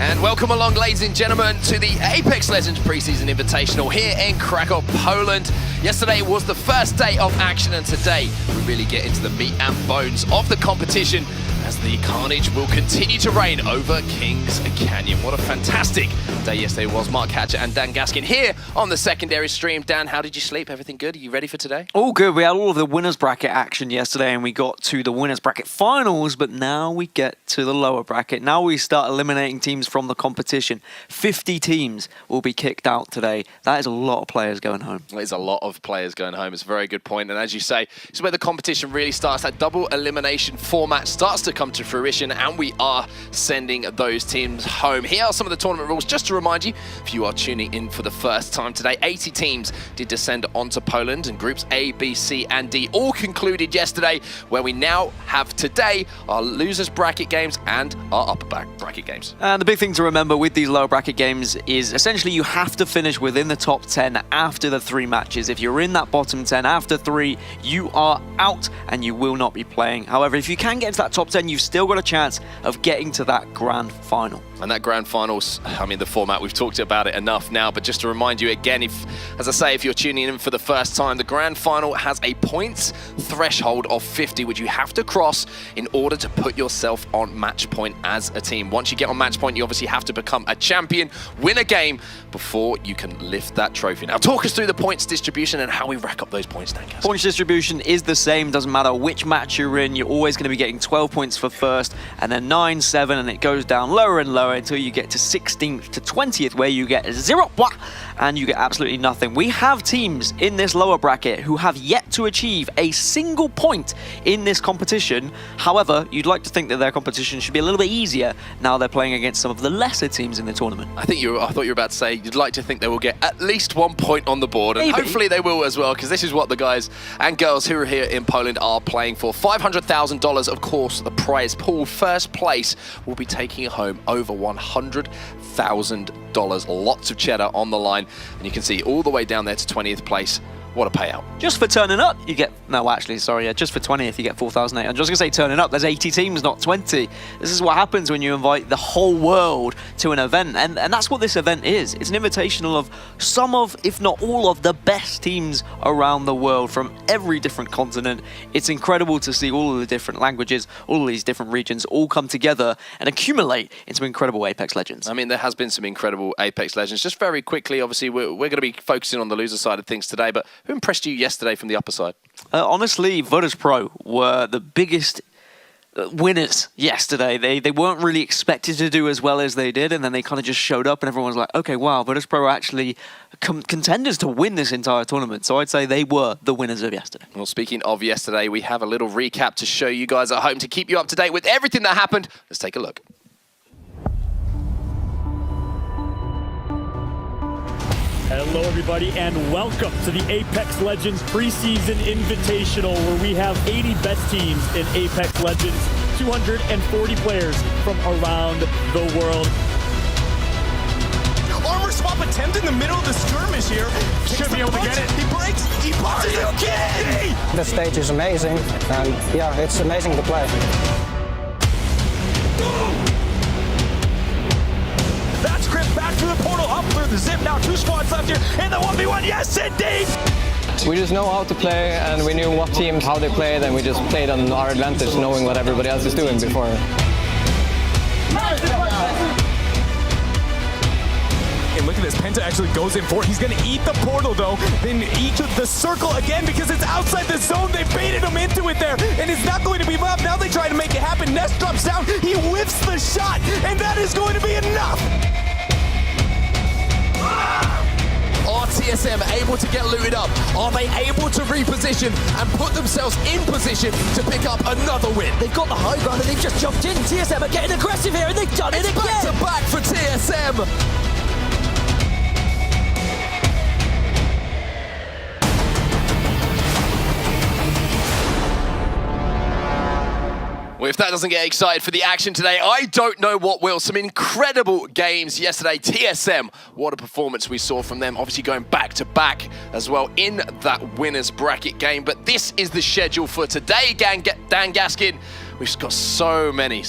And welcome along, ladies and gentlemen, to the Apex Legends Preseason Invitational here in Krakow, Poland. Yesterday was the first day of action, and today we really get into the meat and bones of the competition as the carnage will continue to reign over Kings Canyon. What a fantastic day yesterday was. Mark Hatcher and Dan Gaskin here on the secondary stream. Dan, how did you sleep? Everything good? Are you ready for today? All good. We had all of the winners bracket action yesterday and we got to the winners bracket finals, but now we get to the lower bracket. Now we start eliminating teams from the competition. 50 teams will be kicked out today. That is a lot of players going home. There's a lot of players going home. It's a very good point. And as you say, it's where the competition really starts. That double elimination format starts to come to fruition, and we are sending those teams home. Here are some of the tournament rules, just to remind you, if you are tuning in for the first time today. 80 teams did descend onto Poland, and groups A, B, C, and D all concluded yesterday, where we now have today our losers bracket games and our upper bracket games. And the big thing to remember with these lower bracket games is essentially you have to finish within the top 10 after the 3 matches. If you're in that bottom 10 after 3, you are out and you will not be playing. However, if you can get into that top 10, you've still got a chance of getting to that grand final. And that grand finals, I mean, the format, we've talked about it enough now, but just to remind you again, as I say, if you're tuning in for the first time, the grand final has a points threshold of 50, which you have to cross in order to put yourself on match point as a team. Once you get on match point, you obviously have to become a champion, win a game before you can lift that trophy. Now, talk us through the points distribution and how we rack up those points, Dan Gaskin. Points distribution is the same, doesn't matter which match you're in, you're always going to be getting 12 points for first, and then 9, 7, and it goes down lower and lower until you get to 16th to 20th, where you get 0, and you get absolutely nothing. We have teams in this lower bracket who have yet to achieve a single point in this competition. However, you'd like to think that their competition should be a little bit easier now they're playing against some of the lesser teams in the tournament. I thought you were about to say you'd like to think they will get at least 1 point on the board, and maybe. Hopefully they will as well, because this is what the guys and girls who are here in Poland are playing for. $500,000, of course, the prize pool. First place will be taking home over $100,000. Lots of cheddar on the line, and you can see all the way down there to 20th place. What a payout. Just for turning up, you get... No, actually, sorry, yeah, just for 20th, you get 4,800. I'm just going to say turning up. There's 80 teams, not 20. This is what happens when you invite the whole world to an event, and that's what this event is. It's an invitational of some of, if not all of, the best teams around the world from every different continent. It's incredible to see all of the different languages, all of these different regions all come together and accumulate into incredible Apex Legends. I mean, there has been some incredible Apex Legends. Just very quickly, obviously, we're going to be focusing on the loser side of things today, but who impressed you yesterday from the upper side? Honestly, Virtus Pro were the biggest winners yesterday. They weren't really expected to do as well as they did, and then they kind of just showed up and everyone was like, okay, wow, Virtus Pro are actually contenders to win this entire tournament. So I'd say they were the winners of yesterday. Well, speaking of yesterday, we have a little recap to show you guys at home to keep you up to date with everything that happened. Let's take a look. Hello everybody and welcome to the Apex Legends Preseason Invitational, where we have 80 best teams in Apex Legends, 240 players from around the world. Armor swap attempt in the middle of the skirmish here. Should be able to get it. He breaks, he parts. Are you kidding? The stage is amazing, and yeah, it's amazing to play. That's Chris back through the portal, up through the zip. Now 2 squads left here in the 1v1. Yes, indeed! We just know how to play, and we knew what teams, how they played, and we just played on our advantage, knowing what everybody else is doing before. And look at this, Penta actually goes in for it. He's going to eat the portal, though. Then eat the circle again because it's outside the zone. They baited him into it there, and it's not going to be enough. Now they try to make it happen. Nest drops down. He whiffs the shot, and that is going to be enough. Are TSM able to get looted up? Are they able to reposition and put themselves in position to pick up another win? They've got the high ground and they've just jumped in. TSM are getting aggressive here and they've done it again. Back to back for TSM. Well, if that doesn't get excited for the action today, I don't know what will. Some incredible games yesterday. TSM, what a performance we saw from them. Obviously going back to back as well in that winners bracket game. But this is the schedule for today, Dan Gaskin. We've got so many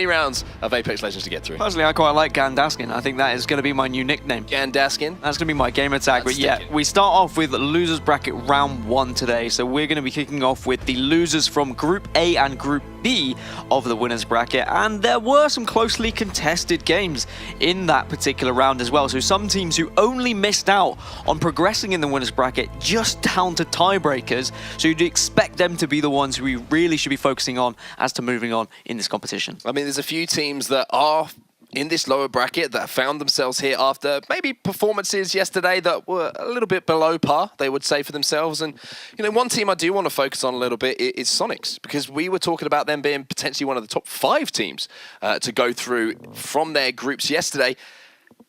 rounds of Apex Legends to get through. Personally, I quite like Gandaskin. I think that is going to be my new nickname. Gandaskin. That's going to be my gamer tag. But yeah, we start off with losers bracket round 1 today. So we're going to be kicking off with the losers from Group A and Group B of the winners bracket. And there were some closely contested games in that particular round as well. So some teams who only missed out on progressing in the winners bracket just down to tiebreakers. So you'd expect them to be the ones who we really should be focusing on as to moving on in this competition. I mean, there's a few teams that are in this lower bracket that found themselves here after maybe performances yesterday that were a little bit below par, they would say for themselves. And, you know, one team I do want to focus on a little bit is Sonics, because we were talking about them being potentially one of the top 5 teams to go through from their groups yesterday.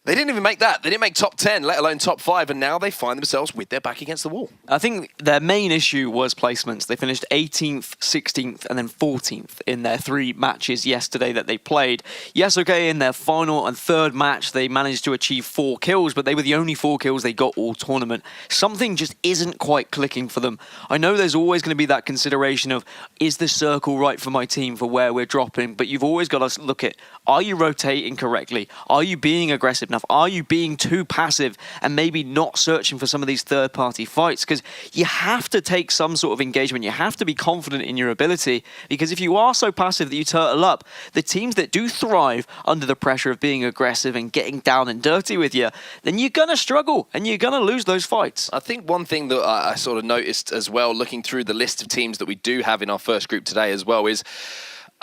They didn't even make that. They didn't make top 10, let alone top 5, and now they find themselves with their back against the wall. I think their main issue was placements. They finished 18th, 16th, and then 14th in their 3 matches yesterday that they played. Yes, okay, in their final and third match, they managed to achieve 4 kills, but they were the only 4 kills they got all tournament. Something just isn't quite clicking for them. I know there's always going to be that consideration of, is the circle right for my team for where we're dropping? But you've always got to look at, are you rotating correctly? Are you being aggressive enough? Are you being too passive and maybe not searching for some of these third-party fights? Because you have to take some sort of engagement. You have to be confident in your ability, because if you are so passive that you turtle up, the teams that do thrive under the pressure of being aggressive and getting down and dirty with you, then you're going to struggle and you're going to lose those fights. I think one thing that I sort of noticed as well, looking through the list of teams that we do have in our first group today as well, is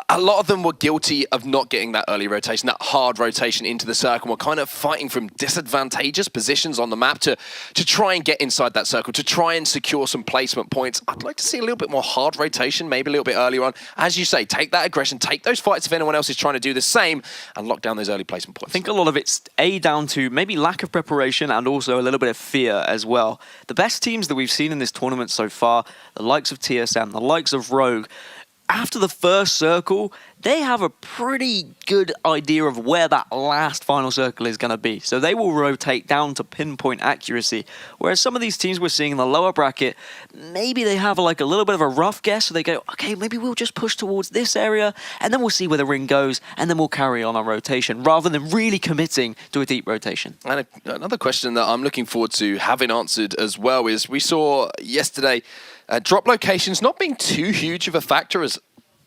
a lot of them were guilty of not getting that early rotation, that hard rotation into the circle. We're kind of fighting from disadvantageous positions on the map to try and get inside that circle, to try and secure some placement points. I'd like to see a little bit more hard rotation, maybe a little bit earlier on. As you say, take that aggression, take those fights if anyone else is trying to do the same, and lock down those early placement points. I think a lot of it's down to maybe lack of preparation and also a little bit of fear as well. The best teams that we've seen in this tournament so far, the likes of TSM, the likes of Rogue, after the first circle, they have a pretty good idea of where that last final circle is going to be. So they will rotate down to pinpoint accuracy. Whereas some of these teams we're seeing in the lower bracket, maybe they have like a little bit of a rough guess. So they go, okay, maybe we'll just push towards this area and then we'll see where the ring goes and then we'll carry on our rotation rather than really committing to a deep rotation. And another question that I'm looking forward to having answered as well is we saw yesterday drop locations not being too huge of a factor as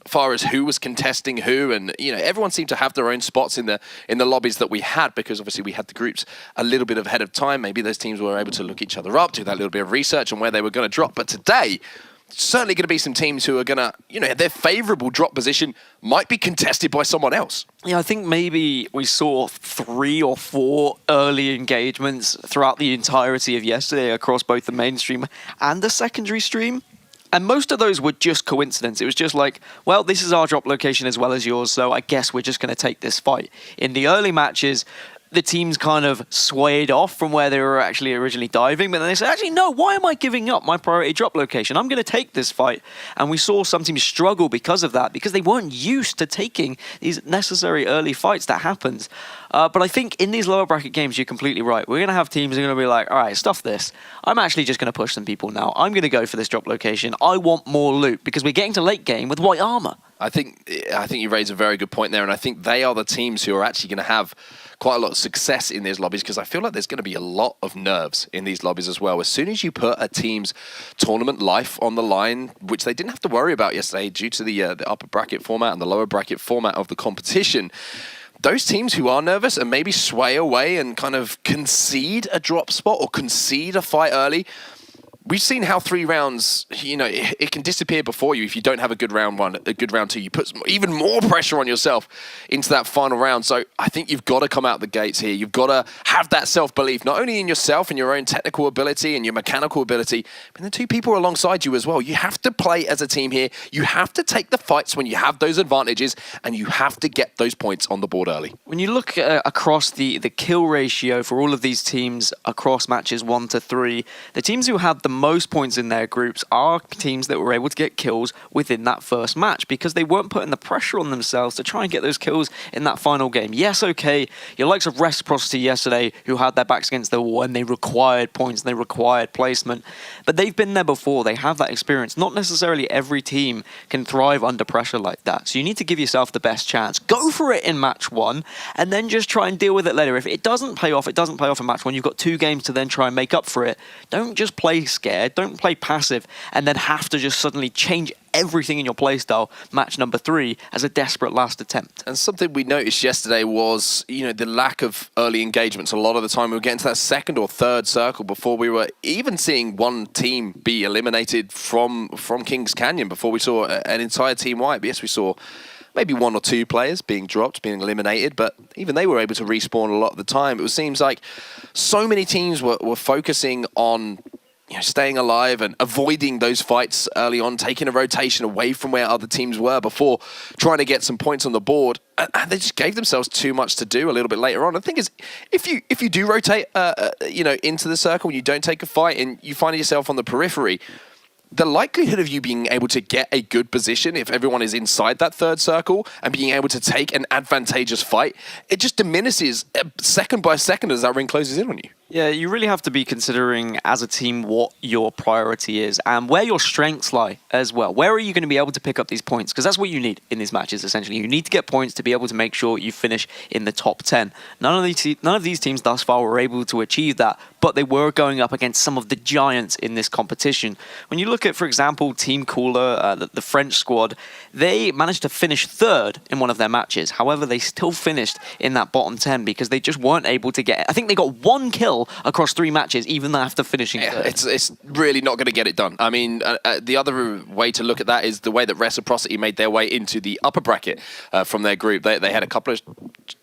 far as who was contesting who, and you know, everyone seemed to have their own spots in the lobbies that we had, because obviously we had the groups a little bit ahead of time. Maybe those teams were able to look each other up, do that little bit of research on where they were going to drop. But today, certainly going to be some teams who are going to, you know, their favorable drop position might be contested by someone else. Yeah, I think maybe we saw 3 or 4 early engagements throughout the entirety of yesterday across both the mainstream and the secondary stream. And most of those were just coincidence. It was just like, well, this is our drop location as well as yours, so I guess we're just going to take this fight. In the early matches, the teams kind of swayed off from where they were actually originally diving, but then they said, actually, no, why am I giving up my priority drop location? I'm going to take this fight. And we saw some teams struggle because of that, because they weren't used to taking these necessary early fights that happens. But I think in these lower bracket games, you're completely right. We're going to have teams who are going to be like, all right, stuff this. I'm actually just going to push some people now. I'm going to go for this drop location. I want more loot, because we're getting to late game with white armor. I think you raise a very good point there, and I think they are the teams who are actually going to have quite a lot of success in these lobbies, because I feel like there's going to be a lot of nerves in these lobbies as well. As soon as you put a team's tournament life on the line, which they didn't have to worry about yesterday due to the upper bracket format and the lower bracket format of the competition, those teams who are nervous and maybe sway away and kind of concede a drop spot or concede a fight early, we've seen how 3 rounds, you know, it can disappear before you if you don't have a good round 1, a good round 2. You put even more pressure on yourself into that final round. So I think you've got to come out the gates here. You've got to have that self-belief, not only in yourself and your own technical ability and your mechanical ability, but the 2 people alongside you as well. You have to play as a team here. You have to take the fights when you have those advantages, and you have to get those points on the board early. When you look across the kill ratio for all of these teams across matches 1 to 3, the teams who had the most points in their groups are teams that were able to get kills within that first match because they weren't putting the pressure on themselves to try and get those kills in that final game. Yes, okay, your likes of Reciprocity yesterday, who had their backs against the wall and they required points and they required placement, but they've been there before. They have that experience. Not necessarily every team can thrive under pressure like that, so you need to give yourself the best chance. Go for it in match 1 and then just try and deal with it later. If it doesn't pay off, it doesn't pay off in match 1. You've got 2 games to then try and make up for it. Don't just play scared, don't play passive, and then have to just suddenly change everything in your playstyle match number 3 as a desperate last attempt. And something we noticed yesterday was, the lack of early engagements. A lot of the time we were getting to that second or third circle before we were even seeing one team be eliminated from Kings Canyon, before we saw an entire team wipe. Yes, we saw maybe 1 or 2 players being dropped, being eliminated, but even they were able to respawn a lot of the time. It seems like so many teams were focusing on staying alive and avoiding those fights early on, taking a rotation away from where other teams were before trying to get some points on the board. And they just gave themselves too much to do a little bit later on. The thing is, if you do rotate, into the circle, you don't take a fight, and you find yourself on the periphery, the likelihood of you being able to get a good position if everyone is inside that third circle and being able to take an advantageous fight, it just diminishes second by second as that ring closes in on you. Yeah, you really have to be considering as a team what your priority is and where your strengths lie as well. Where are you going to be able to pick up these points? Because that's what you need in these matches, essentially. You need to get points to be able to make sure you finish in the top 10. None of these teams thus far were able to achieve that, but they were going up against some of the giants in this competition. When you look at, for example, Team Cooler, the French squad, they managed to finish 3rd in one of their matches. However, they still finished in that bottom 10 because they just weren't able to get... I think they got 1 kill across 3 matches, even after finishing 3rd. It's really not going to get it done. I mean, the other way to look at that is the way that Reciprocity made their way into the upper bracket from their group. They had a couple of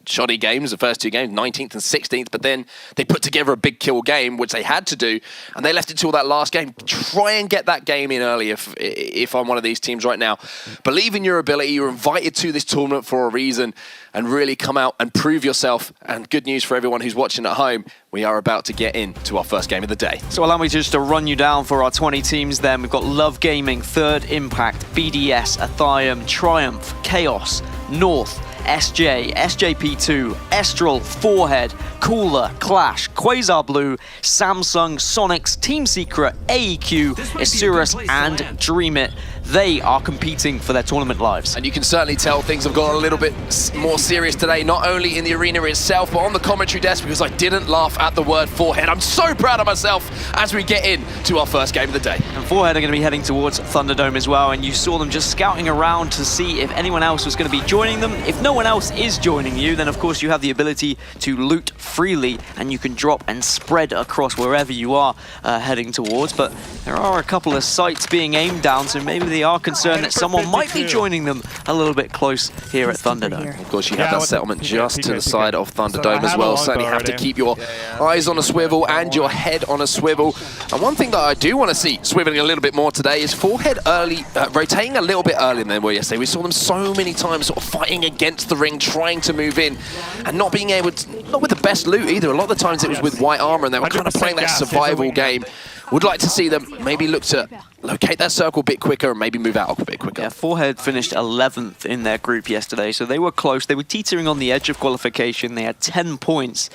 shoddy games, the first 2 games, 19th and 16th, but then they put together a big kill game, which they had to do, and they left it till that last game. Try and get that game in early if I'm one of these teams right now. Believe in your ability. You're invited to this tournament for a reason, and really come out and prove yourself. And good news for everyone who's watching at home, we are about to get into our first game of the day. So allow me just to run you down for our 20 teams then. We've got Love Gaming, Third Impact, BDS, Athium, Triumph, Chaos, North, SJ, SJP2, Estral, Forehead, Cooler, Clash, Quasar Blue, Samsung, Sonics, Team Secret, AEQ, Isurus, and Dreamit. They are competing for their tournament lives. And you can certainly tell things have got a little bit more serious today, not only in the arena itself, but on the commentary desk, because I didn't laugh at the word Forehead. I'm so proud of myself as we get into our first game of the day. And Forehead are going to be heading towards Thunderdome as well, and you saw them just scouting around to see if anyone else was going to be joining them. If no one else is joining you, then of course you have the ability to loot freely, and you can drop and spread across wherever you are heading towards. But there are a couple of sites being aimed down, so maybe they are concerned that someone might be joining them a little bit close here at Thunderdome. Of course, you have that settlement just to the side of Thunderdome as well. Certainly have to keep your eyes on a swivel and your head on a swivel. And one thing that I do want to see swiveling a little bit more today is Forehead early, rotating a little bit earlier than they were yesterday. We saw them so many times sort of fighting against the ring, trying to move in, and not being able to, not with the best loot either. A lot of the times it was with white armor, and they were kind of playing that survival game. Would like to see them maybe look to locate that circle a bit quicker and maybe move out a bit quicker. Yeah, Forehead finished 11th in their group yesterday, so they were close. They were teetering on the edge of qualification. They had 10 points,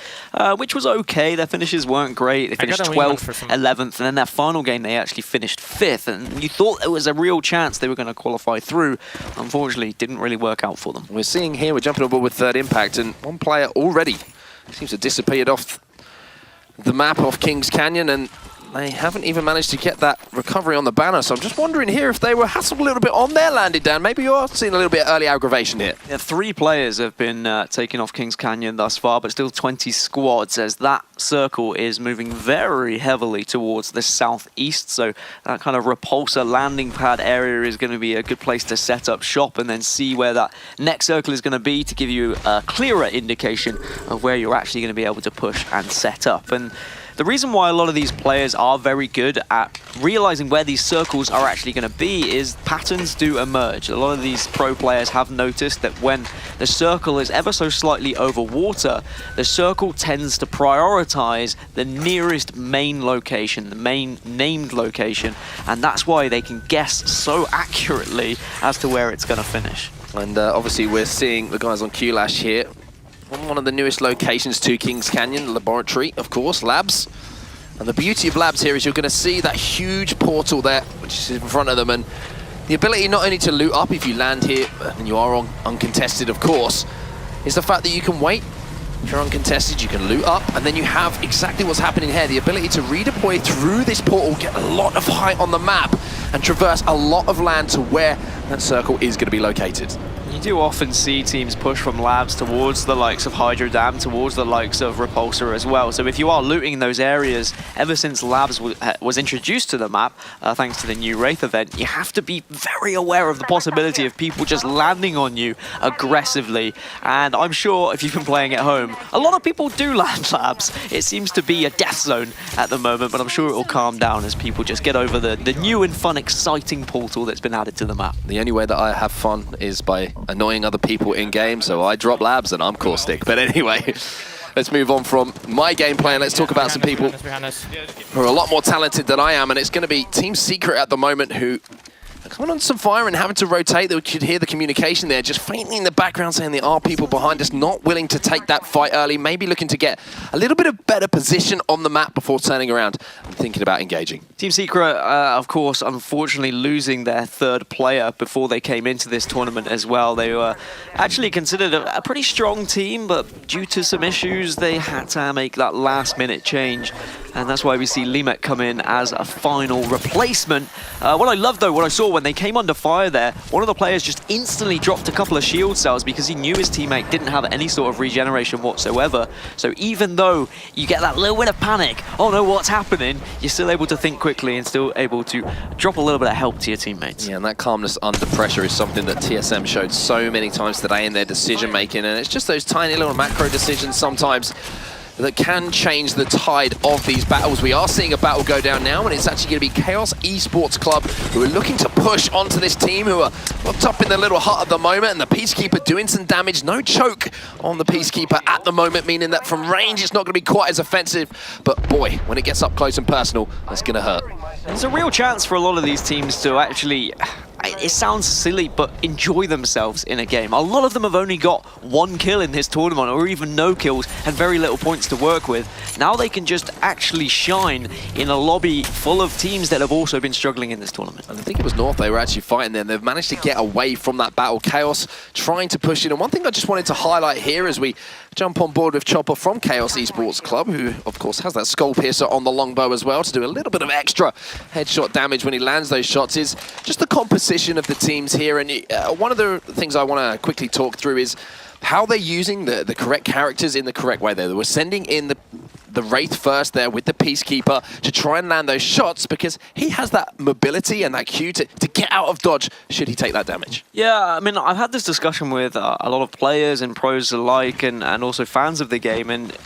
which was okay. Their finishes weren't great. They finished 12th, 11th, and then their final game they actually finished 5th, and you thought there was a real chance they were going to qualify through. Unfortunately, it didn't really work out for them. We're seeing here, we're jumping on board with Third Impact, and one player already seems to have disappeared off the map of Kings Canyon, and they haven't even managed to get that recovery on the banner. So I'm just wondering here if they were hassled a little bit on their landing, Dan. Maybe you're seeing a little bit of early aggravation here. Yeah, 3 players have been taken off Kings Canyon thus far, but still 20 squads as that circle is moving very heavily towards the southeast. So that kind of repulsor landing pad area is going to be a good place to set up shop and then see where that next circle is going to be to give you a clearer indication of where you're actually going to be able to push and set up. And the reason why a lot of these players are very good at realizing where these circles are actually going to be is patterns do emerge. A lot of these pro players have noticed that when the circle is ever so slightly over water, the circle tends to prioritize the nearest main location, the main named location, and that's why they can guess so accurately as to where it's going to finish. And obviously we're seeing the guys on QLash here on one of the newest locations to Kings Canyon, the laboratory, of course, labs. And the beauty of labs here is you're going to see that huge portal there, which is in front of them, and the ability not only to loot up if you land here, and you are on uncontested, of course, is the fact that you can wait. If you're uncontested, you can loot up, and then you have exactly what's happening here, the ability to redeploy through this portal, get a lot of height on the map, and traverse a lot of land to where that circle is going to be located. You do often see teams push from labs towards the likes of Hydro Dam, towards the likes of Repulsor as well. So if you are looting those areas, ever since labs was introduced to the map, thanks to the new Wraith event, you have to be very aware of the possibility of people just landing on you aggressively. And I'm sure if you've been playing at home, a lot of people do land labs. It seems to be a death zone at the moment, but I'm sure it will calm down as people just get over the new and fun, exciting portal that's been added to the map. The only way that I have fun is by annoying other people in game, so I drop labs and I'm caustic. But anyway, let's move on from my gameplay and let's talk about some people who are a lot more talented than I am, and it's going to be Team Secret at the moment, who are coming on some fire and having to rotate. They could hear the communication there, just faintly in the background saying there are people behind us, not willing to take that fight early, maybe looking to get a little bit of better position on the map before turning around and thinking about engaging. Team Secret, of course, unfortunately losing their third player before they came into this tournament as well. They were actually considered a pretty strong team, but due to some issues, they had to make that last-minute change. And that's why we see Limek come in as a final replacement. What I love, though, what I saw when they came under fire there, one of the players just instantly dropped a couple of shield cells because he knew his teammate didn't have any sort of regeneration whatsoever. So even though you get that little bit of panic, oh no, what's happening, you're still able to think quickly and still able to drop a little bit of help to your teammates. Yeah, and that calmness under pressure is something that TSM showed so many times today in their decision making, and it's just those tiny little macro decisions sometimes that can change the tide of these battles. We are seeing a battle go down now, and it's actually going to be Chaos Esports Club who are looking to push onto this team, who are locked up in the little hut at the moment, and the Peacekeeper doing some damage. No choke on the Peacekeeper at the moment, meaning that from range it's not going to be quite as offensive, but boy, when it gets up close and personal, that's going to hurt. There's a real chance for a lot of these teams to actually, it sounds silly, but enjoy themselves in a game. A lot of them have only got one kill in this tournament, or even no kills, and very little points to work with. Now they can just actually shine in a lobby full of teams that have also been struggling in this tournament. And I think it was North they were actually fighting there, and they've managed to get away from that battle. Chaos trying to push in, and one thing I just wanted to highlight here as we jump on board with Chopper from Chaos Esports Club, who of course has that skull piercer on the longbow as well to do a little bit of extra headshot damage when he lands those shots, is just the composition of the teams here. And one of the things I want to quickly talk through is how they're using the correct characters in the correct way there. They were sending in the Wraith first there with the Peacekeeper to try and land those shots because he has that mobility and that Q to get out of dodge should he take that damage. Yeah, I mean, I've had this discussion with a lot of players and pros alike, and also fans of the game, and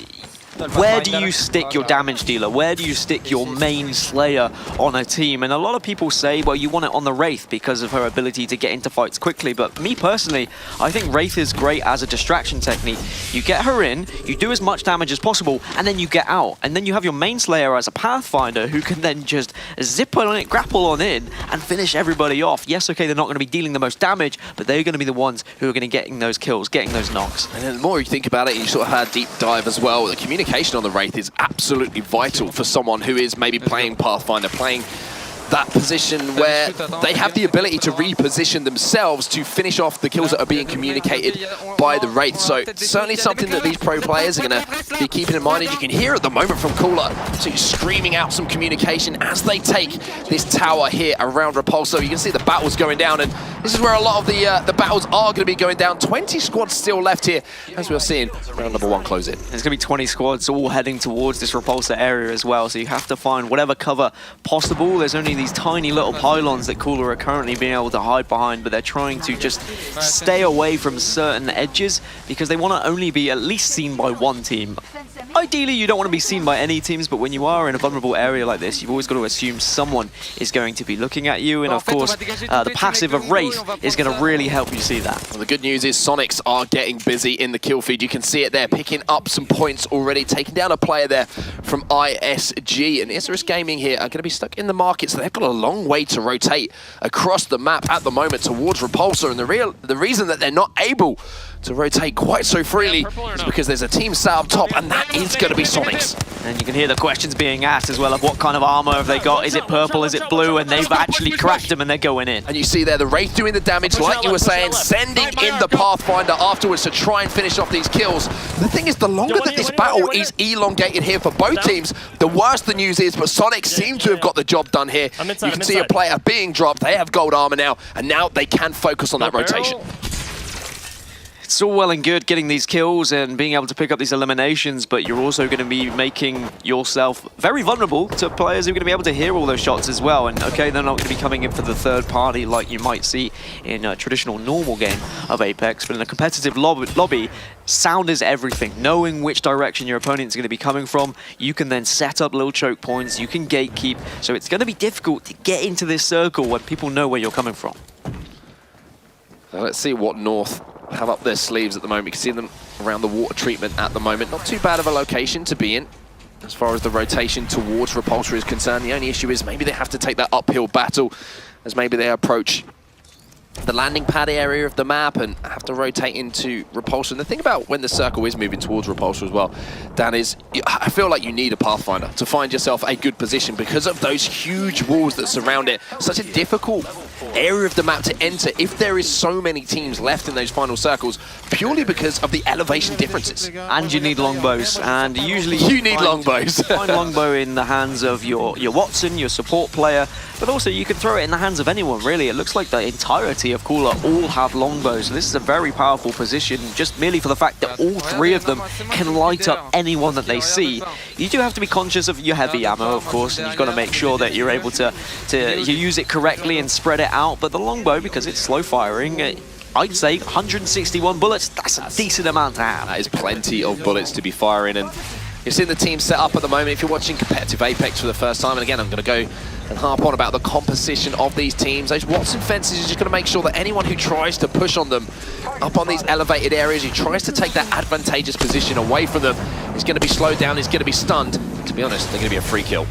where do you stick your damage dealer? Where do you stick your main slayer on a team? And a lot of people say, well, you want it on the Wraith because of her ability to get into fights quickly. But me personally, I think Wraith is great as a distraction technique. You get her in, you do as much damage as possible, and then you get out. And then you have your main slayer as a Pathfinder who can then just zip on it, grapple on in, and finish everybody off. Yes, okay, they're not going to be dealing the most damage, but they're going to be the ones who are going to getting those kills, getting those knocks. And then the more you think about it, you sort of had a deep dive as well. The communication on the Wraith is absolutely vital for someone who is maybe playing Pathfinder, playing that position where they have the ability to reposition themselves to finish off the kills that are being communicated by the Wraith. So certainly something that these pro players are going to be keeping in mind. And you can hear at the moment from Cooler screaming out some communication as they take this tower here around Repulsor. You can see the battles going down, and this is where a lot of the battles are going to be going down. 20 squads still left here as we're seeing round number 1 close in. There's going to be 20 squads all heading towards this Repulsor area as well, so you have to find whatever cover possible. There's only these tiny little pylons that Cooler are currently being able to hide behind, but they're trying to just stay away from certain edges because they want to only be at least seen by one team. ideally you don't want to be seen by any teams, but when you are in a vulnerable area like this, you've always got to assume someone is going to be looking at you, and of course the passive of Wraith is going to really help you see that. Well, the good news is Sonics are getting busy in the kill feed. You can see it there, picking up some points already, taking down a player there from ISG, and Isurus Gaming here are going to be stuck in the market, so they've got a long way to rotate across the map at the moment towards Repulsor, and the reason that they're not able to rotate quite so freely is because there's a team sat up top, and that is going to be Sonics. And you can hear the questions being asked as well of what kind of armor have they got, is it purple, is it blue, and they've actually cracked them and they're going in. And you see there the Wraith doing the damage, like you were saying, sending in the Pathfinder afterwards to try and finish off these kills. The thing is, the longer that this battle is elongated here for both teams, the worse the news is, but Sonics seem to have got the job done here. You can see a player being dropped, they have gold armor now, and now they can focus on that rotation. It's all well and good getting these kills and being able to pick up these eliminations, but you're also going to be making yourself very vulnerable to players who are going to be able to hear all those shots as well. And okay, they're not going to be coming in for the third party like you might see in a traditional normal game of Apex, but in a competitive lobby, sound is everything. Knowing which direction your opponent is going to be coming from, you can then set up little choke points, you can gatekeep, so it's going to be difficult to get into this circle when people know where you're coming from. So let's see what North have up their sleeves at the moment. You can see them around the water treatment at the moment. Not too bad of a location to be in as far as the rotation towards Repulsor is concerned. The only issue is maybe they have to take that uphill battle as maybe they approach the landing pad area of the map and have to rotate into Repulsor. And the thing about when the circle is moving towards Repulsor as well, Dan, is I feel like you need a Pathfinder to find yourself a good position because of those huge walls that surround it. Such a difficult area of the map to enter if there is so many teams left in those final circles, purely because of the elevation differences. And you need longbows, and usually you need longbows. Find longbow in the hands of your Watson, your support player, but also you can throw it in the hands of anyone, really. It looks like the entirety of Cooler all have longbows, so this is a very powerful position, just merely for the fact that all three of them can light up anyone that they see. You do have to be conscious of your heavy ammo, of course, and you've got to make sure that you're able to you use it correctly and spread it out, but the longbow, because it's slow firing, I'd say 161 bullets, that's a decent amount to have. That is plenty of bullets to be firing, and you've seen the team set up at the moment. If you're watching competitive Apex for the first time, and again, I'm going to go and harp on about the composition of these teams. Those Watson fences are just going to make sure that anyone who tries to push on them up on these elevated areas, who tries to take that advantageous position away from them, is going to be slowed down, is going to be stunned. To be honest, they're going to be a free kill.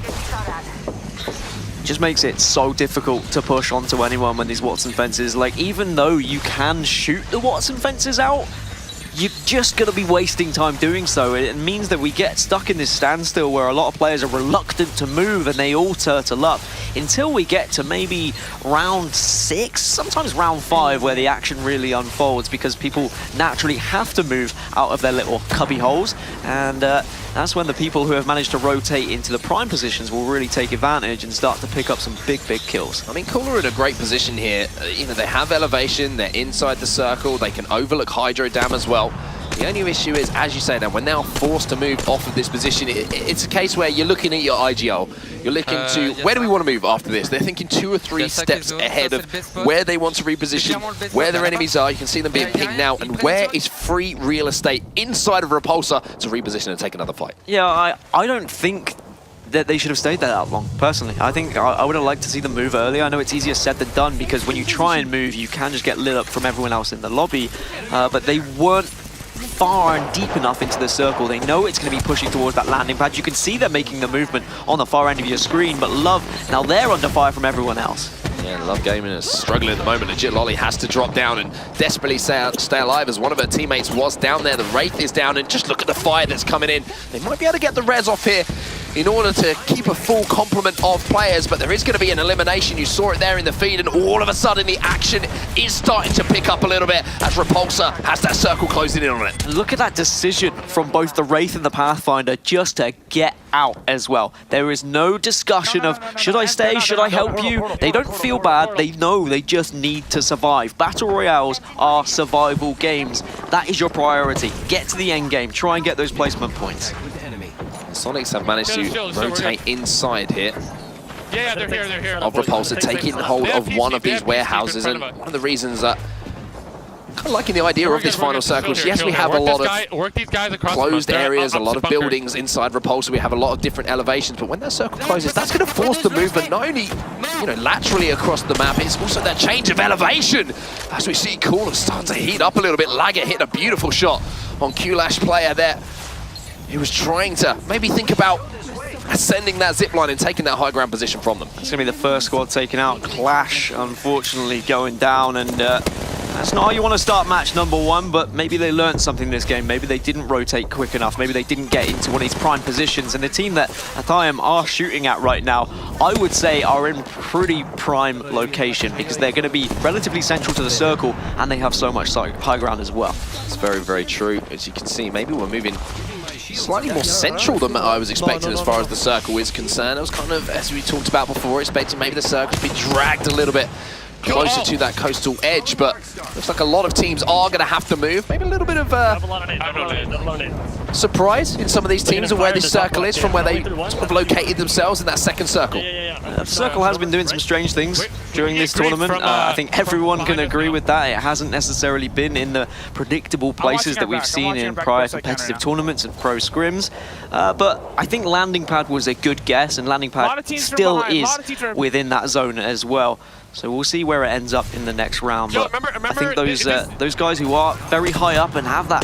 Just makes it so difficult to push onto anyone when these Watson fences, like, even though you can shoot the Watson fences out, you're just going to be wasting time doing so. It means that we get stuck in this standstill where a lot of players are reluctant to move and they all turtle up until we get to maybe round 6, sometimes round 5, where the action really unfolds because people naturally have to move out of their little cubby holes, and that's when the people who have managed to rotate into the prime positions will really take advantage and start to pick up some big kills. I mean, Cooler are in a great position here. You know, they have elevation, they're inside the circle, they can overlook Hydro Dam as well. The only issue is, as you say now, we're now forced to move off of this position. It's a case where you're looking at your IGL. You're looking to, where do we want to move after this? They're thinking 2 or 3 steps ahead of where they want to reposition, where their enemies are. You can see them being pinged now, and where is free real estate inside of Repulsor to reposition and take another fight. Yeah, I don't think that they should have stayed there that long, personally. I think I would have liked to see them move earlier. I know it's easier said than done because when you try and move, you can just get lit up from everyone else in the lobby, but they weren't far and deep enough into the circle. They know it's going to be pushing towards that landing pad. You can see them making the movement on the far end of your screen, but Love, now they're under fire from everyone else. Yeah, Love Gaming is struggling at the moment. Legit Lolly has to drop down and desperately stay alive as one of her teammates was down there. The Wraith is down, and just look at the fire that's coming in. They might be able to get the res off here in order to keep a full complement of players, but there is going to be an elimination. You saw it there in the feed, and all of a sudden the action is starting to pick up a little bit as Repulsor has that circle closing in on it. Look at that decision from both the Wraith and the Pathfinder just to get out as well. There is no discussion of, should I stay, should I help you? They don't feel bad, they know they just need to survive. Battle Royales are survival games. That is your priority. Get to the end game, try and get those placement points. Sonics have managed to rotate inside here. Yeah, they're here. Of Repulsor, taking hold of one of these warehouses, and one of the reasons that kind I'm liking the idea of these final circles. Yes, we have a lot of closed areas, a lot of buildings inside Repulsor. We have a lot of different elevations, but when that circle closes, that's going to force the movement not only, laterally across the map, it's also that change of elevation. As we see Cooler start to heat up a little bit. Laggett hit a beautiful shot on Kulash player there. He was trying to maybe think about ascending that zipline and taking that high ground position from them. It's going to be the first squad taken out. Clash, unfortunately, going down, and that's not how you want to start match number one, but maybe they learned something this game. Maybe they didn't rotate quick enough. Maybe they didn't get into one of these prime positions, and the team that Athayim are shooting at right now, I would say are in pretty prime location because they're going to be relatively central to the circle, and they have so much high ground as well. It's very, very true. As you can see, maybe we're moving slightly more central than I was expecting as far as the circle is concerned. I was kind of, as we talked about before, expecting maybe the circle to be dragged a little bit closer to that coastal edge, but looks like a lot of teams are going to have to move. Maybe a little bit of surprise in some of these teams of where this circle is from where they sort of located themselves in that second circle. The circle has been doing some strange things during this tournament. I think everyone can agree with that. It hasn't necessarily been in the predictable places that we've seen in prior competitive tournaments and pro scrims. But I think Landing Pad was a good guess, and Landing Pad still is within that zone as well. So we'll see where it ends up in the next round. But I think those guys who are very high up and have that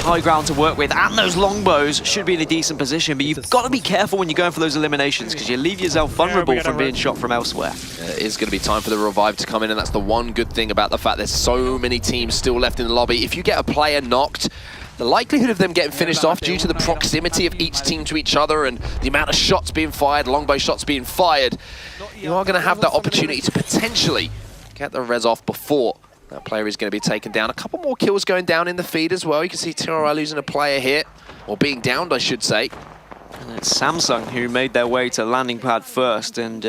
high ground to work with, and those longbows should be in a decent position, but you've got to be careful when you're going for those eliminations because you leave yourself vulnerable from being shot from elsewhere. It is going to be time for the revive to come in, and that's the one good thing about the fact there's so many teams still left in the lobby. If you get a player knocked, the likelihood of them getting finished off due to the proximity of each team to each other and the amount of shots being fired, longbow shots being fired, you are going to have that opportunity to potentially get the res off before that player is going to be taken down. A couple more kills going down in the feed as well. You can see TRI losing a player here, or being downed, I should say. And it's Samsung who made their way to Landing Pad first, and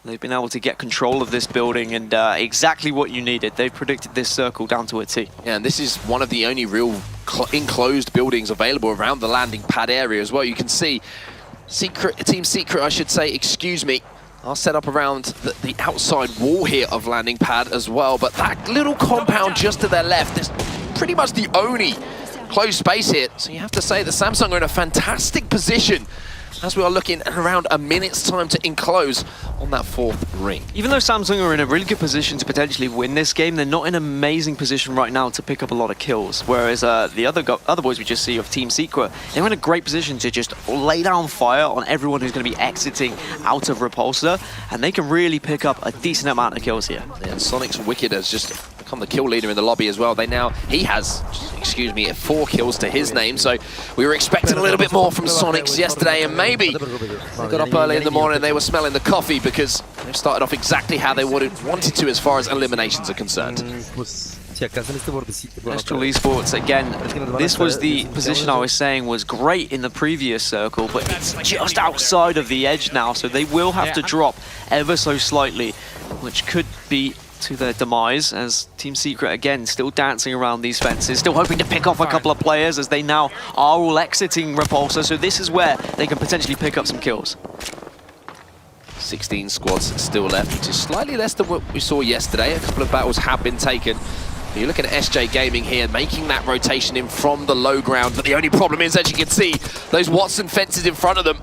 they've been able to get control of this building and exactly what you needed. They've predicted this circle down to a T. Yeah, and this is one of the only real enclosed buildings available around the Landing Pad area as well. You can see Team Secret, I should say, excuse me, are set up around the outside wall here of Landing Pad as well, but that little compound just to their left is pretty much the only closed space here. So you have to say that Samsung are in a fantastic position as we are looking at around a minute's time to enclose on that fourth ring. Even though Samsung are in a really good position to potentially win this game, they're not in an amazing position right now to pick up a lot of kills. Whereas the other boys we just see of Team Secret, they're in a great position to just lay down fire on everyone who's going to be exiting out of Repulsor, and they can really pick up a decent amount of kills here. Yeah, and Sonic's Wicked has just become the kill leader in the lobby as well. He has, excuse me, 4 kills to his name, so we were expecting a little bit more from Sonics yesterday, and maybe they got up early in the morning and they were smelling the coffee because they've started off exactly how they wanted to as far as eliminations are concerned. Astral Esports, again, this was the position I was saying was great in the previous circle, but it's just outside of the edge now, so they will have to drop ever so slightly, which could be to their demise, as Team Secret again still dancing around these fences, still hoping to pick off a couple of players as they now are all exiting Repulsor, so this is where they can potentially pick up some kills. 16 squads still left, which is slightly less than what we saw yesterday. A couple of battles have been taken. But you're looking at SJ Gaming here, making that rotation in from the low ground, but the only problem is, as you can see, those Watson fences in front of them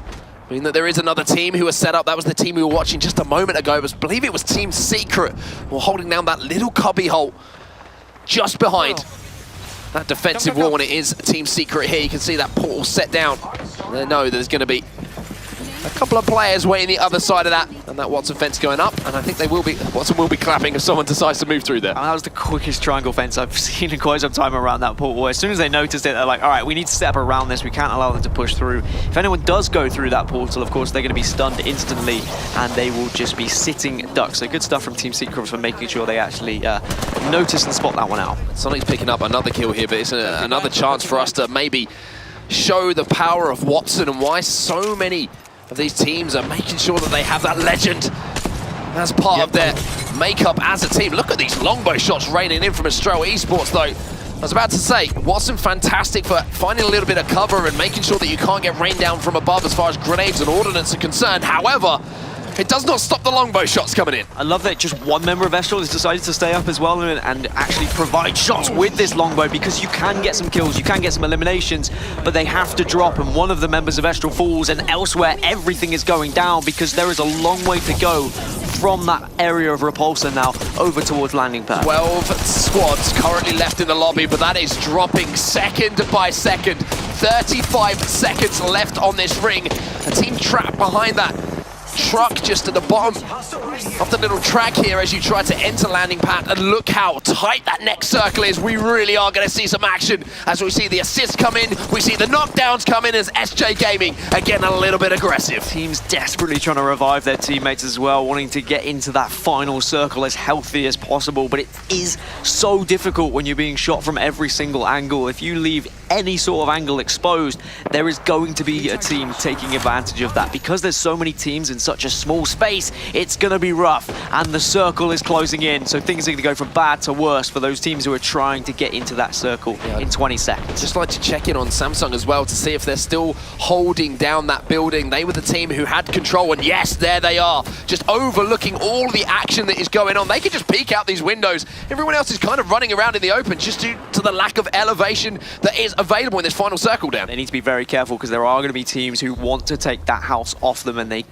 mean that there is another team who are set up. That was the team we were watching just a moment ago. I believe it was Team Secret who were holding down that little cubby hole just behind that defensive wall, and it is Team Secret here. You can see that portal set down. They know there's going to be a couple of players waiting the other side of that, and that Watson fence going up, and I think Watson will be clapping if someone decides to move through there. That was the quickest triangle fence I've seen in quite some time around that portal. As soon as they noticed it, they're like, all right, we need to step around this. We can't allow them to push through. If anyone does go through that portal, of course, they're going to be stunned instantly, and they will just be sitting ducks. So good stuff from Team Secret for making sure they actually notice and spot that one out. Sonic's picking up another kill here, but it's another chance for us to maybe show the power of Watson and why so many of these teams are making sure that they have that legend as part of their makeup as a team. Look at these longbow shots raining in from Astral Esports, though. I was about to say, Watson fantastic for finding a little bit of cover and making sure that you can't get rained down from above as far as grenades and ordnance are concerned. However, it does not stop the longbow shots coming in. I love that just one member of Estral has decided to stay up as well and actually provide shots with this longbow, because you can get some kills, you can get some eliminations, but they have to drop, and one of the members of Estral falls, and elsewhere everything is going down because there is a long way to go from that area of repulsor now over towards landing pad. 12 squads currently left in the lobby, but that is dropping second by second. 35 seconds left on this ring. A team trapped behind that truck just at the bottom of the little track here as you try to enter landing pad, and look how tight that next circle is. We really are going to see some action as we see the assists come in, we see the knockdowns come in as SJ Gaming again a little bit aggressive. Teams desperately trying to revive their teammates as well, wanting to get into that final circle as healthy as possible, but it is so difficult when you're being shot from every single angle. If you leave any sort of angle exposed, there is going to be a team taking advantage of that. Because there's so many teams in such a small space, it's going to be rough, and the circle is closing in, so things are going to go from bad to worse for those teams who are trying to get into that circle in 20 seconds. Just like to check in on Samsung as well to see if they're still holding down that building. They were the team who had control, and yes, there they are, just overlooking all the action that is going on. They can just peek out these windows. Everyone else is kind of running around in the open just due to the lack of elevation that is available in this final circle down. They need to be very careful because there are going to be teams who want to take that house off them, and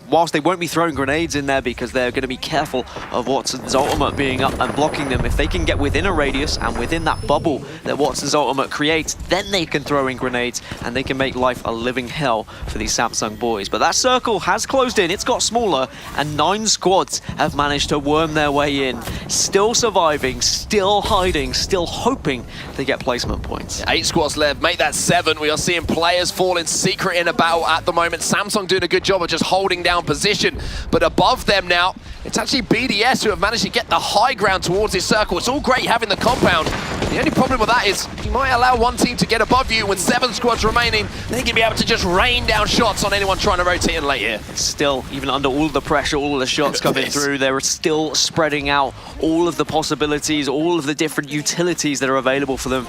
whilst they won't be throwing grenades in there because they're going to be careful of Watson's ultimate being up and blocking them, if they can get within a radius and within that bubble that Watson's ultimate creates, then they can throw in grenades and they can make life a living hell for these Samsung boys. But that circle has closed in, it's got smaller, and 9 squads have managed to worm their way in, still surviving, still hiding, still hoping to get placement points. 8 squads left, make that 7. We are seeing players fall in secret in a battle at the moment. Samsung doing a good job of just holding down position, but above them now, it's actually BDS who have managed to get the high ground towards this circle. It's all great having the compound. The only problem with that is you might allow one team to get above you with 7 squads remaining. They can be able to just rain down shots on anyone trying to rotate in late here. Still, even under all of the pressure, all of the shots coming through, they're still spreading out all of the possibilities, all of the different utilities that are available for them.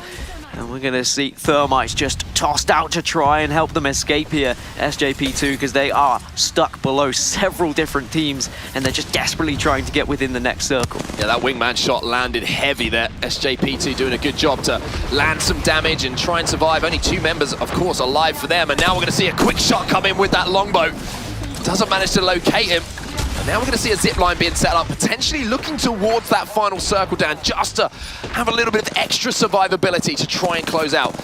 And we're going to see Thermites just tossed out to try and help them escape here, SJP2, because they are stuck below several different teams and they're just desperately trying to get within the next circle. Yeah, that wingman shot landed heavy there. SJP2 doing a good job to land some damage and try and survive. Only 2 members, of course, alive for them. And now we're going to see a quick shot come in with that longbow. Doesn't manage to locate him. And now we're going to see a zip line being set up, potentially looking towards that final circle down, just to have a little bit of extra survivability to try and close out,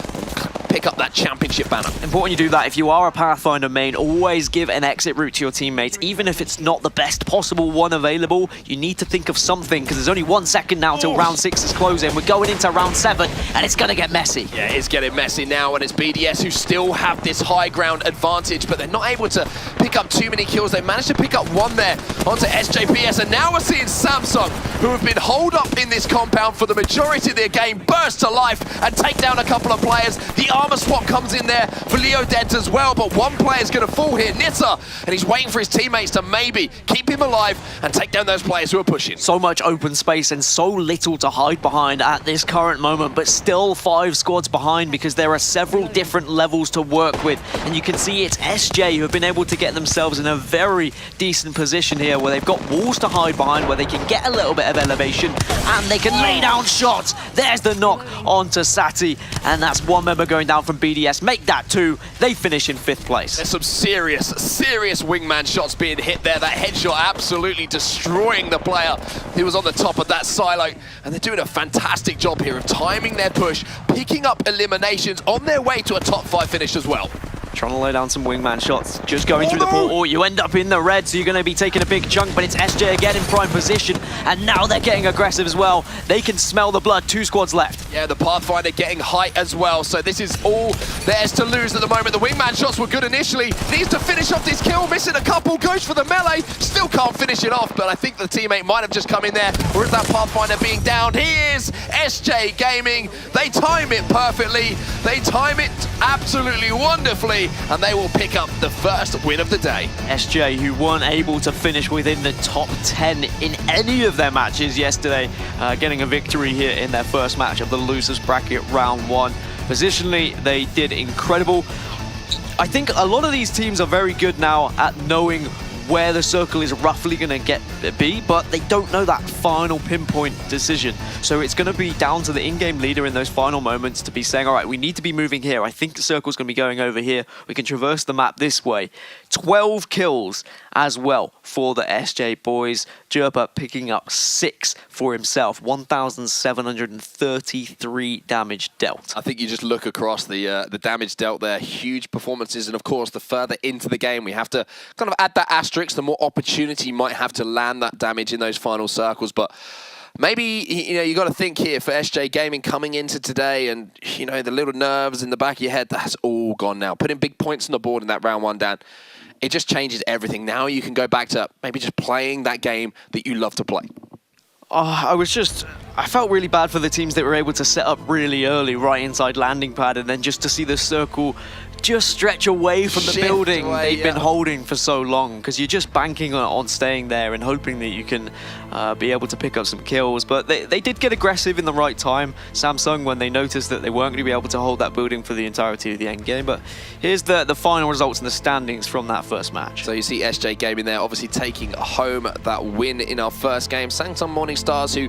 pick up that championship banner. Important you do that. If you are a Pathfinder main, always give an exit route to your teammates. Even if it's not the best possible one available, you need to think of something, because there's only 1 second now till round 6 is closing. We're going into round 7, and it's going to get messy. Yeah, it's getting messy now, and it's BDS who still have this high ground advantage, but they're not able to pick up too many kills. They managed to pick up 1 there onto SJPS, and now we're seeing Samsung, who have been holed up in this compound for the majority of their game, burst to life and take down a couple of players. The armor swap comes in there for Leo Dent as well, but 1 player's going to fall here, Nitsa, and he's waiting for his teammates to maybe keep him alive and take down those players who are pushing. So much open space and so little to hide behind at this current moment, but still 5 squads behind because there are several different levels to work with, and you can see it's SJ who have been able to get themselves in a very decent position here where they've got walls to hide behind, where they can get a little bit of elevation and they can lay down shots. There's the knock onto Sati, and that's 1 member going down from BDS. Make that 2. They finish in 5th place. There's some serious wingman shots being hit there. That headshot absolutely destroying the player who was on the top of that silo. And they're doing a fantastic job here of timing their push, picking up eliminations on their way to a top 5 finish as well. Trying to lay down some wingman shots, just going through the portal. You end up in the red, so you're going to be taking a big chunk, but it's SJ again in prime position, and now they're getting aggressive as well. They can smell the blood. 2 squads left. Yeah, the Pathfinder getting height as well, so this is all theirs to lose at the moment. The wingman shots were good initially. Needs to finish off this kill, missing a couple, goes for the melee, still can't finish it off, but I think the teammate might have just come in there, or is that Pathfinder being downed? He is! SJ Gaming, they time it perfectly, they time it absolutely wonderfully, and they will pick up the first win of the day. SJ, who weren't able to finish within the top 10 in any of their matches yesterday, getting a victory here in their first match of the losers bracket round 1. Positionally, they did incredible. I think a lot of these teams are very good now at knowing where the circle is roughly going to be, but they don't know that final pinpoint decision. So it's going to be down to the in-game leader in those final moments to be saying, all right, we need to be moving here. I think the circle's going to be going over here. We can traverse the map this way. 12 kills as well for the SJ boys. Jerpa picking up 6 for himself. 1,733 damage dealt. I think you just look across the damage dealt there. Huge performances, and of course, the further into the game, we have to kind of add that asterisk. The more opportunity you might have to land that damage in those final circles, but maybe, you got to think here for SJ Gaming coming into today, and, the little nerves in the back of your head, that's all gone now. Putting big points on the board in that round 1 down, it just changes everything. Now you can go back to maybe just playing that game that you love to play. I felt really bad for the teams that were able to set up really early right inside landing pad, and then just to see the circle just stretch away from the building they've been holding for so long, because you're just banking on staying there and hoping that you can be able to pick up some kills. But they did get aggressive in the right time, Samsung, when they noticed that they weren't going to be able to hold that building for the entirety of the end game. But here's the final results and the standings from that first match. So you see SJ Gaming there obviously taking home that win in our first game. Samsung Morning Stars, who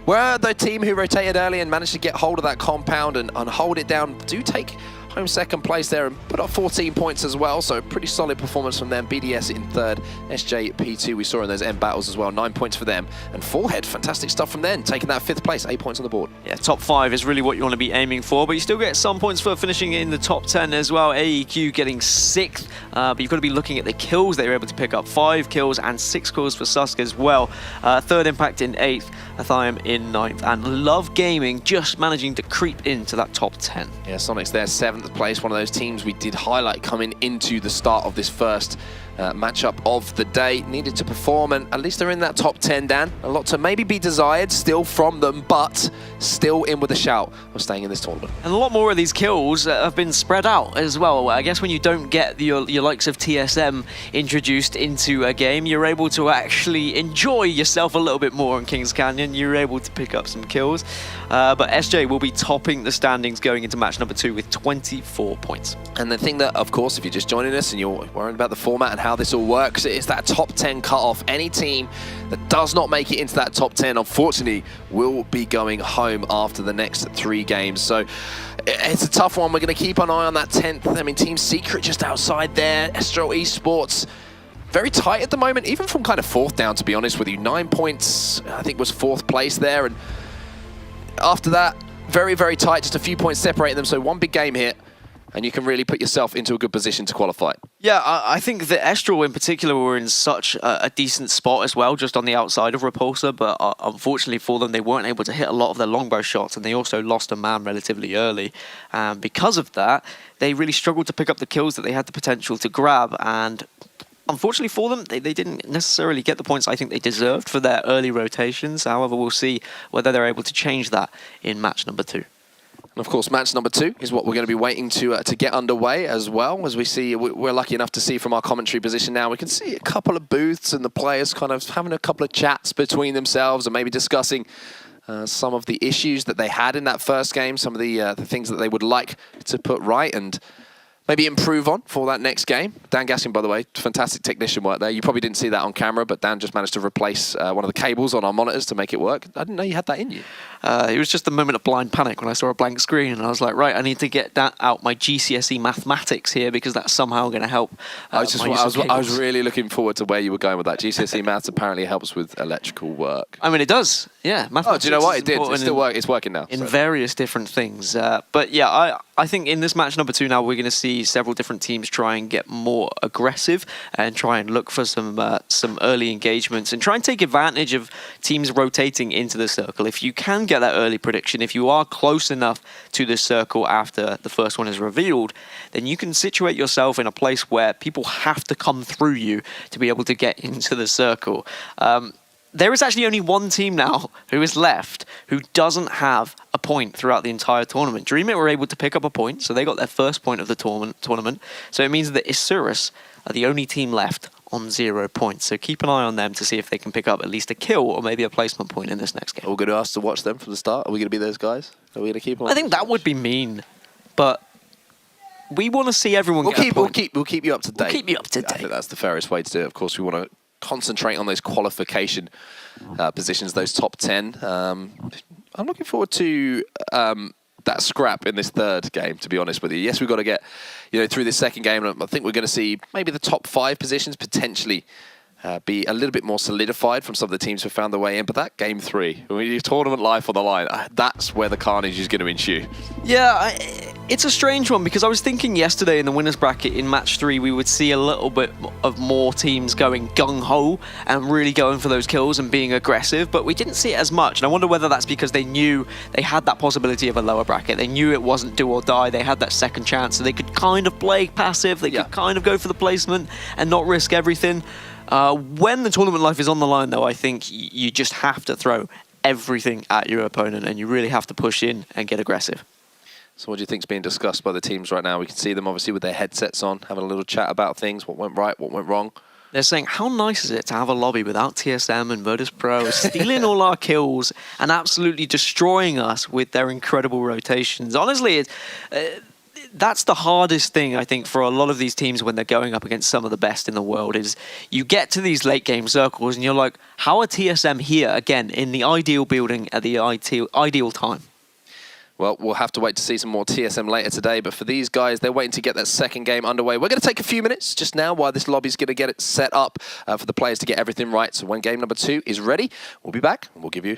were the team who rotated early and managed to get hold of that compound and hold it down, do take home second place there and put up 14 points as well, so pretty solid performance from them. BDS in third, SJP2 we saw in those end battles as well, 9 points for them, and Forehead, fantastic stuff from them, taking that 5th place, 8 points on the board. Yeah, top 5 is really what you want to be aiming for, but you still get some points for finishing in the top 10 as well. AEQ getting 6th, but you've got to be looking at the kills they were able to pick up. 5 kills and 6 kills for Susk as well. 3rd Impact in 8th, Athiam in 9th, and Love Gaming just managing to creep into that top 10. Yeah, Sonic's there, 7th place, one of those teams we did highlight coming into the start of this first matchup of the day. Needed to perform, and at least they're in that top 10, Dan. A lot to maybe be desired still from them, but still in with a shout of staying in this tournament. And a lot more of these kills have been spread out as well. I guess when you don't get your likes of TSM introduced into a game, you're able to actually enjoy yourself a little bit more in Kings Canyon. You're able to pick up some kills. But SJ will be topping the standings going into match number 2 with 24 points. And the thing that, of course, if you're just joining us and you're worried about the format and how this all works, is that top 10 cutoff. Any team that does not make it into that top 10, unfortunately, will be going home after the next 3 games. So it's a tough one. We're going to keep an eye on that 10th. I mean, Team Secret just outside there. Estro Esports, very tight at the moment, even from kind of 4th down, to be honest with you. 9 points, I think, was 4th place there. And after that, very, very tight. Just a few points separating them. So one big game here, and you can really put yourself into a good position to qualify. Yeah, I think that Estral in particular were in such a decent spot as well, just on the outside of Repulsor, but unfortunately for them, they weren't able to hit a lot of their longbow shots, and they also lost a man relatively early. Because of that, they really struggled to pick up the kills that they had the potential to grab, and unfortunately for them, they didn't necessarily get the points I think they deserved for their early rotations. However, we'll see whether they're able to change that in match number 2. And of course, match number 2 is what we're going to be waiting to get underway as well. As we see, we're lucky enough to see from our commentary position now, we can see a couple of booths and the players kind of having a couple of chats between themselves and maybe discussing some of the issues that they had in that first game, some of the things that they would like to put right and maybe improve on for that next game. Dan Gassing, by the way, fantastic technician work there. You probably didn't see that on camera, but Dan just managed to replace one of the cables on our monitors to make it work. I didn't know you had that in you. It was just a moment of blind panic when I saw a blank screen, and I was like, right, I need to get that out my GCSE mathematics here, because that's somehow going to help. I was really looking forward to where you were going with that. GCSE maths apparently helps with electrical work. I mean, it does. Yeah. Oh, do you know what? It did. It's still it's working now. In various different things. But yeah, I think in this match number 2 now, we're going to see several different teams try and get more aggressive and try and look for some early engagements and try and take advantage of teams rotating into the circle. If you can get that early prediction, if you are close enough to the circle after the first one is revealed, then you can situate yourself in a place where people have to come through you to be able to get into the circle. There is actually only one team now who is left who doesn't have a point throughout the entire tournament. DreamIt were able to pick up a point, so they got their first point of the tournament. So it means that Isurus are the only team left on 0 points. So keep an eye on them to see if they can pick up at least a kill or maybe a placement point in this next game. Are we going to ask to watch them from the start? Are we going to be those guys? Are we going to keep on? I think that would be mean, but we want to see everyone get a point. We'll keep you up to date. We'll keep you up to I date. think that's the fairest way to do it. Of course, we want to concentrate on those qualification positions, those top 10. I'm looking forward to that scrap in this third game, to be honest with you. Yes, we've got to get through this second game. I think we're going to see maybe the top 5 positions potentially be a little bit more solidified from some of the teams who found their way in. But that game 3, when you tournament life on the line, that's where the carnage is going to ensue. Yeah, it's a strange one because I was thinking yesterday in the winners bracket in match 3 we would see a little bit of more teams going gung-ho and really going for those kills and being aggressive, but we didn't see it as much. And I wonder whether that's because they knew they had that possibility of a lower bracket. They knew it wasn't do or die. They had that second chance, so they could kind of play passive. They could kind of go for the placement and not risk everything. When the tournament life is on the line, though, I think you just have to throw everything at your opponent and you really have to push in and get aggressive. So what do you think is being discussed by the teams right now? We can see them obviously with their headsets on, having a little chat about things, what went right, what went wrong. They're saying, how nice is it to have a lobby without TSM and Virtus Pro stealing all our kills and absolutely destroying us with their incredible rotations? Honestly, that's the hardest thing, I think, for a lot of these teams when they're going up against some of the best in the world is you get to these late game circles and you're like, how are TSM here again in the ideal building at the ideal time? Well, we'll have to wait to see some more TSM later today, but for these guys, they're waiting to get that second game underway. We're going to take a few minutes just now while this lobby's going to get it set up for the players to get everything right. So when game number 2 is ready, we'll be back and we'll give you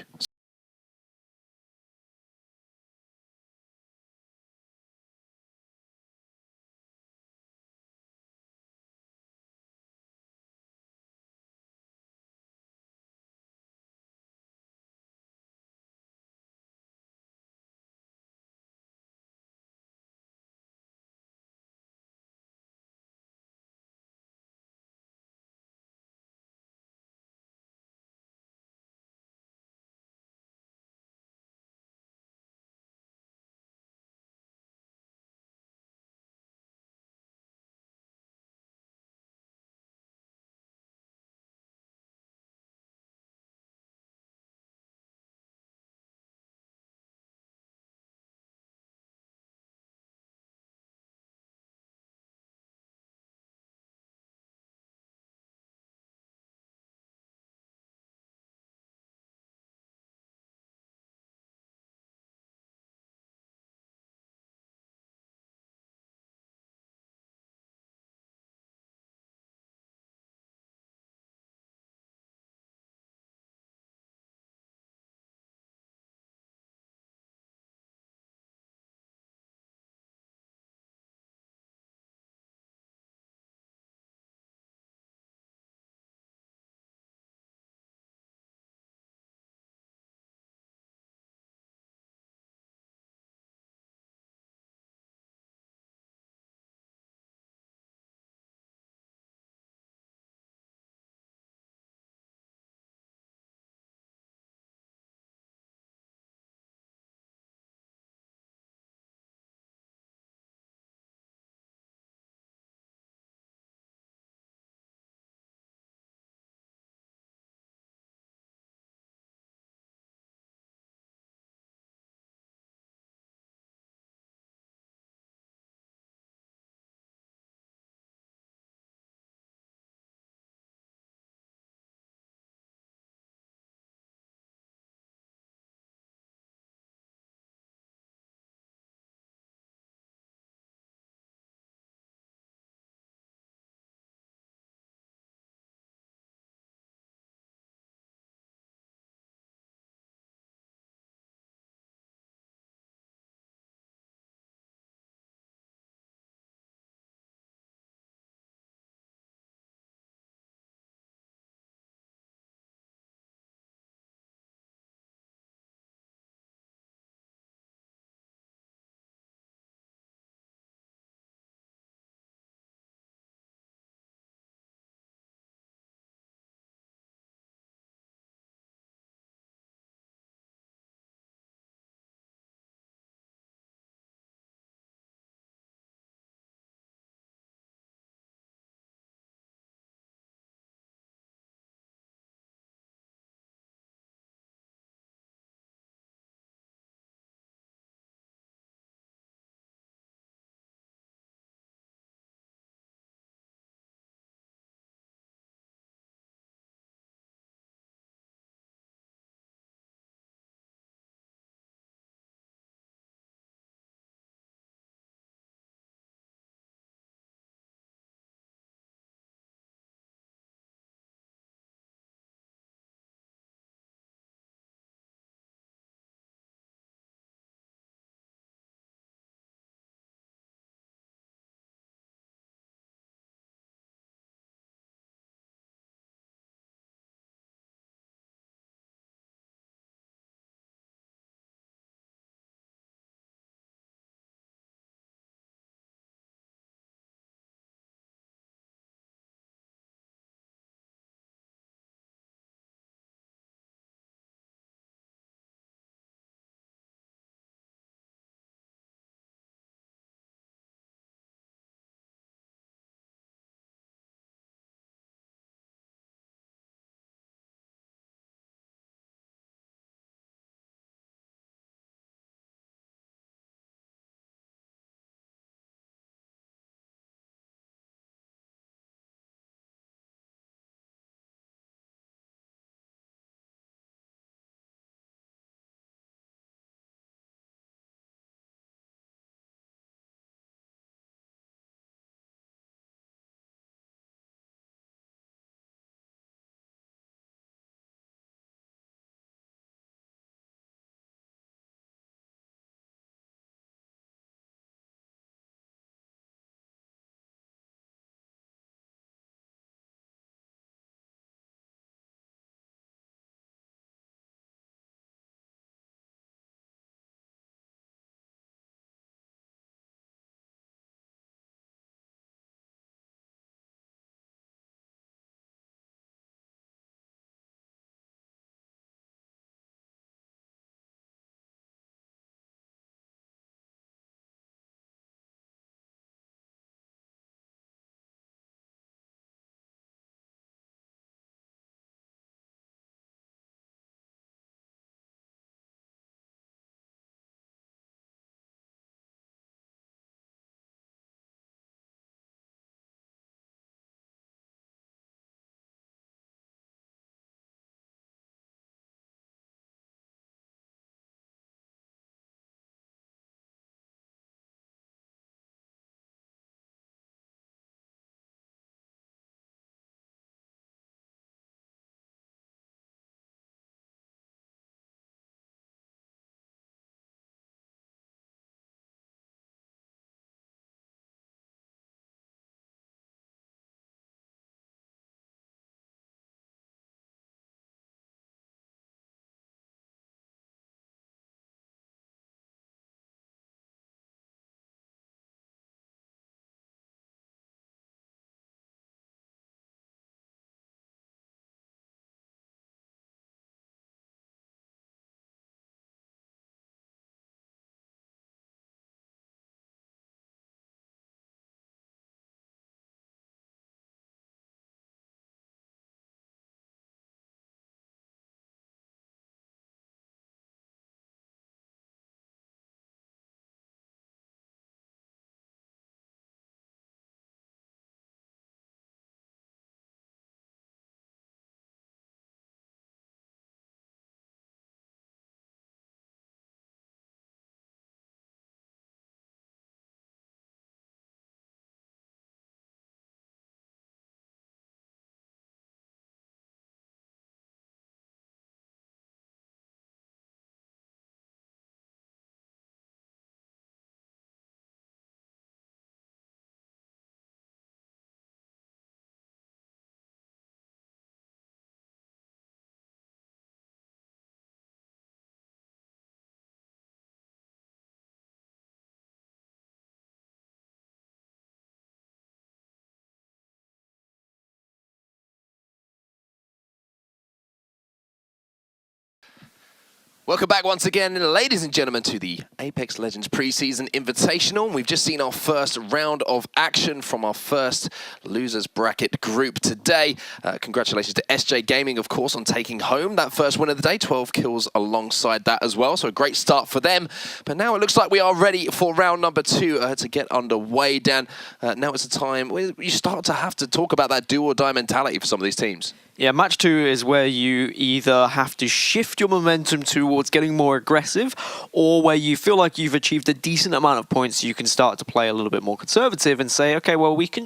Welcome back once again, ladies and gentlemen, to the Apex Legends Preseason Invitational. We've just seen our first round of action from our first losers bracket group today. Congratulations to SJ Gaming, of course, on taking home that first win of the day. 12 kills alongside that as well, so a great start for them. But now it looks like we are ready for round number 2 to get underway, Dan. Now it's a time where you start to have to talk about that do-or-die mentality for some of these teams. Yeah, match 2 is where you either have to shift your momentum towards getting more aggressive, or where you feel like you've achieved a decent amount of points, you can start to play a little bit more conservative and say, okay, well, we can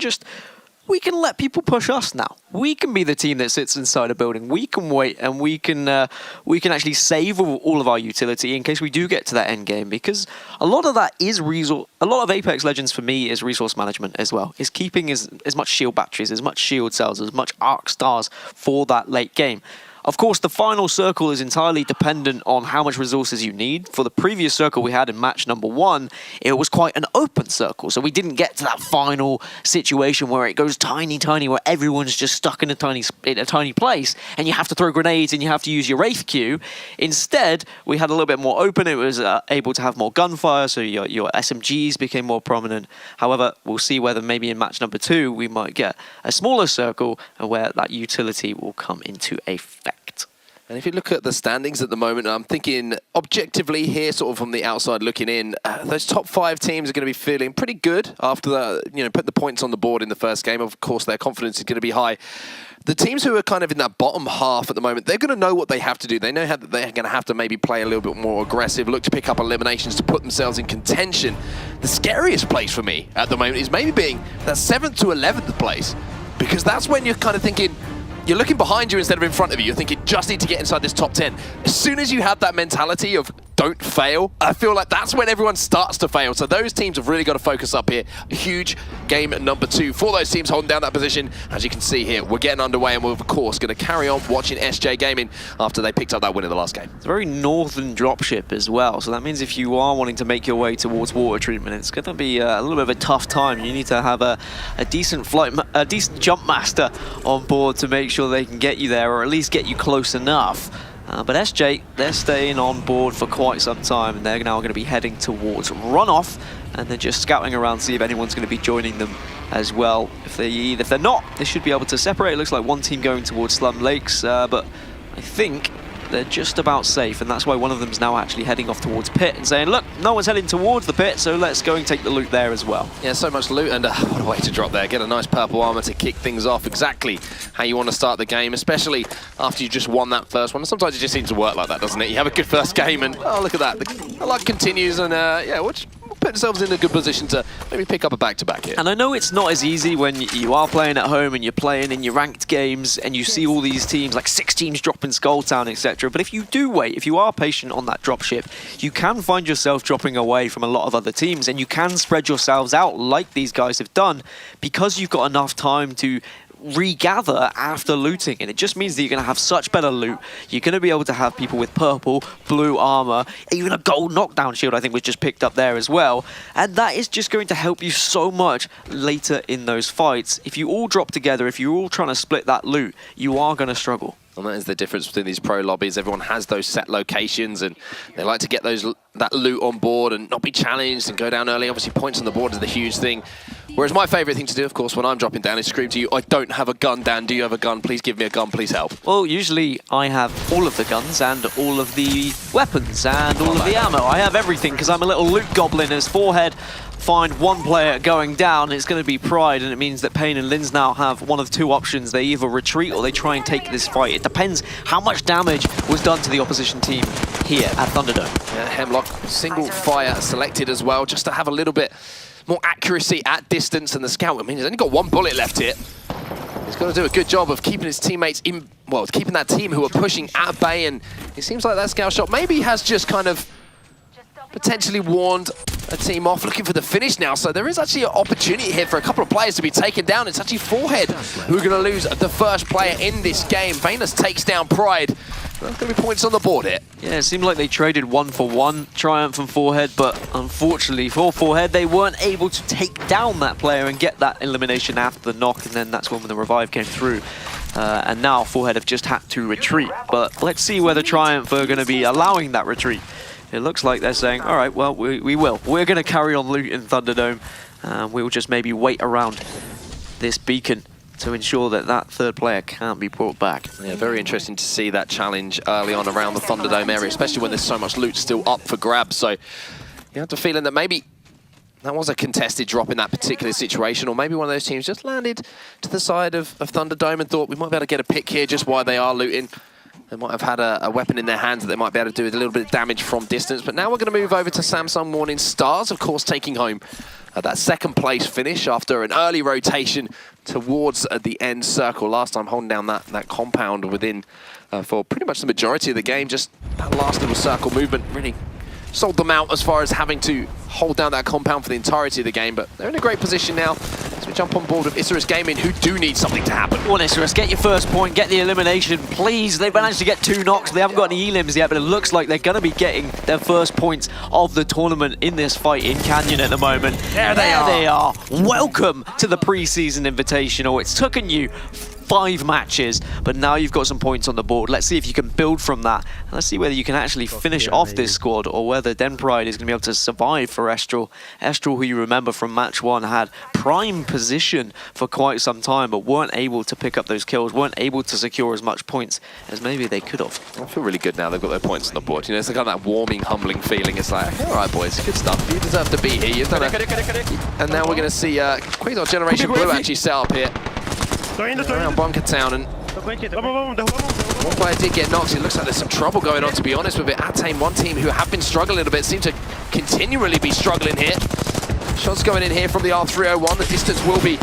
let people push us now. We can be the team that sits inside a building. We can wait, and we can actually save all of our utility in case we do get to that end game. Because a lot of that is a lot of Apex Legends for me is resource management as well. Is keeping as much shield batteries, as much shield cells, as much arc stars for that late game. Of course, the final circle is entirely dependent on how much resources you need. For the previous circle we had in match number 1, it was quite an open circle, so we didn't get to that final situation where it goes tiny, where everyone's just stuck in a tiny place, and you have to throw grenades and you have to use your Wraith Q. Instead, we had a little bit more open. It was able to have more gunfire, so your SMGs became more prominent. However, we'll see whether maybe in match number 2 we might get a smaller circle and where that utility will come into effect. And if you look at the standings at the moment, I'm thinking objectively here, sort of from the outside looking in, those top 5 teams are going to be feeling pretty good after putting the points on the board in the first game. Of course, their confidence is going to be high. The teams who are kind of in that bottom half at the moment, they're going to know what they have to do. They know that they're going to have to maybe play a little bit more aggressive, look to pick up eliminations to put themselves in contention. The scariest place for me at the moment is maybe being that 7th to 11th place, because that's when you're kind of thinking, you're looking behind you instead of in front of you. You're thinking, just need to get inside this top 10. As soon as you have that mentality of don't fail, I feel like that's when everyone starts to fail. So those teams have really got to focus up here. A huge game number 2 for those teams holding down that position. As you can see here, we're getting underway, and we're, of course, going to carry on watching SJ Gaming after they picked up that win in the last game. It's a very northern dropship as well, so that means if you are wanting to make your way towards water treatment, it's going to be a little bit of a tough time. You need to have a decent jump master on board to make sure they can get you there, or at least get you close enough. But SJ, they're staying on board for quite some time, and they're now going to be heading towards runoff, and they're just scouting around to see if anyone's going to be joining them as well. If they're not, they should be able to separate. It looks like one team going towards Slum Lakes, but I think they're just about safe, and that's why one of them's now actually heading off towards pit and saying, look, no one's heading towards the pit, so let's go and take the loot there as well. Yeah, so much loot, and what a way to drop there. Get a nice purple armor to kick things off, exactly how you want to start the game, especially after you just won that first one. Sometimes it just seems to work like that, doesn't it? You have a good first game, and oh, look at that. The luck continues, and yeah, we'll put ourselves in a good position to maybe pick up a back-to-back here. And I know it's not as easy when you are playing at home and you're playing in your ranked games and you see all these teams, like 6 teams dropping Skull Town, etc. But if you do wait, if you are patient on that dropship, you can find yourself dropping away from a lot of other teams, and you can spread yourselves out like these guys have done, because you've got enough time to regather after looting, and it just means that you're going to have such better loot. You're going to be able to have people with purple, blue armor, even a gold knockdown shield I think was just picked up there as well, and that is just going to help you so much later in those fights. If you all drop together, if you're all trying to split that loot, you are going to struggle. And that is the difference between these pro lobbies. Everyone has those set locations, and they like to get that loot on board and not be challenged and go down early. Obviously, points on the board is the huge thing. Whereas my favourite thing to do, of course, when I'm dropping down is scream to you, I don't have a gun, Dan. Do you have a gun? Please give me a gun. Please help. Well, usually I have all of the guns and all of the weapons and all of the ammo. I have everything because I'm a little loot goblin. As Forehead find one player going down, it's going to be Pride, and it means that Payne and Linz now have one of 2 options. They either retreat or they try and take this fight. It depends how much damage was done to the opposition team here at Thunderdome. Yeah, Hemlock, single fire selected as well, just to have a little bit more accuracy at distance. And the scout, I mean, he's only got 1 bullet left here. He's got to do a good job of keeping his teammates in, well, keeping that team who are pushing at bay, and it seems like that scout shot maybe has just kind of potentially warned a team off, looking for the finish now. So there is actually an opportunity here for a couple of players to be taken down. It's actually Forehead who are going to lose the first player in this game. Venus takes down Pride. There's going to be points on the board here. Yeah, it seemed like they traded 1 for 1, Triumph and Forehead, but unfortunately for Forehead, they weren't able to take down that player and get that elimination after the knock, and then that's when the revive came through. and now Forehead have just had to retreat. But let's see whether Triumph are going to be allowing that retreat. It looks like they're saying, all right, well, we will. We're going to carry on looting Thunderdome. We'll just maybe wait around this beacon to ensure that that third player can't be brought back. Yeah, very interesting to see that challenge early on around the Thunderdome area, especially when there's so much loot still up for grabs. So you have the feeling that maybe that was a contested drop in that particular situation, or maybe one of those teams just landed to the side of Thunderdome and thought we might be able to get a pick here just while they are looting. They might have had a weapon in their hands that they might be able to do with a little bit of damage from distance. But now we're going to move over to Samsung Morning Stars, of course, taking home that second place finish after an early rotation towards the end circle. Last time holding down that compound within for pretty much the majority of the game. Just that last little circle movement really sold them out as far as having to hold down that compound for the entirety of the game. But they're in a great position now as we jump on board with Isurus Gaming, who do need something to happen. Come on, Isurus, get your first point, get the elimination, please. They've managed to get 2 knocks. They haven't got any elims yet, but it looks like they're going to be getting their first points of the tournament in this fight in Canyon at the moment. There they are. Welcome to the Preseason Invitational. It's taken you 5 matches, but now you've got some points on the board. Let's see if you can build from that. And let's see whether you can actually finish off this squad, or whether Den Pride is going to be able to survive for Estral. Estral, who you remember from match 1, had prime position for quite some time, but weren't able to pick up those kills, weren't able to secure as much points as maybe they could have. I feel really good now they've got their points on the board. You know, it's kind of that warming, humbling feeling. It's like, all right, boys, good stuff. You deserve to be here. You've done And now we're going to see Quasar Generation Blue actually set up here around Bunker Town, and one player did get knocked. It looks like there's some trouble going on, to be honest with it. Attain, one team who have been struggling a little bit, seem to continually be struggling here. Shots going in here from the R301. The distance will be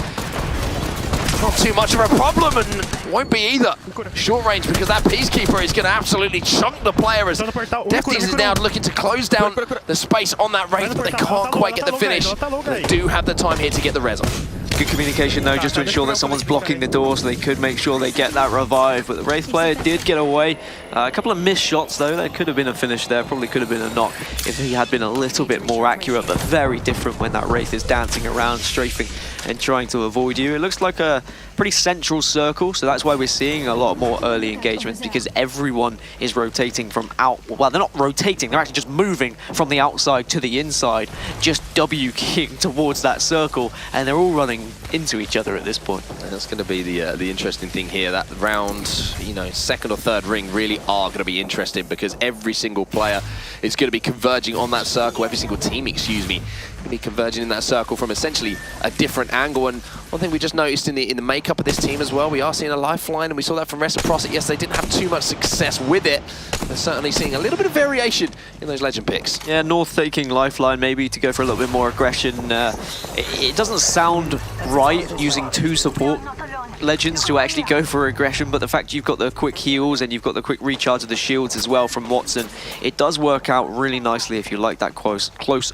not too much of a problem, and won't be either short range, because that Peacekeeper is going to absolutely chunk the player as Defties is now looking to close down the space on that Wraith, but they can't quite get the finish. They do have the time here to get the res on. Good communication though, just to ensure that someone's blocking the door so they could make sure they get that revive. But the Wraith player did get away. A couple of missed shots though. There could have been a finish there, probably could have been a knock if he had been a little bit more accurate, but very different when that Wraith is dancing around, strafing and trying to avoid you. It looks like a pretty central circle, so that's why we're seeing a lot more early engagements, because everyone is rotating from out. Well, they're not rotating, they're actually just moving from the outside to the inside, just W-keying towards that circle, and they're all running into each other at this point. And that's going to be the interesting thing here. That round, you know, second or third ring really are going to be interesting, because every single player is going to be converging on that circle. Every single team, excuse me, going to be converging in that circle from essentially a different angle. And one thing we just noticed in the makeup of this team as well, we are seeing a lifeline, and we saw that from Reciprocity. Yes, they didn't have too much success with it. They're certainly seeing a little bit of variation in those legend picks. Yeah, North taking lifeline maybe to go for a little bit more aggression. It doesn't sound right using 2 support legends to actually go for aggression, but the fact you've got the quick heals and you've got the quick recharge of the shields as well from Watson, it does work out really nicely if you like that close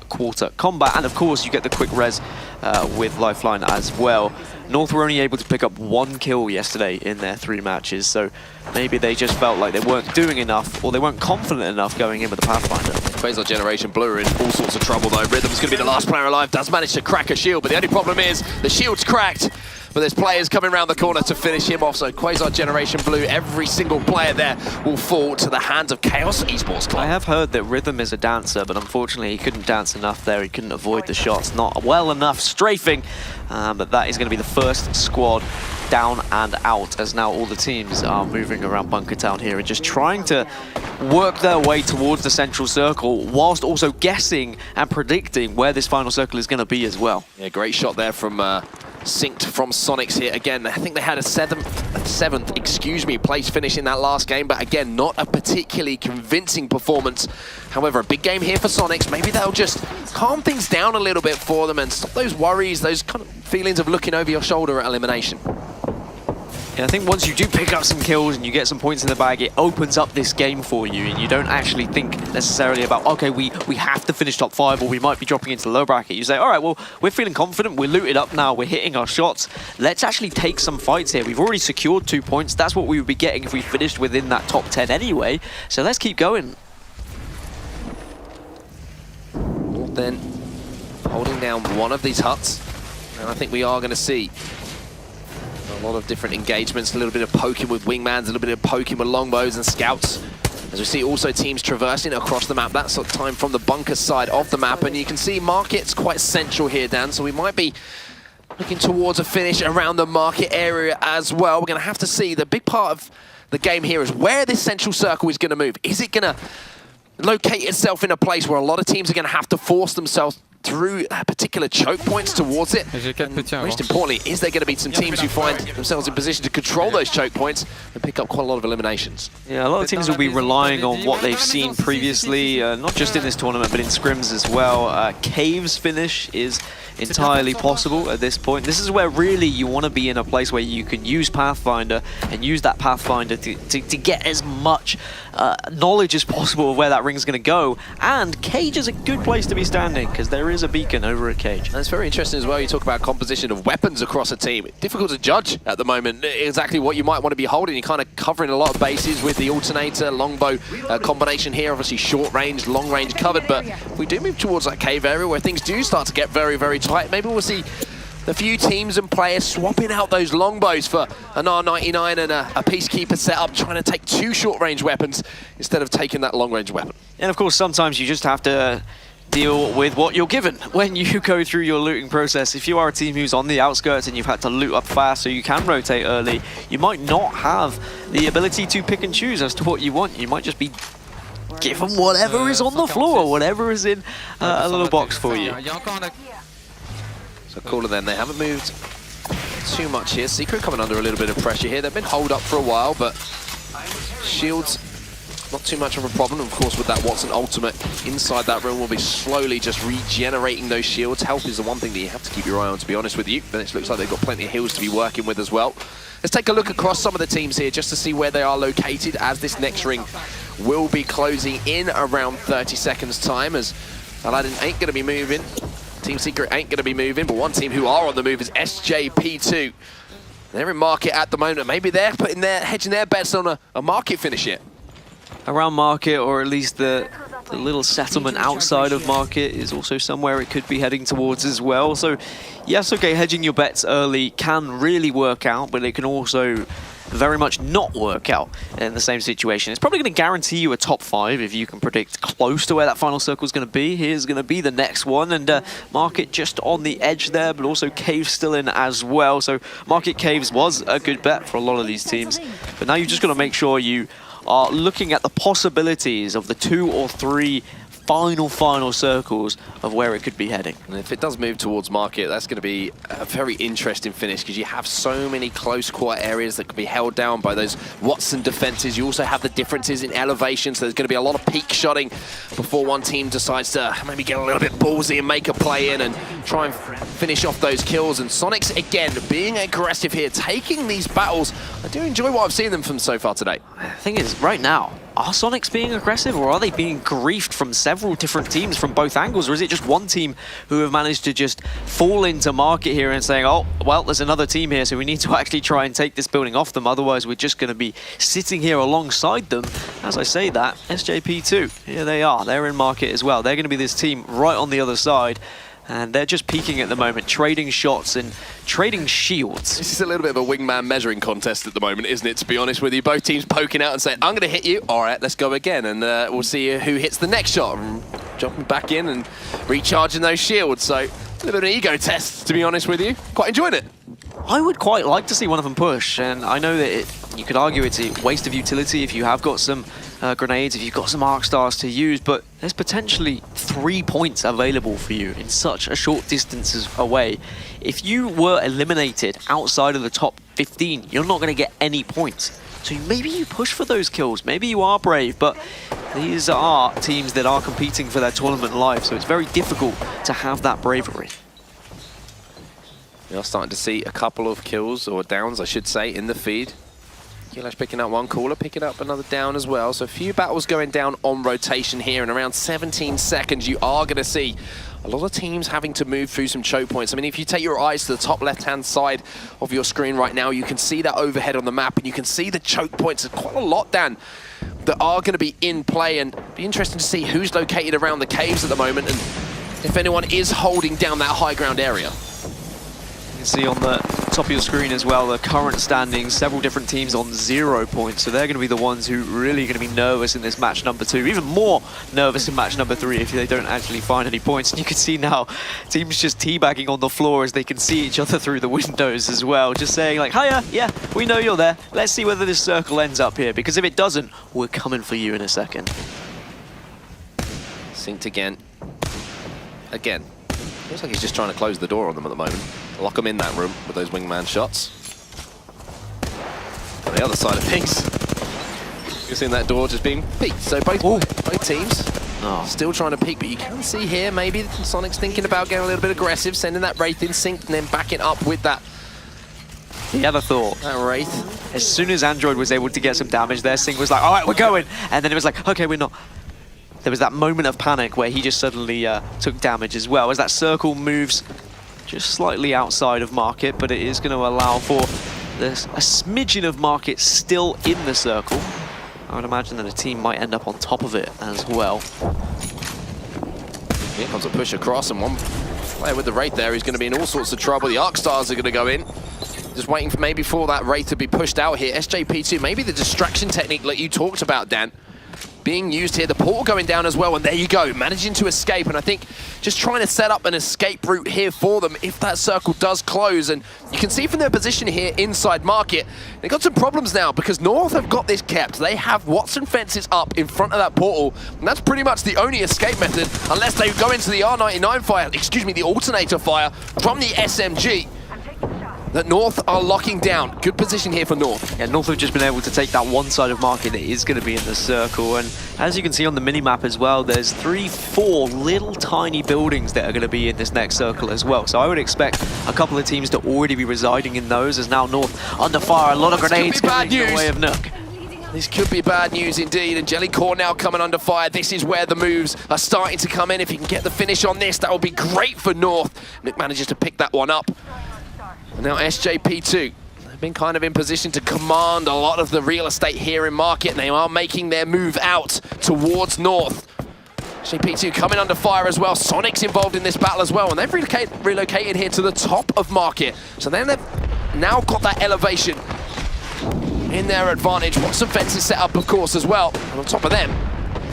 quarter combat. And of course you get the quick res with lifeline as well. North were only able to pick up 1 kill yesterday in their 3 matches, so maybe they just felt like they weren't doing enough, or they weren't confident enough going in with the Pathfinder. Quasar Generation Blue are in all sorts of trouble though. Rhythm's going to be the last player alive, does manage to crack a shield, but the only problem is the shield's cracked. But there's players coming around the corner to finish him off, so Quasar Generation Blue, every single player there will fall to the hands of Chaos Esports Club. I have heard that Rhythm is a dancer, but unfortunately he couldn't dance enough there. He couldn't avoid the shots, not well enough strafing. But that is going to be the first squad down and out, as now all the teams are moving around Bunker Town here and just trying to work their way towards the central circle, whilst also guessing and predicting where this final circle is going to be as well. Yeah, great shot there from Synced from Sonics here. Again, I think they had a seventh, excuse me, place finish in that last game, but again, not a particularly convincing performance. However, a big game here for Sonics. Maybe they'll just calm things down a little bit for them and stop those worries, those kind of feelings of looking over your shoulder at elimination. Yeah, I think once you do pick up some kills and you get some points in the bag, it opens up this game for you, and you don't actually think necessarily about, okay, we have to finish top 5 or we might be dropping into the low bracket. You say, all right, well, we're feeling confident, we're looted up now, we're hitting our shots. Let's actually take some fights here. We've already secured 2 points. That's what we would be getting if we finished within that top 10 anyway. So let's keep going. Then holding down one of these huts, and I think we are going to see A lot of different engagements, a little bit of poking with wingmans, a little bit of poking with longbows and scouts. As we see also teams traversing across the map, that sort of time from the bunker side of the map. And you can see Market's quite central here, Dan, so we might be looking towards a finish around the Market area as well. We're going to have to see. The big part of the game here is where this central circle is going to move. Is it going to locate itself in a place where a lot of teams are going to have to force themselves through particular choke points towards it? And most importantly, is there going to be some teams who find themselves in position to control those choke points and pick up quite a lot of eliminations? Yeah, a lot of teams will be relying on what they've seen previously, not just in this tournament, but in scrims as well. Cave's finish is entirely possible at this point. This is where really you want to be in a place where you can use Pathfinder and use that Pathfinder to get as much knowledge as possible of where that ring's going to go. And Cage is a good place to be standing because there is a beacon over at Cage. And it's very interesting as well. You talk about composition of weapons across a team. Difficult to judge at the moment exactly what you might want to be holding. You're kind of covering a lot of bases with the alternator, longbow combination here. Obviously short range, long range covered. But if we do move towards that cave area where things do start to get very, very tight, maybe we'll see a few teams and players swapping out those longbows for an R99 and a Peacekeeper setup, trying to take 2 short-range weapons instead of taking that long-range weapon. And of course, sometimes you just have to deal with what you're given when you go through your looting process. If you are a team who's on the outskirts and you've had to loot up fast so you can rotate early, you might not have the ability to pick and choose as to what you want. You might just be given whatever is on the floor, whatever is in a little box for you. So Cooler then, they haven't moved too much here. Secret coming under a little bit of pressure here. They've been holed up for a while, but shields, not too much of a problem. Of course, with that Watson ultimate inside that room, we'll be slowly just regenerating those shields. Health is the one thing that you have to keep your eye on, to be honest with you. But it looks like they've got plenty of heals to be working with as well. Let's take a look across some of the teams here just to see where they are located, as this next ring will be closing in around 30 seconds time, as Aladdin ain't going to be moving. Team Secret ain't going to be moving, but one team who are on the move is SJP2. They're in Market at the moment. Maybe they're hedging their bets on a Market finish yet. Around Market, or at least the little settlement outside of Market is also somewhere it could be heading towards as well. So yes, okay, hedging your bets early can really work out, but it can also very much not work out in the same situation. It's probably going to guarantee you a top 5 if you can predict close to where that final circle is going to be. Here's going to be the next one, and Market just on the edge there, but also Cave still in as well. So Market Caves was a good bet for a lot of these teams, but now you've just got to make sure you are looking at the possibilities of the 2 or 3 final circles of where it could be heading. And if it does move towards Market, that's going to be a very interesting finish, because you have so many close quarter areas that can be held down by those Watson defenses. You also have the differences in elevation, so there's going to be a lot of peak shotting before one team decides to maybe get a little bit ballsy and make a play in and try and finish off those kills. And Sonics, again, being aggressive here, taking these battles. I do enjoy what I've seen them from so far today. The thing is, right now, are Sonics being aggressive, or are they being griefed from several different teams from both angles? Or is it just one team who have managed to just fall into Market here and saying, oh, well, there's another team here, so we need to actually try and take this building off them, otherwise we're just going to be sitting here alongside them. As I say that, SJP2, here they are. They're in Market as well. They're going to be this team right on the other side. And they're just peeking at the moment, trading shots and trading shields. This is a little bit of a wingman measuring contest at the moment, isn't it, to be honest with you? Both teams poking out and saying, I'm going to hit you. All right, let's go again. And we'll see who hits the next shot. And jumping back in and recharging those shields. So a little bit of an ego test, to be honest with you. Quite enjoyed it. I would quite like to see one of them push. And I know that you could argue it's a waste of utility if you have got some grenades, if you've got some arc stars to use, but there's potentially 3 points available for you in such a short distances away. If you were eliminated outside of the top 15, you're not going to get any points. So maybe you push for those kills, maybe you are brave, but these are teams that are competing for their tournament life, so it's very difficult to have that bravery. We are starting to see a couple of kills, or downs I should say, in the feed. Kulash picking up one, Cooler picking up another down as well. So a few battles going down on rotation here. In around 17 seconds, you are going to see a lot of teams having to move through some choke points. I mean, if you take your eyes to the top left-hand side of your screen right now, you can see that overhead on the map, and you can see the choke points. There's quite a lot, Dan, that are going to be in play, and it'll be interesting to see who's located around the caves at the moment, and if anyone is holding down that high ground area. can see on the top of your screen as well, the current standings, several different teams on 0 points. So they're going to be the ones who really going to be nervous in this match number 2, even more nervous in match number 3 if they don't actually find any points. And you can see now teams just teabagging on the floor as they can see each other through the windows as well. Just saying like, hiya, yeah, we know you're there. Let's see whether this circle ends up here, because if it doesn't, we're coming for you in a second. Synced again. Again. Looks like he's just trying to close the door on them at the moment. Lock them in that room with those wingman shots. On the other side of things, you're seeing that door just being peeked. So both teams still trying to peek, but you can see here maybe Sonic's thinking about getting a little bit aggressive, sending that Wraith in synced and then backing up with that. You ever thought? That Wraith. As soon as Android was able to get some damage there, Sing was like, all right, we're going. And then it was like, okay, we're not. There was that moment of panic where he just suddenly took damage as well, as that circle moves just slightly outside of Market, but it is going to allow for a smidgen of Market still in the circle. I would imagine that a team might end up on top of it as well. Here comes a push across, and one player with the Wraith there is going to be in all sorts of trouble. The Arc Stars are going to go in. Just waiting for maybe for that Wraith to be pushed out here. SJP2, maybe the distraction technique that you talked about, Dan, being used here. The portal going down as well, and there you go, managing to escape. And I think just trying to set up an escape route here for them if that circle does close. And you can see from their position here inside Market, they've got some problems now because North have got this kept. They have Watson fences up in front of that portal, and that's pretty much the only escape method unless they go into the R99 fire, excuse me, the alternator fire from the SMG. That North are locking down. Good position here for North. Yeah, North have just been able to take that one side of Market that is going to be in the circle. And as you can see on the mini-map as well, there's 3-4 little tiny buildings that are going to be in this next circle as well. So I would expect a couple of teams to already be residing in those, as now North under fire. A lot of grenades coming in the way of Nook. This could be bad news indeed, and Jellycore now coming under fire. This is where the moves are starting to come in. If he can get the finish on this, that will be great for North. Nook manages to pick that one up. And now SJP2, they've been kind of in position to command a lot of the real estate here in Market, and they are making their move out towards North. SJP2 coming under fire as well. Sonic's involved in this battle as well, and they've relocated here to the top of Market. So then they've now got that elevation in their advantage. Watson fences set up, of course, as well. And on top of them,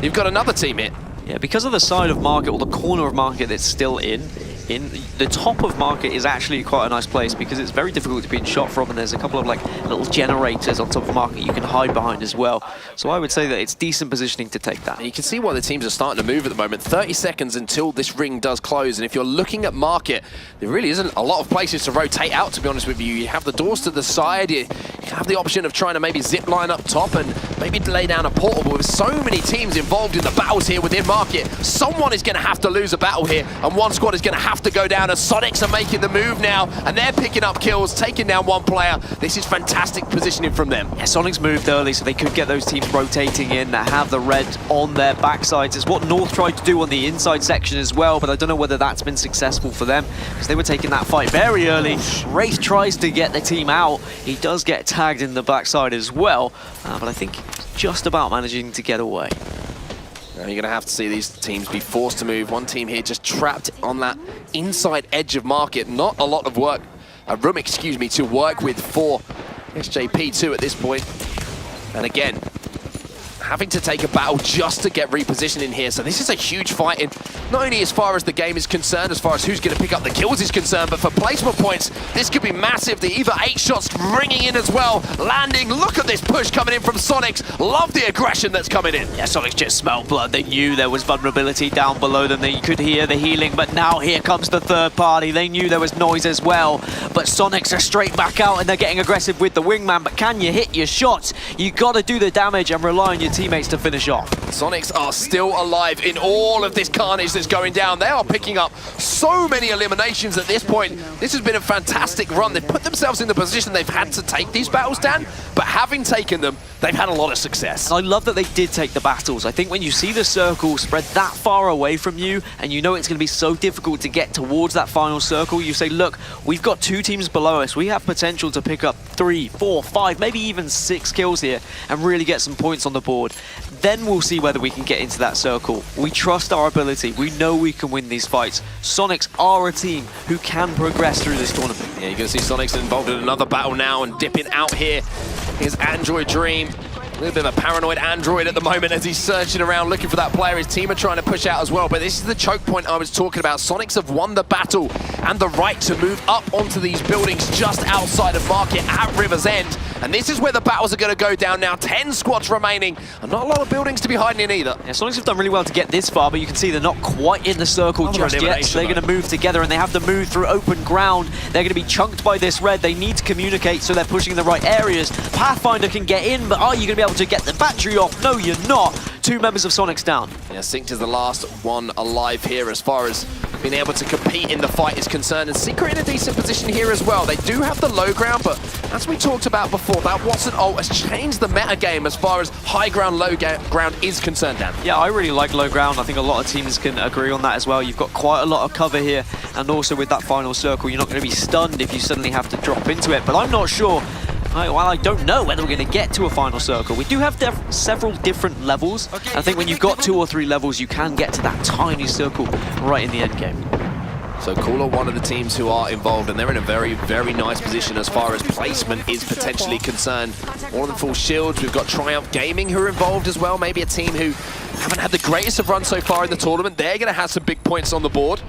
you've got another team here. Yeah, because of the side of Market, or the corner of Market that's still in the top of Market is actually quite a nice place because it's very difficult to be shot from, and there's a couple of like little generators on top of Market you can hide behind as well. So I would say that it's decent positioning to take that. And you can see why the teams are starting to move at the moment. 30 seconds until this ring does close, and if you're looking at Market, there really isn't a lot of places to rotate out, to be honest with you. You have the doors to the side, you have the option of trying to maybe zip line up top and maybe lay down a portal, but with so many teams involved in the battles here within Market, someone is going to have to lose a battle here, and one squad is going to have to go down, as Sonics are making the move now, and they're picking up kills, taking down one player. This is fantastic positioning from them. Yeah, Sonics moved early, so they could get those teams rotating in that have the red on their backsides. It's what North tried to do on the inside section as well, but I don't know whether that's been successful for them, because they were taking that fight very early. Wraith tries to get the team out. He does get tagged in the backside as well, but I think just about managing to get away. Now you're going to have to see these teams be forced to move. One team here just trapped on that inside edge of Market. Not a lot of room, excuse me, to work with for SJP2 at this point. And again, having to take a battle just to get repositioned in here. So this is a huge fight, in not only as far as the game is concerned, as far as who's going to pick up the kills is concerned, but for placement points, this could be massive. The EVA 8 shots ringing in as well, landing. Look at this push coming in from Sonics. Love the aggression that's coming in. Yeah, Sonics just smelled blood. They knew there was vulnerability down below them. They could hear the healing, but now here comes the third party. They knew there was noise as well, but Sonics are straight back out, and they're getting aggressive with the wingman. But can you hit your shots? You got to do the damage and rely on your teammates to finish off. Sonics are still alive in all of this carnage that's going down. They are picking up so many eliminations at this point. This has been a fantastic run. They've put themselves in the position they've had to take these battles, Dan, but having taken them, they've had a lot of success. I love that they did take the battles. I think when you see the circle spread that far away from you, and you know it's going to be so difficult to get towards that final circle, you say, look, we've got 2 teams below us. We have potential to pick up 3, 4, 5, maybe even 6 kills here and really get some points on the board. Then we'll see see whether we can get into that circle. We trust our ability. We know we can win these fights. Sonics are a team who can progress through this tournament. Yeah, you're going to see Sonics involved in another battle now and dipping out here. Here's Android Dream. A little bit of a paranoid Android at the moment as he's searching around looking for that player. His team are trying to push out as well, but this is the choke point I was talking about. Sonics have won the battle and the right to move up onto these buildings just outside of Market at River's End. And this is where the battles are going to go down now. 10 squads remaining and not a lot of buildings to be hiding in either. Yeah, Sonics have done really well to get this far, but you can see they're not quite in the circle just yet. So they're going to move together and they have to move through open ground. They're going to be chunked by this red. They need to communicate, so they're pushing in the right areas. Pathfinder can get in, but are you going to be able to get the battery off? No, you're not. 2 members of Sonics down. Yeah, Synced is the last one alive here as far as being able to compete in the fight is concerned. And Secret in a decent position here as well. They do have the low ground, but as we talked about before, that Watson ult has changed the meta game as far as high ground, low ground is concerned, Dan. Yeah, I really like low ground. I think a lot of teams can agree on that as well. You've got quite a lot of cover here, and also with that final circle, you're not going to be stunned if you suddenly have to drop into it. But I'm not sure. While I don't know whether we're going to get to a final circle, we do have several different levels. I think when you've got 2 or 3 levels, you can get to that tiny circle right in the end game. So Cooler, one of the teams who are involved, and they're in a very, very nice position as far as placement is potentially concerned. All of them full shields. We've got Triumph Gaming who are involved as well. Maybe a team who haven't had the greatest of runs so far in the tournament. They're going to have some big points on the board.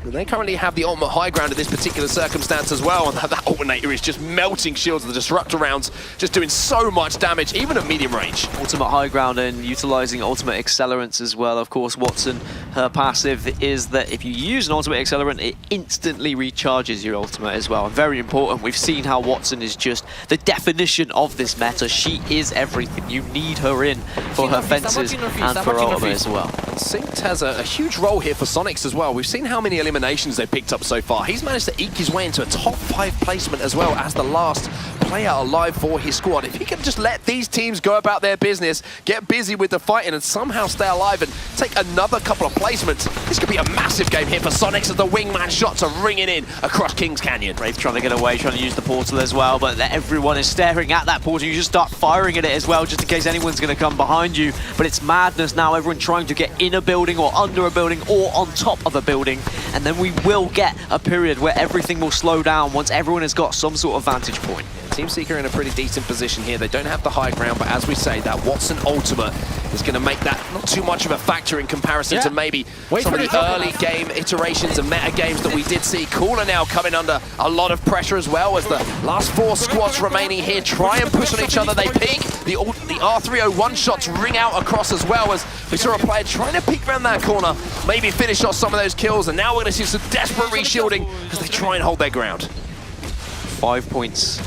They currently have the ultimate high ground in this particular circumstance as well, and that alternator is just melting shields. The disruptor rounds just doing so much damage, even at medium range. Ultimate high ground and utilizing ultimate accelerants as well. Of course, Watson, her passive is that if you use an ultimate accelerant, it instantly recharges your ultimate as well. And very important, we've seen how Watson is just the definition of this meta. She is everything. You need her in for her fences and for ultimate as well. Synced has a huge role here for Sonics as well. We've seen how many eliminations they've picked up so far. He's managed to eke his way into a top 5 placement as well as the last player alive for his squad. If he can just let these teams go about their business, get busy with the fighting and somehow stay alive and take another couple of placements, this could be a massive game here for Sonics as the wingman shots are ringing in across Kings Canyon. Wraith trying to get away, trying to use the portal as well, but everyone is staring at that portal. You just start firing at it as well, just in case anyone's going to come behind you. But it's madness now, everyone trying to get in a building or under a building or on top of a building. And then we will get a period where everything will slow down once everyone has got some sort of vantage point. Team Seeker in a pretty decent position here. They don't have the high ground, but as we say, that Watson ultimate is going to make that not too much of a factor in comparison to maybe some of the early game iterations and meta games that we did see. Cooler now coming under a lot of pressure as well as the last 4 squads remaining here try and push on each other. They peek. The R301 shots ring out across as well as we saw a player trying to peek around that corner, maybe finish off some of those kills, and now we're going to see some desperate reshielding as they try and hold their ground. 5 points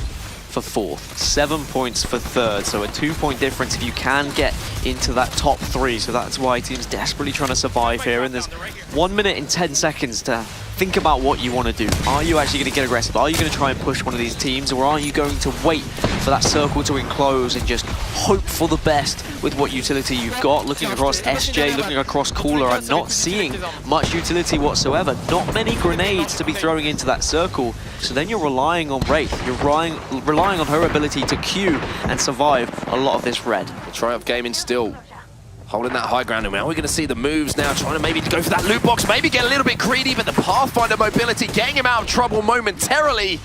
for 4th, 7 points for 3rd, so a 2-point difference if you can get into that top 3. So that's why teams desperately trying to survive here, and there's 1 minute and 10 seconds to think about what you want to do. Are you actually going to get aggressive? Are you going to try and push one of these teams, or are you going to wait for that circle to enclose and just hope for the best with what utility you've got? Looking across SJ, looking across Cooler, I'm not seeing much utility whatsoever. Not many grenades to be throwing into that circle. So then you're relying on Wraith. You're relying on her ability to queue and survive a lot of this red. Triumph Gaming still holding that high ground, and now we're going to see the moves now, trying to maybe go for that loot box, maybe get a little bit greedy, but the Pathfinder mobility getting him out of trouble momentarily.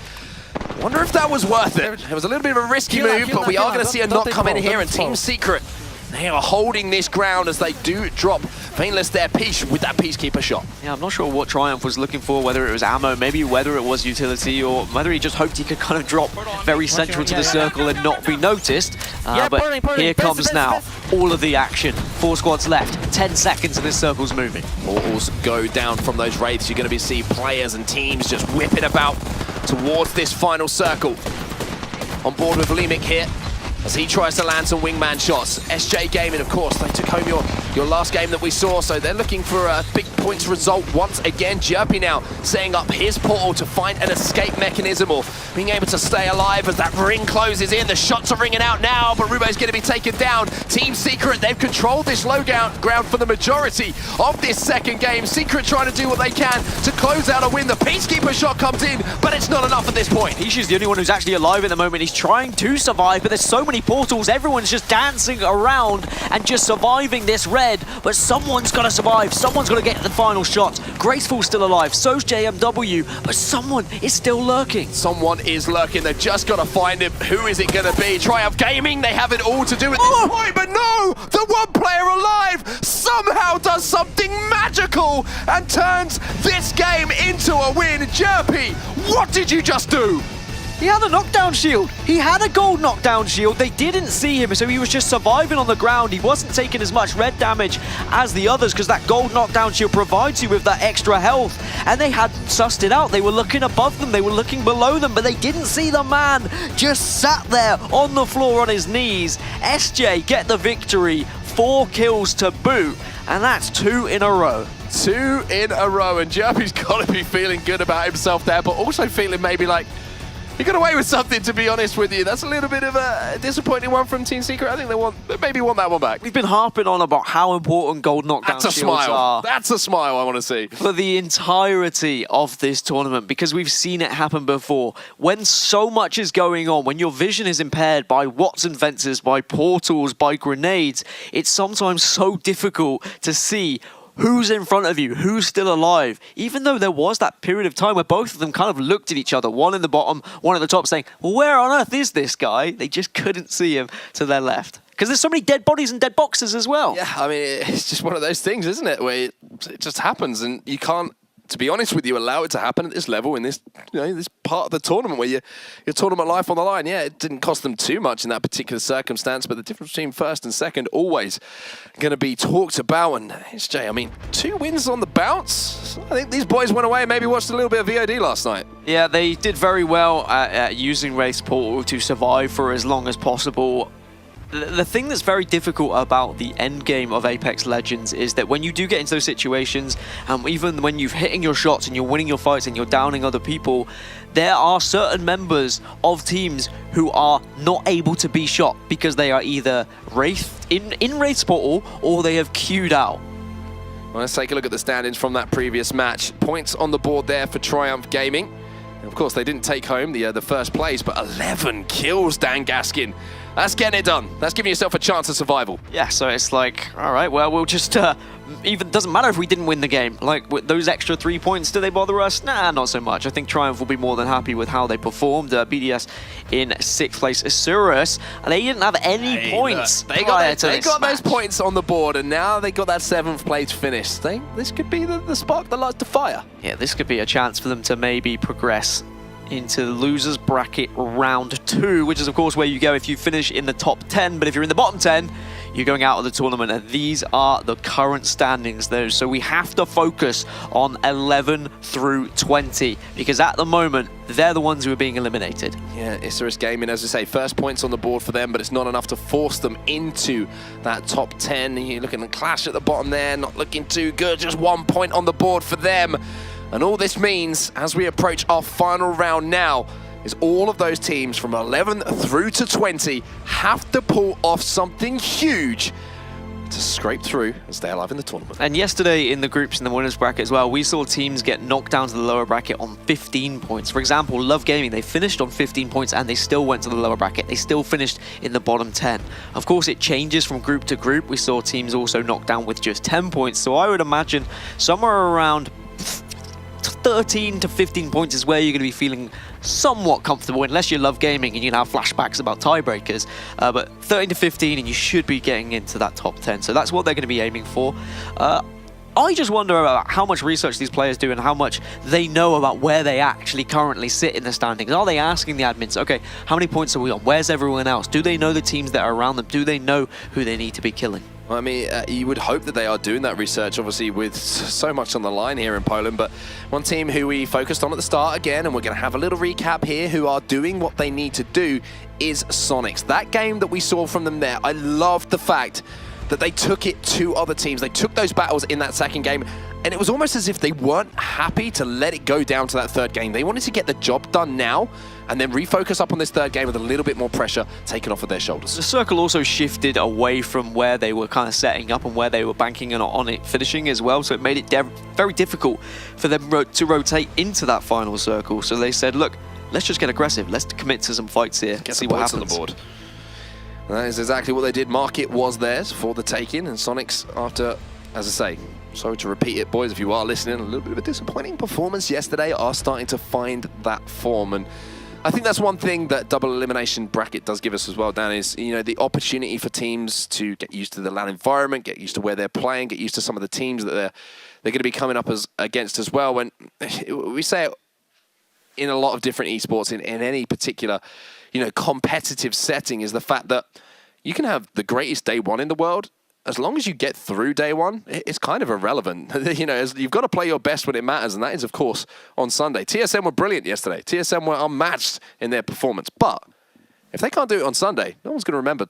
Wonder if that was worth it. It was a little bit of a risky move, but we are going to see a knock come in here, and Team Secret, they are holding this ground as they do drop Painless their piece with that Peacekeeper shot. Yeah, I'm not sure what Triumph was looking for, whether it was ammo, maybe whether it was utility, or whether he just hoped he could kind of drop very central to the circle and not be noticed. But here comes now all of the action. 4 squads left, 10 seconds and this circle's moving. Portals go down from those wraiths. You're going to see players and teams just whipping about towards this final circle. On board with Lemic here, as he tries to land some wingman shots. SJ Gaming, of course, they took home your your last game that we saw. So they're looking for a big points result once again. Jerpy now setting up his portal to find an escape mechanism or being able to stay alive as that ring closes in. The shots are ringing out now, but Rubo's going to be taken down. Team Secret, they've controlled this low ground for the majority of this second game. Secret trying to do what they can to close out a win. The Peacekeeper shot comes in, but it's not enough at this point. Ishi's the only one who's actually alive at the moment. He's trying to survive, but there's so many portals. Everyone's just dancing around and just surviving this red, but someone's got to survive. Someone's got to get the final shot. Graceful's still alive, so's JMW, but someone is still lurking. Someone is lurking. They've just got to find him. Who is it going to be? Triumph Gaming, they have it all to do with this point, but no! The one player alive somehow does something magical and turns this game into a win. Jerpy, what did you just do? He had a knockdown shield. He had a gold knockdown shield. They didn't see him, so he was just surviving on the ground. He wasn't taking as much red damage as the others because that gold knockdown shield provides you with that extra health. And they hadn't sussed it out. They were looking above them. They were looking below them, but they didn't see the man just sat there on the floor on his knees. SJ get the victory. 4 kills to boot, and that's 2 in a row. 2 in a row, and Jerpy's got to be feeling good about himself there, but also feeling maybe like he got away with something, to be honest with you. That's a little bit of a disappointing one from Team Secret. I think they maybe want that one back. We've been harping on about how important gold knockdown shields are. That's a smile I want to see. For the entirety of this tournament, because we've seen it happen before. When so much is going on, when your vision is impaired by Watson fences, by portals, by grenades, it's sometimes so difficult to see who's in front of you, who's still alive. Even though there was that period of time where both of them kind of looked at each other, one in the bottom, one at the top, saying, well, where on earth is this guy? They just couldn't see him to their left. Because there's so many dead bodies and dead boxes as well. Yeah, I mean, it's just one of those things, isn't it? Where it just happens and you can't, to be honest with you, allow it to happen at this level in this, this part of the tournament where your tournament life on the line. Yeah, it didn't cost them too much in that particular circumstance, but the difference between first and second always going to be talked about. And SJ, I mean, 2 wins on the bounce. I think these boys went away and maybe watched a little bit of VOD last night. Yeah, they did very well at using Wraith's portal to survive for as long as possible. The thing that's very difficult about the end game of Apex Legends is that when you do get into those situations, even when you're hitting your shots and you're winning your fights and you're downing other people, there are certain members of teams who are not able to be shot because they are either Wraith in Wraith's portal or they have queued out. Well, let's take a look at the standings from that previous match. Points on the board there for Triumph Gaming. And of course, they didn't take home the first place, but 11 kills, Dan Gaskin. That's getting it done. That's giving yourself a chance of survival. Yeah, so it's like, all right, well, we'll just, even doesn't matter if we didn't win the game. Like, with those extra 3 points, do they bother us? Nah, not so much. I think Triumph will be more than happy with how they performed. BDS in 6th place. Asurus, and they didn't have any points. They got those points on the board, and now they got that 7th place finish. This could be the spark that lights the fire. Yeah, this could be a chance for them to maybe progress into the losers bracket round 2, which is of course where you go if you finish in the top 10, but if you're in the bottom 10, you're going out of the tournament, and these are the current standings though, so we have to focus on 11 through 20, because at the moment, they're the ones who are being eliminated. Yeah, Isurus Gaming, as I say, first points on the board for them, but it's not enough to force them into that top 10. You're looking at Clash at the bottom there, not looking too good, just 1 point on the board for them. And all this means, as we approach our final round now, is all of those teams from 11 through to 20 have to pull off something huge to scrape through and stay alive in the tournament. And yesterday in the groups in the winners bracket as well, we saw teams get knocked down to the lower bracket on 15 points. For example, Love Gaming, they finished on 15 points and they still went to the lower bracket. They still finished in the bottom 10. Of course, it changes from group to group. We saw teams also knocked down with just 10 points. So I would imagine somewhere around 13 to 15 points is where you're going to be feeling somewhat comfortable, unless you love gaming and you can have flashbacks about tiebreakers. But 13 to 15 and you should be getting into that top 10. So that's what they're going to be aiming for. I just wonder about how much research these players do and how much they know about where they actually currently sit in the standings. Are they asking the admins, okay, how many points are we on? Where's everyone else? Do they know the teams that are around them? Do they know who they need to be killing? I mean, you would hope that they are doing that research, obviously, with so much on the line here in Poland. But one team who we focused on at the start again, and we're going to have a little recap here, who are doing what they need to do, is Sonics. That game that we saw from them there, I loved the fact that they took it to other teams. They took those battles in that second game, and it was almost as if they weren't happy to let it go down to that third game. They wanted to get the job done now and then refocus up on this third game with a little bit more pressure taken off of their shoulders. The circle also shifted away from where they were kind of setting up and where they were banking on it finishing as well, so it made it very difficult for them to rotate into that final circle. So they said, look, let's just get aggressive. Let's commit to some fights here. Get see the what points happens. on the board. And that is exactly what they did. Market was theirs for the taking, and Sonics, after, as I say, sorry to repeat it, boys, if you are listening, a little bit of a disappointing performance yesterday, are starting to find that form. And I think that's one thing that double elimination bracket does give us as well, Dan, is, you know, the opportunity for teams to get used to the LAN environment, get used to where they're playing, get used to some of the teams that they're going to be coming up against as well. When we say it in a lot of different esports, in any particular, you know, competitive setting, is the fact that you can have the greatest day one in the world. As long as you get through day one, it's kind of irrelevant. You know, you've got to play your best when it matters, and that is, of course, on Sunday. TSM were brilliant yesterday. TSM were unmatched in their performance. But if they can't do it on Sunday, no one's going to remember.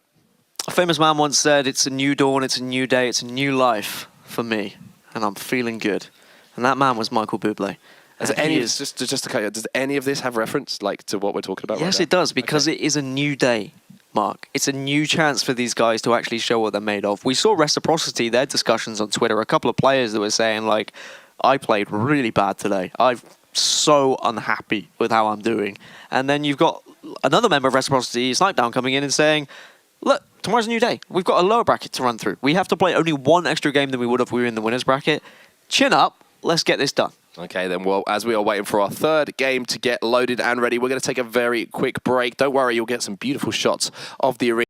A famous man once said, it's a new dawn, it's a new day, it's a new life for me, and I'm feeling good. And that man was Michael Bublé. Just to cut you, does any of this have reference to what we're talking about? Yes, right now? it does, because it is a new day, Mark. It's a new chance for these guys to actually show what they're made of. We saw Reciprocity, their discussions on Twitter, a couple of players that were saying, like, I played really bad today. I'm so unhappy with how I'm doing. And then you've got another member of Reciprocity, Snipedown, coming in and saying, look, tomorrow's a new day. We've got a lower bracket to run through. We have to play only one extra game than we would if we were in the winners bracket. Chin up, let's get this done. Okay, then, well, as we are waiting for our third game to get loaded and ready, we're going to take a very quick break. Don't worry, you'll get some beautiful shots of the arena.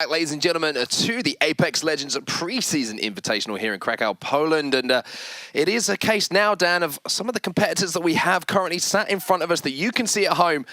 Ladies and gentlemen, to the Apex Legends Preseason Invitational here in Krakow, Poland. And it is a case now, Dan, of some of the competitors that we have currently sat in front of us that you can see at home.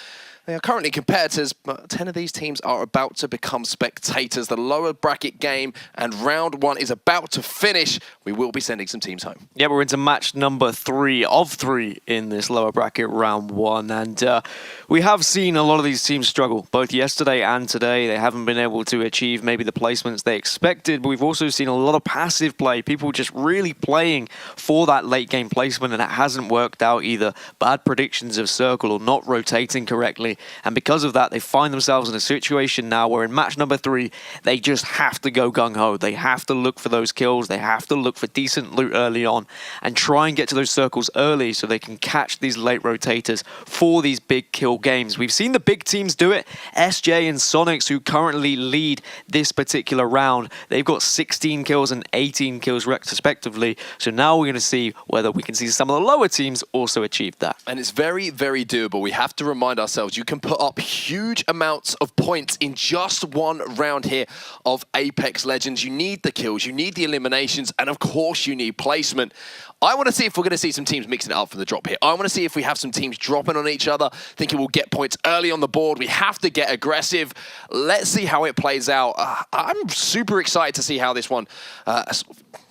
They are currently competitors, but 10 of these teams are about to become spectators. The lower bracket game and round one is about to finish. We will be sending some teams home. Yeah, we're into match number 3 of 3 in this lower bracket round one. And we have seen a lot of these teams struggle, both yesterday and today. They haven't been able to achieve maybe the placements they expected, but we've also seen a lot of passive play, people just really playing for that late game placement, and it hasn't worked out either. Bad predictions of circle or not rotating correctly. And because of that, they find themselves in a situation now where in match number 3, they just have to go gung-ho. They have to look for those kills. They have to look for decent loot early on and try and get to those circles early so they can catch these late rotators for these big kill games. We've seen the big teams do it. SJ and Sonics, who currently lead this particular round, they've got 16 kills and 18 kills respectively. So now we're going to see whether we can see some of the lower teams also achieve that. And it's very, very doable. We have to remind ourselves, you can put up huge amounts of points in just one round here of Apex Legends. You need the kills, you need the eliminations, and of course you need placement. I want to see if we're going to see some teams mixing it up from the drop here. I want to see if we have some teams dropping on each other, thinking we'll get points early on the board. We have to get aggressive. Let's see how it plays out. I'm super excited to see how this one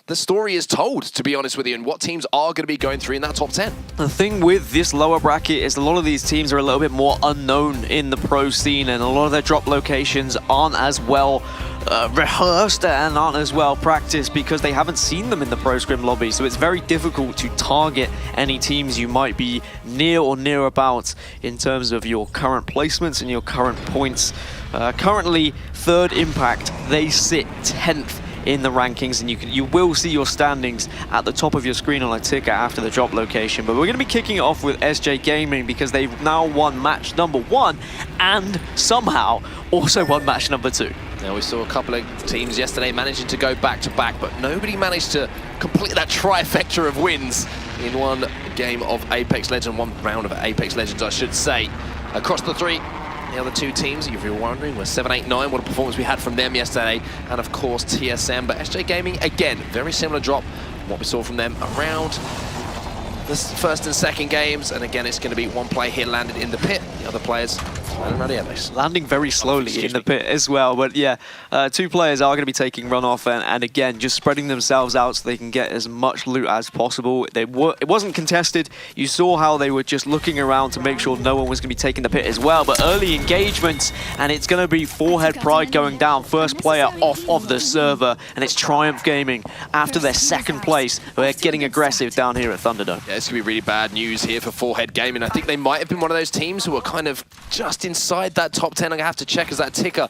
the story is told, to be honest with you, and what teams are going to be going through in that top 10. The thing with this lower bracket is a lot of these teams are a little bit more unknown in the pro scene, and a lot of their drop locations aren't as well rehearsed and aren't as well practiced because they haven't seen them in the pro scrim lobby. So it's very difficult to target any teams you might be near or near about in terms of your current placements and your current points. Currently, third Impact, they sit 10th in the rankings, and you will see your standings at the top of your screen on a ticker after the drop location. But we're going to be kicking it off with SJ Gaming because they've now won match number 1 and somehow also won match number 2. Now, we saw a couple of teams yesterday managing to go back-to-back, but nobody managed to complete that trifecta of wins in one game of Apex Legends, one round of Apex Legends, I should say. Across the 3, the other 2 teams, if you're wondering, were 7-8-9. What a performance we had from them yesterday. And of course, TSM. But SJ Gaming, again, very similar drop from what we saw from them around the first and second games. And again, it's going to be one player here landed in the pit. The other players landing around the others. Landing very slowly in the pit as well. But yeah, 2 players are going to be taking runoff and again, just spreading themselves out so they can get as much loot as possible. It wasn't contested. You saw how they were just looking around to make sure no one was going to be taking the pit as well. But early engagements, and it's going to be Forehead Pride going down. First player off of the server, and it's Triumph Gaming after their second place. They're getting aggressive down here at Thunderdome. Yeah, it's going to be really bad news here for Forehead Gaming. I think they might have been one of those teams who were kind of just inside that top 10. I'm going to have to check as that ticker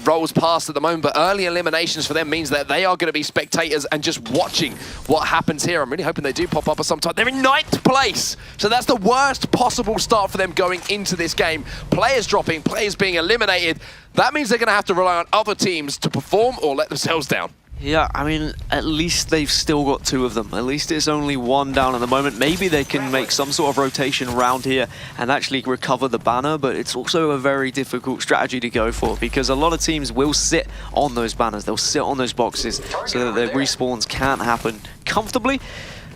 rolls past at the moment. But early eliminations for them means that they are going to be spectators and just watching what happens here. I'm really hoping they do pop up at some time. They're in 9th place. So that's the worst possible start for them going into this game. Players dropping, players being eliminated. That means they're going to have to rely on other teams to perform or let themselves down. Yeah, I mean, at least they've still got 2 of them. At least it's only 1 down at the moment. Maybe they can make some sort of rotation around here and actually recover the banner, but it's also a very difficult strategy to go for because a lot of teams will sit on those banners. They'll sit on those boxes so that the respawns can't happen comfortably.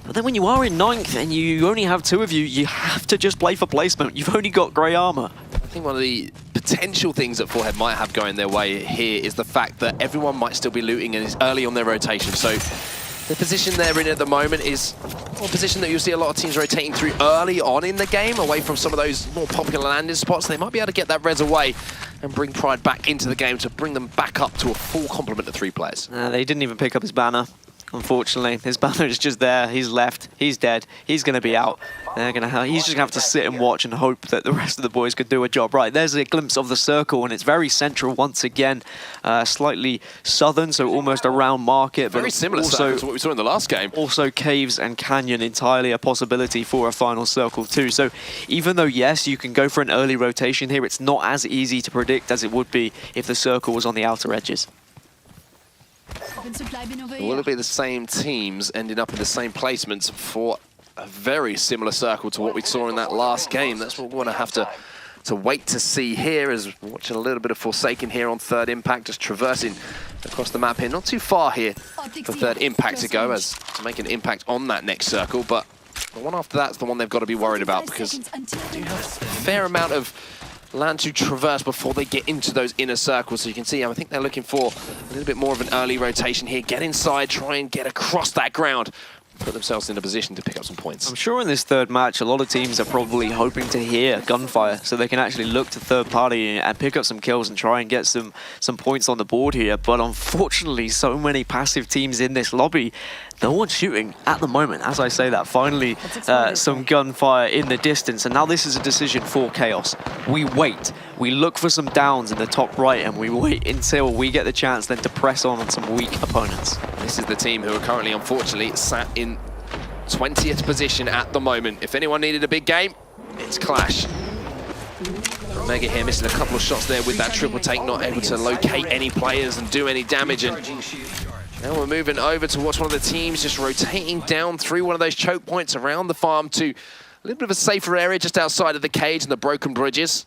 But then when you are in 9th and you only have 2 of you, you have to just play for placement. You've only got grey armor. I think one of the potential things that Forehead might have going their way here is the fact that everyone might still be looting and it's early on their rotation. So the position they're in at the moment is a position that you'll see a lot of teams rotating through early on in the game, away from some of those more popular landing spots. They might be able to get that res away and bring Pride back into the game to bring them back up to a full complement of 3 players. They didn't even pick up his banner. Unfortunately, his banner is just there. He's left. He's dead. He's going to be out. He's just going to have to sit and watch and hope that the rest of the boys could do a job right. There's a glimpse of the circle, and it's very central once again. Slightly southern, so almost around market. Very but similar also to what we saw in the last game. Also caves and canyon, entirely a possibility for a final circle too. So even though, yes, you can go for an early rotation here, it's not as easy to predict as it would be if the circle was on the outer edges. Will it be the same teams ending up in the same placements for a very similar circle to what we saw in that last game? That's what we're going to have to to wait to see here, as we're watching a little bit of Forsaken here on third impact, just traversing across the map here. Not too far here for third impact to go, as to make an impact on that next circle, but the one after that's the one they've got to be worried about, because they do have a fair amount of land to traverse before they get into those inner circles. So you can see, I think they're looking for a little bit more of an early rotation here. Get inside, try and get across that ground, put themselves in a position to pick up some points. I'm sure in this third match, a lot of teams are probably hoping to hear gunfire so they can actually look to third party and pick up some kills and try and get some points on the board here. But unfortunately, so many passive teams in this lobby, no one's shooting at the moment. As I say that, finally some gunfire in the distance. And now this is a decision for Chaos. We wait. We look for some downs in the top right, and we wait until we get the chance then to press on some weak opponents. This is the team who are currently, unfortunately, sat in 20th position at the moment. If anyone needed a big game, it's Clash. Mega here missing a couple of shots there with that triple take, not able to locate any players and do any damage. And now we're moving over to watch one of the teams just rotating down through one of those choke points around the farm to a little bit of a safer area just outside of the cage and the broken bridges.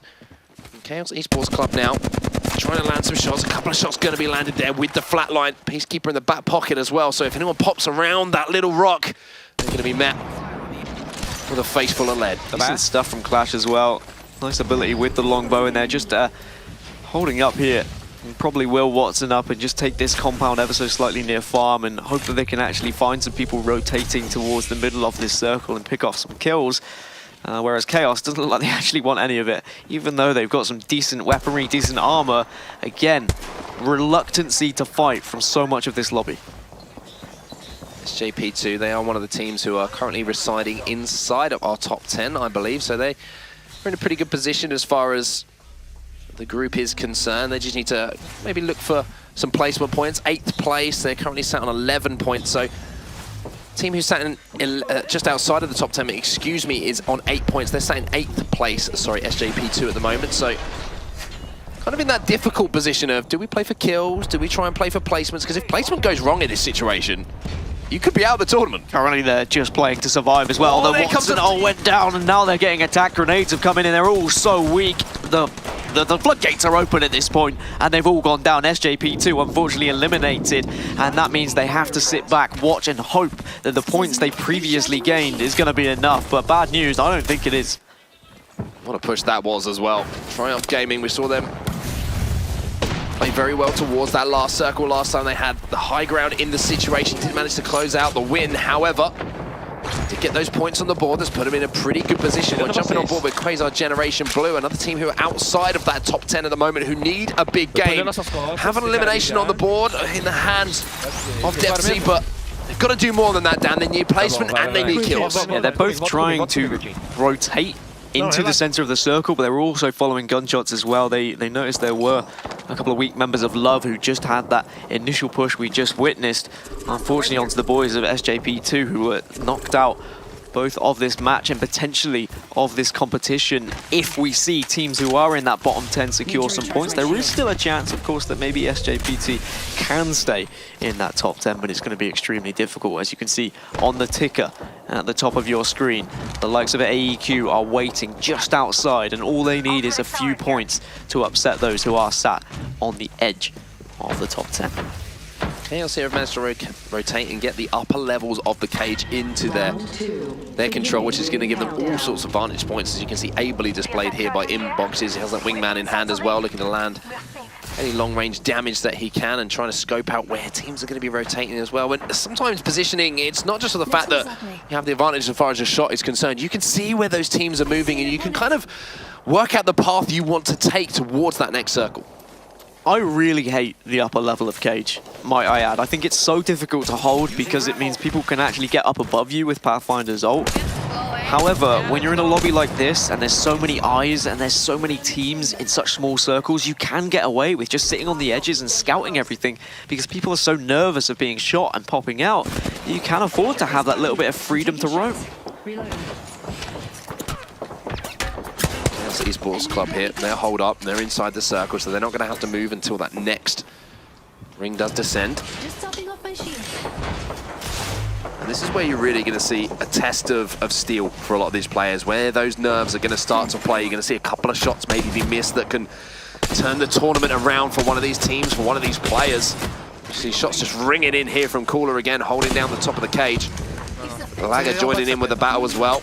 Chaos Esports Club now trying to land some shots. A couple of shots going to be landed there with the flatline. Peacekeeper in the back pocket as well. So if anyone pops around that little rock, they're going to be met with a face full of lead. Decent stuff from Clash as well. Nice ability with the longbow in there. Just holding up here. And probably Will Watson up and just take this compound ever so slightly near farm and hope that they can actually find some people rotating towards the middle of this circle and pick off some kills. Whereas Chaos doesn't look like they actually want any of it, even though they've got some decent weaponry, decent armor. Again, reluctancy to fight from so much of this lobby. SJP2, they are one of the teams who are currently residing inside of our top 10, I believe. So they're in a pretty good position as far as the group is concerned. They just need to maybe look for some placement points. 8th place, they're currently sat on 11 points. So team who's sat in just outside of the top 10, excuse me, is on 8 points. They're sat in 8th place, sorry, SJP2 at the moment. So kind of in that difficult position of, do we play for kills? Do we try and play for placements? Because if placement goes wrong in this situation, you could be out of the tournament. Currently, they're just playing to survive as well. Oh, The Watson all went down, and now they're getting attack grenades have come in, and they're all so weak. The floodgates are open at this point, and they've all gone down. SJP2 unfortunately eliminated, and that means they have to sit back, watch, and hope that the points they previously gained is going to be enough. But bad news, I don't think it is. What a push that was as well. Triumph Gaming, we saw them play very well towards that last circle. Last time they had the high ground in the situation, didn't manage to close out the win. However, to get those points on the board, that's put them in a pretty good position. We're jumping on board with Quasar Generation Blue, another team who are outside of that top 10 at the moment, who need a big game. Have an elimination on the board in the hands of Depsy, but they've got to do more than that, Dan. They need placement and they need kills. Yeah, they're both trying to rotate into the center of the circle, but they were also following gunshots as well. They noticed there were a couple of weak members of Love who just had that initial push we just witnessed. Unfortunately, onto the boys of SJP2 who were knocked out both of this match and potentially of this competition. If we see teams who are in that bottom 10 secure some points, there is still a chance, of course, that maybe SJPT can stay in that top 10, but it's going to be extremely difficult. As you can see on the ticker at the top of your screen, the likes of AEQ are waiting just outside, and all they need is a few points to upset those who are sat on the edge of the top 10. Chaos here have managed to rotate and get the upper levels of the cage into their control, which is going to give them all sorts of vantage points, as you can see ably displayed here by Inboxes. He has that wingman in hand as well, looking to land any long-range damage that he can and trying to scope out where teams are going to be rotating as well. And sometimes positioning, it's not just for the fact that you have the advantage as far as your shot is concerned. You can see where those teams are moving and you can kind of work out the path you want to take towards that next circle. I really hate the upper level of cage, might I add. I think it's so difficult to hold because it means people can actually get up above you with Pathfinder's ult. However, when you're in a lobby like this and there's so many eyes and there's so many teams in such small circles, you can get away with just sitting on the edges and scouting everything because people are so nervous of being shot and popping out. You can afford to have that little bit of freedom to roam. Esports Club here, they're hold up, they're inside the circle, so they're not going to have to move until that next ring does descend. And this is where you're really going to see a test of steel for a lot of these players, where those nerves are going to start to play. You're going to see a couple of shots maybe be missed that can turn the tournament around for one of these teams, for one of these players. You see shots just ringing in here from Cooler again, holding down the top of the cage. Lager joining in with the battle as well.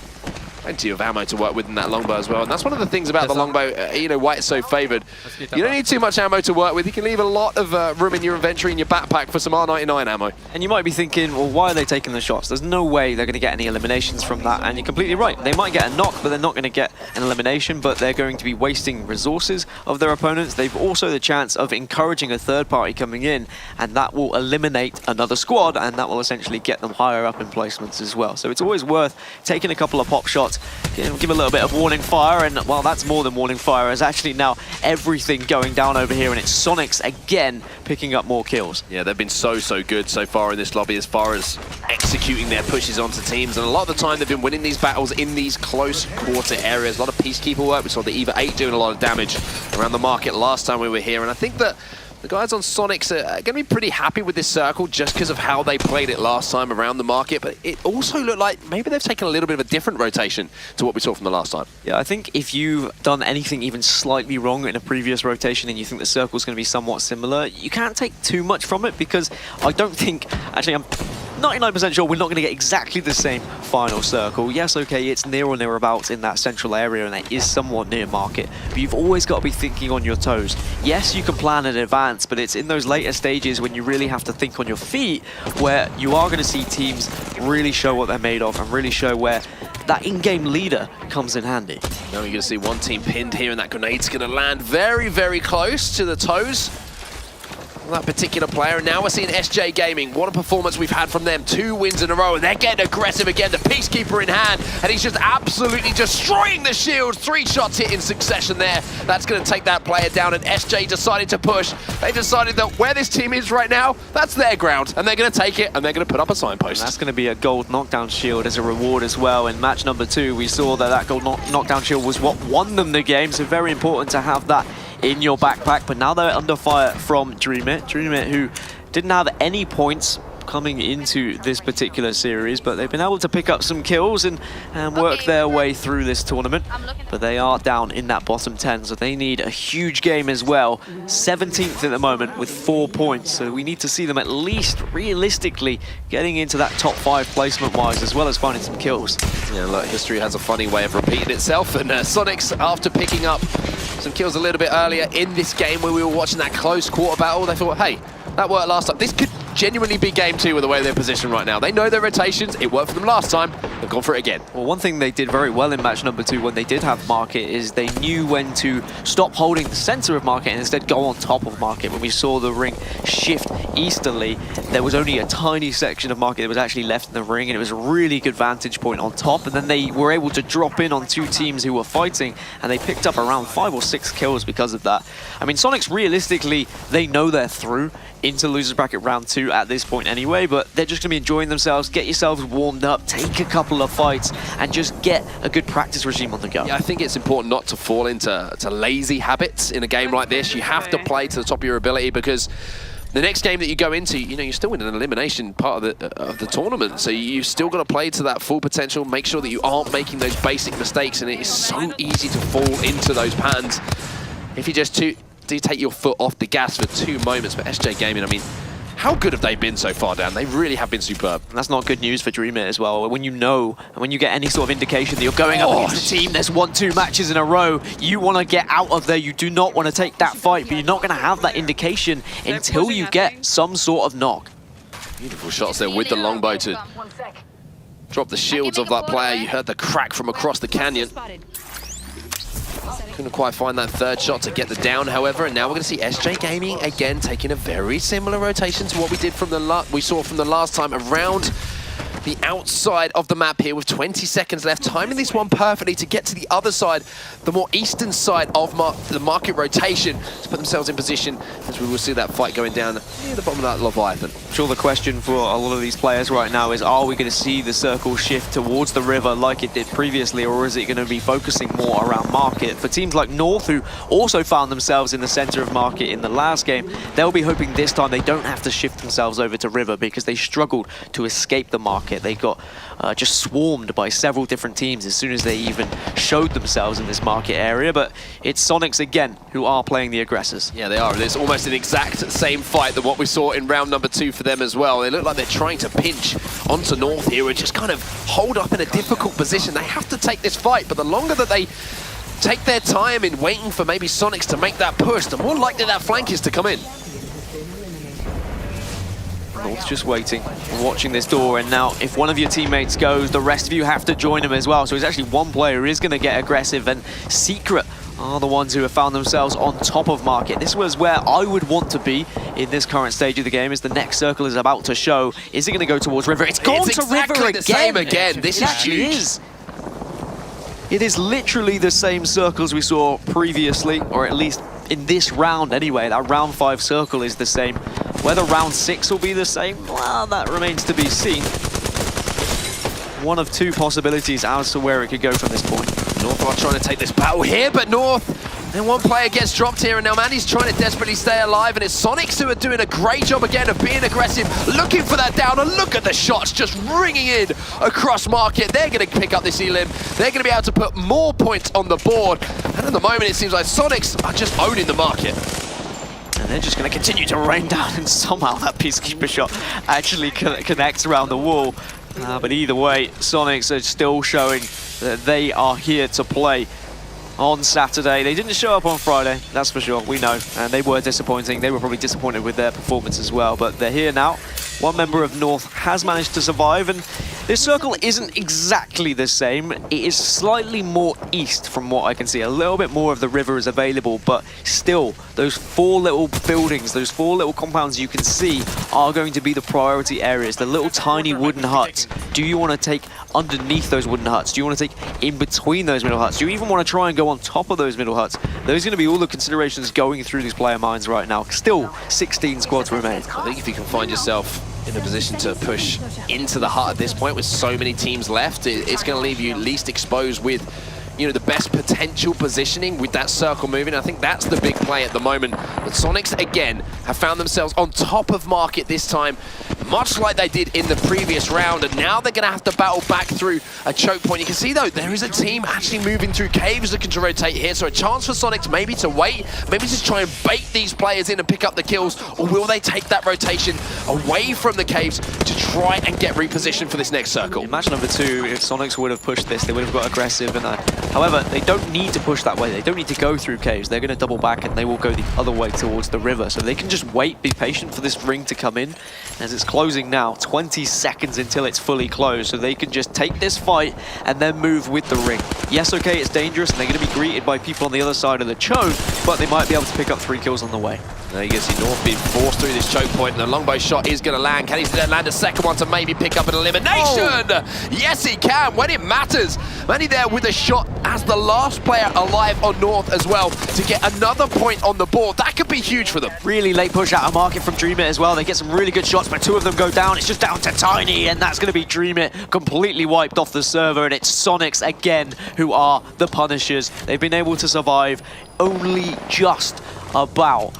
Plenty of ammo to work with in that longbow as well. And that's one of the things about the longbow, you know, why it's so favored. You don't need too much ammo to work with. You can leave a lot of room in your inventory, in your backpack for some R99 ammo. And you might be thinking, well, why are they taking the shots? There's no way they're going to get any eliminations from that. And you're completely right. They might get a knock, but they're not going to get an elimination, but they're going to be wasting resources of their opponents. They've also the chance of encouraging a third party coming in, and that will eliminate another squad, and that will essentially get them higher up in placements as well. So it's always worth taking a couple of pop shots, give a little bit of warning fire, and well, that's more than warning fire. It's actually now everything going down over here, and it's Sonics again picking up more kills. Yeah, they've been so good so far in this lobby as far as executing their pushes onto teams, and a lot of the time they've been winning these battles in these close quarter areas. A lot of Peacekeeper work. We saw the EVA 8 doing a lot of damage around the market last time we were here, and I think that the guys on Sonics are going to be pretty happy with this circle just because of how they played it last time around the market, but it also looked like maybe they've taken a little bit of a different rotation to what we saw from the last time. Yeah, I think if you've done anything even slightly wrong in a previous rotation and you think the circle's going to be somewhat similar, you can't take too much from it, because I don't think, actually I'm 99% sure we're not going to get exactly the same final circle. Yes, okay, it's near or nearabouts in that central area, and that is somewhat near market, but you've always got to be thinking on your toes. Yes, you can plan in advance, but it's in those later stages when you really have to think on your feet where you are going to see teams really show what they're made of and really show where that in-game leader comes in handy. Now you're going to see one team pinned here, and that grenade's going to land very close to the toes that particular player. And now we're seeing SJ Gaming. What a performance we've had from them. 2 wins in a row, and they're getting aggressive again. The Peacekeeper in hand, and he's just absolutely destroying the shield. 3 shots hit in succession there. That's going to take that player down, and SJ decided to push. They decided that where this team is right now, that's their ground, and they're going to take it, and they're going to put up a signpost. And that's going to be a gold knockdown shield as a reward as well. In match number 2, we saw that gold knockdown shield was what won them the game, so very important to have that in your backpack. But now they're under fire from Dream It, who didn't have any points coming into this particular series, but they've been able to pick up some kills and work their way through this tournament. But they are down in that bottom 10, so they need a huge game as well. 17th at the moment with 4 points, so we need to see them at least realistically getting into that top 5 placement-wise, as well as finding some kills. Yeah, look, history has a funny way of repeating itself, and Sonics, after picking up some kills a little bit earlier in this game where we were watching that close quarter battle, they thought, hey, that worked last time. This could genuinely be game 2 with the way they're positioned right now. They know their rotations. It worked for them last time. They've gone for it again. Well, one thing they did very well in match number 2 when they did have market is they knew when to stop holding the center of market and instead go on top of market. When we saw the ring shift easterly, there was only a tiny section of market that was actually left in the ring, and it was a really good vantage point on top. And then they were able to drop in on 2 teams who were fighting, and they picked up around 5 or 6 kills because of that. I mean, Sonics, realistically, they know they're through into losers bracket round 2 at this point anyway, but they're just going to be enjoying themselves. Get yourselves warmed up, take a couple of fights, and just get a good practice regime on the go. Yeah, I think it's important not to fall into lazy habits in a game like this. You have to play to the top of your ability, because the next game that you go into, you know, you're still in an elimination part of the tournament, so you've still got to play to that full potential. Make sure that you aren't making those basic mistakes, and it is so easy to fall into those patterns if you just do take your foot off the gas for 2 moments. But SJ Gaming, I mean, how good have they been so far, Dan? They really have been superb. And that's not good news for Dream It as well. When you know, and when you get any sort of indication that you're going up against a team that's won 2 matches in a row, you want to get out of there. You do not want to take that fight, but you're not going to have that indication until you get some sort of knock. Beautiful shots there with the longbow to drop the shields of that player. You heard the crack from across the canyon. Couldn't quite find that 3rd shot to get the down, however, and now we're going to see SJ Gaming again taking a very similar rotation to what we did from we saw from the last time, around the outside of the map here with 20 seconds left, timing this one perfectly to get to the other side, the more eastern side of the market rotation, to put themselves in position as we will see that fight going down near the bottom of that Leviathan. I'm sure the question for a lot of these players right now is, are we going to see the circle shift towards the river like it did previously, or is it going to be focusing more around market? For teams like North, who also found themselves in the center of market in the last game, they'll be hoping this time they don't have to shift themselves over to river, because they struggled to escape the market market. They got just swarmed by several different teams as soon as they even showed themselves in this market area. But it's Sonics again who are playing the aggressors. Yeah, they are. It's almost an exact same fight than what we saw in round number 2 for them as well. They look like they're trying to pinch onto North here and just kind of hold up in a difficult position. They have to take this fight, but the longer that they take their time in waiting for maybe Sonics to make that push, the more likely that flank is to come in. North's just waiting, watching this door, and now if one of your teammates goes, the rest of you have to join him as well. So it's actually one player who is going to get aggressive, and Secret are the ones who have found themselves on top of market. This was where I would want to be in this current stage of the game, as the next circle is about to show. Is it going to go towards River? It's gone to exactly River the same again. This it is actually huge. is. It is literally the same circles we saw previously, or at least in this round anyway. That round 5 circle is the same. Whether round 6 will be the same, well, that remains to be seen. One of 2 possibilities as to where it could go from this point. North are trying to take this battle here, but North, then one player gets dropped here, and now Manny's trying to desperately stay alive, and it's Sonics who are doing a great job again of being aggressive, looking for that down, and look at the shots just ringing in across market. They're going to pick up this elim. They're going to be able to put more points on the board, and at the moment it seems like Sonics are just owning the market. And they're just going to continue to rain down, and somehow that Peacekeeper shot actually connects around the wall. But either way, Sonics are still showing that they are here to play on Saturday. They didn't show up on Friday, that's for sure, we know. And they were disappointing. They were probably disappointed with their performance as well. But they're here now. One member of North has managed to survive, and this circle isn't exactly the same. It is slightly more east from what I can see. A little bit more of the river is available, but still, those 4 little buildings, those 4 little compounds you can see are going to be the priority areas, the little tiny wooden huts. Do you want to take underneath those wooden huts? Do you want to take in between those middle huts? Do you even want to try and go on top of those middle huts? Those are going to be all the considerations going through these player minds right now. Still, 16 squads remain. I think if you can find yourself in a position to push into the hut at this point with so many teams left, it's going to leave you least exposed with, you know, the best potential positioning with that circle moving. I think that's the big play at the moment. But Sonics, again, have found themselves on top of market this time, much like they did in the previous round, and now they're going to have to battle back through a choke point. You can see, though, there is a team actually moving through caves looking to rotate here, so a chance for Sonics maybe to wait, maybe just try and bait these players in and pick up the kills, or will they take that rotation away from the caves to try and get repositioned for this next circle? In match number 2, if Sonics would have pushed this, they would have got aggressive, and however, they don't need to push that way. They don't need to go through caves. They're going to double back, and they will go the other way towards the river. So they can just wait, be patient for this ring to come in. As it's closing now, 20 seconds until it's fully closed. So they can just take this fight and then move with the ring. Yes, okay, it's dangerous, and they're going to be greeted by people on the other side of the choke, but they might be able to pick up 3 kills on the way. There you can see North being forced through this choke point, and the longbow shot is going to land. Can he land a second one to maybe pick up an elimination? Oh. Yes, he can, when it matters. Manny there with a shot as the last player alive on North as well to get another point on the board. That could be huge for them. Really late push out of market from Dream It as well. They get some really good shots, but 2 of them go down. It's just down to Tiny, and that's going to be Dream It completely wiped off the server, and it's Sonics again who are the punishers. They've been able to survive only just about.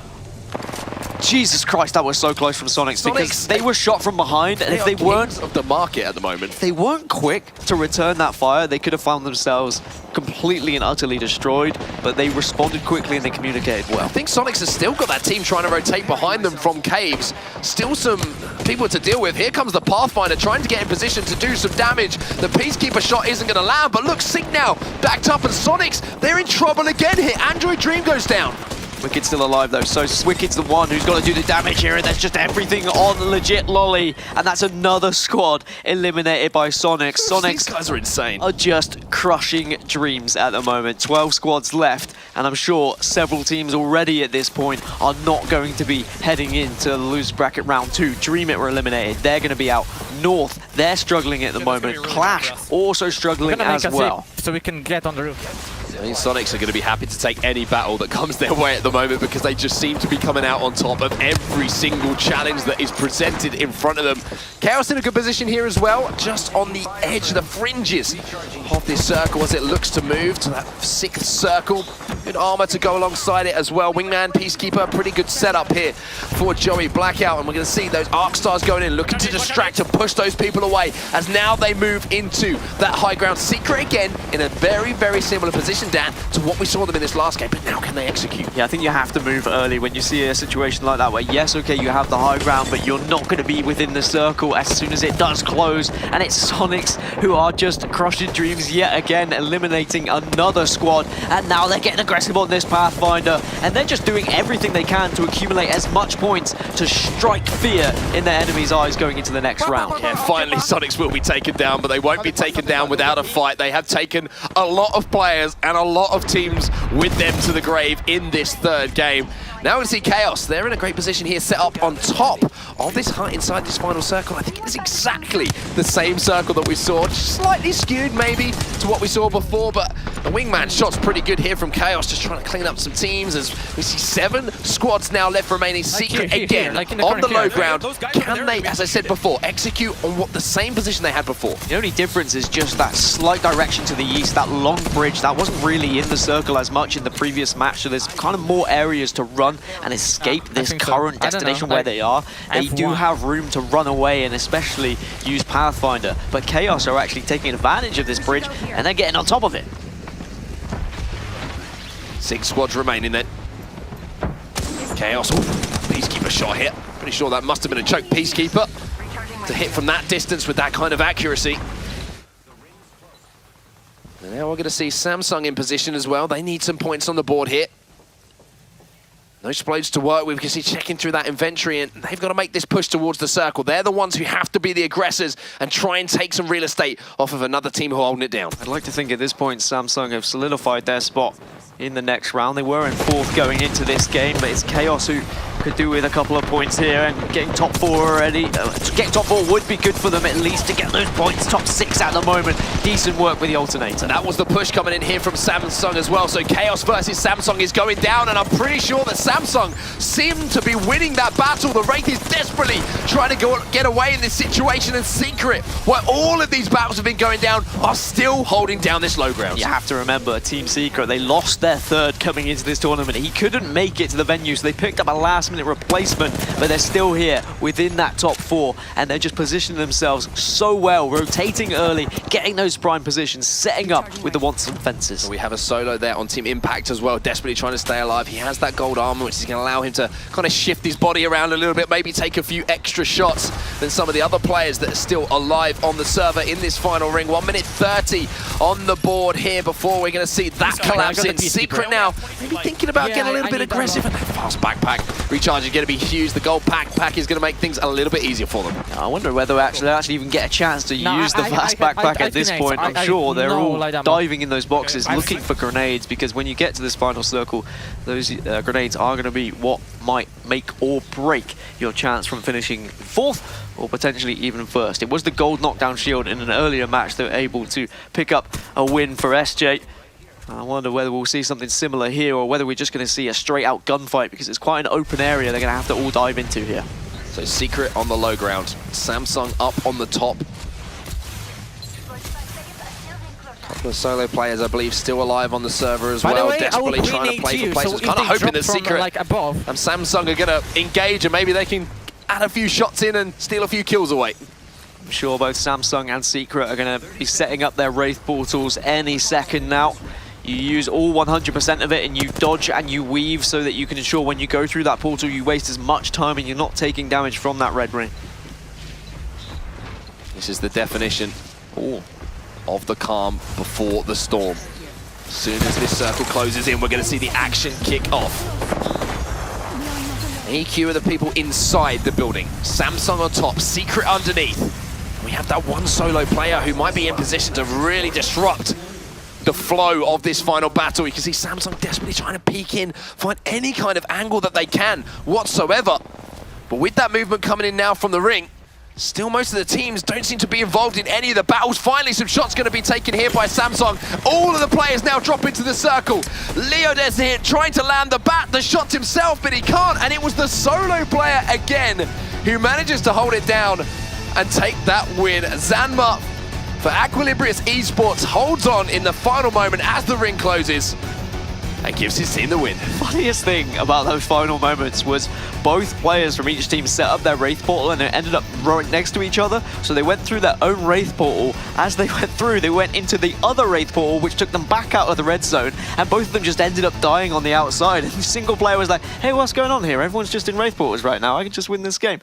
Jesus Christ, that was so close from Sonics because they were shot from behind, and if they weren't of the market at the moment, if they weren't quick to return that fire, they could have found themselves completely and utterly destroyed, but they responded quickly and they communicated well. I think Sonics has still got that team trying to rotate behind them from caves. Still some people to deal with. Here comes the Pathfinder trying to get in position to do some damage. The Peacekeeper shot isn't going to land, but look, Sync now backed up, and Sonics, they're in trouble again here. Android Dream goes down. Wicked's still alive though, so Wicked's the one who's got to do the damage here, and that's just everything on legit Lolly, and that's another squad eliminated by Sonics. Sonics, these guys are insane. Are just crushing Dreams at the moment. 12 squads left, and I'm sure several teams already at this point are not going to be heading into the loser bracket round 2. Dream It were eliminated. They're going to be out. North, they're struggling at the moment. Really Clash also struggling as well. So we can get on the roof. I mean, Sonics are going to be happy to take any battle that comes their way at the moment because they just seem to be coming out on top of every single challenge that is presented in front of them. Chaos in a good position here as well, just on the edge, the fringes of this circle as it looks to move to that 6th circle. Good armor to go alongside it as well. Wingman, Peacekeeper, pretty good setup here for Joey Blackout. And we're going to see those Arc Stars going in, looking to distract and push those people away as now they move into that high ground. Secret again in a very, very similar position, Dan, to what we saw them in this last game. But now can they execute? Yeah, I think you have to move early when you see a situation like that where, yes, okay, you have the high ground, but you're not going to be within the circle as soon as it does close. And it's Sonics who are just crushing dreams yet again, eliminating another squad. And now they're getting aggressive on this Pathfinder, and they're just doing everything they can to accumulate as much points to strike fear in their enemy's eyes going into the next round. Yeah, finally Sonics will be taken down, but they won't be taken down without a fight. They have taken a lot of players and a lot of teams with them to the grave in this third game. Now we see Chaos. They're in a great position here, set up on top of this hut inside this final circle. I think it's exactly the same circle that we saw, just slightly skewed maybe to what we saw before, but the Wingman shot's pretty good here from Chaos, just trying to clean up some teams as we see 7 squads now left remaining. Secret again on the low ground. Can they, as I said before, execute on what the same position they had before? The only difference is just that slight direction to the east, that long bridge that wasn't really in the circle as much in the previous match, so there's kind of more areas to run and escape this current destination where they are. They do have room to run away and especially use Pathfinder, but Chaos are actually taking advantage of this bridge and they're getting on top of it. 6 squads remaining then. Chaos, Peacekeeper shot hit. Pretty sure that must have been a choke Peacekeeper to hit from that distance with that kind of accuracy. And now we're going to see Samsung in position as well. They need some points on the board here. No explodes to work with. We can see checking through that inventory, and they've got to make this push towards the circle. They're the ones who have to be the aggressors and try and take some real estate off of another team who are holding it down. I'd like to think at this point Samsung have solidified their spot in the next round. They were in 4th going into this game, but it's Chaos who could do with a couple of points here, and getting top 4 already. Getting top 4 would be good for them at least to get those points. Top 6 at the moment. Decent work with the alternator. That was the push coming in here from Samsung as well. So Chaos versus Samsung is going down, and I'm pretty sure that Samsung seem to be winning that battle. The Wraith is desperately trying to get away in this situation, and Secret, where all of these battles have been going down, are still holding down this low ground. You have to remember, Team Secret, they lost their 3rd coming into this tournament. He couldn't make it to the venue, so they picked up a last-minute replacement, but they're still here within that top 4, and they're just positioning themselves so well, rotating early, getting those prime positions, setting up with the wants and fences. So we have a solo there on Team Impact as well, desperately trying to stay alive. He has that gold armor, which is going to allow him to kind of shift his body around a little bit, maybe take a few extra shots than some of the other players that are still alive on the server in this final ring. 1 minute 30 on the board here before we're going to see that collapse in. Secret now, maybe thinking about getting a little bit aggressive, and that fast backpack recharge is going to be huge. The gold backpack is going to make things a little bit easier for them. I wonder whether they'll actually even get a chance to use the fast backpack at this point. I'm sure they're all diving in those boxes looking for grenades, because when you get to this final circle, those grenades are going to be what might make or break your chance from finishing 4th or potentially even 1st. It was the gold knockdown shield in an earlier match that were able to pick up a win for SJ. I wonder whether we'll see something similar here, or whether we're just going to see a straight-out gunfight, because it's quite an open area they're going to have to all dive into here. So Secret on the low ground, Samsung up on the top. Couple of solo players, I believe, still alive on the server as well, desperately trying to play for places. Kind of hoping that Secret and Samsung are going to engage, and maybe they can add a few shots in and steal a few kills away. I'm sure both Samsung and Secret are going to be setting up their Wraith portals any second now. You use all 100% of it, and you dodge and you weave so that you can ensure when you go through that portal you waste as much time and you're not taking damage from that red ring. This is the definition of the calm before the storm. As soon as this circle closes in, we're going to see the action kick off. EQ are the people inside the building. Samsung on top, Secret underneath. We have that one solo player who might be in position to really disrupt the flow of this final battle. You can see Samsung desperately trying to peek in, find any kind of angle that they can whatsoever. But with that movement coming in now from the ring, still most of the teams don't seem to be involved in any of the battles. Finally, some shots going to be taken here by Samsung. All of the players now drop into the circle. Leodes here trying to land the shot himself, but he can't. And it was the solo player again who manages to hold it down and take that win. Zanma for Equilibrius Esports holds on in the final moment as the ring closes. and gives his team the win. Funniest thing about those final moments was both players from each team set up their Wraith portal and it ended up right next to each other. So they went through their own Wraith portal. As they went through, they went into the other Wraith portal, which took them back out of the red zone. And both of them just ended up dying on the outside. And the single player was like, hey, what's going on here? Everyone's just in Wraith portals right now. I can just win this game.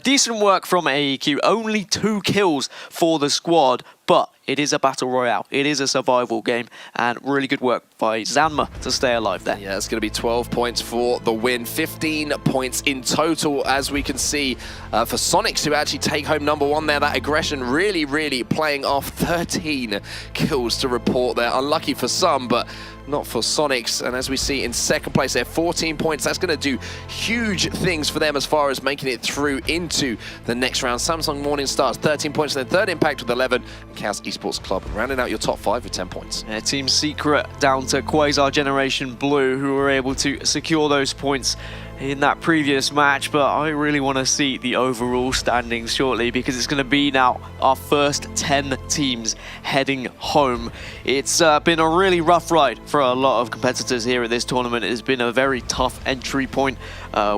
Decent work from AEQ. Only 2 kills for the squad. But it is a battle royale. It is a survival game, and really good work by Zanma to stay alive there. Yeah, it's going to be 12 points for the win, 15 points in total, as we can see for Sonics, who actually take home #1 there. That aggression really, really playing off. 13 kills to report there. Unlucky for some, but not for Sonics. And as we see in second place there, 14 points. That's going to do huge things for them as far as making it through into the next round. Samsung Morning Stars, 13 points, and then third Impact with 11. And Chaos Esports Club rounding out your top 5 with 10 points. Yeah, Team Secret down to Quasar Generation Blue, who were able to secure those points in that previous match, but I really want to see the overall standings shortly because it's going to be now our first 10 teams heading home. It's been a really rough ride for a lot of competitors here at this tournament. It has been a very tough entry point.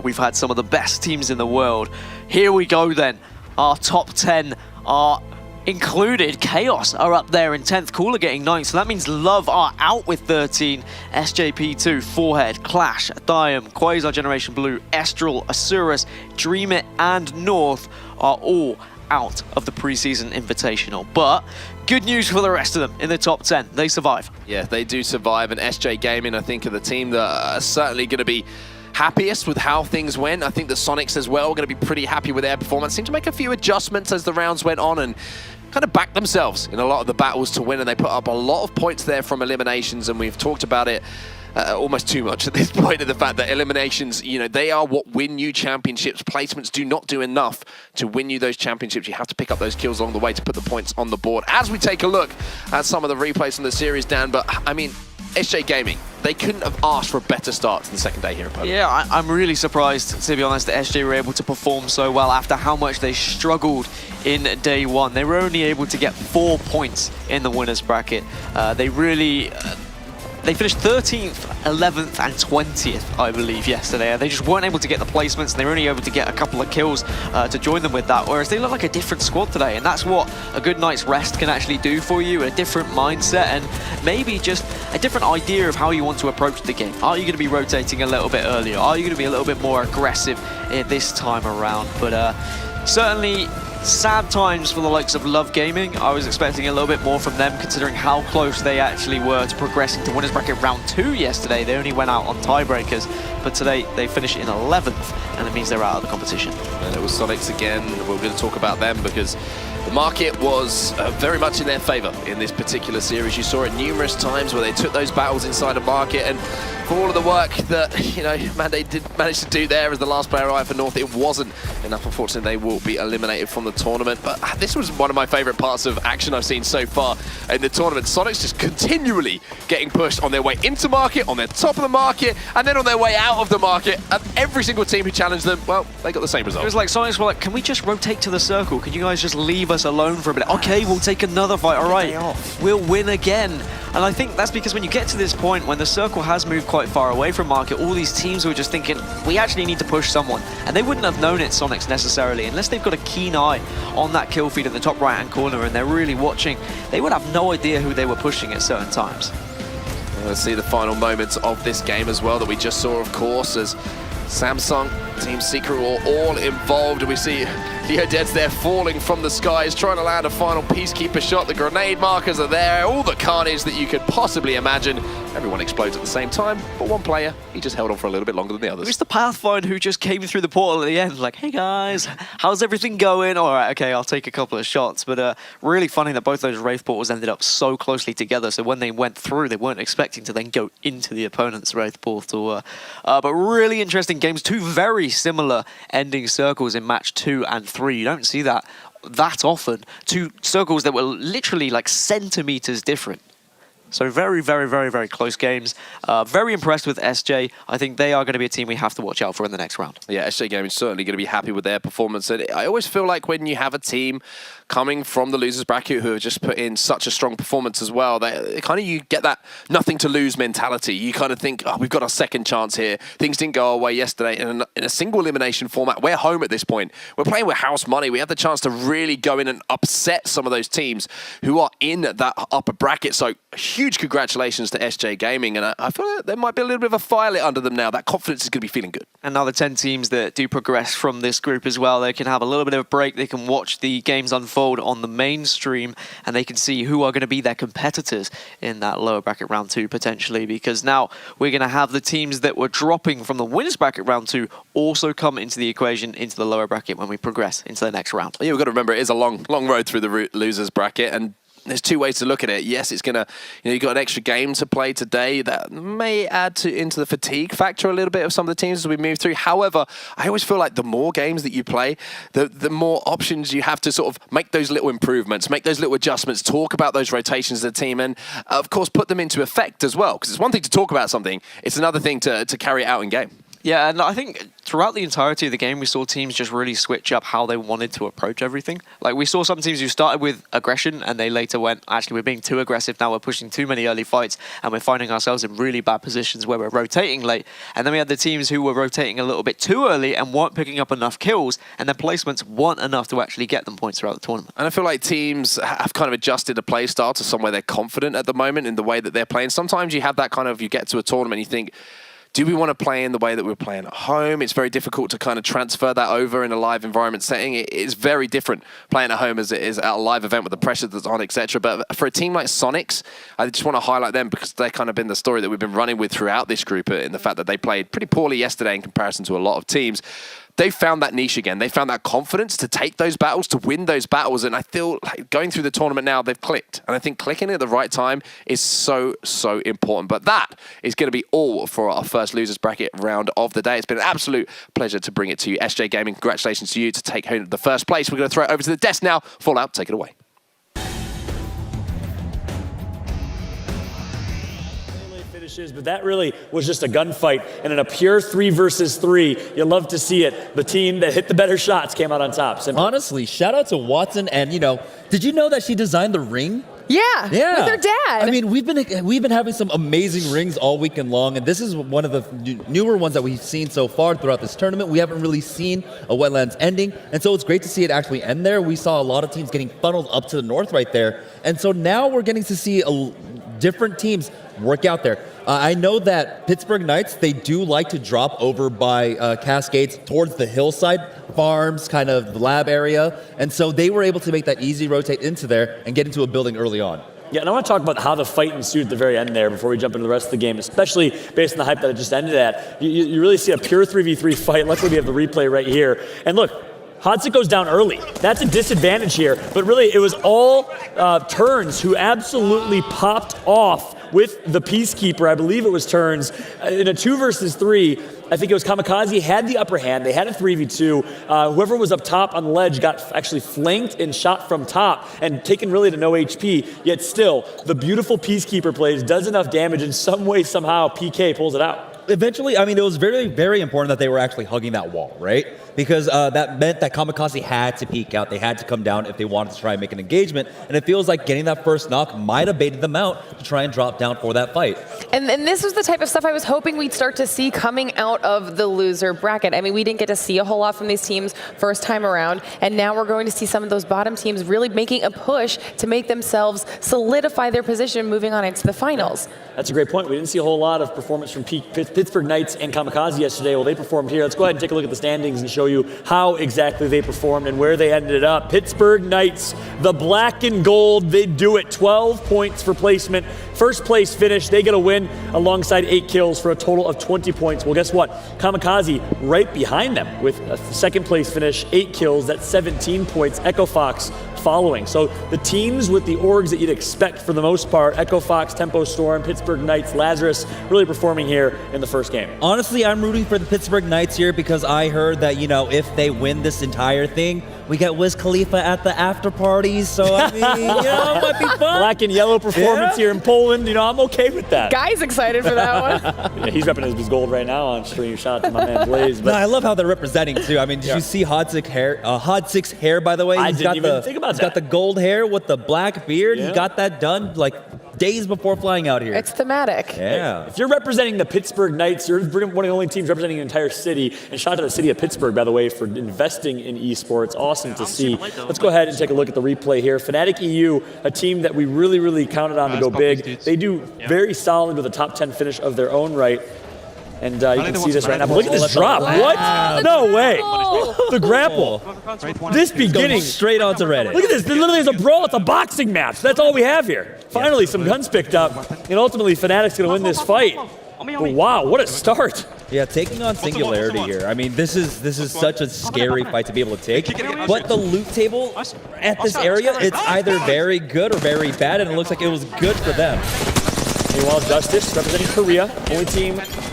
We've had some of the best teams in the world. Here we go then. Our top 10 are included. Chaos are up there in 10th, Cooler getting 9th, so that means Love are out with 13, SJP2, Forehead, Clash, Diam, Quasar Generation Blue, Estral, Asurus, Dream It, and North are all out of the Preseason Invitational. But good news for the rest of them in the top 10. They survive. Yeah, they do survive, and SJ Gaming, I think, are the team that are certainly going to be happiest with how things went. I think the Sonics as well are going to be pretty happy with their performance. Seemed to make a few adjustments as the rounds went on and kind of back themselves in a lot of the battles to win, and they put up a lot of points there from eliminations, and we've talked about it almost too much at this point, of the fact that eliminations, you know, they are what win you championships. Placements do not do enough to win you those championships. You have to pick up those kills along the way to put the points on the board. As we take a look at some of the replays from the series, Dan, but I mean, SJ Gaming, they couldn't have asked for a better start to the second day here in Poland. Yeah, I'm really surprised, to be honest, that SJ were able to perform so well after how much they struggled in day 1. They were only able to get 4 points in the winners bracket. They really... They finished 13th, 11th, and 20th, I believe, yesterday. They just weren't able to get the placements, and they were only able to get a couple of kills to join them with that, whereas they look like a different squad today, and that's what a good night's rest can actually do for you, a different mindset, and maybe just a different idea of how you want to approach the game. Are you going to be rotating a little bit earlier? Are you going to be a little bit more aggressive this time around? But certainly sad times for the likes of Love Gaming. I was expecting a little bit more from them, considering how close they actually were to progressing to winners bracket round 2 yesterday. They only went out on tiebreakers, but today they finish in 11th, and it means they're out of the competition. And it was Sonics again. We're going to talk about them because the market was very much in their favor in this particular series. You saw it numerous times where they took those battles inside a market, and for all of the work that, you know, Mande did manage to do there as the last player alive for North, it wasn't enough. Unfortunately, they will be eliminated from the tournament. But this was one of my favorite parts of action I've seen so far in the tournament. Sonics just continually getting pushed on their way into market, on their top of the market, and then on their way out of the market. And every single team who challenged them, well, they got the same result. It was like Sonics were like, can we just rotate to the circle? Can you guys just leave us alone for a bit? Okay, we'll take another fight. All right, we'll win again. And I think that's because when you get to this point, when the circle has moved quite far away from market, all these teams were just thinking, we actually need to push someone. And they wouldn't have known it, Sonics, necessarily, unless they've got a keen eye on that kill feed in the top right-hand corner and they're really watching. They would have no idea who they were pushing at certain times. Let's see the final moments of this game as well that we just saw, of course, as Samsung, Team Secret were all involved. And we see Leo Dead's there falling from the skies, trying to land a final Peacekeeper shot. The grenade markers are there, all the carnage that you could possibly imagine. Everyone explodes at the same time, but one player, he just held on for a little bit longer than the others. It was the Pathfinder who just came through the portal at the end, like, hey guys, how's everything going? All right, okay, I'll take a couple of shots. But really funny that both those Wraith portals ended up so closely together, so when they went through, they weren't expecting to then go into the opponent's Wraith portal. But really interesting games, 2 very similar ending circles in match 2 and 3. You don't see that often. 2 circles that were literally like centimeters different. So very, very, very, very close games. Very impressed with SJ. I think they are going to be a team we have to watch out for in the next round. Yeah, SJ Gaming is certainly going to be happy with their performance. And I always feel like when you have a team coming from the losers bracket who have just put in such a strong performance as well, they kind of, you get that nothing to lose mentality. You kind of think, oh, we've got our second chance here. Things didn't go our way yesterday. And in a single elimination format, we're home at this point. We're playing with house money. We have the chance to really go in and upset some of those teams who are in that upper bracket. So huge congratulations to SJ Gaming. And I feel like there might be a little bit of a fire lit under them now. That confidence is going to be feeling good. And now the 10 teams that do progress from this group as well, they can have a little bit of a break. They can watch the games unfold on the main stream, and they can see who are going to be their competitors in that lower bracket round 2 potentially, because now we're going to have the teams that were dropping from the winners bracket round 2 also come into the equation into the lower bracket when we progress into the next round. Yeah, we've got to remember it is a long road through the losers bracket, and there's two ways to look at it. Yes, it's going to, you've got an extra game to play today that may add into the fatigue factor a little bit of some of the teams as we move through. However, I always feel like the more games that you play, the more options you have to sort of make those little improvements, make those little adjustments, talk about those rotations of the team, and of course put them into effect as well. Because it's one thing to talk about something, it's another thing to carry it out in game. Yeah, and I think throughout the entirety of the game, we saw teams just really switch up how they wanted to approach everything. Like, we saw some teams who started with aggression, and they later went, actually, we're being too aggressive now, we're pushing too many early fights, and we're finding ourselves in really bad positions where we're rotating late. And then we had the teams who were rotating a little bit too early and weren't picking up enough kills, and their placements weren't enough to actually get them points throughout the tournament. And I feel like teams have kind of adjusted a play style to somewhere they're confident at the moment in the way that they're playing. Sometimes you have that kind of, you get to a tournament and you think, do we want to play in the way that we're playing at home? It's very difficult to kind of transfer that over in a live environment setting. It is very different playing at home as it is at a live event with the pressure that's on, etc. But for a team like Sonics, I just want to highlight them because they've kind of been the story that we've been running with throughout this group in the fact that they played pretty poorly yesterday in comparison to a lot of teams. They found that niche again. They found that confidence to take those battles, to win those battles. And I feel like going through the tournament now, they've clicked. And I think clicking at the right time is so, so important. But that is going to be all for our first losers bracket round of the day. It's been an absolute pleasure to bring it to you. SJ Gaming, congratulations to you to take home the first place. We're going to throw it over to the desk now. Fallout, take it away. But that really was just a gunfight, and in a pure 3 versus 3, you love to see it. The team that hit the better shots came out on top. Simply. Honestly, shout out to Watson, and did you know that she designed the ring? Yeah, with her dad. I mean, we've been having some amazing rings all weekend long, and this is one of the newer ones that we've seen so far throughout this tournament. We haven't really seen a Wetlands ending, and so it's great to see it actually end there. We saw a lot of teams getting funneled up to the north right there, and so now we're getting to see different teams work out there. I know that Pittsburgh Knights, they do like to drop over by Cascades towards the hillside, farms, kind of the lab area. And so they were able to make that easy rotate into there and get into a building early on. Yeah, and I want to talk about how the fight ensued at the very end there before we jump into the rest of the game, especially based on the hype that it just ended at. You really see a pure 3v3 fight. Luckily, we have the replay right here. And look, Hodson goes down early. That's a disadvantage here. But really, it was all Turns who absolutely popped off with the Peacekeeper. I believe it was Turns. In a 2 versus 3, I think it was Kamikaze had the upper hand. They had a 3v2. Whoever was up top on the ledge got actually flanked and shot from top and taken really to no HP. Yet still, the beautiful Peacekeeper plays, does enough damage in some way, somehow, PK pulls it out. Eventually, I mean, it was very, very important that they were actually hugging that wall, right? Because that meant that Kamikaze had to peek out. They had to come down if they wanted to try and make an engagement. And it feels like getting that first knock might have baited them out to try and drop down for that fight. And this was the type of stuff I was hoping we'd start to see coming out of the loser bracket. I mean, we didn't get to see a whole lot from these teams first time around. And now we're going to see some of those bottom teams really making a push to make themselves solidify their position moving on into the finals. That's a great point. We didn't see a whole lot of performance from Pittsburgh Knights and Kamikaze yesterday. Well, they performed here. Let's go ahead and take a look at the standings and show you how exactly they performed and where they ended up. Pittsburgh Knights, the black and gold, they do it. 12 points for placement. First place finish, they get a win alongside 8 kills for a total of 20 points. Well, guess what? Kamikaze right behind them with a second place finish, 8 kills, that's 17 points. Echo Fox following. So the teams with the orgs that you'd expect for the most part, Echo Fox, Tempo Storm, Pittsburgh Knights, Lazarus, really performing here in the first game. Honestly, I'm rooting for the Pittsburgh Knights here because I heard that, if they win this entire thing, we get Wiz Khalifa at the after parties. So, I mean, it might be fun. Black and yellow performance here in Poland. rolling. You know, I'm okay with that. Guy's excited for that one. Yeah, he's repping his gold right now on stream. Shout out to my man Blaze. No, But I love how they're representing too. I mean, did you see Hod Six hair, by the way? I didn't even think about He's got the gold hair with the black beard. Yeah. He got that done like days before flying out here. It's thematic. Yeah. if you're representing the Pittsburgh Knights, you're one of the only teams representing an entire city. And shout out to the city of Pittsburgh, by the way, for investing in esports. Awesome to see. Let's go ahead and take a look at the replay here. Fnatic EU, a team that we really, really counted on to go big. They do very solid with a top 10 finish of their own right. And you can see this right now. But look at this drop. What? No way. The grapple. This beginning. Straight onto Reddit. Look at this. There literally is a brawl. It's a boxing match. That's all we have here. Finally, some guns picked up. And ultimately, Fnatic's going to win this fight. But wow, what a start. Yeah, taking on Singularity here. I mean, this is such a scary fight to be able to take. But the loot table at this area, it's either very good or very bad, and it looks like it was good for them. Meanwhile, Justice representing Korea, only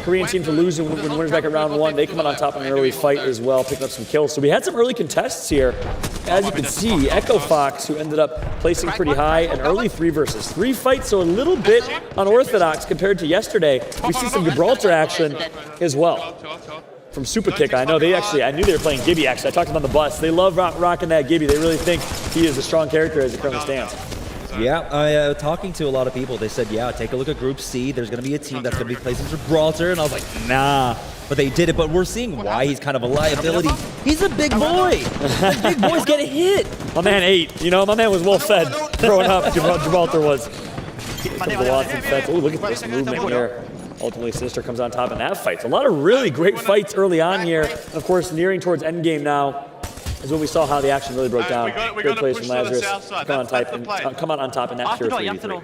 Korean team to lose when winners back at round 1. They come out on top in an early fight as well, picking up some kills. So we had some early contests here. As you can see, Echo Fox, who ended up placing pretty high, an early 3 versus 3 fight, so a little bit unorthodox compared to yesterday. We see some Gibraltar action as well. From Superkick, I knew they were playing Gibby actually. I talked to them on the bus. They love rocking that Gibby. They really think he is a strong character as it currently stands. Yeah, talking to a lot of people, they said, yeah, take a look at Group C. There's going to be a team that's going to be placing Gibraltar. And I was like, nah. But they did it. But we're seeing why he's kind of a liability. He's a big boy. And big boys get hit. My man ate. You know, my man was well fed growing up. Gibraltar was. Oh, look at this movement here. Ultimately, Sinister comes on top in that fight. So a lot of really great fights early on here. And of course, nearing towards endgame now is when we saw how the action really broke down. Great plays from Lazarus. Come out on top in that pure 3v3.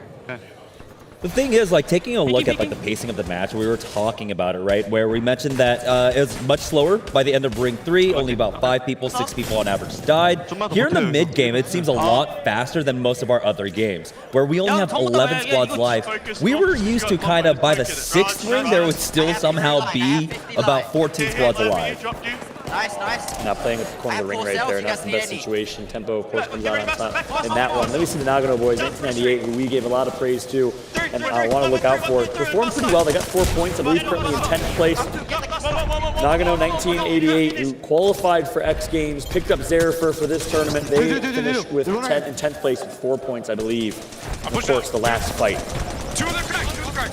The thing is, like, taking a look at like the pacing of the match, we were talking about it, right? Where we mentioned that it was much slower by the end of Ring 3. Only about 5 people, 6 people on average died. Here in the mid game, it seems a lot faster than most of our other games, where we only have 11 squads live. We were used to kind of by the 6th ring, there would still somehow be about 14 squads alive. Nice. Not playing with the corner of the ring right there. Not the best situation. Tempo, of course, comes out on top in that one. Then we see the Nagano boys, 1998, who we gave a lot of praise to and want to look out for. Performed pretty well. They got 4 points. I believe currently in 10th place. Nagano, 1988, who qualified for X Games, picked up Zerifer for this tournament. They finished with 10th place with 4 points, I believe. And of course, the last fight.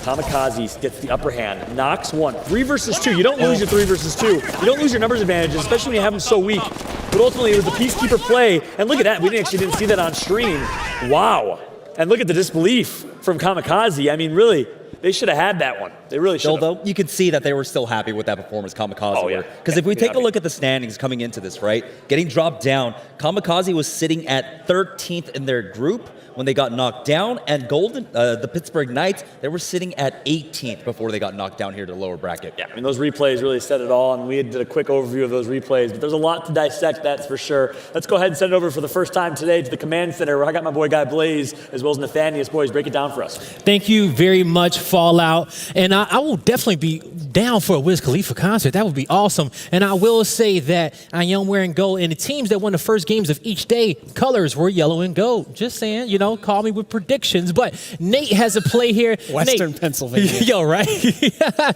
Kamikaze gets the upper hand, knocks one. 3 versus 2. You don't lose your 3 versus 2. You don't lose your numbers advantages, especially when you have them so weak. But ultimately, it was the Peacekeeper play. And look at that. We actually didn't see that on stream. Wow. And look at the disbelief from Kamikaze. I mean, really, they should have had that one. They really should have. Although you could see that they were still happy with that performance, Kamikaze. Oh, yeah. Because if we take a look at the standings coming into this, right, getting dropped down, Kamikaze was sitting at 13th in their group when they got knocked down, and the Pittsburgh Knights, they were sitting at 18th before they got knocked down here to the lower bracket. Yeah, I mean, those replays really said it all, and we did a quick overview of those replays, but there's a lot to dissect, that's for sure. Let's go ahead and send it over for the first time today to the Command Center, where I got my boy Guy Blaze, as well as Nathanius. Boys, break it down for us. Thank you very much, Fallout. And I will definitely be down for a Wiz Khalifa concert. That would be awesome. And I will say that I am wearing gold, and the teams that won the first games of each day, colors were yellow and gold. Just saying, you know, call me with predictions. But Nate has a play here. Western Nate, Pennsylvania. Yo, right?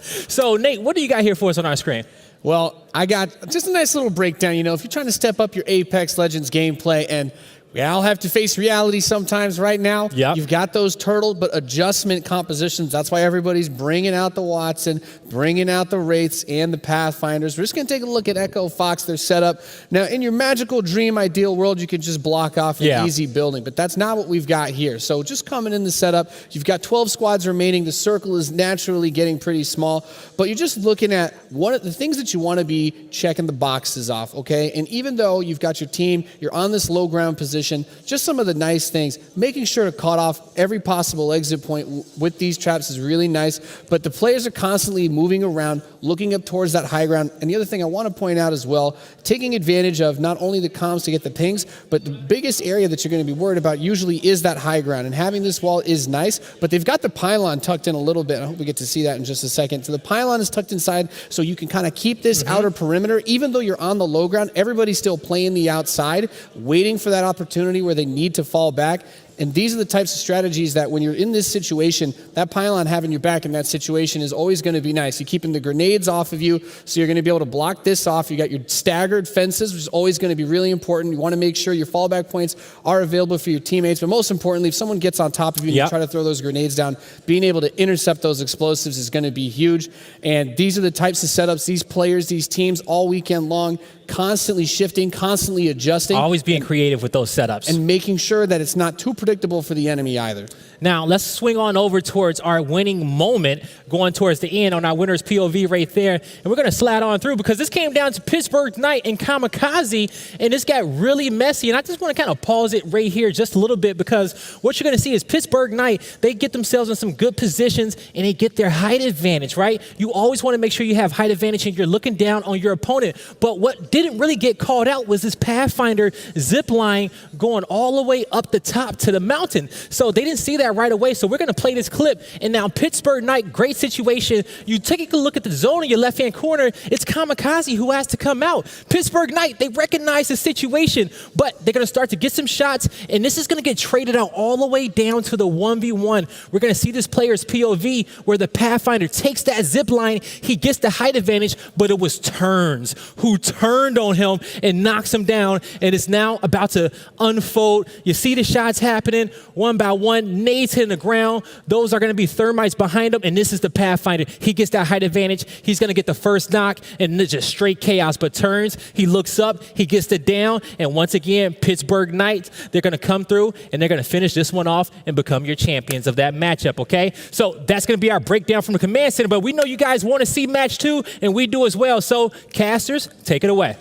So, Nate, what do you got here for us on our screen? Well, I got just a nice little breakdown. You know, if you're trying to step up your Apex Legends gameplay, and we all have to face reality sometimes right now. Yep. You've got those turtle, but adjustment compositions. That's why everybody's bringing out the Watson, bringing out the Wraiths and the Pathfinders. We're just going to take a look at Echo Fox, their setup. Now, in your magical dream ideal world, you could just block off an easy building, but that's not what we've got here. So just coming in the setup, you've got 12 squads remaining. The circle is naturally getting pretty small, but you're just looking at one of the things that you want to be checking the boxes off, okay? And even though you've got your team, you're on this low ground position, just some of the nice things, making sure to cut off every possible exit point with these traps is really nice, but the players are constantly moving around, looking up towards that high ground. And the other thing I want to point out as well, taking advantage of not only the comms to get the pings, but the biggest area that you're going to be worried about usually is that high ground. And having this wall is nice, but they've got the pylon tucked in a little bit. I hope we get to see that in just a second. So the pylon is tucked inside, so you can kind of keep this outer perimeter. Even though you're on the low ground, everybody's still playing the outside, waiting for that opportunity where they need to fall back. And these are the types of strategies that when you're in this situation, that pylon having your back in that situation is always going to be nice. You're keeping the grenades off of you, so you're going to be able to block this off. You got your staggered fences, which is always going to be really important. You want to make sure your fallback points are available for your teammates. But most importantly, if someone gets on top of you and you try to throw those grenades down, being able to intercept those explosives is going to be huge. And these are the types of setups these players, these teams, all weekend long, constantly shifting, constantly adjusting. Always being creative with those setups. And making sure that it's not too predictable for the enemy either. Now, let's swing on over towards our winning moment, going towards the end on our winner's POV right there. And we're going to slide on through because this came down to Pittsburgh Knight and Kamikaze, and this got really messy. And I just want to kind of pause it right here just a little bit because what you're going to see is Pittsburgh Knight, they get themselves in some good positions and they get their height advantage, right? You always want to make sure you have height advantage and you're looking down on your opponent. But what didn't really get called out was this Pathfinder zip line going all the way up the top to the mountain. So they didn't see that right away. So we're going to play this clip. And now Pittsburgh Knight, great situation. You take a look at the zone in your left-hand corner. It's Kamikaze who has to come out. Pittsburgh Knight, they recognize the situation, but they're going to start to get some shots. And this is going to get traded out all the way down to the 1v1. We're going to see this player's POV where the Pathfinder takes that zip line. He gets the height advantage, but it was Turns who turned on him and knocks him down. And it's now about to unfold. You see the shots happening one by one. Nades hitting the ground. Those are going to be thermites behind him. And this is the Pathfinder. He gets that height advantage. He's going to get the first knock and it's just straight chaos. But Turns, he looks up, he gets the down. And once again, Pittsburgh Knights, they're going to come through and they're going to finish this one off and become your champions of that matchup, okay? So that's going to be our breakdown from the command center. But we know you guys want to see match 2, and we do as well. So casters, take it away.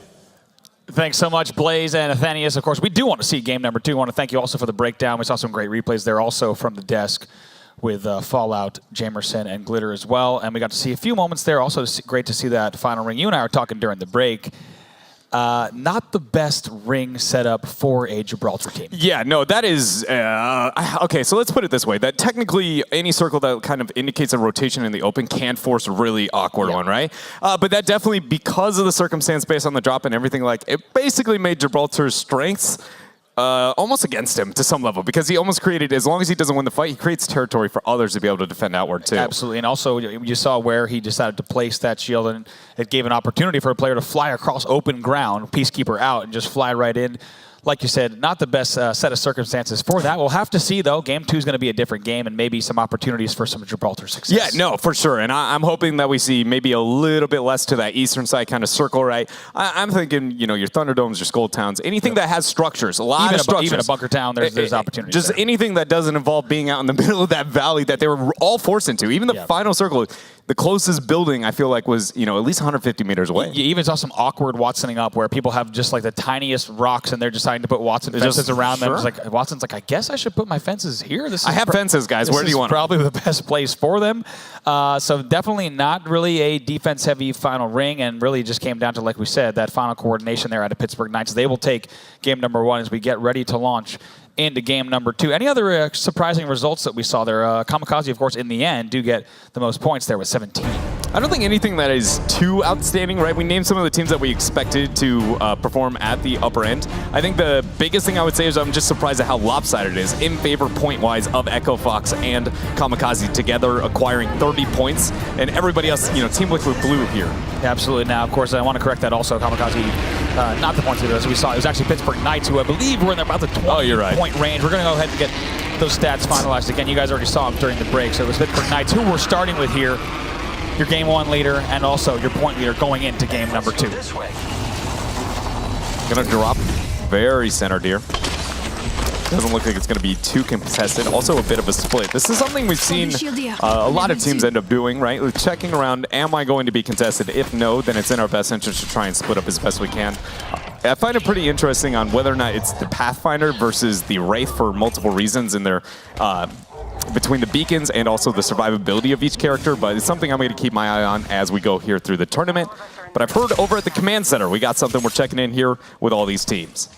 Thanks so much, Blaze and Athenius. Of course, we do want to see game number 2. I want to thank you also for the breakdown. We saw some great replays there also from the desk with Fallout, Jamerson, and Glitter as well. And we got to see a few moments there. Also, great to see that final ring. You and I were talking during the break. Not the best ring setup for a Gibraltar team. Yeah, no, that is... okay, so let's put it this way. That technically any circle that kind of indicates a rotation in the open can force a really awkward one, right? But that definitely, because of the circumstance based on the drop and everything, like, it basically made Gibraltar's strengths almost against him to some level, because he almost created, as long as he doesn't win the fight, he creates territory for others to be able to defend outward too. Absolutely, and also you saw where he decided to place that shield, and it gave an opportunity for a player to fly across open ground, Peacekeeper out, and just fly right in. Like you said, not the best set of circumstances for that. We'll have to see, though. Game 2 is going to be a different game and maybe some opportunities for some Gibraltar success. Yeah, no, for sure. And I'm hoping that we see maybe a little bit less to that eastern side kind of circle, right? I'm thinking, you know, your Thunderdomes, your Skull Towns, anything that has structures, a lot of structures. Even a Bunker Town, there's opportunities. Just there. Anything that doesn't involve being out in the middle of that valley that they were all forced into. Even the final circle, the closest building, I feel like, was, you know, at least 150 meters away. You even saw some awkward Watsoning up where people have just like the tiniest rocks and they're deciding to put Watson fences around them. It's like, Watson's like, I guess I should put my fences here. I have fences, guys. Where do you want them? Probably the best place for them. So definitely not really a defense-heavy final ring, and really just came down to, like we said, that final coordination there out of Pittsburgh Knights. They will take game number 1 as we get ready to launch into game number 2. Any other surprising results that we saw there? Kamikaze, of course, in the end, do get the most points there with 17. I don't think anything that is too outstanding, right? We named some of the teams that we expected to perform at the upper end. I think the biggest thing I would say is I'm just surprised at how lopsided it is in favor point-wise of Echo Fox and Kamikaze together, acquiring 30 points, and everybody else, you know, Team Liquid Blue here. Yeah, absolutely. Now, of course, I want to correct that also. Kamikaze, not the points leader, as we saw. It was actually Pittsburgh Knights, who I believe were in about the 20-point range. We're going to go ahead and get those stats finalized again. You guys already saw them during the break. So it was Pittsburgh Knights, who we're starting with here. Your game 1 leader and also your point leader going into game number 2. Gonna drop very centered here. Doesn't look like it's gonna be too contested. Also a bit of a split. This is something we've seen a lot of teams end up doing, right? Checking around, am I going to be contested? If no, then it's in our best interest to try and split up as best we can. I find it pretty interesting on whether or not it's the Pathfinder versus the Wraith for multiple reasons in their between the beacons and also the survivability of each character, but it's something I'm going to keep my eye on as we go here through the tournament. But I've heard over at the command center, we got something we're checking in here with all these teams.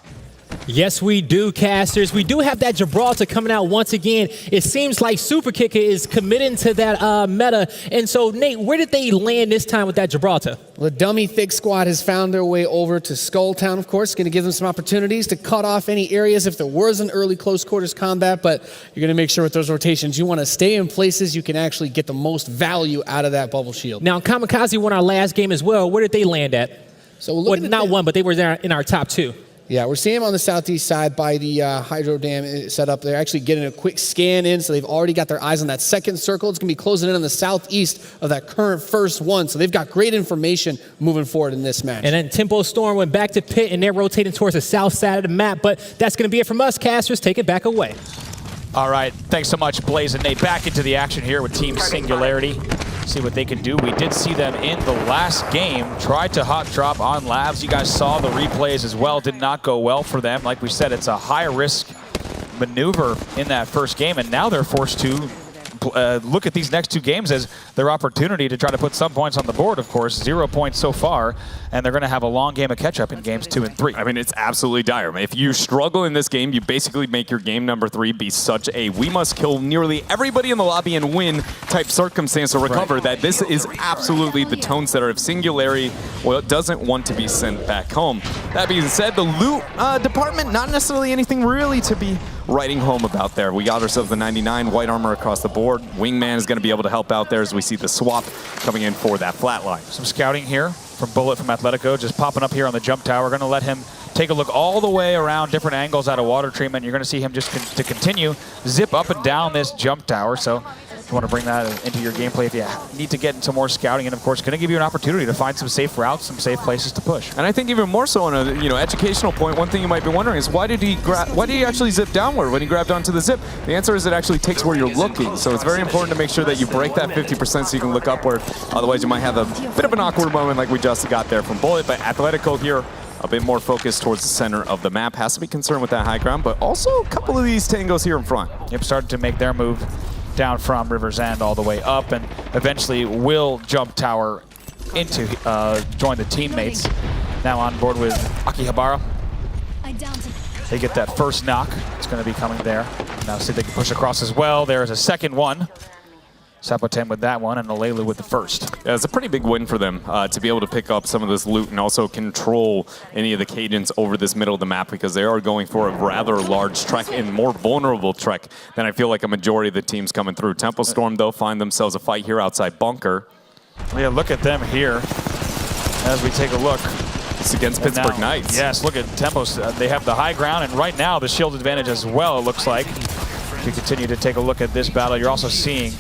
Yes, we do, casters. We do have that Gibraltar coming out once again. It seems like Super Kicker is committing to that meta. And so, Nate, where did they land this time with that Gibraltar? Well, the Dummy Thick squad has found their way over to Skulltown, of course. Going to give them some opportunities to cut off any areas if there was an early close quarters combat. But you're going to make sure with those rotations, you want to stay in places you can actually get the most value out of that bubble shield. Now, Kamikaze won our last game as well. Where did they land at? So well, not one, but they were there in our top 2. Yeah, we're seeing them on the southeast side by the hydro dam set up. They're actually getting a quick scan in, so they've already got their eyes on that second circle. It's going to be closing in on the southeast of that current first one, so they've got great information moving forward in this match. And then Tempo Storm went back to pit, and they're rotating towards the south side of the map, but that's going to be it from us, casters. Take it back away. All right, thanks so much, Blaze and Nate. Back into the action here with Team Singularity. See what they can do. We did see them in the last game. Tried to hot drop on Labs. You guys saw the replays as well. Did not go well for them. Like we said, it's a high-risk maneuver in that first game, and now they're forced to look at these next 2 games as their opportunity to try to put some points on the board, of course. 0 points so far, and they're going to have a long game of catch-up in games 2 and 3. I mean, it's absolutely dire. If you struggle in this game, you basically make your game number 3 be such a we must kill nearly everybody in the lobby and win type circumstance to recover, right, that this is absolutely the tone setter of Singularity. Well, it doesn't want to be sent back home. That being said, the loot department, not necessarily anything really to be writing home about there. We got ourselves the 99 white armor across the board. Wingman is going to be able to help out there as we see the swap coming in for that flatline. Some scouting here from Bullet from Atletico, just popping up here on the jump tower. We're going to let him take a look all the way around different angles out of water treatment. You're going to see him just to continue zip up and down this jump tower. So you want to bring that into your gameplay if you need to get into more scouting, and of course going to give you an opportunity to find some safe routes, some safe places to push. And I think even more so on a educational point, one thing you might be wondering is why did he actually zip downward when he grabbed onto the zip? The answer is it actually takes where you're looking, so it's very important to make sure that you break that 50% so you can look upward. Otherwise you might have a bit of an awkward moment like we just got there from Bullet. But Atletico here a bit more focused towards the center of the map, has to be concerned with that high ground, but also a couple of these tangos here in front. Yep, starting to make their move down from River's End all the way up, and eventually will jump tower into join the teammates. Now on board with Akihabara. They get that first knock. It's going to be coming there. Now see if they can push across as well. There's a second one. Sapoten with that one, and Alelu with the first. Yeah, it's a pretty big win for them to be able to pick up some of this loot and also control any of the cadence over this middle of the map, because they are going for a rather large trek and more vulnerable trek than I feel like a majority of the teams coming through. Tempo Storm, though, find themselves a fight here outside Bunker. Yeah, look at them here as we take a look. It's against Pittsburgh Knights. Yes, look at Tempos. They have the high ground, and right now the shield advantage as well, it looks like. If you continue to take a look at this battle, you're also seeing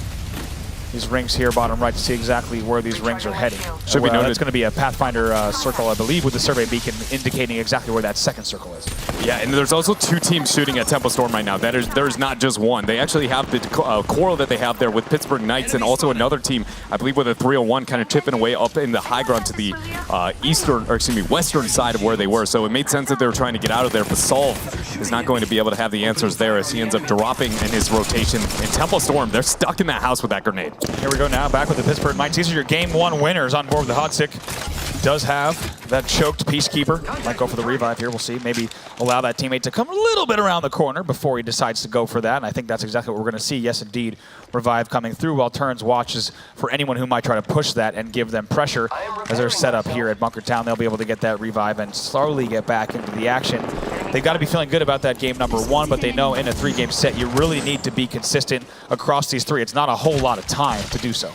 these rings here, bottom right, to see exactly where these rings are heading. Should be noted. That's going to be a Pathfinder circle, I believe, with the survey beacon indicating exactly where that second circle is. Yeah, and there's also 2 teams shooting at Tempo Storm right now. There's not just one. They actually have the quarrel that they have there with Pittsburgh Knights, and also another team, I believe, with a 301 kind of chipping away up in the high ground to the western side of where they were. So it made sense that they were trying to get out of there, but Solve is not going to be able to have the answers there as he ends up dropping in his rotation. And Tempo Storm, they're stuck in that house with that grenade. Here we go now, back with the Pittsburgh Knights. These are your game 1 winners on board with the hot stick. Does have that choked Peacekeeper. Might go for the revive here, we'll see. Maybe allow that teammate to come a little bit around the corner before he decides to go for that. And I think that's exactly what we're going to see. Yes, indeed, revive coming through while Turns watches for anyone who might try to push that and give them pressure as they're set up here at Bunkertown. They'll be able to get that revive and slowly get back into the action. They've got to be feeling good about that game number 1, but they know in a 3-game set you really need to be consistent across these 3. It's not a whole lot of time to do so.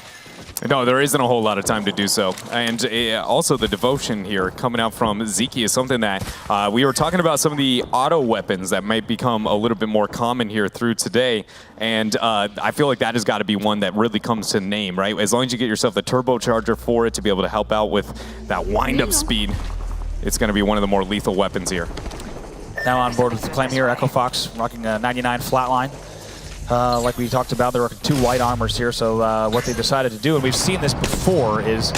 No, there isn't a whole lot of time to do so. And also the devotion here coming out from Zeki is something that we were talking about, some of the auto weapons that might become a little bit more common here through today. And I feel like that has got to be one that really comes to name, right? As long as you get yourself the turbocharger for it to be able to help out with that wind-up speed, it's going to be one of the more lethal weapons here. Now on board with the claim here, Echo Fox rocking a 99 flatline. Like we talked about, there are 2 white armors here, so what they decided to do, and we've seen this before, is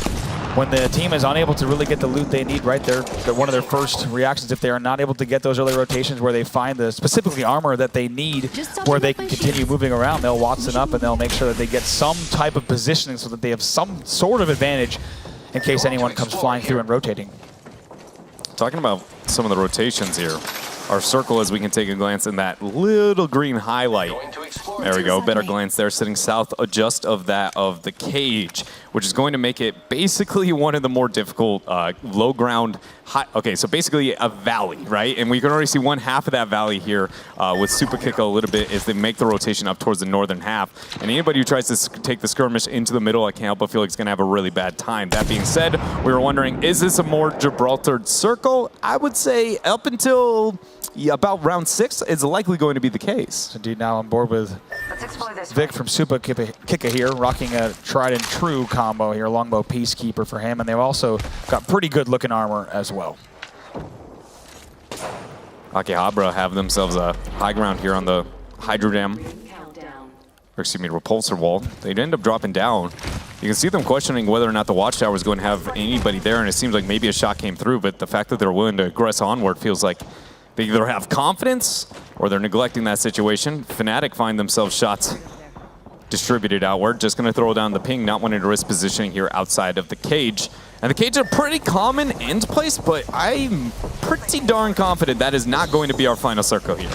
when the team is unable to really get the loot they need right there, one of their first reactions, if they are not able to get those early rotations where they find the specifically armor that they need, where they can continue moving around, they'll Watson up and they'll make sure that they get some type of positioning so that they have some sort of advantage in case anyone comes flying through and rotating. Talking about some of the rotations here. our circle as we can take a glance in that little green highlight. There we go, better glance there, sitting south just of that of the cage, which is going to make it basically one of the more difficult low ground, okay, so basically a valley, right? And we can already see one half of that valley here with Super Kick a little bit as they make the rotation up towards the northern half. And anybody who tries to take the skirmish into the middle, I can't help but feel like it's going to have a really bad time. That being said, we were wondering, is this a more Gibraltar circle? I would say up until about round 6 is likely going to be the case. Indeed, now on board with Vic from Super Kicka here, rocking a tried and true combo here, longbow Peacekeeper for him, and they've also got pretty good looking armor as well. Akihabara have themselves a high ground here on the Hydro Dam, or excuse me, repulsor wall. They'd end up dropping down. You can see them questioning whether or not the watchtower is going to have anybody there, and it seems like maybe a shot came through, but the fact that they're willing to aggress onward feels like they either have confidence or they're neglecting that situation. Fnatic find themselves shots distributed outward. Just going to throw down the ping, not wanting to risk positioning here outside of the cage. And the cage is a pretty common end place, but I'm pretty darn confident that is not going to be our final circle here.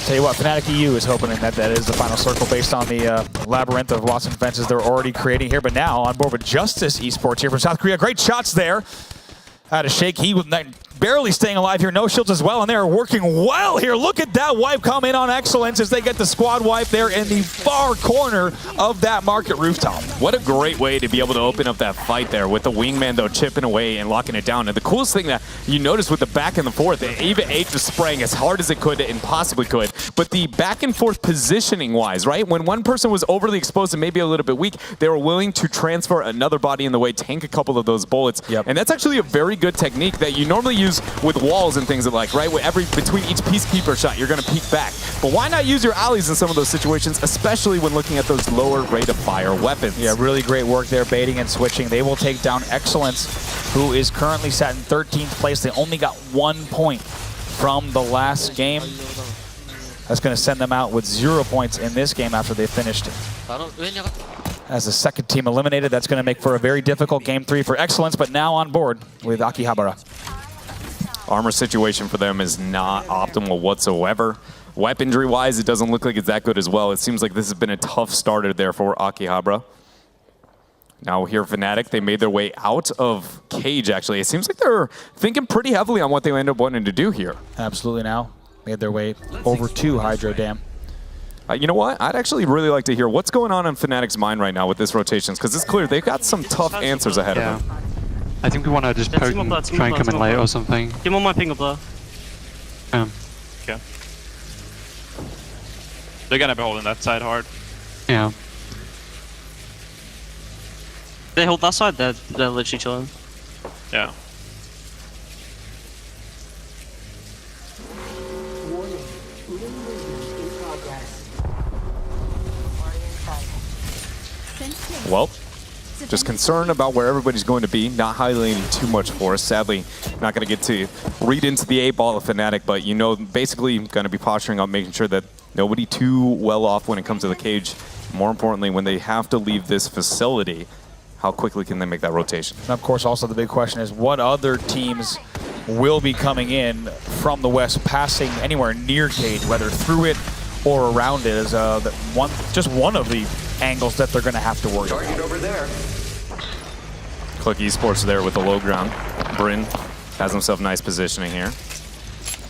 Tell you what, Fnatic EU is hoping that that is the final circle based on the labyrinth of Watson fences they're already creating here. But now on board with Justice Esports here from South Korea. Great shots there. Had a shake. He was barely staying alive here. No shields as well, and they're working well here. Look at that wipe come in on excellence as they get the squad wipe there in the far corner of that market rooftop. What a great way to be able to open up that fight there with the wingman, though, chipping away and locking it down. And the coolest thing that you notice with the back and the forth, Eva H was spraying as hard as it could and possibly could, but the back and forth positioning-wise, right? When one person was overly exposed and maybe a little bit weak, they were willing to transfer another body in the way, tank a couple of those bullets. Yep. And that's actually a very good technique that you normally use with walls and things like, right? Between each Peacekeeper shot, you're going to peek back. But why not use your allies in some of those situations, especially when looking at those lower rate of fire weapons? Yeah, really great work there, baiting and switching. They will take down Excellence, who is currently sat in 13th place. They only got 1 point from the last game. That's going to send them out with 0 points in this game after they finished as the second team eliminated. That's going to make for a very difficult game 3 for Excellence, but now on board with Akihabara. Armor situation for them is not optimal whatsoever. Weaponry-wise, it doesn't look like it's that good as well. It seems like this has been a tough starter there for Akihabara. Now here, Fnatic, they made their way out of Cage, actually. It seems like they're thinking pretty heavily on what they end up wanting to do here. Absolutely now. Made their way over to Hydro Dam. You know what? I'd actually really like to hear what's going on in Fnatic's mind right now with this rotations, because it's clear they've got some tough answers ahead of them. I think we want to just poke and try and come in late or something. Give him my ping up there. Okay. They're gonna be holding that side hard. Yeah. They hold that side, they're literally chilling. Yeah. Well, just concerned about where everybody's going to be, not highlighting too much for us. Sadly, not going to get to read into the 8-ball of Fnatic, but you know, basically going to be posturing up, making sure that nobody too well off when it comes to the cage. More importantly, when they have to leave this facility, how quickly can they make that rotation? And of course, also the big question is what other teams will be coming in from the west, passing anywhere near cage, whether through it or around it, is just one of the angles that they're going to have to worry about. Over there. Click Esports there with the low ground. Bryn has himself nice positioning here.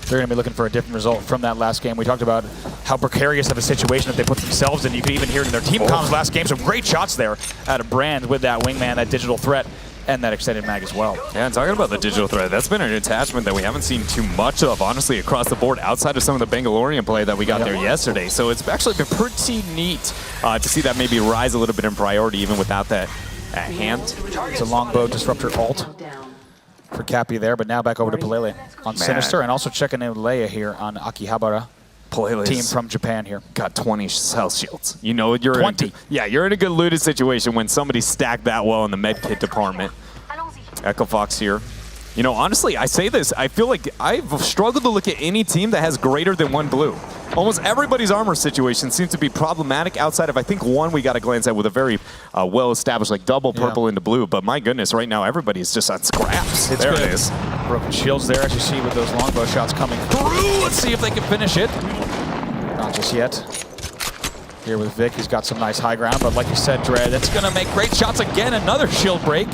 They're going to be looking for a different result from that last game. We talked about how precarious of a situation that they put themselves in. You could even hear it in their team comms last game. Some great shots there out of Brand with that wingman, that digital threat, and that extended mag as well. Yeah, and talking about the digital threat, that's been an attachment that we haven't seen too much of, honestly, across the board, outside of some of the Bangalorean play that we got there yesterday. So it's actually been pretty neat to see that maybe rise a little bit in priority, even without that at hand. It's a longbow disruptor ult for Cappy there, but now back over to Pelele on Sinister, and also checking in with Leia here on Akihabara. Team from Japan here. Got 20 cell shields. You know, you're 20. You're in a good looted situation when somebody stacked that well in the med kit department. Echo Fox here. You know, honestly, I say this, I feel like I've struggled to look at any team that has greater than 1 blue. Almost everybody's armor situation seems to be problematic outside of, I think, one we got to glance at with a very well-established, like, double purple into blue. But my goodness, right now, everybody's just on scraps. It's there good. it is. Broken shields there, as you see, with those longbow shots coming through. Let's see if they can finish it. Not just yet. Here with Vic, he's got some nice high ground, but like you said, Dread, that's going to make great shots again. Another shield break.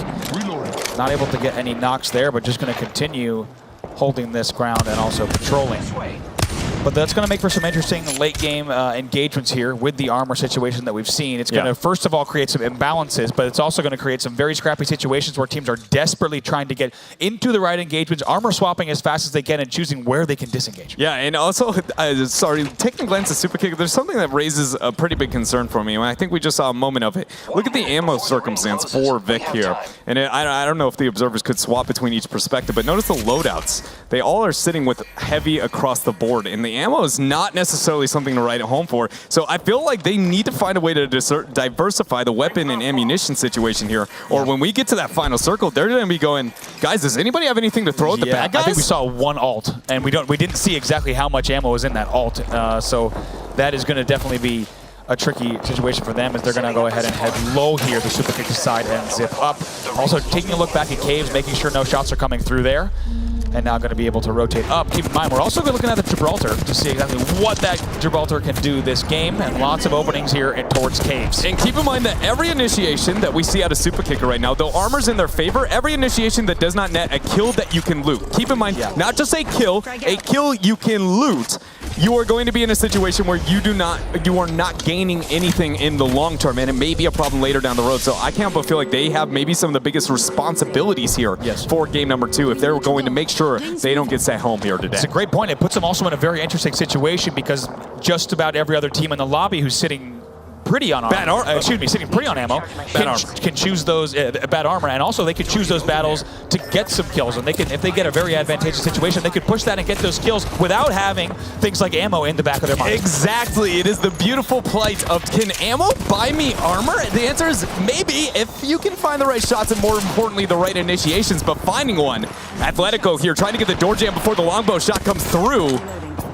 Not able to get any knocks there, but just going to continue holding this ground and also patrolling. But that's going to make for some interesting late game engagements here with the armor situation that we've seen. It's going to, first of all, create some imbalances, but it's also going to create some very scrappy situations where teams are desperately trying to get into the right engagements, armor swapping as fast as they can and choosing where they can disengage. Yeah, and also, sorry, taking a glance at Super Kick, there's something that raises a pretty big concern for me, and I think we just saw a moment of it. Look at the ammo circumstance for Vic here. And I don't know if the observers could swap between each perspective, but notice the loadouts. They all are sitting with heavy across the board, and the ammo is not necessarily something to write home for. So I feel like they need to find a way to diversify the weapon and ammunition situation here, or when we get to that final circle, they're going to be going, guys, does anybody have anything to throw at the bad guys? I think we saw one ult, and we didn't see exactly how much ammo was in that ult. So that is going to definitely be a tricky situation for them, as they're going to go ahead and head low here, the Super Kick side, and zip up. Also taking a look back at caves, making sure no shots are coming through there. And now going to be able to rotate up. Keep in mind, we're also looking at the Gibraltar to see exactly what that Gibraltar can do this game, and lots of openings here and towards caves. And keep in mind that every initiation that we see out of Super Kicker right now, though armor's in their favor, every initiation that does not net a kill that you can loot. Keep in mind, not just a kill you can loot. You are going to be in a situation where you are not gaining anything in the long term, and it may be a problem later down the road. So I can't but feel like they have maybe some of the biggest responsibilities here for game number 2 if they're going to make sure they don't get sent home here today. It's a great point. It puts them also in a very interesting situation, because just about every other team in the lobby who's sitting pretty on armor, sitting pretty on ammo, can choose those bad armor, and also they can choose those battles to get some kills. And they can, if they get a very advantageous situation, they could push that and get those kills without having things like ammo in the back of their mind. Exactly. It is the beautiful plight of, can ammo buy me armor? The answer is maybe, if you can find the right shots and, more importantly, the right initiations. But finding one, Atletico here trying to get the door jam before the longbow shot comes through.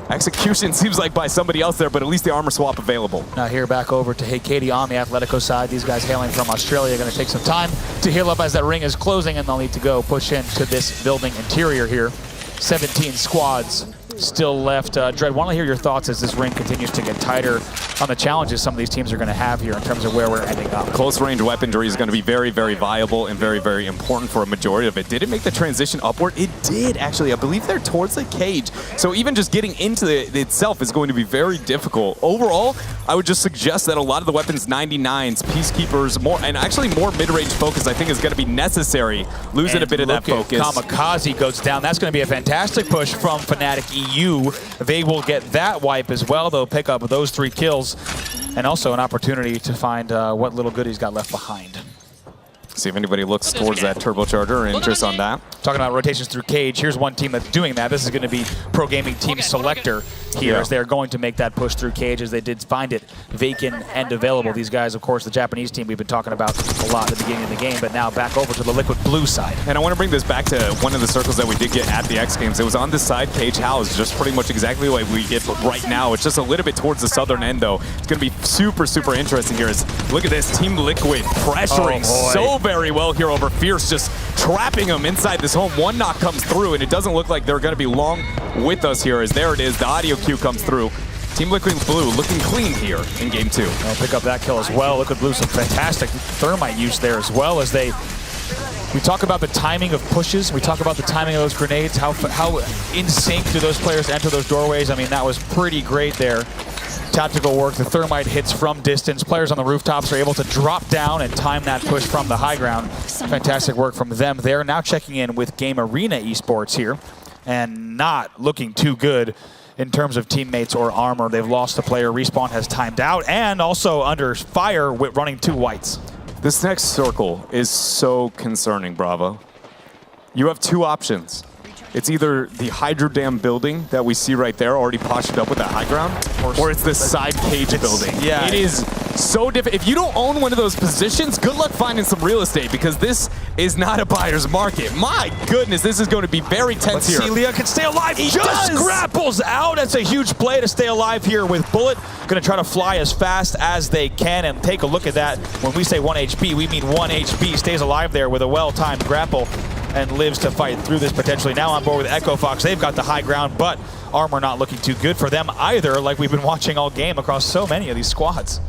Execution seems like by somebody else there, but at least the armor swap available. Now here back over to Hey Katie on the Atletico side. These guys hailing from Australia are going to take some time to heal up as that ring is closing, and they'll need to go push into this building interior here. 17 squads still left. Dread, want to hear your thoughts as this ring continues to get tighter on the challenges some of these teams are going to have here in terms of where we're ending up. Close range weaponry is going to be very, very viable and very, very important for a majority of it. Did it make the transition upward? It did, actually. I believe they're towards the cage. So even just getting into it itself is going to be very difficult. Overall, I would just suggest that a lot of the weapons, 99s, Peacekeepers, and actually more mid-range focus, I think is going to be necessary. Losing a bit of that focus. Kamikaze goes down. That's going to be a fantastic push from Fnatic EU. They will get that wipe as well. They'll pick up those 3 kills, and also an opportunity to find what little good he's got left behind. See if anybody looks towards that turbocharger or interest on that. Talking about rotations through cage, here's one team that's doing that. This is going to be Pro Gaming Team Selector here, as they're going to make that push through cage, as they did find it vacant and available. These guys, of course, the Japanese team we've been talking about a lot at the beginning of the game, but now back over to the Liquid Blue side. And I want to bring this back to one of the circles that we did get at the X Games. It was on this side, cage house, just pretty much exactly what we get right now. It's just a little bit towards the southern end, though. It's going to be super, super interesting here. Look at this, Team Liquid pressuring so very well here over Fierce, just trapping him inside this home. One knock comes through, and it doesn't look like they're going to be long with us here, as there it is, the audio cue comes through. Team Liquid Blue looking clean here in game 2. They'll pick up that kill as well. Liquid Blue, some fantastic thermite use there as well, as we talk about the timing of pushes, we talk about the timing of those grenades, how in sync do those players enter those doorways. I mean, that was pretty great there. Tactical work, the thermite hits from distance. Players on the rooftops are able to drop down and time that push from the high ground. Fantastic work from them there. Now checking in with Game Arena Esports here, and not looking too good in terms of teammates or armor. They've lost a player. Respawn has timed out, and also under fire with running 2 whites. This next circle is so concerning, Bravo. You have 2 options. It's either the Hydro Dam building that we see right there, already postured up with that high ground, or it's this side cage building. Yeah. It is so different. If you don't own one of those positions, good luck finding some real estate, because this is not a buyer's market. My goodness, this is going to be very tense here. Celia can stay alive. He just does! grapples out. That's a huge play to stay alive here with Bullet. Going to try to fly as fast as they can, and take a look at that. When we say 1 HP, we mean 1 HP. Stays alive there with a well-timed grapple and lives to fight through this potentially. Now on board with Echo Fox. They've got the high ground, but armor not looking too good for them either, like we've been watching all game across so many of these squads.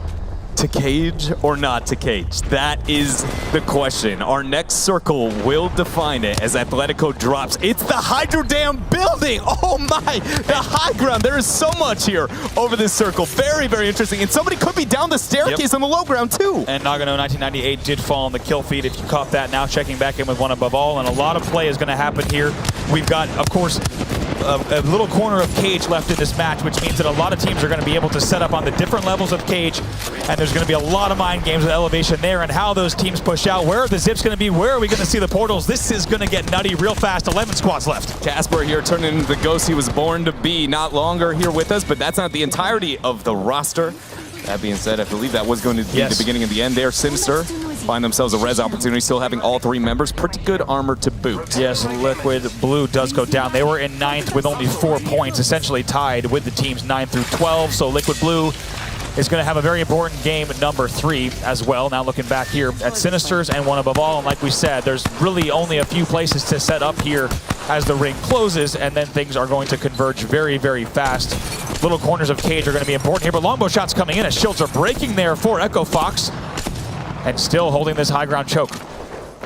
To cage or not to cage? That is the question. Our next circle will define it as Atletico drops. It's the Hydro Dam building! Oh my! The high ground. There is so much here over this circle. Very, very interesting. And somebody could be down the staircase on the low ground too. And Nagano 1998 did fall on the kill feed, if you caught that. Now checking back in with one above all, and a lot of play is going to happen here. We've got, of course, a little corner of cage left in this match, which means that a lot of teams are going to be able to set up on the different levels of cage, and there's going to be a lot of mind games with elevation there and how those teams push out. Where are the zips going to be? Where are we going to see the portals? This is going to get nutty real fast. 11 squads left. Casper here turning into the ghost he was born to be. Not longer here with us, but that's not the entirety of the roster. That being said, I believe that was going to be the beginning and the end there. Sinister find themselves a res opportunity, still having all 3 members. Pretty good armor to boot. Yes, Liquid Blue does go down. They were in 9th with only 4 points, essentially tied with the teams 9 through 12. So Liquid Blue is going to have a very important game at number 3 as well. Now looking back here at Sinisters and one above all, and like we said, there's really only a few places to set up here as the ring closes, and then things are going to converge very, very fast. Little corners of cage are going to be important here, but longbow shots coming in as shields are breaking there for Echo Fox, and still holding this high ground choke.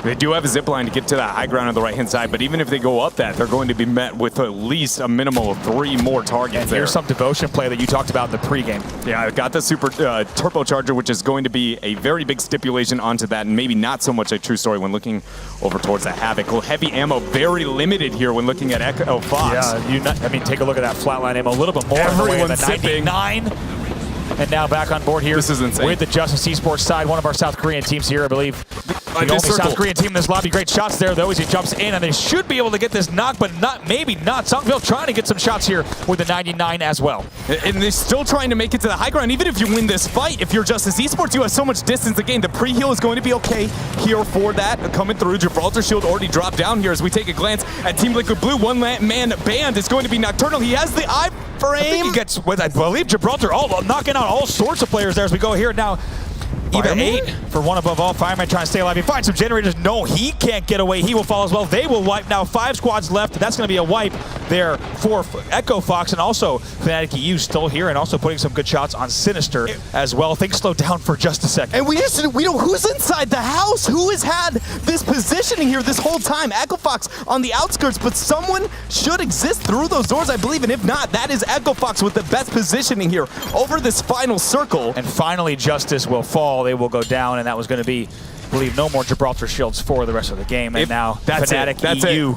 They do have a zip line to get to that high ground on the right-hand side, but even if they go up that, they're going to be met with at least a minimum of 3 more targets and there. Here's some devotion play that you talked about in the pregame. Yeah, I got the super turbocharger, which is going to be a very big stipulation onto that, and maybe not so much a true story when looking over towards the Havoc. Well, heavy ammo very limited here when looking at Echo Fox. Yeah, I mean, take a look at that flatline ammo, a little bit more. Everyone's the 99. And now back on board here. This is insane. With the Justice Esports side, one of our South Korean teams here, I believe. The only South Korean team in this lobby. Great shots there, though, as he jumps in, and they should be able to get this knock, but maybe not. Songville trying to get some shots here with the 99 as well. And they're still trying to make it to the high ground. Even if you win this fight, if you're Justice Esports, you have so much distance to gain. The pre-heal is going to be okay here for that. Coming through, Gibraltar Shield already dropped down here as we take a glance at Team Liquid Blue. One-man band is going to be Nocturnal. He has the eye frame. I think he gets, with, I believe, Gibraltar knocking out all sorts of players there as we go here now. Even 8 for one above all. Fireman trying to stay alive. He finds some generators. No, he can't get away. He will fall as well. They will wipe now. 5 squads left. That's going to be a wipe there for Echo Fox, and also Fnatic EU still here and also putting some good shots on Sinister as well. Things slow down for just a second. And we know who's inside the house. Who has had this positioning here this whole time? Echo Fox on the outskirts, but someone should exist through those doors, I believe, and if not, that is Echo Fox with the best positioning here over this final circle. And finally, Justice will fall. They will go down, and that was going to be, I believe, no more Gibraltar Shields for the rest of the game. And now Fnatic EU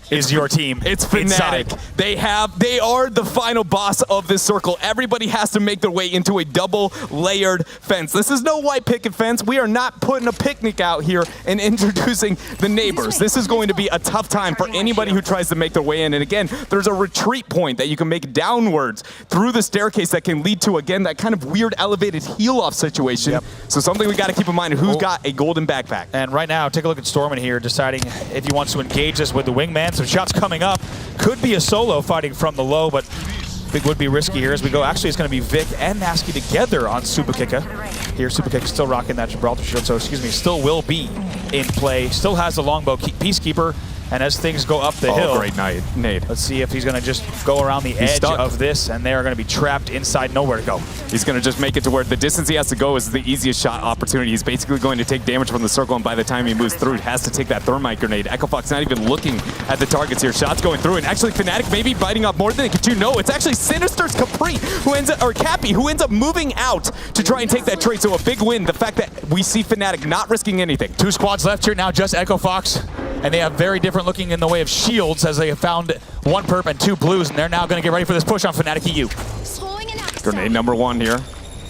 is your team. It's Fnatic. They are the final boss of this circle. Everybody has to make their way into a double layered fence. This is no white picket fence. We are not putting a picnic out here and introducing the neighbors. This is going to be a tough time for anybody who tries to make their way in. And again, there's a retreat point that you can make downwards through the staircase that can lead to, again, that kind of weird elevated heel-off situation. Yep. So something we got to keep in mind, who's got a golden backpack. And right now, take a look at Stormin here, deciding if he wants to engage this with the wingman. Some shots coming up. Could be a solo fighting from the low, but I think would be risky here as we go. Actually, it's going to be Vic and Nasky together on Supakika. Here, Supakika still rocking that Gibraltar Shield, so still will be in play. Still has the longbow Peacekeeper, and as things go up the hill. Great nade. Let's see if he's going to just go around the edge of this, and they are going to be trapped inside, nowhere to go. He's going to just make it to where the distance he has to go is the easiest shot opportunity. He's basically going to take damage from the circle, and by the time he moves through, he has to take that thermite grenade. Echo Fox not even looking at the targets here. Shots going through, and actually Fnatic maybe biting off more than they could chew. No, it's actually Sinister's Capri Cappy who ends up moving out to try and take that trade. So a big win. The fact that we see Fnatic not risking anything. 2 squads left here now, just Echo Fox. And they have very different looking in the way of shields as they have found 1 perp and 2 blues, and they're now going to get ready for this push on Fnatic EU. Grenade number 1 here.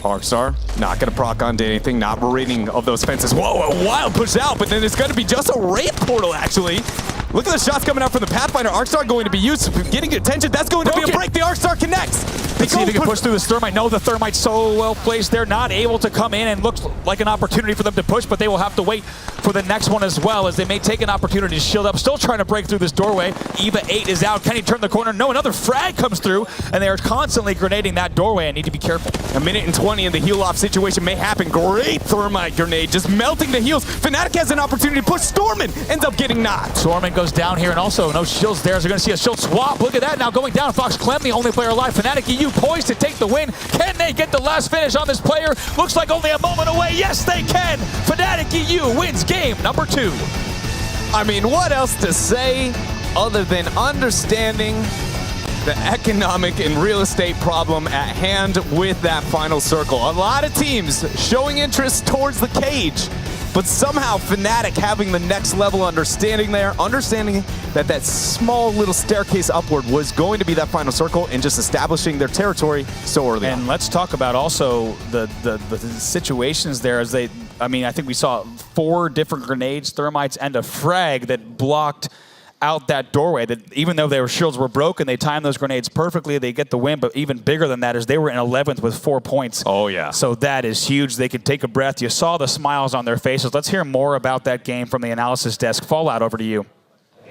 Arcstar not going to proc onto anything, not raiding of those fences. Whoa, a wild push out, but then it's going to be just a raid portal, actually. Look at the shots coming out from the Pathfinder. Arcstar going to be used, getting attention. That's going to be a break. The Arcstar connects. Let's see if they can push through this Thermite. No, the Thermite's so well placed. They're not able to come in, and looks like an opportunity for them to push, but they will have to wait for the next one as well, as they may take an opportunity to shield up. Still trying to break through this doorway. Eva 8 is out. Can he turn the corner? No, another frag comes through, and they are constantly grenading that doorway and need to be careful. A minute and 20 in the heal-off situation may happen. Great Thermite grenade, just melting the heals. Fnatic has an opportunity to push. Stormin ends up getting knocked. Stormin goes down here, and also no shields there, so we're going to see a shield swap. Look at that, now going down. Fox Clem, the only player alive. Fnatic EU poised to take the win. Can they get the last finish on this player? Looks like only a moment away. Yes, they can. Fnatic EU wins game number 2. I mean, what else to say other than understanding the economic and real estate problem at hand with that final circle. A lot of teams showing interest towards the cage, but somehow Fnatic having the next level understanding there, understanding that that small little staircase upward was going to be that final circle and just establishing their territory so early on. And let's talk about also the situations there as they, I mean, I think we saw 4 different grenades, thermites, and a frag that blocked out that doorway. That even though their shields were broken, they timed those grenades perfectly. They get the win, but even bigger than that is they were in 11th with 4 points. Oh, yeah. So that is huge. They could take a breath. You saw the smiles on their faces. Let's hear more about that game from the analysis desk. Fallout, over to you.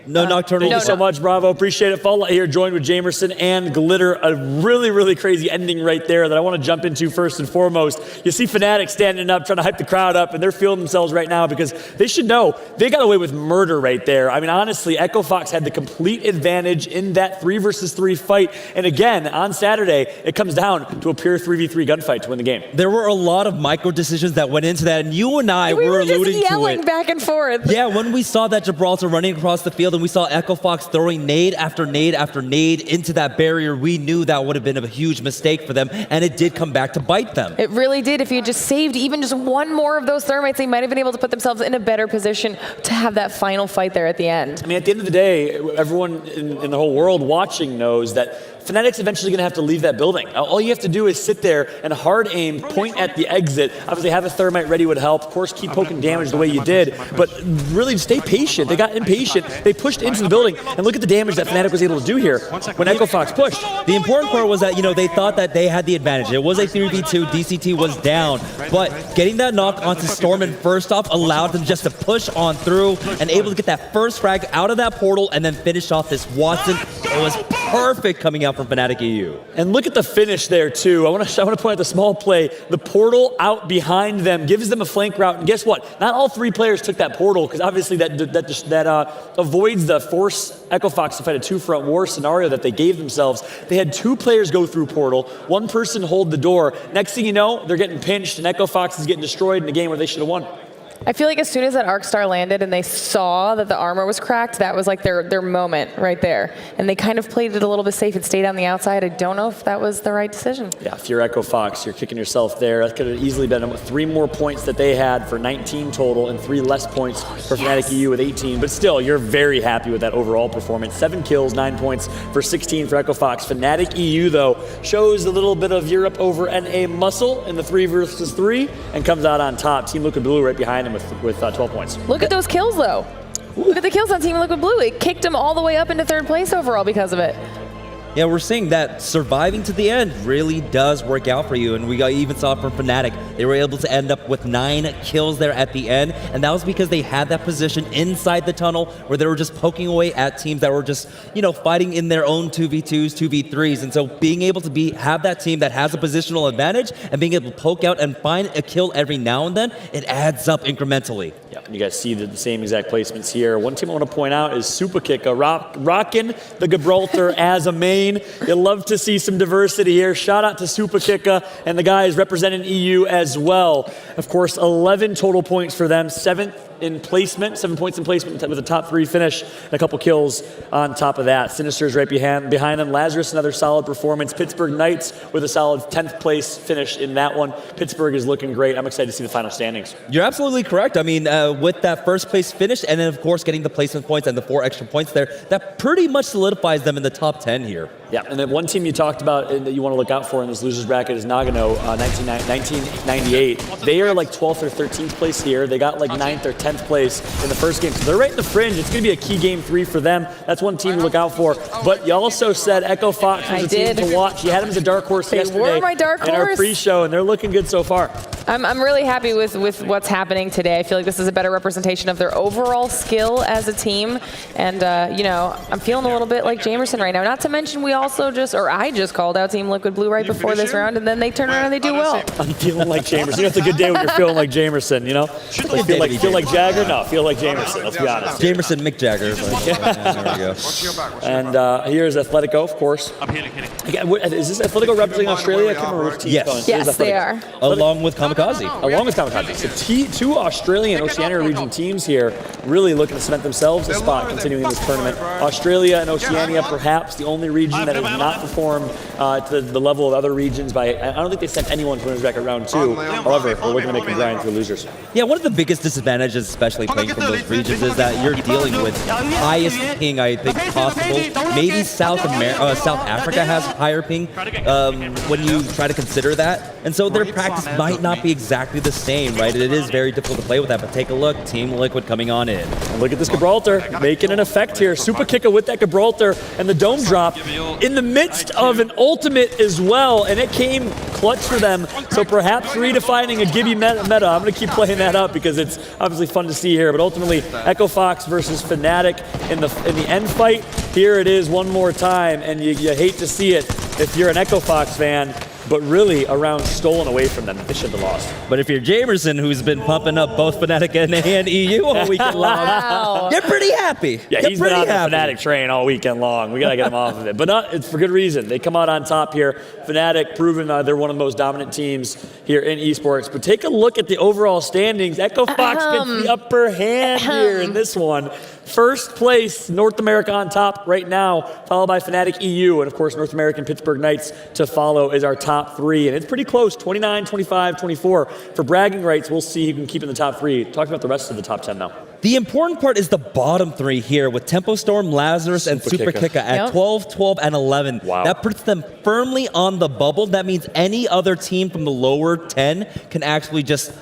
No Nocturnal. Thank you so much, Bravo. Appreciate it. Fallout here, joined with Jamerson and Glitter. A really, really crazy ending right there that I want to jump into first and foremost. You see Fnatic standing up, trying to hype the crowd up, and they're feeling themselves right now because they should know they got away with murder right there. I mean, honestly, Echo Fox had the complete advantage in that 3 versus 3 fight. And again, on Saturday, it comes down to a pure 3v3 gunfight to win the game. There were a lot of micro decisions that went into that, and you and I were alluding just yelling to it. back and forth. Yeah, when we saw that Gibraltar running across the field and we saw Echo Fox throwing nade after nade after nade into that barrier, we knew that would have been a huge mistake for them, and it did come back to bite them. It really did. If you had just saved even just one more of those thermites, they might have been able to put themselves in a better position to have that final fight there at the end. I mean, at the end of the day, everyone in the whole world watching knows that Fnatic's eventually going to have to leave that building. All you have to do is sit there and hard aim, point at the exit. Obviously, have a thermite ready would help. Of course, keep poking damage the way you did, but really stay patient. They got impatient. They pushed into the building, and look at the damage that Fnatic was able to do here when Echo Fox pushed. The important part was that, you know, they thought that they had the advantage. It was a 3v2, DCT was down, but getting that knock onto Stormin first off allowed them just to push on through and able to get that first frag out of that portal and then finish off this Watson. It was perfect coming out from Fnatic EU. And look at the finish there too. I want to point out the small play. The portal out behind them gives them a flank route, and guess what? Not all 3 players took that portal because obviously that avoids the force Echo Fox to fight a 2-front war scenario that they gave themselves. They had 2 players go through portal, 1 person hold the door. Next thing you know, they're getting pinched, and Echo Fox is getting destroyed in a game where they should have won. I feel like as soon as that Arcstar landed and they saw that the armor was cracked, that was like their moment right there. And they kind of played it a little bit safe and stayed on the outside. I don't know if that was the right decision. Yeah, if you're Echo Fox, you're kicking yourself there. That could have easily been 3 more points that they had for 19 total and 3 less points for Fnatic EU with 18. But still, you're very happy with that overall performance. 7 kills, 9 points for 16 for Echo Fox. Fnatic EU, though, shows a little bit of Europe over NA muscle in the 3 versus 3 and comes out on top. Team Liquid Blue right behind him with 12 points. Look at those kills, though. Look at the kills on Team Liquid Blue. It kicked them all the way up into 3rd place overall because of it. Yeah, we're seeing that surviving to the end really does work out for you, and we even saw it from Fnatic. They were able to end up with 9 kills there at the end, and that was because they had that position inside the tunnel where they were just poking away at teams that were just, you know, fighting in their own 2v2s, 2v3s, and so being able to have that team that has a positional advantage and being able to poke out and find a kill every now and then, it adds up incrementally. Yeah, and you guys see the same exact placements here. One team I want to point out is Superkicka, rocking the Gibraltar as a main. You'll love to see some diversity here. Shout out to Superkicka and the guys representing EU as well. Of course, 11 total points for them, 7th in placement, 7 points in placement with a top 3 finish and a couple kills on top of that. Sinister's right behind them. Lazarus, another solid performance. Pittsburgh Knights with a solid 10th place finish in that one. Pittsburgh is looking great. I'm excited to see the final standings. You're absolutely correct. I mean, with that first place finish and then, of course, getting the placement points and the 4 extra points there, that pretty much solidifies them in the top 10 here. Yeah, and then one team you talked about that you want to look out for in this losers bracket is Nagano, 1998. They are like 12th or 13th place here. They got like 9th or 10th place in the first game. So they're right in the fringe. It's going to be a key game 3 for them. That's one team to look out for. But you also said Echo Fox was a team to watch. You had them as a dark horse yesterday were my dark in our horse. pre-show, and they're looking good so far. I'm really happy with what's happening today. I feel like this is a better representation of their overall skill as a team. And, you know, I'm feeling a little bit like Jamerson right now. Not to mention we also I just called out Team Liquid Blue right before this round, and then they turn around and they do well. I'm feeling like Jamerson. You know, it's a good day when you're feeling like Jamerson, you know? Feel like Jagger? No, feel like Jamerson, let's be honest. Jamerson McJagger. There we go. And here's Atletico, of course. I'm hitting. Is this Atletico representing Australia? I can't remember which team. Yes, they are. Along with Kamikaze. Along with Kamikaze. So two Australian Oceania region teams here really looking to cement themselves a spot continuing in this tournament. Australia and Oceania perhaps the only region that has not performed to the level of other regions. I don't think they sent anyone to winners bracket round 2. However, we're looking to make them grind through losers. Yeah, one of the biggest disadvantages, especially playing from those regions, is that you're dealing with highest ping, I think, possible. Maybe South Africa has higher ping when you try to consider that. And so their practice might not be exactly the same, right? It is very difficult to play with that, but take a look. Team Liquid coming on in. And look at this Gibraltar making an effect here. Super kicker with that Gibraltar and the dome drop in the midst of an ultimate as well, and it came clutch for them. So perhaps redefining a Gibby meta. I'm going to keep playing that up because it's obviously fun to see here. But ultimately, Echo Fox versus Fnatic in the end fight. Here it is one more time, and you hate to see it if you're an Echo Fox fan. But really, a round stolen away from them. They should have lost. But if you're Jamerson, who's been pumping up both Fnatic and EU all weekend long, you're pretty happy. Yeah, he's been on the Fnatic train all weekend long. We got to get him off of it. But it's for good reason. They come out on top here. Fnatic proven they're one of the most dominant teams here in esports. But take a look at the overall standings. Echo Fox gets the upper hand here in this one. First place, North America on top right now, followed by Fnatic EU, and of course North American Pittsburgh Knights to follow is our top 3. And it's pretty close, 29, 25, 24. For bragging rights, we'll see who can keep in the top 3. Talk about the rest of the top 10 now. The important part is the bottom 3 here with Tempo Storm, Lazarus, and Super Kika at 12, 12, and 11. Wow. That puts them firmly on the bubble. That means any other team from the lower 10 can actually just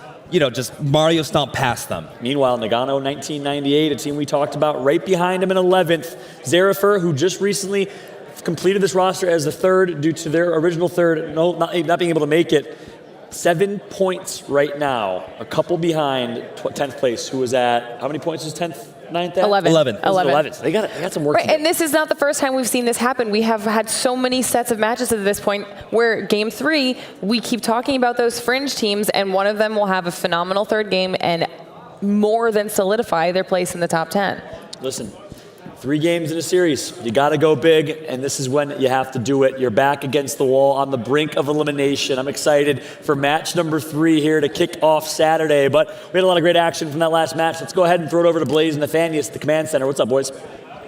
Mario stomp past them. Meanwhile, Nagano, 1998, a team we talked about, right behind him in 11th. Zerafer, who just recently completed this roster as the 3rd due to their original 3rd, not being able to make it. 7 points right now, a couple behind 10th place, who was at, how many points was 10th? 9th? 11. So they got some work to do. And this is not the first time we've seen this happen. We have had so many sets of matches at this point where game 3, we keep talking about those fringe teams, and one of them will have a phenomenal 3rd game and more than solidify their place in the top 10. Listen, 3 games in a series. You got to go big, and this is when you have to do it. You're back against the wall on the brink of elimination. I'm excited for match number 3 here to kick off Saturday, but we had a lot of great action from that last match. Let's go ahead and throw it over to Blaze and Nathanius at the command center. What's up, boys?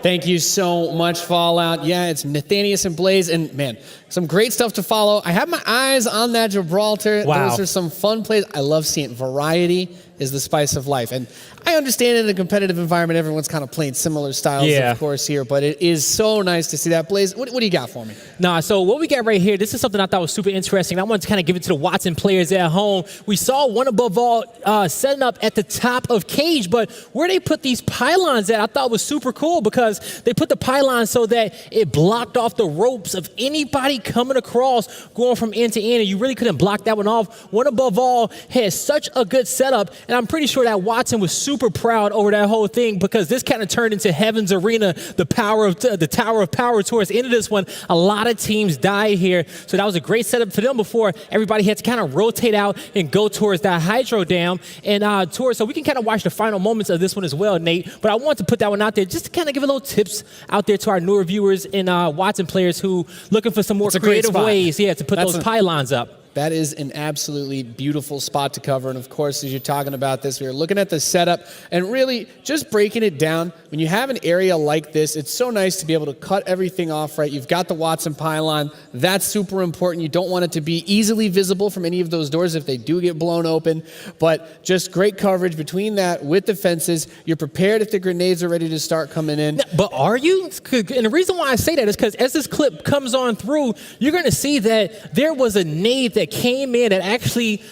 Thank you so much, Fallout. Yeah, it's Nathanius and Blaze, and man, some great stuff to follow. I have my eyes on that Gibraltar. Wow. Those are some fun plays. I love seeing variety is the spice of life. And I understand in a competitive environment, everyone's kind of playing similar styles, of course, here, but it is so nice to see that. Blaze, what do you got for me? So what we got right here, this is something I thought was super interesting. I wanted to kind of give it to the Watson players at home. We saw one above all setting up at the top of Cage, but where they put these pylons at, I thought was super cool because they put the pylons so that it blocked off the ropes of anybody coming across, going from end to end, and you really couldn't block that one off. One above all had such a good setup, and I'm pretty sure that Watson was super proud over that whole thing because this kind of turned into Heaven's Arena, the Tower of Power towards the end of this one. A lot of teams died here, so that was a great setup for them before everybody had to kind of rotate out and go towards that Hydro Dam and so we can kind of watch the final moments of this one as well, Nate. But I want to put that one out there just to kind of give a little tips out there to our newer viewers and Watson players who looking for some more creative ways, to put those pylons up. That is an absolutely beautiful spot to cover. And of course, as you're talking about this, we're looking at the setup and really just breaking it down. When you have an area like this, it's so nice to be able to cut everything off, right? You've got the Watson pylon. That's super important. You don't want it to be easily visible from any of those doors if they do get blown open. But just great coverage between that with the fences. You're prepared if the grenades are ready to start coming in. But are you? And the reason why I say that is because as this clip comes on through, you're going to see that there was a nade that came in that actually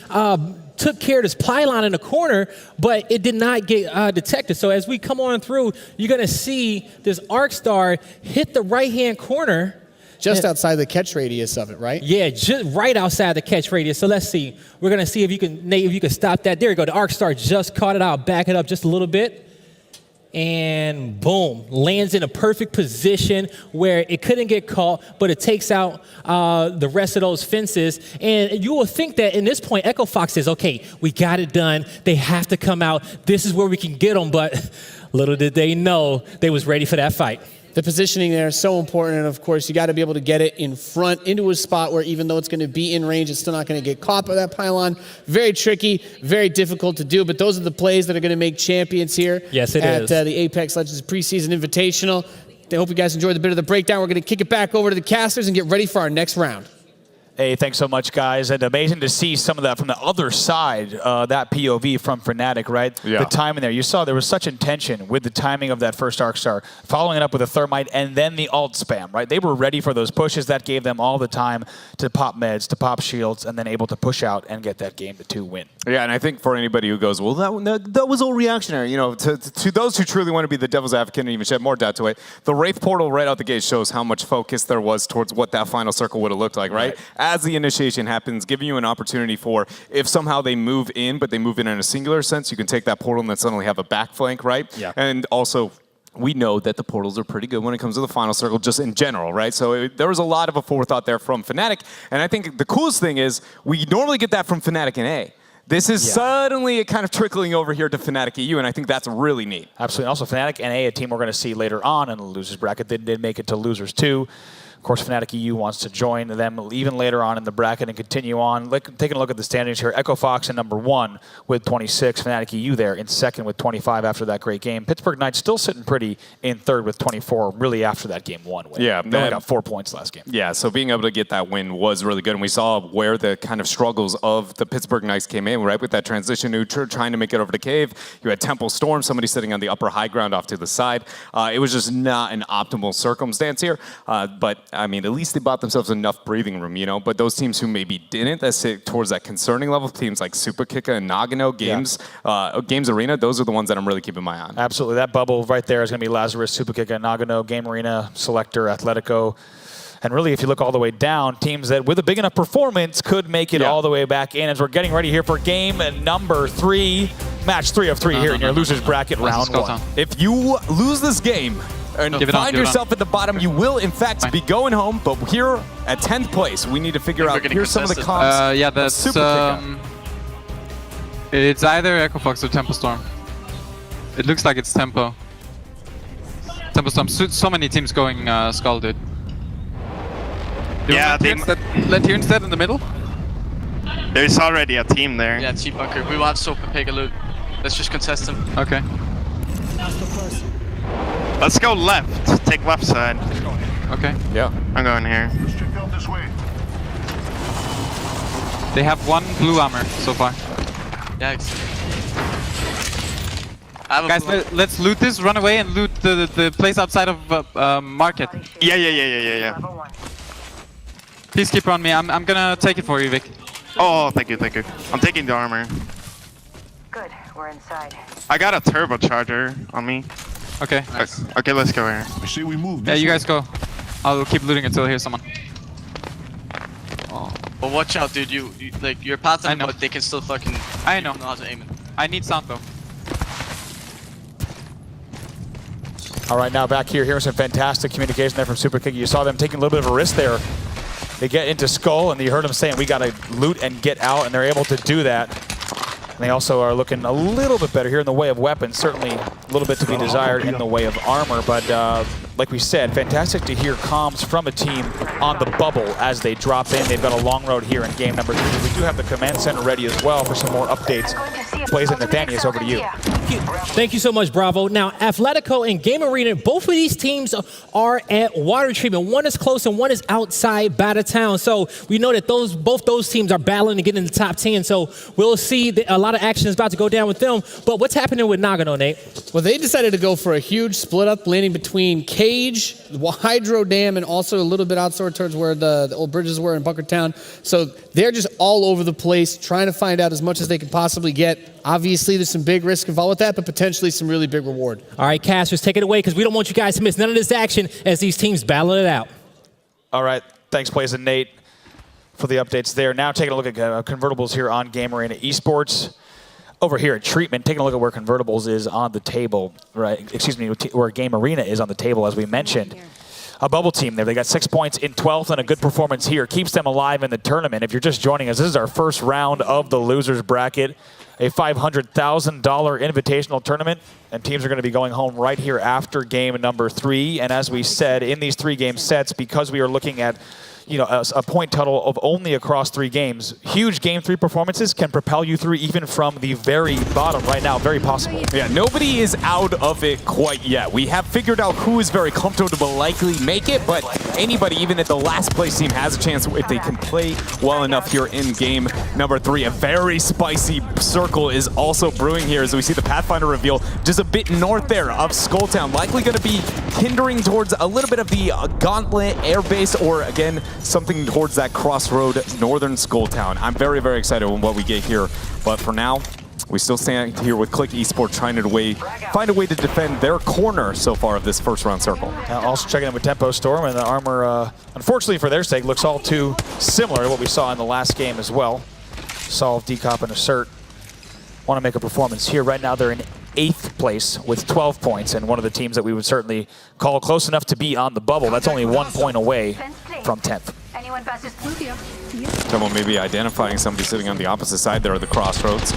took care of this pylon in the corner, but it did not get detected. So as we come on through, you're going to see this arc star hit the right-hand corner. Just outside the catch radius of it, right? Yeah, just right outside the catch radius. So let's see. We're going to see if you can, Nate, if you can stop that. There you go. The arc star just caught it out. Back it up just a little bit. And boom, lands in a perfect position where it couldn't get caught, but it takes out the rest of those fences. And you will think that in this point, Echo Fox says, okay, we got it done. They have to come out. This is where we can get them. But little did they know they was ready for that fight. The positioning there is so important, and of course, you got to be able to get it in front into a spot where even though it's going to be in range, it's still not going to get caught by that pylon. Very tricky, very difficult to do, but those are the plays that are going to make champions here. Yes, it at is. The Apex Legends Preseason Invitational. I hope you guys enjoyed the bit of the breakdown. We're going to kick it back over to the casters and get ready for our next round. Hey, thanks so much, guys. And amazing to see some of that from the other side, that POV from Fnatic, right? Yeah. The timing there. You saw there was such intention with the timing of that first Arc Star, following it up with a Thermite and then the ult spam, right? They were ready for those pushes. That gave them all the time to pop meds, to pop shields, and then able to push out and get that game to 2 win. Yeah, and I think for anybody who goes, well, that was all reactionary, you know, to those who truly want to be the devil's advocate and even shed more doubt to it, the Wraith portal right out the gate shows how much focus there was towards what that final circle would have looked like, right? As the initiation happens, giving you an opportunity for, if somehow they move in, but they move in a singular sense, you can take that portal and then suddenly have a back flank, right? Yeah. And also, we know that the portals are pretty good when it comes to the final circle, just in general, right? So there was a lot of a forethought there from Fnatic, and I think the coolest thing is, we normally get that from Fnatic in A. This is suddenly kind of trickling over here to Fnatic EU, and I think that's really neat. Absolutely. Also, Fnatic NA, a team we're going to see later on in the losers bracket, they did make it to losers 2. Of course, Fnatic EU wants to join them even later on in the bracket and continue on. Taking a look at the standings here, Echo Fox in number 1 with 26, Fnatic EU there in second with 25 after that great game. Pittsburgh Knights still sitting pretty in third with 24, really after that game 1 win. Yeah, they only got 4 points last game. Yeah, so being able to get that win was really good, and we saw where the kind of struggles of the Pittsburgh Knights came in, right, with that transition neutral, trying to make it over to Cave. You had Temple Storm, somebody sitting on the upper high ground off to the side. It was just not an optimal circumstance here, but, I mean, at least they bought themselves enough breathing room, you know, but those teams who maybe didn't, that sit towards that concerning level, teams like Superkicka and Nagano, Games Arena, those are the ones that I'm really keeping my eye on. Absolutely. That bubble right there is going to be Lazarus, Superkicka, Nagano, Game Arena, Selector, Atletico. And really, if you look all the way down, teams that with a big enough performance could make it all the way back in as we're getting ready here for game number 3, match 3 of 3 here in your losers bracket round 1. If you lose this game, and find yourself at the bottom, you will, in fact, be going home. But here at 10th place, we need to figure out, here's some of the comps. Yeah, that's, it's either Echo Fox or Temple Storm. It looks like it's Temple. Temple Storm, so many teams going Skull, dude. Yeah, let here instead in the middle? There's already a team there. Yeah, T-Bunker. We will have Soap and take a loot. Let's just contest them. Okay. Let's go left. Take left side. Okay. Yeah. I'm going here. They have 1 blue armor so far. Yikes. Guys, let's loot this, run away and loot the place outside of market. Yeah. Please keep on me. I'm gonna take it for you, Vic. Oh, thank you. I'm taking the armor. Good, we're inside. I got a turbocharger on me. Okay. Nice. Okay, let's go here. I say we move. Yeah, you guys go. I'll keep looting until I hear someone. Oh. But watch out, dude. You like you're pathing, but they can still fucking. I know. How to aim it. I need sound though. All right, now back here, here's some fantastic communication there from Superkicka. You saw them taking a little bit of a risk there. They get into Skull, and you heard them saying, we got to loot and get out, and they're able to do that. And they also are looking a little bit better here in the way of weapons. Certainly a little bit to be desired in the way of armor. But like we said, fantastic to hear comms from a team on the bubble as they drop in. They've got a long road here in game number 3. We do have the command center ready as well for some more updates. Blaze and Nathanius, over to you. Thank you so much, Bravo. Now, Athletico and Game Arena, both of these teams are at water treatment. One is close and one is outside Battertown. So we know that both those teams are battling to get in the top 10. So we'll see that a lot of action is about to go down with them. But what's happening with Nagano, Nate? Well, they decided to go for a huge split-up landing between Cage, Hydro Dam, and also a little bit outside towards where the old bridges were in Bunkertown. So they're just all over the place, trying to find out as much as they can possibly get. Obviously, there's some big risk involved with that, but potentially some really big reward. All right, Casters, take it away, because we don't want you guys to miss none of this action as these teams battle it out. All right, thanks, Blaze and Nate, for the updates there. Now taking a look at convertibles here on Game Arena Esports. Over here at Treatment, taking a look at where convertibles is on the table, right? Excuse me, where Game Arena is on the table, as we mentioned. A bubble team there. They got 6 points in 12th, and a good performance here keeps them alive in the tournament. If you're just joining us, this is our first round of the losers bracket, a $500,000 invitational tournament, and teams are going to be going home right here after game number 3. And as we said, in these 3-game sets, because we are looking at a point total of only across 3 games, huge game 3 performances can propel you through even from the very bottom right now. Very possible. Yeah, nobody is out of it quite yet. We have figured out who is very comfortable to likely make it, but anybody, even at the last place team, has a chance if they can play well enough here in game number 3. A very spicy circle is also brewing here as we see the Pathfinder reveal just a bit north there of Skulltown, likely going to be hindering towards a little bit of the Gauntlet airbase, or again, something towards that crossroad northern Skulltown. I'm very, very excited on what we get here, but for now, we still stand here with Click Esports trying to find a way to defend their corner so far of this first round circle. Also checking in with Tempo Storm, and the armor, unfortunately for their sake, looks all too similar to what we saw in the last game as well. Solve, Decop, and Assert want to make a performance here. Right now they're in 8th place with 12 points, and one of the teams that we would certainly call close enough to be on the bubble. That's only 1 point away from 10th. Someone maybe identifying somebody sitting on the opposite side there of the crossroads.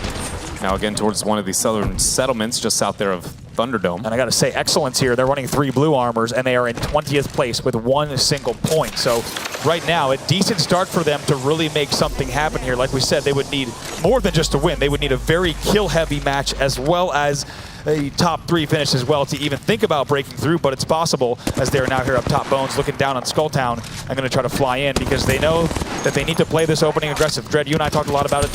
Now again towards one of these southern settlements just south there of Thunderdome. And I got to say, Excellence here, they're running 3 blue armors, and they are in 20th place with 1 single point. So right now, a decent start for them to really make something happen here. Like we said, they would need more than just a win. They would need a very kill-heavy match, as well as a top 3 finish as well to even think about breaking through, but it's possible as they're now here up top. Bones looking down on Skulltown. I'm going to try to fly in because they know that they need to play this opening aggressive. Dread, you and I talked a lot about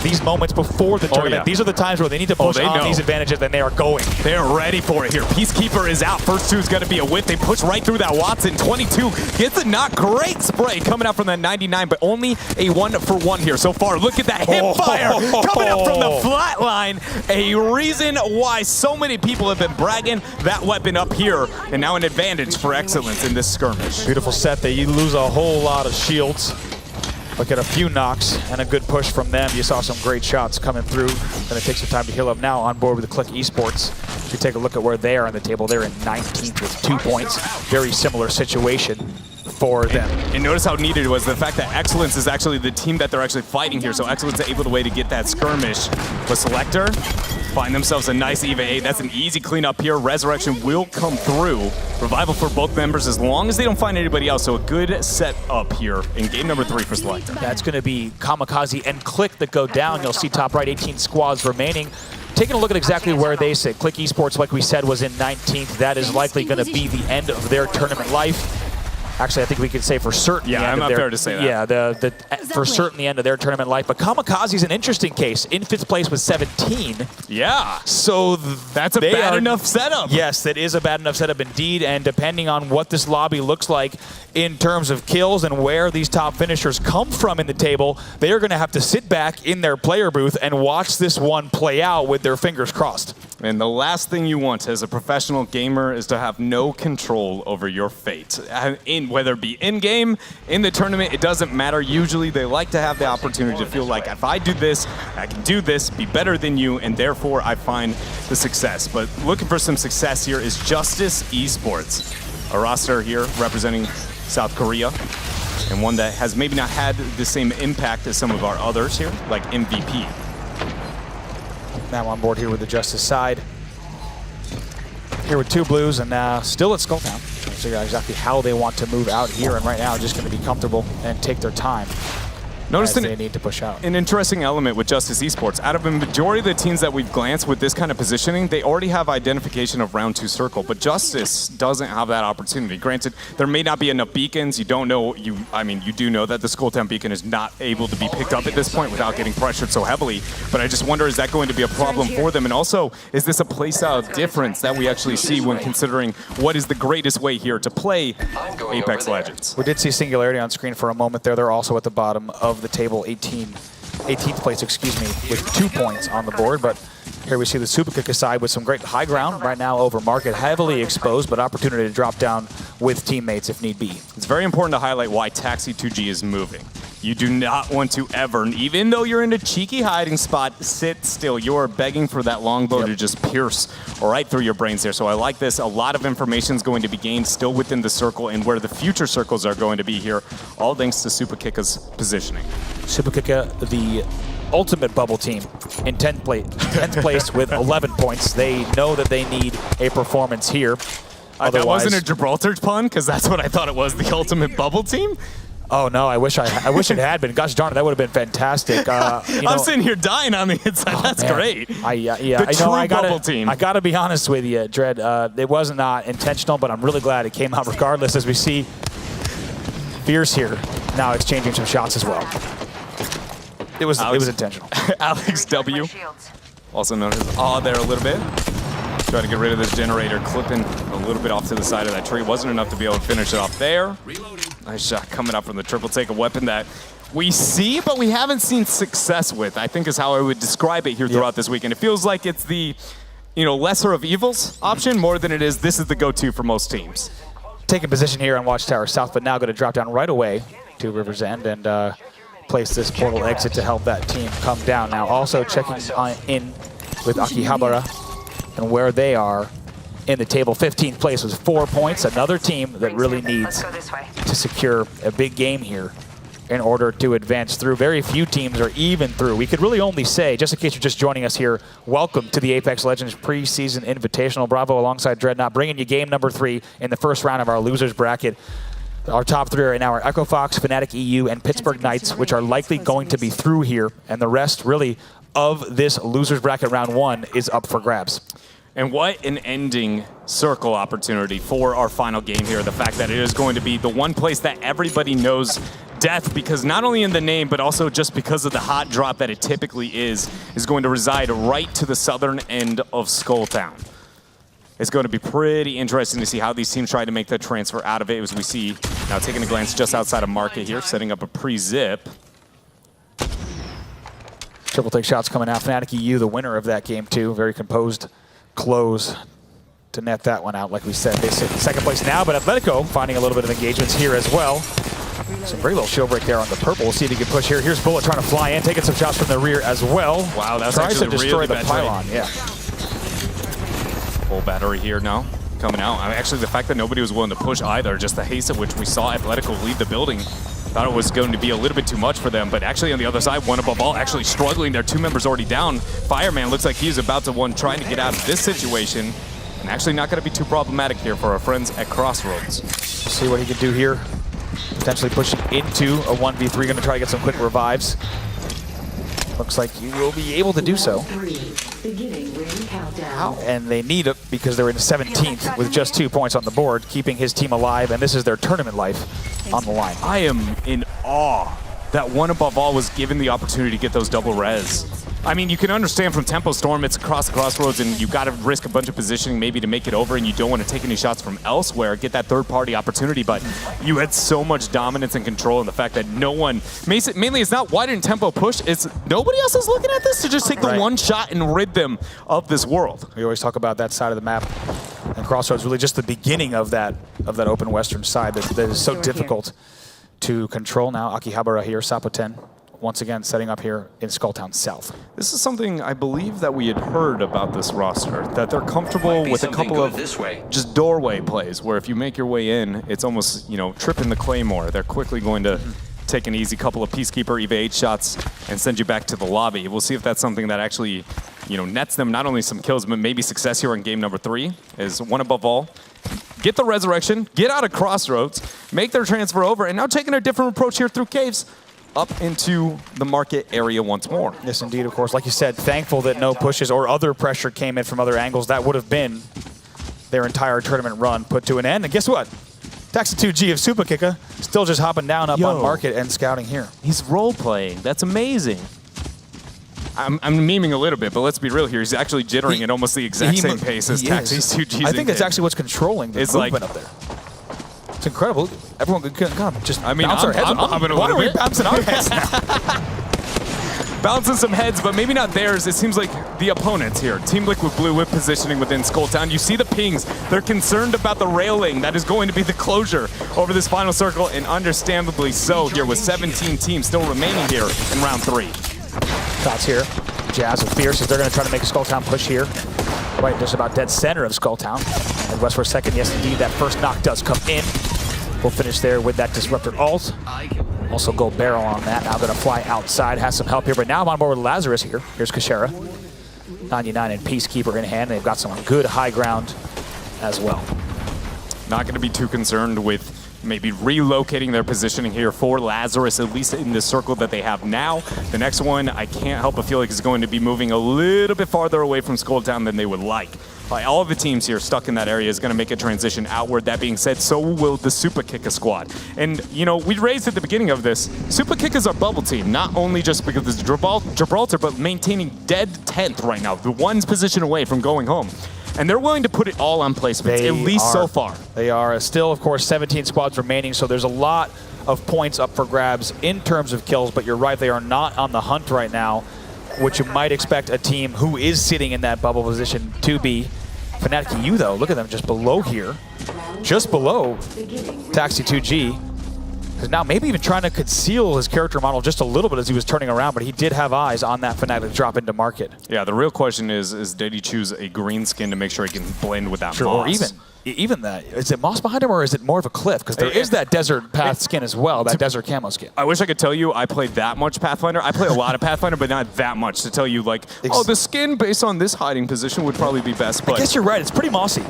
these moments before the tournament. Yeah. These are the times where they need to push on these advantages, and they are going. They're ready for it here. Peacekeeper is out. First 2 is going to be a whip. They push right through that Watson. 22 gets a not great spray coming out from that 99, but only a 1-for-1 here so far. Look at that hip fire coming up from the flat line. A reason why so many people have been bragging that weapon up here, and now an advantage for Excellence in this skirmish. Beautiful set. They lose a whole lot of shields. Look at a few knocks and a good push from them. You saw some great shots coming through. Then it takes some time to heal up. Now on board with the Click Esports. If you take a look at where they are on the table, they're in 19th with 2 points. Very similar situation for them. And notice how needed it was, the fact that Excellence is actually the team that they're actually fighting here. So Excellence is able to way to get that skirmish. But Selector find themselves a nice EVA 8. That's an easy cleanup here. Resurrection will come through. Revival for both members as long as they don't find anybody else. So a good set up here in game number 3 for Selector. That's going to be Kamikaze and Click that go down. You'll see top right 18 squads remaining. Taking a look at exactly where they sit. Click Esports, like we said, was in 19th. That is likely going to be the end of their tournament life. Actually, I think we could say for certain. Yeah, I'm not fair to say that. Yeah, for certain the end of their tournament life. But Kamikaze's an interesting case. In 5th place with 17. Yeah. So that's a bad enough setup. Yes, that is a bad enough setup indeed. And depending on what this lobby looks like in terms of kills and where these top finishers come from in the table, they are going to have to sit back in their player booth and watch this one play out with their fingers crossed. And the last thing you want as a professional gamer is to have no control over your fate. Whether it be in-game, in the tournament, it doesn't matter. Usually they like to have the opportunity to feel like, if I do this, I can do this, be better than you, and therefore I find the success. But looking for some success here is Justice Esports, a roster here representing South Korea, and one that has maybe not had the same impact as some of our others here, like MVP. Now on board here with the Justice side. here with 2 blues and still at Skulltown. Trying to figure out exactly how they want to move out here, and right now just going to be comfortable and take their time. Notice they need to push out. An interesting element with Justice Esports. Out of the majority of the teams that we've glanced with this kind of positioning, they already have identification of round 2 circle, but Justice doesn't have that opportunity. Granted, there may not be enough beacons. You don't know, you do know that the Skulltown beacon is not able to be picked up at this point without getting pressured so heavily, but I just wonder, is that going to be a problem for them? And also, is this a playstyle difference that we actually see when considering what is the greatest way here to play Apex Legends? We did see Singularity on screen for a moment there. They're also at the bottom of the table, 18th place, excuse me, with 2 points on the board. But here we see the Superkick side with some great high ground right now over Market, heavily exposed, but opportunity to drop down with teammates if need be. It's very important to highlight why Taxi 2G is moving. You do not want to ever, even though you're in a cheeky hiding spot, sit still. You are begging for that longbow to just pierce right through your brains there. So I like this. A lot of information is going to be gained still within the circle and where the future circles are going to be here, all thanks to Superkika's positioning. Superkika, the ultimate bubble team, in 10th place with 11 points. They know that they need a performance here. That wasn't a Gibraltar pun, because that's what I thought it was, the ultimate bubble team? Oh no! I wish it had been. Gosh darn it, that would have been fantastic. I'm sitting here dying on the inside. That's great. Bubble team. I gotta be honest with you, Dread. It was not intentional, but I'm really glad it came out regardless. As we see, Fierce here now exchanging some shots as well. It was intentional. Alex W, also known as there a little bit. Try to get rid of this generator, clipping a little bit off to the side of that tree. Wasn't enough to be able to finish it off there. Nice shot coming up from the triple take, a weapon that we see, but we haven't seen success with, I think is how I would describe it here throughout this weekend. It feels like it's the, lesser of evils option more than it is this is the go-to for most teams. Taking position here on Watchtower South, but now going to drop down right away to River's End and place this portal exit to help that team come down. Now also checking in with Akihabara and where they are in the table. 15th place was 4 points. Another team that really needs to secure a big game here in order to advance through. Very few teams are even through. We could really only say, just in case you're just joining us here, welcome to the Apex Legends Preseason Invitational. Bravo alongside Dreadnought, bringing you game number 3 in the first round of our losers bracket. Our top 3 right now are Echo Fox, Fnatic EU, and Pittsburgh Knights, which are likely going to be through here. And the rest, really, of this losers bracket round 1 is up for grabs. And what an ending circle opportunity for our final game here. The fact that it is going to be the one place that everybody knows death, because not only in the name, but also just because of the hot drop that it typically is going to reside right to the southern end of Skulltown. It's going to be pretty interesting to see how these teams try to make the transfer out of it, as we see now taking a glance just outside of Market here, setting up a pre-zip. Triple take shots coming out. Fnatic EU, the winner of that game too. Very composed close to net that one out. Like we said, they sit in second place now, but Atletico finding a little bit of engagements here as well. Some very little shield break there on the purple. We'll see if he can push here. Here's Bullet trying to fly in, taking some shots from the rear as well. Wow, that's tries actually to destroy really the bad pylon. trade. Yeah. Full battery here now, coming out. Actually, the fact that nobody was willing to push either, just the haste at which we saw Atletico leave the building. Thought it was going to be a little bit too much for them, but actually on the other side, one above all, actually struggling. Their 2 members already down. Fireman looks like he's about to trying to get out of this situation, and actually not going to be too problematic here for our friends at Crossroads. See what he can do here. Potentially pushing into a 1v3, going to try to get some quick revives. Looks like you will be able to do so. And they need it because they're in 17th with just 2 points on the board, keeping his team alive, and this is their tournament life on the line. I am in awe that one above all was given the opportunity to get those double res. I mean, you can understand from Tempo Storm, it's across the crossroads, and you've got to risk a bunch of positioning maybe to make it over, and you don't want to take any shots from elsewhere, get that third-party opportunity, but you had so much dominance and control, and the fact that no one, mainly it's not why didn't Tempo push, it's nobody else is looking at this to just take the one shot and rid them of this world. We always talk about that side of the map, and Crossroads really just the beginning of that open western side that is so difficult to control now. Akihabara here, Sapo10. Once again, setting up here in Skulltown South. This is something I believe that we had heard about this roster, that they're comfortable with a couple of just doorway plays, where if you make your way in, it's almost, tripping the Claymore. They're quickly going to take an easy couple of Peacekeeper EVA 8 shots and send you back to the lobby. We'll see if that's something that actually, nets them not only some kills, but maybe success here in game number 3 is one above all. Get the resurrection, get out of Crossroads, make their transfer over, and now taking a different approach here through caves up into the market area once more. Yes, indeed, of course. Like you said, thankful that no pushes or other pressure came in from other angles. That would have been their entire tournament run put to an end. And guess what? Taxi2G of Super Kicka still just hopping down up on market and scouting here. He's role-playing. That's amazing. I'm memeing a little bit, but let's be real here. He's actually jittering at almost the exact same pace as Taxi2G. I think that's actually what's controlling the movement up there. It's incredible. Everyone could come. Just bounce our heads. Why are we bouncing our heads now? Bouncing some heads, but maybe not theirs. It seems like the opponents here. Team Liquid Blue with positioning within Skulltown. You see the pings. They're concerned about the railing. That is going to be the closure over this final circle, and understandably so here with 17 teams still remaining here in round 3. Thoughts here. Jazz with Fierce as they're going to try to make Skulltown push here. Right just about dead center of Skulltown. And West for a second. Yes, indeed, that first knock does come in. We'll finish there with that Disruptor ult. Also gold barrel on that. Now going to fly outside. Has some help here, but now I'm on board with Lazarus here. Here's Kashera. 99 and Peacekeeper in hand. They've got some good high ground as well. Not going to be too concerned with maybe relocating their positioning here for Lazarus, at least in the circle that they have now. The next one, I can't help but feel like is going to be moving a little bit farther away from Skulltown than they would like. All of the teams here stuck in that area is going to make a transition outward. That being said, so will the Super Kicka squad. And, we raised at the beginning of this, Super Kicka's our bubble team, not only just because it's Gibraltar, but maintaining dead 10th right now, the one's position away from going home. And they're willing to put it all on placements, at least so far. They are. Still, of course, 17 squads remaining, so there's a lot of points up for grabs in terms of kills, but you're right, they are not on the hunt right now, which you might expect a team who is sitting in that bubble position to be. Fnatic EU, though, look at them just below here. Just below Taxi2G. Is now maybe even trying to conceal his character model just a little bit as he was turning around, but he did have eyes on that Fnatic drop into market. Yeah, the real question is did he choose a green skin to make sure he can blend with that moss? Or even that. Is it moss behind him or is it more of a cliff? Because there is that desert path skin as well, that desert camo skin. I wish I could tell you I played that much Pathfinder. I play a lot of Pathfinder, but not that much to tell you like, oh, the skin based on this hiding position would probably be best. But I guess you're right. It's pretty mossy.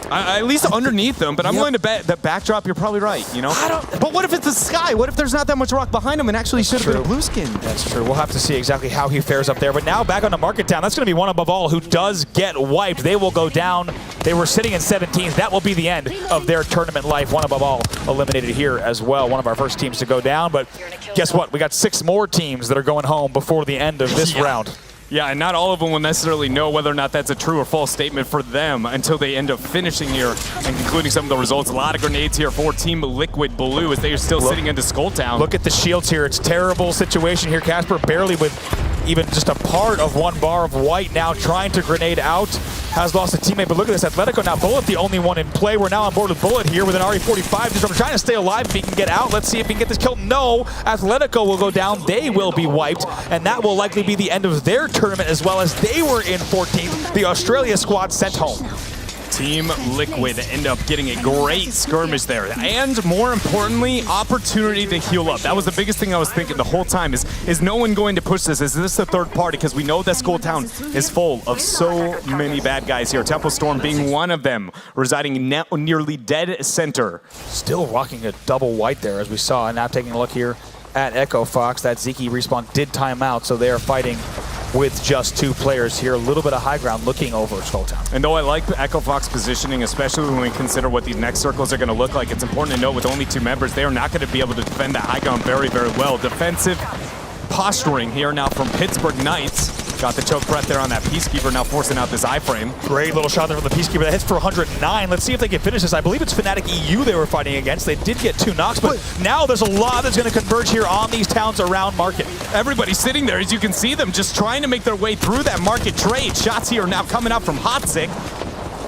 At least underneath them, but I'm willing to bet that backdrop, you're probably right, But what if it's the sky? What if there's not that much rock behind him and actually should have been a blue skin? That's true. We'll have to see exactly how he fares up there. But now back on the Market Town, that's going to be one above all who does get wiped. They will go down. They were sitting in 17th. That will be the end of their tournament life. One above all eliminated here as well. One of our first teams to go down. But guess what? We got 6 more teams that are going home before the end of this round. Yeah, and not all of them will necessarily know whether or not that's a true or false statement for them until they end up finishing here and concluding some of the results. A lot of grenades here for Team Liquid Blue as they are still sitting into Skulltown. Look at the shields here. It's a terrible situation here. Casper barely with even just a part of 1 bar of white now trying to grenade out. Has lost a teammate, but look at this. Atletico now, Bullet the only one in play. We're now on board with Bullet here with an RE45. Just trying to stay alive if he can get out. Let's see if he can get this kill. No, Atletico will go down. They will be wiped, and that will likely be the end of their tournament as well as they were in 14th. The Australia squad sent home. Team Liquid end up getting a great skirmish there. And more importantly, opportunity to heal up. That was the biggest thing I was thinking the whole time is no one going to push this? Is this the third party? Because we know that Skulltown is full of so many bad guys here. Temple Storm being one of them, residing nearly dead center. Still rocking a double white there as we saw. And now taking a look here at Echo Fox. That Zeki respawn did time out, so they are fighting with just 2 players here. A little bit of high ground looking over Skulltown. And though I like Echo Fox positioning, especially when we consider what these next circles are going to look like, it's important to note with only 2 members, they are not going to be able to defend that high ground very, very well. Defensive posturing here now from Pittsburgh Knights. Got the choke breath there on that Peacekeeper, now forcing out this iframe. Great little shot there from the Peacekeeper that hits for 109. Let's see if they can finish this. I believe it's Fnatic EU they were fighting against. They did get 2 knocks, but now there's a lot that's going to converge here on these towns around Market. Everybody's sitting there, as you can see them, just trying to make their way through that Market trade. Shots here now coming out from Hotsick.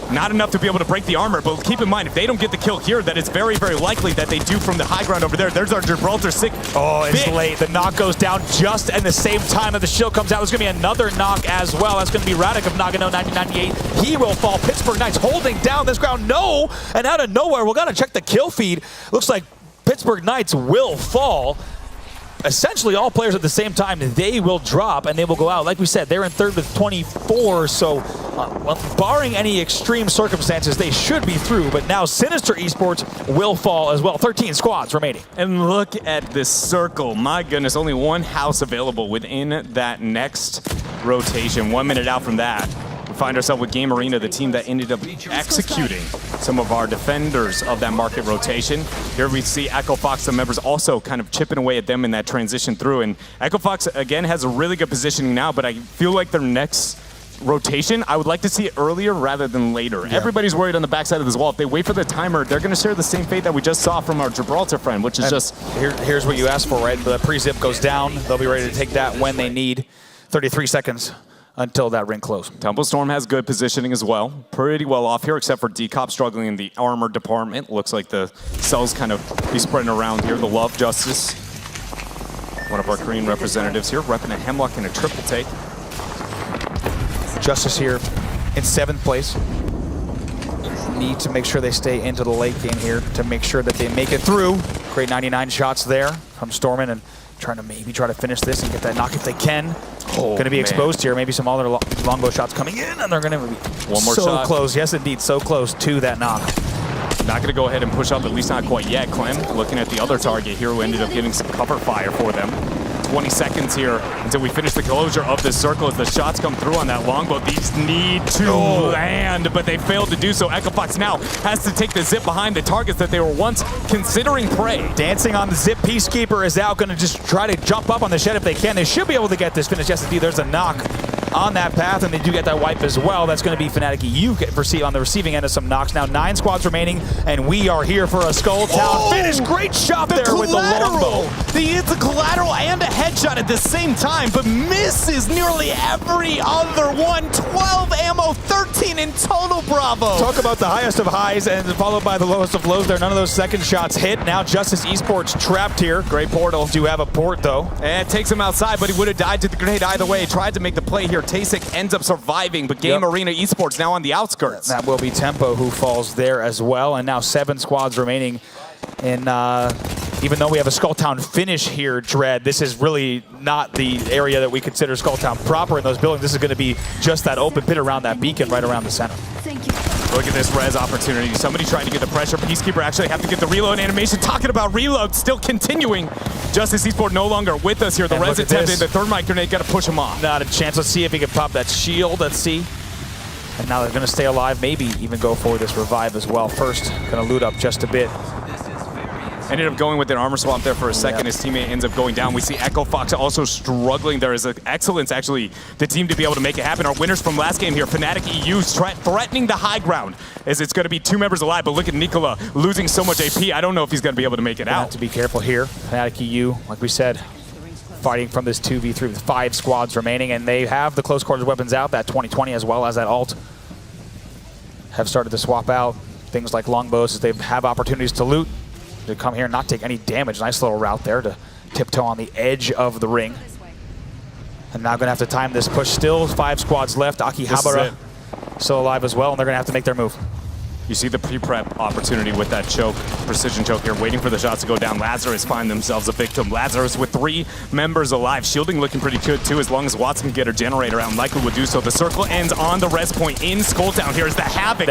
Not enough to be able to break the armor, but keep in mind, if they don't get the kill here, that it's very, very likely that they do from the high ground over there. There's our Gibraltar sick. Oh, it's late. The knock goes down just at the same time that the shield comes out. There's going to be another knock as well. That's going to be Radek of Nagano 1998. He will fall. Pittsburgh Knights holding down this ground. No! And out of nowhere, we're going to check the kill feed. Looks like Pittsburgh Knights will fall. essentially all players at the same time, they will drop and they will go out. Like we said, they're in third with 24, so barring any extreme circumstances, they should be through. But now Sinister Esports will fall as well. 13 squads remaining. And look at this circle. My goodness, only one house available within that next rotation. 1 minute out from that. We find ourselves with Game Arena, the team that ended up executing some of our defenders of that market rotation. Here we see Echo Fox, the members also kind of chipping away at them in that transition through. And Echo Fox, again, has a really good positioning now, but I feel like their next rotation, I would like to see it earlier rather than later. Yeah. Everybody's worried on the backside of this wall. If they wait for the timer, they're going to share the same fate that we just saw from our Gibraltar friend, which is and just... Here's what you asked for, right? The pre-zip goes down. They'll be ready to take that when they need. 33 seconds until that ring closed. Temple Storm has good positioning as well. Pretty well off here, except for D-Cop struggling in the armor department. Looks like the cells kind of be spreading around here. The Love Justice, one of our Korean representatives here, repping a Hemlock and a triple take. Justice here in 7th place. Need to make sure they stay into the late game here to make sure that they make it through. Great 99 shots there from Stormin and trying to maybe try to finish this and get that knock if they can. Going to be exposed here. Maybe some other longbow shots coming in, and they're going to be one more so shot. close. Yes, indeed, so close to that knock. Not going to go ahead and push up, at least not quite yet. Clem looking at the other target here who ended up getting some cover fire for them. 20 seconds here until we finish the closure of this circle as the shots come through on that longbow. These need to land, but they failed to do so. Echo Fox now has to take the zip behind the targets that they were once considering prey. Dancing on the zip. Peacekeeper is out, going to just try to jump up on the shed if they can. They should be able to get this finish. Yes, indeed, there's a knock on that path, and they do get that wipe as well. That's going to be Fnatic EU on the receiving end of some knocks. Now 9 squads remaining, and we are here for a Skull Town finish. Great shot there with the longbow. He hits a collateral and a headshot at the same time, but misses nearly every other one. 12 ammo, 13 in total, bravo. Talk about the highest of highs and followed by the lowest of lows there. None of those second shots hit. Now Justice Esports trapped here. Great portal. Do have a port, though. And it takes him outside, but he would have died to the grenade either way. Tried to make the play here. Tasek ends up surviving, but Game Arena Esports now on the outskirts. That will be Tempo who falls there as well, and now 7 squads remaining. And even though we have a Skulltown finish here, Dread, this is really not the area that we consider Skulltown proper in those buildings. This is going to be just that open pit around that beacon right around the center. Thank you. Look at this res opportunity. Somebody trying to get the pressure. Peacekeeper actually have to get the reload animation. Talking about reload, still continuing. Justice Esports no longer with us here. The res attempted, the thermite grenade, got to push him off. Not a chance. Let's see if he can pop that shield. Let's see. And now they're going to stay alive, maybe even go for this revive as well. First, going to loot up just a bit. Ended up going with an armor swap there for a second. His teammate ends up going down. We see Echo Fox also struggling. There is an excellence, actually, the team to be able to make it happen. Our winners from last game here, Fnatic EU, threatening the high ground as it's going to be 2 members alive. But look at Nicola losing so much AP. I don't know if he's going to be able to make it out. Have to be careful here. Fnatic EU, like we said, fighting from this 2v3 with 5 squads remaining. And they have the close quarters weapons out, that 2020 as well as that ult. Have started to swap out things like longbows as they have opportunities to loot. To come here and not take any damage. Nice little route there to tiptoe on the edge of the ring. And now going to have to time this push. Still 5 squads left. Akihabara still alive as well, and they're going to have to make their move. You see the pre-prep opportunity with that choke, precision choke here, waiting for the shots to go down. Lazarus find themselves a victim. Lazarus with 3 members alive. Shielding looking pretty good too, as long as Watson can get her generator out, and likely would do so. The circle ends on the res point in Skulltown. Here is the Havoc.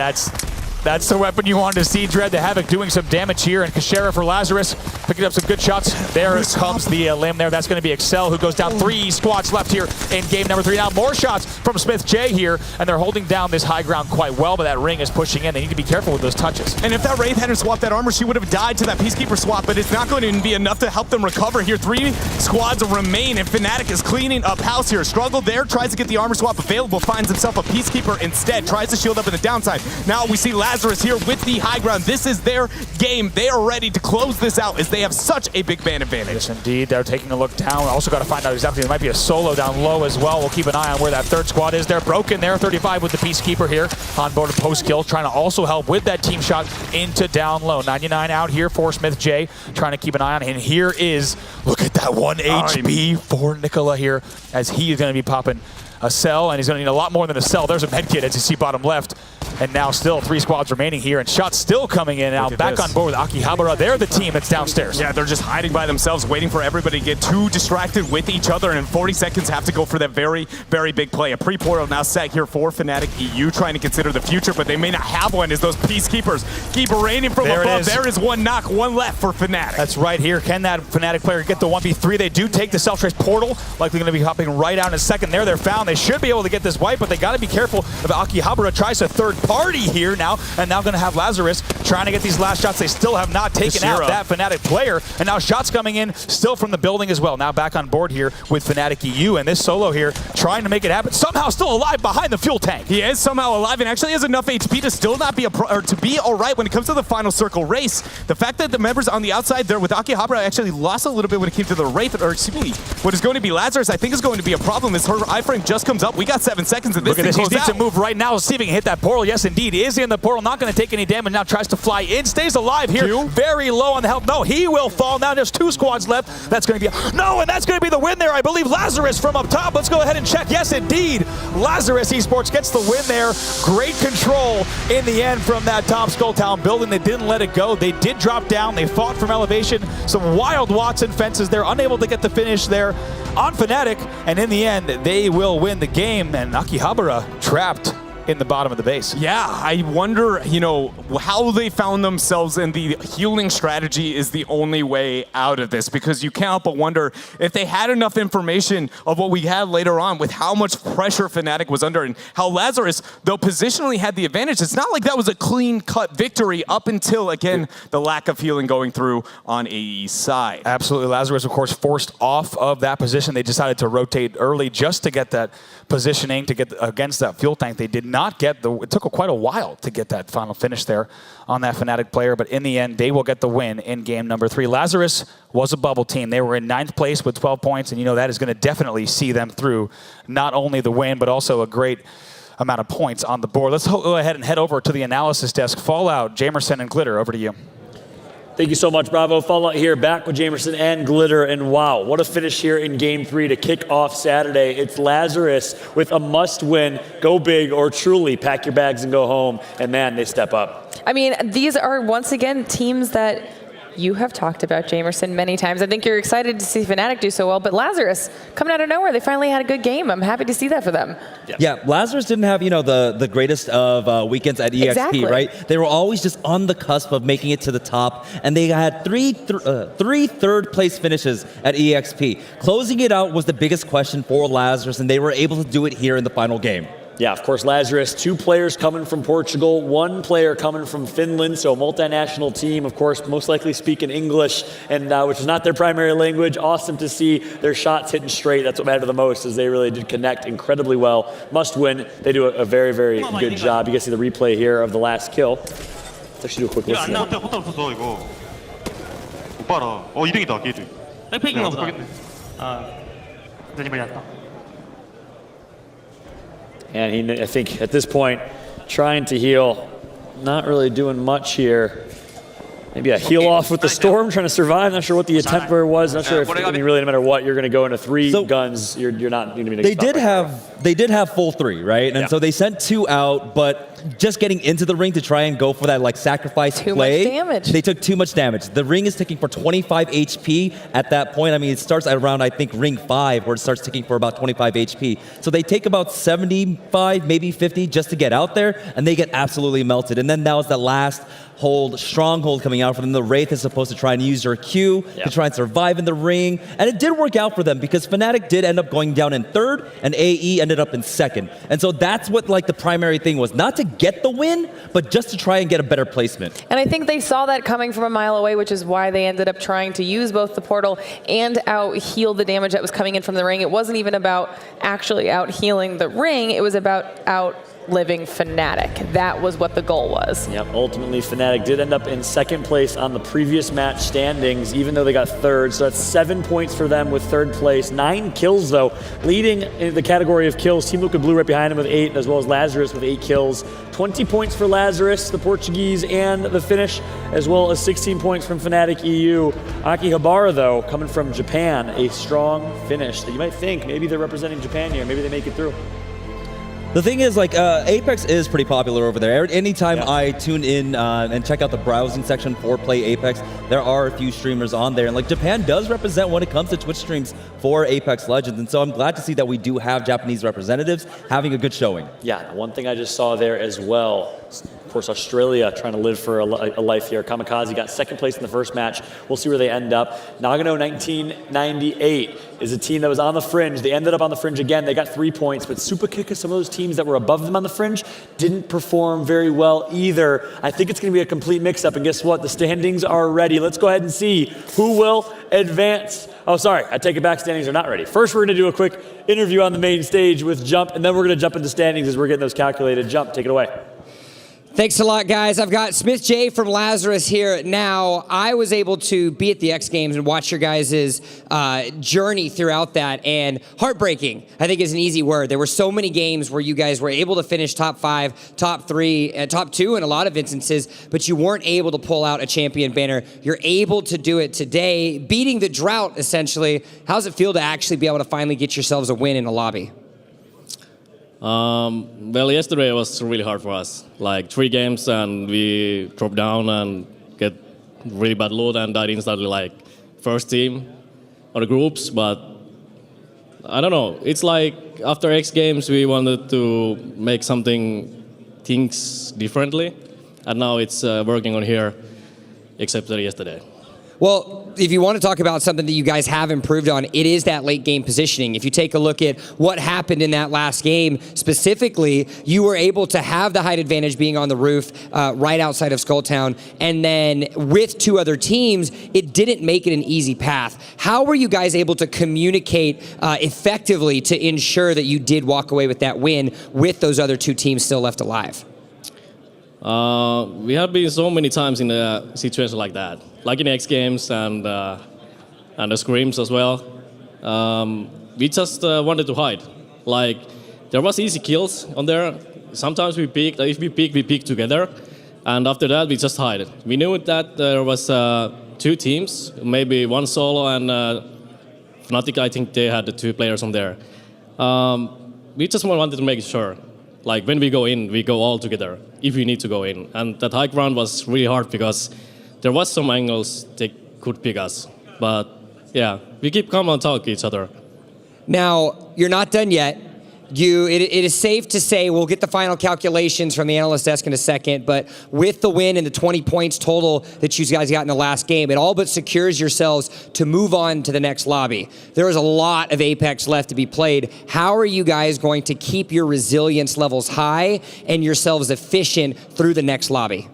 That's the weapon you wanted to see, Dread. The Havoc doing some damage here, and Kashera for Lazarus picking up some good shots. There comes the limb there. That's going to be Excel, who goes down. 3 squads left here in game number 3. Now more shots from Smith J here, and they're holding down this high ground quite well, but that ring is pushing in. They need to be careful with those touches. And if that Wraith hadn't swapped that armor, she would have died to that Peacekeeper swap, but it's not going to be enough to help them recover here. 3 squads remain, and Fnatic is cleaning up house here. Struggle there, tries to get the armor swap available, finds himself a Peacekeeper instead, tries to shield up in the downside. Now we see Lazarus here with the high ground. This is their game. They are ready to close this out as they have such a big man advantage. Yes, indeed. They're taking a look down. Also got to find out exactly. There might be a solo down low as well. We'll keep an eye on where that 3rd squad is. They're broken there. 35 with the Peacekeeper here on board of post kill, trying to also help with that team shot into down low. 99 out here for Smith J, trying to keep an eye on. And here is, look at that 1 HP for Nicola here, as he is going to be popping a cell, and he's going to need a lot more than a cell. There's a med kit as you see bottom left. And now still 3 squads remaining here, and shots still coming in. Now back on board with Akihabara. They're the team that's downstairs. Yeah, they're just hiding by themselves, waiting for everybody to get too distracted with each other, and in 40 seconds have to go for that very, very big play. A pre-portal now set here for Fnatic EU, trying to consider the future, but they may not have one as those Peacekeepers keep raining from above. There is one knock, one left for Fnatic. That's right here. Can that Fnatic player get the 1v3? They do take the self-trace portal. Likely going to be hopping right out in a second. There, they're found. They should be able to get this wipe, but they got to be careful if Akihabara tries a third party here now. And now going to have Lazarus trying to get these last shots. They still have not taken out that Fnatic player. And now shots coming in still from the building as well. Now back on board here with Fnatic EU. And this solo here trying to make it happen. Somehow still alive behind the fuel tank. He is somehow alive and actually has enough HP to still not be to be all right when it comes to the final circle race. The fact that the members on the outside there with Akihabara actually lost a little bit when it came to the Wraith, or excuse me, what is going to be Lazarus, I think is going to be a problem as her iframe just comes up. We got 7 seconds and this thing goes out. He needs to move right now. See if he can hit that portal. Yes, indeed. He is in the portal. Not going to take any damage. Now tries to fly in. Stays alive here. Very low on the health. No, he will fall. Now there's 2 squads left. That's going to be... No, and that's going to be the win there. I believe Lazarus from up top. Let's go ahead and check. Yes, indeed. Lazarus Esports gets the win there. Great control in the end from that top Skull Town building. They didn't let it go. They did drop down. They fought from elevation. Some wild Watson fences. They're unable to get the finish there on Fnatic. And in the end, they will win the game. And Akihabara trapped in the bottom of the base. Yeah, I wonder, you know, how they found themselves, and the healing strategy is the only way out of this, because you can't help but wonder if they had enough information of what we had later on with how much pressure Fnatic was under and how Lazarus, though positionally had the advantage, it's not like that was a clean-cut victory up until, again, the lack of healing going through on AE's side. Absolutely. Lazarus, of course, forced off of that position. They decided to rotate early just to get that positioning to get against that fuel tank. They did not get it took quite a while to get that final finish there on that Fnatic player, but in the end, they will get the win in game number 3. Lazarus was a bubble team. They were in 9th place with 12 points, and you know that is going to definitely see them through not only the win, but also a great amount of points on the board. Let's go ahead and head over to the analysis desk. Fallout, Jamerson, and Glitter, over to you. Thank you so much, Bravo. Fallout here, back with Jamerson and Glitter, and wow, what a finish here in Game 3 to kick off Saturday. It's Lazarus with a must-win, go big, or truly pack your bags and go home, and man, they step up. I mean, these are, once again, teams that you have talked about, Jamerson, many times. I think you're excited to see Fnatic do so well, but Lazarus, coming out of nowhere, they finally had a good game. I'm happy to see that for them. Yeah, Lazarus didn't have, you know, the greatest of weekends at EXP, right? They were always just on the cusp of making it to the top, and they had three third-place finishes at EXP. Closing it out was the biggest question for Lazarus, and they were able to do it here in the final game. Yeah, of course, Lazarus, 2 players coming from Portugal, 1 player coming from Finland, so a multinational team, of course, most likely speaking English, and which is not their primary language. Awesome to see their shots hitting straight. That's what mattered the most, as they really did connect incredibly well. Must win. They do a very, very good job. You can see the replay here of the last kill. Let's actually do a quick listen. And he, I think, at this point, trying to heal, not really doing much here. Maybe a heal off with the storm, trying to survive. Not sure what the attempt there was. Not sure if, I mean, really, no matter what, you're going to go into 3 guns. You're not going to be. They did have full 3, right? And so they sent 2 out, but just getting into the ring to try and go for that like sacrifice play. Too much damage. They took too much damage. The ring is ticking for 25 HP at that point. I mean, it starts at around, I think, ring 5, where it starts ticking for about 25 HP. So they take about 75, maybe 50 just to get out there, and they get absolutely melted. And then that was the last stronghold coming out for them. The Wraith is supposed to try and use their Q to try and survive in the ring. And it did work out for them because Fnatic did end up going down in 3rd and AE ended up in 2nd. And so that's what like the primary thing was, not to get the win, but just to try and get a better placement. And I think they saw that coming from a mile away, which is why they ended up trying to use both the portal and out-heal the damage that was coming in from the ring. It wasn't even about actually out-healing the ring, it was about outliving Fnatic. That was what the goal was. Yep, ultimately Fnatic did end up in 2nd place on the previous match standings, even though they got 3rd. So that's 7 points for them with 3rd place. 9 kills though, leading in the category of kills. Team Liquid Blue right behind him with 8, as well as Lazarus with 8 kills. 20 points for Lazarus, the Portuguese, and the Finnish, as well as 16 points from Fnatic EU. Akihabara, though, coming from Japan, a strong finish that you might think maybe they're representing Japan here. Maybe they make it through. The thing is, like, Apex is pretty popular over there. Anytime I tune in and check out the browsing section for Play Apex, there are a few streamers on there. And, like, Japan does represent when it comes to Twitch streams for Apex Legends. And so I'm glad to see that we do have Japanese representatives having a good showing. Yeah, one thing I just saw there as well, of course, Australia trying to live for a life here. Kamikaze got second place in the first match. We'll see where they end up. Nagano 1998 is a team that was on the fringe. They ended up on the fringe again. They got 3 points, but Super Kick is some of those teams that were above them on the fringe didn't perform very well either. I think it's going to be a complete mix-up, and guess what? The standings are ready. Let's go ahead and see who will advance. Oh, sorry, I take it back. Standings are not ready. First, we're going to do a quick interview on the main stage with Jump, and then we're going to jump into standings as we're getting those calculated. Jump, take it away. Thanks a lot, guys. I've got Smith J from Lazarus here now. I was able to be at the X Games and watch your guys' journey throughout that, and heartbreaking, I think, is an easy word. There were so many games where you guys were able to finish top 5, top 3, and top 2 in a lot of instances, but you weren't able to pull out a champion banner. You're able to do it today, beating the drought, essentially. How does it feel to actually be able to finally get yourselves a win in the lobby? Well, yesterday was really hard for us. Like 3 games and we dropped down and get really bad loot and died instantly like first team on the groups. But I don't know. It's like after X Games we wanted to make things differently, and now it's working on here, except for yesterday. Well, if you want to talk about something that you guys have improved on, it is that late game positioning. If you take a look at what happened in that last game, specifically, you were able to have the height advantage being on the roof right outside of Skulltown, and then with 2 other teams, it didn't make it an easy path. How were you guys able to communicate effectively to ensure that you did walk away with that win with those other 2 teams still left alive? We have been so many times in a situation like that, like in X Games and the scrims as well. We just wanted to hide. Like there was easy kills on there. Sometimes we peeked. If we peek together, and after that we just hide. We knew that there was 2 teams, maybe 1 solo and Fnatic. I think they had the 2 players on there. We just wanted to make sure. Like when we go in, we go all together if we need to go in. And that high ground was really hard because there was some angles they could pick us. But yeah, we keep calm and talk to each other. Now, you're not done yet. It is safe to say, we'll get the final calculations from the analyst desk in a second, but with the win and the 20 points total that you guys got in the last game, it all but secures yourselves to move on to the next lobby. There is a lot of Apex left to be played. How are you guys going to keep your resilience levels high and yourselves efficient through the next lobby?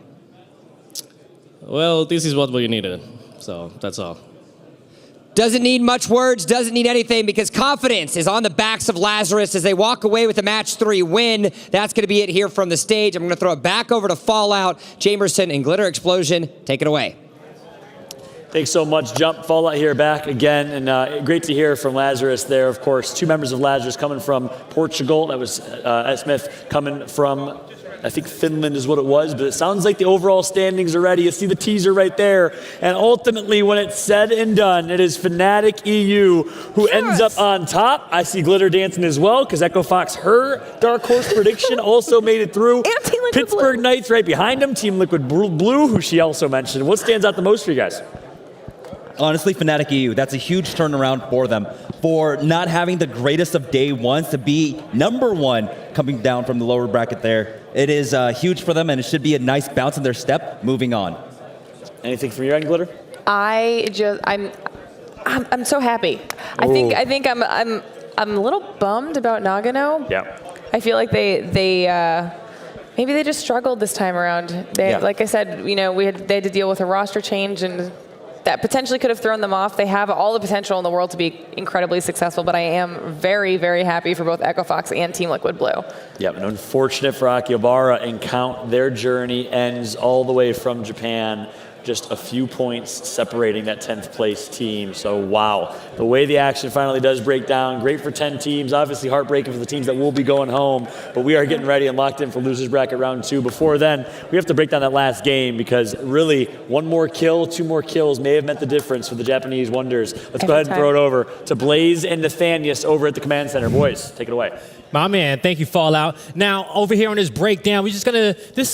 Well, this is what we needed, so that's all. Doesn't need much words, doesn't need anything, because confidence is on the backs of Lazarus as they walk away with a match 3 win. That's going to be it here from the stage. I'm going to throw it back over to Fallout, Jamerson, and Glitter Explosion. Take it away. Thanks so much, Jump. Fallout here back again, and great to hear from Lazarus there. Of course, 2 members of Lazarus coming from Portugal. That was Smith coming from, I think Finland is what it was, but it sounds like the overall standings are ready. You see the teaser right there. And ultimately, when it's said and done, it is Fnatic EU who ends up on top. I see Glitter dancing as well, because Echo Fox, her Dark Horse prediction, also made it through. Pittsburgh Knights right behind them. Team Liquid Blue, who she also mentioned. What stands out the most for you guys? Honestly, Fnatic EU, that's a huge turnaround for them. For not having the greatest of day ones to be #1 coming down from the lower bracket there. It is huge for them, and it should be a nice bounce in their step moving on. Anything from your end, Glitter? I'm so happy. I think I'm a little bummed about Nagano. Yeah. I feel like they maybe they just struggled this time around. Like I said, you know, they had to deal with a roster change, and that potentially could have thrown them off. They have all the potential in the world to be incredibly successful, but I am very, very happy for both Echo Fox and Team Liquid Blue. Yeah, and unfortunate for Akihabara and Count. Their journey ends all the way from Japan. just a few points separating that 10th place team. So wow, the way the action finally does break down, great for 10 teams, obviously heartbreaking for the teams that will be going home, but we are getting ready and locked in for losers bracket round 2. Before then, we have to break down that last game because really one more kill, 2 more kills may have meant the difference for the Japanese Wonders. Let's go ahead and throw it over to Blaze and Nathanius over at the command center. Boys, take it away. My man, thank you, Fallout. Now, over here on this breakdown, we're just gonna, this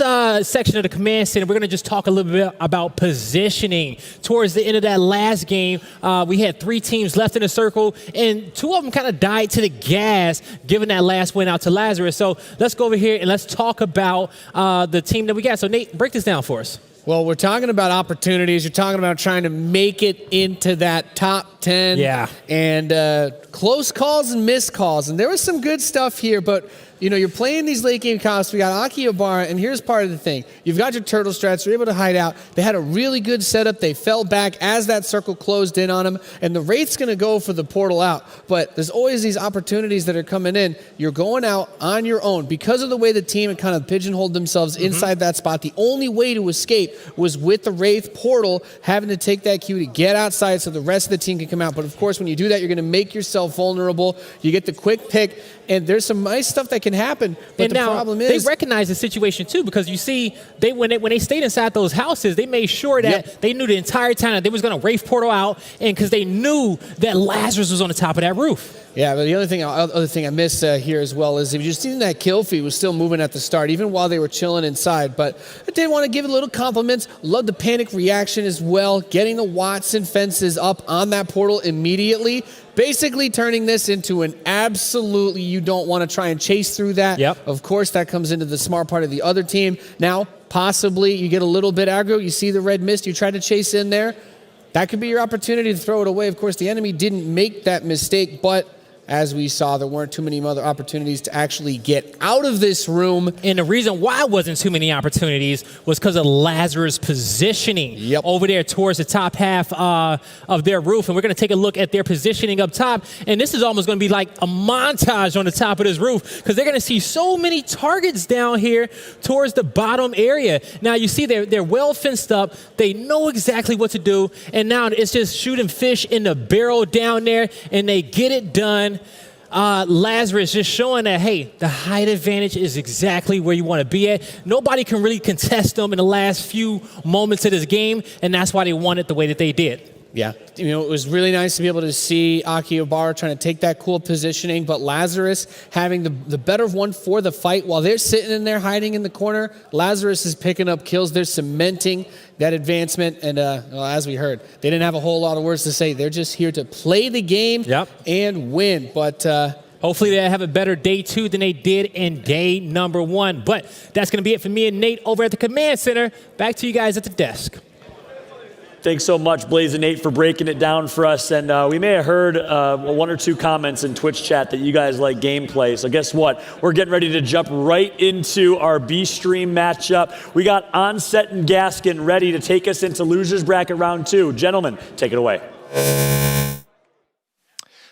section of the command center, we're gonna just talk a little bit about positioning. Towards the end of that last game, we had 3 teams left in the circle, and 2 of them kind of died to the gas, giving that last win out to Lazarus. So let's go over here and let's talk about the team that we got. So Nate, break this down for us. Well, we're talking about opportunities. You're talking about trying to make it into that top 10. Yeah. And close calls and missed calls. And there was some good stuff here, but you know, you're playing these late game comps. We got Akihabara, and here's part of the thing. You've got your turtle strats. You're able to hide out. They had a really good setup. They fell back as that circle closed in on them, and the Wraith's going to go for the portal out. But there's always these opportunities that are coming in. You're going out on your own. Because of the way the team had kind of pigeonholed themselves inside that spot, the only way to escape was with the Wraith portal having to take that cue to get outside so the rest of the team can come out. But of course, when you do that, you're going to make yourself vulnerable. You get the quick pick, and there's some nice stuff that can happen, but and the now, problem is they recognize the situation too, because you see, when they stayed inside those houses, they made sure that they knew the entire time that they was going to Wraith portal out, and because they knew that Lazarus was on the top of that roof. Yeah, but the other thing I missed here as well is if you seen that kill feed was still moving at the start, even while they were chilling inside. But I did want to give it a little compliments. Love the panic reaction as well, getting the Watson fences up on that portal immediately. Basically turning this into an absolutely, you don't want to try and chase through that. Yep. Of course, that comes into the smart part of the other team. Now, possibly you get a little bit aggro. You see the red mist. You try to chase in there. That could be your opportunity to throw it away. Of course, the enemy didn't make that mistake, but as we saw, there weren't too many other opportunities to actually get out of this room. And the reason why it wasn't too many opportunities was because of Lazarus' positioning over there towards the top half of their roof. And we're going to take a look at their positioning up top. And this is almost going to be like a montage on the top of this roof because they're going to see so many targets down here towards the bottom area. Now, you see they're well fenced up. They know exactly what to do. And now it's just shooting fish in the barrel down there, and they get it done. Lazarus just showing that, hey, the height advantage is exactly where you want to be at. Nobody can really contest them in the last few moments of this game, and that's why they won it the way that they did. Yeah, you know, it was really nice to be able to see Akihabara trying to take that cool positioning, but Lazarus having the better one for the fight. While they're sitting in there hiding in the corner, Lazarus is picking up kills. They're cementing that advancement, and well, as we heard, they didn't have a whole lot of words to say. They're just here to play the game and win, but hopefully they have a better day 2 than they did in day number 1. But that's going to be it for me and Nate over at the command center. Back to you guys at the desk. Thanks so much, Blaze and Nate, for breaking it down for us. And we may have heard 1 or 2 comments in Twitch chat that you guys like gameplay. So guess what? We're getting ready to jump right into our B-Stream matchup. We got Onset and Gaskin ready to take us into losers bracket round 2. Gentlemen, take it away.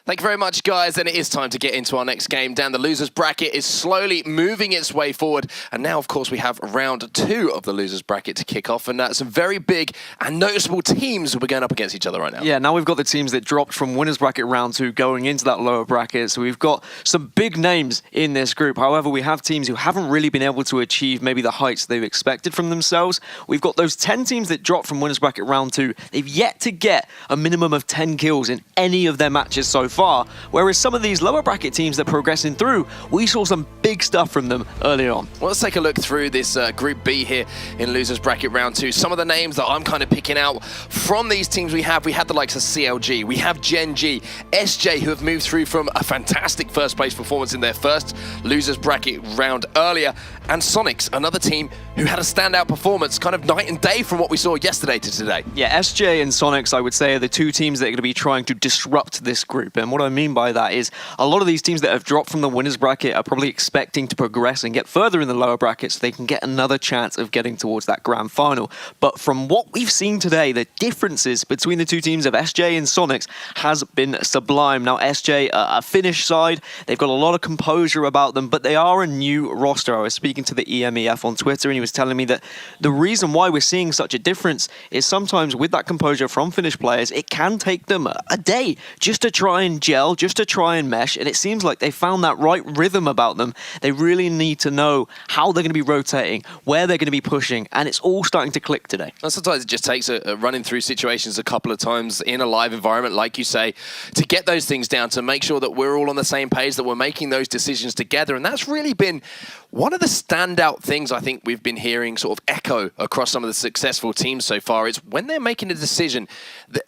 Thank you very much, guys, and it is time to get into our next game. Dan, the losers bracket is slowly moving its way forward, and now, of course, we have round 2 of the losers bracket to kick off, and some very big and noticeable teams will be going up against each other right now. Yeah, now we've got the teams that dropped from winners bracket round 2 going into that lower bracket, so we've got some big names in this group. However, we have teams who haven't really been able to achieve maybe the heights they've expected from themselves. We've got those 10 teams that dropped from winners bracket round 2. They've yet to get a minimum of 10 kills in any of their matches so far, whereas some of these lower bracket teams that are progressing through, we saw some big stuff from them early on. Well, let's take a look through this Group B here in losers bracket round 2. Some of the names that I'm kind of picking out from these teams we had the likes of CLG, we have Gen G, SJ, who have moved through from a fantastic first place performance in their first losers bracket round earlier, and Sonics, another team who had a standout performance, kind of night and day from what we saw yesterday to today. Yeah, SJ and Sonics, I would say, are the 2 teams that are going to be trying to disrupt this group. And what I mean by that is a lot of these teams that have dropped from the winners bracket are probably expecting to progress and get further in the lower brackets so they can get another chance of getting towards that grand final. But from what we've seen today, the differences between the two teams of SJ and Sonics has been sublime. Now, SJ, a Finnish side, they've got a lot of composure about them, but they are a new roster. I was speaking to the EMEF on Twitter, and he was telling me that the reason why we're seeing such a difference is sometimes with that composure from Finnish players, it can take them a day just to try and gel, just to try and mesh, and it seems like they found that right rhythm about them. They really need to know how they're going to be rotating, where they're going to be pushing, and it's all starting to click today. And sometimes it just takes a running through situations a couple of times in a live environment, like you say, to get those things down, to make sure that we're all on the same page, that we're making those decisions together. And that's really been one of the standout things I think we've been hearing sort of echo across some of the successful teams so far. Is when they're making a decision,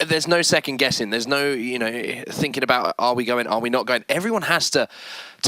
there's no second guessing. There's no, thinking about, are we going, are we not going? Everyone has to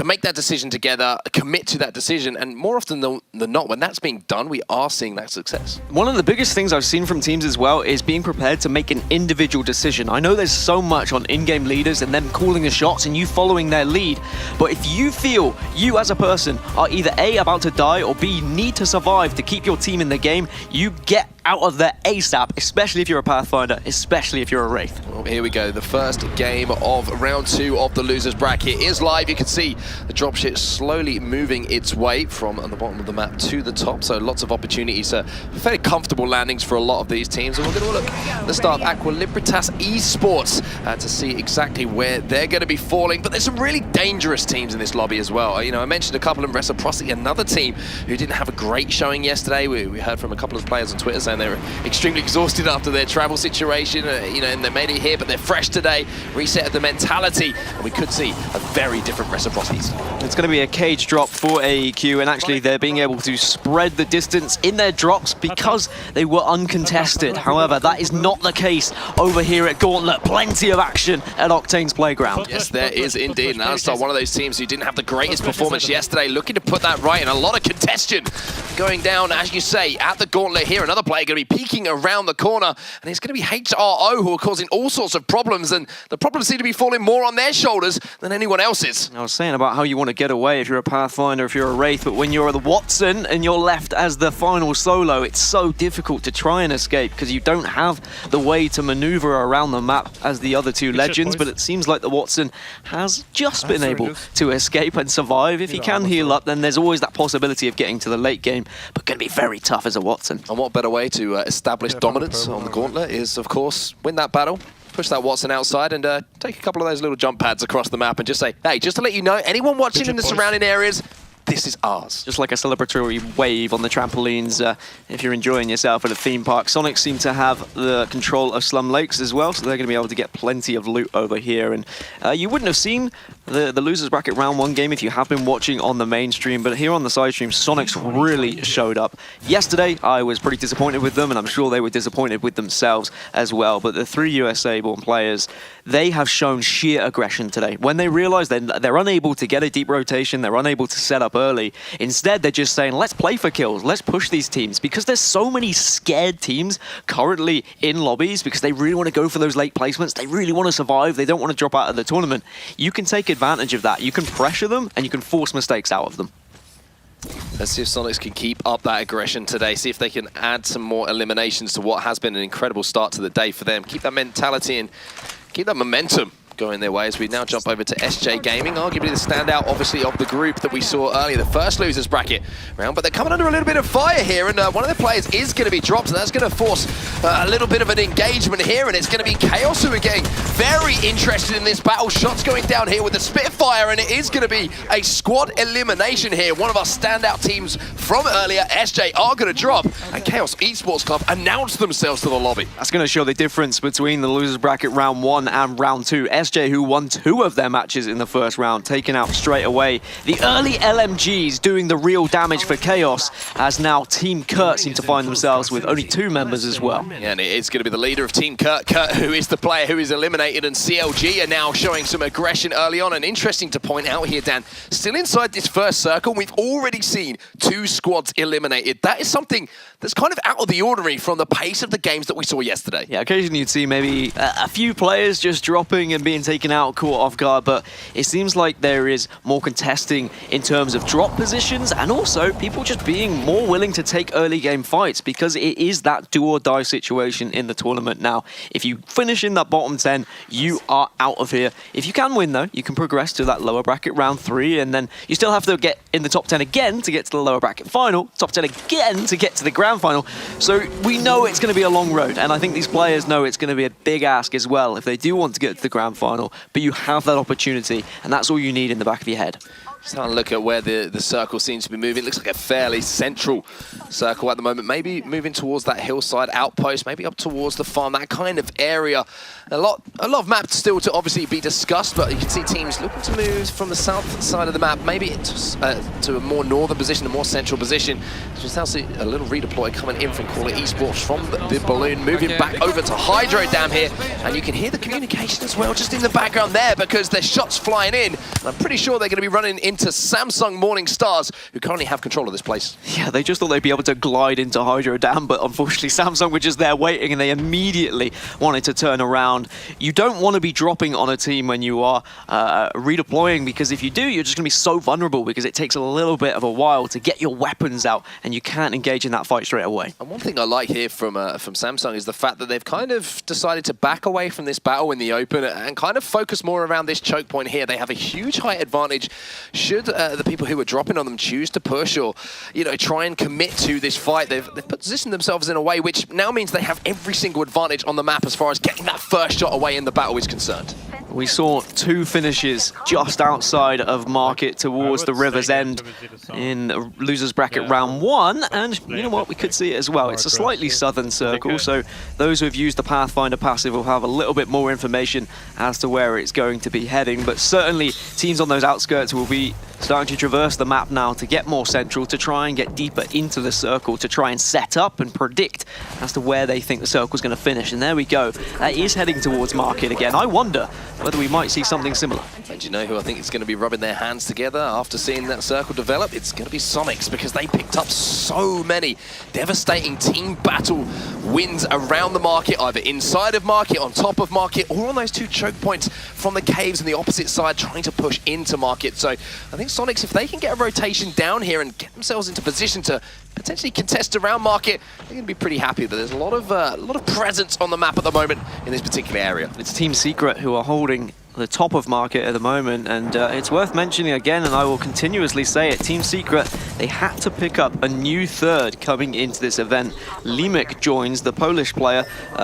make that decision together, commit to that decision, and more often than not, when that's being done, we are seeing that success. One of the biggest things I've seen from teams as well is being prepared to make an individual decision. I know there's so much on in-game leaders and them calling the shots and you following their lead, but if you feel you as a person are either A, about to die, or B, need to survive to keep your team in the game, you get out of there ASAP, especially if you're a Pathfinder, especially if you're a Wraith. Well, here we go. The first game of round 2 of the losers bracket is live. You can see the dropship slowly moving its way from the bottom of the map to the top, so lots of opportunities, fairly comfortable landings for a lot of these teams. And we're going to look at the start of Aquilibritas Esports to see exactly where they're going to be falling. But there's some really dangerous teams in this lobby as well. I mentioned a couple of Reciprocity, another team who didn't have a great showing yesterday. We heard from a couple of players on Twitter saying they were extremely exhausted after their travel situation, and they made it here, but they're fresh today, reset the mentality, and we could see a very different Reciprocities. It's going to be a cage drop for AEQ, and actually they're being able to spread the distance in their drops because they were uncontested. However, that is not the case over here at Gauntlet. Plenty of action at Octane's playground. Yes, there is indeed. And Alistar, one of those teams who didn't have the greatest performance yesterday, looking to put that right, and a lot of congestion going down, as you say, at the Gauntlet here. Another player going to be peeking around the corner, and it's going to be HRO who are causing all sorts of problems, and the problems seem to be falling more on their shoulders than anyone else's. I was saying about how you want to get away if you're a Pathfinder, if you're a Wraith, but when you're the Watson and you're left as the final solo, it's so difficult to try and escape because you don't have the way to maneuver around the map as the other two legends, but it seems like the Watson has just been able to escape and survive. If he can heal up, then there's always that possibility of getting to the late game, but going to be very tough as a Watson. And what better way to establish dominance on the Gauntlet is, of course, win that battle, push that Watson outside, and take a couple of those little jump pads across the map and just say, hey, just to let you know, anyone watching in the surrounding areas, this is ours. Just like a celebratory wave on the trampolines if you're enjoying yourself at a theme park. Sonic seem to have the control of Slum Lakes as well, so they're going to be able to get plenty of loot over here. And you wouldn't have seen the losers bracket round 1 game if you have been watching on the mainstream, but here on the side stream, Sonic's really showed up. Yesterday, I was pretty disappointed with them, and I'm sure they were disappointed with themselves as well. But the 3 USA-born players, they have shown sheer aggression today. When they realize they're unable to get a deep rotation, they're unable to set up early. Instead, they're just saying, let's play for kills, let's push these teams, because there's so many scared teams currently in lobbies because they really want to go for those late placements, they really want to survive, they don't want to drop out of the tournament. You can take advantage of that, you can pressure them, and you can force mistakes out of them. Let's see if Sonics can keep up that aggression today, see if they can add some more eliminations to what has been an incredible start to the day for them. Keep that mentality and keep that momentum going their way as we now jump over to SJ Gaming, arguably the standout, obviously, of the group that we saw earlier, the first losers bracket round, but they're coming under a little bit of fire here, and one of their players is going to be dropped, and that's going to force a little bit of an engagement here, and it's going to be Chaos who are getting very interested in this battle. Shots going down here with the Spitfire, and it is going to be a squad elimination here. One of our standout teams from earlier, SJ, are going to drop, and Chaos Esports Club announced themselves to the lobby. That's going to show the difference between the losers bracket round 1 and round 2. SJ, who won 2 of their matches in the first round, taken out straight away. The early LMGs doing the real damage for Chaos, as now Team Kurt seem to find themselves with only 2 members as well. Yeah, and it is going to be the leader of Team Kurt, who is the player who is eliminated, and CLG are now showing some aggression early on. And interesting to point out here, Dan, still inside this first circle, we've already seen 2 squads eliminated. That is something that's kind of out of the ordinary from the pace of the games that we saw yesterday. Yeah, occasionally you'd see maybe a few players just dropping and being being taken out, caught off guard, but it seems like there is more contesting in terms of drop positions, and also people just being more willing to take early game fights, because it is that do or die situation in the tournament now. If you finish in that bottom 10, you are out of here. If you can win though, you can progress to that lower bracket round 3, and then you still have to get in the top 10 again to get to the lower bracket final, top 10 again to get to the grand final. So we know it's going to be a long road, and I think these players know it's going to be a big ask as well if they do want to get to the grand final, but you have that opportunity, and that's all you need in the back of your head. Just having a look at where the circle seems to be moving. It looks like a fairly central circle at the moment. Maybe moving towards that hillside outpost, maybe up towards the farm, that kind of area. A lot of maps still to obviously be discussed, but you can see teams looking to move from the south side of the map, maybe to a more northern position, a more central position. So we'll now see a little redeploy coming in from Call It Esports from the balloon, moving back over to Hydro Dam here. And you can hear the communication as well just in the background there, because there's shots flying in. And I'm pretty sure they're going to be running into Samsung Morning Stars, who currently have control of this place. Yeah, they just thought they'd be able to glide into Hydro Dam, but unfortunately Samsung were just there waiting, and they immediately wanted to turn around. You don't want to be dropping on a team when you are redeploying, because if you do, you're just going to be so vulnerable, because it takes a little bit of a while to get your weapons out, and you can't engage in that fight straight away. And one thing I like here from Samsung is the fact that they've kind of decided to back away from this battle in the open and kind of focus more around this choke point here. They have a huge height advantage should the people who are dropping on them choose to push or, you know, try and commit to this fight. They've positioned themselves in a way which now means they have every single advantage on the map as far as getting that first shot away in the battle is concerned. We saw 2 finishes just outside of Market towards the River's End in losers bracket round 1, and you know what, we could see it as well. It's a slightly southern circle, so those who have used the Pathfinder passive will have a little bit more information as to where it's going to be heading, but certainly teams on those outskirts will be starting to traverse the map now to get more central, to try and get deeper into the circle, to try and set up and predict as to where they think the circle's going to finish. And there we go. That is heading towards Market again. I wonder whether we might see something similar. And you know who I think is going to be rubbing their hands together after seeing that circle develop? It's going to be Sonics, because they picked up so many devastating team battle wins around the Market, either inside of Market, on top of Market, or on those 2 choke points from the caves on the opposite side, trying to push into Market. So I think Sonics, if they can get a rotation down here and get themselves into position to potentially contest around Market, they're going to be pretty happy. But there's a lot of presence on the map at the moment in this particular area. It's Team Secret who are holding the top of Market at the moment, and it's worth mentioning again, and I will continuously say it, Team Secret, they had to pick up a new third coming into this event. Limek joins, the Polish player,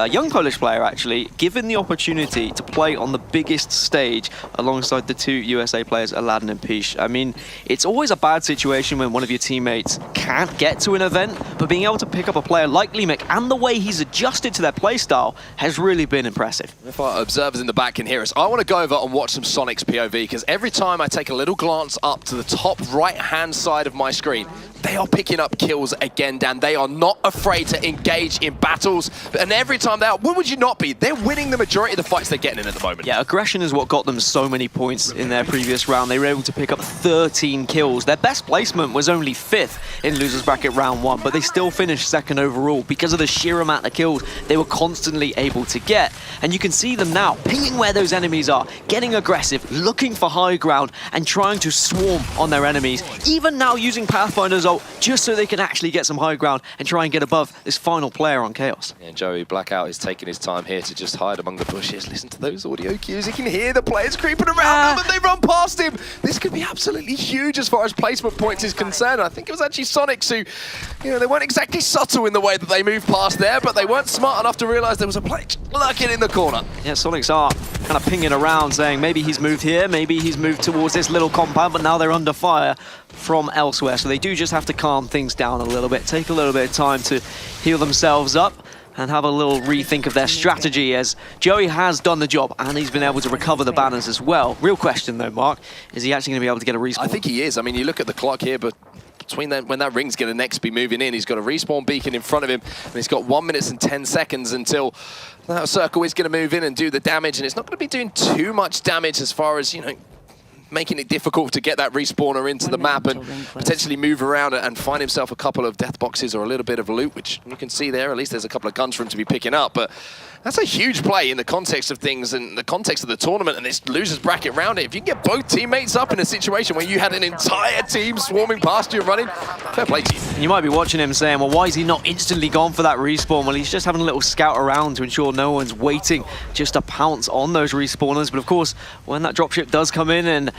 young Polish player actually, given the opportunity to play on the biggest stage alongside the 2 USA players, Aladdin and Pish. I mean, it's always a bad situation when one of your teammates can't get to an event, but being able to pick up a player like Limek and the way he's adjusted to their playstyle has really been impressive. If our observers in the back can hear us, I want to go over and watch some Sonic's POV, because every time I take a little glance up to the top right-hand side of my screen, they are picking up kills again, Dan. They are not afraid to engage in battles, and every time they're out, when would you not be? They're winning the majority of the fights they're getting in at the moment. Yeah, aggression is what got them so many points in their previous round. They were able to pick up 13 kills. Their best placement was only 5th in losers bracket round 1, but they still finished 2nd overall because of the sheer amount of kills they were constantly able to get. And you can see them now pinging where those enemies are, getting aggressive, looking for high ground, and trying to swarm on their enemies. Even now using Pathfinder's ult just so they can actually get some high ground and try and get above this final player on Chaos. And Joey Blackout is taking his time here to just hide among the bushes. Listen to those audio cues. He can hear the players creeping around him, and they run past him. This could be absolutely huge as far as placement points is concerned. I think it was actually Sonics who, you know, they weren't exactly subtle in the way that they moved past there, but they weren't smart enough to realize there was a player lurking in the corner. Yeah, Sonics are kind of pinging around saying maybe he's moved here, maybe he's moved towards this little compound, but now they're under fire from elsewhere. So they do just have to calm things down a little bit, take a little bit of time to heal themselves up and have a little rethink of their strategy, as Joey has done the job and he's been able to recover the banners as well. Real question though, Mark, is he actually going to be able to get a respawn? I think he is. I mean, you look at the clock here, but between when that ring's going to next be moving in, he's got a respawn beacon in front of him, and he's got 1 minute and 10 seconds until that circle is going to move in and do the damage, and it's not going to be doing too much damage as far as, you know, making it difficult to get that respawner into the map and potentially move around and find himself a couple of death boxes or a little bit of loot, which you can see there. At least there's a couple of guns for him to be picking up, but that's a huge play in the context of things and the context of the tournament and this losers bracket round it. If you can get both teammates up in a situation where you had an entire team swarming past you and running, fair play to you. And you might be watching him saying, well, why is he not instantly gone for that respawn? Well, he's just having a little scout around to ensure no one's waiting just to pounce on those respawners. But of course, when that dropship does come in and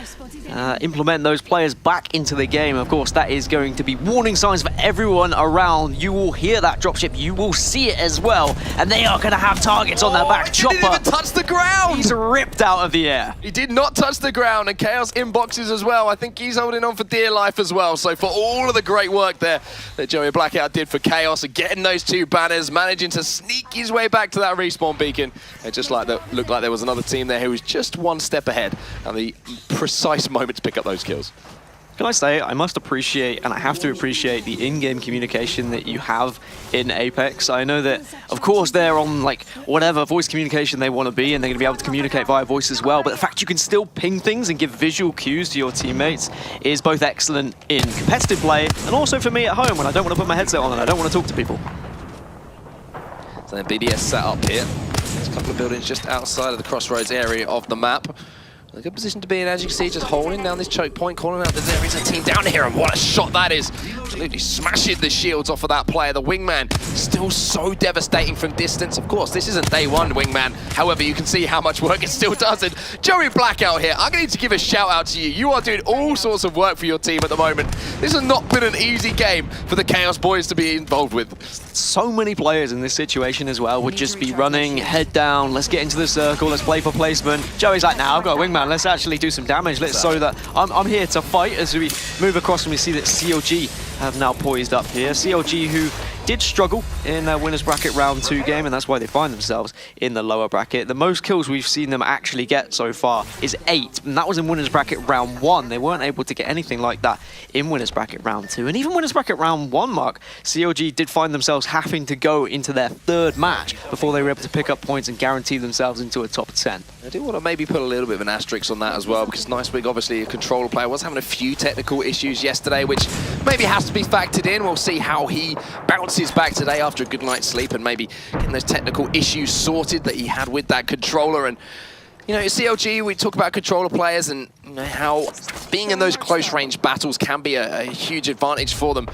implement those players back into the game, of course, that is going to be warning signs for everyone around. You will hear that dropship, you will see it as well, and they are going to have targets on their back. Chopper didn't even touch the ground. He's ripped out of the air. He did not touch the ground, and Chaos inboxes as well. I think he's holding on for dear life as well. So for all of the great work there that Joey Blackout did for Chaos and getting those 2 banners, managing to sneak his way back to that respawn beacon, it just looked like there was another team there who was just one step ahead at the precise moment to pick up those kills. Can I say, I must appreciate, and I have to appreciate, the in-game communication that you have in Apex. I know that, of course, they're on, like, whatever voice communication they want to be, and they're going to be able to communicate via voice as well, but the fact you can still ping things and give visual cues to your teammates is both excellent in competitive play, and also for me at home when I don't want to put my headset on and I don't want to talk to people. So then BDS set up here. There's a couple of buildings just outside of the crossroads area of the map. A good position to be in, as you can see, just holding down this choke point, calling out that there is a team down here, and what a shot that is. Absolutely smashing the shields off of that player. The Wingman still so devastating from distance. Of course, this isn't day one Wingman. However, you can see how much work it still does. And Joey Blackout here, I'm going to need to give a shout out to you. You are doing all sorts of work for your team at the moment. This has not been an easy game for the Chaos boys to be involved with. So many players in this situation as well would just be running, head down, let's get into the circle, let's play for placement. Joey's like, nah, I've got a Wingman, let's actually do some damage. Let's show that I'm here to fight. As we move across and we see that CLG have now poised up here. CLG, who did struggle in their winners bracket round 2 game, and that's why they find themselves in the lower bracket. The most kills we've seen them actually get so far is 8, and that was in winners bracket round 1. They weren't able to get anything like that in winners bracket round 2, and even winners bracket round 1, Mark, CLG did find themselves having to go into their 3rd match before they were able to pick up points and guarantee themselves into a top 10. I do want to maybe put a little bit of an asterisk on that as well, because Nicewig, obviously a controller player, was having a few technical issues yesterday, which maybe has to be factored in. We'll see how he bounces back today after a good night's sleep and maybe getting those technical issues sorted that he had with that controller. And you know, CLG, we talk about controller players and you know, how being in those close range battles can be a huge advantage for them.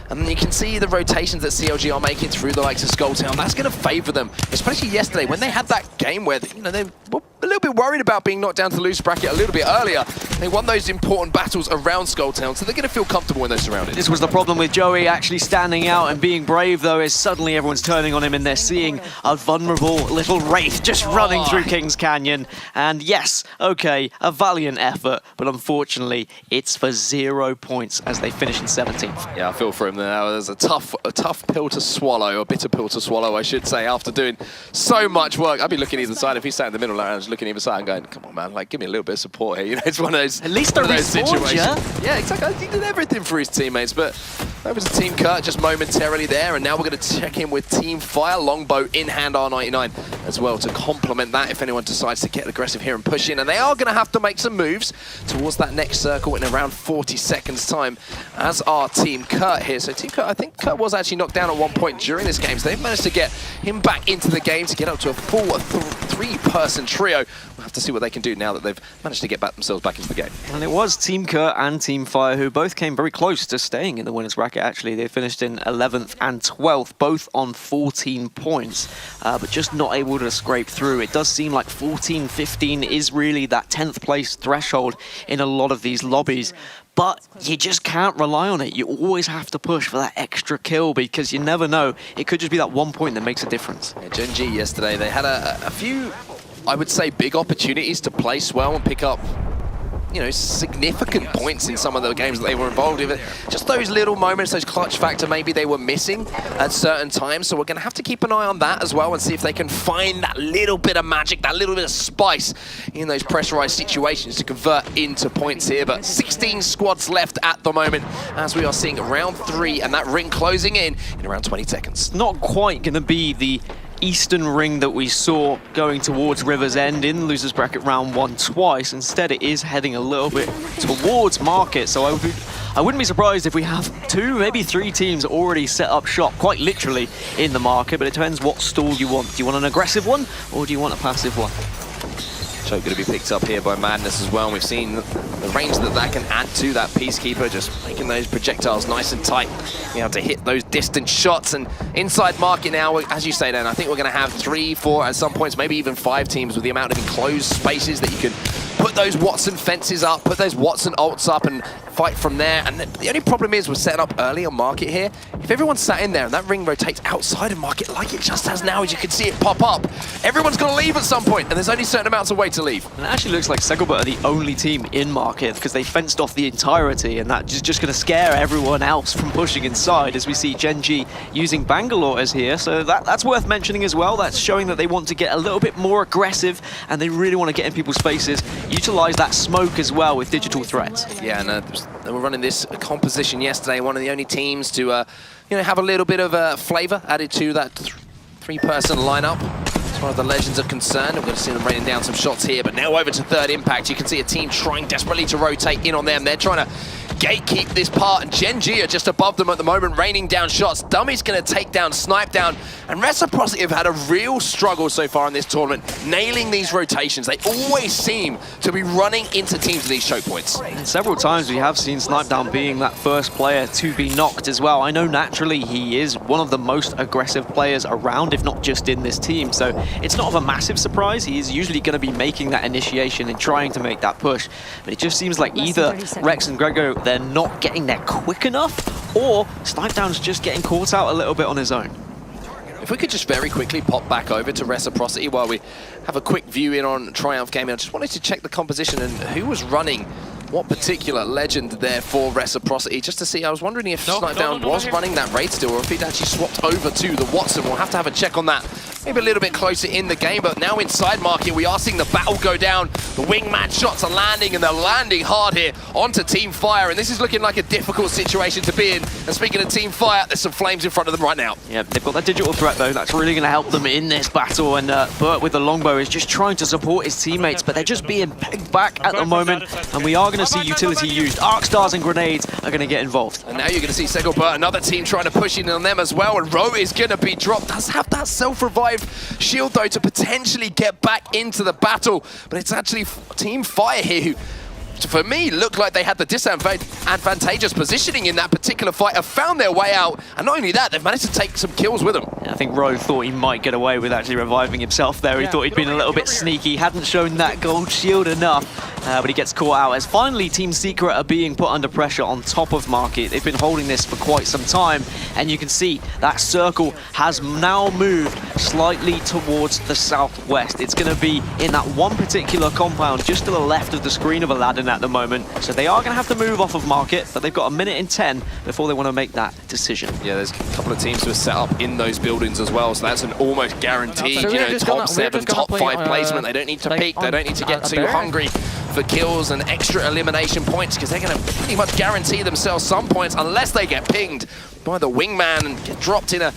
And you can see the rotations that CLG are making through the likes of Skulltown. That's going to favour them, especially yesterday when they had that game where you know they were a little bit worried about being knocked down to the loser bracket a little bit earlier. They won those important battles around Skulltown, so they're going to feel comfortable when they're surrounded. This was the problem with Joey actually standing out and being brave, though, is suddenly everyone's turning on him and they're seeing a vulnerable little Wraith just running through Kings Canyon. And yes, okay, a valiant effort, but unfortunately, it's for 0 points as they finish in 17th. Yeah, I feel for him there. That was a tough pill to swallow, or bitter pill to swallow, I should say, after doing so much work. I'd be looking either side. If he sat in the middle, I was looking either side and going, come on, man, like, give me a little bit of support here. You know, it's one of those, at least one of those situations. Yeah, exactly. He did everything for his teammates, but that was Team Kurt just momentarily there, and now we're going to check in with Team Fire, Longbow in hand R99 as well to complement that if anyone decides to get aggressive here and push in. And they are going to have to make some moves towards that next circle in around 40 seconds time, as are Team Kurt here. So Team Kurt, I think Kurt was actually knocked down at one point during this game, so they've managed to get him back into the game to get up to a full 3-person trio. We'll have to see what they can do now that they've managed to get themselves back into the game. And it was Team Kurt and Team Fire who both came very close to staying in the winners bracket, actually. They finished in 11th and 12th, both on 14 points, but just not able to scrape through. It does seem like 14, 15 is really that 10th place threshold in a lot of these lobbies. But you just can't rely on it. You always have to push for that extra kill because you never know. It could just be that 1 point that makes a difference. Yeah, Gen G yesterday, they had a few, I would say, big opportunities to place well and pick up, you know, significant points in some of the games that they were involved in. Just those little moments, those clutch factor, maybe they were missing at certain times. So we're going to have to keep an eye on that as well and see if they can find that little bit of magic, that little bit of spice in those pressurized situations to convert into points here. But 16 squads left at the moment as we are seeing round 3 and that ring closing in around 20 seconds. Not quite going to be the eastern ring that we saw going towards River's End in losers bracket round 1 twice. Instead, it is heading a little bit towards Market. So I wouldn't be surprised if we have 2, maybe 3 teams already set up shop, quite literally, in the Market. But it depends what stall you want. Do you want an aggressive one, or do you want a passive one? Choke going to be picked up here by Madness as well, and we've seen the range that can add to that Peacekeeper, just making those projectiles nice and tight, being able to hit those distant shots. And inside Market now, as you say, Dan, I think we're going to have 3, 4, at some points, maybe even 5 teams with the amount of enclosed spaces that you can put those Watson fences up, put those Watson ults up and fight from there. And the only problem is we're setting up early on Market here. If everyone's sat in there and that ring rotates outside of Market like it just has now, as you can see it pop up, everyone's going to leave at some point, and there's only certain amounts of way to leave. And it actually looks like Segglebert are the only team in Market because they fenced off the entirety, and that is just going to scare everyone else from pushing inside, as we see Genji using Bangalore as here. So that's worth mentioning as well. That's showing that they want to get a little bit more aggressive, and they really want to get in people's faces, utilize that smoke as well with digital threats. Yeah, and they were running this composition yesterday, one of the only teams to have a little bit of flavor added to that 3-person lineup. As far as the Legends are concerned, we're going to see them raining down some shots here, but now over to third impact. You can see a team trying desperately to rotate in on them. They're trying to gatekeep this part, and Genji are just above them at the moment, raining down shots. Dummy's going to take down, snipe down, and Reciprocity have had a real struggle so far in this tournament, nailing these rotations. They always seem to be running into teams with these choke points. And several times we have seen Snipedown being that first player to be knocked as well. I know naturally he is one of the most aggressive players around, if not just in this team, so it's not of a massive surprise. He is usually going to be making that initiation and trying to make that push, but it just seems like either Rex and Grego, they're not getting there quick enough, or Snipedown's just getting caught out a little bit on his own. If we could just very quickly pop back over to Reciprocity while we have a quick view in on Triumph Gaming. I just wanted to check the composition and who was running what particular Legend there for Reciprocity, just to see. I was wondering if Snipedown was running that raid still, or if he'd actually swapped over to the Watson. We'll have to have a check on that maybe a little bit closer in the game, but now inside Market, we are seeing the battle go down. The wingman shots are landing, and they're landing hard here onto Team Fire, and this is looking like a difficult situation to be in. And speaking of Team Fire, there's some flames in front of them right now. Yeah, they've got that digital threat, though. That's really going to help them in this battle, and Burt with the longbow is just trying to support his teammates, but they're just being pegged back at the moment, and we are going to see utility used. Arc stars and grenades are going to get involved. And now you're going to see Segglebert, another team trying to push in on them as well, and Roe is going to be dropped. Does have that self-revive shield, though, to potentially get back into the battle, but it's actually Team Fire here who, for me, looked like they had the disadvantageous positioning in that particular fight, have found their way out, and not only that, they've managed to take some kills with them. I think Roe thought he might get away with actually reviving himself there. He thought he'd been a little bit sneaky, hadn't shown that gold shield enough, but he gets caught out as finally Team Secret are being put under pressure on top of Market. They've been holding this for quite some time, and you can see that circle has now moved slightly towards the southwest. It's going to be in that one particular compound just to the left of the screen of Aladdin at the moment, so they are going to have to move off of Market, but they've got 1 minute and 10 before they want to make that decision. Yeah, there's a couple of teams who are set up in those buildings as well, so that's an almost guaranteed, top 7, top 5 placement. They don't need to peek, they don't need to get too hungry for kills and extra elimination points, because they're going to pretty much guarantee themselves some points unless they get pinged by the wingman and get dropped in a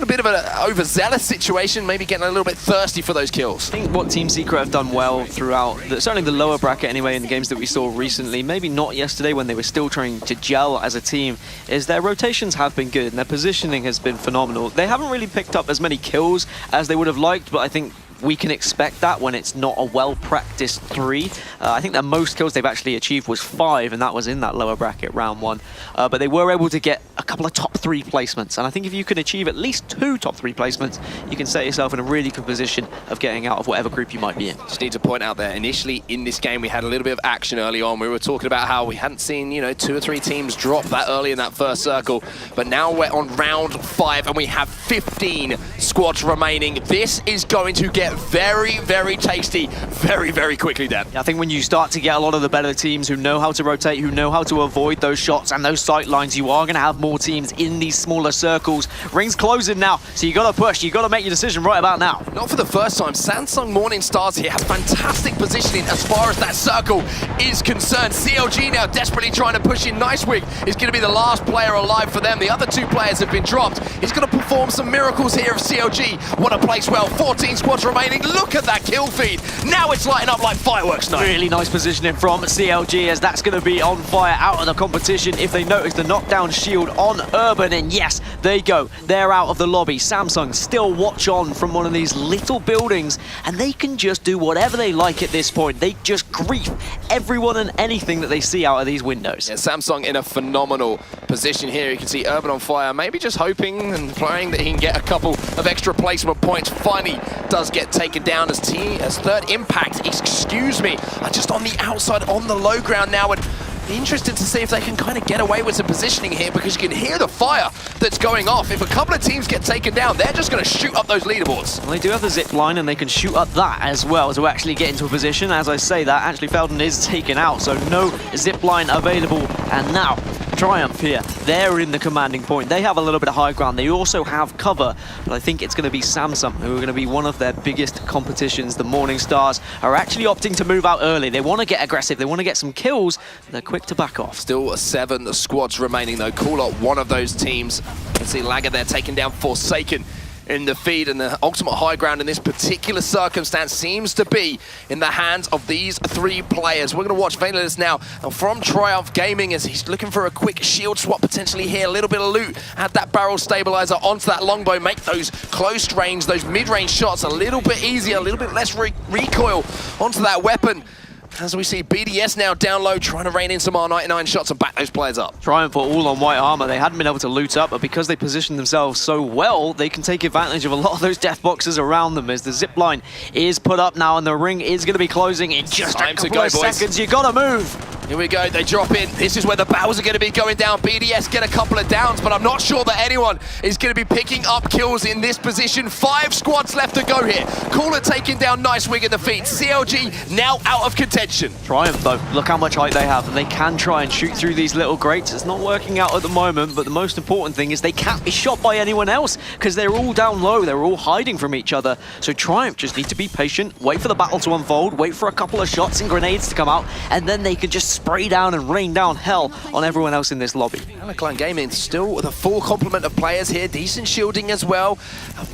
bit of an overzealous situation, maybe getting a little bit thirsty for those kills. I think what Team Secret have done well throughout, certainly the lower bracket anyway, in the games that we saw recently, maybe not yesterday when they were still trying to gel as a team, is their rotations have been good and their positioning has been phenomenal. They haven't really picked up as many kills as they would have liked, but I think we can expect that when it's not a well-practiced 3. I think their most kills they've actually achieved was 5, and that was in that lower bracket round 1. But they were able to get a couple of top 3 placements, and I think if you can achieve at least 2 top 3 placements, you can set yourself in a really good position of getting out of whatever group you might be in. Just need to point out there, initially in this game, we had a little bit of action early on. We were talking about how we hadn't seen, 2 or 3 teams drop that early in that first circle, but now we're on round 5, and we have 15 squads remaining. This is going to get get very, very tasty very, very quickly, Dan. I think when you start to get a lot of the better teams who know how to rotate, who know how to avoid those shots and those sight lines, you are going to have more teams in these smaller circles. Ring's closing now, so you got to push. You got to make your decision right about now. Not for the first time. Samsung Morning Stars here have fantastic positioning as far as that circle is concerned. CLG now desperately trying to push in. Nicewig is going to be the last player alive for them. The other two players have been dropped. He's going to perform some miracles here of CLG. Want to place well. 14 squads remaining. Look at that kill feed. Now it's lighting up like fireworks night. Really nice positioning from CLG, as that's going to be on fire out of the competition if they notice the knockdown shield on Urban. And yes, there you go. They're out of the lobby. Samsung still watch on from one of these little buildings, and they can just do whatever they like at this point. They just grief everyone and anything that they see out of these windows. Yeah, Samsung in a phenomenal position here. You can see Urban on fire, maybe just hoping and praying that he can get a couple of extra placement points. Finally does get taken down as third impact, excuse me, just on the outside on the low ground now. And be interested to see if they can kind of get away with some positioning here, because you can hear the fire that's going off. If a couple of teams get taken down, they're just going to shoot up those leaderboards. Well, they do have the zip line, and they can shoot up that as well to actually get into a position. As I say that, actually Felden is taken out, so no zip line available. And now Triumph here, they're in the commanding point. They have a little bit of high ground. They also have cover, but I think it's going to be Samsung who are going to be one of their biggest competitions. The Morning Stars are actually opting to move out early. They want to get aggressive. They want to get some kills. They're quick to back off. Still 7 squads remaining though. Call out one of those teams. You can see Lager there taking down Forsaken in the feed, and the ultimate high ground in this particular circumstance seems to be in the hands of these 3 players. We're going to watch Vanilus now from Triumph Gaming as he's looking for a quick shield swap potentially here. A little bit of loot, add that barrel stabilizer onto that longbow, make those close range, those mid-range shots a little bit easier, a little bit less recoil onto that weapon. As we see BDS now down low, trying to rein in some R99 shots and back those players up. Triumph are all on white armor. They hadn't been able to loot up, but because they positioned themselves so well, they can take advantage of a lot of those death boxes around them as the zip line is put up now and the ring is going to be closing in just a couple of seconds. You got to move. Here we go, they drop in. This is where the battles are going to be going down. BDS get a couple of downs, but I'm not sure that anyone is going to be picking up kills in this position. 5 squads left to go here. Cooler taking down Nicewig in the feet. CLG now out of contention. Triumph though, look how much height they have, and they can try and shoot through these little grates. It's not working out at the moment, but the most important thing is they can't be shot by anyone else because they're all down low. They're all hiding from each other. So Triumph just need to be patient, wait for the battle to unfold, wait for a couple of shots and grenades to come out, and then they can just spray down and rain down hell on everyone else in this lobby. Alkaline Gaming still with a full complement of players here, decent shielding as well.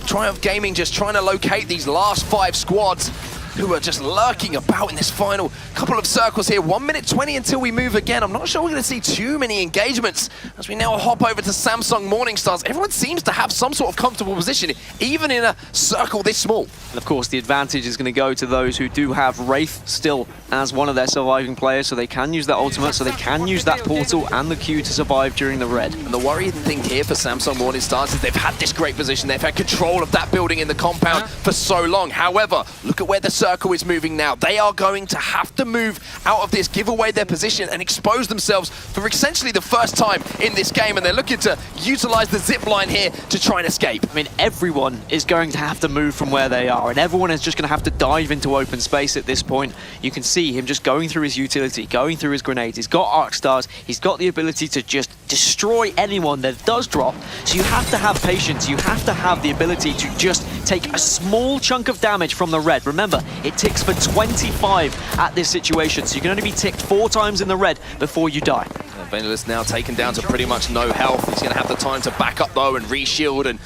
Triumph Gaming just trying to locate these last 5 squads who are just lurking about in this final couple of circles here. 1 minute 20 until we move again. I'm not sure we're going to see too many engagements as we now hop over to Samsung Morning Stars. Everyone seems to have some sort of comfortable position, even in a circle this small. And of course, the advantage is going to go to those who do have Wraith still as one of their surviving players, so they can use that ultimate, so they can use that portal and the Q to survive during the red. And the worrying thing here for Samsung Morning Stars is they've had this great position. They've had control of that building in the compound for so long. However, look at where the circle is moving now. They are going to have to move out of this, give away their position, and expose themselves for essentially the first time in this game. And they're looking to utilize the zip line here to try and escape. I mean, everyone is going to have to move from where they are, and everyone is just going to have to dive into open space at this point. You can see him just going through his utility, going through his grenades. He's got arc stars. He's got the ability to just destroy anyone that does drop. So you have to have patience. You have to have the ability to just take a small chunk of damage from the red. Remember, it ticks for 25 at this situation, so you can only be ticked 4 times in the red before you die. Vanilus now taken down to pretty much no health. He's going to have the time to back up though and re-shield and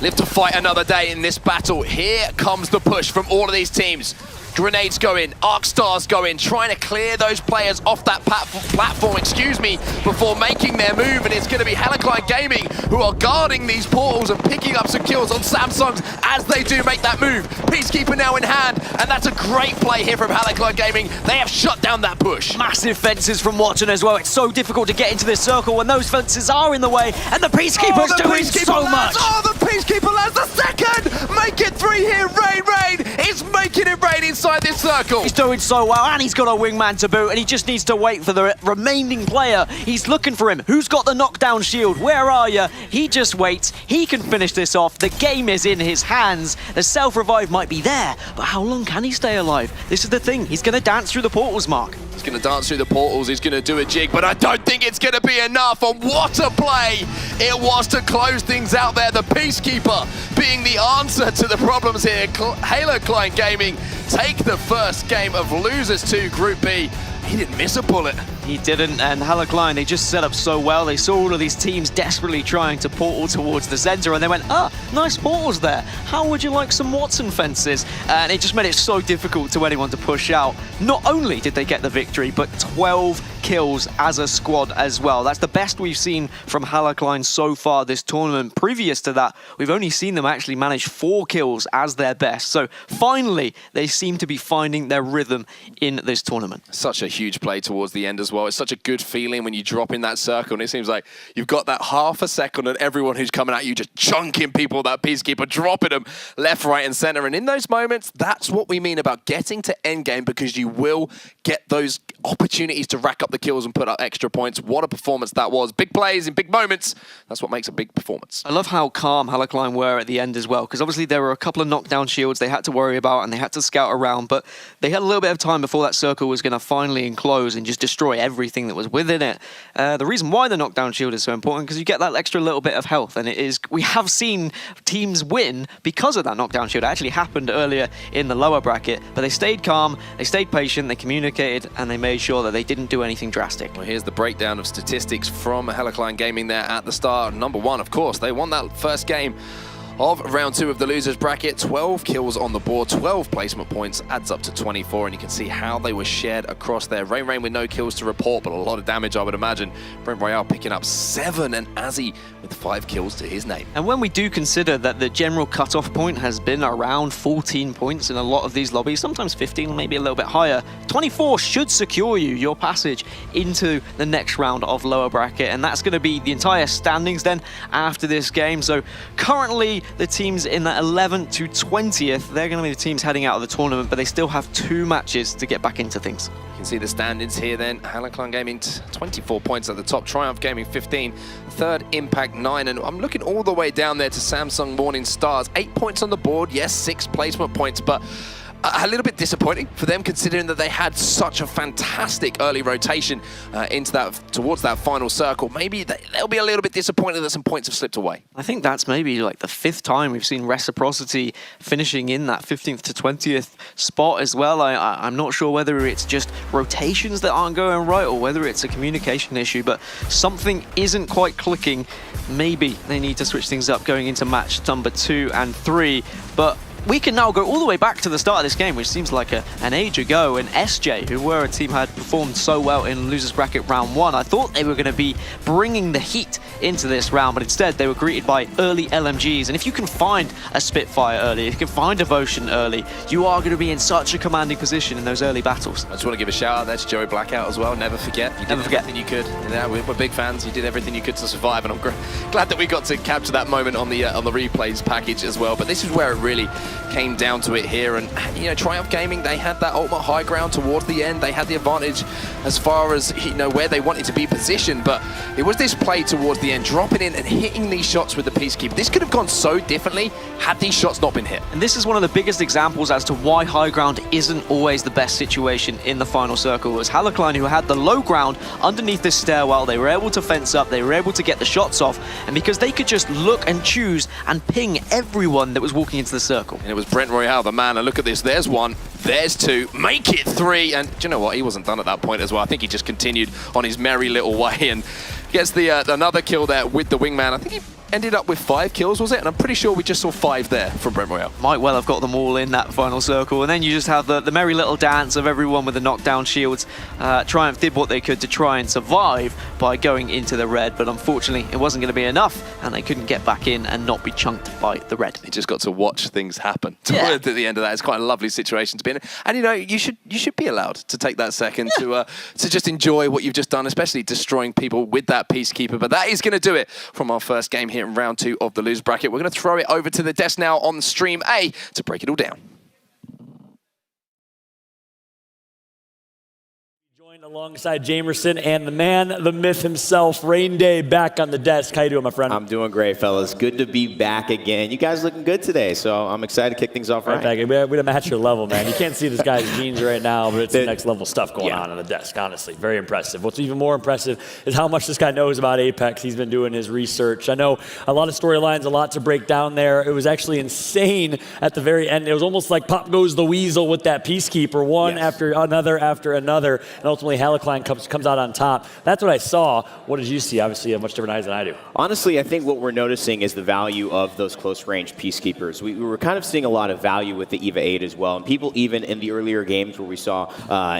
live to fight another day in this battle. Here comes the push from all of these teams. Grenades go in, arc stars go in, trying to clear those players off that platform, before making their move. And it's going to be Alkaline Gaming who are guarding these portals and picking up some kills on Samsungs as they do make that move. Peacekeeper now in hand, and that's a great play here from Alkaline Gaming. They have shut down that push. Massive fences from Watson as well. It's so difficult to get into this circle when those fences are in the way, and the Peacekeeper's doing so much. Oh, the Peacekeeper lands the second! Make it 3 here, Rain is making it rain inside this circle. He's doing so well, and he's got a wingman to boot, and he just needs to wait for the remaining player. He's looking for him. Who's got the knockdown shield? Where are you? He just waits. He can finish this off. The game is in his hands. The self-revive might be there, but how long can he stay alive? This is the thing. He's going to dance through the portals, Mark. He's going to dance through the portals. He's going to do a jig, but I don't think it's going to be enough. And what a play it was to close things out there. The Peacekeeper being the answer to the problems here. Halo Klein Gaming take the first game of Losers 2 Group B. He didn't miss a bullet. He didn't, and Halo Klein, they just set up so well. They saw all of these teams desperately trying to portal towards the center, and they went, nice portals there. How would you like some Watson fences? And it just made it so difficult to anyone to push out. Not only did they get the victory, but 12 kills as a squad as well. That's the best we've seen from Halo Klein so far this tournament. Previous to that, we've only seen them actually manage 4 kills as their best. So finally, they seem to be finding their rhythm in this tournament. Such a huge play towards the end as well. It's such a good feeling when you drop in that circle, and it seems like you've got that half a second and everyone who's coming at you just chunking people, that Peacekeeper, dropping them left, right, and center. And in those moments, that's what we mean about getting to endgame, because you will get those opportunities to rack up the kills and put up extra points. What a performance that was. Big plays in big moments. That's what makes a big performance. I love how calm Halo Klein were at the end as well, because obviously there were a couple of knockdown shields they had to worry about and they had to scout around, but they had a little bit of time before that circle was going to finally enclose and just destroy everything that was within it. The reason why the knockdown shield is so important, because you get that extra little bit of health, and it is, we have seen teams win because of that knockdown shield. It actually happened earlier in the lower bracket, but they stayed calm, they stayed patient, they communicated, and they made sure that they didn't do anything drastic. Well, here's the breakdown of statistics from Halo Klein Gaming there at the start. Number 1, of course, they won that first game of round 2 of the losers bracket. 12 kills on the board, 12 placement points, adds up to 24, and you can see how they were shared across there. Rain with no kills to report, but a lot of damage, I would imagine. Brent Royale picking up 7, and Azzy with 5 kills to his name. And when we do consider that the general cutoff point has been around 14 points in a lot of these lobbies, sometimes 15, maybe a little bit higher, 24 should secure you your passage into the next round of lower bracket, and that's going to be the entire standings then after this game. So currently the teams in that 11th to 20th, they're going to be the teams heading out of the tournament, but they still have 2 matches to get back into things. You can see the standings here then. Halo Klein Gaming 24 points at the top, Triumph Gaming 15, 3rd Impact 9, and I'm looking all the way down there to Samsung Morning Stars. 8 points on the board, yes, 6 placement points, but a little bit disappointing for them, considering that they had such a fantastic early rotation towards that final circle. Maybe they'll be a little bit disappointed that some points have slipped away. I think that's maybe like the 5th time we've seen Reciprocity finishing in that 15th to 20th spot as well. I'm not sure whether it's just rotations that aren't going right or whether it's a communication issue, but something isn't quite clicking. Maybe they need to switch things up going into match number 2 and 3, but we can now go all the way back to the start of this game, which seems like an age ago, and SJ, who were a team had performed so well in losers bracket round 1, I thought they were going to be bringing the heat into this round, but instead they were greeted by early LMGs. And if you can find a Spitfire early, if you can find Devotion early, you are going to be in such a commanding position in those early battles. I just want to give a shout out there to Joey Blackout as well. Never forget. You did everything you could. Yeah, we're big fans. You did everything you could to survive, and I'm glad that we got to capture that moment on the replays package as well. But this is where it really came down to it here, and you know, Triumph Gaming, they had that ultimate high ground towards the end. They had the advantage as far as, you know, where they wanted to be positioned, but it was this play towards the end, dropping in and hitting these shots with the Peacekeeper. This could have gone so differently had these shots not been hit. And this is one of the biggest examples as to why high ground isn't always the best situation in the final circle. It was Halo Klein who had the low ground underneath this stairwell. They were able to fence up, they were able to get the shots off, and because they could just look and choose and ping everyone that was walking into the circle. And it was Brent Royale, the man, and look at this, there's 1, there's 2, make it 3, and do you know what, he wasn't done at that point as well. I think he just continued on his merry little way and gets the another kill there with the wingman. I think he ended up with 5 kills, was it? And I'm pretty sure we just saw 5 there from Brent Royale. Might well have got them all in that final circle. And then you just have the merry little dance of everyone with the knockdown shields. Triumph did what they could to try and survive by going into the red, but unfortunately it wasn't going to be enough, and they couldn't get back in and not be chunked by the red. He just got to watch things happen at the end of that. It's quite a lovely situation to be in. And you know, you should be allowed to take that second to just enjoy what you've just done, especially destroying people with that Peacekeeper. But that is going to do it from our first game here in round 2 of the loser bracket. We're going to throw it over to the desk now on stream A to break it all down. Alongside Jamerson and the man, the myth himself, Rain Day, back on the desk. How you doing, my friend? I'm doing great, fellas. Good to be back again. You guys looking good today, so I'm excited to kick things off right. We're going to match your level, man. You can't see this guy's jeans right now, but it's the next level stuff going on the desk, honestly. Very impressive. What's even more impressive is how much this guy knows about Apex. He's been doing his research. I know a lot of storylines, a lot to break down there. It was actually insane at the very end. It was almost like Pop Goes the Weasel with that Peacekeeper, one after another, and ultimately Hallicline comes out on top. That's what I saw. What did you see? Obviously, you have much different eyes than I do. Honestly, I think what we're noticing is the value of those close-range Peacekeepers. We were kind of seeing a lot of value with the EVA 8 as well, and people even in the earlier games where we saw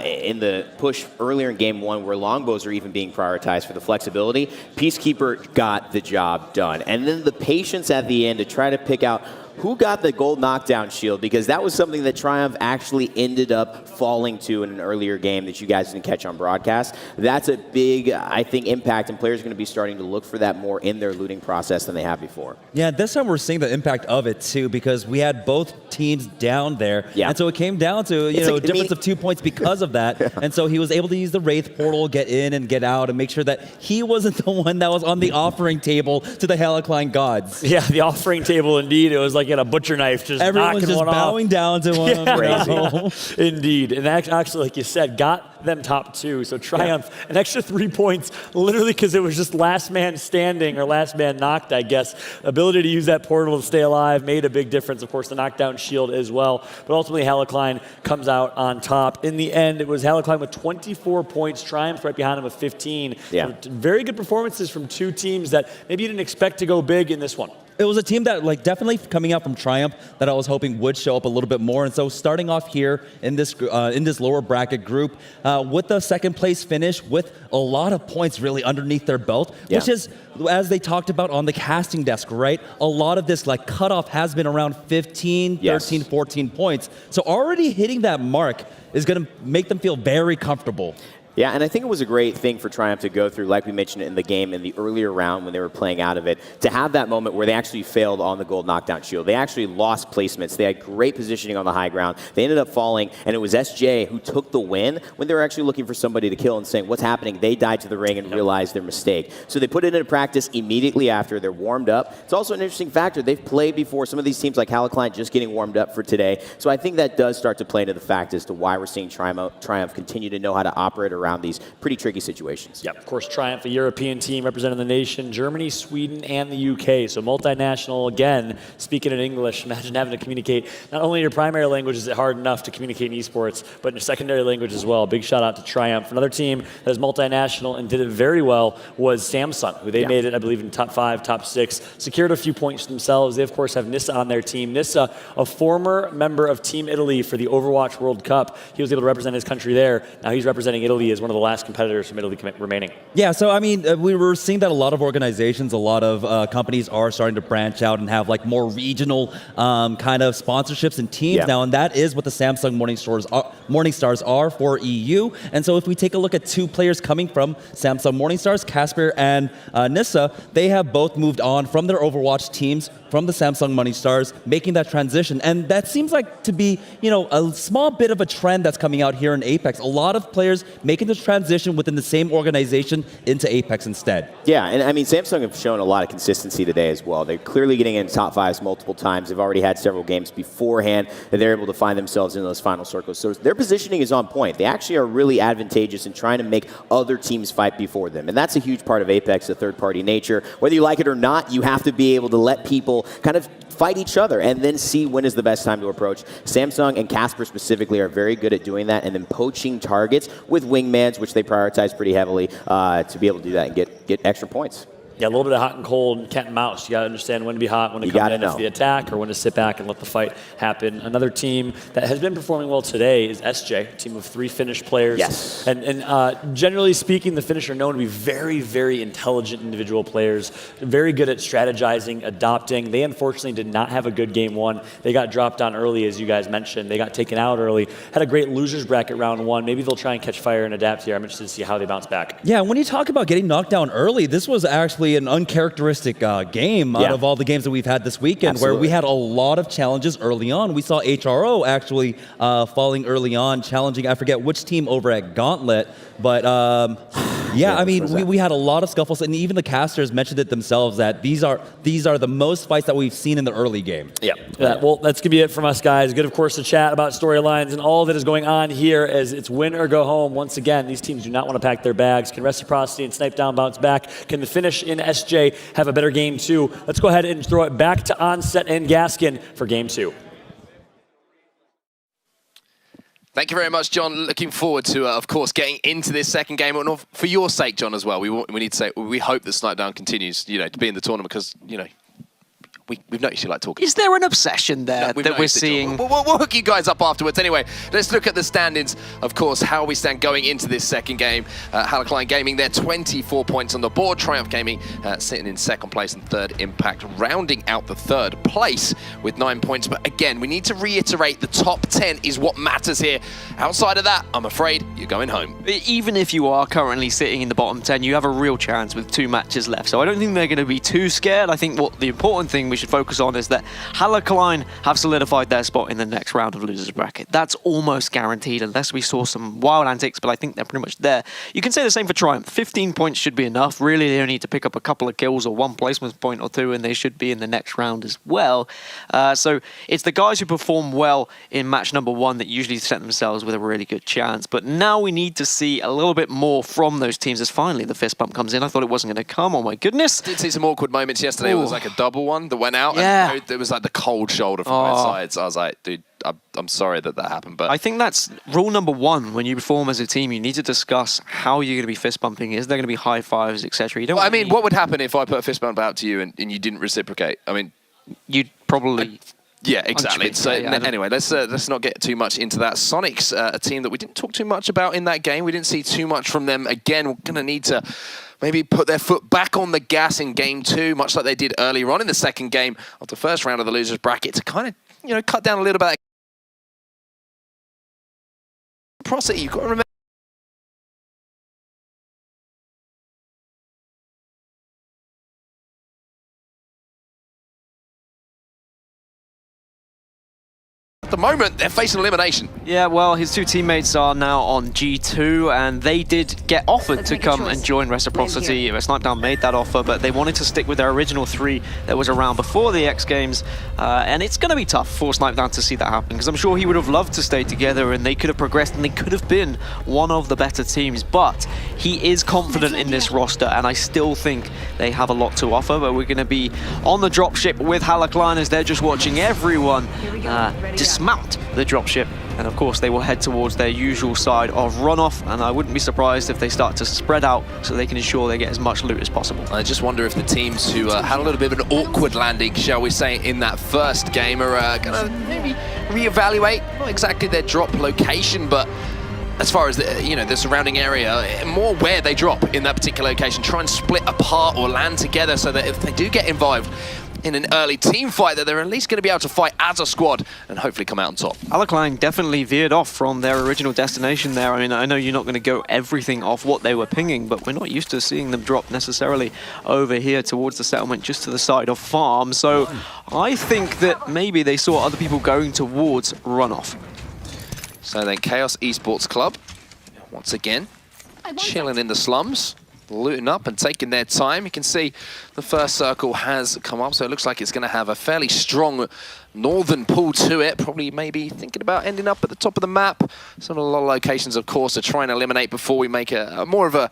in the push earlier in Game 1 where longbows are even being prioritized for the flexibility, Peacekeeper got the job done. And then the patience at the end to try to pick out who got the gold knockdown shield, because that was something that Triumph actually ended up falling to in an earlier game that you guys didn't catch on broadcast. That's a big, I think, impact, and players are going to be starting to look for that more in their looting process than they have before. Yeah, this time we're seeing the impact of it too, because we had both teams down there, and so it came down to a difference of 2 points because of that. And so he was able to use the Wraith portal, get in and get out, and make sure that he wasn't the one that was on the offering table to the Hallicline gods. Yeah, the offering table indeed. It was like a butcher knife, just everyone's just bowing down to one another. Indeed, and actually, like you said, got them top 2. So Triumph, an extra 3 points, literally because it was just last man standing or last man knocked, I guess. Ability to use that portal to stay alive made a big difference. Of course, the knockdown shield as well. But ultimately, Hallicline comes out on top. In the end, it was Hallicline with 24 points. Triumph right behind him with 15. Yeah. So very good performances from two teams that maybe you didn't expect to go big in this one. It was a team that, definitely coming out from Triumph that I was hoping would show up a little bit more. And so starting off here in this lower bracket group with the second place finish with a lot of points really underneath their belt, which is, as they talked about on the casting desk, right? A lot of this cutoff has been around 15, 13, 14 points. So already hitting that mark is going to make them feel very comfortable. Yeah, and I think it was a great thing for Triumph to go through, like we mentioned in the game in the earlier round when they were playing out of it, to have that moment where they actually failed on the gold knockdown shield. They actually lost placements. They had great positioning on the high ground. They ended up falling, and it was SJ who took the win when they were actually looking for somebody to kill and saying, what's happening? They died to the ring and realized their mistake. So they put it into practice immediately after. They're warmed up. It's also an interesting factor. They've played before. Some of these teams like Hallicline just getting warmed up for today. So I think that does start to play into the fact as to why we're seeing Triumph continue to know how to operate around these pretty tricky situations. Yep, of course, Triumph, a European team representing the nation, Germany, Sweden, and the UK. So multinational, again, speaking in English. Imagine having to communicate. Not only your primary language is it hard enough to communicate in esports, but in your secondary language as well. Big shout out to Triumph. Another team that is multinational and did it very well was Samsung, who they made it, I believe, in top 5, top 6, secured a few points themselves. They, of course, have Nissa on their team. Nissa, a former member of Team Italy for the Overwatch World Cup. He was able to represent his country there. Now he's representing Italy as one of the last competitors from Italy remaining. Yeah, so I mean, we were seeing that a lot of organizations, a lot of companies are starting to branch out and have more regional kind of sponsorships and teams now, and that is what the Samsung Morningstars are for EU. And so if we take a look at two players coming from Samsung Morningstars, Casper and Nissa, they have both moved on from their Overwatch teams from the Samsung Morningstars, making that transition. And that seems like to be, a small bit of a trend that's coming out here in Apex. A lot of players making this transition within the same organization into Apex instead. Yeah, and I mean, Samsung have shown a lot of consistency today as well. They're clearly getting into top 5s multiple times. They've already had several games beforehand that they're able to find themselves in those final circles. So their positioning is on point. They actually are really advantageous in trying to make other teams fight before them. And that's a huge part of Apex, the third-party nature. Whether you like it or not, you have to be able to let people kind of fight each other and then see when is the best time to approach. Samsung and Casper specifically are very good at doing that and then poaching targets with wingmans, which they prioritize pretty heavily to be able to do that and get extra points. Yeah, a little bit of hot and cold and cat and mouse. You got to understand when to be hot, when to come in for the attack, or when to sit back and let the fight happen. Another team that has been performing well today is SJ, a team of 3 Finnish players. Yes. And generally speaking, the Finnish are known to be very, very intelligent individual players, very good at strategizing, adopting. They unfortunately did not have a good game 1. They got dropped on early, as you guys mentioned. They got taken out early. Had a great losers bracket round 1. Maybe they'll try and catch fire and adapt here. I'm interested to see how they bounce back. Yeah, when you talk about getting knocked down early, this was actually actually an uncharacteristic game out of all the games that we've had this weekend, where we had a lot of challenges early on. We saw HRO actually falling early on, challenging, I forget which team over at Gauntlet, but yeah, I mean, we had a lot of scuffles, and even the casters mentioned it themselves that these are the most fights that we've seen in the early game. Yeah, well, that's going to be it from us, guys. Good, of course, to chat about storylines and all that is going on here as it's win or go home. Once again, these teams do not want to pack their bags. Can Reciprocity and Snipe Down bounce back? Can the finish in SJ have a better game two? Let's go ahead and throw it back to Onset and Gaskin for game two. Thank you very much, John. Looking forward to, of course, getting into this second game. And for your sake, John, as well, we need to say we hope that Snipe Down continues, to be in the tournament because, we've noticed you like talking. Is there an obsession there that we're seeing? We'll hook you guys up afterwards. Anyway, let's look at the standings, of course, how we stand going into this second game. Halakline Gaming, they're 24 points on the board. Triumph Gaming sitting in second place and third Impact, rounding out the third place with 9 points. But again, we need to reiterate the top 10 is what matters here. Outside of that, I'm afraid you're going home. Even if you are currently sitting in the bottom 10, you have a real chance with 2 matches left. So I don't think they're going to be too scared. I think what the important thing we should focus on is that Halakline have solidified their spot in the next round of losers bracket. That's almost guaranteed unless we saw some wild antics, but I think they're pretty much there. You can say the same for Triumph. 15 points should be enough. Really, they only need to pick up a couple of kills or 1 placement point or 2, and they should be in the next round as well. So it's the guys who perform well in match number 1 that usually set themselves with a really good chance. But now we need to see a little bit more from those teams as finally the fist bump comes in. I thought it wasn't going to come. Oh my goodness. Did see some awkward moments yesterday. Ooh. It was like a double one that went out. Yeah. And there was like the cold shoulder from both sides. I was like, dude, I'm sorry that happened. But I think that's rule number 1. When you perform as a team, you need to discuss how you're going to be fist bumping. Is there going to be high fives, etc.? Well, I mean, what would happen if I put a fist bump out to you and you didn't reciprocate? I mean, you'd probably... Yeah, exactly. So anyway, let's not get too much into that. Sonic's a team that we didn't talk too much about in that game. We didn't see too much from them. Again, we're going to need to maybe put their foot back on the gas in game 2, much like they did earlier on in the second game of the first round of the losers bracket, to kind of, cut down a little bit. Prosody, you've got to remember. At the moment, they're facing elimination. Yeah, well, his 2 teammates are now on G2, and they did get offered to come and join Reciprocity. Snipe Down made that offer, but they wanted to stick with their original 3 that was around before the X Games, and it's going to be tough for Snipe Down to see that happen, because I'm sure he would have loved to stay together, and they could have progressed, and they could have been one of the better teams, but he is confident in this roster, and I still think they have a lot to offer, but we're going to be on the dropship with Halakline as they're just watching everyone dismount the dropship, and of course they will head towards their usual side of runoff, and I wouldn't be surprised if they start to spread out so they can ensure they get as much loot as possible. I just wonder if the teams who had a little bit of an awkward landing, shall we say, in that first game are going to maybe reevaluate, not exactly their drop location, but as far as the surrounding area, more where they drop in that particular location, try and split apart or land together so that if they do get involved in an early team fight, that they're at least going to be able to fight as a squad and hopefully come out on top. Halakline definitely veered off from their original destination there. I mean, I know you're not going to go everything off what they were pinging, but we're not used to seeing them drop necessarily over here towards the settlement, just to the side of farm. So I think that maybe they saw other people going towards runoff. So then Chaos Esports Club, once again, chilling in the slums, looting up and taking their time. You can see the first circle has come up, so it looks like it's going to have a fairly strong northern pull to it. Probably maybe thinking about ending up at the top of the map. Some of a lot of locations, of course, to try and eliminate before we make a more of a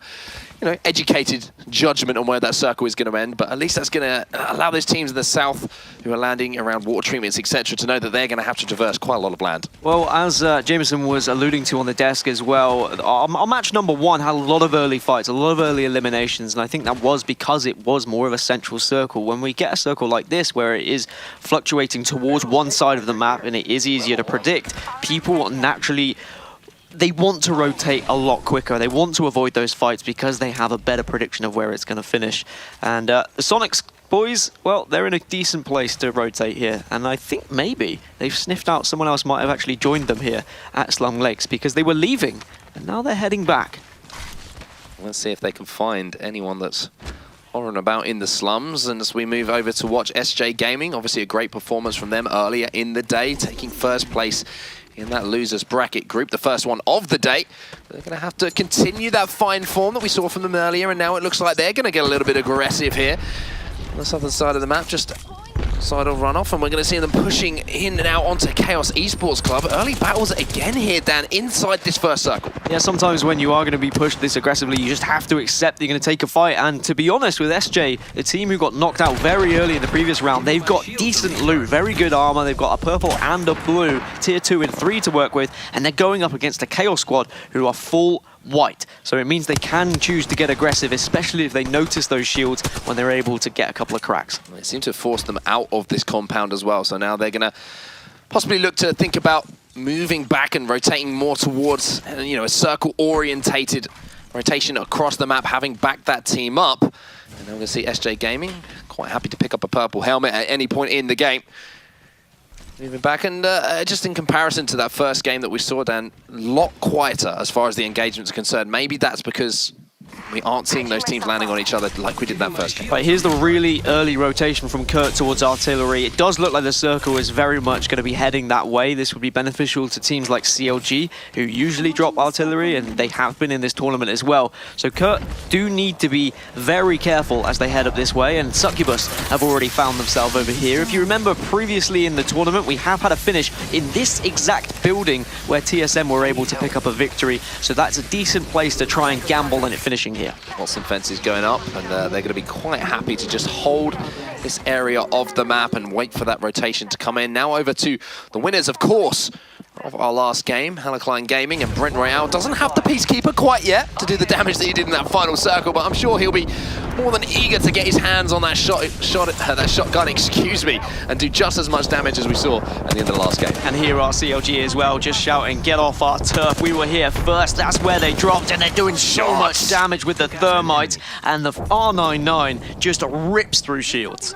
educated judgment on where that circle is going to end. But at least that's going to allow those teams in the south who are landing around water treatments, etc., to know that they're going to have to traverse quite a lot of land. Well, as Jameson was alluding to on the desk as well, our match number 1 had a lot of early fights, a lot of early eliminations, and I think that was because it was more of a central circle. When we get a circle like this, where it is fluctuating towards one side of the map and it is easier to predict, people naturally... they want to rotate a lot quicker. They want to avoid those fights because they have a better prediction of where it's going to finish. And the Sonics boys, well, they're in a decent place to rotate here. And I think maybe they've sniffed out someone else might have actually joined them here at Slum Lakes, because they were leaving and now they're heading back. Let's see if they can find anyone that's on and about in the slums. And as we move over to watch SJ Gaming, obviously a great performance from them earlier in the day, taking first place in that losers bracket group, the first one of the day. They're going to have to continue that fine form that we saw from them earlier, and now it looks like they're going to get a little bit aggressive here. On the southern side of the map, just side of runoff, and we're going to see them pushing in and out onto Chaos Esports Club. Early battles again here, Dan, inside this first circle. Yeah, sometimes when you are going to be pushed this aggressively, you just have to accept that you're going to take a fight. And to be honest, with SJ, the team who got knocked out very early in the previous round, they've got decent loot, very good armor. They've got a purple and a blue, tier 2 and 3 to work with, and they're going up against a Chaos squad who are full white. So it means they can choose to get aggressive, especially if they notice those shields when they're able to get a couple of cracks. They seem to have forced them out of this compound as well. So now they're going to possibly look to think about moving back and rotating more towards, you know, a circle-orientated rotation across the map, having backed that team up. And then we're going to see SJ Gaming quite happy to pick up a purple helmet at any point in the game. Moving back, and just in comparison to that first game that we saw, Dan, a lot quieter as far as the engagement's concerned. Maybe that's because we aren't seeing those teams landing on each other like we did that first game. Right, here's the really early rotation from Kurt towards artillery. It does look like the circle is very much going to be heading that way. This would be beneficial to teams like CLG, who usually drop artillery, and they have been in this tournament as well. So Kurt do need to be very careful as they head up this way, and Succubus have already found themselves over here. If you remember previously in the tournament, we have had a finish in this exact building where TSM were able to pick up a victory. So that's a decent place to try and gamble on it finishing here. Lots of fences going up, and they're going to be quite happy to just hold this area of the map and wait for that rotation to come in. Now over to the winners, of course, of our last game, Halakline Gaming, and Brent Royale doesn't have the Peacekeeper quite yet to do the damage that he did in that final circle, but I'm sure he'll be more than eager to get his hands on that shotgun, excuse me, and do just as much damage as we saw at the end of the last game. And here are CLG as well, just shouting, get off our turf, we were here first. That's where they dropped, and they're doing so much damage with the thermite, and the R99 just rips through shields.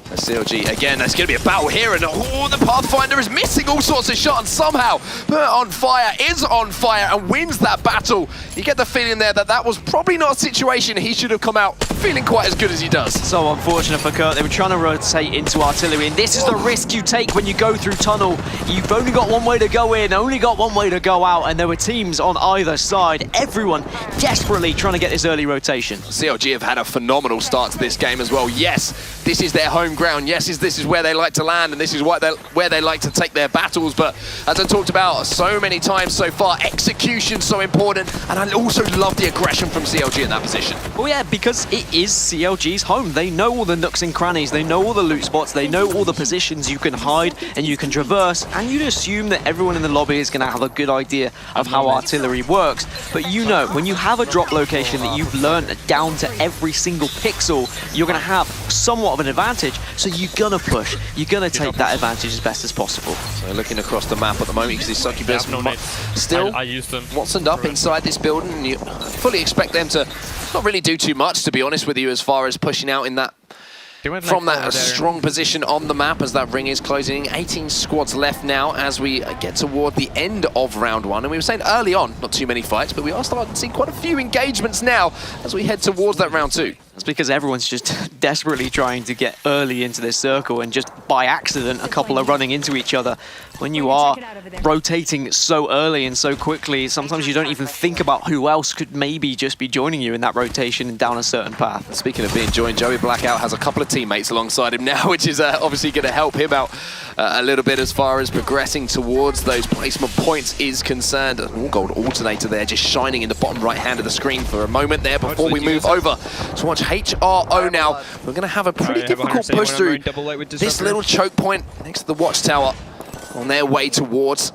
CLG, again, there's going to be a battle here, and oh, the Pathfinder is missing all sorts of shots, and somehow on fire is on fire and wins that battle. You get the feeling there that that was probably not a situation he should have come out feeling quite as good as he does. So unfortunate for Kurt. They were trying to rotate into artillery, and this is the risk you take when you go through tunnel. You've only got one way to go in, only got one way to go out, and there were teams on either side. Everyone desperately trying to get this early rotation. CLG have had a phenomenal start to this game as well. Yes, this is their home ground. Yes, this is where they like to land, and this is where they like to take their battles. But as I talked about so many times so far, execution so important, and I also love the aggression from CLG in that position. Well, yeah, because it is CLG's home. They know all the nooks and crannies, they know all the loot spots, they know all the positions you can hide and you can traverse, and you'd assume that everyone in the lobby is going to have a good idea of how artillery works. But you know, when you have a drop location that you've learned down to every single pixel, you're going to have somewhat of an advantage. So you're going to push, you're going to take that advantage as best as possible. So looking across the map at the moment, because these Succubus still Watsoned up inside this building, and you fully expect them to not really do too much, to be honest with you, as far as pushing out in that from that strong position on the map as that ring is closing. 18 squads left now as we get toward the end of round one. And we were saying early on, not too many fights, but we are starting to see quite a few engagements now as we head towards that round two. That's because everyone's just desperately trying to get early into this circle, and just by accident, a couple are running into each other. When you are rotating so early and so quickly, sometimes you don't even think about who else could maybe just be joining you in that rotation and down a certain path. Speaking of being joined, Joey Blackout has a couple of teammates alongside him now, which is obviously going to help him out a little bit as far as progressing towards those placement points is concerned. An all-gold alternator there, just shining in the bottom right hand of the screen for a moment there before we move over to watch HRO now. We're going to have a pretty difficult push through this little choke point next to the watchtower on their way towards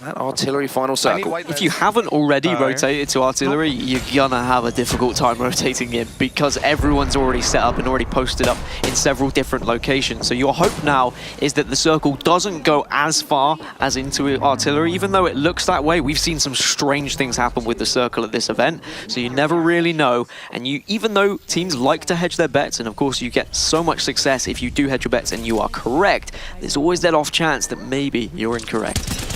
that artillery final circle. If you haven't already rotated to artillery, you're gonna have a difficult time rotating in, because everyone's already set up and already posted up in several different locations. So your hope now is that the circle doesn't go as far as into artillery, even though it looks that way. We've seen some strange things happen with the circle at this event, so you never really know. And even though teams like to hedge their bets, and of course you get so much success if you do hedge your bets and you are correct, there's always that off chance that maybe you're incorrect.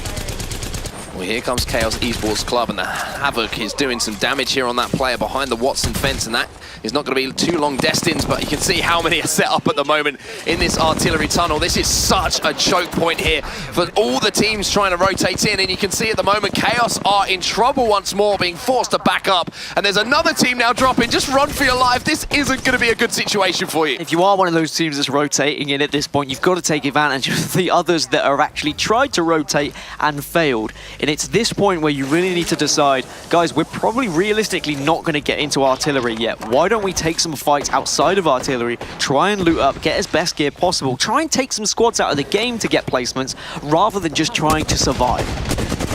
Well, here comes Chaos Esports Club, and the Havoc is doing some damage here on that player behind the Watson fence, and that is not going to be too long destined, but you can see how many are set up at the moment in this artillery tunnel. This is such a choke point here for all the teams trying to rotate in, and you can see at the moment Chaos are in trouble once more, being forced to back up, and there's another team now dropping. Just run for your life. This isn't going to be a good situation for you. If you are one of those teams that's rotating in at this point, you've got to take advantage of the others that are actually tried to rotate and failed. And it's this point where you really need to decide, guys, we're probably realistically not going to get into artillery yet. Why don't we take some fights outside of artillery, try and loot up, get as best gear possible, try and take some squads out of the game to get placements, rather than just trying to survive.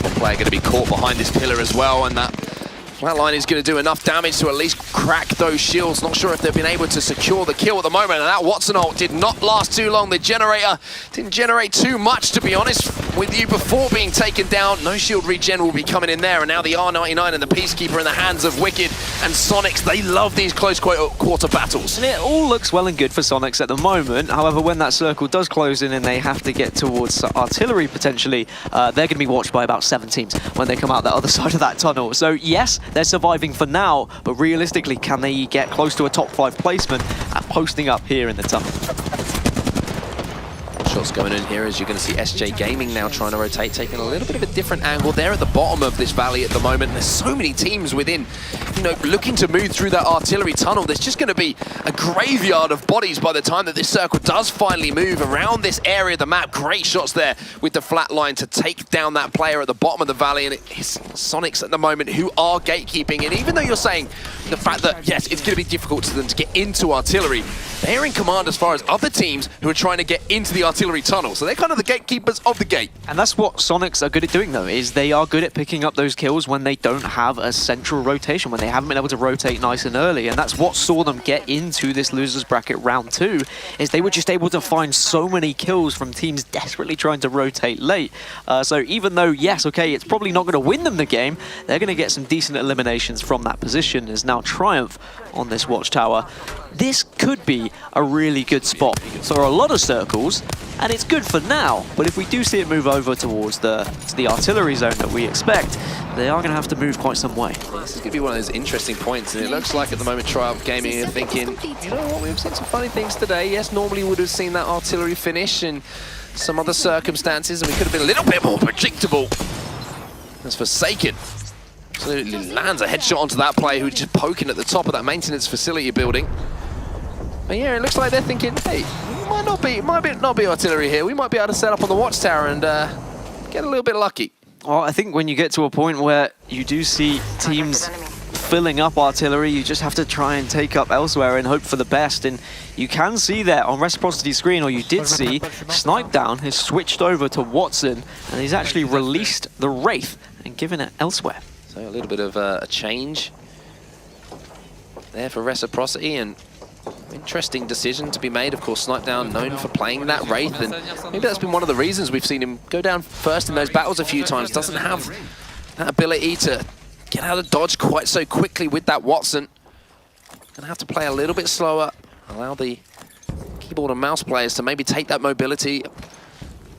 The player going to be caught behind this pillar as well, and that flatline is going to do enough damage to at least crack those shields. Not sure if they've been able to secure the kill at the moment, and that Watson ult did not last too long. The generator didn't generate too much, to be honest with you, before being taken down. No shield regen will be coming in there, and now the R99 and the Peacekeeper in the hands of Wicked and Sonics. They love these close quarter battles. And it all looks well and good for Sonics at the moment. However, when that circle does close in and they have to get towards artillery potentially, they're going to be watched by about 7 teams when they come out the other side of that tunnel. So yes, they're surviving for now, but realistically, can they get close to a top 5 placement at posting up here in the tunnel? Shots going in here as you're going to see SJ Gaming now trying to rotate, taking a little bit of a different angle. They're at the bottom of this valley at the moment. There's so many teams within, you know, looking to move through that artillery tunnel. There's just going to be a graveyard of bodies by the time that this circle does finally move around this area of the map. Great shots there with the flat line to take down that player at the bottom of the valley, and it's Sonics at the moment who are gatekeeping. And even though you're saying the fact that, yes, it's going to be difficult for them to get into artillery, they're in command as far as other teams who are trying to get into the artillery tunnel. So they're kind of the gatekeepers of the gate. And that's what Sonics are good at doing, though, is they are good at picking up those kills when they don't have a central rotation, when they haven't been able to rotate nice and early. And that's what saw them get into this losers bracket round 2, is they were just able to find so many kills from teams desperately trying to rotate late. So even though, yes, okay, it's probably not going to win them the game, they're going to get some decent eliminations from that position as now Triumph on this watchtower. This could be a really good spot for a lot of circles, and it's good for now, but if we do see it move over towards the artillery zone that we expect, they are going to have to move quite some way. This is going to be one of those interesting points, and it looks like at the moment Triumph Gaming are thinking, you know what, we've seen some funny things today. Yes, normally we would have seen that artillery finish in some other circumstances, and we could have been a little bit more predictable. As Forsaken absolutely lands a headshot onto that player who's just poking at the top of that maintenance facility building. But yeah, it looks like they're thinking, hey, might not be artillery here. We might be able to set up on the watchtower and get a little bit lucky. Well, I think when you get to a point where you do see teams filling up artillery, you just have to try and take up elsewhere and hope for the best. And you can see there on Reciprocity screen, or you did see, Snipe Down has switched over to Watson, and he's actually released the Wraith and given it elsewhere. So a little bit of a change there for Reciprocity, and interesting decision to be made. Of course, Snipe Down known for playing that Wraith, and maybe that's been one of the reasons we've seen him go down first in those battles a few times. Doesn't have that ability to get out of dodge quite so quickly with that Watson. Gonna have to play a little bit slower, allow the keyboard and mouse players to maybe take that mobility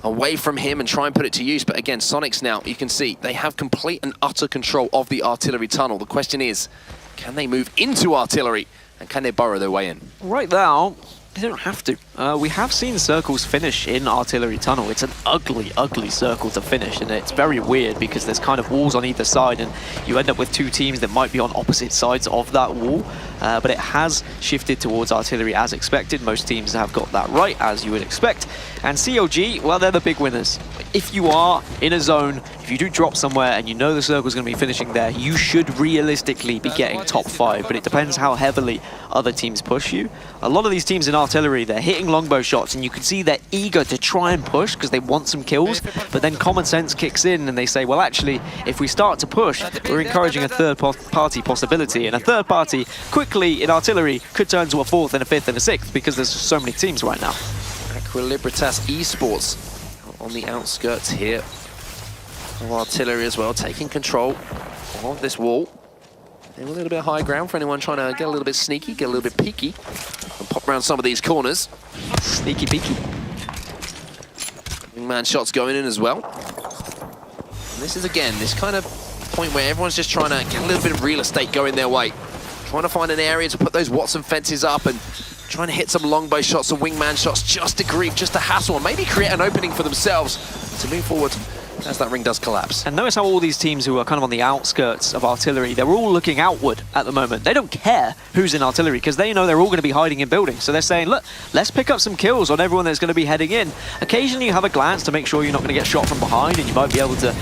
away from him and try and put it to use. But again, Sonics now, you can see, they have complete and utter control of the artillery tunnel. The question is, can they move into artillery? And can they burrow their way in? Right now, they don't have to. We have seen circles finish in artillery tunnel. It's an ugly, ugly circle to finish, and it's very weird because there's kind of walls on either side, and you end up with 2 teams that might be on opposite sides of that wall. But it has shifted towards artillery as expected. Most teams have got that right, as you would expect. And COG, well, they're the big winners. If you are in a zone, if you do drop somewhere and you know the circle's going to be finishing there, you should realistically be getting top 5, but it depends how heavily other teams push you. A lot of these teams in artillery, they're hitting longbow shots, and you can see they're eager to try and push because they want some kills, but then common sense kicks in and they say, well, actually, if we start to push, we're encouraging a third-party possibility, and a third party quickly in artillery could turn to a 4th and a 5th and a 6th because there's so many teams right now. Equilibritas Esports on the outskirts here of artillery as well, taking control of this wall. They're a little bit high ground for anyone trying to get a little bit sneaky, get a little bit peeky, and pop around some of these corners. Sneaky peeky. Wingman shots going in as well. This is, again, this kind of point where everyone's just trying to get a little bit of real estate going their way. Trying to find an area to put those Watson fences up and trying to hit some longbow shots, some wingman shots, just to grief, just to hassle, and maybe create an opening for themselves to move forward as that ring does collapse. And notice how all these teams who are kind of on the outskirts of artillery, they're all looking outward at the moment. They don't care who's in artillery because they know they're all going to be hiding in buildings. So they're saying, look, let's pick up some kills on everyone that's going to be heading in. Occasionally you have a glance to make sure you're not going to get shot from behind, and you might be able to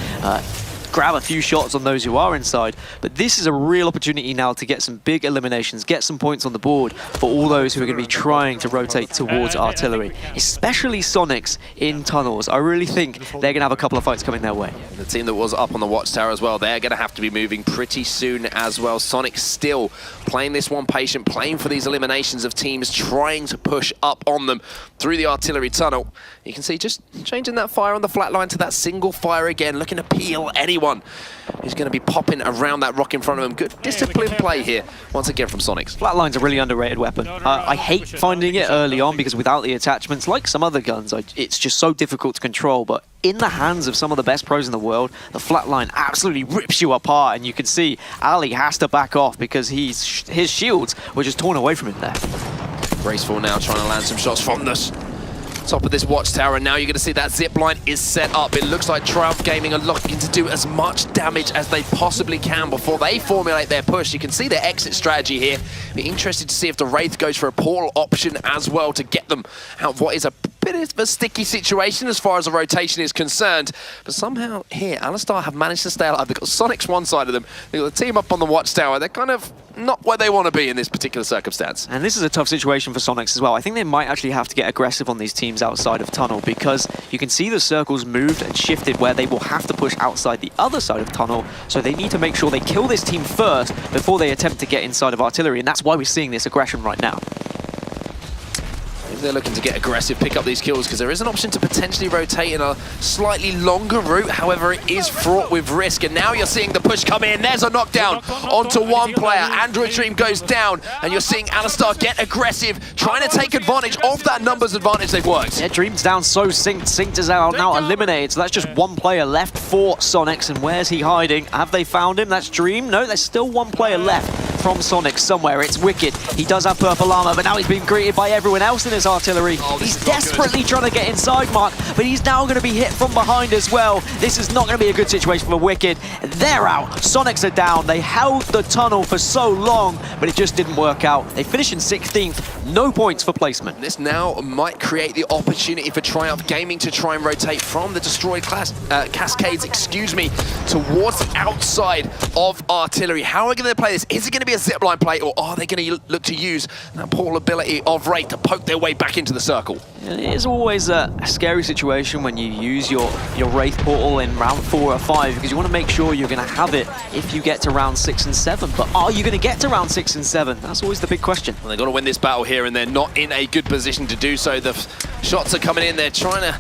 grab a few shots on those who are inside. But this is a real opportunity now to get some big eliminations, get some points on the board for all those who are going to be trying to rotate towards artillery, especially Sonics in tunnels. I really think they're going to have a couple of fights coming their way. The team that was up on the watchtower as well, they're going to have to be moving pretty soon as well. Sonic still playing this one patient, playing for these eliminations of teams, trying to push up on them through the artillery tunnel. You can see just changing that fire on the flat line to that single fire again, looking to peel anyone who's going to be popping around that rock in front of him. Good disciplined play here, once again from Sonics. Flatline's a really underrated weapon. I hate finding it early on because without the attachments, like some other guns, it's just so difficult to control. But in the hands of some of the best pros in the world, the flatline absolutely rips you apart, and you can see Ali has to back off because his shields were just torn away from him there. Graceful now trying to land some shots from this top of this watchtower, and now you're going to see that zip line is set up. It looks like Triumph Gaming are looking to do as much damage as they possibly can before they formulate their push. You can see their exit strategy here. Be interested to see if the Wraith goes for a portal option as well to get them out of what is a bit of a sticky situation as far as the rotation is concerned. But somehow here, Alistar have managed to stay alive. They've got Sonics one side of them. They've got the team up on the watchtower. They're kind of not where they want to be in this particular circumstance. And this is a tough situation for Sonics as well. I think they might actually have to get aggressive on these teams outside of tunnel, because you can see the circles moved and shifted where they will have to push outside the other side of tunnel. So they need to make sure they kill this team first before they attempt to get inside of artillery. And that's why we're seeing this aggression right now. They're looking to get aggressive, pick up these kills, because there is an option to potentially rotate in a slightly longer route. However, it is fraught with risk, and now you're seeing the push come in. There's a knockdown onto one player. Android Dream goes down, and you're seeing Alistar get aggressive, trying to take advantage of that numbers advantage they've worked. Yeah, Dream's down so synced. Synced is out now eliminated, so that's just one player left for Sonics. And where's he hiding? Have they found him? That's Dream? No, there's still one player left from Sonics somewhere. It's Wicked. He does have purple armor, but now he's being greeted by everyone else in his artillery. He's desperately trying to get inside, Mark, but he's now going to be hit from behind as well. This is not going to be a good situation for Wicked. They're out. Sonics are down. They held the tunnel for so long, but it just didn't work out. They finish in 16th. No points for placement. This now might create the opportunity for Triumph Gaming to try and rotate from the destroyed cascades, towards the outside of artillery. How are we going to play this? Is it going to be a zipline play, or are they going to look to use that portal ability of Wraith to poke their way back into the circle? It is always a scary situation when you use your Wraith portal in round 4 or 5, because you want to make sure you're going to have it if you get to round 6 and 7. But are you going to get to round 6 and 7? That's always the big question. Well, they've got to win this battle here, and they're not in a good position to do so. The shots are coming in. They're trying to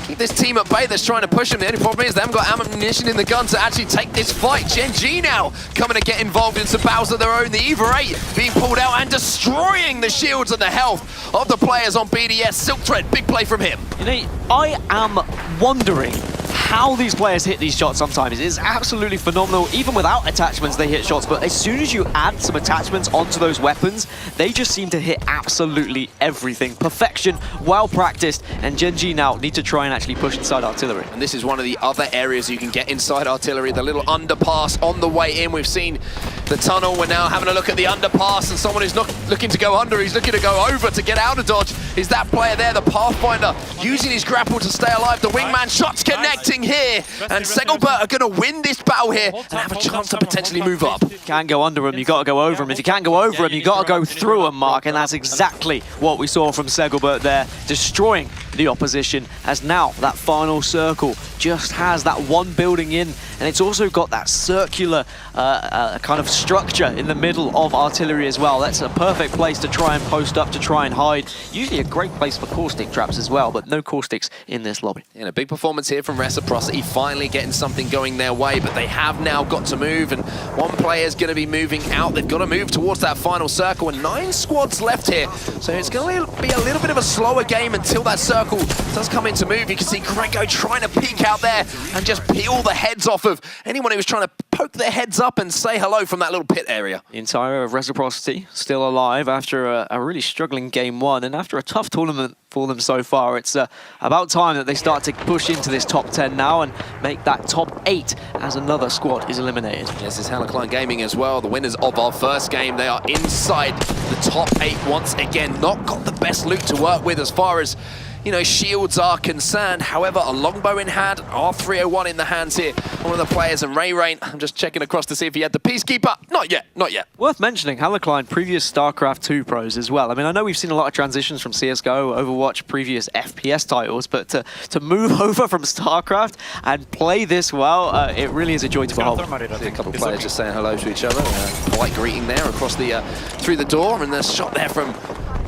keep this team at bay that's trying to push them. The only problem is they haven't got ammunition in the gun to actually take this fight. Gen G now coming to get involved in some battles of their own. The Eva 8 being pulled out and destroying the shields and the health of the players on BDS. Silk Thread, big play from him. You know, I am wondering how these players hit these shots sometimes. It is absolutely phenomenal. Even without attachments, they hit shots. But as soon as you add some attachments onto those weapons, they just seem to hit absolutely everything. Perfection, well practiced. And Gen G now need to try and actually push inside artillery. And this is one of the other areas you can get inside artillery. The little underpass on the way in. We've seen the tunnel. We're now having a look at the underpass. And someone who's not looking to go under, he's looking to go over to get out of dodge. Is that player there, the Pathfinder, using his grapple to stay alive. The wingman shots connecting here, and Segelbert are going to win this battle here and have a chance to potentially move up. Can't go under him, you got to go over him. If you can't go over him, you got to go through him, Mark, and that's exactly what we saw from Segelbert there, destroying the opposition, as now that final circle just has that one building in, and it's also got that circular kind of structure in the middle of artillery as well. That's a perfect place to try and post up, to try and hide. Usually a great place for caustic traps as well, but no caustics in this lobby. And a big performance here from Reciprocity, finally getting something going their way, but they have now got to move, and one player's going to be moving out. They've got to move towards that final circle, and 9 squads left here, so it's going to be a little bit of a slower game until that circle does come into move. You can see Grego trying to peek out there and just peel the heads off of anyone who was trying to poke their heads up and say hello from that little pit area. The entire of Reciprocity still alive after a really struggling game one, and after a tough tournament for them so far. It's about time that they start to push into this top 10 now and make that top 8 as another squad is eliminated. Yes, it's Halcyon Gaming as well, the winners of our first game. They are inside the top 8 once again. Not got the best loot to work with as far as, you know, shields are concerned. However, a longbow in hand, R301 in the hands here. One of the players, and Ray Rain, I'm just checking across to see if he had the Peacekeeper. Not yet, not yet. Worth mentioning, Halcyon, previous StarCraft 2 pros as well. I mean, I know we've seen a lot of transitions from CSGO, Overwatch, previous FPS titles, but to move over from StarCraft and play this well, it really is a joy to behold. See a couple of players just saying hello to each other. Polite greeting there across the through the door, and the shot there from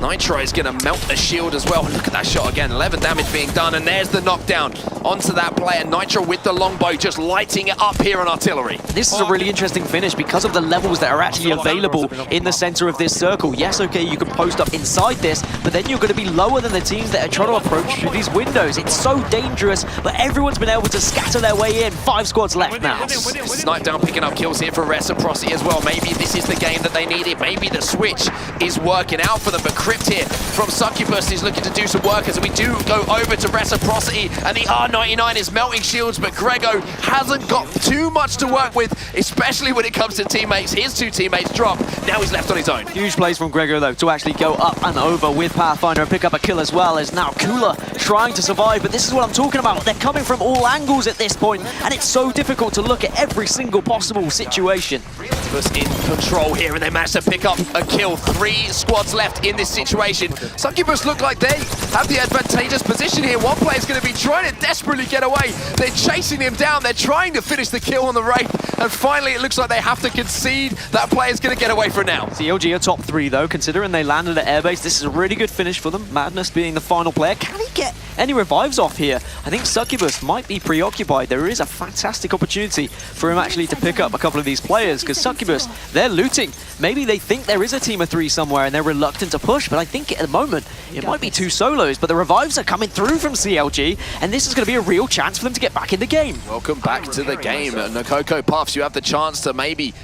Nitro is going to melt the shield as well. Look at that shot again, 11 damage being done, and there's the knockdown onto that player. Nitro with the longbow just lighting it up here on artillery. This is a really interesting finish because of the levels that are actually available in the center of this circle. Yes, okay, you can post up inside this, but then you're going to be lower than the teams that are trying to approach through these windows. It's so dangerous, but everyone's been able to scatter their way in. 5 squads left now. Snipe down picking up kills here for Reciprocity as well. Maybe this is the game that they needed. Maybe the switch is working out for them, but Crypt here from Succubus is looking to do some work as we do go over to Reciprocity, and the R99 is melting shields, but Grego hasn't got too much to work with, especially when it comes to teammates. His 2 teammates drop. Now he's left on his own. Huge plays from Grego, though, to actually go up and over with Pathfinder and pick up a kill as well, as now Kula trying to survive, but this is what I'm talking about. They're coming from all angles at this point, and it's so difficult to look at every single possible situation. Succubus in control here, and they managed to pick up a kill. 3 squads left in this situation. Succubus look like they have the advantageous position here. One player's going to be trying to desperately get away. They're chasing him down. They're trying to finish the kill on the Wraith, and finally it looks like they have to concede. That player's going to get away for now. CLG are top 3 though, considering they landed at airbase. This is a really good finish for them. Madness being the final player. Can he get any revives off here? I think Succubus might be preoccupied. There is a fantastic opportunity for him actually to pick up a couple of these players, because Succubus, they're looting. Maybe they think there is a team of 3 somewhere and they're reluctant to push, but I think at the moment it might be 2 solos, but the revives are coming through from CLG, and this is going to be a real chance for them to get back in the game. Welcome back to the game. Nokoko Puffs, you have the chance to maybe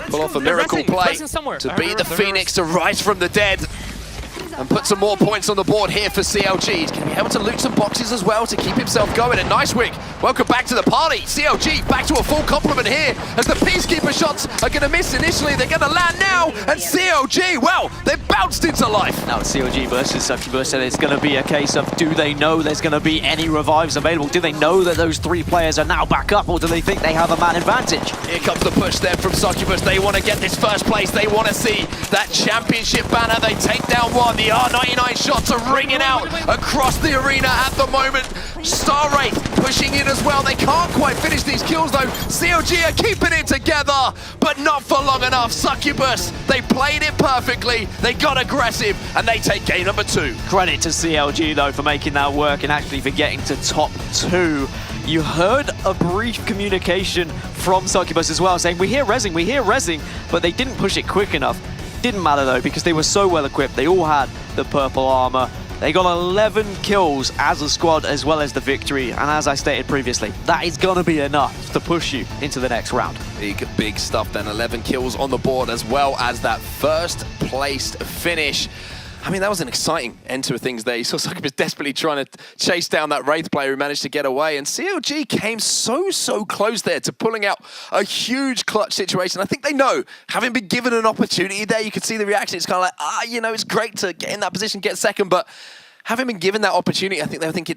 pull off a miracle play to beat the Phoenix to rise from the dead and put some more points on the board here for CLG. He's going to be able to loot some boxes as well to keep himself going. And Nicewig, welcome back to the party. CLG back to a full complement here as the Peacekeeper shots are going to miss initially. They're going to land now, and CLG, well, they've bounced into life. Now it's CLG versus Succubus, and it's going to be a case of, do they know there's going to be any revives available? Do they know that those 3 players are now back up, or do they think they have a man advantage? Here comes the push then from Succubus. They want to get this first place. They want to see that championship banner. They take down 1. The R99 shots are ringing out across the arena at the moment. Star Wraith pushing in as well. They can't quite finish these kills though. CLG are keeping it together, but not for long enough. Succubus, they played it perfectly. They got aggressive, and they take game number 2. Credit to CLG though for making that work and actually for getting to top 2. You heard a brief communication from Succubus as well, saying, we're here rezzing, but they didn't push it quick enough. Didn't matter though, because they were so well equipped. They all had the purple armor. They got 11 kills as a squad, as well as the victory. And as I stated previously, that is going to be enough to push you into the next round. Big stuff then. 11 kills on the board, as well as that first placed finish. I mean, that was an exciting end to things there. You saw Succubus desperately trying to chase down that Wraith player who managed to get away. And CLG came so close there to pulling out a huge clutch situation. I think they know, having been given an opportunity there, you could see the reaction. It's kind of like, you know, it's great to get in that position, get second, but having been given that opportunity, I think they were thinking,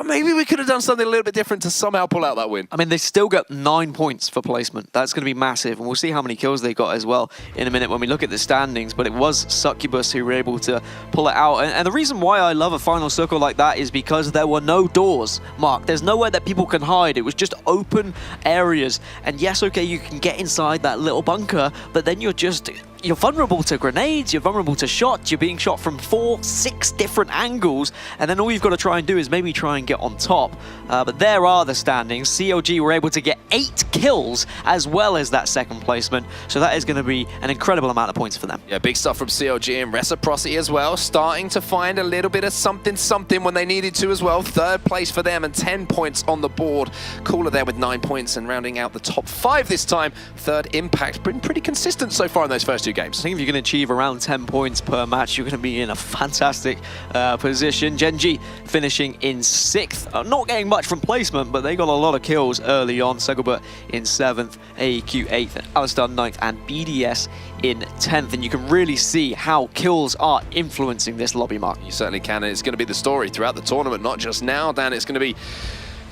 maybe we could have done something a little bit different to somehow pull out that win. I mean, they still got 9 points for placement. That's going to be massive, and we'll see how many kills they got as well in a minute when we look at the standings, but it was Succubus who were able to pull it out. And the reason why I love a final circle like that is because there were no doors, Mark. There's nowhere that people can hide. It was just open areas. And yes, okay, you can get inside that little bunker, but then you're you're vulnerable to grenades, you're vulnerable to shots, you're being shot from 4, 6 different angles, and then all you've got to try and do is maybe try and get on top. But there are the standings. CLG were able to get 8 kills as well as that second placement, so that is going to be an incredible amount of points for them. Yeah, big stuff from CLG and Reciprocity as well, starting to find a little bit of something when they needed to as well. 3rd place for them and 10 points on the board. Cooler there with 9 points and rounding out the top 5 this time. 3rd Impact, been pretty consistent so far in those first 2 games. I think if you're going to achieve around 10 points per match, you're going to be in a fantastic position. Gen.G finishing in 6th, not getting much from placement, but they got a lot of kills early on. Segobert in 7th, AEQ 8th, Alistar 9th, and BDS in 10th. And you can really see how kills are influencing this lobby mark. You certainly can, and it's going to be the story throughout the tournament, not just now, Dan. It's going to be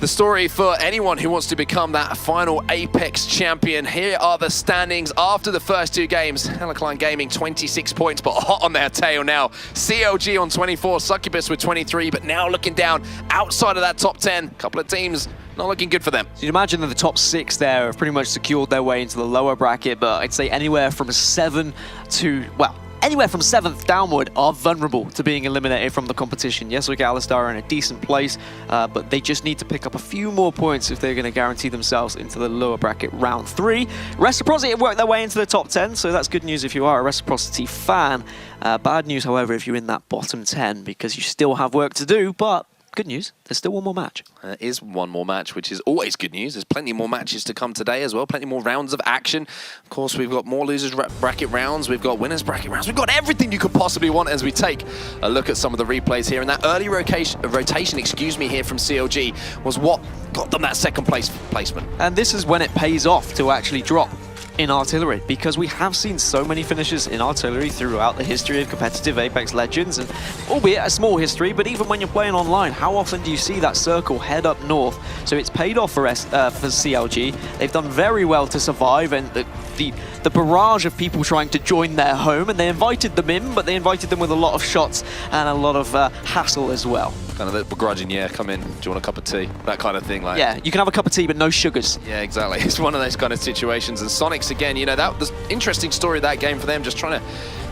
the story for anyone who wants to become that final Apex champion. Here are the standings after the first 2 games. Helicline Gaming 26 points, but hot on their tail now. CLG on 24, Succubus with 23, but now looking down outside of that top 10. A couple of teams not looking good for them. So you'd imagine that the top 6 there have pretty much secured their way into the lower bracket, but I'd say anywhere from 7 to, well, anywhere from 7th downward are vulnerable to being eliminated from the competition. Yes, look, Alistar are in a decent place, but they just need to pick up a few more points if they're going to guarantee themselves into the lower bracket round 3. Reciprocity have worked their way into the top 10, so that's good news if you are a Reciprocity fan. Bad news, however, if you're in that bottom 10, because you still have work to do, but good news, there's still one more match. There is one more match, which is always good news. There's plenty more matches to come today as well, plenty more rounds of action. Of course, we've got more losers bracket rounds, we've got winners bracket rounds, we've got everything you could possibly want as we take a look at some of the replays here. And that early rotation here from CLG was what got them that second place placement. And this is when it pays off to actually drop in artillery, because we have seen so many finishes in artillery throughout the history of competitive Apex Legends, and albeit a small history, but even when you're playing online, how often do you see that circle head up north? So it's paid off for CLG. They've done very well to survive, and the barrage of people trying to join their home, and they invited them in, but they invited them with a lot of shots and a lot of hassle as well. Kind of the begrudging, yeah, come in, do you want a cup of tea? That kind of thing. Like, yeah, you can have a cup of tea, but no sugars. Yeah, exactly. It's one of those kind of situations. And Sonics, again, you know, that was interesting story of that game for them, just trying to,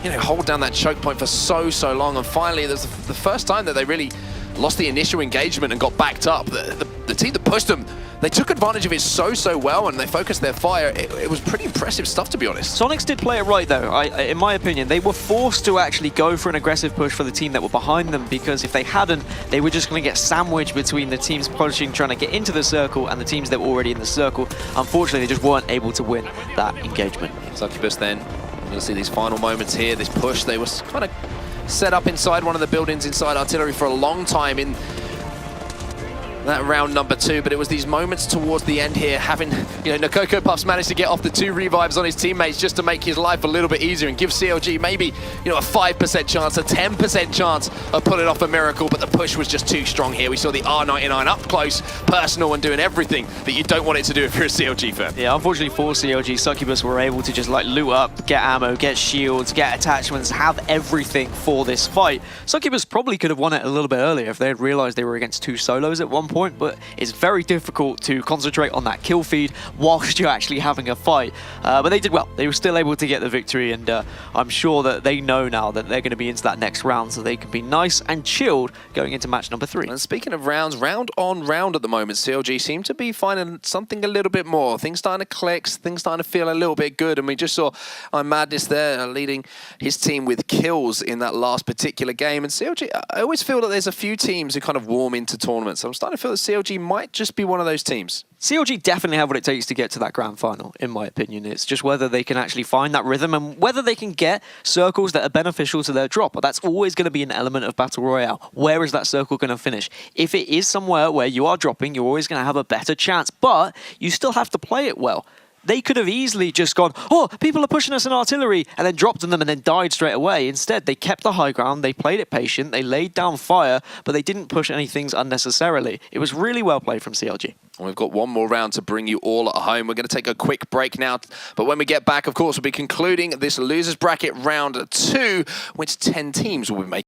you know, hold down that choke point for so long. And finally, there's the first time that they really lost the initial engagement and got backed up. The team that pushed them, they took advantage of it so well, and they focused their fire. It was pretty impressive stuff, to be honest. Sonics did play it right, though. In my opinion, they were forced to actually go for an aggressive push for the team that were behind them, because if they hadn't, they were just going to get sandwiched between the teams pushing, trying to get into the circle, and the teams that were already in the circle. Unfortunately, they just weren't able to win that engagement. Succubus then, we're going to see these final moments here, this push. They were kind of set up inside one of the buildings inside artillery for a long time in that round number 2, but it was these moments towards the end here, having, you know, Nokoko Puffs managed to get off the 2 revives on his teammates just to make his life a little bit easier and give CLG maybe, you know, a 5% chance, a 10% chance of pulling off a miracle, but the push was just too strong here. We saw the R99 up close, personal, and doing everything that you don't want it to do if you're a CLG fan. Yeah, unfortunately for CLG, Succubus were able to just like loot up, get ammo, get shields, get attachments, have everything for this fight. Succubus probably could have won it a little bit earlier if they had realized they were against 2 solos at one point, but it's very difficult to concentrate on that kill feed whilst you're actually having a fight. But they did well. They were still able to get the victory, and I'm sure that they know now that they're going to be into that next round, so they can be nice and chilled going into match number 3. And speaking of rounds, round on round at the moment, CLG seem to be finding something a little bit more. Things starting to click, things starting to feel a little bit good, and we just saw Madness there leading his team with kills in that last particular game. And CLG, I always feel that there's a few teams who kind of warm into tournaments. I'm starting to feel that CLG might just be one of those teams. CLG definitely have what it takes to get to that grand final, in my opinion. It's just whether they can actually find that rhythm and whether they can get circles that are beneficial to their drop. But that's always going to be an element of Battle Royale. Where is that circle going to finish? If it is somewhere where you are dropping, you're always going to have a better chance, but you still have to play it well. They could have easily just gone, oh, people are pushing us in artillery, and then dropped on them and then died straight away. Instead, they kept the high ground, they played it patient, they laid down fire, but they didn't push any things unnecessarily. It was really well played from CLG. We've got one more round to bring you all at home. We're going to take a quick break now, but when we get back, of course, we'll be concluding this losers bracket round 2, which 10 teams will be making.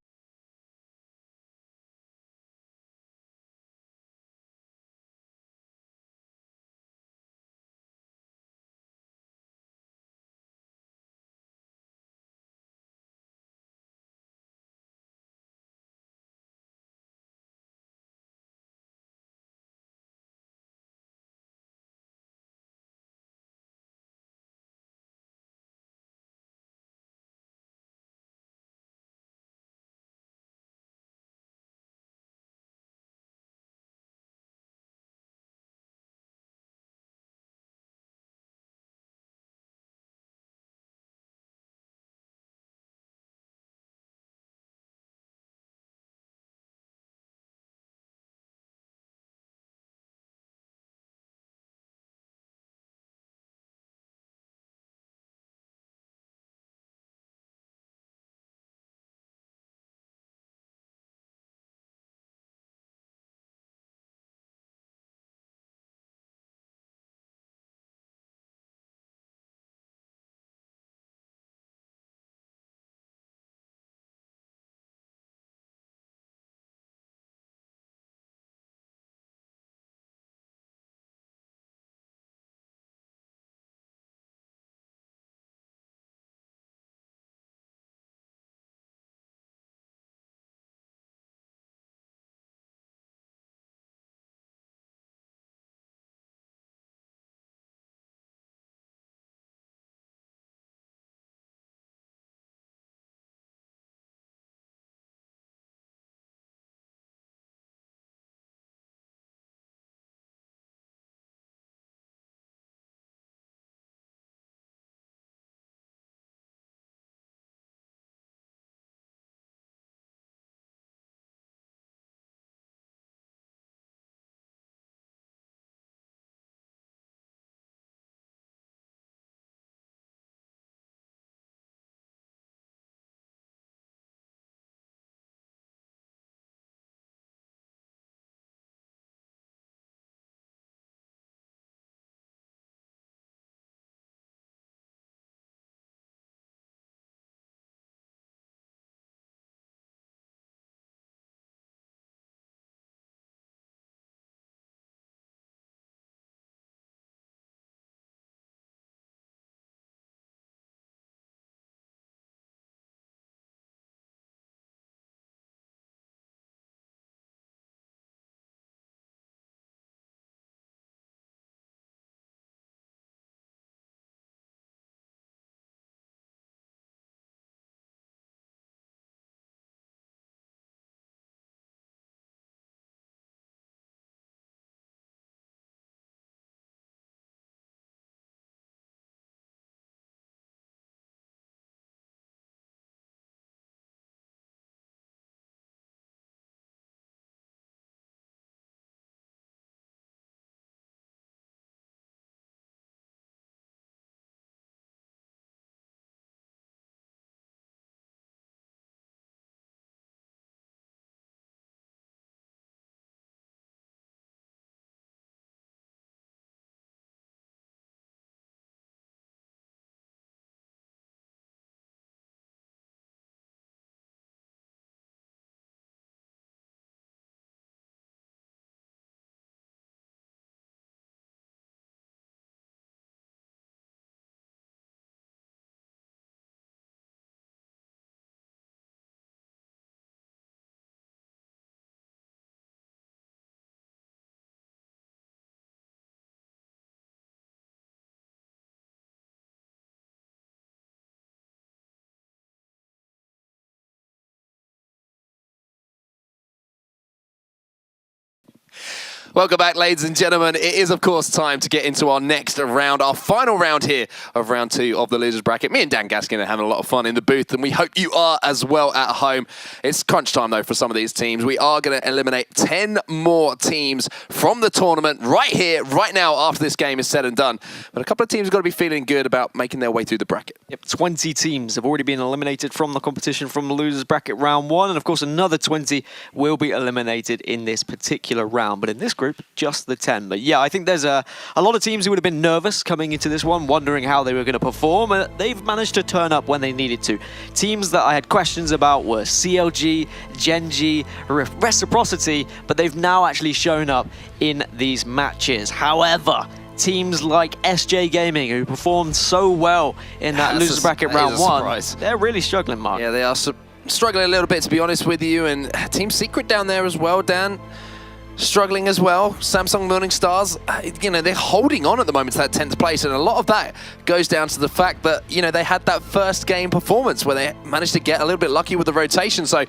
Welcome back, ladies and gentlemen. It is, of course, time to get into our next round, our final round here of round 2 of the losers bracket. Me and Dan Gaskin are having a lot of fun in the booth, and we hope you are as well at home. It's crunch time, though, for some of these teams. We are going to eliminate 10 more teams from the tournament right here, right now, after this game is said and done. But a couple of teams have got to be feeling good about making their way through the bracket. Yep, 20 teams have already been eliminated from the competition from the losers bracket round 1, and of course another 20 will be eliminated in this particular round. But in this group, just the 10. But yeah, I think there's a lot of teams who would have been nervous coming into this one, wondering how they were going to perform, and they've managed to turn up when they needed to. Teams that I had questions about were CLG, Gen.G, Reciprocity, but they've now actually shown up in these matches. However, teams like SJ Gaming, who performed so well in that losers bracket round 1, they're really struggling, Mark. Yeah, they are struggling a little bit, to be honest with you, and Team Secret down there as well, Dan. Struggling as well. Samsung Morning Stars, you know, they're holding on at the moment to that 10th place, and a lot of that goes down to the fact that, you know, they had that first game performance where they managed to get a little bit lucky with the rotation. So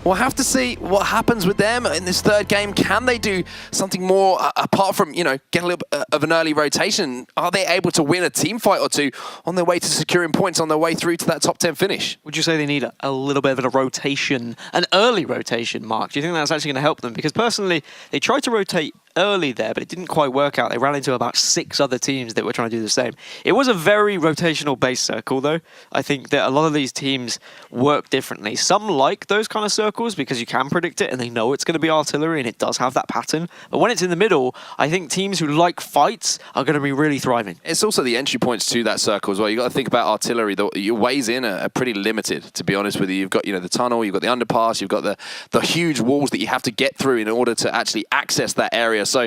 we'll have to see what happens with them in this third game. Can they do something more apart from, you know, get a little bit of an early rotation? Are they able to win a team fight or two on their way to securing points on their way through to that top 10 finish? Would you say they need a little bit of a rotation, an early rotation, Mark? Do you think that's actually going to help them? Because personally, they tried to rotate early there, but it didn't quite work out. They ran into about 6 other teams that were trying to do the same. It was a very rotational base circle, though. I think that a lot of these teams work differently. Some like those kind of circles because you can predict it and they know it's going to be artillery and it does have that pattern. But when it's in the middle, I think teams who like fights are going to be really thriving. It's also the entry points to that circle as well. You've got to think about artillery. Your ways in are pretty limited, to be honest with you. You've got, you know, the tunnel, you've got the underpass, you've got the huge walls that you have to get through in order to actually access that area. So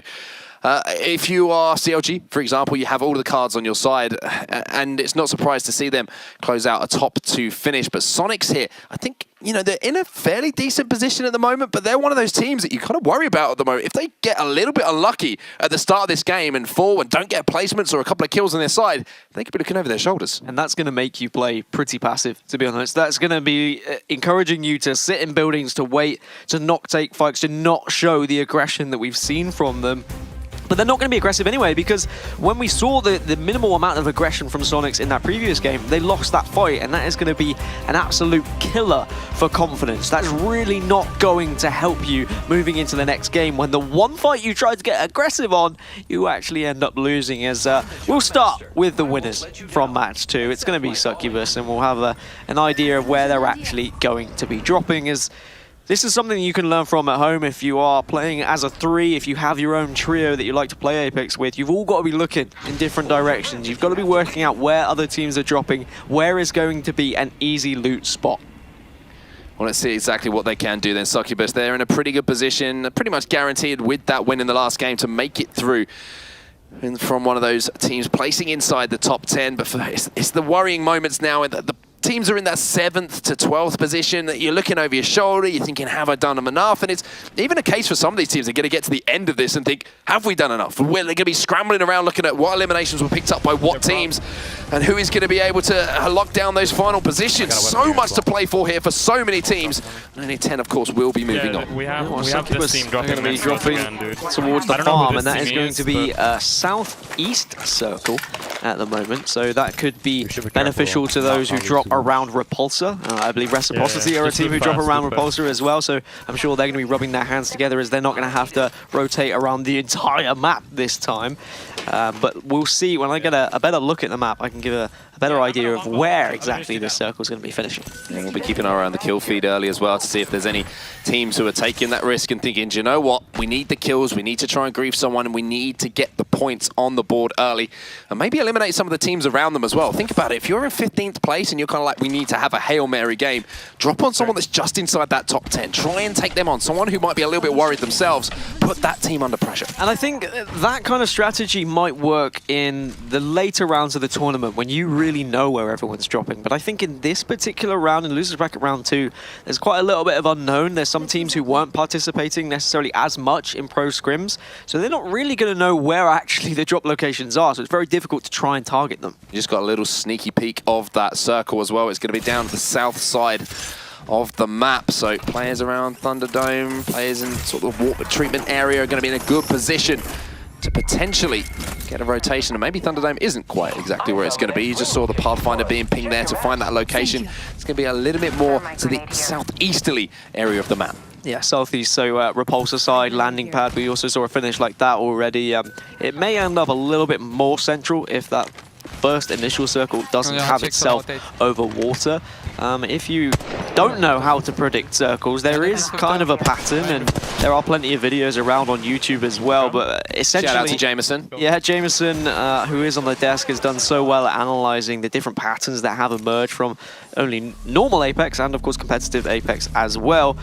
if you are CLG, for example, you have all of the cards on your side, and it's not surprised to see them close out a top 2 finish. But Sonic's here, I think, you know, they're in a fairly decent position at the moment, but they're one of those teams that you kind of worry about at the moment. If they get a little bit unlucky at the start of this game and fall and don't get placements or a couple of kills on their side, they could be looking over their shoulders. And that's going to make you play pretty passive, to be honest. That's going to be encouraging you to sit in buildings, to wait, to not take fights, to not show the aggression that we've seen from them. But they're not going to be aggressive anyway, because when we saw the minimal amount of aggression from Sonics in that previous game, they lost that fight, and that is going to be an absolute killer for confidence. That's really not going to help you moving into the next game when the one fight you tried to get aggressive on, you actually end up losing. As we'll start with the winners from match 2. It's going to be Succubus, and we'll have an idea of where they're actually going to be dropping. As this is something you can learn from at home if you are playing as a 3, if you have your own trio that you like to play Apex with. You've all got to be looking in different directions. You've got to be working out where other teams are dropping, where is going to be an easy loot spot. Well, let's see exactly what they can do then. Succubus, they're in a pretty good position, pretty much guaranteed with that win in the last game to make it through. And from one of those teams placing inside the top 10, but it's the worrying moments now. The teams are in that 7th to 12th position. You're looking over your shoulder, you're thinking, have I done them enough? And it's even a case for some of these teams. They're going to get to the end of this and think, have we done enough? Well, they're going to be scrambling around looking at what eliminations were picked up by what teams and who is going to be able to lock down those final positions. So much to play for here for so many teams. And only 10, of course, will be moving on. We have this team dropping towards the farm, and that is going to be a southeast circle at the moment. So that could be beneficial to those who drop around Repulsor. I believe Reciprocity are a team who drop around Repulsor as well, so I'm sure they're going to be rubbing their hands together as they're not going to have to rotate around the entire map this time. But we'll see. When I get a better look at the map, I can give a better idea of where exactly this circle is going to be finishing. And we'll be keeping an eye on the kill feed early as well to see if there's any teams who are taking that risk and thinking, do you know what? We need the kills, we need to try and grief someone, and we need to get the points on the board early. And maybe eliminate some of the teams around them as well. Think about it. If you're in 15th place and you're kind of like, we need to have a Hail Mary game, drop on someone that's just inside that top 10. Try and take them on. Someone who might be a little bit worried themselves. Put that team under pressure. And I think that kind of strategy might work in the later rounds of the tournament when you really know where everyone's dropping. But I think in this particular round, in losers bracket round 2, there's quite a little bit of unknown. There's some teams who weren't participating necessarily as much in pro scrims, so they're not really going to know where actually the drop locations are, so it's very difficult to try and target them. You just got a little sneaky peek of that circle as well. It's going to be down to the south side of the map. So players around Thunderdome, players in sort of the water treatment area are going to be in a good position to potentially get a rotation. And maybe Thunderdome isn't quite exactly where it's going to be. You just saw the Pathfinder being pinged there to find that location. It's going to be a little bit more to the southeasterly area of the map. Yeah, southeast, so repulsor side, landing pad. We also saw a finish like that already. It may end up a little bit more central if that first initial circle doesn't have itself over water. If you don't know how to predict circles, there is kind of a pattern, and there are plenty of videos around on YouTube as well, but essentially... Shout out to Jameson. Yeah, Jameson, who is on the desk, has done so well at analysing the different patterns that have emerged from only normal Apex and, of course, competitive Apex as well.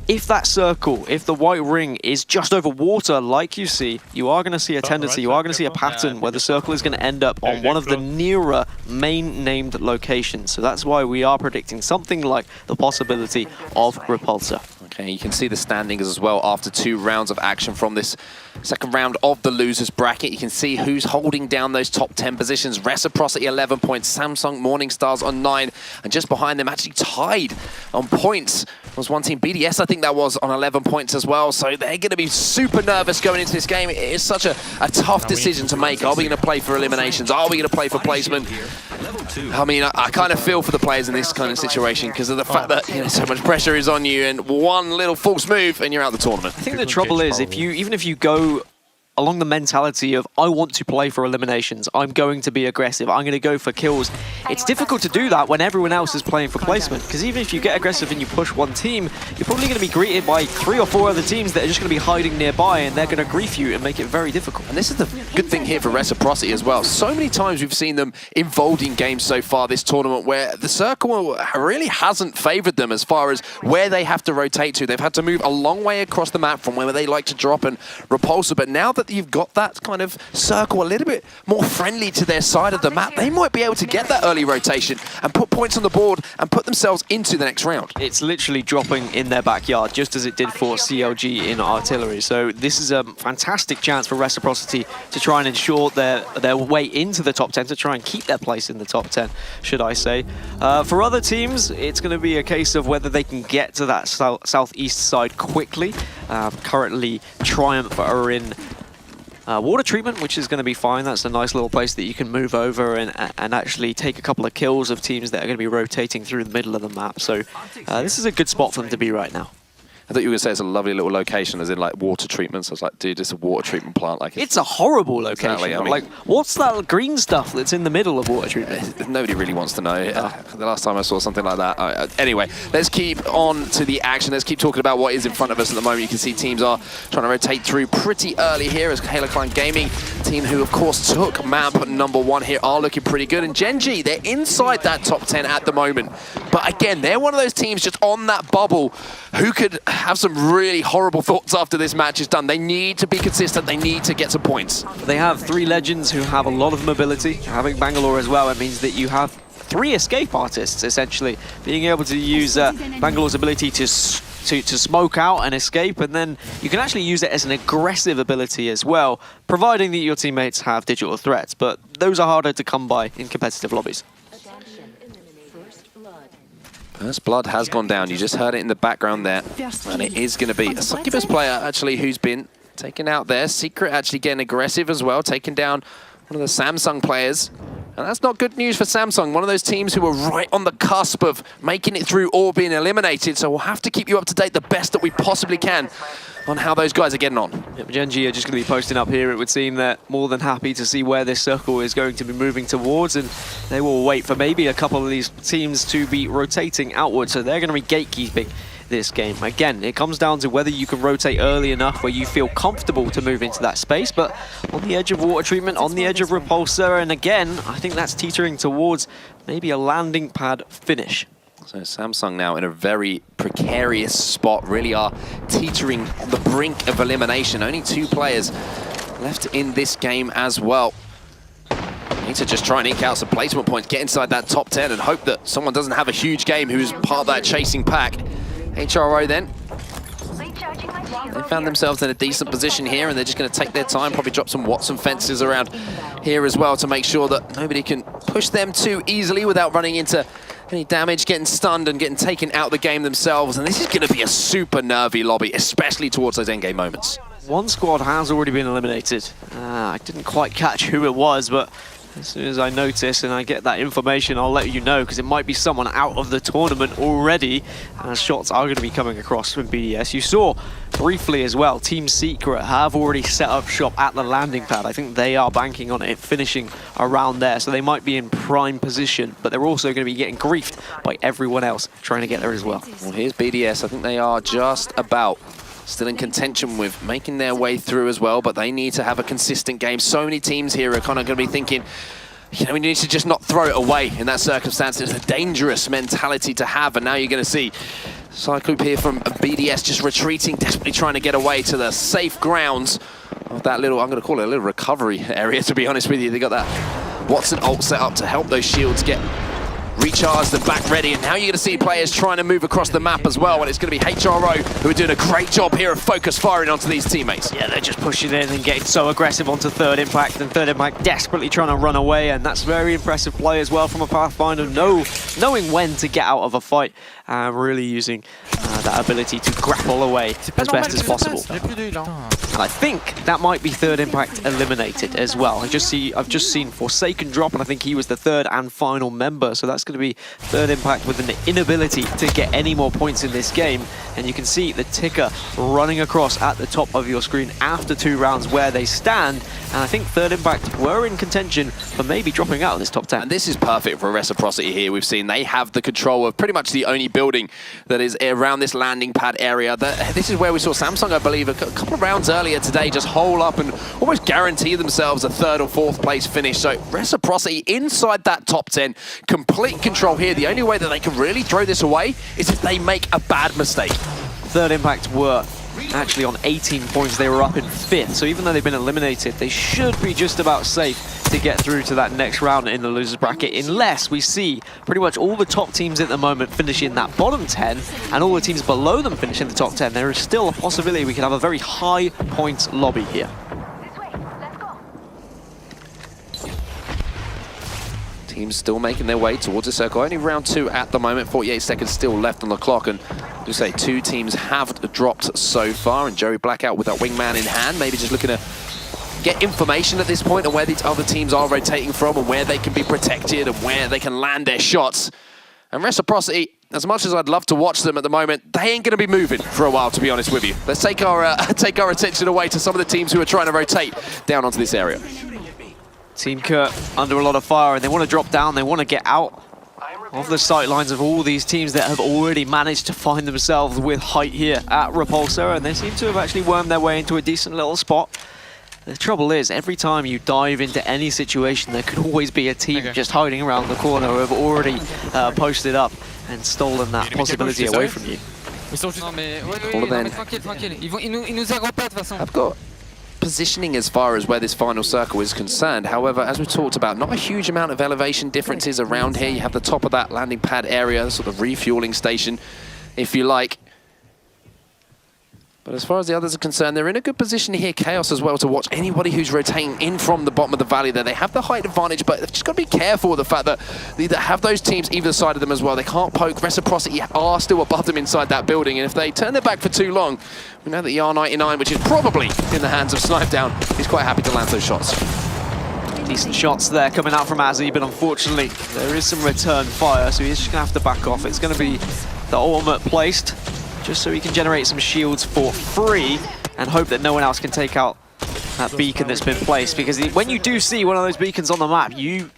If that circle, if the white ring is just over water like you see, you are going to see a tendency, you are going to see a pattern where the circle is going to end up on one of the nearer main named locations. So that's why we are predicting something like the possibility of Repulsor. Okay, you can see the standings as well after 2 rounds of action from this second round of the losers bracket. You can see who's holding down those top 10 positions. Reciprocity 11 points, Samsung Morningstars on 9, and just behind them, actually tied on points, was one team, BDS I think that was, on 11 points as well. So they're going to be super nervous going into this game. It is such a tough decision to make. Are we going to play for eliminations? Are we going to play for placement? I mean, I kind of feel for the players in this kind of situation because of the fact that so much pressure is on you, and one little false move and you're out of the tournament. I think the trouble is, even if you go along the mentality of, I want to play for eliminations, I'm going to be aggressive, I'm going to go for kills, it's difficult to do that when everyone else is playing for placement, because even if you get aggressive and you push one team, you're probably going to be greeted by 3 or 4 other teams that are just going to be hiding nearby, and they're going to grief you and make it very difficult. And this is the good thing here for Reciprocity as well. So many times we've seen them involved in games so far this tournament where the circle really hasn't favoured them as far as where they have to rotate to. They've had to move a long way across the map from where they like to drop and Repulsor, but now that you've got that kind of circle a little bit more friendly to their side of the map, they might be able to get that early rotation and put points on the board and put themselves into the next round. It's literally dropping in their backyard, just as it did for CLG in Artillery. So this is a fantastic chance for Reciprocity to try and ensure their way into the top 10, to try and keep their place in the top 10, should I say. For other teams, it's going to be a case of whether they can get to that southeast side quickly. Currently, Triumph are in water treatment, which is going to be fine. That's a nice little place that you can move over and actually take a couple of kills of teams that are going to be rotating through the middle of the map. So this is a good spot for them to be right now. I thought you were going to say it's a lovely little location, as in like water treatments. I was like, dude, it's a water treatment plant. Like it's a horrible location. Exactly, I mean, like, what's that green stuff that's in the middle of water treatment? Nobody really wants to know. The last time I saw something like that. Anyway, let's keep on to the action. Let's keep talking about what is in front of us at the moment. You can see teams are trying to rotate through pretty early here as Halo Clan Gaming, team who, of course, took map number 1 here, are looking pretty good. And Gen.G, they're inside that top 10 at the moment. But again, they're one of those teams just on that bubble who could have some really horrible thoughts after this match is done. They need to be consistent. They need to get some points. They have 3 legends who have a lot of mobility. Having Bangalore as well, it means that you have 3 escape artists, essentially. Being able to use Bangalore's ability to smoke out and escape, and then you can actually use it as an aggressive ability as well, providing that your teammates have digital threats. But those are harder to come by in competitive lobbies. First blood has gone down. You just heard it in the background there. And it is going to be a Succubus player, actually, who's been taken out there. Secret actually getting aggressive as well, taking down one of the Samsung players. And that's not good news for Samsung, one of those teams who were right on the cusp of making it through or being eliminated. So we'll have to keep you up to date the best that we possibly can on how those guys are getting on. Gen.G are just going to be posting up here. It would seem they're more than happy to see where this circle is going to be moving towards, and they will wait for maybe a couple of these teams to be rotating outwards. So they're going to be gatekeeping this game. Again, it comes down to whether you can rotate early enough where you feel comfortable to move into that space, but on the edge of water treatment, on the edge of Repulsor, and again, I think that's teetering towards maybe a landing pad finish. So Samsung now in a very precarious spot, really are teetering on the brink of elimination. Only 2 players left in this game as well. Need to just try and eke out some placement points, get inside that top 10 and hope that someone doesn't have a huge game who's part of that chasing pack. HRO then, they found themselves in a decent position here, and they're just going to take their time, probably drop some Watson fences around here as well to make sure that nobody can push them too easily without running into any damage, getting stunned and getting taken out of the game themselves. And this is going to be a super nervy lobby, especially towards those endgame moments. One squad has already been eliminated. I didn't quite catch who it was, but as soon as I notice and I get that information, I'll let you know, because it might be someone out of the tournament already. Shots are going to be coming across from BDS. You saw briefly as well, Team Secret have already set up shop at the landing pad. I think they are banking on it finishing around there, so they might be in prime position, but they're also going to be getting griefed by everyone else trying to get there as well. Well, here's BDS. I think they are just about still in contention with making their way through as well, but they need to have a consistent game. So many teams here are kind of going to be thinking, you know, we need to just not throw it away in that circumstance. It's a dangerous mentality to have, and now you're going to see Cycloop here from BDS just retreating, desperately trying to get away to the safe grounds of that little, I'm going to call it a little recovery area, to be honest with you. They got that Watson ult set up to help those shields get recharged and back ready, and now you're going to see players trying to move across the map as well, and it's going to be HRO who are doing a great job here of focus firing onto these teammates. Yeah, they're just pushing in and getting so aggressive onto Third Impact, and Third Impact desperately trying to run away, and that's very impressive play as well from a Pathfinder, knowing when to get out of a fight, really using that ability to grapple away as best as possible. And I think that might be Third Impact eliminated as well. I've just seen Forsaken drop, and I think he was the third and final member, so that's going to be Third Impact with an inability to get any more points in this game. And you can see the ticker running across at the top of your screen after 2 rounds where they stand. And I think Third Impact were in contention for maybe dropping out of this top 10. And this is perfect for Reciprocity here. We've seen they have the control of pretty much the only building that is around this landing pad area. This is where we saw Samsung, I believe, a couple of rounds earlier today just hole up and almost guarantee themselves a 3rd or 4th place finish. So Reciprocity inside that top 10, complete control here. The only way that they can really throw this away is if they make a bad mistake. Third Impact were actually on 18 points. They were up in 5th, so even though they've been eliminated, they should be just about safe to get through to that next round in the losers bracket, unless we see pretty much all the top teams at the moment finish in that bottom 10 and all the teams below them finish in the top 10. There is still a possibility we could have a very high points lobby here. Teams still making their way towards the circle. Only round 2 at the moment, 48 seconds still left on the clock, and to say 2 teams have dropped so far, and Joey Blackout with that wingman in hand, maybe just looking to get information at this point on where these other teams are rotating from and where they can be protected and where they can land their shots. And Reciprocity, as much as I'd love to watch them at the moment, they ain't going to be moving for a while, to be honest with you. Let's take our attention away to some of the teams who are trying to rotate down onto this area. Team Kurt under a lot of fire, and they want to drop down, they want to get out of the sight lines of all these teams that have already managed to find themselves with height here at Repulsor, and they seem to have actually wormed their way into a decent little spot. The trouble is, every time you dive into any situation, there could always be a team just hiding around the corner who have already posted up and stolen that possibility away from you. I've got positioning as far as where this final circle is concerned. However, as we talked about, not a huge amount of elevation differences around here. You have the top of that landing pad area, sort of refueling station, if you like. But as far as the others are concerned, they're in a good position here. Chaos as well to watch anybody who's rotating in from the bottom of the valley there. They have the height advantage, but they've just got to be careful with the fact that they have those teams either side of them as well. They can't poke. Reciprocity are still above them inside that building, and if they turn their back for too long, we know that the R99, which is probably in the hands of Snipedown, is quite happy to land those shots. Decent shots there coming out from Azzy, but unfortunately there is some return fire, so he's just going to have to back off. It's going to be the ultimate placed, just so he can generate some shields for free and hope that no one else can take out that beacon that's been placed, because when you do see one of those beacons on the map, you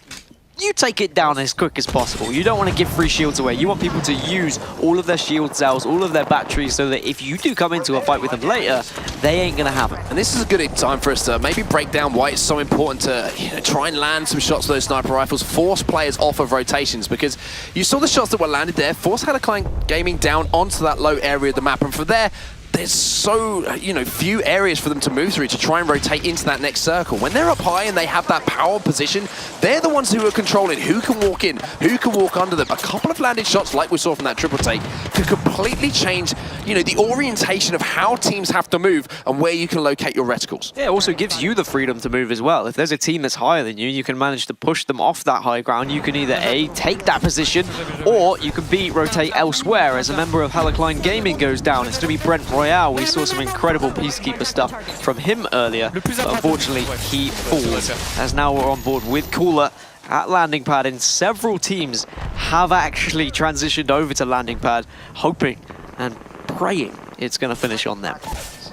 take it down as quick as possible. You don't want to give free shields away. You want people to use all of their shield cells, all of their batteries, so that if you do come into a fight with them later, they ain't going to have it. And this is a good time for us to maybe break down why it's so important to try and land some shots with those sniper rifles, force players off of rotations, because you saw the shots that were landed there, force Helical Gaming down onto that low area of the map, and from there, there's so, few areas for them to move through to try and rotate into that next circle. When they're up high and they have that power position, They're the ones who are controlling who can walk in, who can walk under them. A couple of landed shots, like we saw from that triple take, could completely change, you know, the orientation of how teams have to move and where you can locate your reticles. Yeah, it also gives you the freedom to move as well. If there's a team that's higher than you, you can manage to push them off that high ground. You can either A, take that position, or you can B, rotate elsewhere. As a member of Helicline Gaming goes down, it's going to be Brent Royale. We saw some incredible Peacekeeper stuff from him earlier, but unfortunately he falls. As now we're on board with Cooler at landing pad, and several teams have actually transitioned over to landing pad, hoping and praying it's going to finish on them.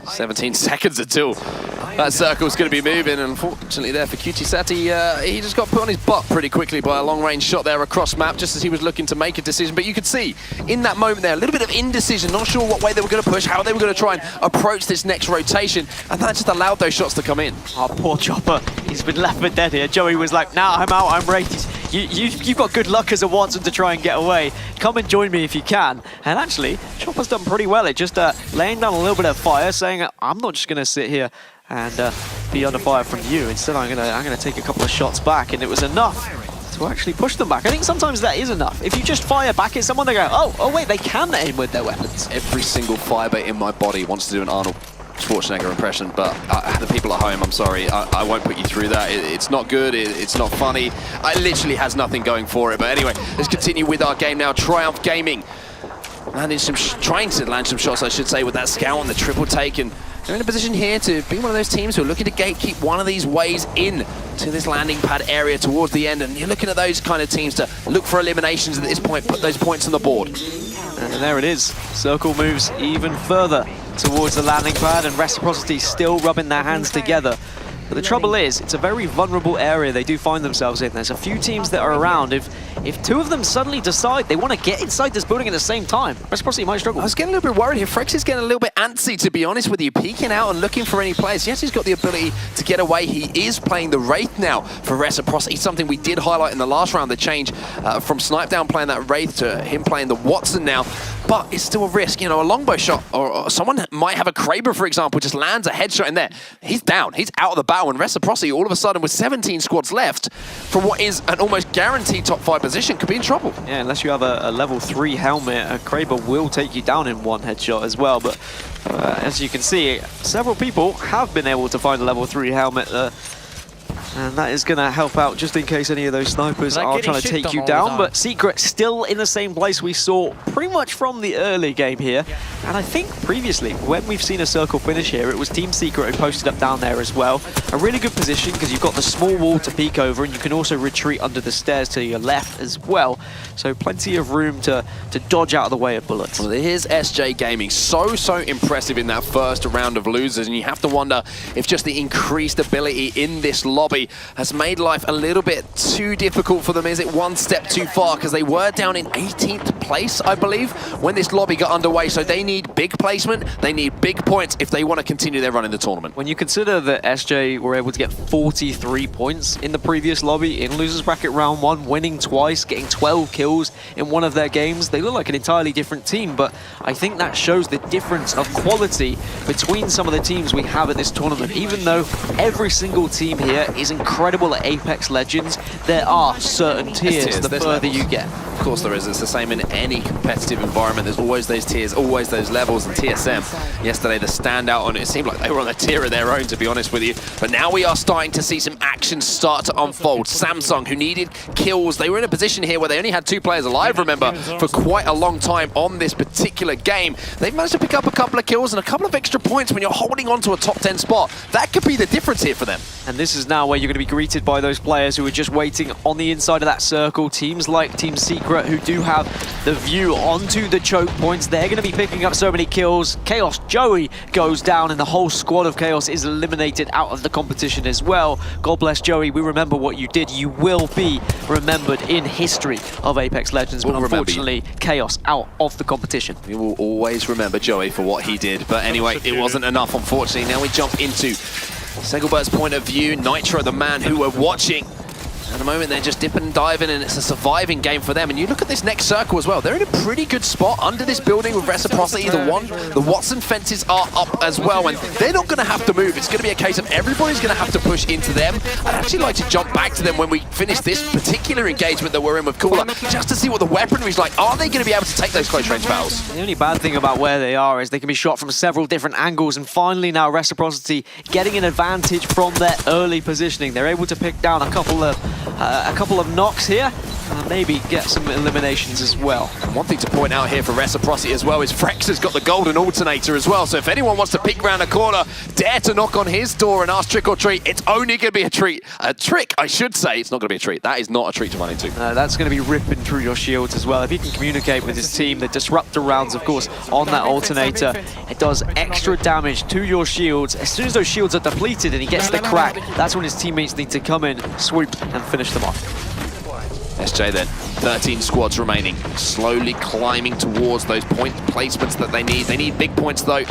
17 seconds until that circle's going to be moving, and unfortunately there for QTSati, he just got put on his butt pretty quickly by a long-range shot there across map, just as he was looking to make a decision. But you could see in that moment there a little bit of indecision, not sure what way they were going to push, how they were going to try and approach this next rotation, and that just allowed those shots to come in. Oh, poor Chopper, he's been left for dead here. Joey was like, nah, I'm out, I'm rated. You've got good luck as a Watson to try and get away. Come and join me if you can. And actually, Chopper's done pretty well. It just laying down a little bit of fire, saying, I'm not just going to sit here and be under fire from you. Instead, I'm gonna take a couple of shots back, and it was enough to actually push them back. I think sometimes that is enough. If you just fire back at someone, they go, oh wait, they can aim with their weapons. Every single fiber in my body wants to do an Arnold Schwarzenegger impression, but the people at home, I'm sorry, I won't put you through that. It's not good, it's not funny. It literally has nothing going for it. But anyway, let's continue with our game now. Triumph Gaming trying to land some shots, I should say, with that scout and the triple take, and they're in a position here to be one of those teams who are looking to gatekeep one of these ways in to this landing pad area towards the end, and you're looking at those kind of teams to look for eliminations at this point, put those points on the board. And there it is. Circle moves even further towards the landing pad, and Reciprocity still rubbing their hands together. But the trouble is, it's a very vulnerable area they do find themselves in. There's a few teams that are around. If two of them suddenly decide they want to get inside this building at the same time, Reciprocity might struggle. I was getting a little bit worried here. Frex is getting a little bit antsy, to be honest with you, peeking out and looking for any players. Yes, he's got the ability to get away. He is playing the Wraith now for Reciprocity, something we did highlight in the last round, the change from Snipe Down playing that Wraith to him playing the Watson now. But it's still a risk, you know, a longbow shot, or someone might have a Kraber, for example, just lands a headshot in there. He's down, he's out of the battle, and Reciprocity, all of a sudden, with 17 squads left, from what is an almost guaranteed top 5 position, could be in trouble. Yeah, unless you have a level 3 helmet, a Kraber will take you down in one headshot as well. But as you can see, several people have been able to find a level 3 helmet, and that is going to help out just in case any of those snipers are trying to take you down. But Secret still in the same place we saw pretty much from the early game here. And I think previously, when we've seen a circle finish here, it was Team Secret who posted up down there as well. A really good position because you've got the small wall to peek over, and you can also retreat under the stairs to your left as well. So plenty of room to dodge out of the way of bullets. Well, here's SJ Gaming. So impressive in that first round of losers, and you have to wonder if just the increased ability in this lobby has made life a little bit too difficult for them. Is it one step too far? Because they were down in 18th place, I believe, when this lobby got underway. So they need big placement, they need big points if they want to continue their run in the tournament. When you consider that SJ were able to get 43 points in the previous lobby in Losers Bracket Round 1, winning twice, getting 12 kills in one of their games, they look like an entirely different team. But I think that shows the difference of quality between some of the teams we have at this tournament. Even though every single team here is incredible at Apex Legends, there are certain tiers the further you get. Of course there is. It's the same in any competitive environment. There's always those tiers, always those levels. And TSM, yesterday, the standout on it seemed like they were on a tier of their own, to be honest with you. But now we are starting to see some action start to unfold. Samsung, who needed kills, they were in a position here where they only had 2 players alive, remember, for quite a long time on this particular game. They've managed to pick up a couple of kills and a couple of extra points when you're holding on to a top 10 spot. That could be the difference here for them. And this is now where you're going to be greeted by those players who are just waiting on the inside of that circle. Teams like Team Secret, who do have the view onto the choke points, they're going to be picking up so many kills. Chaos Joey goes down, and the whole squad of Chaos is eliminated out of the competition as well. God bless Joey, we remember what you did. You will be remembered in history of Apex Legends, but unfortunately, Chaos out of the competition. We will always remember Joey for what he did, but anyway, it wasn't enough, unfortunately. Now we jump into Segelbert's point of view. Nitro, the man who we're watching, At the moment, they're just dipping and diving, and it's a surviving game for them. And you look at this next circle as well. They're in a pretty good spot under this building with Reciprocity. The Watson fences are up as well, and they're not going to have to move. It's going to be a case of everybody's going to have to push into them. I'd actually like to jump back to them when we finish this particular engagement that we're in with Cooler, just to see what the weaponry is like. Are they going to be able to take those close range battles? The only bad thing about where they are is they can be shot from several different angles, and finally now Reciprocity getting an advantage from their early positioning. They're able to pick down a couple of knocks here, and maybe get some eliminations as well. And one thing to point out here for Reciprocity as well is Frex has got the golden alternator as well, so if anyone wants to peek around a corner, dare to knock on his door and ask trick or treat, it's only going to be a trick, I should say. It's not going to be a treat. That is not a treat to run into. That's going to be ripping through your shields as well. If you can communicate with his team, the disruptor rounds, of course, on that alternator, it does extra damage to your shields. As soon as those shields are depleted and he gets the crack, that's when his teammates need to come in, swoop, and finish them off. SJ then, 13 squads remaining, slowly climbing towards those point placements that they need. They need big points though.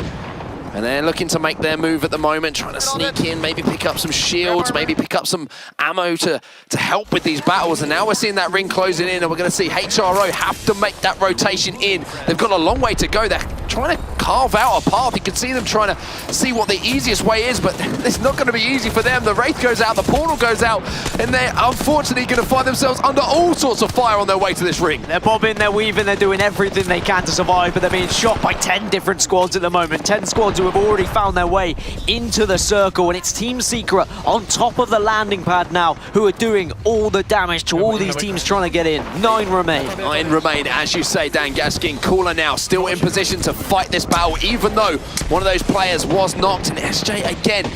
And they're looking to make their move at the moment, trying to sneak in, maybe pick up some shields, maybe pick up some ammo to help with these battles. And now we're seeing that ring closing in, and we're going to see HRO have to make that rotation in. They've got a long way to go. They're trying to carve out a path. You can see them trying to see what the easiest way is, but it's not going to be easy for them. The Wraith goes out, the portal goes out, and they're unfortunately going to find themselves under all sorts of fire on their way to this ring. They're bobbing, they're weaving, they're doing everything they can to survive, but they're being shot by 10 different squads at the moment. 10 squads who have already found their way into the circle, and it's Team Secret on top of the landing pad now who are doing all the damage to all these teams trying to get in. 9 remain. 9 remain, as you say, Dan Gaskin. Cooler now still in position to fight this battle, even though one of those players was knocked, and SJ again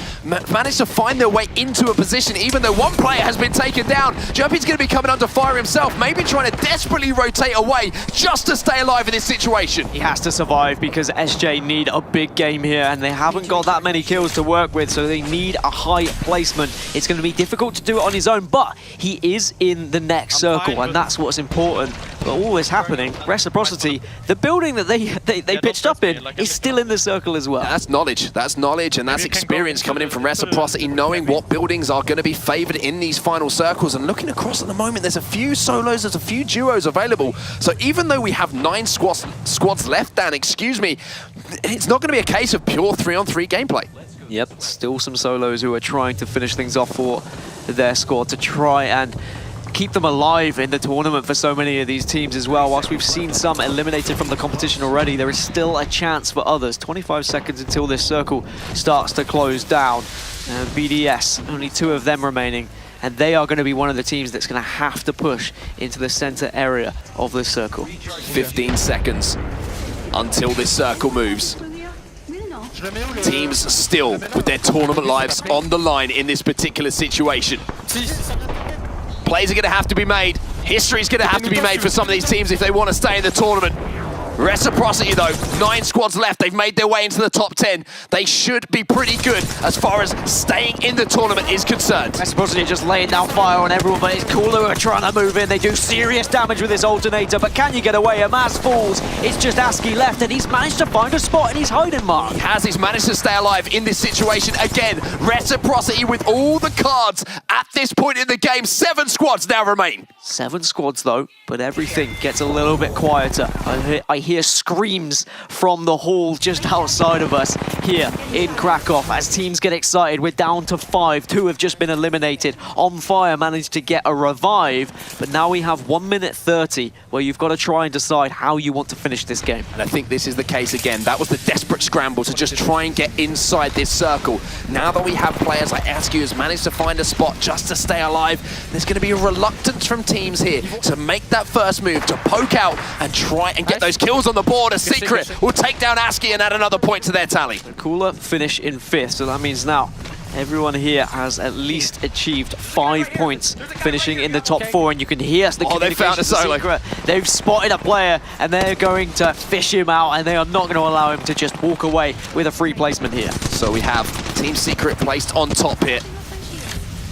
managed to find their way into a position, even though one player has been taken down. Jumpy's going to be coming under fire himself, maybe trying to desperately rotate away just to stay alive in this situation. He has to survive because SJ need a big game here, and they haven't got that many kills to work with, so they need a high placement. It's going to be difficult to do it on his own, but he is in the next circle, and that's what's important. But all this happening, Reciprocity, the building that they pitched up in is still in the circle as well. That's knowledge, and that's experience coming in from Reciprocity, knowing what buildings are going to be favored in these final circles. And looking across at the moment, there's a few solos, there's a few duos available. So even though we have 9 squads left, Dan, excuse me, it's not going to be a case of pure 3-on-3 gameplay. Yep, still some solos who are trying to finish things off for their squad to try and keep them alive in the tournament for so many of these teams as well. Whilst we've seen some eliminated from the competition already, there is still a chance for others. 25 seconds until this circle starts to close down. BDS, only 2 of them remaining, and they are going to be one of the teams that's going to have to push into the center area of this circle. 15 seconds until this circle moves. Teams still with their tournament lives on the line in this particular situation. Plays are going to have to be made. History is going to have to be made for some of these teams if they want to stay in the tournament. Reciprocity, though, 9 squads left. They've made their way into the top 10. They should be pretty good as far as staying in the tournament is concerned. Reciprocity just laying down fire on everyone, but it's Cooler who are trying to move in. They do serious damage with this alternator, but can you get away? Amaz falls. It's just ASCII left, and he's managed to find a spot in his hiding mark. He's managed to stay alive in this situation. Again, Reciprocity with all the cards at this point in the game. 7 squads now remain. 7 squads, though, but everything gets a little bit quieter. I hear screams from the hall just outside of us here in Krakow as teams get excited. We're down to 5. 2 have just been eliminated. On Fire managed to get a revive, but now we have 1 minute 30 where you've got to try and decide how you want to finish this game. And I think this is the case again. That was the desperate scramble to just try and get inside this circle. Now that we have players like ASCII who's managed to find a spot just to stay alive, there's going to be a reluctance from teams here to make that first move, to poke out and try and get those kills on the board. A Secret will take down ASCII and add another point to their tally. Cooler finish in 5th, so that means now everyone here has at least achieved 5 points, finishing in the top 4, and you can hear the they found a solo. Secret. They've spotted a player, and they're going to fish him out, and they are not going to allow him to just walk away with a free placement here. So we have Team Secret placed on top here.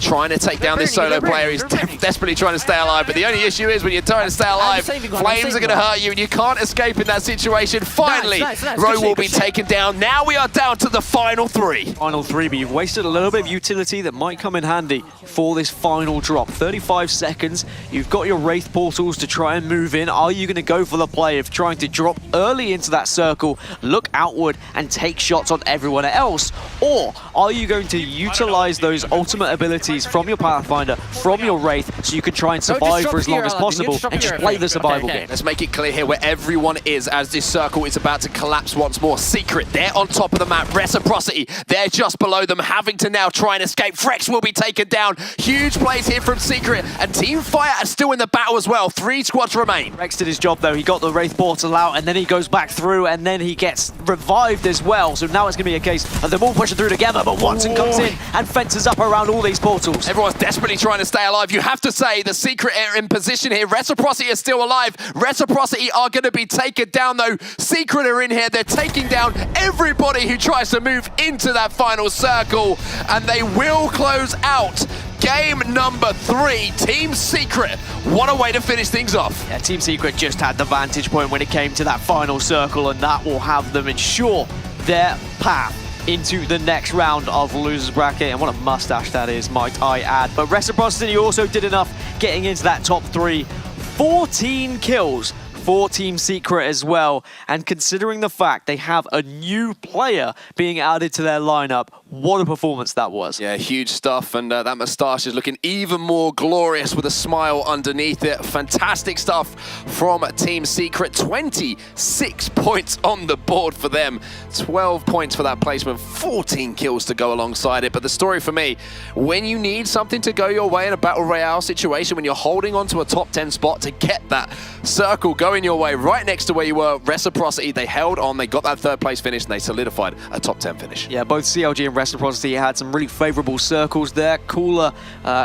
trying to take down this solo player. He's desperately trying to stay alive, but the only issue is when you're trying to stay alive, flames are going to hurt you, and you can't escape in that situation. Finally, Row will be taken down. Now we are down to the final 3. Final 3, but you've wasted a little bit of utility that might come in handy for this final drop. 35 seconds, you've got your Wraith portals to try and move in. Are you going to go for the play of trying to drop early into that circle, look outward, and take shots on everyone else? Or are you going to utilize those ultimate abilities from your Pathfinder, from your Wraith, so you can try and survive for as long as possible and just play the survival game? Let's make it clear here where everyone is as this circle is about to collapse once more. Secret, they're on top of the map. Reciprocity, they're just below them, having to now try and escape. Frex will be taken down. Huge plays here from Secret, and Team Fire are still in the battle as well. 3 squads remain. Rex did his job though. He got the Wraith portal out, and then he goes back through, and then he gets revived as well. So now it's going to be a case of them all pushing through together, but Watson comes in and fences up around all these portals. Everyone's desperately trying to stay alive. You have to say the Secret are in position here. Reciprocity is still alive. Reciprocity are going to be taken down though. Secret are in here. They're taking down everybody who tries to move into that final circle, and they will close out game number 3. Team Secret, what a way to finish things off. Yeah, Team Secret just had the vantage point when it came to that final circle, and that will have them ensure their path into the next round of Losers Bracket. And what a mustache that is, might I add. But Reciprocity also did enough getting into that top 3. 14 kills for Team Secret as well, and considering the fact they have a new player being added to their lineup, what a performance that was. Yeah, huge stuff, and that moustache is looking even more glorious with a smile underneath it. Fantastic stuff from Team Secret. 26 points on the board for them. 12 points for that placement, 14 kills to go alongside it. But the story for me, when you need something to go your way in a Battle Royale situation, when you're holding on to a top 10 spot to get that circle going your way, right next to where you were, Reciprocity, they held on, they got that 3rd place finish, and they solidified a top 10 finish. Yeah, both CLG and Reciprocity had some really favourable circles there. Cooler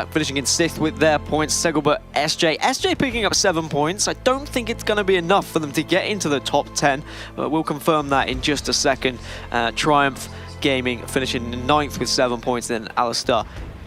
finishing in 6th with their points. Segelbert, SJ picking up 7 points. I don't think it's going to be enough for them to get into the top 10, but we'll confirm that in just a second. Triumph Gaming finishing in 9th with 7 points, then Alistair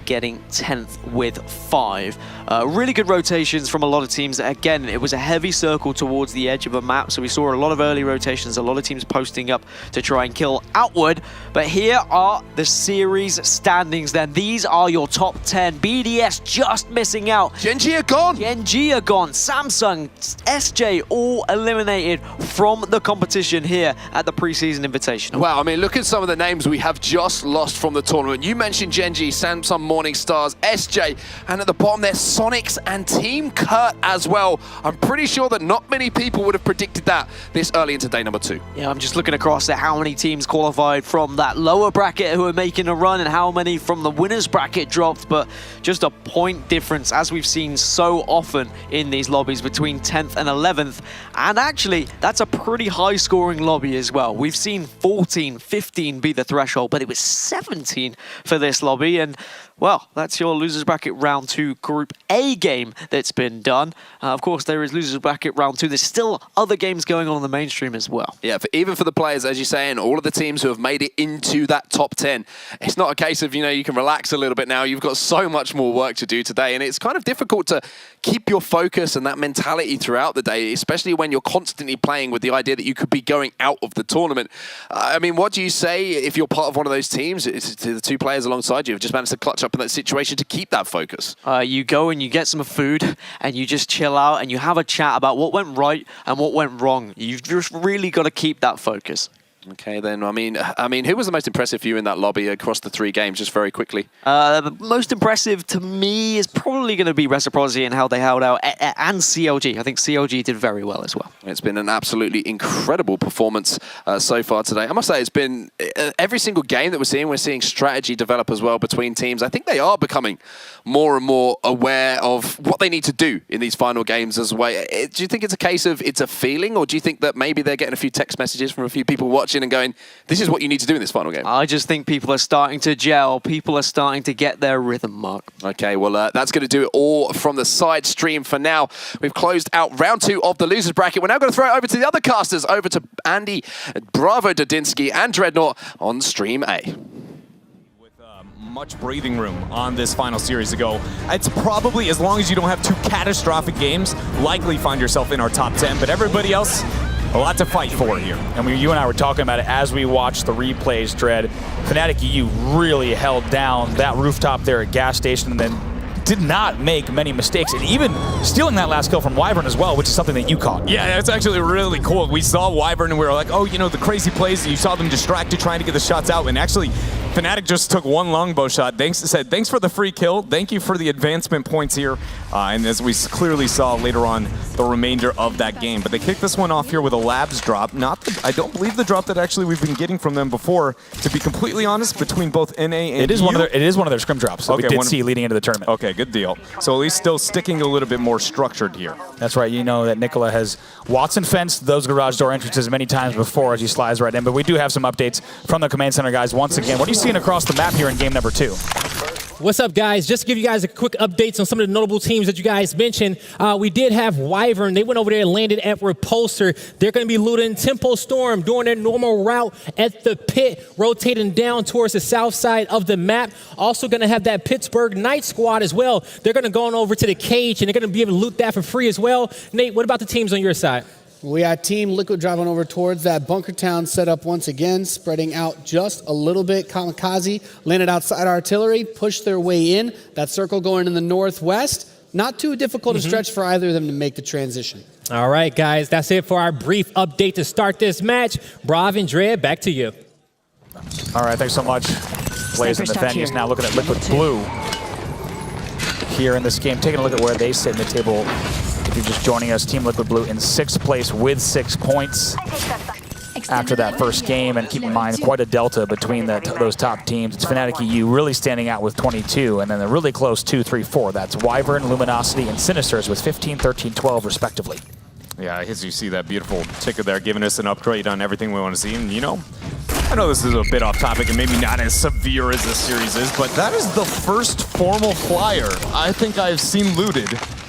getting 10th with 5. Really good rotations from a lot of teams. Again, it was a heavy circle towards the edge of a map, so we saw a lot of early rotations, a lot of teams posting up to try and kill outward. But here are the series standings then. These are your top 10. BDS just missing out. Genji are gone. Genji are gone. Samsung, SJ all eliminated from the competition here at the Preseason Invitational. Wow, I mean, look at some of the names we have just lost from the tournament. You mentioned Genji, Samsung, Morning Stars, SJ, and at the bottom there, Sonics and Team Kurt as well. I'm pretty sure that not many people would have predicted that this early into day number 2. Yeah, I'm just looking across at how many teams qualified from that lower bracket who are making a run and how many from the winners bracket dropped, but just a point difference as we've seen so often in these lobbies between 10th and 11th. And actually, that's a pretty high scoring lobby as well. We've seen 14, 15 be the threshold, but it was 17 for this lobby. And well, that's your Losers Bracket Round 2 Group A game that's been done. Of course, there is Losers Bracket Round 2. There's still other games going on the mainstream as well. Yeah, even for the players, as you say, and all of the teams who have made it into that top 10, it's not a case of, you can relax a little bit now. You've got so much more work to do today, and it's kind of difficult to keep your focus and that mentality throughout the day, especially when you're constantly playing with the idea that you could be going out of the tournament. I mean, what do you say if you're part of one of those teams, to the 2 players alongside you have just managed to clutch up in that situation to keep that focus? You go and you get some food and you just chill out and you have a chat about what went right and what went wrong. You've just really got to keep that focus. Okay, then, I mean, who was the most impressive for you in that lobby across the 3 games, just very quickly? The most impressive to me is probably going to be Reciprocity and how they held out, and CLG. I think CLG did very well as well. It's been an absolutely incredible performance so far today. I must say, it's been every single game that we're seeing strategy develop as well between teams. I think they are becoming more and more aware of what they need to do in these final games as well. Do you think it's a case of it's a feeling, or do you think that maybe they're getting a few text messages from a few people watching and going, this is what you need to do in this final game? I just think people are starting to gel. People are starting to get their rhythm, Mark. Okay, well, that's going to do it all from the side stream for now. We've closed out round 2 of the Losers Bracket. We're now going to throw it over to the other casters, over to Andy, Bravo Dodinsky, and Dreadnought on stream A. much breathing room on this final series to go. It's probably, as long as you don't have two catastrophic games, likely find yourself in our top 10, but everybody else, a lot to fight for here. And you and I were talking about it as we watched the replays, Dread. Fnatic EU really held down that rooftop there at gas station and then did not make many mistakes, and even stealing that last kill from Wyvern as well, which is something that you caught. Yeah, that's actually really cool. We saw Wyvern and we were like, oh, you know, the crazy plays, you saw them distracted trying to get the shots out, and actually Fnatic just took one longbow shot. Said, thanks for the free kill. Thank you for the advancement points here. And as we clearly saw later on, the remainder of that game. But they kicked this one off here with a Labs drop. I don't believe the drop that actually we've been getting from them before. To be completely honest, between both NA and it is one of their scrim drops that we did see leading into the tournament. Okay, good deal. So at least still sticking a little bit more structured here. That's right. You know that Nicola has Watson fenced those garage door entrances many times before as he slides right in. But we do have some updates from the Command Center guys once again. What are you seeing across the map here in game number 2? What's up, guys? Just to give you guys a quick updates on some of the notable teams that you guys mentioned. We did have Wyvern. They went over there and landed at Repulsor. They're going to be looting Tempo Storm, doing their normal route at the pit, rotating down towards the south side of the map. Also going to have that Pittsburgh Night Squad as well. They're going to go on over to the cage, and they're going to be able to loot that for free as well. Nate, what about the teams on your side? We got Team Liquid driving over towards that Bunker Town setup once again, spreading out just a little bit. Kamikaze landed outside artillery, pushed their way in. That circle going in the northwest. Not too difficult a stretch for either of them to make the transition. All right, guys, that's it for our brief update to start this match. Brav and Dread, back to you. All right, thanks so much. Blaze and Nathanius now looking at Liquid Blue here in this game. Taking a look at where they sit in the table. If you're just joining us, Team Liquid Blue in 6th place with 6 points after that first game. And keep in mind, quite a delta between those top teams. It's Fnatic EU really standing out with 22, and then they're really close 2, 3, 4. That's Wyvern, Luminosity, and Sinisters with 15, 13, 12 respectively. Yeah, as you see that beautiful ticker there giving us an upgrade on everything we want to see. And you know, I know this is a bit off topic and maybe not as severe as this series is, but that is the first formal flyer I think I've seen looted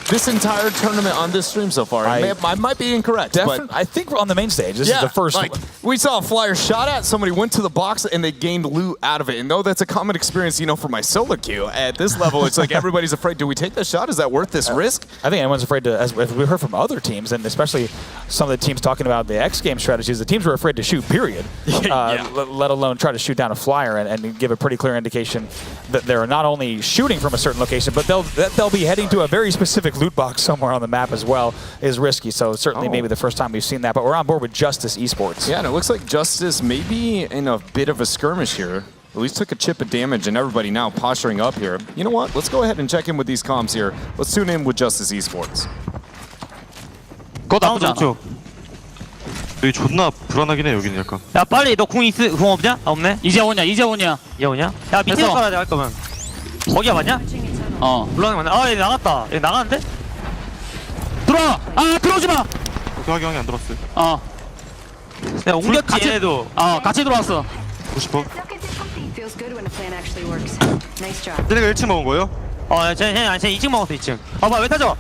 this entire tournament on this stream so far. I might be incorrect, but I think we're on the main stage. This is the first one. We saw a flyer shot at, somebody went to the box and they gained loot out of it. And though that's a common experience, you know, for my solo queue, at this level, it's like everybody's afraid, do we take the shot? Is that worth this risk? I think anyone's afraid to, as we heard from other teams, and especially some of the teams talking about the X game strategies, the teams were afraid to shoot, period. Let alone try to shoot down a flyer and give a pretty clear indication that they're not only shooting from a certain location, but they'll be heading to a very specific loot box somewhere on the map as well is risky. So certainly maybe the first time we've seen that, but we're on board with Justice Esports. Yeah, and it looks like Justice may be in a bit of a skirmish here. At least took a chip of damage, and everybody now posturing up here. You know what? Let's go ahead and check in with these comms here. Let's tune in with Justice Esports. 그거 나쁘지 않아. 여기 존나 불안하긴 해, 여기는 약간. 야 빨리 너 궁 없냐? 없네? 이제 오냐? 이제 오냐? 야 밑에 깔아야 돼 할 거면. 거기야 맞냐? 올라가는 맞냐? 얘 나갔다. 얘 나가는데? 들어와! 들어오지 마! 형이 안 들었어요. 내가 옮겼지 얘네도. 같이 들어왔어. 90%. Feels good when a plan actually works. Nice job. 쟤네가 1층 먹은 거예요? 쟤 2층 먹었어 2층. 왜 타져?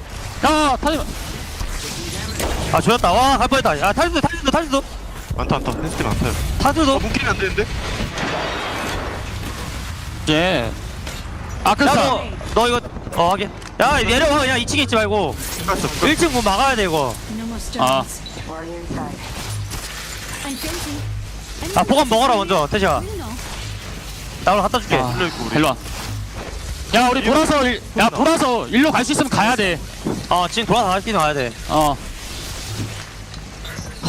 야 타지 마. 조였다. 와 갈 뻔했다. 야 탈수도. 안타. 헬스킨 안 타요. 탈수도. 뭉키면 안 되는데? 예. 그렇어. 너 이거 하게. 야 내려와 그냥 2층에 있지 말고. 1층 문 막아야 돼 이거. 보관 먹어라 먼저 태시야. 나 오늘 갖다 줄게. 일로 와. 야 우리 돌아서 일로 갈 수 있으면 가야 돼. 지금 돌아서 갈 수 있으면 가야 돼.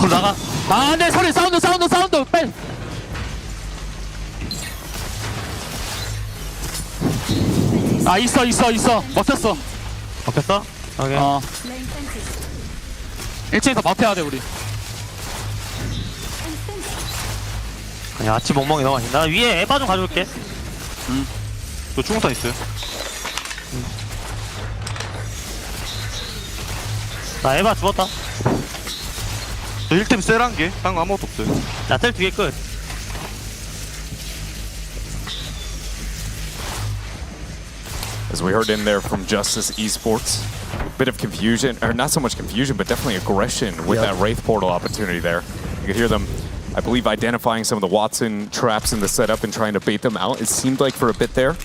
나가. 안돼 소리 사운드 빨리. 있어. 먹혔어. 먹혔어? 오케이. 1층에서 버텨야 돼 우리. 야 아침 멍멍이 너무 맛있다. 나 위에 에바 좀 가져올게. 저 중국탄 있어요? 나 에바 죽었다. 저 1템 셀한 게? 딴 거 아무것도 없어요. 나 텔 2개 끝. As we heard in there from Justice Esports, bit of confusion, or not so much confusion, but definitely aggression with that Wraith portal opportunity there. You could hear them I believe identifying some of the Watson traps in the setup and trying to bait them out, it seemed like for a bit there.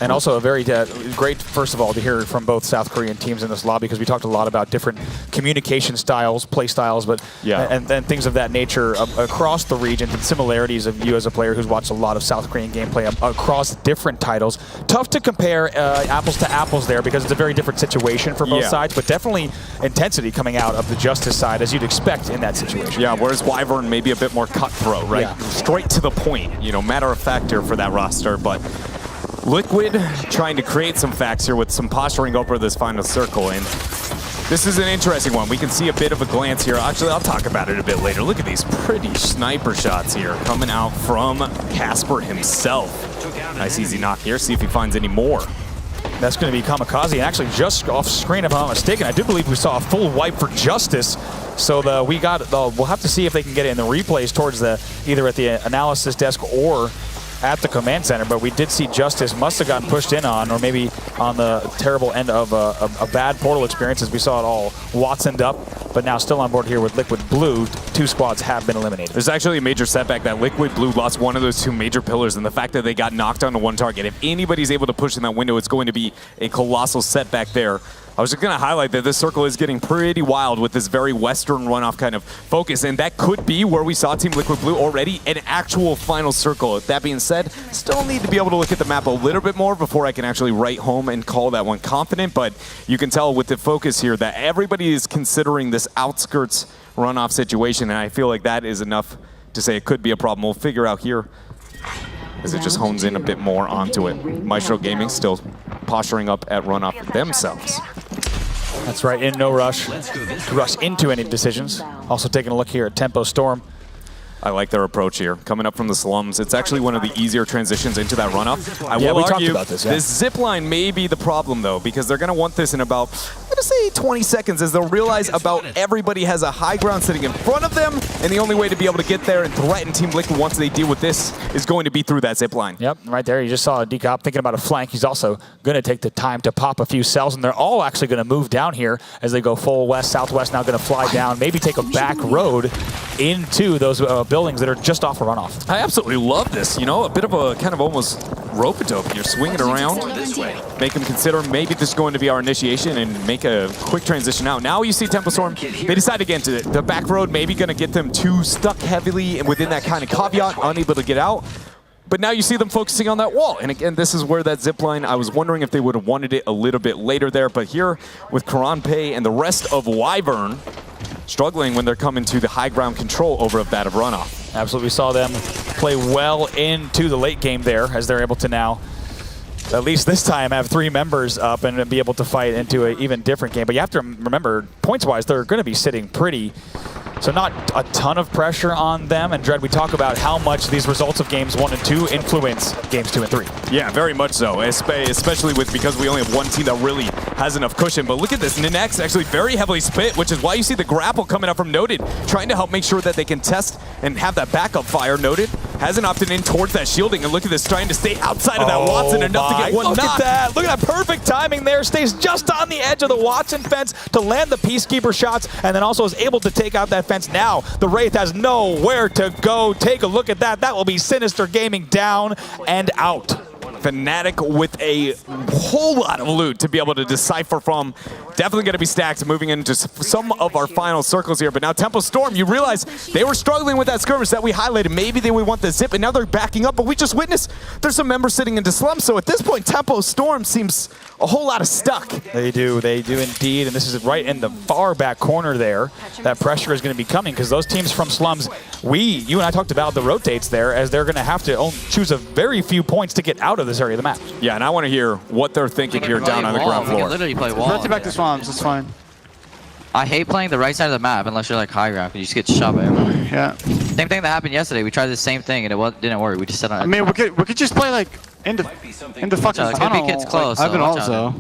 And also a very great, first of all, to hear from both South Korean teams in this lobby, because we talked a lot about different communication styles, play styles, but and things of that nature across the region, and similarities of you as a player who's watched a lot of South Korean gameplay across different titles. Tough to compare apples to apples there, because it's a very different situation for both sides, but definitely intensity coming out of the Justice side, as you'd expect in that situation. Yeah, whereas Wyvern maybe a bit more cutthroat, right? Yeah. Straight to the point, you know, matter of fact here for that roster, but Liquid trying to create some facts here with some posturing over this final circle, and this is an interesting one. We can see a bit of a glance here. Actually, I'll talk about it a bit later. Look at these pretty sniper shots here coming out from Casper himself. Nice easy knock here. See if he finds any more. That's going to be Kamikaze, and actually just off screen, if I'm not mistaken, I do believe we saw a full wipe for Justice. So we'll have to see if they can get it in the replays towards either at the analysis desk or at the command center, but we did see Justice must have gotten pushed in on, or maybe on the terrible end of a bad portal experience, as we saw it all Watsoned up, but now still on board here with Liquid Blue. 2 squads have been eliminated. There's actually a major setback that Liquid Blue lost one of those 2 major pillars, and the fact that they got knocked onto one target. If anybody's able to push in that window, it's going to be a colossal setback there. I was just going to highlight that this circle is getting pretty wild with this very Western runoff kind of focus, and that could be where we saw Team Liquid Blue already, an actual final circle. That being said, still need to be able to look at the map a little bit more before I can actually write home and call that one confident, but you can tell with the focus here that everybody is considering this outskirts runoff situation, and I feel like that is enough to say it could be a problem. We'll figure out here as it just hones in a bit more onto it. Maestro Gaming still posturing up at runoff themselves. That's right, in no rush to rush into any decisions. Also taking a look here at Tempo Storm. I like their approach here. Coming up from the slums, it's actually one of the easier transitions into that runoff. I will argue talked about this zip line may be the problem, though, because they're going to want this in about, I'm going to say 20 seconds, as they'll realize about everybody has a high ground sitting in front of them, and the only way to be able to get there and threaten Team Liquid once they deal with this is going to be through that zip line. Yep, right there. You just saw a Decop thinking about a flank. He's also going to take the time to pop a few cells, and they're all actually going to move down here as they go full west, southwest, now going to fly down, maybe take a back road into those buildings that are just off a runoff. I absolutely love this, you know, a bit of a kind of almost rope-a-dope. You're swinging around, make them consider maybe this is going to be our initiation and make a quick transition out. Now you see Tempo Storm, they decide again to the back road, maybe going to get them too stuck heavily and within that kind of caveat, unable to get out. But now you see them focusing on that wall. And again, this is where that zip line, I was wondering if they would have wanted it a little bit later there, but here with Karanpei and the rest of Wyvern struggling when they're coming to the high ground control over that of runoff. Absolutely, we saw them play well into the late game there, as they're able to now, at least this time, have 3 members up and be able to fight into an even different game. But you have to remember, points-wise, they're going to be sitting pretty, so not a ton of pressure on them. And Dread, we talk about how much these results of games 1 and 2 influence games 2 and 3. Yeah, very much so, especially because we only have one team that really has enough cushion. But look at this, Ninex actually very heavily split, which is why you see the grapple coming up from Noted, trying to help make sure that they can test and have that backup fire. Noted hasn't opted in towards that shielding, and look at this, trying to stay outside of that Watson enough to get one knock. Look at that. Look at that perfect timing there. Stays just on the edge of the Watson fence to land the Peacekeeper shots, and then also is able to take out that fence. Now the Wraith has nowhere to go. Take a look at that. That will be Sinister Gaming down and out. Fnatic with a whole lot of loot to be able to decipher from. Definitely going to be stacked moving into some of our final circles here. But now Tempo Storm, you realize they were struggling with that skirmish that we highlighted. Maybe they would want the zip, and now they're backing up. But we just witnessed there's some members sitting into slums. So at this point, Tempo Storm seems a whole lot of stuck. They do indeed. And this is right in the far back corner there. That pressure is going to be coming because those teams from slums, you and I talked about the rotates there, as they're going to have to choose a very few points to get out of this area of the map. Yeah, and I want to hear what they're thinking here down on the ground floor. We can literally play wall. Rotate back to swamps, it's fine. I hate playing the right side of the map unless you're like high ground, because you just get shoved everywhere. Yeah. Same thing that happened yesterday. We tried the same thing and it didn't work. We just set on. I mean, we could just play like into fucking tunnel. Kids close. I've been also.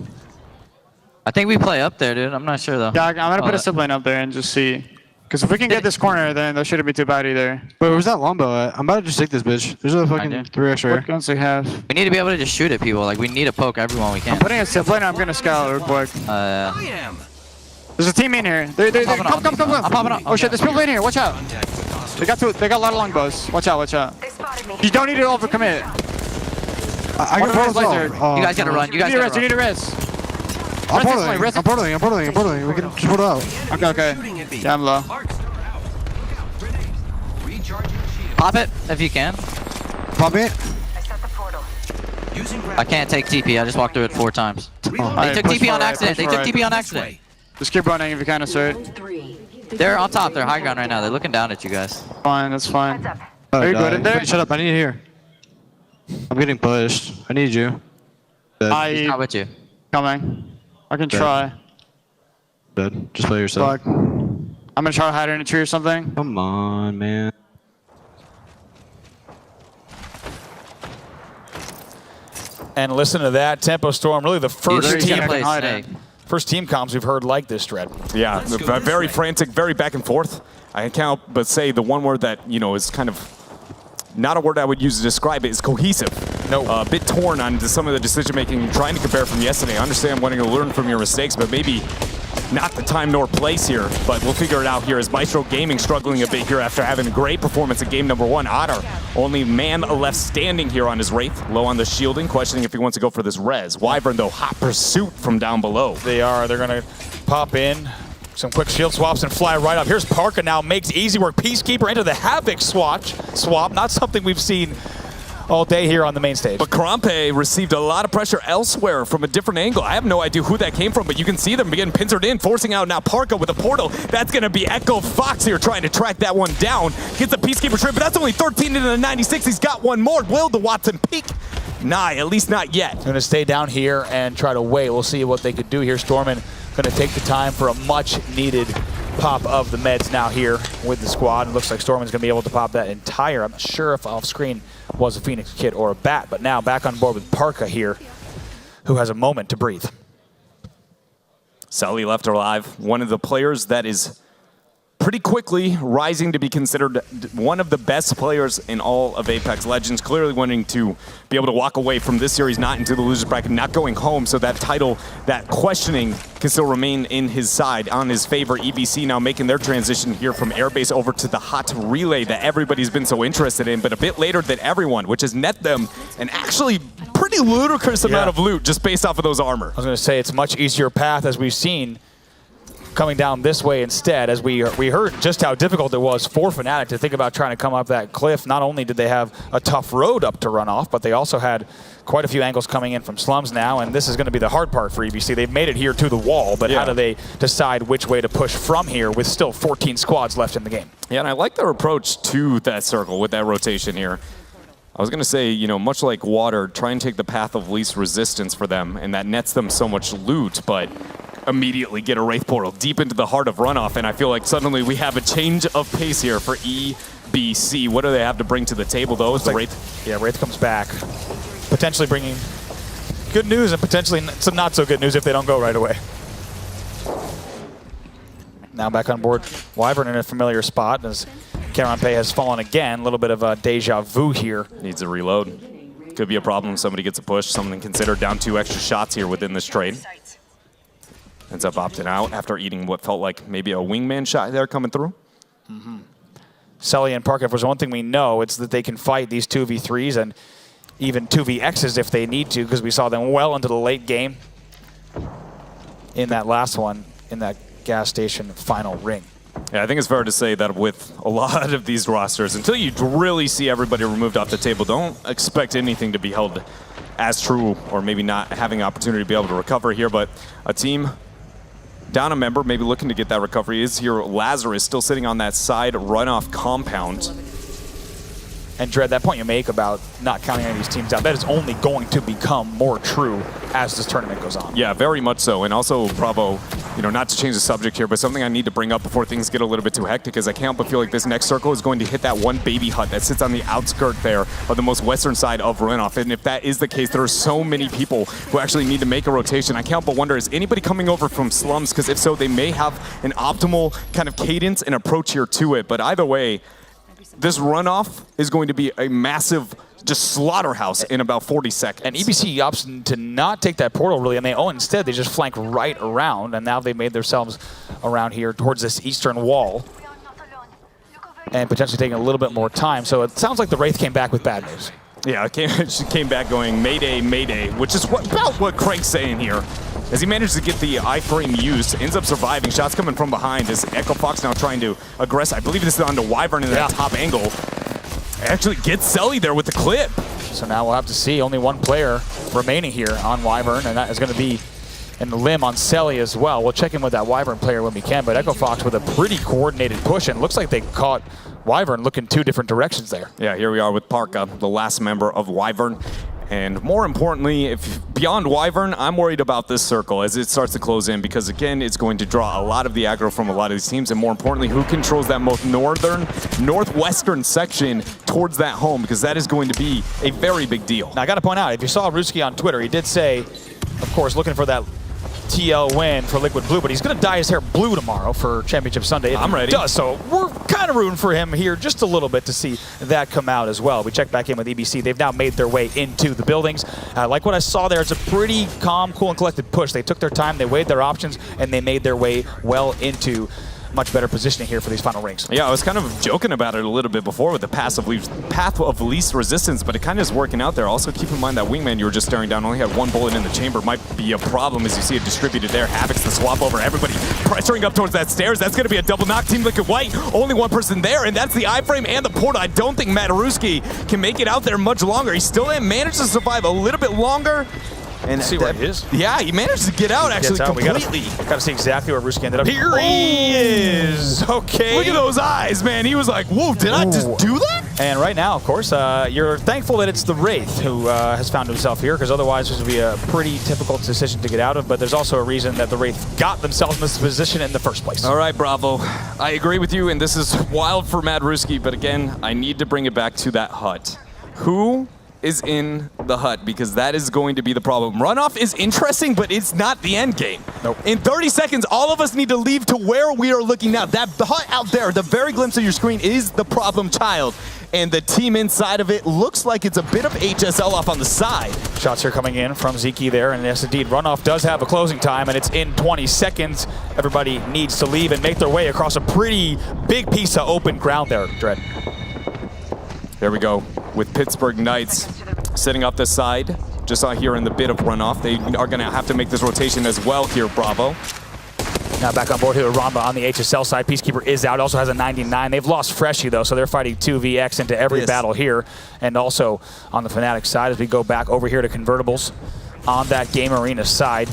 I think we play up there, dude. I'm not sure though. Yeah, I'm gonna put a zip line up there and just see. Because if we can get this corner, then that shouldn't be too bad either. Wait, where's that longbow at? I'm about to just take this bitch. There's a fucking 3 extra. What guns do we have? We need to be able to just shoot at people. Like, we need to poke everyone we can. I'm putting a zip line. I'm gonna scout real quick. There's a team in here. Come. I'm popping up. Oh shit, there's people in here. Watch out. They got a lot of longbows. Watch out, watch out. You don't need to overcommit. I can portal laser. You guys gotta run. You guys gotta run. You need a res. I'm portaling. We can just portal out. Okay. Yeah, I'm low. Pop it if you can. Pop it. I can't take TP. I just walked through it 4 times. They took TP on accident. They took TP on accident. Just keep running if you can, sir. They're on top. They're high ground right now. They're looking down at you guys. Fine, that's fine. Are you good in there? Shut up. I need you here. I'm getting pushed. I need you. He's not with you. Coming. I can try. Dead. Just play yourself. Fuck. I'm gonna try to hide in a tree or something. Come on, man. And listen to that Tempo Storm, really the first first team comms we've heard like this, Dread. Yeah, very frantic, very back and forth. I can't help but say the one word that, you know, is kind of not a word I would use to describe it is cohesive. No. A bit torn on some of the decision making, trying to compare from yesterday. I understand wanting to learn from your mistakes, but maybe not the time nor place here, but we'll figure it out here as Maestro Gaming struggling a bit here after having a great performance in game number 1. Otter, only man left standing here on his Wraith, low on the shielding, questioning if he wants to go for this res. Wyvern, though, hot pursuit from down below. They are. They're going to pop in. Some quick shield swaps and fly right up. Here's Parka now, makes easy work. Peacekeeper into the Havoc swap. Not something we've seen all day here on the main stage. But Krampe received a lot of pressure elsewhere from a different angle. I have no idea who that came from, but you can see them getting pincered in, forcing out now Parka with a portal. That's going to be Echo Fox here trying to track that one down. Gets the Peacekeeper trip, but that's only 13 into the 96. He's got one more. Will the Watson peak? Nah, at least not yet. Going to stay down here and try to wait. We'll see what they could do here. Stormin going to take the time for a much-needed pop of the meds now here with the squad. It looks like Storman's going to be able to pop that entire. I'm not sure if off-screen was a Phoenix kit or a bat, but now back on board with Parka here, who has a moment to breathe. Sully left alive, one of the players that is pretty quickly rising to be considered one of the best players in all of Apex Legends, clearly wanting to be able to walk away from this series, not into the loser's bracket, not going home, so that title, that questioning can still remain in his side, on his favor. EBC now making their transition here from airbase over to the hot relay that everybody's been so interested in, but a bit later than everyone, which has net them an actually pretty ludicrous amount of loot just based off of those armor. I was going to say it's a much easier path, as we've seen, coming down this way instead, as we heard just how difficult it was for Fnatic to think about trying to come up that cliff. Not only did they have a tough road up to run off, but they also had quite a few angles coming in from slums now, and this is going to be the hard part for EBC. They've made it here to the wall, but how do they decide which way to push from here with still 14 squads left in the game? Yeah, and I like their approach to that circle with that rotation here. I was going to say, you know, much like water, try and take the path of least resistance for them, and that nets them so much loot, but immediately get a Wraith portal deep into the heart of runoff, and I feel like suddenly we have a change of pace here for EBC. What do they have to bring to the table, though? Is the Wraith? Yeah, Wraith comes back, potentially bringing good news and potentially some not so good news if they don't go right away. Now back on board, Wyvern in a familiar spot as Krampe has fallen again. A little bit of a deja vu here. Needs a reload. Could be a problem. Somebody gets a push. Something considered down 2 extra shots here within this trade. Ends up opting out after eating what felt like maybe a wingman shot there coming through. Sully and Park, if there's one thing we know, it's that they can fight these 2v3s and even 2vx's if they need to, because we saw them well into the late game in that last one, in that gas station final ring. Yeah, I think it's fair to say that with a lot of these rosters, until you really see everybody removed off the table, don't expect anything to be held as true, or maybe not having an opportunity to be able to recover here. But a team down a member, maybe looking to get that recovery, is here Lazarus still sitting on that side runoff compound. And Dread, that point you make about not counting any of these teams out, that is only going to become more true as this tournament goes on. Yeah, very much so. And also, Bravo, you know, not to change the subject here, but something I need to bring up before things get a little bit too hectic is I can't but feel like this next circle is going to hit that one baby hut that sits on the outskirt there of the most western side of runoff. And if that is the case, there are so many people who actually need to make a rotation. I can't but wonder, is anybody coming over from slums? Because if so, they may have an optimal kind of cadence and approach here to it. But either way, this runoff is going to be a massive just slaughterhouse in about 40 seconds. And EBC opts to not take that portal really, and instead they just flank right around, and now they've made themselves around here towards this eastern wall. and potentially taking a little bit more time. So it sounds like the Wraith came back with bad news. Yeah, she came back going, Mayday, Mayday, which is about what Craig's saying here. As he managed to get the iframe used, ends up surviving. Shots coming from behind as Echo Fox now trying to aggress. I believe this is onto Wyvern in that top angle. Actually gets Selly there with the clip. So now we'll have to see only one player remaining here on Wyvern, and that is going to be in the limb on Selly as well. We'll check in with that Wyvern player when we can, but Echo Fox with a pretty coordinated push, and looks like they caught Wyvern looking 2 different directions there. Yeah, here we are with Parka, the last member of Wyvern. And more importantly, if beyond Wyvern, I'm worried about this circle as it starts to close in, because again, it's going to draw a lot of the aggro from a lot of these teams, and more importantly, who controls that most northwestern section towards that home, because that is going to be a very big deal. Now I got to point out, if you saw Ruski on Twitter, he did say, of course, looking for that TL win for Liquid Blue, but he's going to dye his hair blue tomorrow for Championship Sunday. I'm ready. Does, so we're kind of rooting for him here just a little bit to see that come out as well. We checked back in with EBC. They've now made their way into the buildings. Like what I saw there, it's a pretty calm, cool, and collected push. They took their time, they weighed their options, and they made their way well into much better positioning here for these final rings. Yeah, I was kind of joking about it a little bit before with the path of least resistance, but it kind of is working out there. Also, keep in mind that wingman you were just staring down only had 1 bullet in the chamber. Might be a problem as you see it distributed there. Havoc's the swap over. Everybody pressuring up towards that stairs. That's going to be a double knock. Team Liquid White, only 1 person there, and that's the iframe and the portal. I don't think Mataruski can make it out there much longer. He still managed to survive a little bit longer. And see where he is. Yeah, he managed to get out actually completely. We got to see exactly where Ruski ended up. Here he is. Okay. Look at those eyes, man. He was like, whoa, did I just do that? And right now, of course, you're thankful that it's the Wraith who has found himself here, because otherwise this would be a pretty difficult decision to get out of. But there's also a reason that the Wraith got themselves in this position in the first place. All right, Bravo. I agree with you, and this is wild for Mataruski, but again, I need to bring it back to that hut. Who is in the hut, because that is going to be the problem. Runoff is interesting, but it's not the end game. Nope. In 30 seconds, all of us need to leave to where we are looking now. The hut out there, the very glimpse of your screen, is the problem child. And the team inside of it looks like it's a bit of HSL off on the side. Shots are coming in from Ziki there, and yes, indeed, Runoff does have a closing time, and it's in 20 seconds. Everybody needs to leave and make their way across a pretty big piece of open ground there, Dread. There we go, with Pittsburgh Knights setting up this side. Just out here in the bit of Runoff. They are going to have to make this rotation as well here, Bravo. Now back on board here with Ramba on the HSL side. Peacekeeper is out, also has a 99. They've lost Freshie though, so they're fighting 2vx into every battle here. And also on the Fnatic side, as we go back over here to Convertibles on that Game Arena side.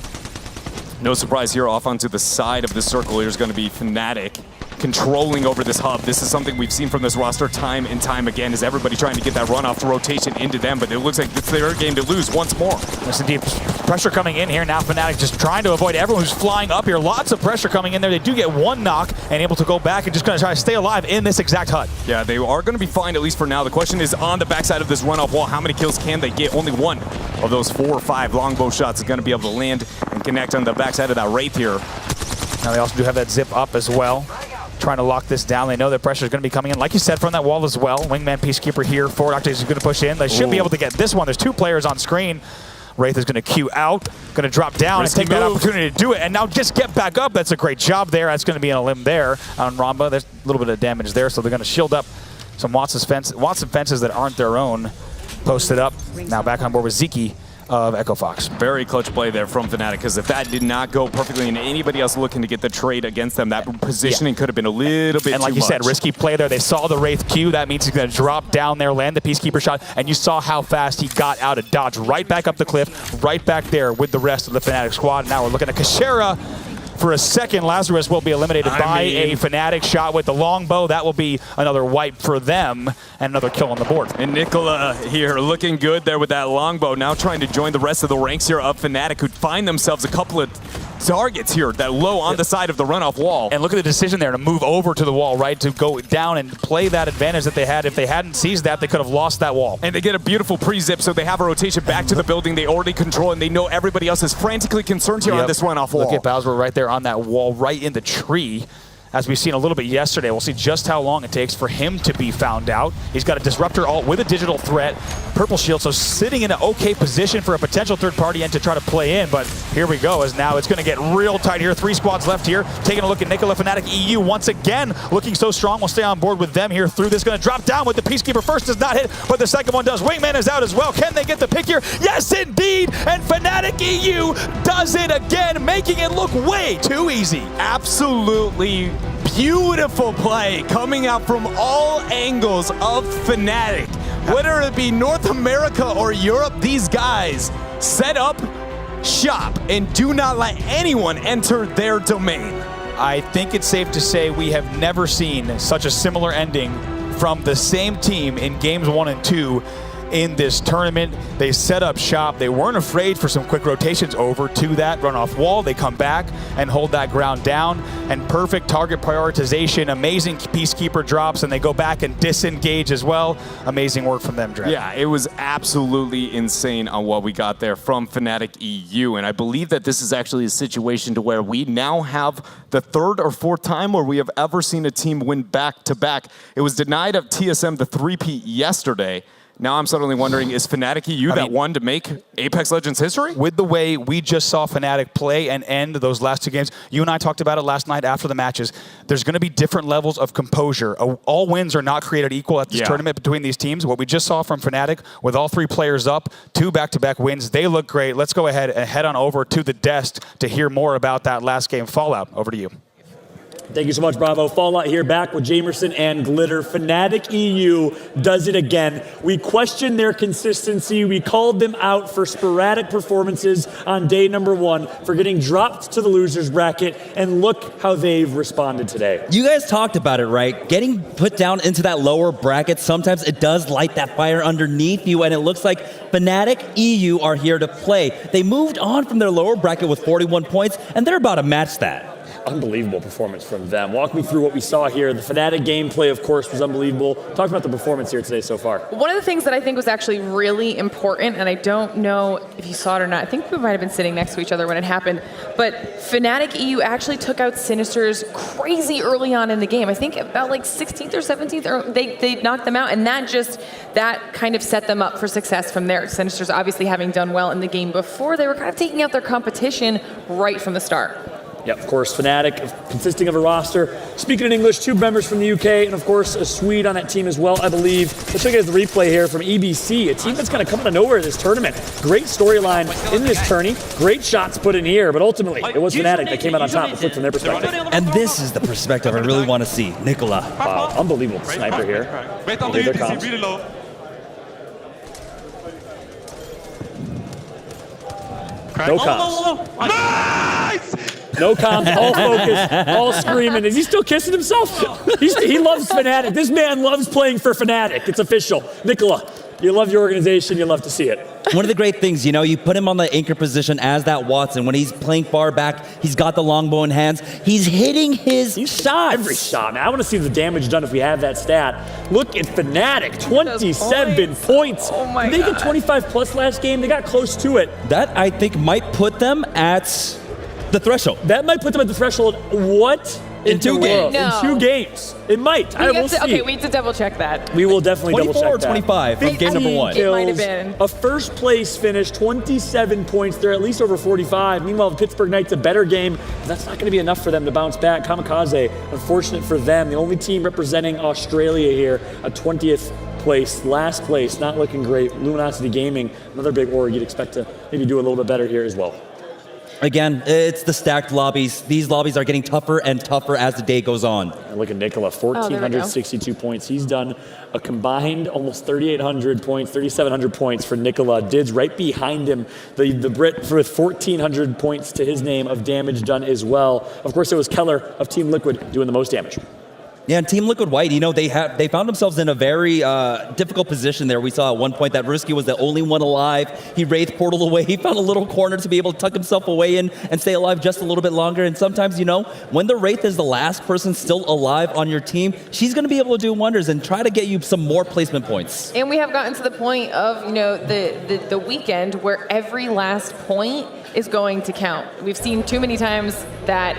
No surprise here, off onto the side of the circle, here's going to be Fnatic controlling over this hub. This is something we've seen from this roster time and time again, is everybody trying to get that Runoff rotation into them, but it looks like it's their game to lose once more. Yes, indeed. Pressure coming in here. Now Fnatic just trying to avoid everyone who's flying up here. Lots of pressure coming in there. They do get 1 knock and able to go back and just going to try to stay alive in this exact hut. Yeah, they are going to be fine, at least for now. The question is on the backside of this Runoff wall, how many kills can they get? Only 1 of those 4 or 5 longbow shots is going to be able to land and connect on the backside of that Wraith here. Now they also do have that zip up as well. Trying to lock this down. They know their pressure is going to be coming in, like you said, from that wall as well. Wingman, Peacekeeper here. Forward Octave is going to push in. They should be able to get this one. There's 2 players on screen. Wraith is going to queue out, going to drop down and take that opportunity to do it, and now just get back up. That's a great job there. That's going to be in a limb there on Ramba. There's a little bit of damage there, so they're going to shield up some Watson fences that aren't their own. Posted up. Now back on board with Ziki of Echo Fox. Very clutch play there from Fnatic, because if that did not go perfectly and anybody else looking to get the trade against them, that positioning could have been a little bit And like too you much. said, risky play there. They saw the Wraith Q. That means he's going to drop down there, land the Peacekeeper shot, and you saw how fast he got out of dodge. Right back up the cliff, right back there with the rest of the Fnatic squad. Now we're looking at Kashera. For a second, Lazarus will be eliminated by a Fnatic shot with the longbow. That will be another wipe for them and another kill on the board. And Nicola here looking good there with that longbow. Now trying to join the rest of the ranks here of Fnatic, who find themselves a couple of targets here that low on the side of the Runoff wall. And look at the decision there to move over to the wall, right? To go down and play that advantage that they had. If they hadn't seized that, they could have lost that wall. And they get a beautiful pre-zip, so they have a rotation back to the building they already control, and they know everybody else is frantically concerned here on this Runoff wall. Look at Bowser right there on that wall, right in the tree. as we've seen a little bit yesterday. We'll see just how long it takes for him to be found out. He's got a Disruptor ult with a digital threat, purple shield, so sitting in an okay position for a potential third-party end to try to play in, but here we go, as now it's going to get real tight here. 3 squads left here. Taking a look at Nicola Fnatic EU once again, looking so strong. We'll stay on board with them here through this. Going to drop down with the Peacekeeper. First does not hit, but the second one does. Wingman is out as well. Can they get the pick here? Yes, indeed, and Fnatic EU does it again, making it look way too easy. Absolutely beautiful play coming out from all angles of Fnatic. Whether it be North America or Europe, these guys set up shop and do not let anyone enter their domain. I think it's safe to say we have never seen such a similar ending from the same team in games 1 and 2 in this tournament. They set up shop. They weren't afraid for some quick rotations over to that runoff wall. They come back and hold that ground down, and perfect target prioritization, amazing Peacekeeper drops, and they go back and disengage as well. Amazing work from them, Dre. Yeah, it was absolutely insane on what we got there from Fnatic EU, and I believe that this is actually a situation to where we now have the 3rd or 4th time where we have ever seen a team win back-to-back. It was denied of TSM the 3-peat yesterday. Now I'm suddenly wondering, is Fnatic EU that one to make Apex Legends history? With the way we just saw Fnatic play and end those last 2 games, you and I talked about it last night after the matches, there's going to be different levels of composure. All wins are not created equal at this tournament between these teams. What we just saw from Fnatic, with all 3 players up, 2 back-to-back wins, they look great. Let's go ahead and head on over to the desk to hear more about that last game. Fallout, over to you. Thank you so much, Bravo. Fallout here, back with Jamerson and Glitter. Fnatic EU does it again. We questioned their consistency. We called them out for sporadic performances on day number 1, for getting dropped to the losers bracket, and look how they've responded today. You guys talked about it, right? Getting put down into that lower bracket, sometimes it does light that fire underneath you, and it looks like Fnatic EU are here to play. They moved on from their lower bracket with 41 points, and they're about to match that. Unbelievable performance from them. Walk me through what we saw here. The Fnatic gameplay, of course, was unbelievable. Talk about the performance here today so far. One of the things that I think was actually really important, and I don't know if you saw it or not, I think we might have been sitting next to each other when it happened, but Fnatic EU actually took out Sinister's crazy early on in the game. I think about like 16th or 17th, or they knocked them out, and that kind of set them up for success from there. Sinister's obviously having done well in the game before, they were kind of taking out their competition right from the start. Yeah, of course, Fnatic, consisting of a roster, speaking in English, 2 members from the UK, and of course, a Swede on that team as well, I believe. Let's check out the replay here from EBC, a team that's kind of come out of nowhere this tournament. Great storyline in this tourney, great shots put in here, but ultimately, it was Fnatic that came out on top, a flip from their perspective. And this is the perspective I really want to see. Nicola. Wow, unbelievable sniper here. Hear their comms. No comms. Nice! No comms, all focus, all screaming. Is he still kissing himself? He loves Fnatic. This man loves playing for Fnatic. It's official. Nicola, you love your organization. You love to see it. One of the great things, you know, you put him on the anchor position as that Watson. When he's playing far back, he's got the longbow in hands. He's hitting his shots. Every shot, man. I want to see the damage done if we have that stat. Look at Fnatic, 27 points. Oh my Did they get 25 plus last game? They got close to it. That, I think, might put them at the threshold. That might put them at the threshold. What? In 2 games. No. In 2 games. It might. I will see. Okay, we need to double check that. We will definitely double check that. 24 or 25 from game number 1. It might have been. A first place finish, 27 points. They're at least over 45. Meanwhile, the Pittsburgh Knights, a better game. But that's not going to be enough for them to bounce back. Kamikaze, unfortunate for them. The only team representing Australia here, a 20th place, last place, not looking great. Luminosity Gaming, another big org. You'd expect to maybe do a little bit better here as well. Again, it's the stacked lobbies. These lobbies are getting tougher and tougher as the day goes on. And look at Nicola, 1,462 points. He's done a combined almost 3,800 points, 3,700 points for Nicola. Dids right behind him, the Brit with 1,400 points to his name of damage done as well. Of course, it was Keller of Team Liquid doing the most damage. Yeah, and Team Liquid White, you know, they found themselves in a very difficult position there. We saw at one point that Risky was the only one alive. He wraith portaled away. He found a little corner to be able to tuck himself away in and stay alive just a little bit longer. And sometimes, you know, when the Wraith is the last person still alive on your team, she's going to be able to do wonders and try to get you some more placement points. And we have gotten to the point of, you know, the weekend where every last point is going to count. We've seen too many times that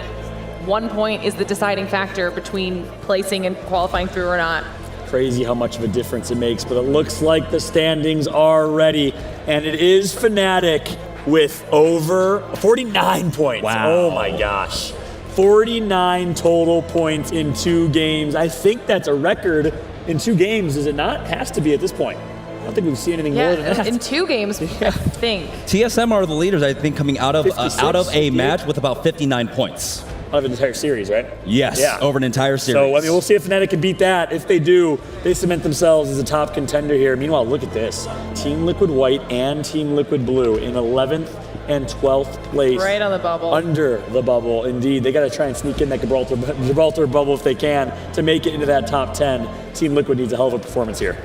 1 point is the deciding factor between placing and qualifying through or not. Crazy how much of a difference it makes, but it looks like the standings are ready, and it is Fnatic with over 49 points. Wow. Oh my gosh. 49 total points in 2 games. I think that's a record in 2 games, is it not? It has to be at this point. I don't think we've seen anything more than Yeah, that. in 2 games, I think. TSM are the leaders, I think, coming out of 56, a match with about 59 points. Out of an entire series, right? Yes, over an entire series. So, I mean, we'll see if Fnatic can beat that. If they do, they cement themselves as a top contender here. Meanwhile, look at this. Team Liquid White and Team Liquid Blue in 11th and 12th place. Right on the bubble. Under the bubble, indeed. They got to try and sneak in that Gibraltar bubble if they can to make it into that top 10. Team Liquid needs a hell of a performance here.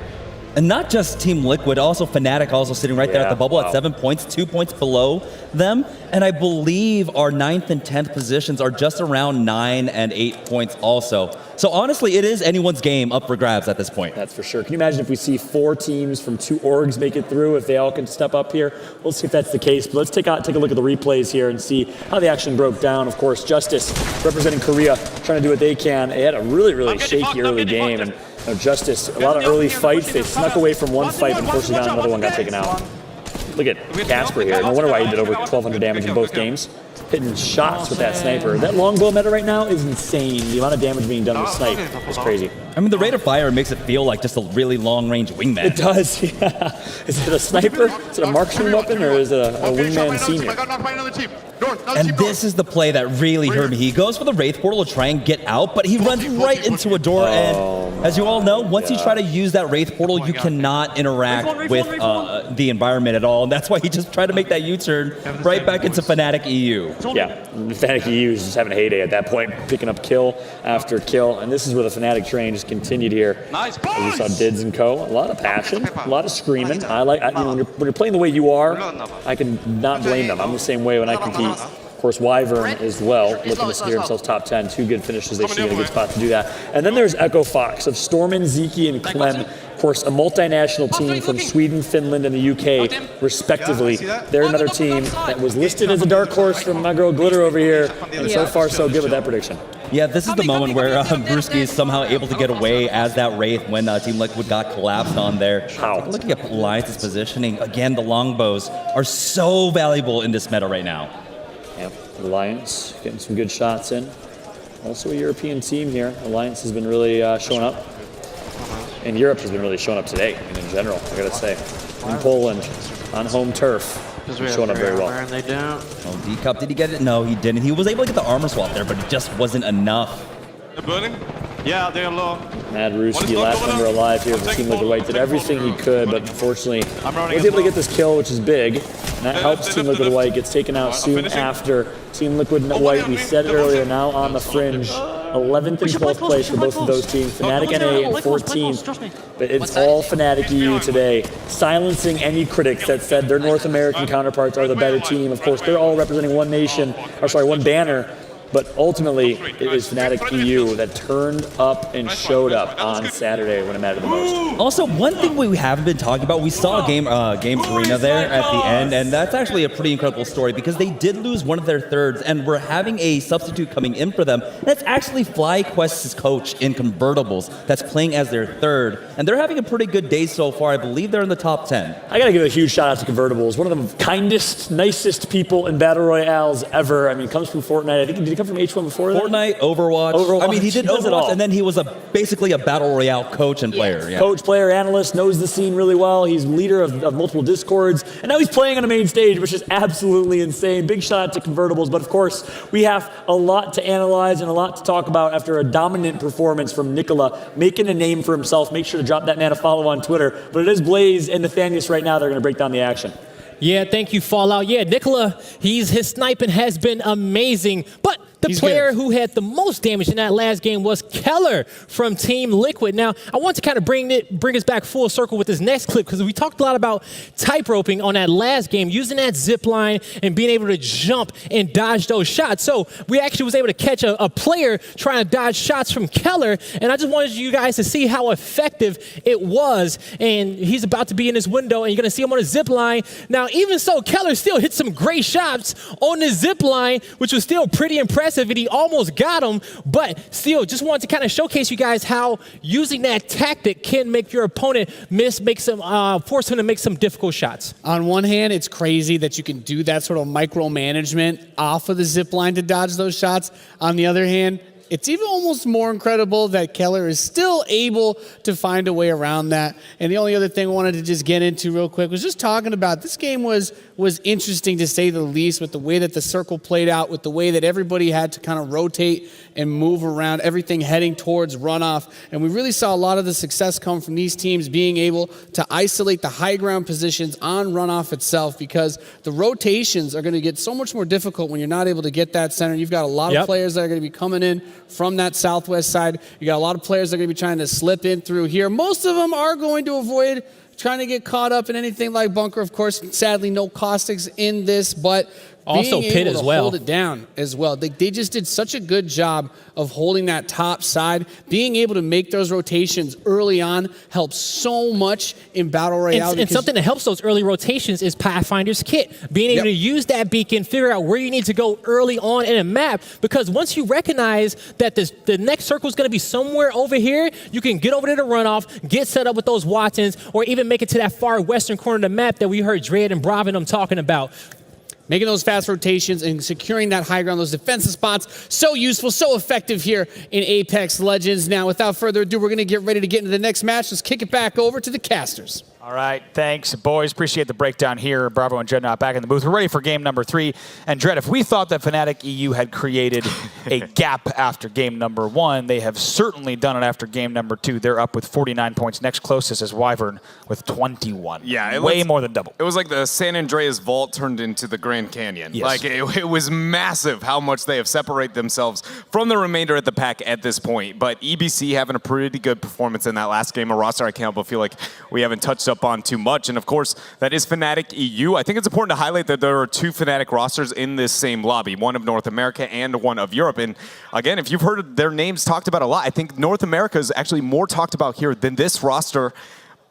And not just Team Liquid, also Fnatic also sitting right there at the bubble at 7 points, 2 points below them. And I believe our 9th and 10th positions are just around 9 and 8 points also. So honestly, it is anyone's game up for grabs at this point. That's for sure. Can you imagine if we see 4 teams from 2 orgs make it through, if they all can step up here? We'll see if that's the case. But let's take a look at the replays here and see how the action broke down. Of course, Justice representing Korea, trying to do what they can. They had a really shaky early game. And Justice, a lot of early fights. They snuck away from one fight, but unfortunately down, another one got taken out. Look at Casper here. No wonder why he did over 1,200 damage in both games. Hitting shots with that sniper. That longbow meta right now is insane. The amount of damage being done with snipe is crazy. I mean, the rate of fire makes it feel like just a really long-range wingman. It does, yeah. Is it a sniper? Is it a marksman weapon, or is it a wingman senior? And this is the play that really hurt me. He goes for the Wraith Portal to try and get out, but he runs right into a door. And as you all know, once you try to use that Wraith Portal, you cannot interact with the environment at all. And that's why he just tried to make that U-turn right back into Fnatic EU. Yeah, Fnatic EU is just having a heyday at that point, picking up kill after kill. And this is where the Fnatic train just continued here. As we saw Dids and Co. A lot of passion, a lot of screaming. When you're playing the way you are, I can not blame them. I'm the same way when I compete. Of course, Wyvern as well, looking to secure themselves top 10. 2 good finishes. They should be in a good spot to do that. And then there's Echo Fox of Stormin, Zeki, and Clem. Of course, a multinational team from Sweden, Finland, and the UK, respectively. They're another team that was listed as a dark horse from my girl Glitter over here. And so far, so good with that prediction. Yeah, this is the moment where Brewski is somehow able to get away as that Wraith when Team Liquid got collapsed on there. Looking at Alliance's positioning, again, the longbows are so valuable in this meta right now. Yep, Alliance getting some good shots in. Also a European team here. Alliance has been really showing up. And Europe has been really showing up today, in general, I gotta say. In Poland, on home turf, showing up very well. They don't. Oh, D-Cup, did he get it? No, he didn't. He was able to get the armor swap there, but it just wasn't enough. They're burning? Yeah, they're low. Mad Ruski, last member alive here for Team Liquid White, did everything he could, but unfortunately was able to get this kill, which is big. And that helps Team Liquid White, gets taken out soon after. Team Liquid White, we said it earlier, now on the fringe. 11th and 12th place for both of those teams. Fnatic NA and 14th. But it's all Fnatic EU today, silencing any critics that said their North American counterparts are the better team. Of course, they're all representing one nation, or sorry, one banner. But ultimately, it is Fnatic EU that turned up and showed up on Saturday when it mattered the most. Also, one thing we haven't been talking about, we saw Games Arena there at the end, and that's actually a pretty incredible story because they did lose one of their thirds, and we're having a substitute coming in for them. That's actually FlyQuest's coach in Convertibles that's playing as their third, and they're having a pretty good day so far. I believe they're in the top 10. I gotta give a huge shout out to Convertibles, one of the kindest, nicest people in Battle Royales ever. I mean, comes from Fortnite. I think, did he come from H1 before that? Fortnite, Overwatch. I mean, he did Overwatch, and then he was basically a Battle Royale coach and player. Yeah. Coach, player, analyst, knows the scene really well. He's leader of multiple Discords, and now he's playing on a main stage, which is absolutely insane. Big shout out to Convertibles, but of course, we have a lot to analyze and a lot to talk about after a dominant performance from Nicola, making a name for himself. Make sure to drop that man a follow on Twitter. But it is Blaze and Nathanius right now. They're going to break down the action. Yeah, thank you, Fallout. Yeah, Nicola, his sniping has been amazing, but the player who had the most damage in that last game was Keller from Team Liquid. Now, I want to kind of bring us back full circle with this next clip because we talked a lot about type roping on that last game, using that zip line and being able to jump and dodge those shots. So we actually was able to catch a player trying to dodge shots from Keller, and I just wanted you guys to see how effective it was. And he's about to be in this window, and you're going to see him on a zip line. Now, even so, Keller still hit some great shots on the zip line, which was still pretty impressive. aggressive, and he almost got him. But still, just wanted to kind of showcase you guys how using that tactic can make your opponent force him to make some difficult shots. On one hand, it's crazy that you can do that sort of micromanagement off of the zip line to dodge those shots. On the other hand, it's even almost more incredible that Keller is still able to find a way around that. And the only other thing I wanted to just get into real quick was just talking about this game was interesting to say the least, with the way that the circle played out, with the way that everybody had to kind of rotate and move around, everything heading towards runoff. And we really saw a lot of the success come from these teams being able to isolate the high ground positions on runoff itself, because the rotations are going to get so much more difficult when you're not able to get that center. You've got a lot of players that are going to be coming in from that southwest side. You got a lot of players that are going to be trying to slip in through here. Most of them are going to avoid trying to get caught up in anything like bunker. Of course, sadly, no caustics in this, but also being pit able as to well. hold it down as well. They just did such a good job of holding that top side. Being able to make those rotations early on helps so much in Battle Royale. And something that helps those early rotations is Pathfinder's kit. Being able to use that beacon, figure out where you need to go early on in a map, because once you recognize that the next circle is going to be somewhere over here, you can get over there to runoff, get set up with those Wattons, or even make it to that far western corner of the map that we heard Dread and Brav and them talking about. Making those fast rotations and securing that high ground, those defensive spots, so useful, so effective here in Apex Legends. Now, without further ado, we're going to get ready to get into the next match. Let's kick it back over to the casters. All right, thanks, boys. Appreciate the breakdown here. Bravo and Dreadnought back in the booth. We're ready for game number 3. And Dread, if we thought that Fnatic EU had created a gap after game number 1, they have certainly done it after game number 2. They're up with 49 points. Next closest is Wyvern with 21. Yeah, way more than double. It was like the San Andreas Vault turned into the Grand Canyon. Yes. Like, it was massive how much they have separated themselves from the remainder of the pack at this point. But EBC having a pretty good performance in that last game. A roster I can't help but feel like we haven't touched up on too much. And of course, that is Fnatic EU. I think it's important to highlight that there are 2 Fnatic rosters in this same lobby, one of North America and one of Europe. And again, if you've heard their names talked about a lot, I think North America is actually more talked about here than this roster.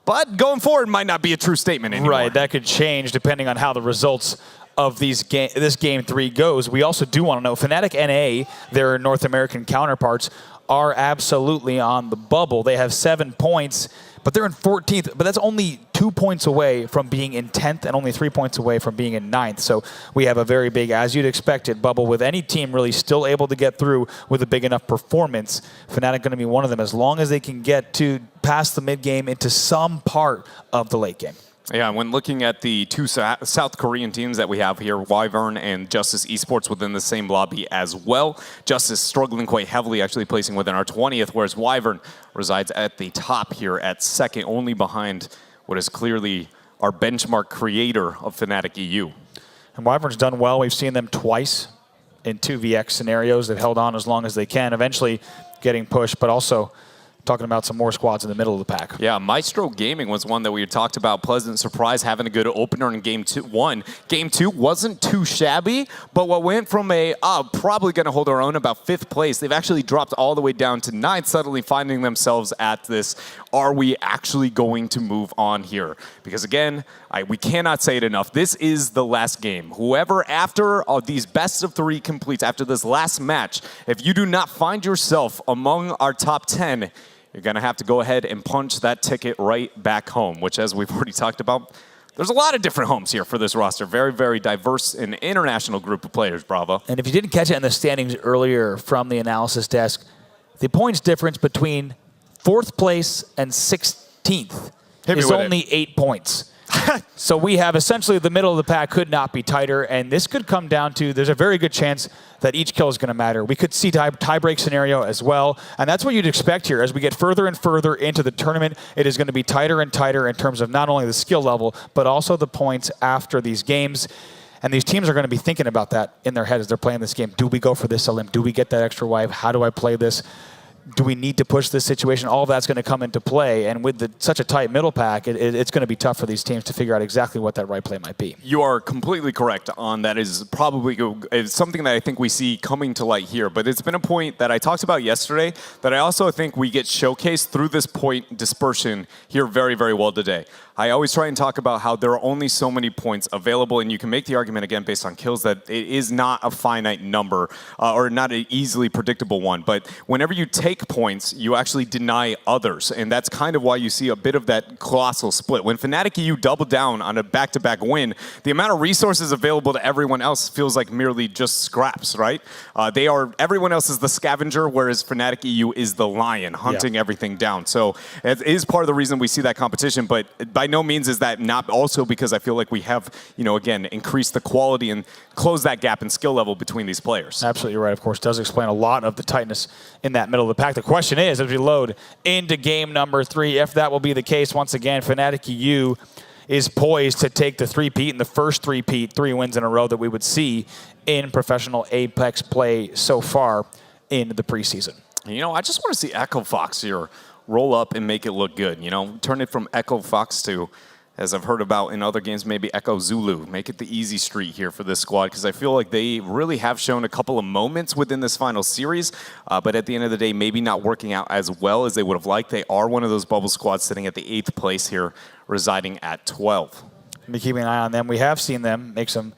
But going forward might not be a true statement anymore. Right, that could change depending on how the results of this game 3 goes. We also do want to know, Fnatic NA, their North American counterparts, are absolutely on the bubble. They have 7 points, but they're in 14th, but that's only 2 points away from being in 10th and only 3 points away from being in 9th. So we have a very big, as you'd expect it, bubble with any team really still able to get through with a big enough performance. Fnatic going to be one of them as long as they can get to past the mid game into some part of the late game. Yeah, when looking at the 2 South Korean teams that we have here, Wyvern and Justice Esports within the same lobby as well. Justice struggling quite heavily, actually placing within our 20th, whereas Wyvern resides at the top here at 2nd, only behind what is clearly our benchmark creator of Fnatic EU. And Wyvern's done well. We've seen them twice in 2vx scenarios. They've held on as long as they can, eventually getting pushed, but also talking about some more squads in the middle of the pack. Yeah, Maestro Gaming was one that we had talked about. Pleasant surprise, having a good opener in game 1. Game 2 wasn't too shabby, but what went from a probably going to hold our own about 5th place, they've actually dropped all the way down to 9th, suddenly finding themselves at this, are we actually going to move on here? Because again, we cannot say it enough. This is the last game. Whoever, after these best of 3 completes, after this last match, if you do not find yourself among our top 10, you're going to have to go ahead and punch that ticket right back home, which, as we've already talked about, there's a lot of different homes here for this roster. Very, very diverse and international group of players, Bravo. And if you didn't catch it in the standings earlier from the analysis desk, the points difference between 4th place and 16th is only 8 points. So we have essentially the middle of the pack could not be tighter, and this could come down to, there's a very good chance that each kill is going to matter. We could see tie-break scenario as well, and that's what you'd expect here. As we get further and further into the tournament, it is going to be tighter and tighter in terms of not only the skill level, but also the points after these games. And these teams are going to be thinking about that in their head as they're playing this game. Do we go for this LM? Do we get that extra wipe? How do I play this? Do we need to push this situation? All of that's going to come into play. And with such a tight middle pack, it's going to be tough for these teams to figure out exactly what that right play might be. You are completely correct on that. Is probably something that I think we see coming to light here. But it's been a point that I talked about yesterday that I also think we get showcased through this point dispersion here very, very well today. I always try and talk about how there are only so many points available, and you can make the argument again based on kills that it is not a finite number or not an easily predictable one. But whenever you take points, you actually deny others, and that's kind of why you see a bit of that colossal split. When Fnatic EU double down on a back-to-back win, the amount of resources available to everyone else feels like merely just scraps, right? Everyone else is the scavenger, whereas Fnatic EU is the lion hunting everything down. So it is part of the reason we see that competition, but by no means is that not also because I feel like we have, again, increased the quality and closed that gap in skill level between these players. Absolutely right, of course. Does explain a lot of the tightness in that middle of the pack. The question is, as we load into game number 3, if that will be the case, once again, Fnatic EU is poised to take the three-peat and the first three-peat, 3 wins in a row that we would see in professional Apex play so far in the preseason. I just want to see Echo Fox here roll up and make it look good. Turn it from Echo Fox to, as I've heard about in other games, maybe Echo Zulu. Make it the easy street here for this squad, because I feel like they really have shown a couple of moments within this final series, but at the end of the day, maybe not working out as well as they would have liked. They are one of those bubble squads sitting at the 8th place here, residing at 12. Be keeping an eye on them. We have seen them make some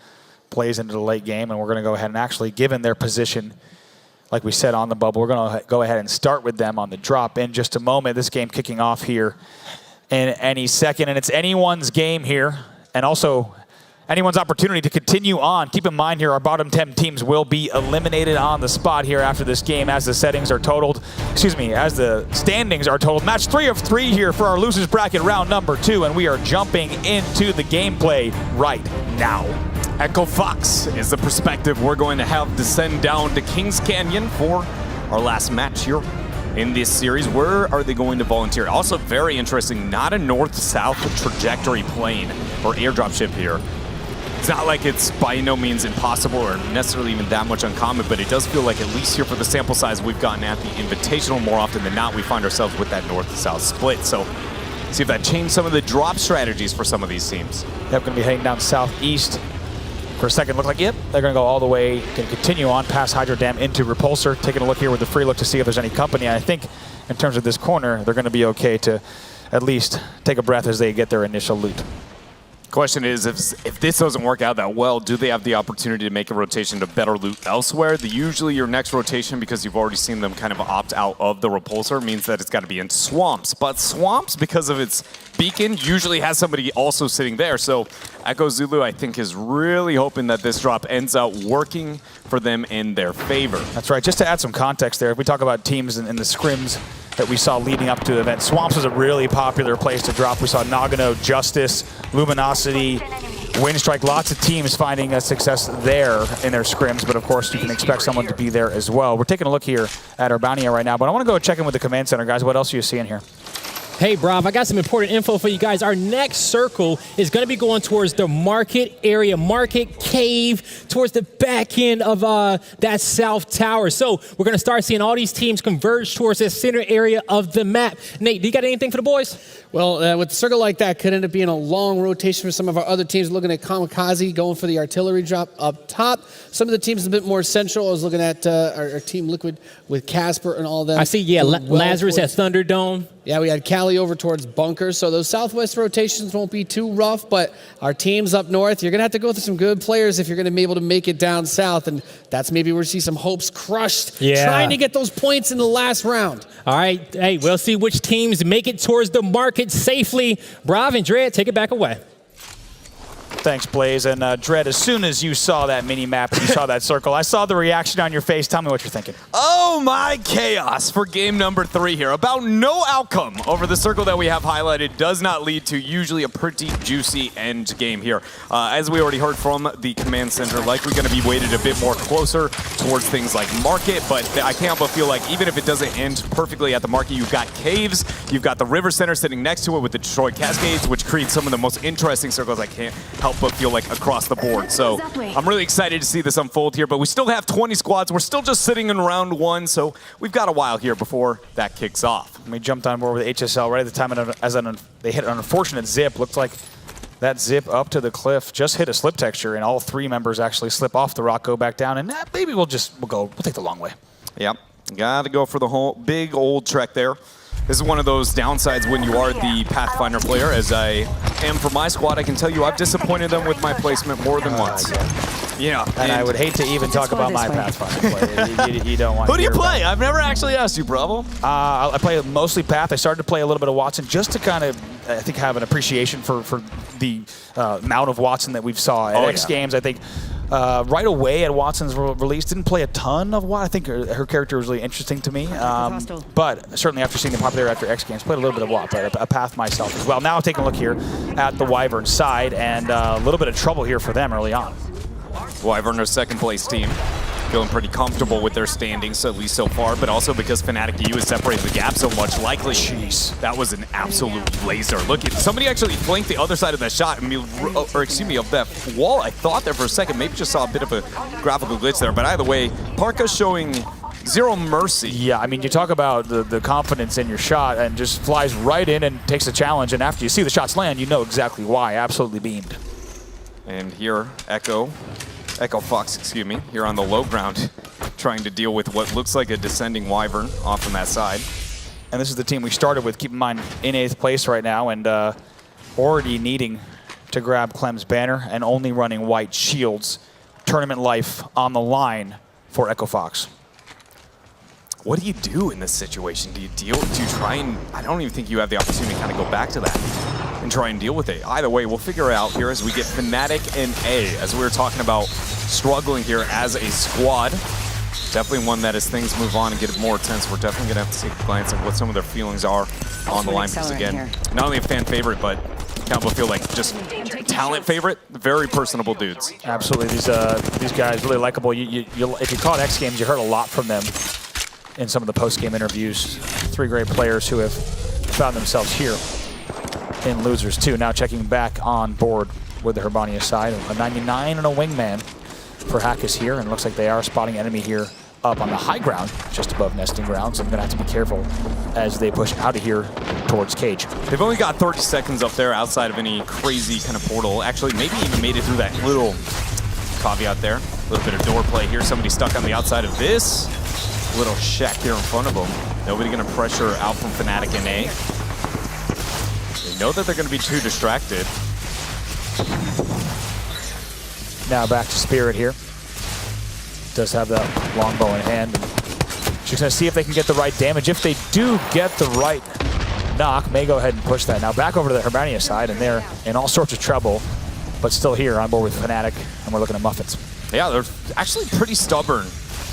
plays into the late game, and we're going to go ahead and actually, given their position, like we said, on the bubble, we're going to go ahead and start with them on the drop in just a moment. This game kicking off here in any second, and it's anyone's game here, and also anyone's opportunity to continue on. Keep in mind here, our bottom 10 teams will be eliminated on the spot here after this game as the settings are totaled. As the standings are totaled. Match 3 of 3 here for our losers bracket round number 2, and we are jumping into the gameplay right now. Echo Fox is the perspective we're going to have descend down to Kings Canyon for our last match here in this series. Where are they going to volunteer? Also very interesting, not a north-south trajectory plane or airdrop ship here. It's not like it's by no means impossible or necessarily even that much uncommon, but it does feel like, at least here for the sample size we've gotten at the Invitational, more often than not, we find ourselves with that north-to-south split. So see if that changed some of the drop strategies for some of these teams. They're going to be heading down southeast. For a second, looked like, yep, they're going to go all the way, can continue on past Hydro Dam into Repulsor, taking a look here with the free look to see if there's any company. I think in terms of this corner, they're going to be okay to at least take a breath as they get their initial loot. Question is, if this doesn't work out that well, do they have the opportunity to make a rotation to better loot elsewhere? Usually your next rotation, because you've already seen them kind of opt out of the Repulsor, means that it's got to be in Swamps. But Swamps, because of its beacon, usually has somebody also sitting there. So Echo Zulu, I think, is really hoping that this drop ends up working for them in their favor. That's right. Just to add some context there, if we talk about teams in the scrims that we saw leading up to the event, Swamps was a really popular place to drop. We saw Nagano, Justice, Luminosity, Windstrike, lots of teams finding a success there in their scrims, but of course you can expect someone to be there as well. We're taking a look here at Urbania right now, but I want to go check in with the command center, guys. What else are you seeing here? Hey, Brav, I got some important info for you guys. Our next circle is going to be going towards the market area, market cave, towards the back end of that south tower. So we're going to start seeing all these teams converge towards the center area of the map. Nate, do you got anything for the boys? Well, with a circle like that, could end up being a long rotation for some of our other teams. Looking at Kamikaze going for the artillery drop up top. Some of the teams a bit more central. I was looking at our team Liquid with Casper and all of them. I see, Lazarus at Thunderdome. Yeah, we had Cali over towards Bunker, so those southwest rotations won't be too rough, but our teams up north, you're going to have to go through some good players if you're going to be able to make it down south, and that's maybe where we see some hopes crushed, trying to get those points in the last round. All right, hey, we'll see which teams make it towards the market safely. Brav and Dread, take it back away. Thanks, Blaze. And Dread, as soon as you saw that mini-map and you saw that circle, I saw the reaction on your face. Tell me what you're thinking. Oh my chaos for game number 3 here. About no outcome over the circle that we have highlighted does not lead to usually a pretty juicy end game here. As we already heard from the command center, likely going to be weighted a bit more closer towards things like market, but I can't but feel like even if it doesn't end perfectly at the market, you've got caves, you've got the river center sitting next to it with the Detroit Cascades, which creates some of the most interesting circles I can't help but feel like across the board. So I'm really excited to see this unfold here, but we still have 20 squads. We're still just sitting in round 1, so we've got a while here before that kicks off. We jumped on board with HSL right at the time they hit an unfortunate zip. Looked like that zip up to the cliff just hit a slip texture, and all 3 members actually slip off the rock, go back down, and maybe we'll take the long way. Yep, got to go for the whole big old trek there. This is one of those downsides when you are the Pathfinder player. As I am for my squad, I can tell you I've disappointed them with my placement more than once. Yeah, and I would hate to even talk about my Pathfinder player. You don't want. Who do you play? I've never actually asked you, Bravo. I play mostly Path. I started to play a little bit of Watson just to kind of, I think, have an appreciation for the amount of Watson that we've saw at X Games. I think right away at Watson's release, didn't play a ton of Watson. I think her character was really interesting to me. But certainly after seeing the popularity after X Games, played a little bit of Watson, but a Path myself as well. Now taking a look here at the Wyvern side, and a little bit of trouble here for them early on. Wyvern, our second place team, feeling pretty comfortable with their standings, at least so far, but also because Fnatic EU has separated the gap so much, likely. Jeez, that was an absolute laser. Look, somebody actually flanked the other side of that shot, or excuse me, of that wall. I thought there for a second, maybe just saw a bit of a graphical glitch there, but either way, Parka's showing zero mercy. Yeah, I mean, you talk about the confidence in your shot and just flies right in and takes the challenge, and after you see the shots land, you know exactly why. Absolutely beamed. And here, Echo Fox, excuse me, here on the low ground, trying to deal with what looks like a descending Wyvern off on that side. And this is the team we started with, keep in mind, in 8th place right now, and already needing to grab Clem's banner and only running white shields. Tournament life on the line for Echo Fox. What do you do in this situation? Do you try and, I don't even think you have the opportunity to kind of go back to that and try and deal with it. Either way, we'll figure it out here as we get Fnatic and A, as we were talking about struggling here as a squad. Definitely one that as things move on and get more tense, we're definitely going to have to take a glance at what some of their feelings are on the line. Because again, not only a fan favorite, but kind of feel like just talent favorite, very personable dudes. Absolutely, these guys really likable. If you caught X Games, you heard a lot from them in some of the post-game interviews. 3 great players who have found themselves here in Losers 2. Now checking back on board with the Herbania side. A 99 and a wingman for Hackus here, and it looks like they are spotting enemy here up on the high ground, just above nesting ground, so I'm going to have to be careful as they push out of here towards Cage. They've only got 30 seconds up there outside of any crazy kind of portal. Actually, maybe even made it through that little caveat there. A little bit of door play here. Somebody stuck on the outside of this little shack here in front of them. Nobody going to pressure out from Fnatic and A. They know that they're going to be too distracted. Now back to Spirit here. Does have that longbow in hand. She's going to see if they can get the right damage. If they do get the right knock, may go ahead and push that. Now back over to the Herbania side, and they're in all sorts of trouble, but still here on board with Fnatic, and we're looking at Muffins. Yeah, they're actually pretty stubborn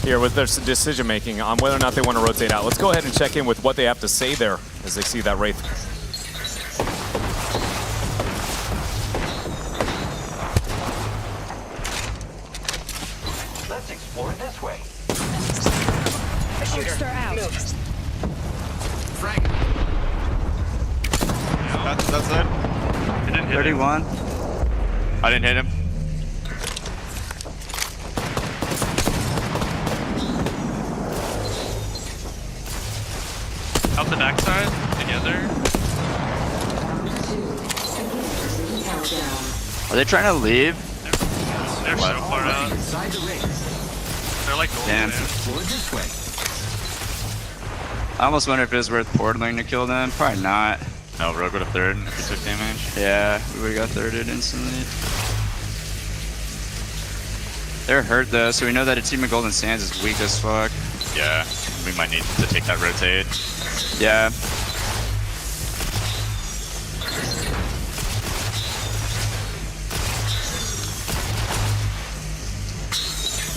here with their decision making on whether or not they want to rotate out. Let's go ahead and check in with what they have to say there as they see that Wraith. Let's explore this way. A shooter out. Frank. That's it. He didn't hit 31. I didn't hit him. Out the backside, together. Are they trying to leave? They're so far out. They're like gold. Damn. I almost wonder if it was worth portaling to kill them. Probably not. No, Rogue would have third if he took damage. Yeah, we would have got thirded instantly. They're hurt though, so we know that a team of Golden Sands is weak as fuck. Yeah, we might need to take that rotate. Yeah.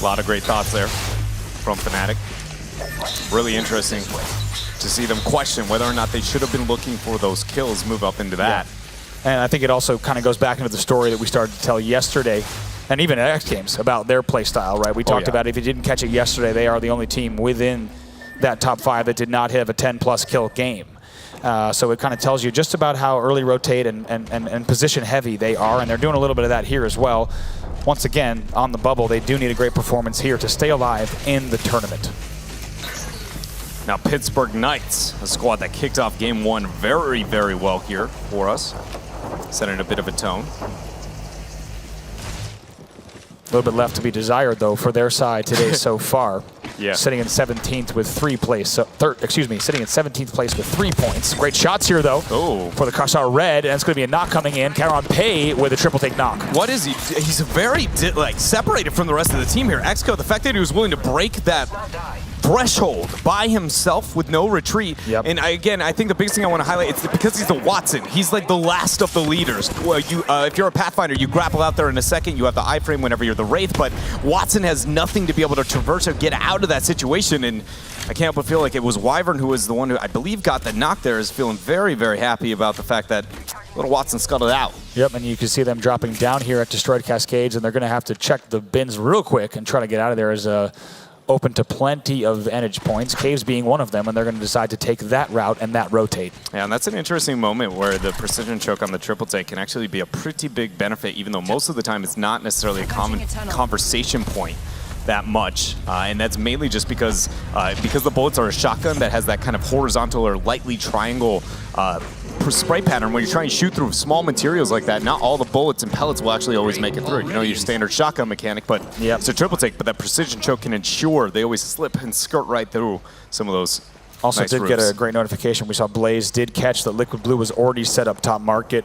A lot of great thoughts there from Fnatic. Really interesting to see them question whether or not they should have been looking for those kills, move up into that. Yeah. And I think it also kind of goes back into the story that we started to tell yesterday, and even at X Games, about their play style, right? We talked about if you didn't catch it yesterday, they are the only team within that top 5 that did not have a 10+ kill game. So it kind of tells you just about how early rotate and position heavy they are, and they're doing a little bit of that here as well. Once again, on the bubble, they do need a great performance here to stay alive in the tournament. Now Pittsburgh Knights, a squad that kicked off game 1 very, very well here for us, setting a bit of a tone. A little bit left to be desired, though, for their side today so far. sitting in 17th with 3 plays. Sitting in 17th place with 3 points. Great shots here though for the Khazar Red, and it's going to be a knock coming in. Caron Pay with a triple take knock. What is he? He's very separated from the rest of the team here. Exco, the fact that he was willing to break that threshold by himself with no retreat. And again, I think the biggest thing I want to highlight, it's because he's the Watson. He's like the last of the leaders. Well, if you're a Pathfinder, you grapple out there in a second. You have the iframe whenever you're the Wraith, but Watson has nothing to be able to traverse or get out of that situation. And I can't help but feel like it was Wyvern who was the one who I believe got the knock there, is feeling very, very happy about the fact that little Watson scuttled out. Yep, and you can see them dropping down here at Destroyed Cascades, and they're going to have to check the bins real quick and try to get out of there as open to plenty of vantage points, Caves being one of them, and they're going to decide to take that route and that rotate. Yeah, and that's an interesting moment where the precision choke on the triple take can actually be a pretty big benefit, even though most of the time it's not necessarily a common conversation point that much, and that's mainly just because the bullets are a shotgun that has that kind of horizontal or lightly triangle spray pattern. When you try and shoot through small materials like that, not all the bullets and pellets will actually always make it through. You know, your standard shotgun mechanic, but it's a triple take, but that precision choke can ensure they always slip and skirt right through some of those. Also nice did roofs. get a great notification. We saw Blaze did catch that Liquid Blue was already set up top market.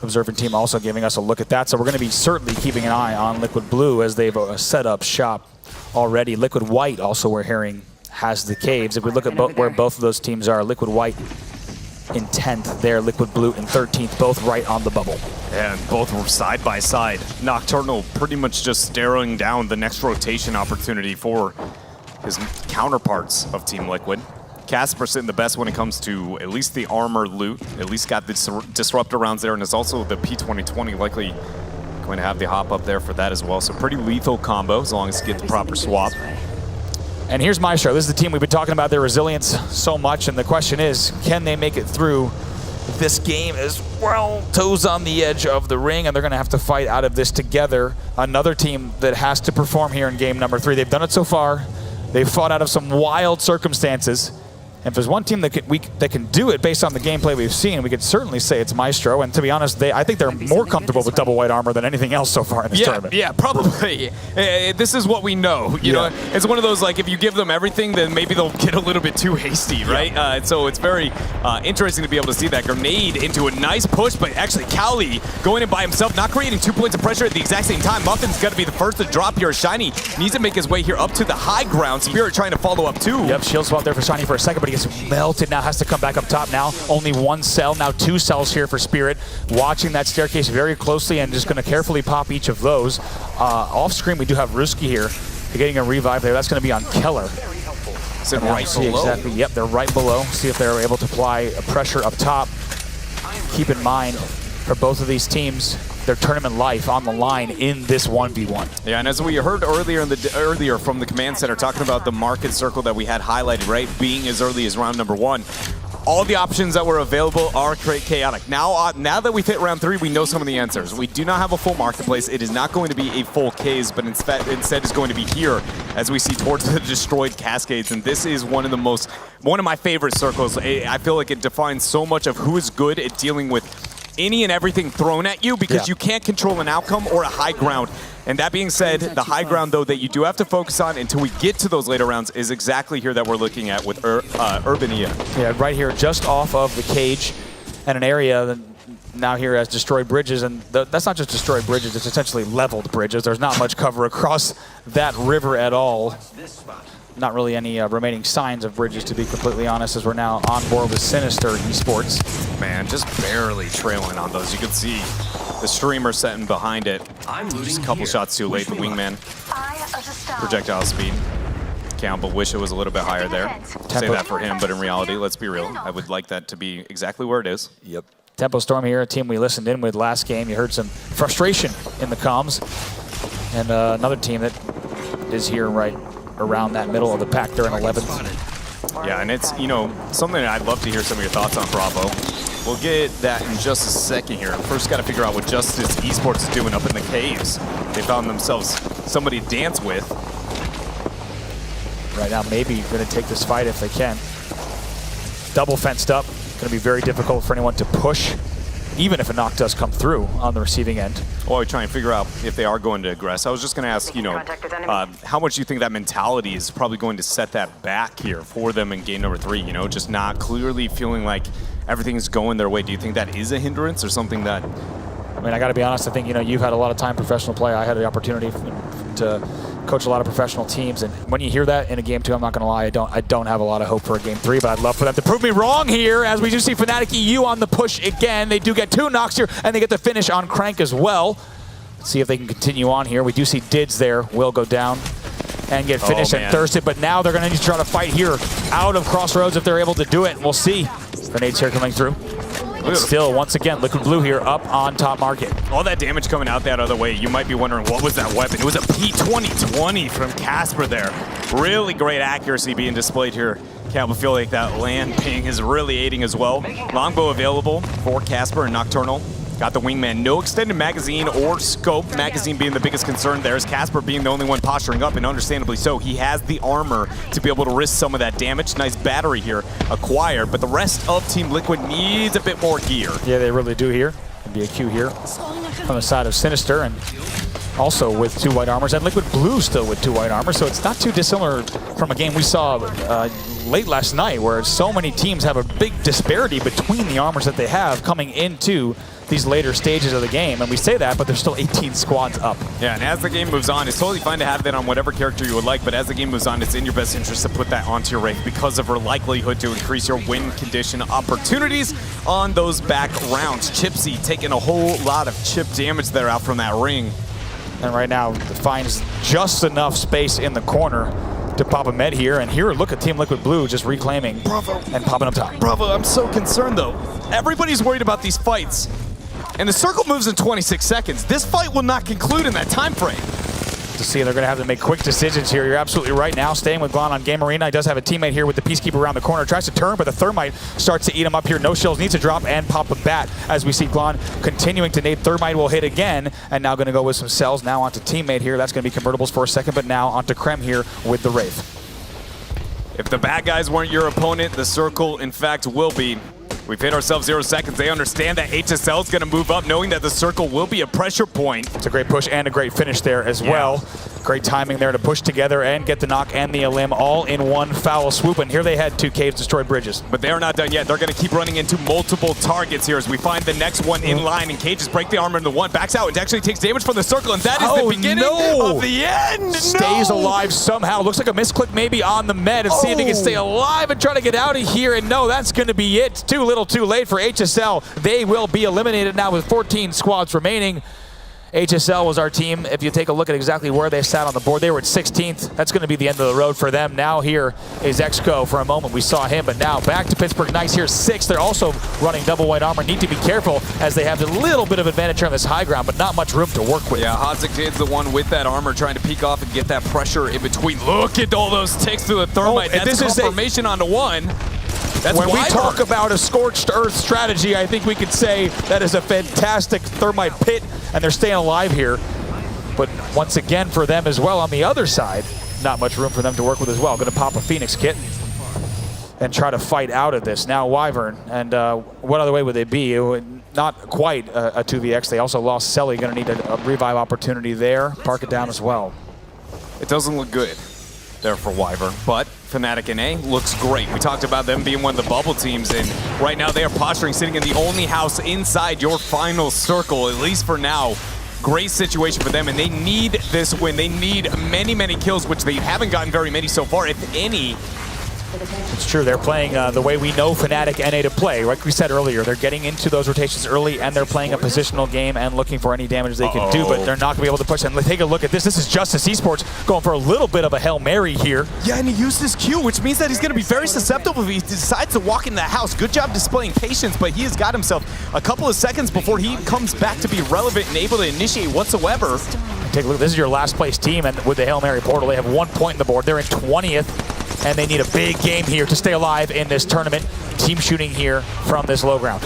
Observing team also giving us a look at that, so we're going to be certainly keeping an eye on Liquid Blue as they've set up shop already. Liquid White also, we're hearing, has the caves. If we look at where both of those teams are, Liquid White in 10th there, Liquid Blue in 13th, both right on the bubble. And both were side by side. Nocturnal pretty much just staring down the next rotation opportunity for his counterparts of Team Liquid. Casper sitting the best when it comes to at least the armor loot, at least got the disruptor rounds there, and is also the P2020 likely going to have the hop up there for that as well. So pretty lethal combo as long as you get the proper swap. And here's Maestro. This is the team we've been talking about their resilience so much, and the question is, can they make it through this game as well? Toes on the edge of the ring, and they're going to have to fight out of this together. Another team that has to perform here in game number 3. They've done it so far. They've fought out of some wild circumstances. And if there's one team that can do it based on the gameplay we've seen, we could certainly say it's Maestro. And to be honest, I think they're more comfortable with double white armor than anything else so far in this tournament. Yeah, probably. This is what we know. You know, it's one of those, like, if you give them everything, then maybe they'll get a little bit too hasty, right? So it's very interesting to be able to see that grenade into a nice push, but actually Cowley going in by himself, not creating 2 points of pressure at the exact same time. Muffin's got to be the first to drop here. Shiny needs to make his way here up to the high ground. Spirit trying to follow up too. Yep, shield swap there for Shiny for a second, but he gets melted now, has to come back up top now. Only 1 cell, now 2 cells here for Spirit. Watching that staircase very closely and just going to carefully pop each of those. Off screen, we do have Ruski here. Getting a revive there. That's going to be on Keller. Is it right below? Exactly. Yep, they're right below. See if they're able to apply pressure up top. Keep in mind, for both of these teams, their tournament life on the line in this 1v1. Yeah, and as we heard earlier from the command center talking about the market circle that we had highlighted, right, being as early as round number 1, all the options that were available are chaotic. Now that we've hit round 3, we know some of the answers. We do not have a full marketplace. It is not going to be a full case, but instead is going to be here as we see towards the destroyed cascades. And this is one of my favorite circles. I feel like it defines so much of who is good at dealing with any and everything thrown at you, because you can't control an outcome or a high ground. And that being said, the high ground, though, that you do have to focus on until we get to those later rounds is exactly here that we're looking at with Urbania. Yeah, right here, just off of the cage, and an area that now here has destroyed bridges. And that's not just destroyed bridges, it's essentially leveled bridges. There's not much cover across that river at all. Not really any remaining signs of bridges, to be completely honest, as we're now on board with Sinister Esports. Man, just barely trailing on those. You can see the streamer setting behind it. Just a couple shots too late. The wingman projectile speed. Can't but wish it was a little bit higher there. Say that for him, but in reality, let's be real, I would like that to be exactly where it is. Yep. Tempo Storm here, a team we listened in with last game. You heard some frustration in the comms. And another team that is here right around that middle of the pack. They're in 11th. Yeah, and it's, you know, something I'd love to hear some of your thoughts on, Bravo. We'll get that in just a second here. First, got to figure out what Justice Esports is doing up in the caves. They found themselves somebody to dance with. Right now, maybe going to take this fight if they can. Double fenced up. Going to be very difficult for anyone to push even if a knock does come through on the receiving end. While we try and figure out if they are going to aggress, I was just going to ask, how much do you think that mentality is probably going to set that back here for them in game number 3? Just not clearly feeling like everything's going their way. Do you think that is a hindrance or something that... I mean, I got to be honest, I think, you've had a lot of time professional play. I had the opportunity to coach a lot of professional teams, and when you hear that in a game 2, I'm not going to lie, I don't have a lot of hope for a game 3, but I'd love for them to prove me wrong here, as we do see Fnatic EU on the push again. They do get 2 knocks here, and they get the finish on Crank as well. Let's see if they can continue on here. We do see Dids there will go down and get finished and thirsted, but now they're going to need to try to fight here out of Crossroads if they're able to do it. We'll see. Grenades here coming through. But still, once again, Liquid Blue here up on top market. All that damage coming out that other way, you might be wondering, what was that weapon? It was a P2020 from Casper there. Really great accuracy being displayed here. Can't feel like that land ping is really aiding as well. Longbow available for Casper and Nocturnal. Got the Wingman. No extended magazine or scope. Magazine being the biggest concern there, is Casper being the only one posturing up, and understandably so. He has the armor to be able to risk some of that damage. Nice battery here acquired, but the rest of Team Liquid needs a bit more gear. Yeah, they really do here. Could be a Q here on the side of Sinister, and also with 2 white armors, and Liquid Blue still with 2 white armors, so it's not too dissimilar from a game we saw late last night, where so many teams have a big disparity between the armors that they have coming into these later stages of the game. And we say that, but there's still 18 squads up. Yeah, and as the game moves on, it's totally fine to have that on whatever character you would like, but as the game moves on, it's in your best interest to put that onto your Wraith because of her likelihood to increase your win condition opportunities on those back rounds. Chipsy taking a whole lot of chip damage there out from that ring. And right now, finds just enough space in the corner to pop a med here. And here, look at Team Liquid Blue just reclaiming Bravo and popping up top. Bravo, I'm so concerned though. Everybody's worried about these fights. And the circle moves in 26 seconds. This fight will not conclude in that time frame. To see, they're going to have to make quick decisions here. You're absolutely right. Now staying with Glon on Game Arena. He does have a teammate here with the Peacekeeper around the corner. Tries to turn, but the Thermite starts to eat him up here. No Shills needs to drop and pop a bat as we see Glon continuing to nade. Thermite will hit again, and now going to go with some cells. Now onto teammate here. That's going to be convertibles for a second, but now onto Krem here with the Wraith. If the bad guys weren't your opponent, the circle, in fact, will be. We've hit ourselves 0 seconds. They understand that HSL is going to move up, knowing that the circle will be a pressure point. It's a great push and a great finish there as well. Great timing there to push together and get the knock and the elim all in one foul swoop. And here they had 2 caves, destroyed bridges. But they are not done yet. They're going to keep running into multiple targets here as we find the next one in line. And Cages break the armor into 1, backs out, and actually takes damage from the circle. And that is the beginning of the end. Stays alive somehow. Looks like a misclick maybe on the med and see if he can stay alive and try to get out of here. And no, that's going to be it. Too little too late for HSL. They will be eliminated now with 14 squads remaining. HSL was our team. If you take a look at exactly where they sat on the board, they were at 16th. That's going to be the end of the road for them. Now here is Exco. For a moment we saw him, but now back to Pittsburgh Knights here, 6th. They're also running double white armor. Need to be careful as they have a little bit of advantage here on this high ground, but not much room to work with. Yeah, Hodzik's the one with that armor trying to peek off and get that pressure in between. Look at all those ticks through the Thermite. That's confirmation onto 1. That's when we talk about a scorched earth strategy, I think we could say that is a fantastic Thermite pit, and they're staying alive here. But once again, for them as well on the other side, not much room for them to work with as well. Going to pop a Phoenix kit and try to fight out of this. Now Wyvern, and what other way would they be? Not quite a 2vx. They also lost Selly. Going to need a revive opportunity there. Park it down as well. It doesn't look good there for Wyvern, but Fnatic NA looks great. We talked about them being one of the bubble teams, and right now they are posturing, sitting in the only house inside your final circle, at least for now. Great situation for them, and they need this win. They need many, many kills, which they haven't gotten very many so far, if any. It's true, they're playing the way we know Fnatic NA to play. Like we said earlier, they're getting into those rotations early, and they're playing a positional game and looking for any damage they can do, but they're not going to be able to push. And take a look at this. This is Justice Esports going for a little bit of a Hail Mary here. Yeah, and he used his Q, which means that he's going to be very susceptible if he decides to walk in the house. Good job displaying patience, but he has got himself a couple of seconds before he comes back to be relevant and able to initiate whatsoever. Take a look. This is your last place team, and with the Hail Mary portal, they have 1 point in the board. They're in 20th. And they need a big game here to stay alive in this tournament. Team shooting here from this low ground.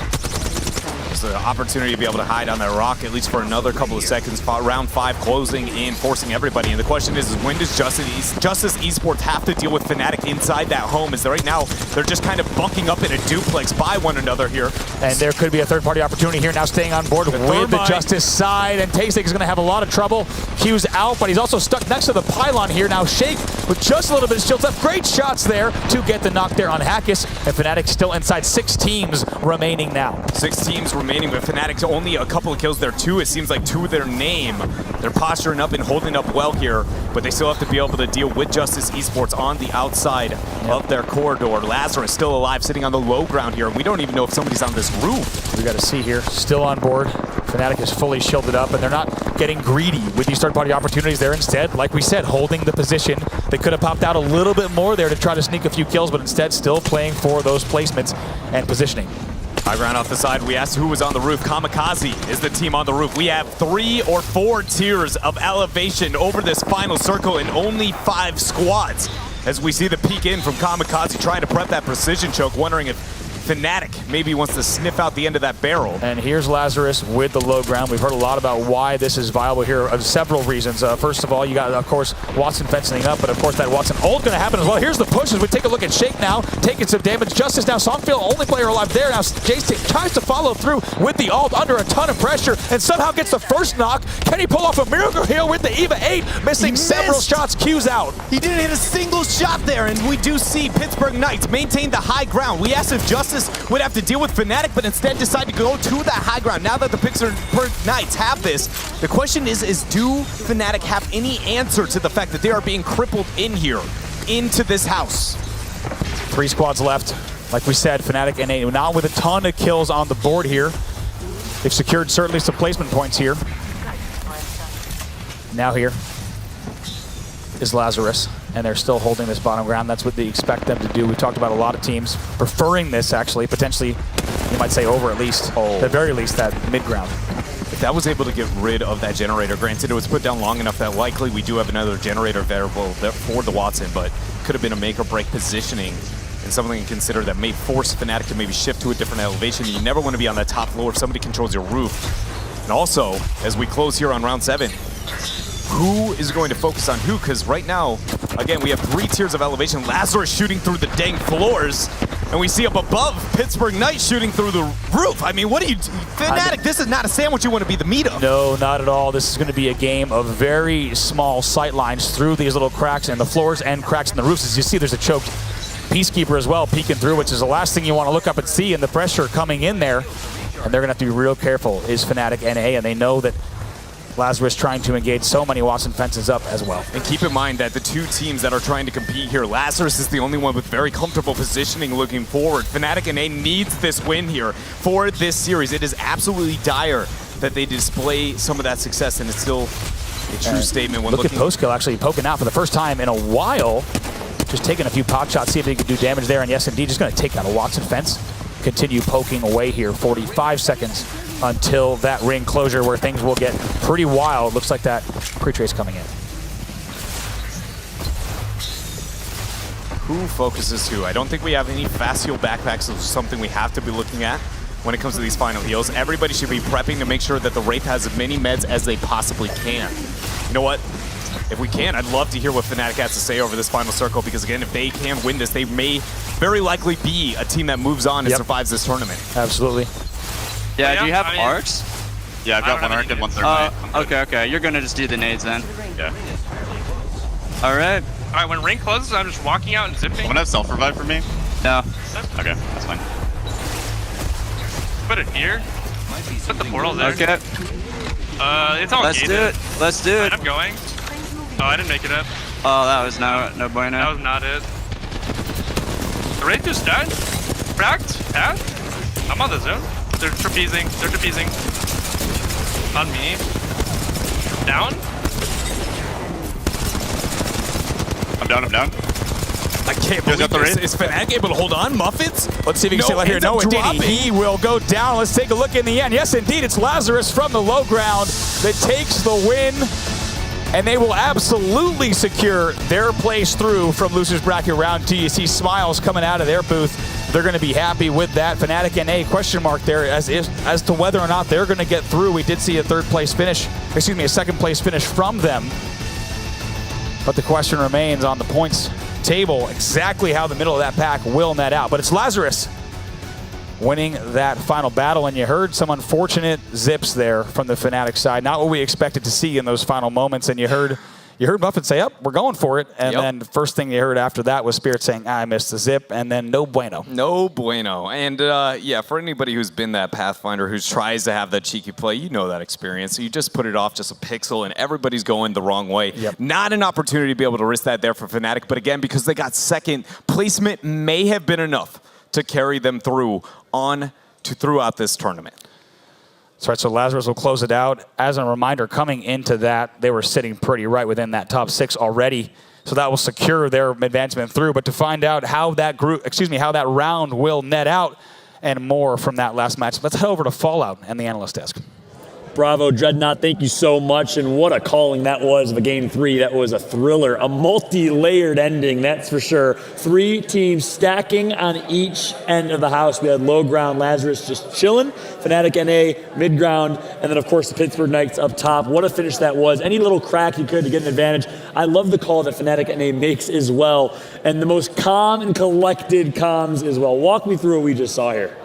There's the opportunity to be able to hide on that rock, at least for another couple of seconds. Round 5 closing in, forcing everybody. And the question is when does Justice Esports have to deal with Fnatic inside that home? As right now, they're just kind of bunking up in a duplex by one another here. And there could be a third-party opportunity here now, staying on board with the Justice side. And Tastic is going to have a lot of trouble. Q's out, but he's also stuck next to the pylon here. Now Shake with just a little bit of shield left. Great shots there to get the knock there on Hackis. And Fnatic still inside. 6 teams remaining now. 6 teams remaining, but Fnatic's only a couple of kills there too. It seems like to their name. They're posturing up and holding up well here, but they still have to be able to deal with Justice Esports on the outside of their corridor. Lazarus still alive, sitting on the low ground here. We don't even know if somebody's on this roof. We got to see here. Still on board. Fnatic is fully shielded up, and they're not getting greedy with these third-party opportunities. They're instead, like we said, holding the position. They could have popped out a little bit more there to try to sneak a few kills, but instead still playing for those placements and positioning. High ground off the side. We asked who was on the roof. Kamikaze is the team on the roof. We have 3 or 4 tiers of elevation over this final circle and only 5 squads. As we see the peek in from Kamikaze trying to prep that precision choke, wondering if Fnatic maybe wants to sniff out the end of that barrel. And here's Lazarus with the low ground. We've heard a lot about why this is viable here of several reasons. First of all, you got, of course, Watson fencing up, but of course that Watson ult gonna happen as well. Here's the push as we take a look at Shake now, taking some damage. Justice now, Songfield, only player alive there. Now Jace tries to follow through with the ult under a ton of pressure and somehow gets the first knock. Can he pull off a miracle here with the EVA 8? Missing several shots, Q's out. He didn't hit a single shot there, and we do see Pittsburgh Knights maintain the high ground. We asked if Justice would have to deal with Fnatic, but instead decide to go to that high ground. Now that the Pittsburgh Knights have this, the question is do Fnatic have any answer to the fact that they are being crippled in here, into this house? 3 squads left. Like we said, Fnatic and NA now with a ton of kills on the board here. They've secured certainly some placement points here. Now here is Lazarus, and they're still holding this bottom ground. That's what they expect them to do. We talked about a lot of teams preferring this, actually, potentially, you might say over at least, at the very least, that mid ground. If that was able to get rid of that generator, granted it was put down long enough that likely we do have another generator variable for the Watson, but could have been a make or break positioning and something to consider that may force Fnatic to maybe shift to a different elevation. You never want to be on that top floor if somebody controls your roof. And also, as we close here on round 7, who is going to focus on who? Because right now, again, we have 3 tiers of elevation. Lazarus shooting through the dang floors, and we see up above Pittsburgh Knights shooting through the roof. I mean, what are you, Fnatic, this is not a sandwich you want to be the meat of. No, not at all. This is going to be a game of very small sight lines through these little cracks in the floors and cracks in the roofs. As you see, there's a choked Peacekeeper as well peeking through, which is the last thing you want to look up and see, and the pressure coming in there. And they're going to have to be real careful, is Fnatic NA, and they know that Lazarus trying to engage so many Watson fences up as well. And keep in mind that the 2 teams that are trying to compete here, Lazarus is the only one with very comfortable positioning looking forward. Fnatic NA needs this win here for this series. It is absolutely dire that they display some of that success, and it's still a true statement. When look at Postkill actually poking out for the first time in a while. Just taking a few pot shots, see if they can do damage there, and yes, indeed, just going to take out a Watson fence. Continue poking away here. 45 seconds until that ring closure where things will get pretty wild. Looks like that pre-trace coming in. Who focuses who? I don't think we have any fast heal backpacks, so something we have to be looking at when it comes to these final heals. Everybody should be prepping to make sure that the Wraith has as many meds as they possibly can. You know what? If we can, I'd love to hear what Fnatic has to say over this final circle, because again, if they can win this, they may very likely be a team that moves on and survives this tournament. Absolutely. Yeah, do you have arcs? Yeah, I've got 1 arc and 1 thermite. Okay. You're gonna just do the nades then. Yeah. Alright. Alright, when ring closes, I'm just walking out and zipping. I'm gonna have self-revive for me. No. Okay, that's fine. Put it here. Put the portal there. Okay. It's all gated. Let's do it. I'm going. Oh, I didn't make it up. Oh, that was no bueno. That was not it. The Wraith just died. Cracked. Path. I'm on the zone. They're trapezing. On me. Down. I'm down. I can't believe this. Is Fnatic able to hold on? Muffins? Let's see if he can stay out here. No, indeed, he will go down. Let's take a look in the end. Yes, indeed, it's Lazarus from the low ground that takes the win. And they will absolutely secure their place through from Losers Bracket Round 2. You see smiles coming out of their booth they're going to be happy with that. Fnatic NA, question mark there as to whether or not they're going to get through. We did see a second place finish from them. But the question remains on the points table, exactly how the middle of that pack will net out. But it's Lazarus winning that final battle, and you heard some unfortunate zips there from the Fnatic side. Not what we expected to see in those final moments, and you heard Muffin say, "Yep, we're going for it." And then the first thing you heard after that was Spirit saying, "I missed the zip," and then no bueno. No bueno. And yeah, for anybody who's been that Pathfinder who tries to have that cheeky play, you know that experience. You just put it off just a pixel and everybody's going the wrong way. Not an opportunity to be able to risk that there for Fnatic, but again, because they got second, placement may have been enough to carry them throughout this tournament. That's right, so Lazarus will close it out. As a reminder, coming into that, they were sitting pretty right within that top 6 already. So that will secure their advancement through. But to find out how that round will net out and more from that last match, let's head over to Fallout and the analyst desk. Bravo, Dreadnought, thank you so much. And what a calling that was of a Game 3. That was a thriller, a multi-layered ending, that's for sure. 3 teams stacking on each end of the house. We had low ground, Lazarus just chilling, Fnatic NA, mid ground, and then of course the Pittsburgh Knights up top. What a finish that was. Any little crack you could to get an advantage. I love the call that Fnatic NA makes as well. And the most calm and collected comms as well. Walk me through what we just saw here.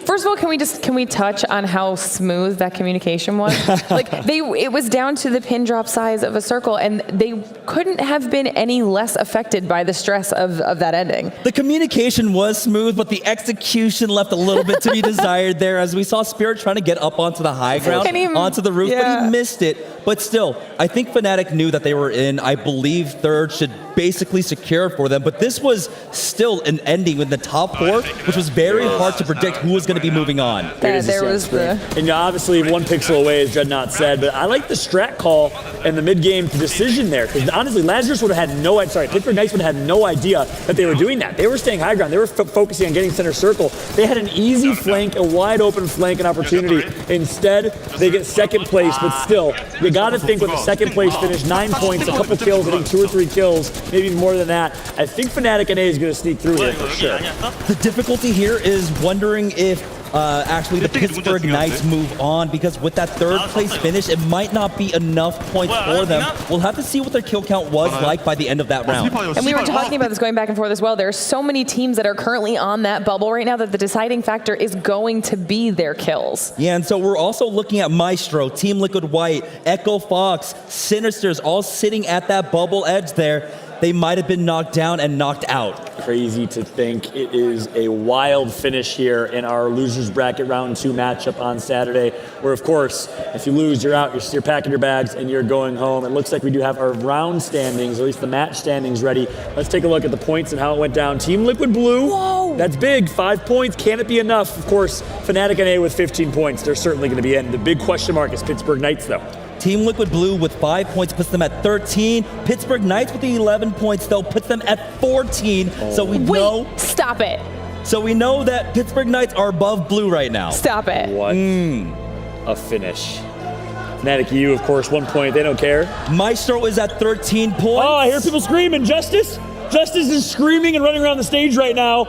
First of all, can we touch on how smooth that communication was? It was down to the pin drop size of a circle, and they couldn't have been any less affected by the stress of that ending. The communication was smooth, but the execution left a little bit to be desired there, as we saw Spirit trying to get up onto the high ground, onto the roof, but he missed it. But still, I think Fnatic knew that they were in. I believe third should basically secure for them, but this was still an ending in the top 4, which was very hard to predict who was going to be moving on. And obviously 1 pixel away, as Dreadnought said, but I like the strat call and the mid-game decision there, because honestly, Lazarus would have had Pittsburgh Knights would have had no idea that they were doing that. They were staying high ground. They were focusing on getting center circle. They had an easy flank, a wide open flank and opportunity. Instead, they get second place, but still, you got to think with a second place finish, 9 points, a couple kills, I think 2 or 3 kills, maybe even more than that. I think Fnatic NA is going to sneak through here for sure. The difficulty here is wondering if actually the Pittsburgh Knights move on, because with that third place finish, it might not be enough points for them. We'll have to see what their kill count was like by the end of that round. And we were talking about this going back and forth as well. There are so many teams that are currently on that bubble right now that the deciding factor is going to be their kills. Yeah, and so we're also looking at Maestro, Team Liquid White, Echo Fox, Sinisters, all sitting at that bubble edge there. They might have been knocked down and knocked out. Crazy to think it is a wild finish here in our losers bracket round 2 matchup on Saturday, where of course, if you lose, you're out, you're packing your bags and you're going home. It looks like we do have our round standings, or at least the match standings ready. Let's take a look at the points and how it went down. Team Liquid Blue, that's big, 5 points. Can it be enough? Of course, Fnatic NA with 15 points. They're certainly gonna be in. The big question mark is Pittsburgh Knights though. Team Liquid Blue with 5 points puts them at 13. Pittsburgh Knights with the 11 points, though, puts them at 14. So we know... Stop it. So we know that Pittsburgh Knights are above Blue right now. Stop it. What a finish. Fnatic EU, of course, 1 point. They don't care. Maestro is at 13 points. Oh, I hear people screaming. Justice? Justice is screaming and running around the stage right now.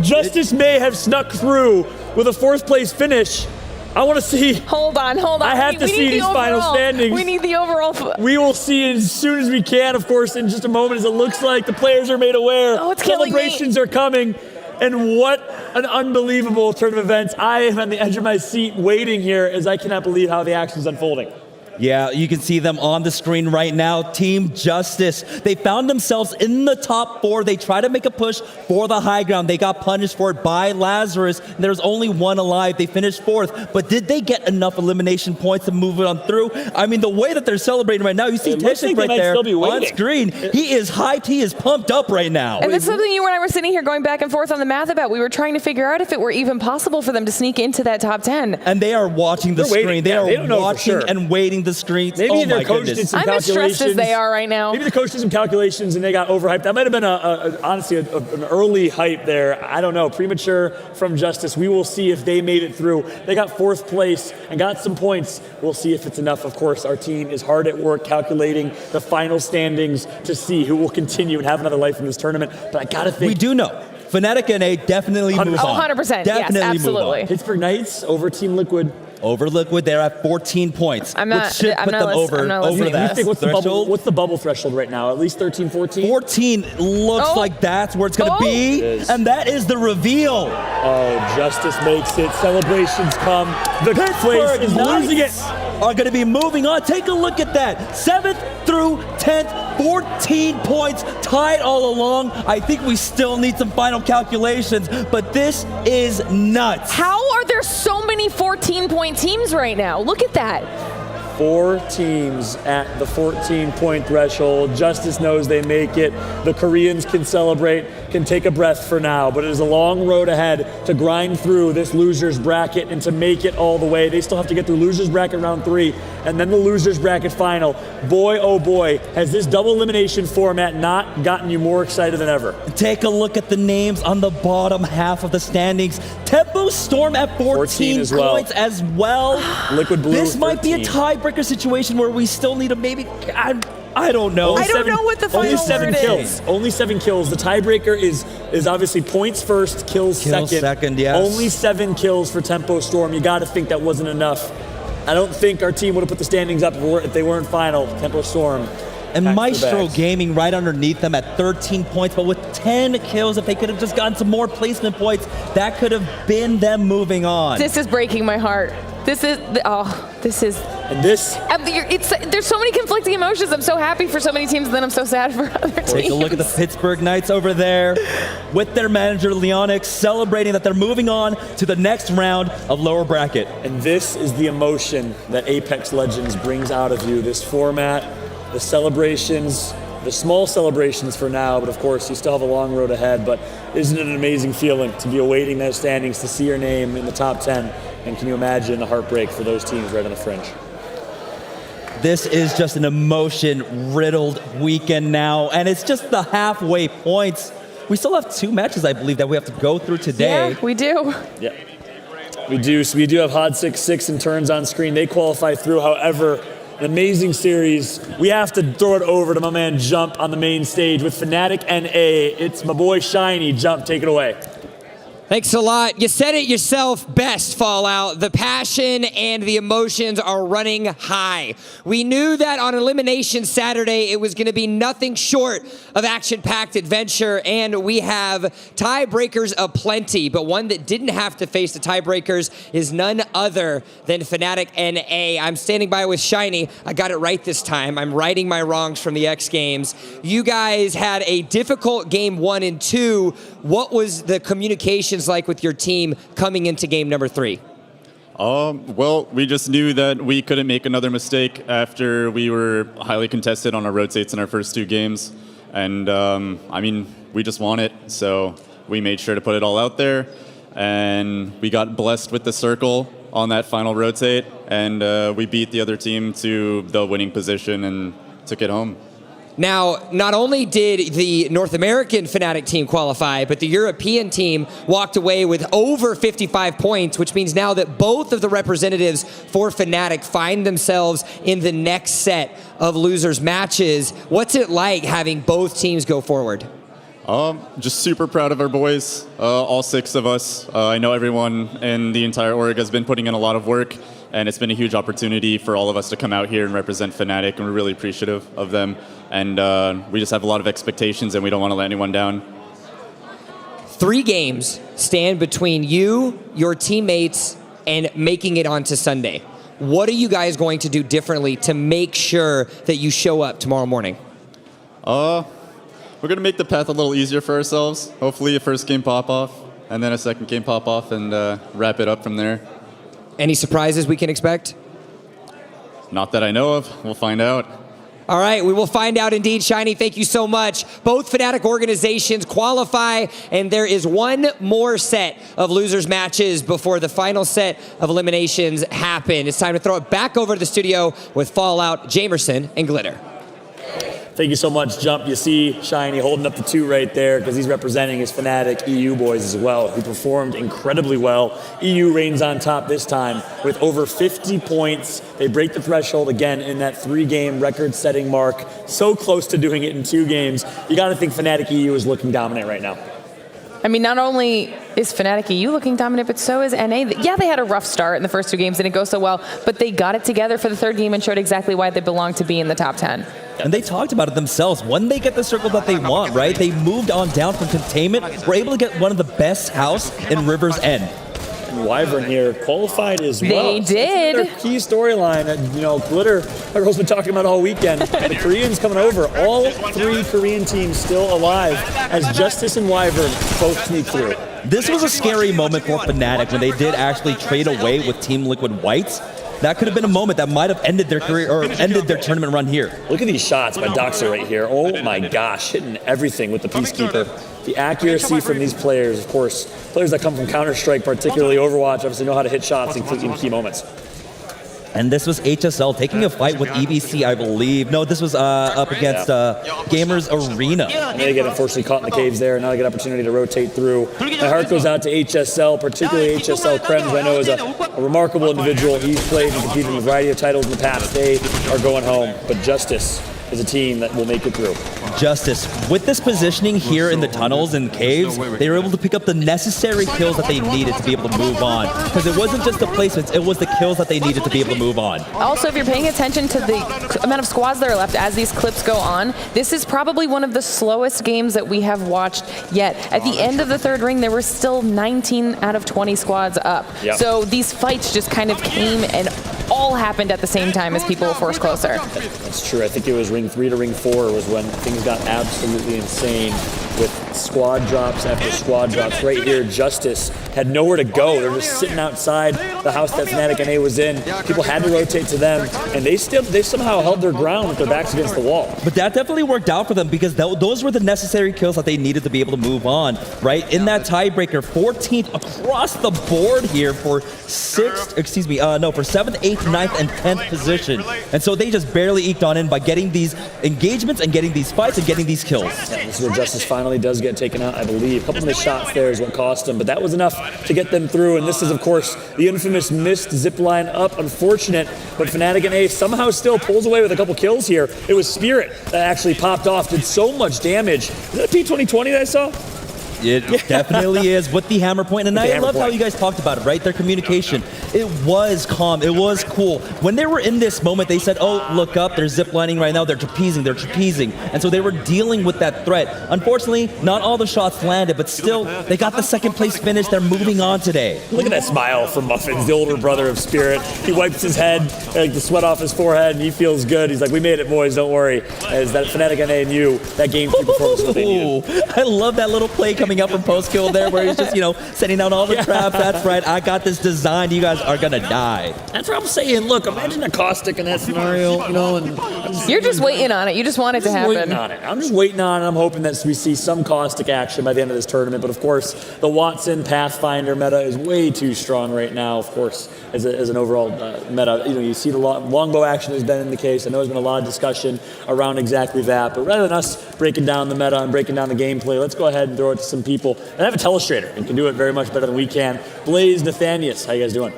Justice may have snuck through with a 4th place finish. I want to see. Hold on. I have to see these final standings. We need the overall. We will see it as soon as we can, of course, in just a moment, as it looks like the players are made aware. Oh, it's killing me. Celebrations are coming. And what an unbelievable turn of events. I am on the edge of my seat waiting here, as I cannot believe how the action is unfolding. Yeah, you can see them on the screen right now. Team Justice. They found themselves in the top 4. They tried to make a push for the high ground. They got punished for it by Lazarus. There's only 1 alive. They finished 4th. But did they get enough elimination points to move it on through? I mean, the way that they're celebrating right now, you see Teshik right there on screen. He is hyped. He is pumped up right now. And that's something you and I were sitting here going back and forth on the math about. We were trying to figure out if it were even possible for them to sneak into that top 10. And they are watching the screen. They are watching and waiting the streets. Maybe their coach did some calculations. I'm as stressed as they are right now. Maybe the coach did some calculations and they got overhyped. That might have been honestly an early hype there. I don't know. Premature from Justice. We will see if they made it through. They got 4th place and got some points. We'll see if it's enough. Of course, our team is hard at work calculating the final standings to see who will continue and have another life in this tournament. But I gotta think we do know Fnatic and A definitely move on. 100%. Definitely yes, absolutely. move on. Pittsburgh Knights over Team Liquid. Over Liquid, they're at 14 points, I'm not- which should I'm put not them listening- I'm over, not over listening. that threshold. What's the bubble threshold right now? At least 13, 14? 14 looks Oh. like that's where it's going to be, It is. and that is the reveal. Oh, Justice makes it. Celebrations come. The place Pittsburgh is losing it. Knights are going to be moving on. Take a look at that. 7th through 10th, 14 points, tied all along. I think we still need some final calculations, but this is nuts. How are there so many 14-point teams right now? Look at that. 4 teams at the 14-point threshold. Justice knows they make it. The Koreans can celebrate, can take a breath for now, but it is a long road ahead to grind through this losers bracket and to make it all the way. They still have to get through losers bracket round 3 and then the losers bracket final. Boy, oh boy, has this double elimination format not gotten you more excited than ever. Take a look at the names on the bottom half of the standings. Tempo Storm at 14 as well. points as well. Liquid Blue, This might be a 13. tiebreaker situation where we still need to maybe, I don't know. I don't know what the final Only 7 word kills. is. Only 7 kills. The tiebreaker is obviously points first, kills second. Yes. Only 7 kills for Tempo Storm. You got to think that wasn't enough. I don't think our team would have put the standings up if they weren't final. Tempo Storm. And packs Maestro their bags. Gaming right underneath them at 13 points, but with 10 kills, if they could have just gotten some more placement points, that could have been them moving on. This is breaking my heart. This is, And this, there's so many conflicting emotions. I'm so happy for so many teams, and then I'm so sad for other teams. Take a look at the Pittsburgh Knights over there with their manager, Leonix, celebrating that they're moving on to the next round of lower bracket. and this is the emotion that Apex Legends brings out of you. This format, the celebrations, the small celebrations for now, but of course you still have a long road ahead. But isn't it an amazing feeling to be awaiting those standings, to see your name in the top 10? And can you imagine the heartbreak for those teams right on the fringe? This is just an emotion-riddled weekend now, and it's just the halfway points. We still have 2 matches, I believe, that we have to go through today. Yeah, we do. Yeah, we do. So we do have Hod 6-6 and turns on screen. They qualify through. However, an amazing series. We have to throw it over to my man Jump on the main stage with Fnatic and A. It's my boy Shiny. Jump, take it away. Thanks a lot. You said it yourself best, Fallout. The passion and the emotions are running high. We knew that on Elimination Saturday, it was going to be nothing short of action-packed adventure, and we have tiebreakers aplenty, but one that didn't have to face the tiebreakers is none other than Fnatic NA. I'm standing by with Shiny. I got it right this time. I'm righting my wrongs from the X Games. You guys had a difficult game 1 and 2. What was the communications like with your team coming into game number 3? Well, we just knew that we couldn't make another mistake after we were highly contested on our rotates in our first 2 games. And, I mean, we just won it, so we made sure to put it all out there. And we got blessed with the circle on that final rotate, and we beat the other team to the winning position and took it home. Now, not only did the North American Fnatic team qualify, but the European team walked away with over 55 points, which means now that both of the representatives for Fnatic find themselves in the next set of losers matches. What's it like having both teams go forward? Just super proud of our boys, all 6 of us. I know everyone in the entire org has been putting in a lot of work, and it's been a huge opportunity for all of us to come out here and represent Fnatic, and we're really appreciative of them. And we just have a lot of expectations, and we don't want to let anyone down. 3 games stand between you, your teammates, and making it onto Sunday. What are you guys going to do differently to make sure that you show up tomorrow morning? We're going to make the path a little easier for ourselves. Hopefully a first game pop-off, and then a second game pop-off, and wrap it up from there. Any surprises we can expect? Not that I know of. We'll find out. All right, we will find out indeed. Shiny, thank you so much. Both Fnatic organizations qualify, and there is one more set of losers matches before the final set of eliminations happen. It's time to throw it back over to the studio with Fallout, Jamerson, and Glitter. Thank you so much, Jump. You see Shiny holding up the 2 right there because he's representing his Fnatic EU boys as well, who performed incredibly well. EU reigns on top this time with over 50 points. They break the threshold again in that 3-game record-setting mark. So close to doing it in 2 games. You got to think Fnatic EU is looking dominant right now. I mean, not only is Fnatic EU looking dominant, but so is NA. Yeah, they had a rough start in the first 2 games, didn't go so well, but they got it together for the 3rd game and showed exactly why they belong to be in the top 10. And they talked about it themselves. When they get the circle that they want, right? They moved on down from containment. We're able to get one of the best house in River's End. And Wyvern here qualified as well. They did. Their key storyline that, Glitter, everyone's been talking about all weekend. The Koreans coming over. All 3 Korean teams still alive as Justice and Wyvern both sneak through. This was a scary moment for Fnatic when they did actually trade away with Team Liquid Whites. That could have been a moment that might have ended their career or ended their tournament run here. Look at these shots by Doxa right here. Oh my gosh, hitting everything with the Peacekeeper. The accuracy from these players, of course, players that come from Counter-Strike, particularly Overwatch, obviously know how to hit shots in key moments. And this was HSL taking a fight with EBC, I believe. No, this was up against Gamers Arena. And they get unfortunately caught in the caves there, and now they get an opportunity to rotate through. My heart goes out to HSL, particularly HSL Krems, who I know is a remarkable individual. He's played and competed in a variety of titles in the past. They are going home, but Justice is a team that will make it through. Justice, with this positioning here in the tunnels and caves, they were able to pick up the necessary kills that they needed to be able to move on. Because it wasn't just the placements, it was the kills that they needed to be able to move on. Also, if you're paying attention to the amount of squads that are left as these clips go on, this is probably one of the slowest games that we have watched yet. At the end of the 3rd ring, there were still 19 out of 20 squads up. Yep. So these fights just kind of came and all happened at the same time as people were forced closer. That's true. I think it was ring 3 to ring 4 was when things got absolutely insane with squad drops after squad drops. Right here, Justice had nowhere to go. They were just sitting outside the house that Fnatic NA was in. People had to rotate to them, and they somehow held their ground with their backs against the wall. But that definitely worked out for them because those were the necessary kills that they needed to be able to move on, right? In that tiebreaker, 14th across the board here for 7th, 8th, 9th, and 10th position. And so they just barely eked on in by getting these engagements and getting these fights and getting these kills. Yeah, this is where Justice finally does get taken out, I believe. A couple of missed shots there is what cost them, but that was enough to get them through. And this is, of course, the infamous missed zipline up. Unfortunate, but Fnatic NA somehow still pulls away with a couple kills here. It was Spirit that actually popped off, did so much damage. Is that a P2020 that I saw? It definitely is with the hammer point, and I love how you guys talked about it, right? Their communication. It was calm. It was cool. When they were in this moment, they said, oh, look up, they're ziplining right now, they're trapezing. And so they were dealing with that threat. Unfortunately, not all the shots landed, but still, they got the 2nd place finish. They're moving on today. Look at that smile from Muffins, the older brother of Spirit. He wipes his head, like the sweat off his forehead, and he feels good. He's like, we made it, boys, don't worry. As that Fnatic NA knew that game 3 performance was what they needed. I love that little play coming up from post-kill there where he's just, setting down all the traps. That's right. I got this designed. You guys are going to die. That's what I'm saying. Look, imagine a Caustic in that scenario, and you're just waiting on it. You just want it to happen. I'm just waiting on it. I'm hoping that we see some Caustic action by the end of this tournament. But of course, the Watson Pathfinder meta is way too strong right now, of course, as an overall meta. You see the longbow action has been in the case. I know there's been a lot of discussion around exactly that. But rather than us breaking down the meta and breaking down the gameplay, let's go ahead and throw it to some people. And I have a telestrator and can do it very much better than we can. Blaze, Nathanius, how you guys doing?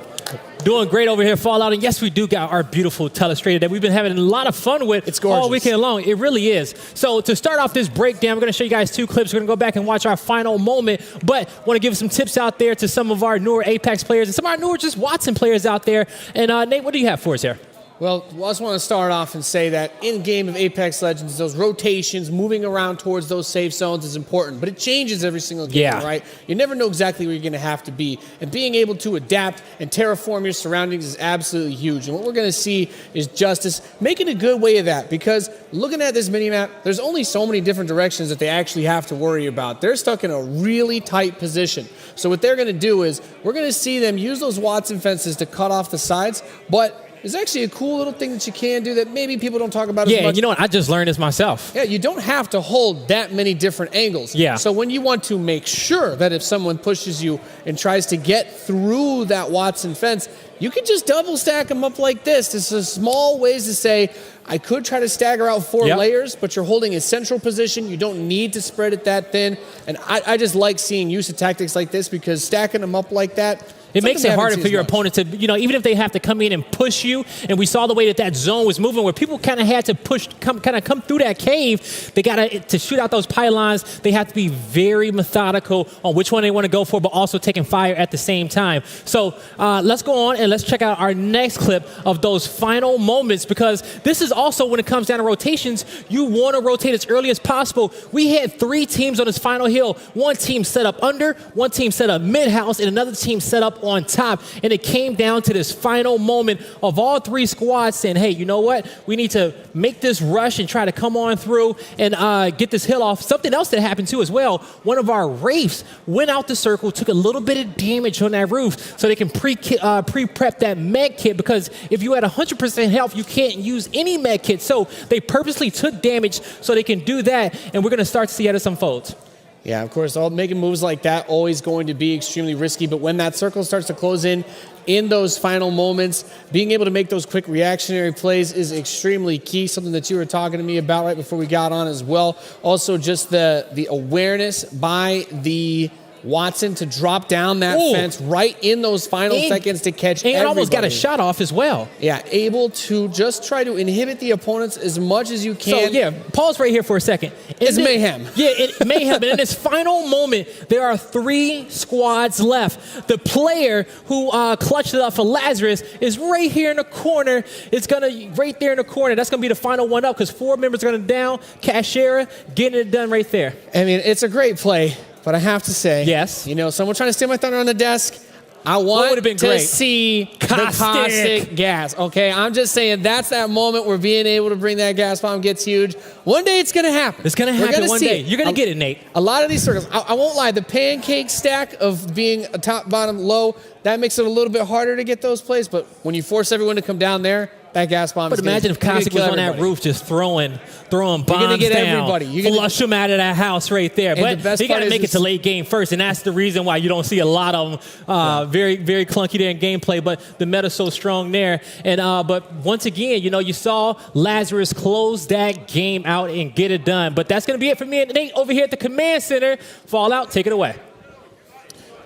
Doing great over here, Fallout. And yes, we do got our beautiful telestrator that we've been having a lot of fun with all weekend long. It really is. So to start off this breakdown, we're going to show you guys 2 clips. We're going to go back and watch our final moment. But want to give some tips out there to some of our newer Apex players and some of our newer just Watson players out there. And Nate, what do you have for us here? Well, I just want to start off and say that in game of Apex Legends, those rotations, moving around towards those safe zones is important, but it changes every single game, right? You never know exactly where you're going to have to be, and being able to adapt and terraform your surroundings is absolutely huge. And what we're going to see is Justice making a good way of that, because looking at this minimap, there's only so many different directions that they actually have to worry about. They're stuck in a really tight position. So what they're going to do is we're going to see them use those Watson fences to cut off the sides, but there's actually a cool little thing that you can do that maybe people don't talk about as much. Yeah, you know what? I just learned this myself. Yeah, you don't have to hold that many different angles. Yeah. So when you want to make sure that if someone pushes you and tries to get through that Watson fence, you can just double stack them up like this. This is small ways to say, I could try to stagger out 4 layers, but you're holding a central position. You don't need to spread it that thin. And I just like seeing use of tactics like this because stacking them up like that, It makes it harder for your opponent to, even if they have to come in and push you, and we saw the way that zone was moving where people kind of had to come through that cave. They got to shoot out those pylons. They have to be very methodical on which one they want to go for, but also taking fire at the same time. So let's go on and let's check out our next clip of those final moments, because this is also when it comes down to rotations, you want to rotate as early as possible. We had 3 teams on this final hill. One team set up under, one team set up mid-house, and another team set up on top. And it came down to this final moment of all 3 squads saying, hey, you know what? We need to make this rush and try to come on through and get this hill off. Something else that happened too as well, one of our Wraiths went out the circle, took a little bit of damage on that roof so they can pre-prep that med kit, because if you had 100% health, you can't use any med kit. So they purposely took damage so they can do that, and we're going to start to see how this unfolds. Yeah, of course, making moves like that always going to be extremely risky, but when that circle starts to close in those final moments, being able to make those quick reactionary plays is extremely key, something that you were talking to me about right before we got on as well. Also, just the awareness by the Watson to drop down that fence right in those final seconds to catch everybody. And almost got a shot off as well. Yeah, able to just try to inhibit the opponents as much as you can. So, yeah, pause right here for a second. It's mayhem. Yeah, mayhem. And in this final moment, there are 3 squads left. The player who clutched it up for Lazarus is right here in the corner. It's right there in the corner. That's going to be the final one up, because 4 members are going to down. Cashera getting it done right there. I mean, it's a great play. But I have to say, yes, someone trying to steal my thunder on the desk. I want to see the caustic gas. Okay, I'm just saying that's that moment where being able to bring that gas bomb gets huge. One day it's going to happen. It's going to happen one day. You're going to get it, Nate. A lot of these circles, I won't lie, the pancake stack of being a top, bottom, low, that makes it a little bit harder to get those plays. But when you force everyone to come down there, that gas bomb is imagine if Caustic was on that roof just throwing bombs down, flush them out of that house right there. But he got to make it to late game first, and that's the reason why you don't see a lot of them. Very, very clunky there in gameplay, but the meta's so strong there. And but once again, you saw Lazarus close that game out and get it done. But that's going to be it for me and Nate over here at the Command Center. Fallout, take it away.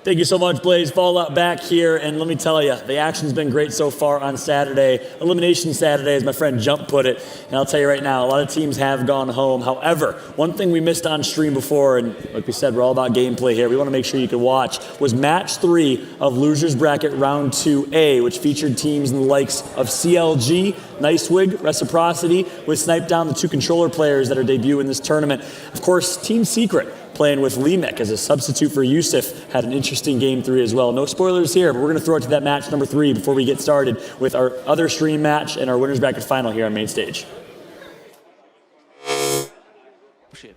Thank you so much, Blaze. Fallout back here, and let me tell you, the action's been great so far on Saturday. Elimination Saturday, as my friend Jump put it, and I'll tell you right now, a lot of teams have gone home. However, one thing we missed on stream before, and like we said, we're all about gameplay here, we want to make sure you can watch, was Match 3 of Losers Bracket Round 2A, which featured teams in the likes of CLG, Nicewig, Reciprocity, with Snipe Down, the 2 controller players that are debuting in this tournament. Of course, Team Secret, playing with Lemek as a substitute for Yusuf, had an interesting game 3 as well. No spoilers here, but we're going to throw it to that match number 3 before we get started with our other stream match and our winners bracket final here on main stage.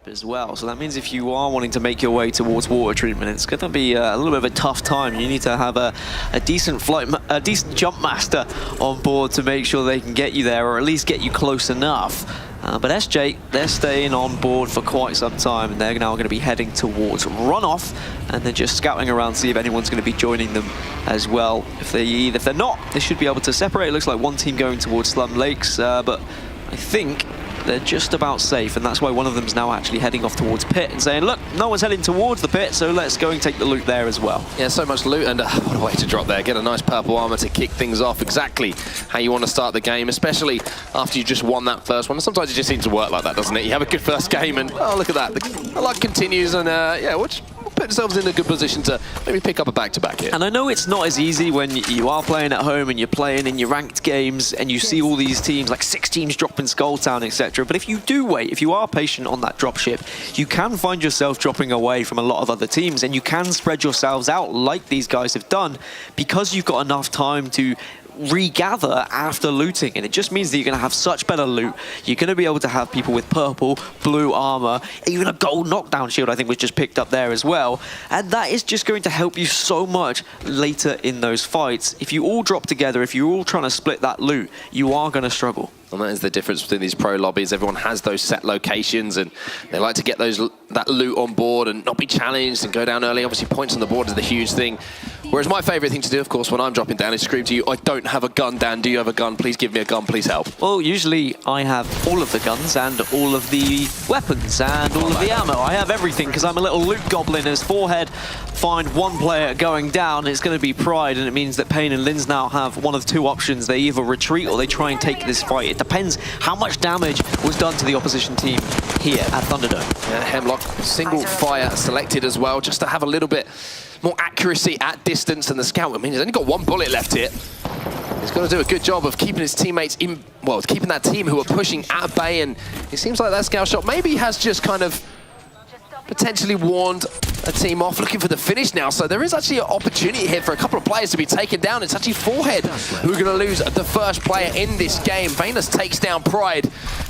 As well, so that means if you are wanting to make your way towards water treatment, it's going to be a little bit of a tough time. You need to have a decent jump master on board to make sure they can get you there, or at least get you close enough. But SJ, they're staying on board for quite some time, and they're now going to be heading towards runoff, and they're just scouting around to see if anyone's going to be joining them as well. If they're not, they should be able to separate. It looks like one team going towards Slum Lakes, but I think they're just about safe, and that's why one of them's now actually heading off towards pit and saying, look, no one's heading towards the pit, so let's go and take the loot there as well. Yeah, so much loot, and what a way to drop there. Get a nice purple armor to kick things off, exactly how you want to start the game, especially after you just won that first one. Sometimes it just seems to work like that, doesn't it? You have a good first game, and oh, look at that. The luck continues, and yeah, we'll put yourselves in a good position to maybe pick up a back-to-back here. And I know it's not as easy when you are playing at home and you're playing in your ranked games and you see all these teams, like 6 teams dropping Skulltown, etc. But if you do wait, if you are patient on that dropship, you can find yourself dropping away from a lot of other teams, and you can spread yourselves out like these guys have done, because you've got enough time to regather after looting, and it just means that you're going to have such better loot. You're going to be able to have people with purple, blue armor, even a gold knockdown shield I think was just picked up there as well, and that is just going to help you so much later in those fights. If you all drop together, if you're all trying to split that loot, you are going to struggle. And that is the difference between these pro lobbies. Everyone has those set locations, and they like to get that loot on board and not be challenged and go down early. Obviously, points on the board is the huge thing. Whereas my favorite thing to do, of course, when I'm dropping down is scream to you, I don't have a gun, Dan. Do you have a gun? Please give me a gun. Please help. Well, usually I have all of the guns and all of the weapons and all of the ammo. I have everything because I'm a little loot goblin, as Forehead find one player going down, it's going to be Pride, and it means that Payne and Linz now have one of two options. They either retreat or they try and take this fight. It depends how much damage was done to the opposition team here at Thunderdome. Yeah, Hemlock, single fire selected as well, just to have a little bit more accuracy at distance. And the scout, I mean, he's only got one bullet left here. He's got to do a good job of keeping his teammates in, well, keeping that team who are pushing at bay. And it seems like that scout shot maybe has just kind of potentially warned a team off, looking for the finish now. So there is actually an opportunity here for a couple of players to be taken down. It's actually Forehead who are going to lose the first player in this game. Venus takes down Pride.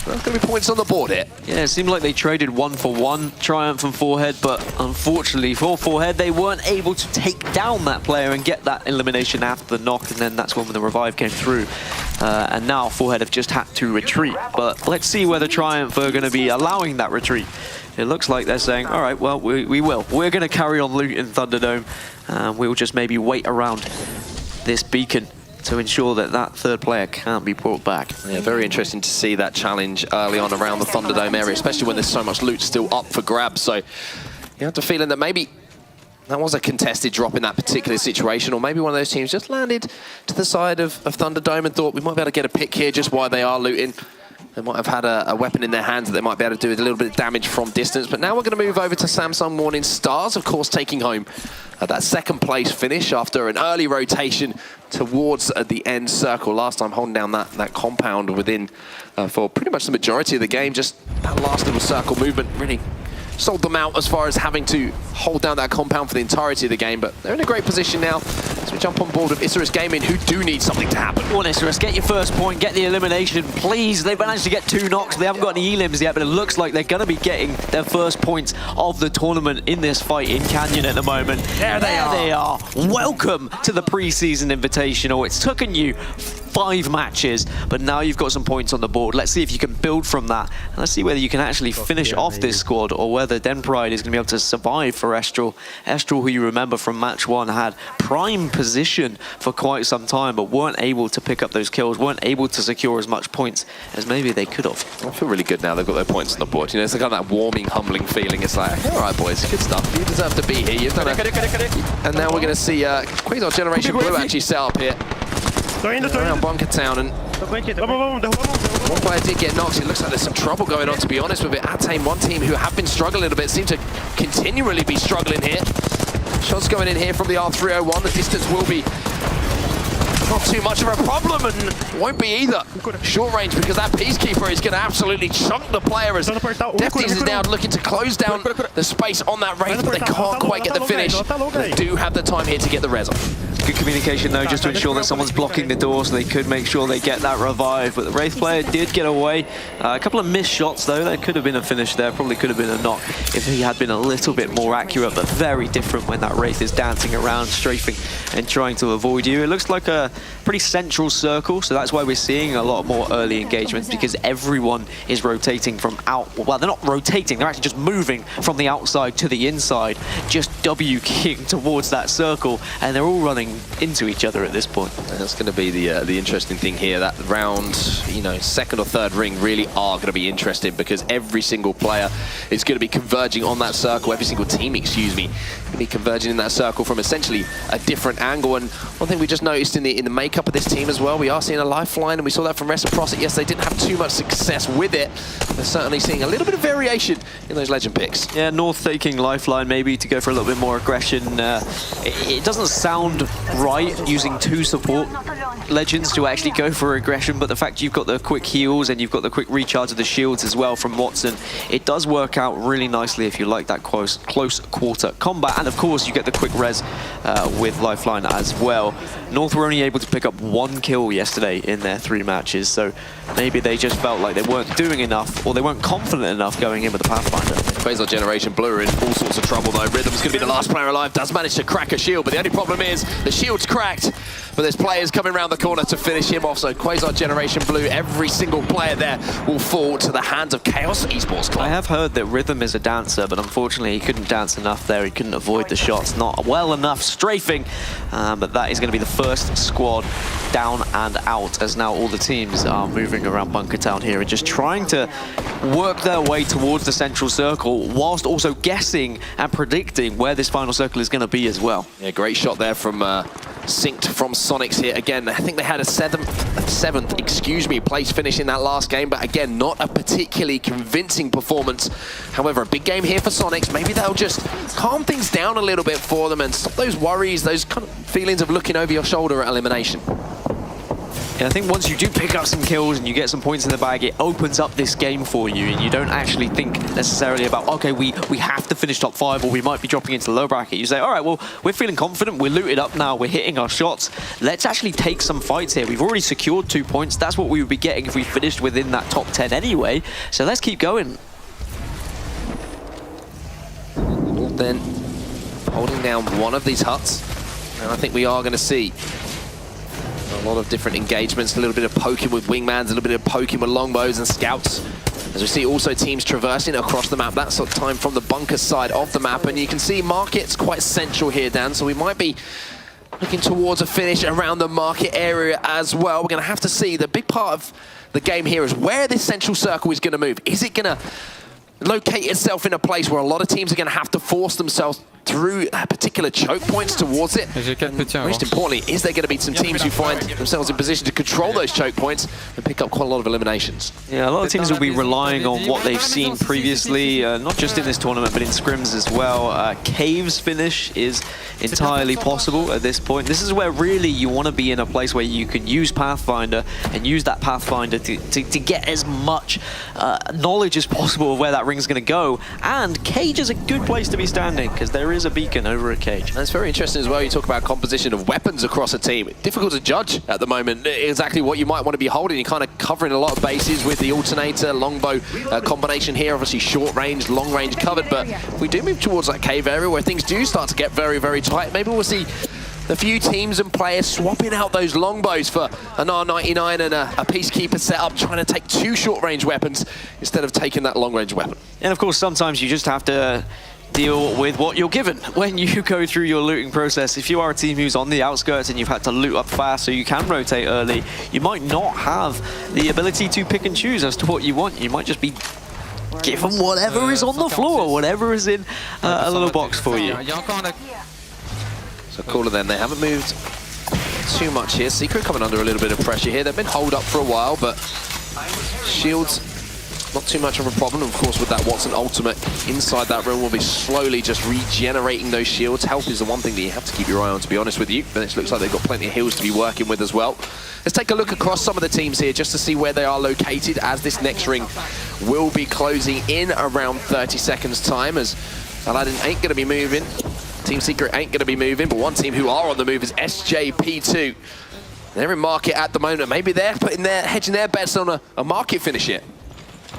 There's going to be points on the board here. Yeah, it seemed like they traded 1-for-1, Triumph and Forehead, but unfortunately for Forehead, they weren't able to take down that player and get that elimination after the knock, and then that's when the revive came through. And now Forehead have just had to retreat. But let's see whether Triumph are going to be allowing that retreat. It looks like they're saying, all right, well, we will. We're going to carry on looting Thunderdome. We'll just maybe wait around this beacon to ensure that that third player can't be brought back. Yeah, very interesting to see that challenge early on around the Thunderdome area, especially when there's so much loot still up for grabs. So you have the feeling that maybe that was a contested drop in that particular situation, or maybe one of those teams just landed to the side of Thunderdome and thought we might be able to get a pick here just while they are looting. They might have had a weapon in their hands that they might be able to do a little bit of damage from distance. But now we're going to move over to Samsung Morning Stars, of course, taking home that second place finish after an early rotation towards the end circle. Last time holding down that compound within for pretty much the majority of the game. Just that last little circle movement really sold them out as far as having to hold down that compound for the entirety of the game. But they're in a great position now as we jump on board with Isurus Gaming, who do need something to happen. Come on, Isurus, get your first point, get the elimination, please. They've managed to get 2 knocks. They haven't got any elims yet, but it looks like they're going to be getting their first points of the tournament in this fight in Canyon at the moment. There they are. Welcome to the Preseason Invitational. It's taken you 5 matches, but now you've got some points on the board. Let's see if you can build from that. And let's see whether you can actually finish off this squad, or whether Den Pride is going to be able to survive for Estral. Estral, who you remember from match 1, had prime position for quite some time, but weren't able to pick up those kills, weren't able to secure as much points as maybe they could have. I feel really good now they've got their points on the board. You know, it's kind of that warming, humbling feeling. It's like, all right, boys, good stuff. You deserve to be here. You've done And now we're going to see Quasar Generation Blue actually set up here around Bunker Town, and one player did get knocked. It looks like there's some trouble going on, to be honest with it. Attain, one team who have been struggling a little bit, seem to continually be struggling here. Shots going in here from the R301. The distance will be not too much of a problem, and won't be either short range, because that Peacekeeper is going to absolutely chunk the player as Defties is now looking to close down the space on that Wraith, but they can't quite get the finish. They do have the time here to get the res off. Good communication though, just to ensure that someone's blocking the door so they could make sure they get that revive. But the Wraith player did get away. A couple of missed shots though. There could have been a finish there, probably could have been a knock if he had been a little bit more accurate, but very different when that Wraith is dancing around, strafing and trying to avoid you. It looks like a pretty central circle, so that's why we're seeing a lot more early engagements, because everyone is rotating from out. Well, they're not rotating, they're actually just moving from the outside to the inside, just W-keying towards that circle, and they're all running into each other at this point. And that's going to be the interesting thing here. That round, you know, second or third ring really are going to be interesting, because every single player is going to be converging on that circle. Every single team, excuse me, going to be converging in that circle from essentially a different angle. And one thing we just noticed in the makeup of this team as well, we are seeing a lifeline, and we saw that from Reciprocity. Yes, they didn't have too much success with it. They're certainly seeing a little bit of variation in those legend picks. Yeah, North taking lifeline maybe to go for a little bit more aggression. It doesn't sound right using 2 support legends to actually go for aggression, but the fact you've got the quick heals and you've got the quick recharge of the shields as well from Watson, it does work out really nicely if you like that close quarter combat. And of course you get the quick res with lifeline as well. North were only able to pick up 1 kill yesterday in their 3 matches, so maybe they just felt like they weren't doing enough, or they weren't confident enough going in with the Pathfinder. Quasar Generation Blue are in all sorts of trouble though. Rhythm's going to be the last player alive, does manage to crack a shield, but the only problem is the shield's cracked, but there's players coming around the corner to finish him off. So Quasar Generation Blue, every single player there will fall to the hands of Chaos Esports Club. I have heard that Rhythm is a dancer, but unfortunately he couldn't dance enough there. He couldn't avoid the shots, not well enough strafing. But that is going to be the first squad down and out, as now all the teams are moving around Bunker Town here and just trying to work their way towards the central circle, whilst also guessing and predicting where this final circle is going to be as well. Yeah, great shot there from Synced from Sonics here. Again, I think they had a seventh place finish in that last game, but again, not a particularly convincing performance. However, a big game here for Sonics. Maybe they'll just calm things down a little bit for them and stop those worries, those kind of feelings of looking over your shoulder at elimination. Yeah, I think once you do pick up some kills and you get some points in the bag, it opens up this game for you, and you don't actually think necessarily about, okay, we have to finish top 5 or we might be dropping into the low bracket. You say, all right, well, we're feeling confident, we're looted up now, we're hitting our shots. Let's actually take some fights here. We've already secured 2 points. That's what we would be getting if we finished within that top 10 anyway. So let's keep going. Then holding down one of these huts, and I think we are going to see a lot of different engagements, a little bit of poking with wingmans, a little bit of poking with longbows and scouts. As we see also teams traversing across the map, that sort of time from the bunker side of the map. And you can see Market's quite central here, Dan, so we might be looking towards a finish around the Market area as well. We're going to have to see. The big part of the game here is where this central circle is going to move. Is it going to locate itself in a place where a lot of teams are going to have to force themselves through particular choke points towards it? And most importantly, is there going to be some teams who find themselves in position to control those choke points and pick up quite a lot of eliminations? Yeah, a lot of teams will be relying on what they've seen previously, not just in this tournament, but in scrims as well. Cave's finish is entirely possible at this point. This is where really you want to be in a place where you can use Pathfinder and use that Pathfinder to get as much knowledge as possible of where that ring's going to go. And Cage is a good place to be standing, because there is a beacon over a Cage. That's very interesting as well. You talk about composition of weapons across a team. Difficult to judge at the moment exactly what you might want to be holding. You're kind of covering a lot of bases with the alternator, longbow combination here. Obviously short range, long range covered, but if we do move towards that cave area where things do start to get very, very tight, maybe we'll see a few teams and players swapping out those longbows for an R99 and a Peacekeeper setup, trying to take 2 short-range weapons instead of taking that long-range weapon. And of course, sometimes you just have to deal with what you're given when you go through your looting process. If you are a team who's on the outskirts and you've had to loot up fast so you can rotate early, you might not have the ability to pick and choose as to what you want. You might just be given whatever is on the floor, whatever is in a little box for you. So Cooler then, they haven't moved too much here. Secret coming under a little bit of pressure here. They've been holed up for a while, but shields not too much of a problem. Of course, with that Watson ultimate inside that room, we'll be slowly just regenerating those shields. Health is the one thing that you have to keep your eye on, to be honest with you. But it looks like they've got plenty of heals to be working with as well. Let's take a look across some of the teams here just to see where they are located, as this next ring will be closing in around 30 seconds time, as Aladdin ain't going to be moving. Team Secret ain't going to be moving, but one team who are on the move is SJP2. They're in Market at the moment. Maybe they're hedging their bets on a Market finish here.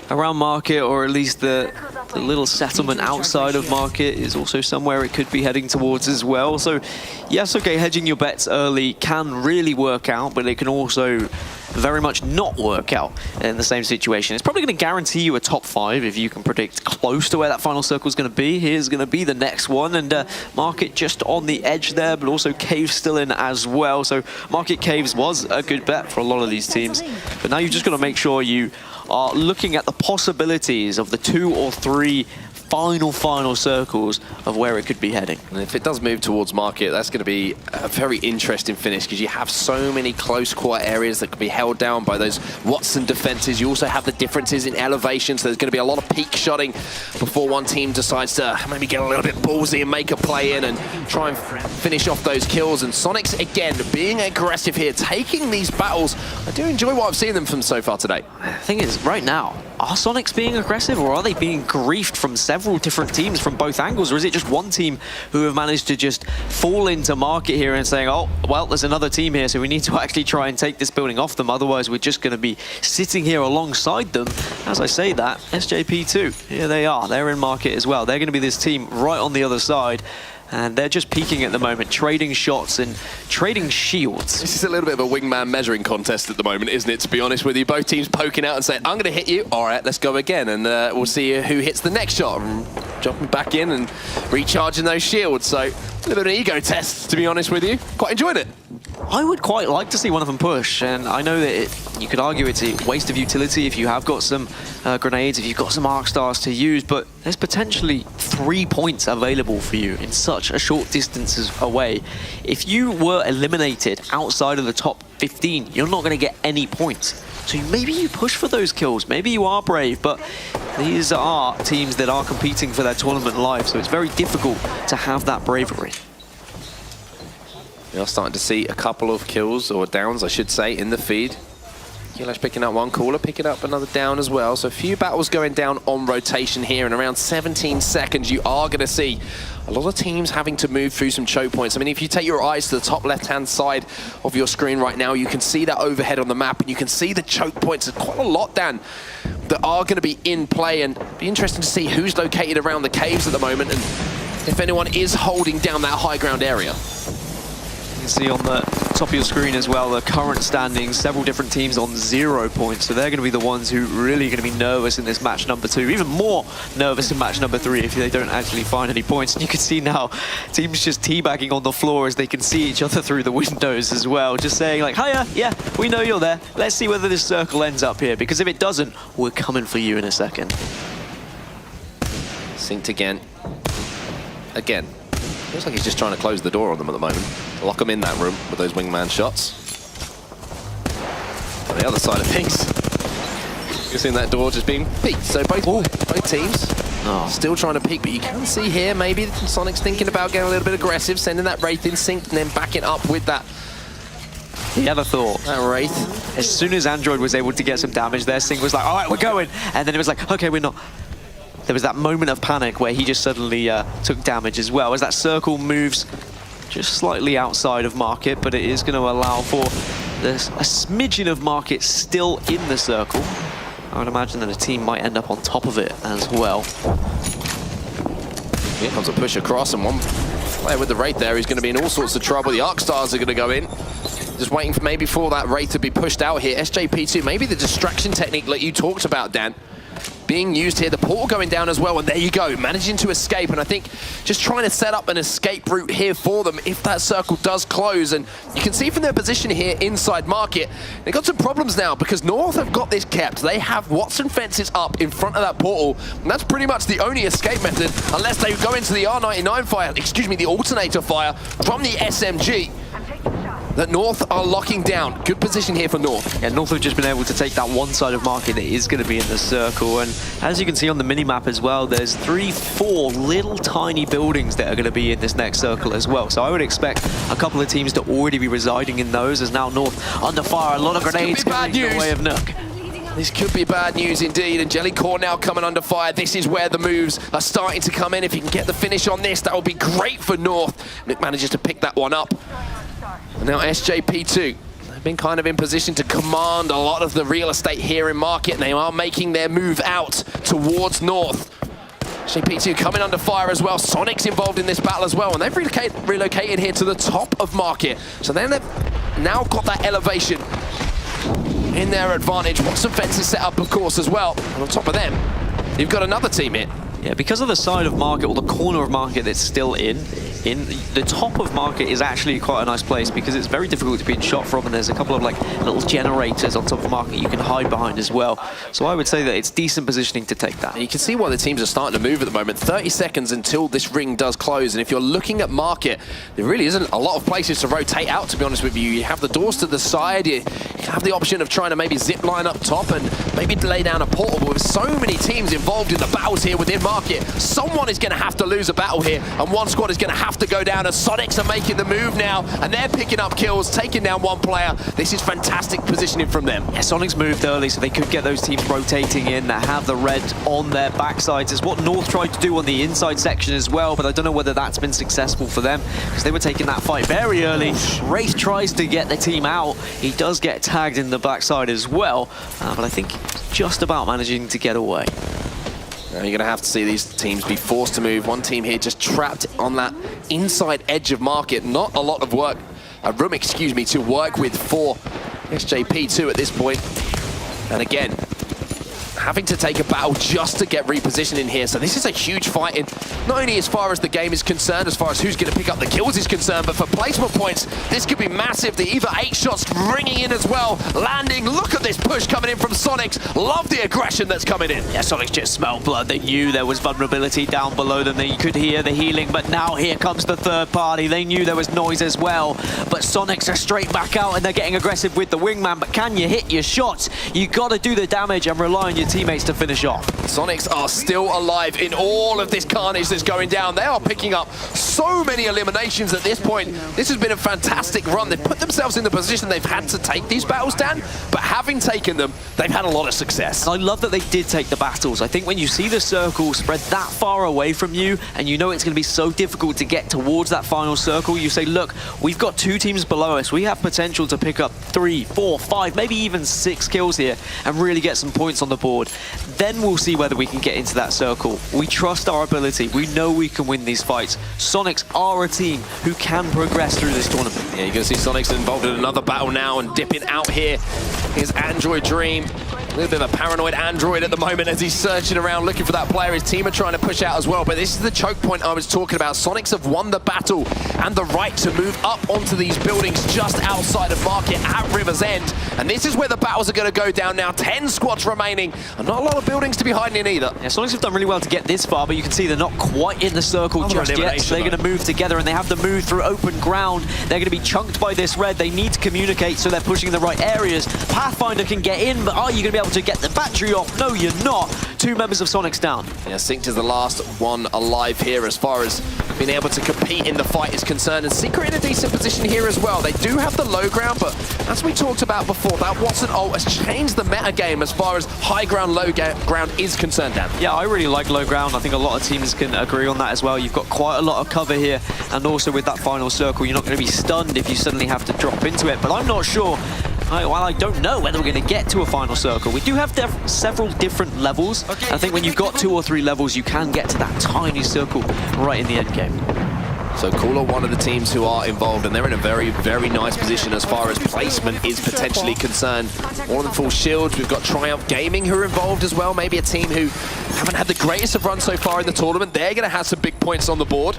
Around Market, or at least the little settlement outside of Market, is also somewhere it could be heading towards as well. So yes, okay, hedging your bets early can really work out, but it can also very much not work out in the same situation. It's probably going to guarantee you a top 5 if you can predict close to where that final circle is going to be. Here's going to be the next one, and Market just on the edge there, but also Caves still in as well. So Market Caves was a good bet for a lot of these teams, but now you've just got to make sure you are looking at the possibilities of the 2 or 3 final circles of where it could be heading. And if it does move towards Market, that's going to be a very interesting finish, because you have so many close quiet areas that can be held down by those Watson defenses. You also have the differences in elevation, so there's going to be a lot of peak shotting before one team decides to maybe get a little bit ballsy and make a play in and try and finish off those kills. And Sonics, again, being aggressive here, taking these battles. I do enjoy what I've seen them from so far today. The thing is, right now, are Sonics being aggressive, or are they being griefed from several different teams from both angles? Or is it just one team who have managed to just fall into Market here and saying, oh, well, there's another team here, so we need to actually try and take this building off them, otherwise we're just going to be sitting here alongside them. As I say that, SJP2, here they are. They're in Market as well. They're going to be this team right on the other side. And they're just peeking at the moment, trading shots and trading shields. This is a little bit of a wingman measuring contest at the moment, isn't it, to be honest with you? Both teams poking out and saying, I'm going to hit you. All right, let's go again. And we'll see who hits the next shot. Jumping back in and recharging those shields. So a little bit of an ego test, to be honest with you. Quite enjoyed it. I would quite like to see one of them push, and I know that you could argue it's a waste of utility if you have got some grenades, if you've got some arc stars to use, but there's potentially 3 points available for you in such a short distance away. If you were eliminated outside of the top 15, you're not going to get any points. So maybe you push for those kills, maybe you are brave, but these are teams that are competing for their tournament life, so it's very difficult to have that bravery. We are starting to see a couple of kills, or downs, I should say, in the feed. Kulash picking up one caller, picking up another down as well. So a few battles going down on rotation here. In around 17 seconds, you are going to see a lot of teams having to move through some choke points. I mean, if you take your eyes to the top left-hand side of your screen right now, you can see that overhead on the map, and you can see the choke points. There's quite a lot, Dan, that are going to be in play, and it'll be interesting to see who's located around the caves at the moment, and if anyone is holding down that high ground area. You can see on the top of your screen as well the current standings, several different teams on 0 points, so they're going to be the ones who really going to be nervous in this match number 2, even more nervous in match number 3 if they don't actually find any points. And you can see now teams just teabagging on the floor as they can see each other through the windows as well, just saying like, hiya, yeah, we know you're there, let's see whether this circle ends up here, because if it doesn't, we're coming for you in a second. Synced again. Looks like he's just trying to close the door on them at the moment. Lock them in that room with those wingman shots. On the other side of things, you're seeing that door just being peeked. So both teams still trying to peek, but you can see here maybe Sonic's thinking about getting a little bit aggressive, sending that Wraith in sync and then backing up with that. He had a thought. That Wraith. As soon as Android was able to get some damage there, Sing was like, all right, we're going. And then it was like, okay, we're not. There was that moment of panic where he just suddenly took damage as well, as that circle moves just slightly outside of market, but it is going to allow for a smidgen of market still in the circle. I would imagine that a team might end up on top of it as well. Here comes a push across, and one player with the Wraith there is going to be in all sorts of trouble. The Arc Stars are going to go in. Just waiting for maybe for that Wraith to be pushed out here. SJP2, maybe the distraction technique that you talked about, Dan, being used here. The portal going down as well, and there you go, managing to escape. And I think just trying to set up an escape route here for them if that circle does close. And you can see from their position here inside market, they've got some problems now because North have got this kept. They have Watson fences up in front of that portal, and that's pretty much the only escape method unless they go into the R99 fire, excuse me, the alternator fire from the SMG. That North are locking down. Good position here for North. Yeah, North have just been able to take that one side of market that is going to be in the circle. And as you can see on the mini-map as well, there's 3-4 little tiny buildings that are going to be in this next circle as well. So I would expect a couple of teams to already be residing in those, as now North under fire. A lot of grenades going the way of Nook. This could be bad news indeed, and Jellycore now coming under fire. This is where the moves are starting to come in. If you can get the finish on this, that will be great for North. Nick manages to pick that one up. And now SJP2, they've been kind of in position to command a lot of the real estate here in market, and they are making their move out towards North. SJP2 coming under fire as well. Sonic's involved in this battle as well, and they've relocated here to the top of market. So then they've now got that elevation in their advantage. Watson fences set up, of course, as well. And on top of them, you've got another team here. Yeah, because of the side of market, or the corner of market that's still in the top of market is actually quite a nice place because it's very difficult to be shot from, and there's a couple of like little generators on top of market you can hide behind as well. So I would say that it's decent positioning to take that. You can see why the teams are starting to move at the moment. 30 seconds until this ring does close, and if you're looking at market, there really isn't a lot of places to rotate out, to be honest with you. You have the doors to the side, you have the option of trying to maybe zip line up top and maybe lay down a portal, but with so many teams involved in the battles here within market, someone is going to have to lose a battle here, and one squad is going to have to go down, as Sonics are making the move now, and they're picking up kills, taking down one player. This is fantastic positioning from them. Yeah, Sonics moved early, so they could get those teams rotating in that have the red on their backsides. Is what North tried to do on the inside section as well, but I don't know whether that's been successful for them, because they were taking that fight very early. Wraith tries to get the team out. He does get tagged in the backside as well, but I think just about managing to get away. Now you're going to have to see these teams be forced to move. One team here just trapped on that inside edge of market. Not a lot of room, excuse me, to work with for SJP2 at this point. And again, having to take a battle just to get repositioned in here. So this is a huge fight in, not only as far as the game is concerned, as far as who's going to pick up the kills is concerned, but for placement points, this could be massive. The EVA 8 shots ringing in as well, landing. Look at this push coming in from Sonics. Love the aggression that's coming in. Yeah, Sonics just smelled blood. They knew there was vulnerability down below them. They could hear the healing, but now here comes the third party. They knew there was noise as well, but Sonics are straight back out and they're getting aggressive with the wingman. But can you hit your shots? You got to do the damage and rely on your teammates to finish off. Sonics are still alive in all of this carnage that's going down. They are picking up so many eliminations at this point. This has been a fantastic run. They've put themselves in the position they've had to take these battles down, but having taken them, they've had a lot of success. And I love that they did take the battles. I think when you see the circle spread that far away from you, and you know it's going to be so difficult to get towards that final circle, you say, look, we've got 2 teams below us. We have potential to pick up 3, 4, 5, maybe even 6 kills here and really get some points on the board. Then we'll see whether we can get into that circle. We trust our ability. We know we can win these fights. Sonics are a team who can progress through this tournament. Yeah, you're going to see Sonics involved in another battle now and dipping out here. Here's Android Dream. A little bit of a paranoid Android at the moment as he's searching around looking for that player. His team are trying to push out as well, but this is the choke point I was talking about. Sonics have won the battle and the right to move up onto these buildings just outside of Market at River's End. And this is where the battles are going to go down now. 10 squads remaining and not a lot of buildings to be hiding in either. Yeah, Sonics have done really well to get this far, but you can see they're not quite in the circle just yet. So they're going to move together and they have to move through open ground. They're going to be chunked by this red. They need to communicate, so they're pushing in the right areas. Pathfinder can get in, but are you going to be able to get the battery off? No, you're not. 2 members of Sonics down. Yeah, Synced is the last one alive here as far as being able to compete in the fight is concerned. And Secret in a decent position here as well. They do have the low ground, but as we talked about before, that Watson ult has changed the meta game as far as high ground, low ground is concerned, Dan. Yeah, I really like low ground. I think a lot of teams can agree on that as well. You've got quite a lot of cover here, and also with that final circle, you're not going to be stunned if you suddenly have to drop into it. But I'm not sure. Well, I don't know whether we're going to get to a final circle. We do have several different levels. I think when you've got 2 or 3 levels, you can get to that tiny circle right in the end game. So Cooler, one of the teams who are involved, and they're in a very, very nice position as far as placement is potentially concerned. All of them full shields. We've got Triumph Gaming who are involved as well. Maybe a team who haven't had the greatest of runs so far in the tournament. They're going to have some big points on the board.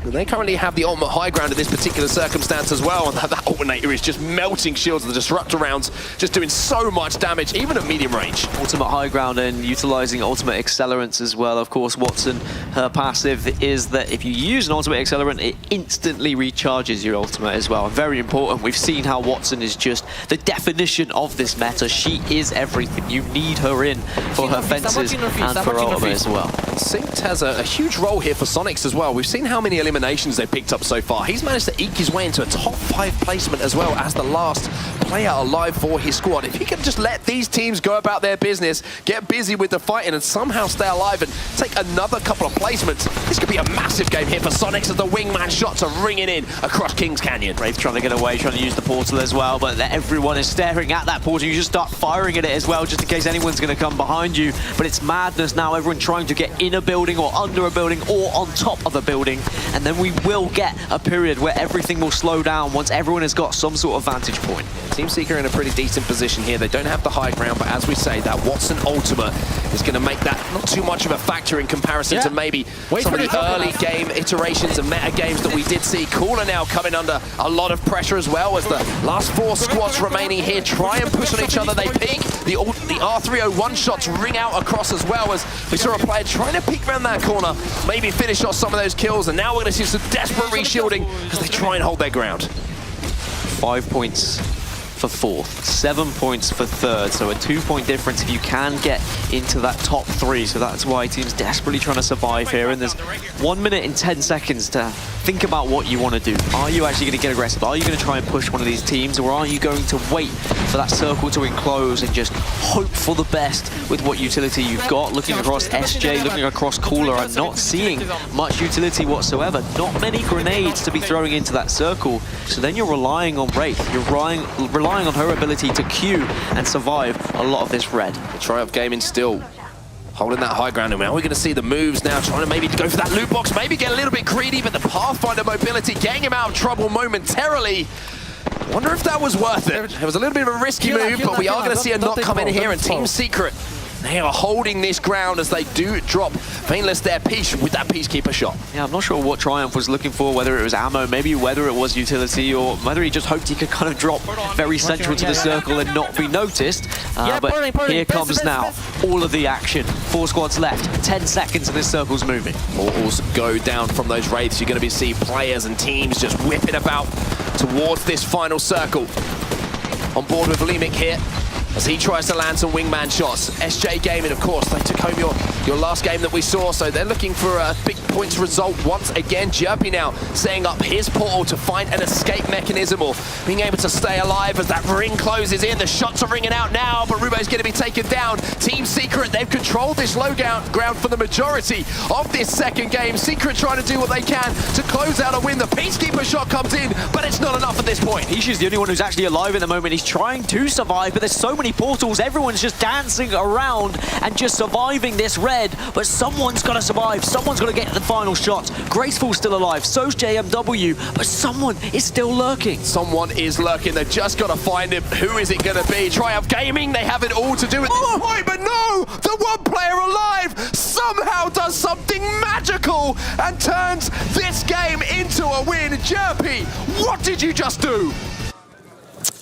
They currently have the ultimate high ground in this particular circumstance as well, and that Alternator is just melting shields. The Disruptor rounds just doing so much damage, even at medium range. Ultimate high ground and utilizing ultimate accelerants as well. Of course, Watson, her passive is that if you use an ultimate accelerant, it instantly recharges your ultimate as well. Very important. We've seen how Watson is just the definition of this meta. She is everything. You need her in for her fences and for ultimate as well. Synced has a huge role here for Sonics as well. We've seen how many eliminations they've picked up so far. He's managed to eke his way into a top 5 placement as well as the last player alive for his squad. If he can just let these teams go about their business, get busy with the fighting and somehow stay alive and take another couple of placements, this could be a massive game here for Sonics as the wingman shots are ringing in across Kings Canyon. Brave trying to get away, trying to use the portal as well, but everyone is staring at that portal. You just start firing at it as well, just in case anyone's going to come behind you. But it's madness now. Everyone trying to get in a building or under a building or on top of a building. And then we will get a period where everything will slow down once everyone has got some sort of vantage point. Team Seeker in a pretty decent position here. They don't have the high ground, but as we say, that Watson ultimate is going to make that not too much of a factor in comparison to maybe some of the early game iterations and meta games that we did see. Cooler now coming under a lot of pressure as well as the last 4 squads remaining here try and push on each other. They peek. The R301 shots ring out across as well as we saw a player trying to peek around that corner, maybe finish off some of those kills, and now we're going to see some desperate reshielding as they try and hold their ground. 5 points for 4th, 7 points for 3rd, so a 2-point difference if you can get into that top 3. So that's why teams desperately trying to survive here, and there's 1 minute and 10 seconds to think about what you want to do. Are you actually going to get aggressive? Are you going to try and push one of these teams, or are you going to wait for that circle to enclose and just hope for the best with what utility you've got? Looking across SJ, looking across Cooler, I'm not seeing much utility whatsoever. Not many grenades to be throwing into that circle, so then you're relying on Wraith. You're relying on her ability to queue and survive a lot of this red. The Triumph Gaming still holding that high ground. And now we're going to see the moves now, trying to maybe go for that loot box, maybe get a little bit greedy, but the Pathfinder mobility getting him out of trouble momentarily. Wonder if that was worth it. It was a little bit of a risky move, but we are going to see a knock come in here, and Team Secret, they are holding this ground as they do drop Painless their piece with that Peacekeeper shot. Yeah, I'm not sure what Triumph was looking for, whether it was ammo, maybe whether it was utility, or whether he just hoped he could kind of drop very central to the circle and not be noticed. But here comes now all of the action. 4 squads left, 10 seconds and this circle's moving. Mortals go down from those wraiths. You're going to be seeing players and teams just whipping about towards this final circle. On board with Lemic here, as he tries to land some wingman shots. SJ Gaming, of course, they took home your last game that we saw, so they're looking for a big points result once again. Jerpy now setting up his portal to find an escape mechanism or being able to stay alive as that ring closes in. The shots are ringing out now, but Rubo's going to be taken down. Team Secret, they've controlled this low ground for the majority of this second game. Secret trying to do what they can to close out a win. The Peacekeeper shot comes in, but it's not enough at this point. Ishi's the only one who's actually alive at the moment. He's trying to survive, but there's so many portals. Everyone's just dancing around and just surviving this red, but someone's got to survive. Someone's got to get the final shot. Graceful's still alive. So's JMW, but someone is still lurking. Someone is lurking. They've just got to find him. Who is it going to be? Triumph Gaming, they have it all to do with the point, but no! The one player alive somehow does something magical and turns this game into a win. Jerpy, what did you just do?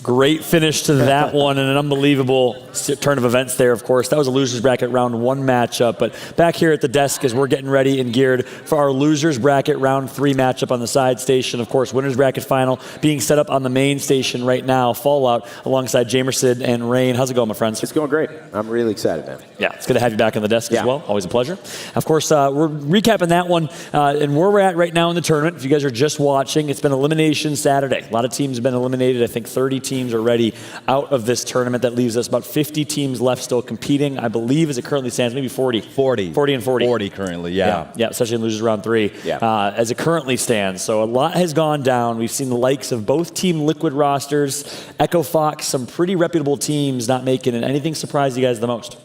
Great finish to that one, and an unbelievable turn of events there, of course. That was a losers bracket round 1 matchup, but back here at the desk as we're getting ready and geared for our losers bracket round 3 matchup on the side station. Of course, winners bracket final being set up on the main station right now. Fallout alongside Jamerson and Rain. How's it going, my friends? It's going great. I'm really excited, man. Yeah, it's good to have you back on the desk as well. Always a pleasure. Of course, we're recapping that one and where we're at right now in the tournament. If you guys are just watching, it's been Elimination Saturday. A lot of teams have been eliminated. I think 30 teams already out of this tournament. That leaves us about 50 teams left still competing. I believe, as it currently stands, maybe 40. 40 and 40. 40 currently, yeah. Yeah, especially in losers round 3. Yeah. As it currently stands. So a lot has gone down. We've seen the likes of both Team Liquid rosters, Echo Fox, some pretty reputable teams not making it. Anything surprise you guys the most?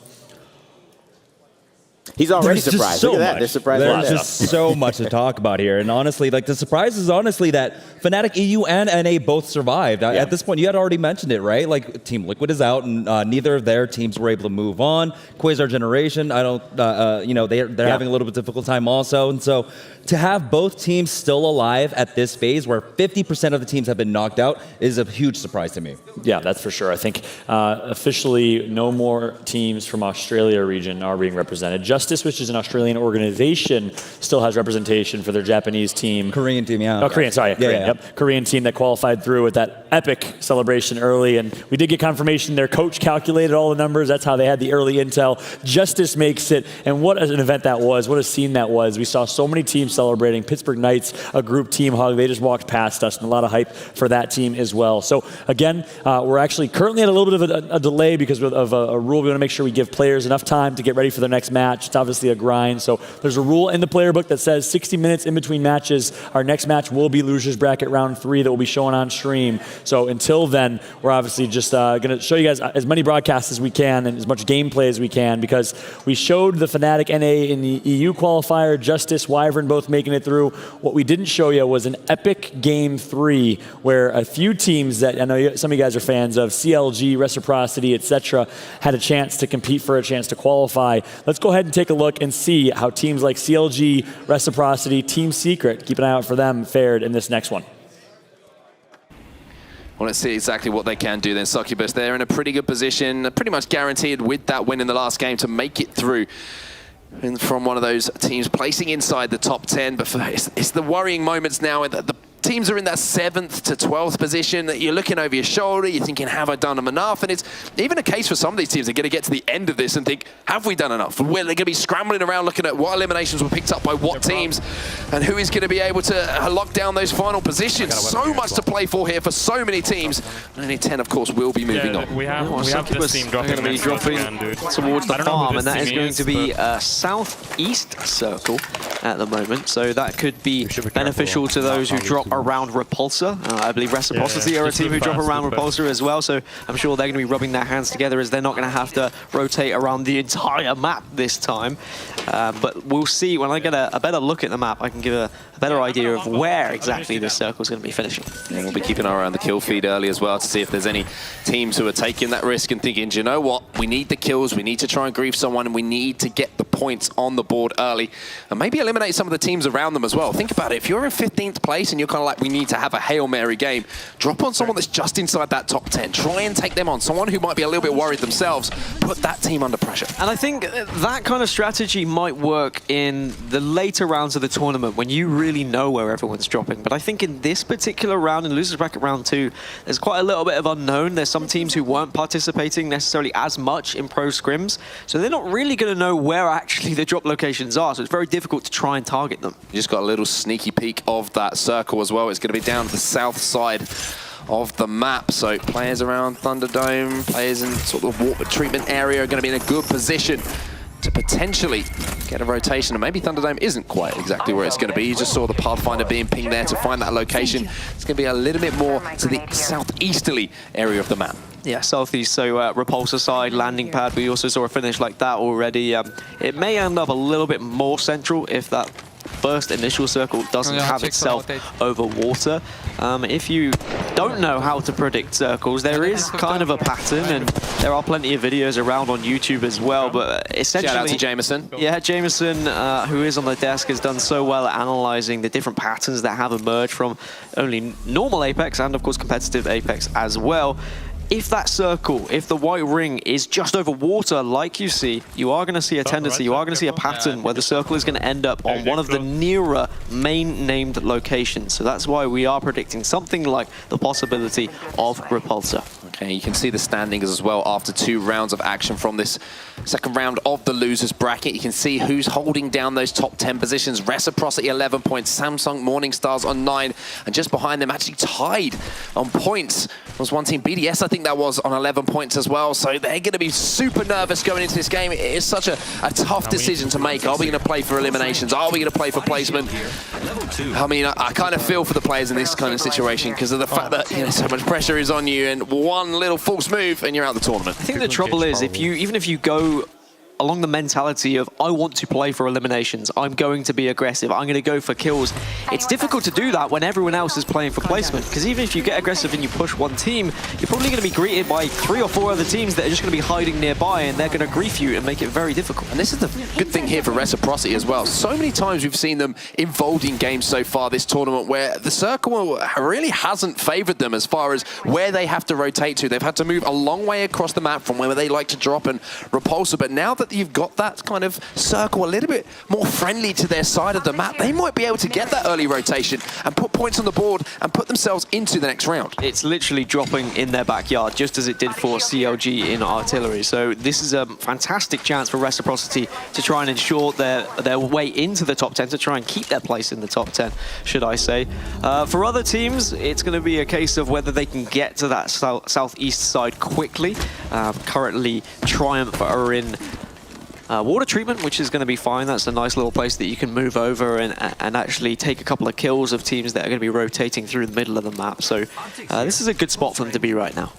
He's already surprised. Look at that. They're surprised. There's just so much to talk about here. And honestly, like the surprise is honestly that Fnatic EU and NA both survived. At this point, you had already mentioned it, right? Like Team Liquid is out, and neither of their teams were able to move on. Quasar Generation, I don't, they're having a little bit difficult time also. And so to have both teams still alive at this phase, where 50% of the teams have been knocked out, is a huge surprise to me. Yeah, that's for sure. I think officially no more teams from Australia region are being represented. Justice, which is an Australian organization, still has representation for their Japanese team. Korean team, yeah. Oh, Korean, sorry. Korean, yep. Korean team that qualified through with that epic celebration early. And we did get confirmation their coach calculated all the numbers. That's how they had the early intel. Justice makes it. And what an event that was. What a scene that was. We saw so many teams celebrating. Pittsburgh Knights, a group team hug. They just walked past us, and a lot of hype for that team as well. So again, we're actually currently at a little bit of a delay because of a rule. We want to make sure we give players enough time to get ready for their next match. It's obviously a grind. So there's a rule in the player book that says 60 minutes in between matches. Our next match will be losers bracket round 3 that will be showing on stream. So until then, we're obviously just going to show you guys as many broadcasts as we can and as much gameplay as we can, because we showed the Fnatic NA in the EU qualifier, Justice, Wyvern both making it through. What we didn't show you was an epic game 3 where a few teams that I know some of you guys are fans of, CLG, Reciprocity, etc., had a chance to compete for a chance to qualify. Let's go ahead and take a look and see how teams like CLG, Reciprocity, Team Secret, keep an eye out for them, fared in this next one. Well, let's see exactly what they can do then. Succubus, they're in a pretty good position, pretty much guaranteed with that win in the last game to make it through. And from one of those teams placing inside the top 10, but it's the worrying moments now that the teams are in that 7th to 12th position, that you're looking over your shoulder, you're thinking, have I done them enough? And it's even a case for some of these teams, they're going to get to the end of this and think, have we done enough? Well, they're going to be scrambling around looking at what eliminations were picked up by what teams and who is going to be able to lock down those final positions. So much to play for here for so many teams. Only 10, of course, will be moving on. We have this team dropping towards the farm, and that is going to be a southeast circle. at the moment, so that could be beneficial to those who drop around Repulsor. I believe Reciprocity are a team who drop around Repulsor as well, so I'm sure they're going to be rubbing their hands together as they're not going to have to rotate around the entire map this time. But we'll see. When I get a better look at the map, I can give a better idea of where exactly this circle is going to be finishing. And we'll be keeping an eye on the kill feed early as well to see if there's any teams who are taking that risk and thinking, do you know what? We need the kills, we need to try and grief someone, and we need to get the points on the board early. And maybe eliminate some of the teams around them as well. Think about it. If you're in 15th place and you're kind of like, we need to have a Hail Mary game, drop on someone that's just inside that top 10. Try and take them on. Someone who might be a little bit worried themselves. Put that team under pressure. And I think that kind of strategy might work in the later rounds of the tournament when you really know where everyone's dropping. But I think in this particular round, in Losers Bracket round 2, there's quite a little bit of unknown. There's some teams who weren't participating necessarily as much in pro scrims, so they're not really going to know where actually the drop locations are, so it's very difficult to try and target them. You just got a little sneaky peek of that circle as well. It's going to be down the south side of the map, so players around Thunderdome, players in sort of water treatment area are going to be in a good position to potentially get a rotation, and maybe Thunderdome isn't quite exactly where it's going to be. You just saw the Pathfinder being pinged there to find that location. It's going to be a little bit more to the southeasterly area of the map. Yeah, southeast, so Repulsor side, landing pad. We also saw a finish like that already. It may end up a little bit more central if that first initial circle doesn't have itself over water. If you don't know how to predict circles, there is kind of a pattern, and there are plenty of videos around on YouTube as well, but essentially... Shout out to Jameson. Yeah, Jameson, who is on the desk, has done so well at analyzing the different patterns that have emerged from only normal Apex and, of course, competitive Apex as well. If that circle, if the white ring is just over water, like you see, you are going to see a tendency, you are going to see a pattern where the circle is going to end up on one of the nearer main named locations. So that's why we are predicting something like the possibility of Repulsor. Okay, you can see the standings as well after 2 rounds of action from this second round of the losers bracket. You can see who's holding down those top 10 positions. Reciprocity 11 points, Samsung Morningstars on 9, and just behind them, actually tied on points, was one team, BDS I think that was, on 11 points as well. So they're going to be super nervous going into this game. It is such a tough decision to make. Are we going to play for eliminations? Are we going to play for placement? I mean, I kind of feel for the players in this kind of situation because of the fact that, you know, so much pressure is on you, and one little false move and you're out of the tournament. I think the trouble is, even if you go along the mentality of, I want to play for eliminations, I'm going to be aggressive, I'm going to go for kills, it's difficult to do that when everyone else is playing for placement, because even if you get aggressive and you push one team, you're probably going to be greeted by 3 or 4 other teams that are just going to be hiding nearby, and they're going to grief you and make it very difficult. And this is the good thing here for Reciprocity as well. So many times we've seen them involved in games so far this tournament where the circle really hasn't favored them as far as where they have to rotate to. They've had to move a long way across the map from where they like to drop and Repulsor, but now that you've got that kind of circle a little bit more friendly to their side of the map, they might be able to get that early rotation and put points on the board and put themselves into the next round. It's literally dropping in their backyard, just as it did for CLG in Artillery. So this is a fantastic chance for Reciprocity to try and ensure their way into the top 10, to try and keep their place in the top 10, should I say. For other teams, it's going to be a case of whether they can get to that southeast side quickly. Currently, Triumph are in water treatment, which is going to be fine. That's a nice little place that you can move over and actually take a couple of kills of teams that are going to be rotating through the middle of the map. So this is a good spot for them to be right now.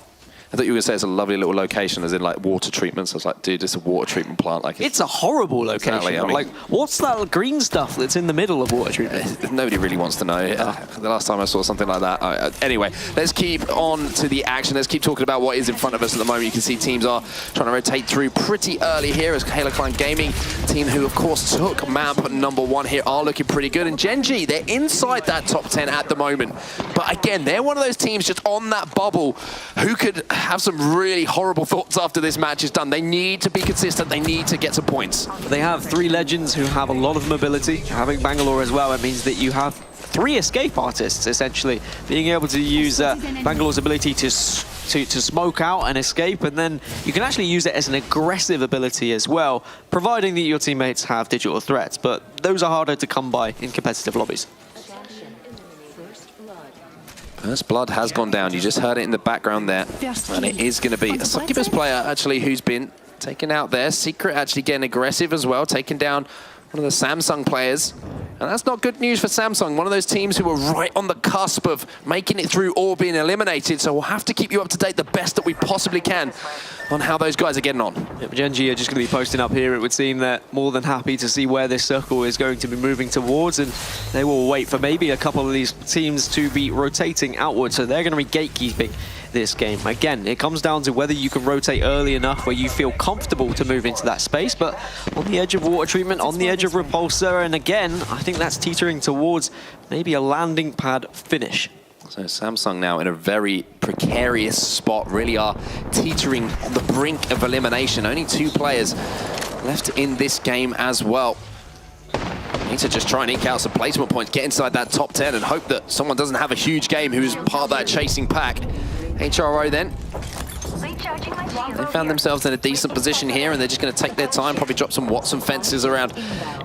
I thought you were going to say it's a lovely little location, as in like water treatment. So I was like, dude, it's a water treatment plant. Like it's a horrible location. Exactly. I mean, like, what's that green stuff that's in the middle of water treatment? Nobody really wants to know. The last time I saw something like that. Anyway, let's keep on to the action. Let's keep talking about what is in front of us at the moment. You can see teams are trying to rotate through pretty early here, as Halo Clan Gaming, team who of course took map number 1 here, are looking pretty good. And Genji, they're inside that top 10 at the moment. But again, they're one of those teams just on that bubble who could have some really horrible thoughts after this match is done. They need to be consistent. They need to get some points. They have 3 legends who have a lot of mobility. Having Bangalore as well, it means that you have 3 escape artists, essentially. Being able to use Bangalore's ability to smoke out and escape, and then you can actually use it as an aggressive ability as well, providing that your teammates have digital threats. But those are harder to come by in competitive lobbies. First blood has gone down. You just heard it in the background there. And it is going to be a Succubus player, actually, who's been taken out there. Secret actually getting aggressive as well, taking down one of the Samsung players. And that's not good news for Samsung, one of those teams who are right on the cusp of making it through or being eliminated. So we'll have to keep you up to date the best that we possibly can on how those guys are getting on. Yeah, Gen G are just going to be posting up here. It would seem they're more than happy to see where this circle is going to be moving towards, and they will wait for maybe a couple of these teams to be rotating outwards. So they're going to be gatekeeping this game. Again, it comes down to whether you can rotate early enough where you feel comfortable to move into that space, but on the edge of water treatment, on the edge of repulsor, and again, I think that's teetering towards maybe a landing pad finish. So Samsung now in a very precarious spot, really are teetering on the brink of elimination. Only 2 players left in this game as well. Need to just try and eke out some placement points, get inside that top 10 and hope that someone doesn't have a huge game who's part of that chasing pack. HRO then, they found themselves in a decent position here, and they're just going to take their time, probably drop some Watson fences around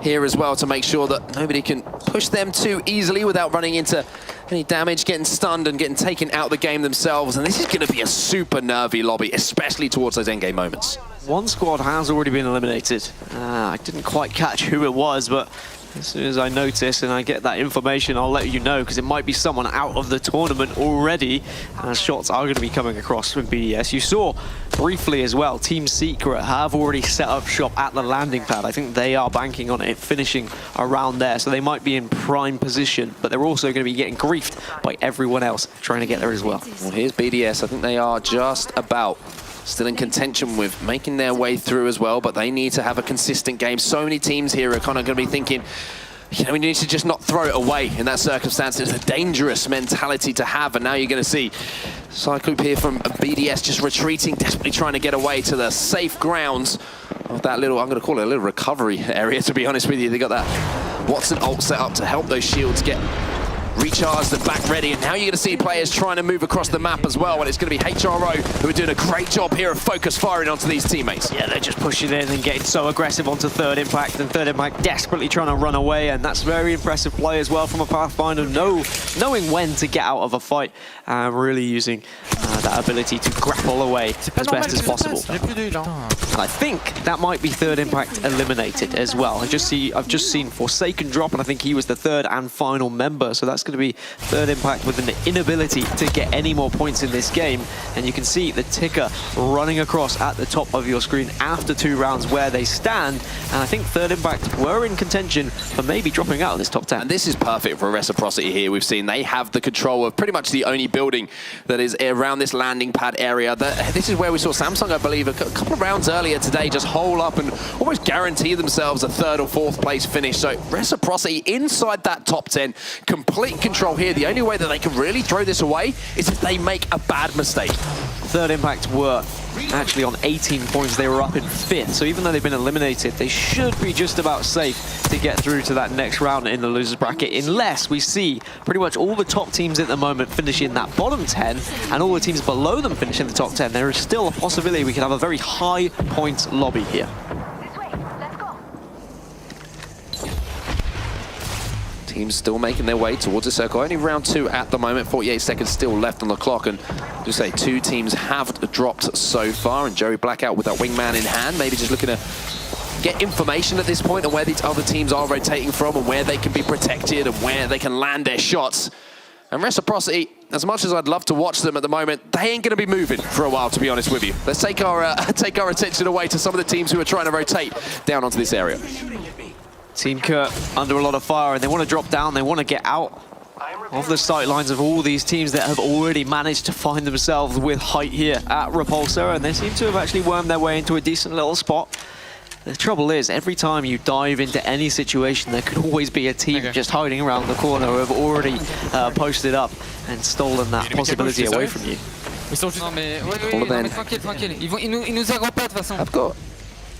here as well to make sure that nobody can push them too easily without running into any damage, getting stunned and getting taken out of the game themselves. And this is going to be a super nervy lobby, especially towards those endgame moments. One squad has already been eliminated. I didn't quite catch who it was, but as soon as I notice and I get that information, I'll let you know, because it might be someone out of the tournament already, as shots are going to be coming across from BDS. You saw briefly as well, Team Secret have already set up shop at the landing pad. I think they are banking on it finishing around there, so they might be in prime position, but they're also going to be getting griefed by everyone else trying to get there as well. Well, here's BDS. I think they are just about still in contention with making their way through as well, but they need to have a consistent game. So many teams here are kind of going to be thinking, you know, we need to just not throw it away in that circumstance. It's a dangerous mentality to have, and now you're going to see Cycloop here from BDS just retreating, desperately trying to get away to the safe grounds of that little, I'm going to call it a little recovery area, to be honest with you. They got that Watson ult set up to help those shields get recharged and back ready, and now you're going to see players trying to move across the map as well, and it's going to be HRO who are doing a great job here of focus firing onto these teammates. Yeah, they're just pushing in and getting so aggressive onto Third Impact, and Third Impact desperately trying to run away, and that's very impressive play as well from a Pathfinder, knowing when to get out of a fight, and really using that ability to grapple away as best as possible. And I think that might be Third Impact eliminated as well. I've just seen Forsaken drop, and I think he was the third and final member, so that's going to be Third Impact with an inability to get any more points in this game. And you can see the ticker running across at the top of your screen after 2 rounds where they stand. And I think Third Impact were in contention for maybe dropping out of this top 10. And this is perfect for Reciprocity here. We've seen they have the control of pretty much the only building that is around this landing pad area. This is where we saw Samsung, I believe, a couple of rounds earlier today just hole up and almost guarantee themselves a 3rd or 4th place finish. So Reciprocity inside that top 10, complete control here. The only way that they can really throw this away is if they make a bad mistake. Third Impact were actually on 18 points. They were up in 5th, so even though they've been eliminated, they should be just about safe to get through to that next round in the losers bracket, unless we see pretty much all the top teams at the moment finish in that bottom 10 and all the teams below them finish in the top 10. There is still a possibility we can have a very high points lobby here. Teams still making their way towards the circle. Only round 2 at the moment. 48 seconds still left on the clock. And just say 2 teams have dropped so far. And Joey Blackout with that wingman in hand, maybe just looking to get information at this point on where these other teams are rotating from and where they can be protected and where they can land their shots. And Reciprocity, as much as I'd love to watch them at the moment, they ain't going to be moving for a while, to be honest with you. Let's take our attention away to some of the teams who are trying to rotate down onto this area. Team Kurt under a lot of fire, and they want to drop down, they want to get out of the sight lines of all these teams that have already managed to find themselves with height here at Repulsor, and they seem to have actually wormed their way into a decent little spot. The trouble is, every time you dive into any situation, there could always be a team just hiding around the corner who have already posted up and stolen that possibility away from you. I've got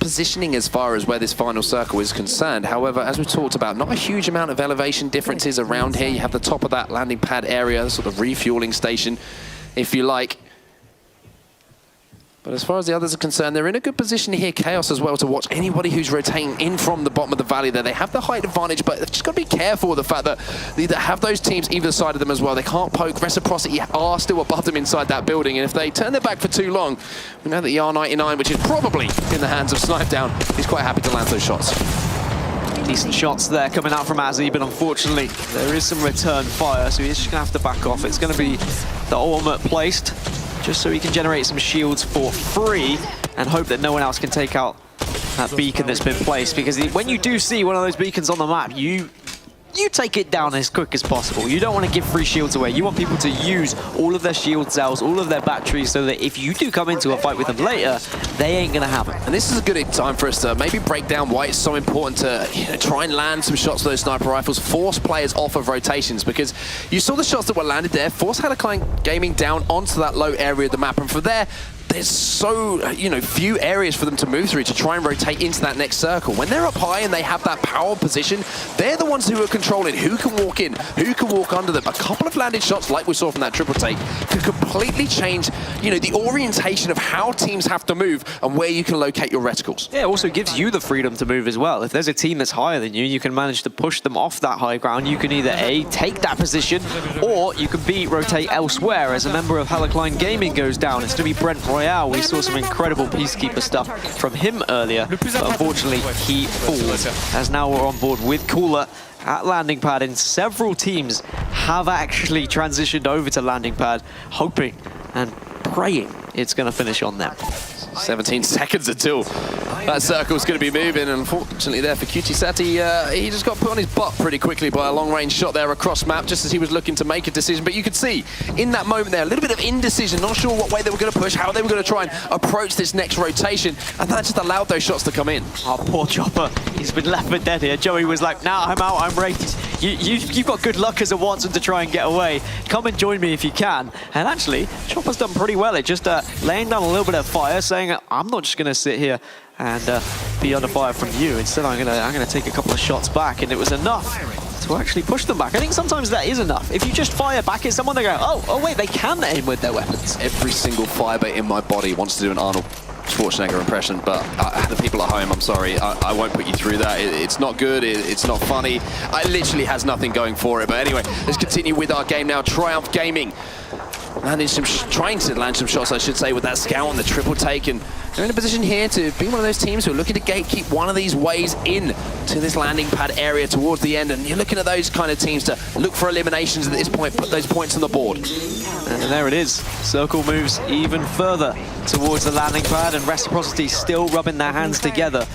positioning as far as where this final circle is concerned. However, as we talked about, not a huge amount of elevation differences around here. You have the top of that landing pad area, sort of refueling station, if you like. But as far as the others are concerned, they're in a good position here, Chaos as well, to watch anybody who's rotating in from the bottom of the valley there. They have the height advantage, but they've just got to be careful with the fact that they have those teams either side of them as well. They can't poke. Reciprocity are still above them inside that building, and if they turn their back for too long, we know that the R99, which is probably in the hands of Snipe Down, is quite happy to land those shots. Decent shots there coming out from Azzy, but unfortunately there is some return fire, so he's just going to have to back off. It's going to be the ultimate placed, just so he can generate some shields for free and hope that no one else can take out that beacon that's been placed, because when you do see one of those beacons on the map, you take it down as quick as possible. You don't want to give free shields away. You want people to use all of their shield cells, all of their batteries, so that if you do come into a fight with them later, they ain't going to have it. And this is a good time for us to maybe break down why it's so important to try and land some shots with those sniper rifles, force players off of rotations, because you saw the shots that were landed there, force Hellacline Gaming down onto that low area of the map, and from there, there's so, few areas for them to move through to try and rotate into that next circle. When they're up high and they have that power position, they're the ones who are controlling who can walk in, who can walk under them. A couple of landed shots, like we saw from that triple take, could completely change, the orientation of how teams have to move and where you can locate your reticles. Yeah, it also gives you the freedom to move as well. If there's a team that's higher than you, you can manage to push them off that high ground. You can either A, take that position, or you can B, rotate elsewhere as a member of Hellacline Gaming goes down. It's going to be Brent Royale. We saw some incredible Peacekeeper stuff from him earlier, but unfortunately he falls, as now we're on board with Cooler at landing pad, and several teams have actually transitioned over to landing pad, hoping and praying it's going to finish on them. 17 seconds until that circle's going to be moving, and unfortunately there for QTSat, he just got put on his butt pretty quickly by a long-range shot there across map, just as he was looking to make a decision. But you could see in that moment there a little bit of indecision, not sure what way they were going to push, how they were going to try and approach this next rotation, and that just allowed those shots to come in. Oh, poor Chopper, he's been left for dead here. Joey was like, nah, I'm out, I'm rated. You've got good luck as a Watson to try and get away. Come and join me if you can. And actually, Chopper's done pretty well at just laying down a little bit of fire, saying, I'm not just going to sit here and be under fire from you. Instead, I'm going to take a couple of shots back, and it was enough to actually push them back. I think sometimes that is enough. If you just fire back at someone, they go, oh wait, they can aim with their weapons. Every single firebait in my body wants to do an Arnold Schwarzenegger impression, but the people at home, I'm sorry, I won't put you through that. It's not good, it's not funny. It literally has nothing going for it. But anyway, let's continue with our game now. Triumph Gaming trying to land some shots, I should say, with that scout and the triple take, and they're in a position here to be one of those teams who are looking to gatekeep one of these ways in to this landing pad area towards the end, and you're looking at those kind of teams to look for eliminations at this point, put those points on the board. And there it is. Circle moves even further towards the landing pad, and Reciprocity still rubbing their hands together.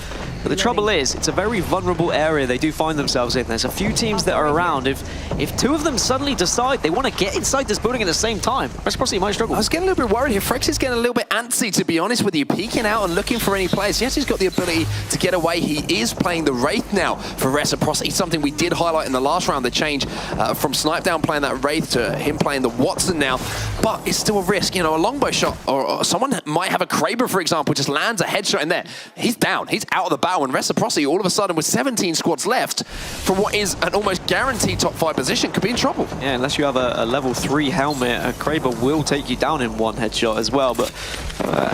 But the trouble is, it's a very vulnerable area they do find themselves in. There's a few teams that are around. If two of them suddenly decide they want to get inside this building at the same time, Reciprocity might struggle. I was getting a little bit worried here. Frex is getting a little bit antsy, to be honest with you, peeking out and looking for any players. Yes, he's got the ability to get away. He is playing the Wraith now for Reciprocity, something we did highlight in the last round, the change from Snipe Down playing that Wraith to him playing the Watson now. But it's still a risk. A longbow shot, or someone might have a Kraber, for example, just lands a headshot in there. He's down. He's out of the battle, and Reciprocity, all of a sudden, with 17 squads left, from what is an almost guaranteed top 5 position, could be in trouble. Yeah, unless you have a level 3 helmet, a Kraber will take you down in one headshot as well. But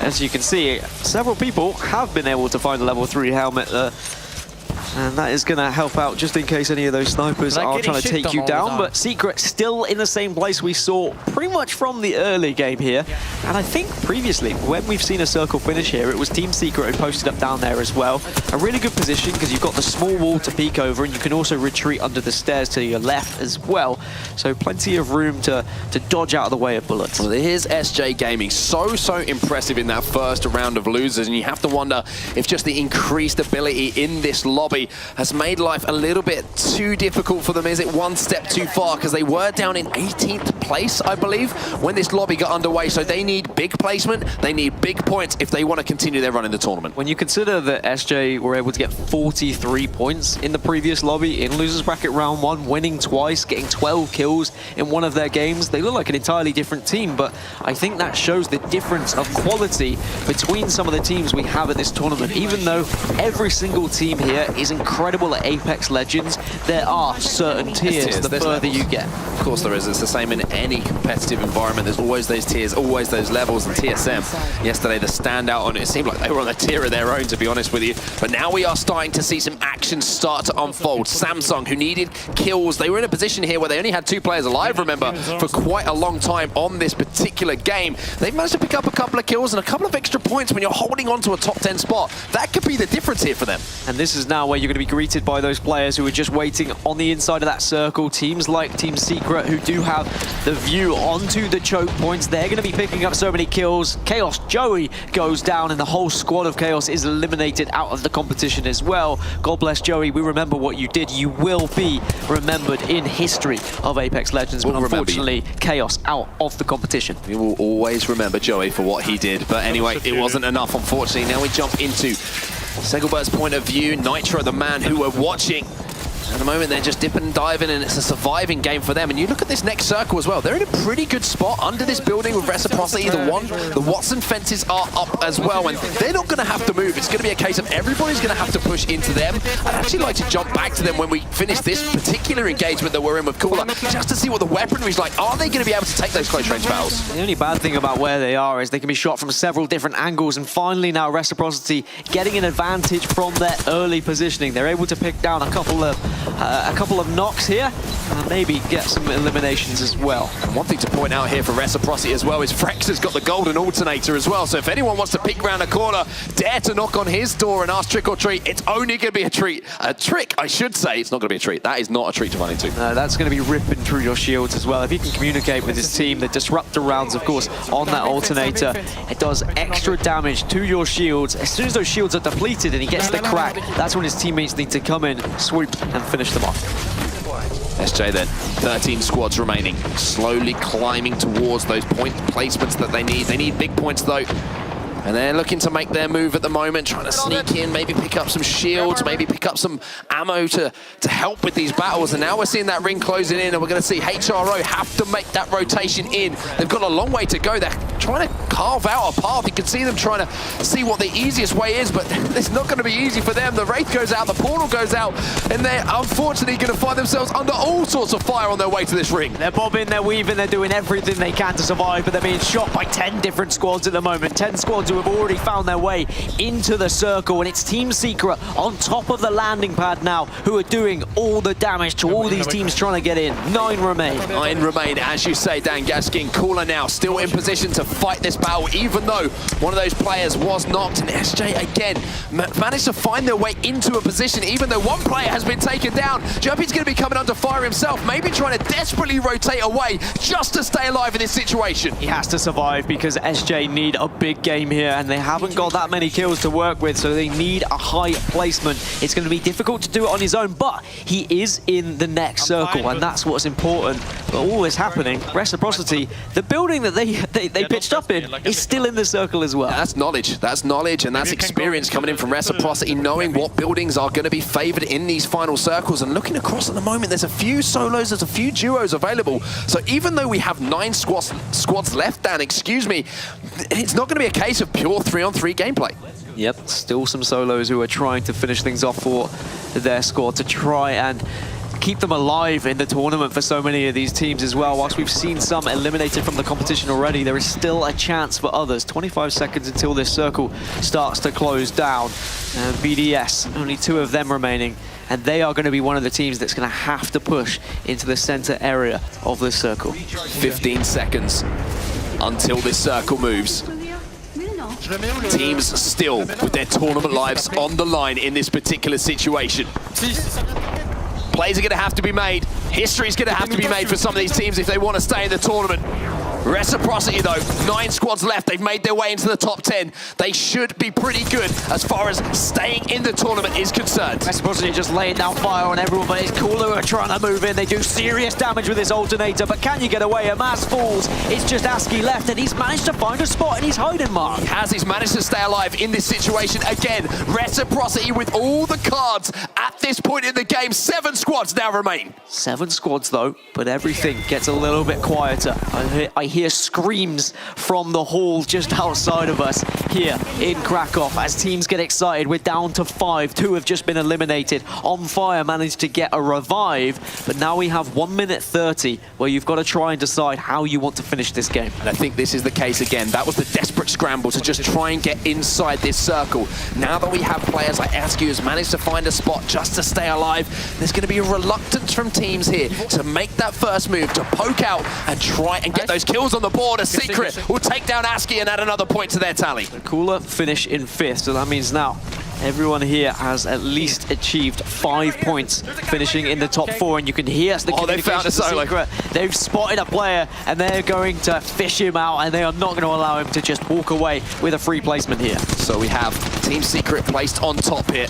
as you can see, several people have been able to find a level 3 helmet, and that is going to help out just in case any of those snipers are trying to take you down. But Secret still in the same place we saw pretty much from the early game here. And I think previously, when we've seen a circle finish here, it was Team Secret who posted up down there as well. A really good position because you've got the small wall to peek over, and you can also retreat under the stairs to your left as well. So plenty of room to dodge out of the way of bullets. Well, here's SJ Gaming. So impressive in that first round of losers, and you have to wonder if just the increased ability in this lobby has made life a little bit too difficult for them. Is it one step too far? Because they were down in 18th place, I believe, when this lobby got underway. So they need big placement, they need big points if they want to continue their run in the tournament. When you consider that SJ were able to get 43 points in the previous lobby in losers bracket round 1, winning twice, getting 12 kills in one of their games, they look like an entirely different team. But I think that shows the difference of quality between some of the teams we have at this tournament. Even though every single team here is incredible at Apex Legends, there are certain tiers the further you get. Of course there is. It's the same in any competitive environment. There's always those tiers, always those levels. And TSM, yesterday, the standout on it, it seemed like they were on a tier of their own, to be honest with you. But now we are starting to see some action start to unfold. Samsung, who needed kills, they were in a position here where they only had 2 players alive, remember, for quite a long time on this particular game. They've managed to pick up a couple of kills and a couple of extra points when you're holding on to a top 10 spot. That could be the difference here for them. And this is now where you're going to be greeted by those players who are just waiting on the inside of that circle. Teams like Team Secret, who do have the view onto the choke points, they're going to be picking up so many kills. Chaos Joey goes down, and the whole squad of Chaos is eliminated out of the competition as well. God bless Joey, we remember what you did. You will be remembered in history of Apex Legends, but unfortunately, Chaos out of the competition. We will always remember Joey for what he did, but anyway, it wasn't enough, unfortunately. Now we jump into Segelbert's point of view. Nitro, the man who we're watching. At the moment, they're just dipping and diving, and it's a surviving game for them. And you look at this next circle as well. They're in a pretty good spot under this building with Reciprocity. The Watson fences are up as well, and they're not going to have to move. It's going to be a case of everybody's going to have to push into them. I'd actually like to jump back to them when we finish this particular engagement that we're in with Cooler, just to see what the weaponry is like. Are they going to be able to take those close range battles? The only bad thing about where they are is they can be shot from several different angles, and finally now Reciprocity getting an advantage from their early positioning. They're able to pick down a couple of knocks here, and maybe get some eliminations as well. And one thing to point out here for Reciprocity as well is Frex has got the golden alternator as well, so if anyone wants to peek around a corner, dare to knock on his door and ask trick or treat, it's only going to be a treat. A trick, I should say. It's not going to be a treat. That is not a treat to run into. No, that's going to be ripping through your shields as well. If he can communicate with his team, the disruptor rounds, of course, on that alternator, it does extra damage to your shields. As soon as those shields are depleted and he gets the crack, that's when his teammates need to come in, swoop, and finish them off. SJ then, 13 squads remaining, slowly climbing towards those point placements that they need. They need big points though. And they're looking to make their move at the moment, trying to sneak in, maybe pick up some shields, maybe pick up some ammo to help with these battles. And now we're seeing that ring closing in, and we're going to see HRO have to make that rotation in. They've got a long way to go. They're trying to carve out a path. You can see them trying to see what the easiest way is, but it's not going to be easy for them. The Wraith goes out, the portal goes out, and they're unfortunately going to find themselves under all sorts of fire on their way to this ring. They're bobbing, they're weaving, they're doing everything they can to survive, but they're being shot by 10 different squads at the moment. 10 squads who have already found their way into the circle, and it's Team Secret on top of the landing pad now who are doing all the damage to all these teams trying to get in. 9 remain. 9 remain, as you say, Dan Gaskin. Cooler now still in position to fight this battle, even though one of those players was knocked, and SJ again managed to find their way into a position, even though one player has been taken down. Jumpy's going to be coming under fire himself, maybe trying to desperately rotate away just to stay alive in this situation. He has to survive because SJ need a big game here, and they haven't got that many kills to work with, so they need a high placement. It's going to be difficult to do it on his own, but he is in the next circle, and that's what's important. But all this happening, Reciprocity, the building that they pitched up in is still in the circle as well. Yeah, that's knowledge, and that's experience coming in from Reciprocity, knowing what buildings are going to be favored in these final circles. And looking across at the moment, there's a few solos, there's a few duos available. So even though we have 9 squads left, Dan, excuse me, it's not going to be a case of pure 3-on-3 gameplay. Yep, still some solos who are trying to finish things off for their squad to try and keep them alive in the tournament for so many of these teams as well. Whilst we've seen some eliminated from the competition already, there is still a chance for others. 25 seconds until this circle starts to close down. And BDS, only 2 of them remaining, and they are going to be one of the teams that's going to have to push into the center area of this circle. 15 seconds until this circle moves. Teams still with their tournament lives on the line in this particular situation. Plays are going to have to be made. History's going to have to be made for some of these teams if they want to stay in the tournament. Reciprocity, though, 9 squads left. They've made their way into the top 10. They should be pretty good as far as staying in the tournament is concerned. Reciprocity just laying down fire on everyone, but it's Cooler who are trying to move in. They do serious damage with this alternator, but can you get away? Amaz falls. It's just ASCII left, and he's managed to find a spot, and he's hiding, Mark. He's managed to stay alive in this situation. Again, Reciprocity with all the cards at this point in the game. 7 squads now remain. 7 squads, though, but everything gets a little bit quieter. I hear screams from the hall just outside of us here in Krakow as teams get excited. We're down to 5. 2 have just been eliminated. On Fire managed to get a revive, but now we have 1 minute 30 where you've got to try and decide how you want to finish this game. And I think this is the case again. That was the desperate scramble to just try and get inside this circle. Now that we have players like ASCII who's managed to find a spot just to stay alive, there's going to be a reluctance from teams here to make that first move, to poke out and try and get those kills on the board. A Secret will take down ASCII and add another point to their tally. Cooler finish in 5th, so that means now Everyone here has at least achieved 5 points, finishing in the top 4, and you can hear the they found a solo. secret. They've spotted a player, and they're going to fish him out, and they are not going to allow him to just walk away with a free placement here. So we have Team Secret placed on top here,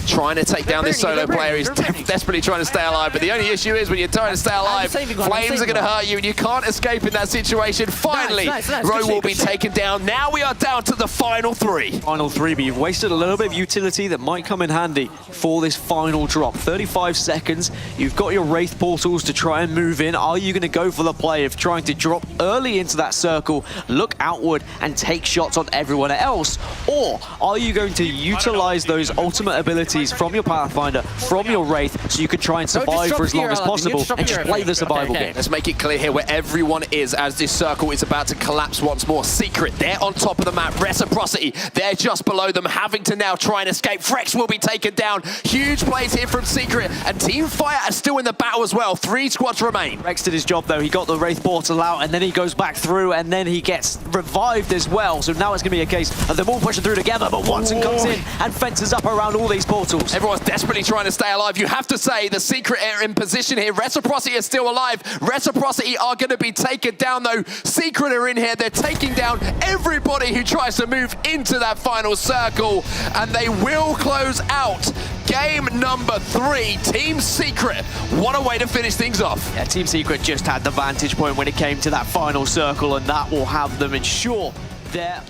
trying to take down this solo player. He's desperately trying to stay alive, but the only issue is when you're trying to stay alive, flames are going to hurt you, and you can't escape in that situation. Finally, Row will be taken down. Now we are down to the final 3. Final 3, but you've wasted a little bit of utility that might come in handy for this final drop. 35 seconds, you've got your Wraith portals to try and move in. Are you going to go for the play of trying to drop early into that circle, look outward, and take shots on everyone else? Or are you going to utilize those ultimate abilities from your Pathfinder, from your Wraith, so you can try and survive for as long as possible and just play the survival game? Let's make it clear here where everyone is as this circle is about to collapse once more. Secret, they're on top of the map. Reciprocity, they're just below them, having to now try and escape. Frex will be taken down. Huge plays here from Secret, and Team Fire are still in the battle as well. 3 squads remain. Rex did his job though. He got the Wraith portal out, and then he goes back through, and then he gets revived as well. So now it's going to be a case of them all pushing through together, but Watson comes in and fences up around all these portals. Everyone's desperately trying to stay alive. You have to say the Secret are in position here. Reciprocity is still alive. Reciprocity are going to be taken down though. Secret are in here. They're taking down everybody who tries to move into that final circle, and they will close out game number 3. Team Secret, what a way to finish things off. Yeah, Team Secret just had the vantage point when it came to that final circle, and that will have them ensure their...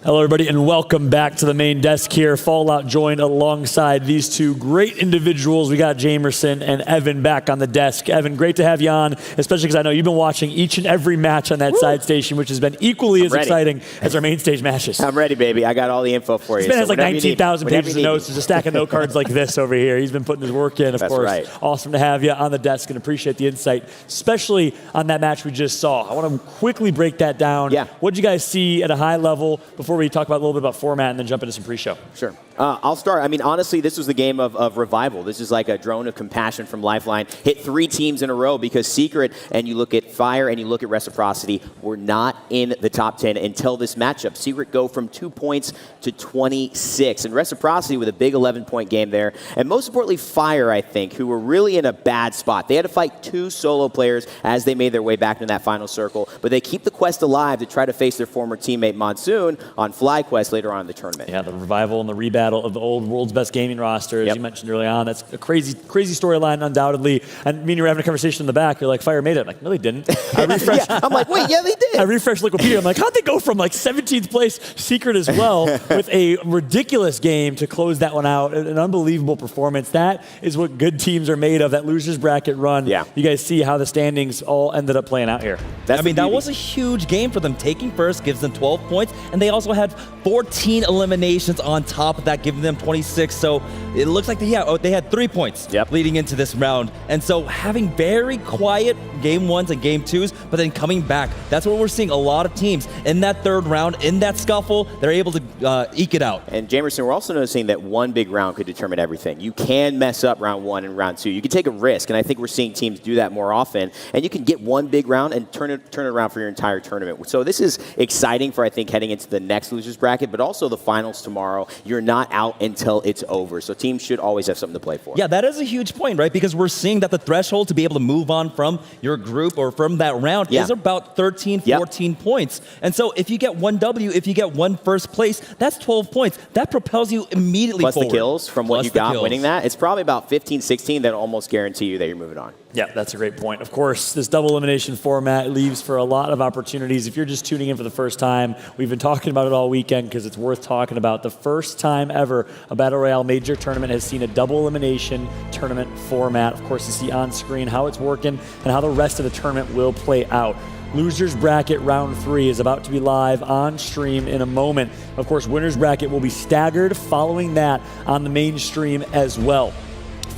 Hello, everybody, and welcome back to the main desk here. Fallout joined alongside these two great individuals. We got Jamerson and Evan back on the desk. Evan, great to have you on, especially because I know you've been watching each and every match on that side station, which has been equally as exciting as our main stage matches. I'm ready, baby. I got all the info for you. This man has like 19,000 pages of notes. There's a stack of note cards like this over here. He's been putting his work in, of course. Right. Awesome to have you on the desk and appreciate the insight, especially on that match we just saw. I want to quickly break that down. Yeah. What did you guys see at a high level before we talk about a little bit about format and then jump into some pre-show? Sure. I'll start. I mean, honestly, this was the game of revival. This is like a drone of compassion from Lifeline. Hit 3 teams in a row because Secret, and you look at Fire and you look at Reciprocity, were not in the top 10 until this matchup. Secret go from 2 points to 26. And Reciprocity with a big 11-point game there. And most importantly, Fire, I think, who were really in a bad spot. They had to fight 2 solo players as they made their way back into that final circle. But they keep the quest alive to try to face their former teammate Monsoon on FlyQuest later on in the tournament. Yeah, the revival and the rebound of the old world's best gaming roster, as you mentioned early on. That's a crazy storyline, undoubtedly. And me and you were having a conversation in the back. You're like, Fire made it. I'm like, no, they didn't. I refreshed. I'm like, wait, yeah, they did. I refreshed Wikipedia. I'm like, how'd they go from like 17th place Secret as well with a ridiculous game to close that one out? An unbelievable performance. That is what good teams are made of, that losers bracket run. Yeah. You guys see how the standings all ended up playing out here. I mean, that was a huge game for them. Taking first gives them 12 points, and they also had 14 eliminations on top of that, giving them 26. So it looks like they had 3 points leading into this round. And so having very quiet game 1s and game 2s, but then coming back, that's what we're seeing a lot of teams in that 3rd round, in that scuffle, they're able to eke it out. And Jamerson, we're also noticing that one big round could determine everything. You can mess up round 1 and round 2. You can take a risk, and I think we're seeing teams do that more often. And you can get one big round and turn it around for your entire tournament. So this is exciting for, I think, heading into the next losers bracket, but also the finals tomorrow. You're not out until it's over. So teams should always have something to play for. Yeah, that is a huge point, right? Because we're seeing that the threshold to be able to move on from your group or from that round is about 13, 14 points. And so if you get 1 W, if you get 1 first place, that's 12 points. That propels you immediately Plus forward. the kills from what you got winning that. It's probably about 15, 16 that almost guarantee you that you're moving on. Yeah, that's a great point. Of course, this double elimination format leaves for a lot of opportunities. If you're just tuning in for the first time, we've been talking about it all weekend because it's worth talking about. The first time ever a Battle Royale major tournament has seen a double elimination tournament format. Of course, you see on screen how it's working and how the rest of the tournament will play out. Losers Bracket Round 3 is about to be live on stream in a moment. Of course, Winners Bracket will be staggered following that on the main stream as well.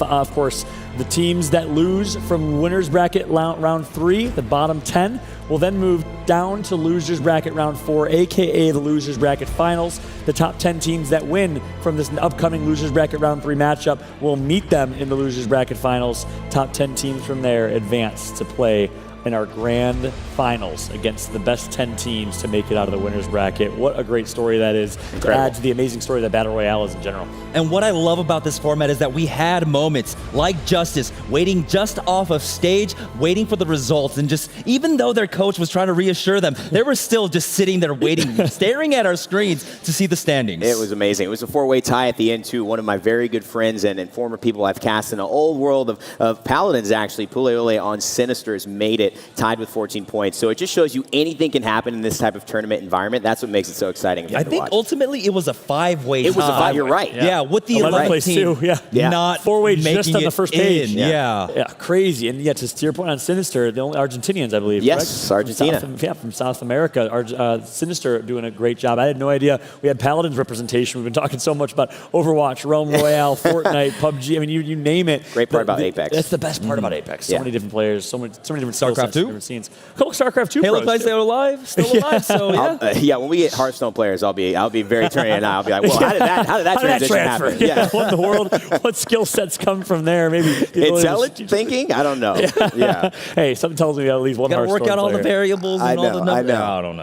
Of course, the teams that lose from Winners Bracket Round 3, the bottom 10, will then move down to Losers Bracket Round 4, aka the Losers Bracket Finals. The top 10 teams that win from this upcoming Losers Bracket Round 3 matchup will meet them in the Losers Bracket Finals. Top 10 teams from there advance to play in our grand finals against the best 10 teams to make it out of the winner's bracket. What a great story that is to add to the amazing story that Battle Royale is in general. And what I love about this format is that we had moments like Justice waiting just off of stage, waiting for the results, and just even though their coach was trying to reassure them, they were still just sitting there waiting, staring at our screens to see the standings. It was amazing. It was a 4-way tie at the end too. One of my very good friends and former people I've cast in an old world of Paladins actually, Puleole on Sinister has made it tied with 14 points. So it just shows you anything can happen in this type of tournament environment. That's what makes it so exciting. I think ultimately it was a 5-way tie. It was a 5, you're right. Yeah, with the 11th team not 4-way making just on the it first page. in. Yeah, crazy. And yeah, to your point on Sinister, the only Argentinians, I believe. Yes, correct? Argentina. From South America. Sinister doing a great job. I had no idea we had Paladins representation. We've been talking so much about Overwatch, Realm Royale, Fortnite, PUBG. I mean, you name it. Great part about Apex. That's the best part about Apex. So many different players, so many different skill StarCraft sets, 2? different scenes. A couple StarCraft 2 Halo pros, plays too. still alive. So yeah. When we get Hearthstone players, I'll be very turning it on. I'll be like, well, how did that transition transfer? happen? Yeah. What in the world? What skill sets come from there? Maybe Intelligent thinking? I don't know. Yeah. Hey, something tells me we got at least one Gotta Hearthstone work out all the player. variables and all the numbers. I I don't know.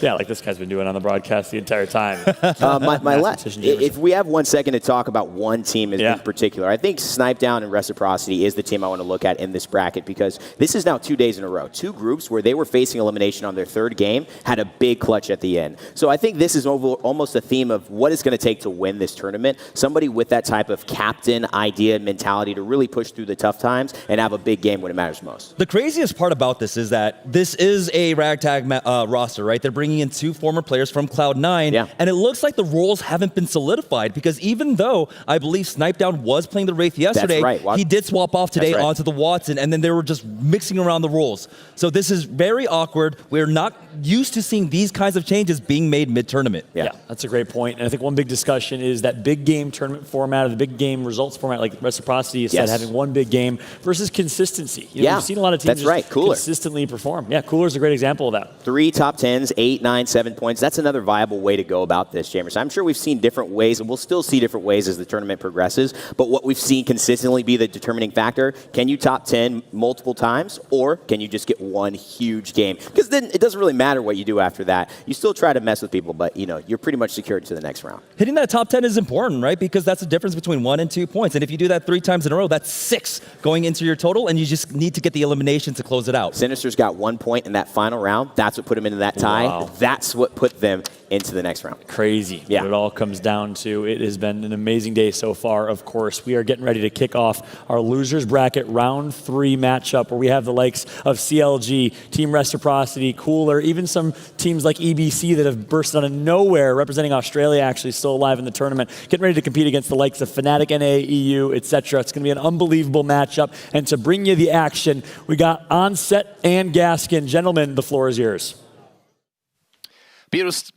Yeah, like this guy's been doing on the broadcast the entire time. If we have 1 second to talk about one team in particular, I think Snipe Down and Reciprocity is the team I want to look at in this bracket because this is now 2 days in a row. 2 groups where they were facing elimination on their third game had a big clutch at the end. So I think this is almost a theme of what it's going to take to win this tournament. Somebody with that type of captain idea and mentality to really push through the tough times and have a big game when it matters most. The craziest part about this is that this is a ragtag roster, right? They're bringing in 2 former players from Cloud9, and it looks like the roles haven't been solidified because even though I believe Snipe Down was playing the Wraith yesterday, he did swap off today onto the Watson, and then they were just mixing around the roles. So this is very awkward. We're not used to seeing these kinds of changes being made mid-tournament. Yeah, that's a great point. And I think one big discussion is that big game tournament format or the big game results format like Reciprocity is having one big game versus consistency. You know, we've seen a lot of teams consistently perform. Yeah, Cooler's a great example of that. 3 top 10s, 8, 9, 7 points. That's another viable way to go about this, Jammers. I'm sure we've seen different ways, and we'll still see different ways as the tournament progresses. But what we've seen consistently be the determining factor, can you top 10 multiple times, or can you just get one huge game? Because then it doesn't really matter what you do after that. You still try to mess with people, but you're pretty much secured to the next round. Hitting that top 10 is important, right? Because that's the difference between 1 and 2 points. And if you do that 3 times in a row, that's 6 going into your total, and you just need to get the elimination to close it out. Sinister's got 1 point in that final round. That's what put him into that tie. Wow. That's what put them into the next round. Crazy what it all comes down to. It has been an amazing day so far, of course. We are getting ready to kick off our losers bracket round 3 matchup where we have the likes of CLG, Team Reciprocity, Cooler, even some teams like EBC that have burst out of nowhere, representing Australia actually still alive in the tournament, getting ready to compete against the likes of Fnatic, NA, EU, etc. It's going to be an unbelievable matchup. And to bring you the action, we got Onset and Gaskin. Gentlemen, the floor is yours.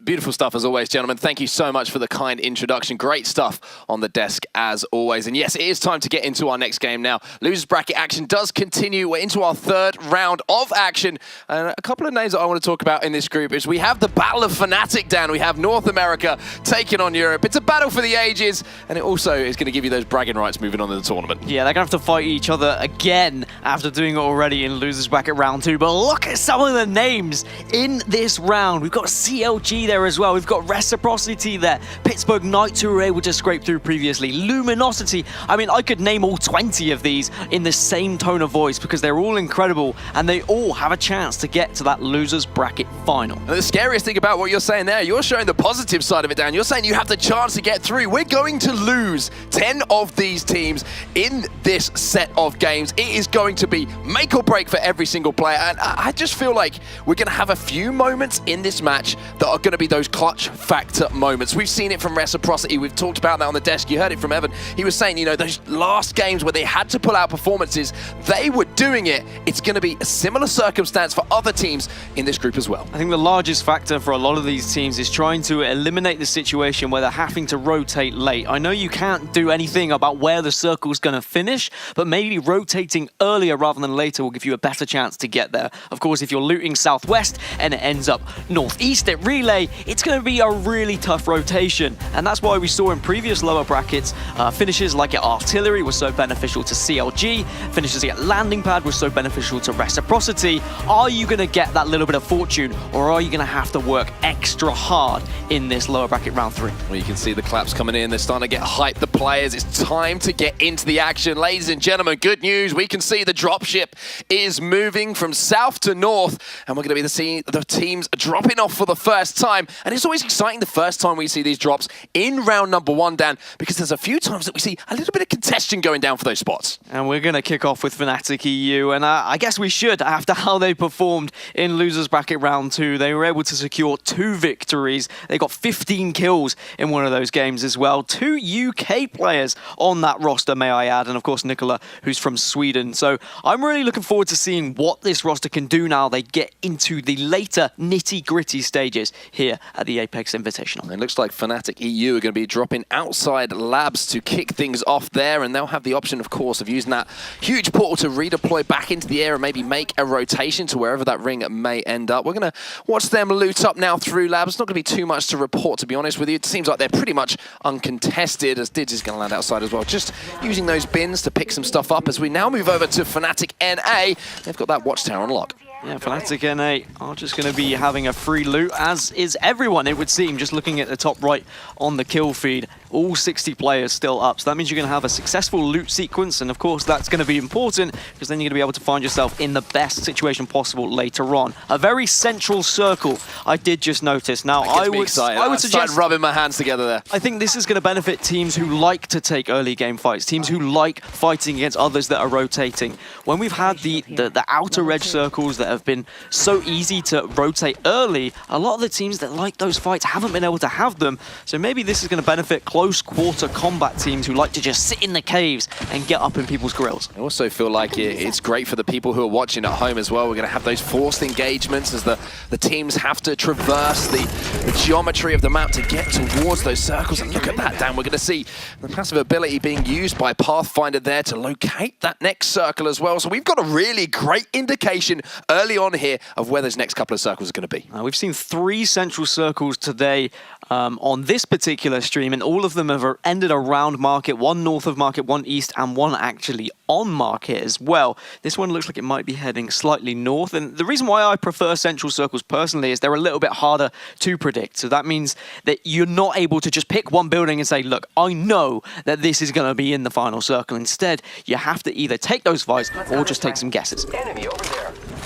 Beautiful stuff as always, gentlemen. Thank you so much for the kind introduction. Great stuff on the desk as always. And yes, it is time to get into our next game now. Losers bracket action does continue. We're into our 3rd round of action. And a couple of names that I want to talk about in this group is we have the Battle of Fnatic, Dan. We have North America taking on Europe. It's a battle for the ages, and it also is going to give you those bragging rights moving on to the tournament. Yeah, they're going to have to fight each other again after doing it already in Losers bracket round 2. But look at some of the names in this round. We've got CLG there as well. We've got Reciprocity there. Pittsburgh Knights, who were able to scrape through previously. Luminosity. I mean, I could name all 20 of these in the same tone of voice because they're all incredible and they all have a chance to get to that losers bracket final. And the scariest thing about what you're saying there, you're showing the positive side of it, Dan. You're saying you have the chance to get through. We're going to lose 10 of these teams in this set of games. It is going to be make or break for every single player. And I just feel like we're going to have a few moments in this match that are going to be those clutch factor moments. We've seen it from Reciprocity. We've talked about that on the desk. You heard it from Evan. He was saying, those last games where they had to pull out performances, they were doing it. It's going to be a similar circumstance for other teams in this group as well. I think the largest factor for a lot of these teams is trying to eliminate the situation where they're having to rotate late. I know you can't do anything about where the circle's going to finish, but maybe rotating earlier rather than later will give you a better chance to get there. Of course, if you're looting southwest and it ends up northeast at relay, it's going to be a really tough rotation. And that's why we saw in previous lower brackets, finishes like at artillery were so beneficial to CLG, finishes at landing pad were so beneficial to reciprocity. Are you going to get that little bit of fortune, or are you going to have to work extra hard in this lower bracket round 3? Well, you can see the claps coming in. They're starting to get hyped, the players. It's time to get into the action. Ladies and gentlemen, good news. We can see the dropship is moving from south to north, and we're going to be seeing the teams dropping off for the first time. And it's always exciting the first time we see these drops in round number 1, Dan, because there's a few times that we see a little bit of congestion going down for those spots. And we're going to kick off with Fnatic EU, and I guess we should, after how they performed in losers bracket round 2. They were able to secure 2 victories. They got 15 kills in one of those games as well. 2 UK players on that roster, may I add, and of course Nicola, who's from Sweden. So I'm really looking forward to seeing what this roster can do now they get into the later nitty-gritty stages here at the Apex Invitational. It looks like Fnatic EU are going to be dropping outside labs to kick things off there, and they'll have the option, of course, of using that huge portal to redeploy back into the air and maybe make a rotation to wherever that ring may end up. We're going to watch them loot up now through labs. It's not going to be too much to report, to be honest with you. It seems like they're pretty much uncontested, as Dids is going to land outside as well. Just using those bins to pick some stuff up as we now move over to Fnatic NA. They've got that watchtower on lock. Yeah, Fnatic NA are just going to be having a free loot, as is everyone, it would seem, just looking at the top right on the kill feed. All 60 players still up, so that means you're going to have a successful loot sequence, and of course that's going to be important, because then you're going to be able to find yourself in the best situation possible later on. A very central circle, I did just notice. Now, I would suggest rubbing my hands together there. I think this is going to benefit teams who like to take early game fights, teams who like fighting against others that are rotating. When we've had the outer edge circles that have been so easy to rotate early, a lot of the teams that like those fights haven't been able to have them. So maybe this is going to benefit close quarter combat teams who like to just sit in the caves and get up in people's grills. I also feel like it's great for the people who are watching at home as well. We're going to have those forced engagements as the teams have to traverse the geometry of the map to get towards those circles. And look at that, Dan. We're going to see the passive ability being used by Pathfinder there to locate that next circle as well. So we've got a really great indication early on here of where those next couple of circles are going to be. We've seen 3 central circles today on this particular stream, and all of them have ended around market, 1 north of market, 1 east, and 1 actually on market as well. This one looks like it might be heading slightly north, and the reason why I prefer central circles personally is they're a little bit harder to predict. So that means that you're not able to just pick one building and say, look, I know that this is going to be in the final circle. Instead, you have to either take those fights or just take some guesses.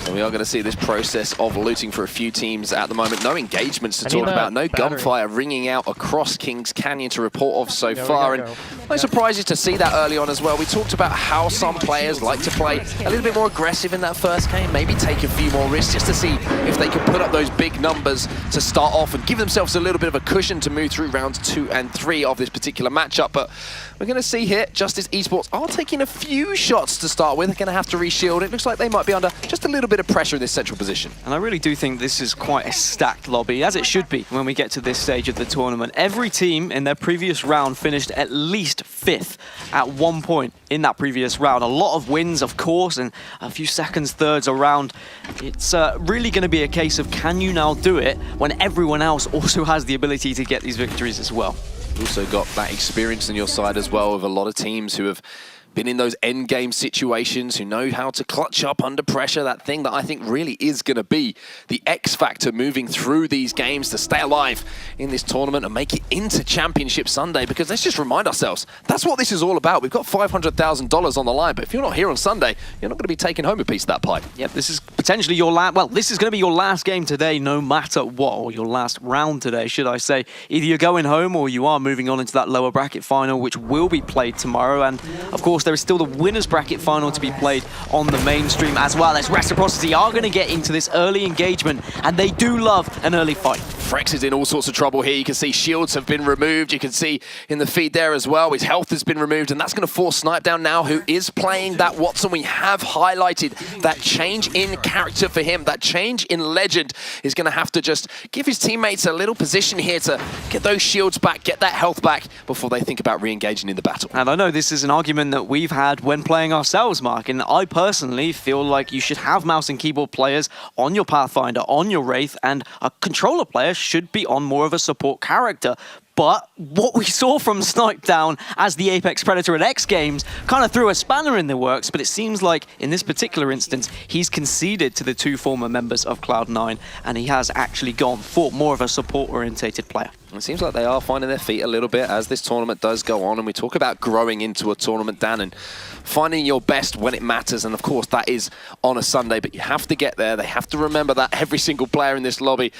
So we are going to see this process of looting for a few teams at the moment. No engagements to talk about, no gunfire ringing out across Kings Canyon to report of so far. And no surprises to see that early on as well. We talked about how some players like to play a little bit more aggressive in that first game, maybe take a few more risks just to see if they can put up those big numbers to start off and give themselves a little bit of a cushion to move through rounds 2 and 3 of this particular matchup. But we're going to see here, Justice Esports are taking a few shots to start with. They're going to have to reshield. It looks like they might be under just a little bit of pressure in this central position. And I really do think this is quite a stacked lobby, as it should be when we get to this stage of the tournament. Every team in their previous round finished at least 5th at one point in that previous round. A lot of wins, of course, and a few seconds, thirds around. It's really going to be a case of, can you now do it when everyone else also has the ability to get these victories as well? Also got that experience on your side as well with a lot of teams who have been in those end game situations, who know how to clutch up under pressure, that thing that I think really is going to be the X factor moving through these games to stay alive in this tournament and make it into Championship Sunday. Because let's just remind ourselves, that's what this is all about. We've got $500,000 on the line, but if you're not here on Sunday, you're not going to be taking home a piece of that pie. Yep, this is potentially your last, well, this is going to be your last game today, no matter what, or your last round today, should I say. Either you're going home or you are moving on into that lower bracket final, which will be played tomorrow. And of course, there is still the winners bracket final to be played on the mainstream, as well as Reciprocity are going to get into this early engagement, and they do love an early fight. Frex is in all sorts of trouble here. You can see shields have been removed. You can see in the feed there as well, his health has been removed, and that's going to force Snipe down now, who is playing that Watson. We have highlighted that change in character for him. That change in legend is going to have to just give his teammates a little position here to get those shields back, get that health back before they think about re-engaging in the battle. And I know this is an argument that we've had when playing ourselves, Mark, and I personally feel like you should have mouse and keyboard players on your Pathfinder, on your Wraith, and a controller player should be on more of a support character. But what we saw from Snipe down as the Apex Predator at X Games kind of threw a spanner in the works, but it seems like in this particular instance, he's conceded to the two former members of Cloud9, and he has actually gone for more of a support-orientated player. It seems like they are finding their feet a little bit as this tournament does go on, and we talk about growing into a tournament, Dan, and finding your best when it matters, and of course that is on a Sunday, but you have to get there. They have to remember that every single player in this lobby.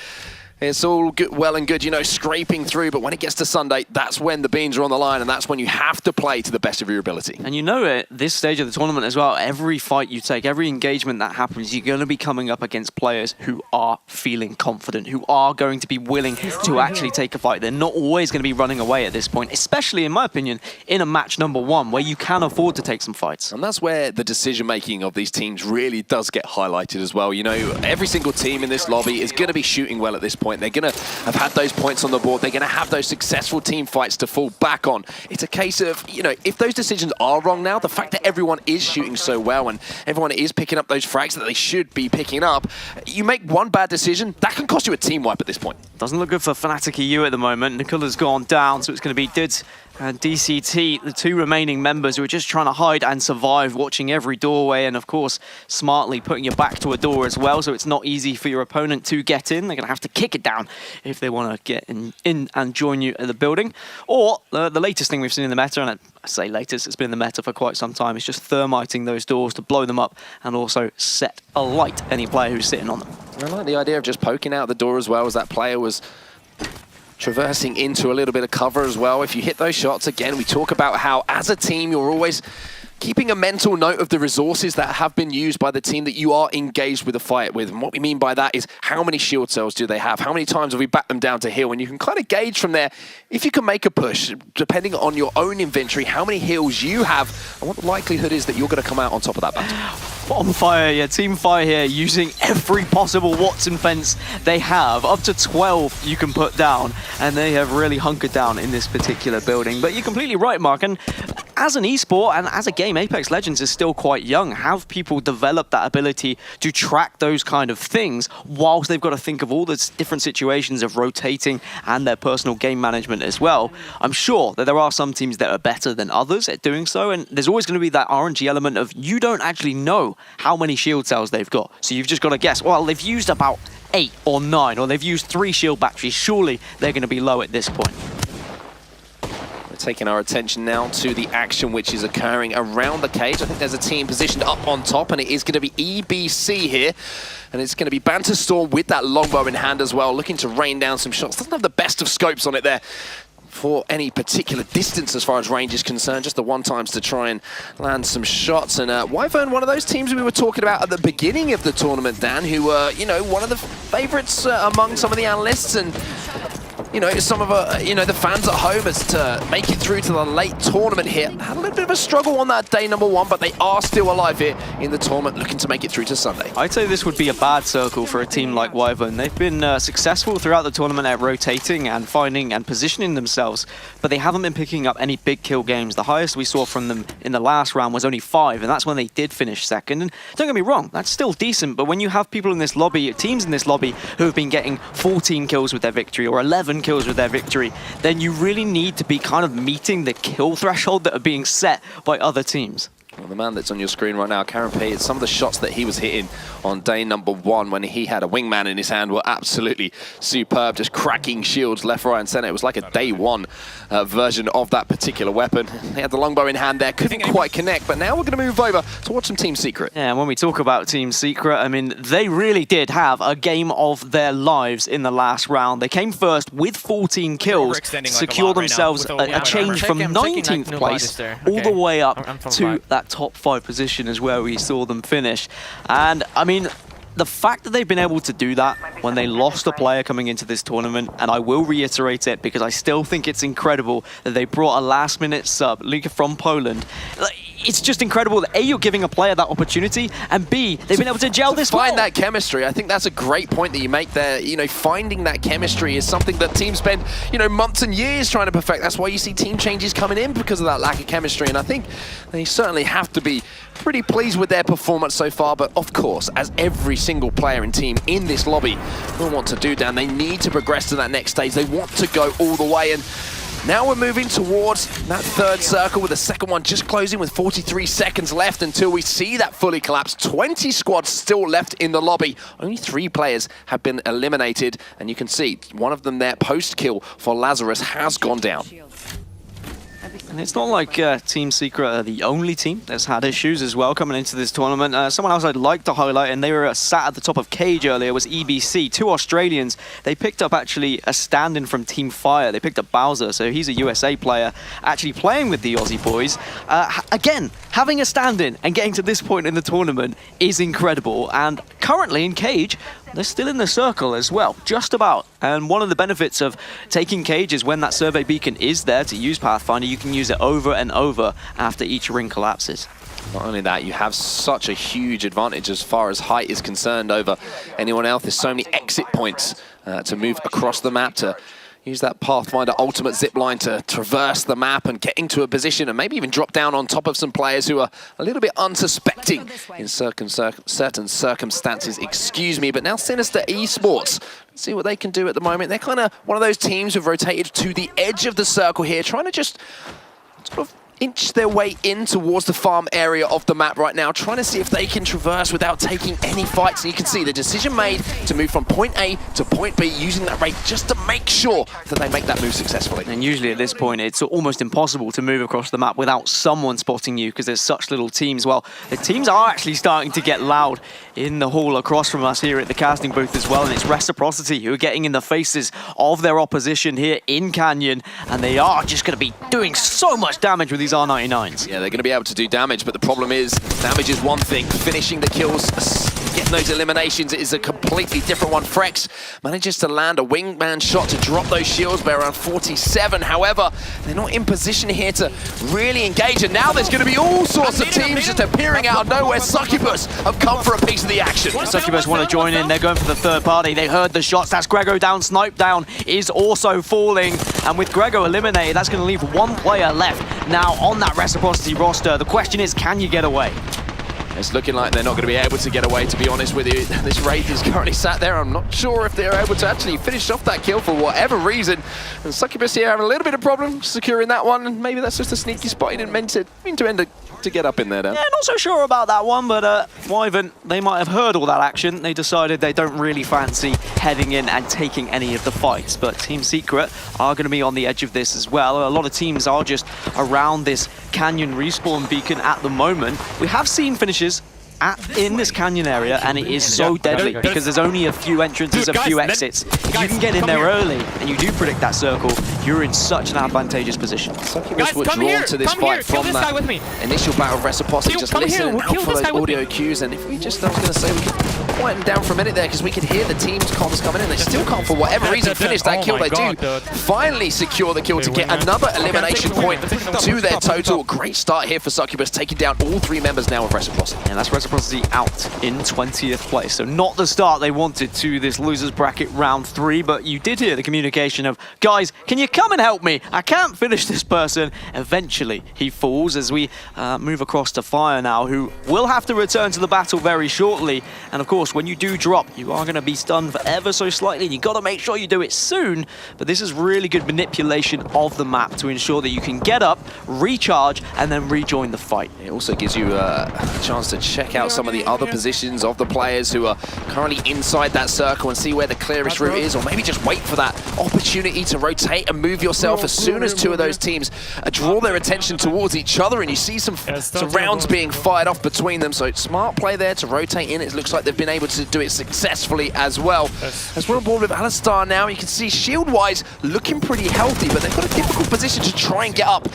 It's all good, well and good, you know, scraping through, but when it gets to Sunday, that's when the beans are on the line, and that's when you have to play to the best of your ability. And you know at this stage of the tournament as well, every fight you take, every engagement that happens, you're going to be coming up against players who are feeling confident, who are going to be willing to actually take a fight. They're not always going to be running away at this point, especially, in my opinion, in a match number one, where you can afford to take some fights. And that's where the decision-making of these teams really does get highlighted as well. You know, every single team in this lobby is going to be shooting well at this point. They're going to have had those points on the board. They're going to have those successful team fights to fall back on. It's a case of, you know, if those decisions are wrong now, the fact that everyone is shooting so well and everyone is picking up those frags that they should be picking up, you make one bad decision, that can cost you a team wipe at this point. Doesn't look good for Fnatic EU at the moment. Nikula's gone down, so it's going to be Dids and DCT, the two remaining members who are just trying to hide and survive, watching every doorway, and of course, smartly putting your back to a door as well, so it's not easy for your opponent to get in. They're going to have to kick it down if they want to get in and join you at the building. Or the latest thing we've seen in the meta, and I say latest, it's been in the meta for quite some time, is just thermiting those doors to blow them up and also set alight any player who's sitting on them. I like the idea of just poking out the door as well, as that player was traversing into a little bit of cover as well. If you hit those shots, again, we talk about how as a team you're always keeping a mental note of the resources that have been used by the team that you are engaged with a fight with. And what we mean by that is how many shield cells do they have? How many times have we backed them down to heal? And you can kind of gauge from there, if you can make a push, depending on your own inventory, how many heals you have, and what the likelihood is that you're going to come out on top of that battle. On fire, yeah, Team Fire here, using every possible Watson fence they have. Up to 12 you can put down, and they have really hunkered down in this particular building. But you're completely right, Mark, and as an esport and as a game, Apex Legends is still quite young. Have people develop that ability to track those kind of things whilst they've got to think of all the different situations of rotating and their personal game management as well? I'm sure that there are some teams that are better than others at doing so, and there's always going to be that RNG element of you don't actually know how many shield cells they've got. So you've just got to guess, well, they've used about 8 or 9, or they've used 3 shield batteries. Surely they're going to be low at this point. We're taking our attention now to the action which is occurring around the cage. I think there's a team positioned up on top, and it is going to be EBC here. And it's going to be Banter Storm with that longbow in hand as well, looking to rain down some shots. Doesn't have the best of scopes on it there for any particular distance as far as range is concerned, just the one times to try and land some shots. And Wyvern, one of those teams we were talking about at the beginning of the tournament, Dan, who were, you know, one of the favorites among some of the analysts, and you know, some of you know, the fans at home as to make it through to the late tournament here. Had a little bit of a struggle on that day number 1, but they are still alive here in the tournament, looking to make it through to Sunday. I'd say this would be a bad circle for a team like Wyvern. They've been successful throughout the tournament at rotating and finding and positioning themselves, but they haven't been picking up any big kill games. The highest we saw from them in the last round was only 5, and that's when they did finish second. And don't get me wrong, that's still decent, but when you have people in this lobby, teams in this lobby, who have been getting 14 kills with their victory or 11 kills with their victory, then you really need to be kind of meeting the kill threshold that are being set by other teams. Well, the man that's on your screen right now, Karen P, some of the shots that he was hitting on day number 1 when he had a wingman in his hand were absolutely superb, just cracking shields left, right and center. It was like a day 1 version of that particular weapon. He had the longbow in hand there, couldn't quite connect, but now we're going to move over to watch some Team Secret. Yeah, and when we talk about Team Secret, I mean, they really did have a game of their lives in the last round. They came first with 14 kills, secure themselves a change from 19th place all the way up to that top 5 position is where we saw them finish. And I mean, the fact that they've been able to do that when they lost a player coming into this tournament, and I will reiterate it because I still think it's incredible that they brought a last-minute sub, Luka from Poland. It's just incredible that A, you're giving a player that opportunity, and B, they've been able to gel this well. Find that chemistry. I think that's a great point that you make there. You know, finding that chemistry is something that teams spend, you know, months and years trying to perfect. That's why you see team changes coming in because of that lack of chemistry, and I think they certainly have to be pretty pleased with their performance so far. But of course, as every single player and team in this lobby will want to do, Dan, they need to progress to that next stage. They want to go all the way, and now we're moving towards that third circle with the second one just closing with 43 seconds left until we see that fully collapse. 20 squads still left in the lobby. Only 3 players have been eliminated, and you can see one of them there, post-kill for Lazarus, has gone down. And it's not like Team Secret are the only team that's had issues as well coming into this tournament. Someone else I'd like to highlight, and they were sat at the top of Cage earlier, was EBC. 2 Australians. They picked up actually a stand-in from Team Fire. They picked up Bowser, so he's a USA player actually playing with the Aussie boys. Again, having a stand-in and getting to this point in the tournament is incredible. And currently in Cage, they're still in the circle as well, just about. And one of the benefits of taking Cage is when that survey beacon is there to use Pathfinder, you can use it over and over after each ring collapses. Not only that, you have such a huge advantage as far as height is concerned over anyone else. There's so many exit points to move across the map, to use that Pathfinder ultimate zip line to traverse the map and get into a position and maybe even drop down on top of some players who are a little bit unsuspecting in certain circumstances. Excuse me, but now Sinister Esports. Let's see what they can do at the moment. They're kind of one of those teams who've rotated to the edge of the circle here, trying to just sort of inch their way in towards the farm area of the map right now, trying to see if they can traverse without taking any fights. And you can see the decision made to move from point A to point B using that rate just to make sure that they make that move successfully. And usually at this point, it's almost impossible to move across the map without someone spotting you because there's such little teams. Well, the teams are actually starting to get loud in the hall across from us here at the casting booth as well, and it's Reciprocity who are getting in the faces of their opposition here in Canyon, and they are just going to be doing so much damage with these R99s. Yeah, they're going to be able to do damage, but the problem is, damage is one thing, finishing the kills, getting those eliminations is a completely different one. Frex manages to land a wingman shot to drop those shields by around 47. However, they're not in position here to really engage, and now there's going to be all sorts of teams just appearing out of nowhere. Succubus have come for a piece of the action. Succubus want to join in. They're going for the third party. They heard the shots. That's Grego down. Snipe down is also falling, and with Grego eliminated, that's going to leave one player left now on that Reciprocity roster. The question is, can you get away? It's looking like they're not going to be able to get away, to be honest with you. This Wraith is currently sat there. I'm not sure if they're able to actually finish off that kill for whatever reason. And Succubus here having a little bit of problem securing that one. And maybe that's just a sneaky spot. He didn't mean to get up in there now. Yeah, not so sure about that one, but Wyvern, they might have heard all that action. They decided they don't really fancy heading in and taking any of the fights. But Team Secret are going to be on the edge of this as well. A lot of teams are just around this Canyon respawn beacon at the moment. We have seen finishes in this Canyon area, and it is so deadly because there's only a few entrances, a few exits. If you can get in there early and you do predict that circle, you're in such an advantageously position. Succubus were drawn to this fight from that initial battle of Reciprocity, just listening out for those audio cues. And if we just, I was going to say, we could quieten down for a minute there because we could hear the team's comms coming in. They still can't, for whatever reason, finish that kill. They do finally secure the kill to get another elimination point to their total. Great start here for Succubus, taking down all 3 members now of Reciprocity. And that's Reciprocity out in 20th place. So not the start they wanted to this losers bracket round 3, but you did hear the communication of, guys, can you come and help me? I can't finish this person. Eventually he falls as we move across to Fire now, who will have to return to the battle very shortly. And of course, when you do drop, you are going to be stunned for ever so slightly. You got to make sure you do it soon, but this is really good manipulation of the map to ensure that you can get up, recharge, and then rejoin the fight. It also gives you a chance to check out some of the other positions of the players who are currently inside that circle and see where the clearest route is, or maybe just wait for that opportunity to rotate and move yourself as soon as 2 of those teams draw their attention towards each other, and you see some rounds being fired off between them. So smart play there to rotate in. It looks like they've been able to do it successfully as well. As we're on board with Alistar now, you can see shield-wise looking pretty healthy, but they've got a difficult position to try and get up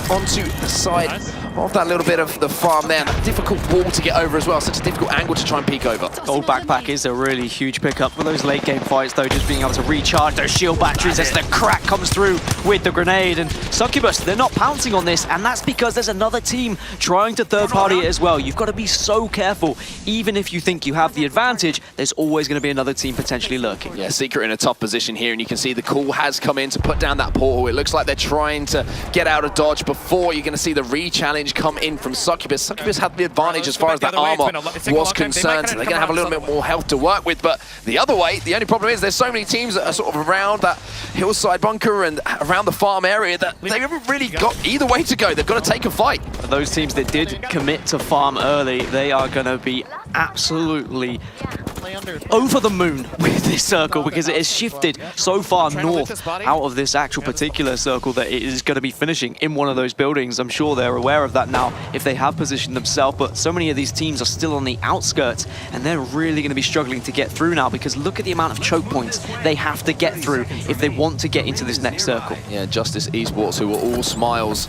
onto the side of that little bit of the farm there. That difficult wall to get over as well. Such a difficult angle to try and peek over. Gold backpack is a really huge pickup for those late game fights, though. Just being able to recharge those shield batteries as the crack comes through with the grenade. And Succubus, they're not pouncing on this, and that's because there's another team trying to third party it as well. You've got to be so careful. Even if you think you have the advantage, there's always going to be another team potentially lurking. Yeah, Secret in a tough position here, and you can see the call has come in to put down that portal. It looks like they're trying to get out of dodge before you're going to see the re-challenge come in from Succubus. Succubus had the advantage as far as that armor was concerned, so they're going to have a little bit more health to work with. But the other way, the only problem is there's so many teams that are sort of around that hillside bunker and around the farm area that they haven't really got either way to go. They've got to take a fight. For those teams that did commit to farm early, they are going to be absolutely over the moon with this circle, because it has shifted so far north out of this actual particular circle that it is going to be finishing in one of those buildings. I'm sure they're aware of that now if they have positioned themselves, but so many of these teams are still on the outskirts, and they're really going to be struggling to get through now, because look at the amount of choke points they have to get through if they want to get into this next circle. Yeah, Justice Esports, who were all smiles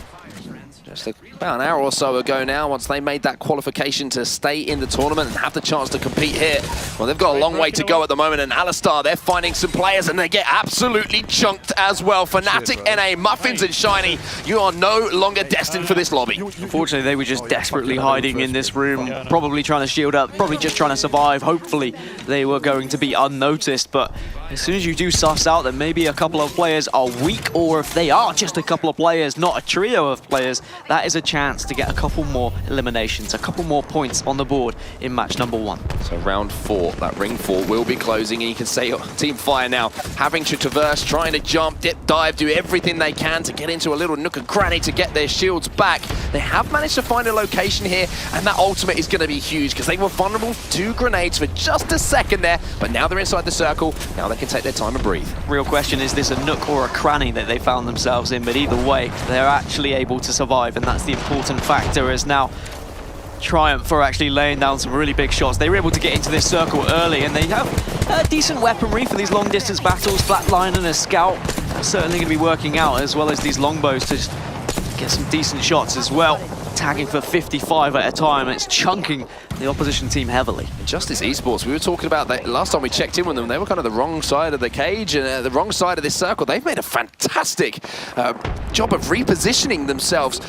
just about an hour or so ago now, once they made that qualification to stay in the tournament and have the chance to compete here. Well, they've got a long way to go at the moment, and Alistar, they're finding some players, and they get absolutely chunked as well. Fnatic, NA, Muffins, and Shiny, you are no longer destined for this lobby. Unfortunately, they were just desperately hiding in this room, probably trying to shield up, probably just trying to survive. Hopefully, they were going to be unnoticed, but as soon as you do suss out that maybe a couple of players are weak, or if they are just a couple of players, not a trio of players, that is a chance to get a couple more eliminations, a couple more points on the board in match number 1. So round 4, that ring 4 will be closing, and you can see your Team Fire now having to traverse, trying to jump, dip, dive, do everything they can to get into a little nook and cranny to get their shields back. They have managed to find a location here, and that ultimate is going to be huge, because they were vulnerable to grenades for just a second there, but now they're inside the circle. Now they can take their time and breathe. Real question, is this a nook or a cranny that they found themselves in? But either way, they're actually able to survive, and that's the important factor. As now Triumph are actually laying down some really big shots. They were able to get into this circle early, and they have decent weaponry for these long distance battles. Flatline and a scout are certainly going to be working out, as well as these longbows to just get some decent shots as well. Tagging for 55 at a time, and it's chunking the opposition team heavily. Justice Esports, we were talking about that last time we checked in with them. They were kind of the wrong side of the cage and the wrong side of this circle. They've made a fantastic job of repositioning themselves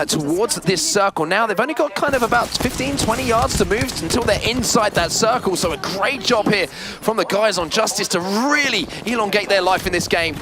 towards this circle. Now they've only got kind of about 15, 20 yards to move until they're inside that circle. So a great job here from the guys on Justice to really elongate their life in this game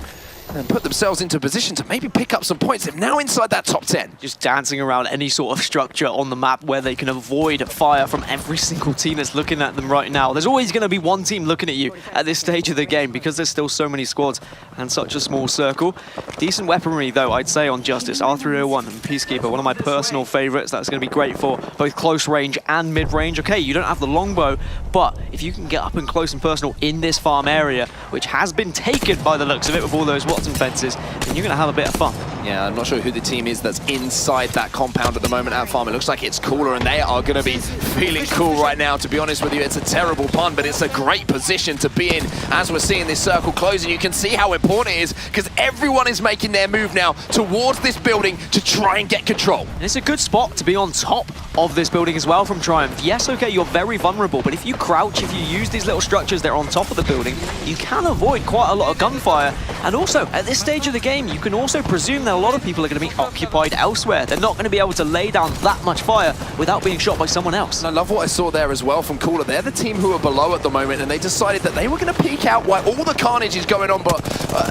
and put themselves into a position to maybe pick up some points. They're now inside that top 10. Just dancing around any sort of structure on the map where they can avoid fire from every single team that's looking at them right now. There's always going to be one team looking at you at this stage of the game, because there's still so many squads and such a small circle. Decent weaponry, though, I'd say, on Justice. R301 and Peacekeeper, one of my personal favorites. That's going to be great for both close range and mid-range. Okay, you don't have the longbow, but if you can get up and close and personal in this farm area, which has been taken by the looks of it with all those Watson fences, then you're going to have a bit of fun. Yeah, I'm not sure who the team is that's inside that compound at the moment at farm. It looks like it's Cooler, and they are going to be feeling cool right now, to be honest with you. It's a terrible pun, but it's a great position to be in as we're seeing this circle closing. You can see how important it is, because everyone is making their move now towards this building to try and get control. And it's a good spot to be on top of this building as well from Triumph. Yes, okay, you're very vulnerable, but if you crouch, if you use these little structures that are on top of the building, you can avoid quite a lot of gunfire. And also, at this stage of the game, you can also presume that a lot of people are going to be occupied elsewhere. They're not going to be able to lay down that much fire without being shot by someone else. And I love what I saw there as well from Cooler. They're the team who are below at the moment, and they decided that they were going to peek out while all the carnage is going on, but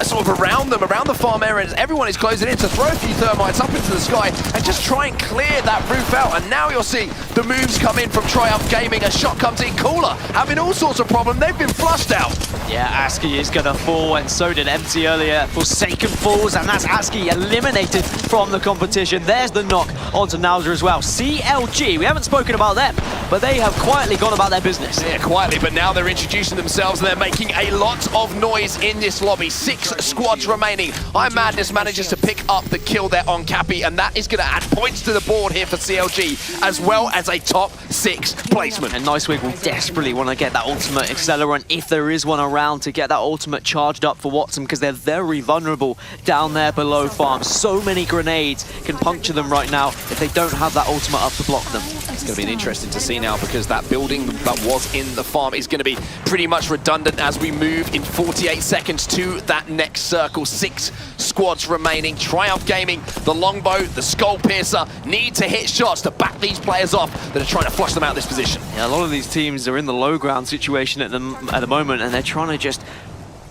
sort of around them, around the farm areas, everyone is closing in to throw a few thermites up into the sky and just try and clear that roof out. And now you'll see the moves come in from Triumph Gaming. A shot comes in. Cooler having all sorts of problems. They've been flushed out. Yeah, ASCII is going to fall, and so did Empty earlier. Forsaken falls, and that's ASCII eliminated from the competition. There's the knock onto Nauser as well. CLG, we haven't spoken about them, but they have quietly gone about their business. Yeah, quietly, but now they're introducing themselves and they're making a lot of noise in this lobby. 6 squads remaining. iMadness manages to pick up the kill there on Cappy, and that is going to add points to the board here for CLG, as well as a top 6 placement. And Nicewig will desperately want to get that ultimate accelerant, if there is one around, to get that ultimate charged up for Watson, because they're very vulnerable down there below farm. So many grenades can puncture them right now if they don't have that ultimate up to block them. It's going to be interesting to see now, because that building that was in the farm is going to be pretty much redundant as we move in 48 seconds to that next circle. 6 squads remaining. Triumph Gaming, the Longbow, the Skull Piercer need to hit shots to back these players off that are trying to flush them out of this position. Yeah, a lot of these teams are in the low ground situation at the moment, and they're trying to just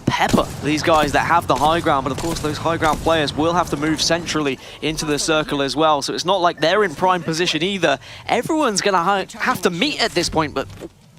pepper these guys that have the high ground, but of course those high ground players will have to move centrally into the circle as well, so it's not like they're in prime position either. Everyone's gonna have to meet at this point, but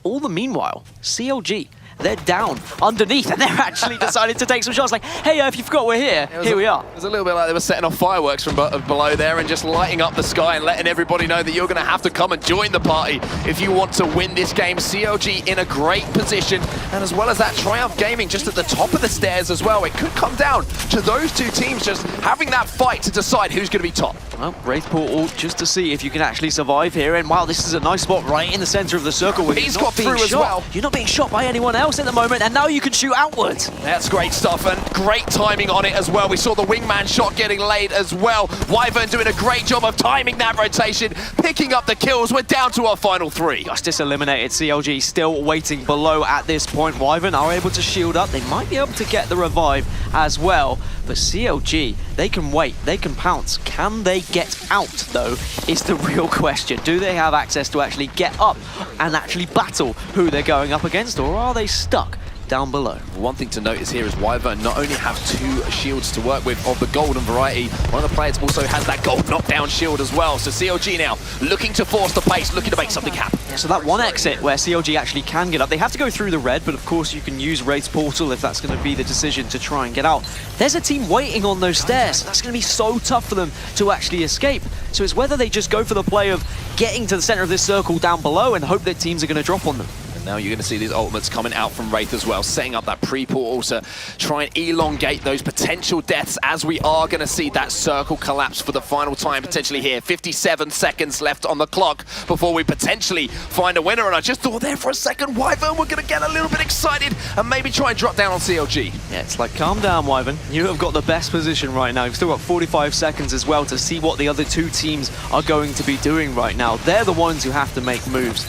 all the meanwhile, CLG, they're down underneath, and they're actually decided to take some shots. Like, hey, if you forgot we're here, here we are. It was a little bit like they were setting off fireworks from below there and just lighting up the sky and letting everybody know that you're going to have to come and join the party if you want to win this game. CLG in a great position, and as well as that, Triumph Gaming just at the top of the stairs as well. It could come down to those two teams just having that fight to decide who's going to be top. Well, Wraith Portal just to see if you can actually survive here, and wow, this is a nice spot right in the center of the circle where he's got through as well. You're not being shot by anyone else at the moment, and now you can shoot outwards. That's great stuff, and great timing on it as well. We saw the wingman shot getting laid as well. Wyvern doing a great job of timing that rotation, picking up the kills. We're down to our final 3. Justice eliminated. CLG still waiting below at this point. Wyvern are able to shield up. They might be able to get the revive as well. But CLG, they can wait, they can pounce. Can they get out, though, is the real question. Do they have access to actually get up and actually battle who they're going up against, or are they stuck down below? One thing to notice here is Wyvern not only have 2 shields to work with of the golden variety, one of the players also has that gold knockdown shield as well. So CLG now looking to force the pace, looking to make something happen. Yeah, so that one exit where CLG actually can get up, they have to go through the red, but of course you can use Wraith's Portal if that's going to be the decision to try and get out. There's a team waiting on those stairs. That's going to be so tough for them to actually escape. So it's whether they just go for the play of getting to the center of this circle down below and hope that teams are going to drop on them. Now you're going to see these ultimates coming out from Wraith as well, setting up that pre-portal to try and elongate those potential deaths, as we are going to see that circle collapse for the final time potentially here. 57 seconds left on the clock before we potentially find a winner, and I just thought there for a second, Wyvern were going to get a little bit excited and maybe try and drop down on CLG. Yeah, it's like, calm down, Wyvern. You have got the best position right now. You've still got 45 seconds as well to see what the other 2 teams are going to be doing right now. They're the ones who have to make moves.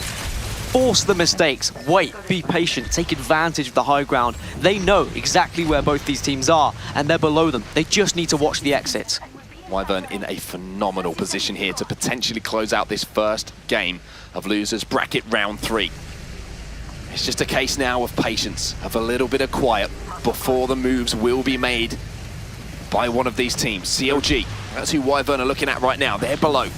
Force the mistakes, wait, be patient, take advantage of the high ground. They know exactly where both these teams are, and they're below them. They just need to watch the exits. Wyvern in a phenomenal position here to potentially close out this first game of Losers Bracket Round 3. It's just a case now of patience, of a little bit of quiet before the moves will be made by one of these teams. CLG, that's who Wyvern are looking at right now. They're below.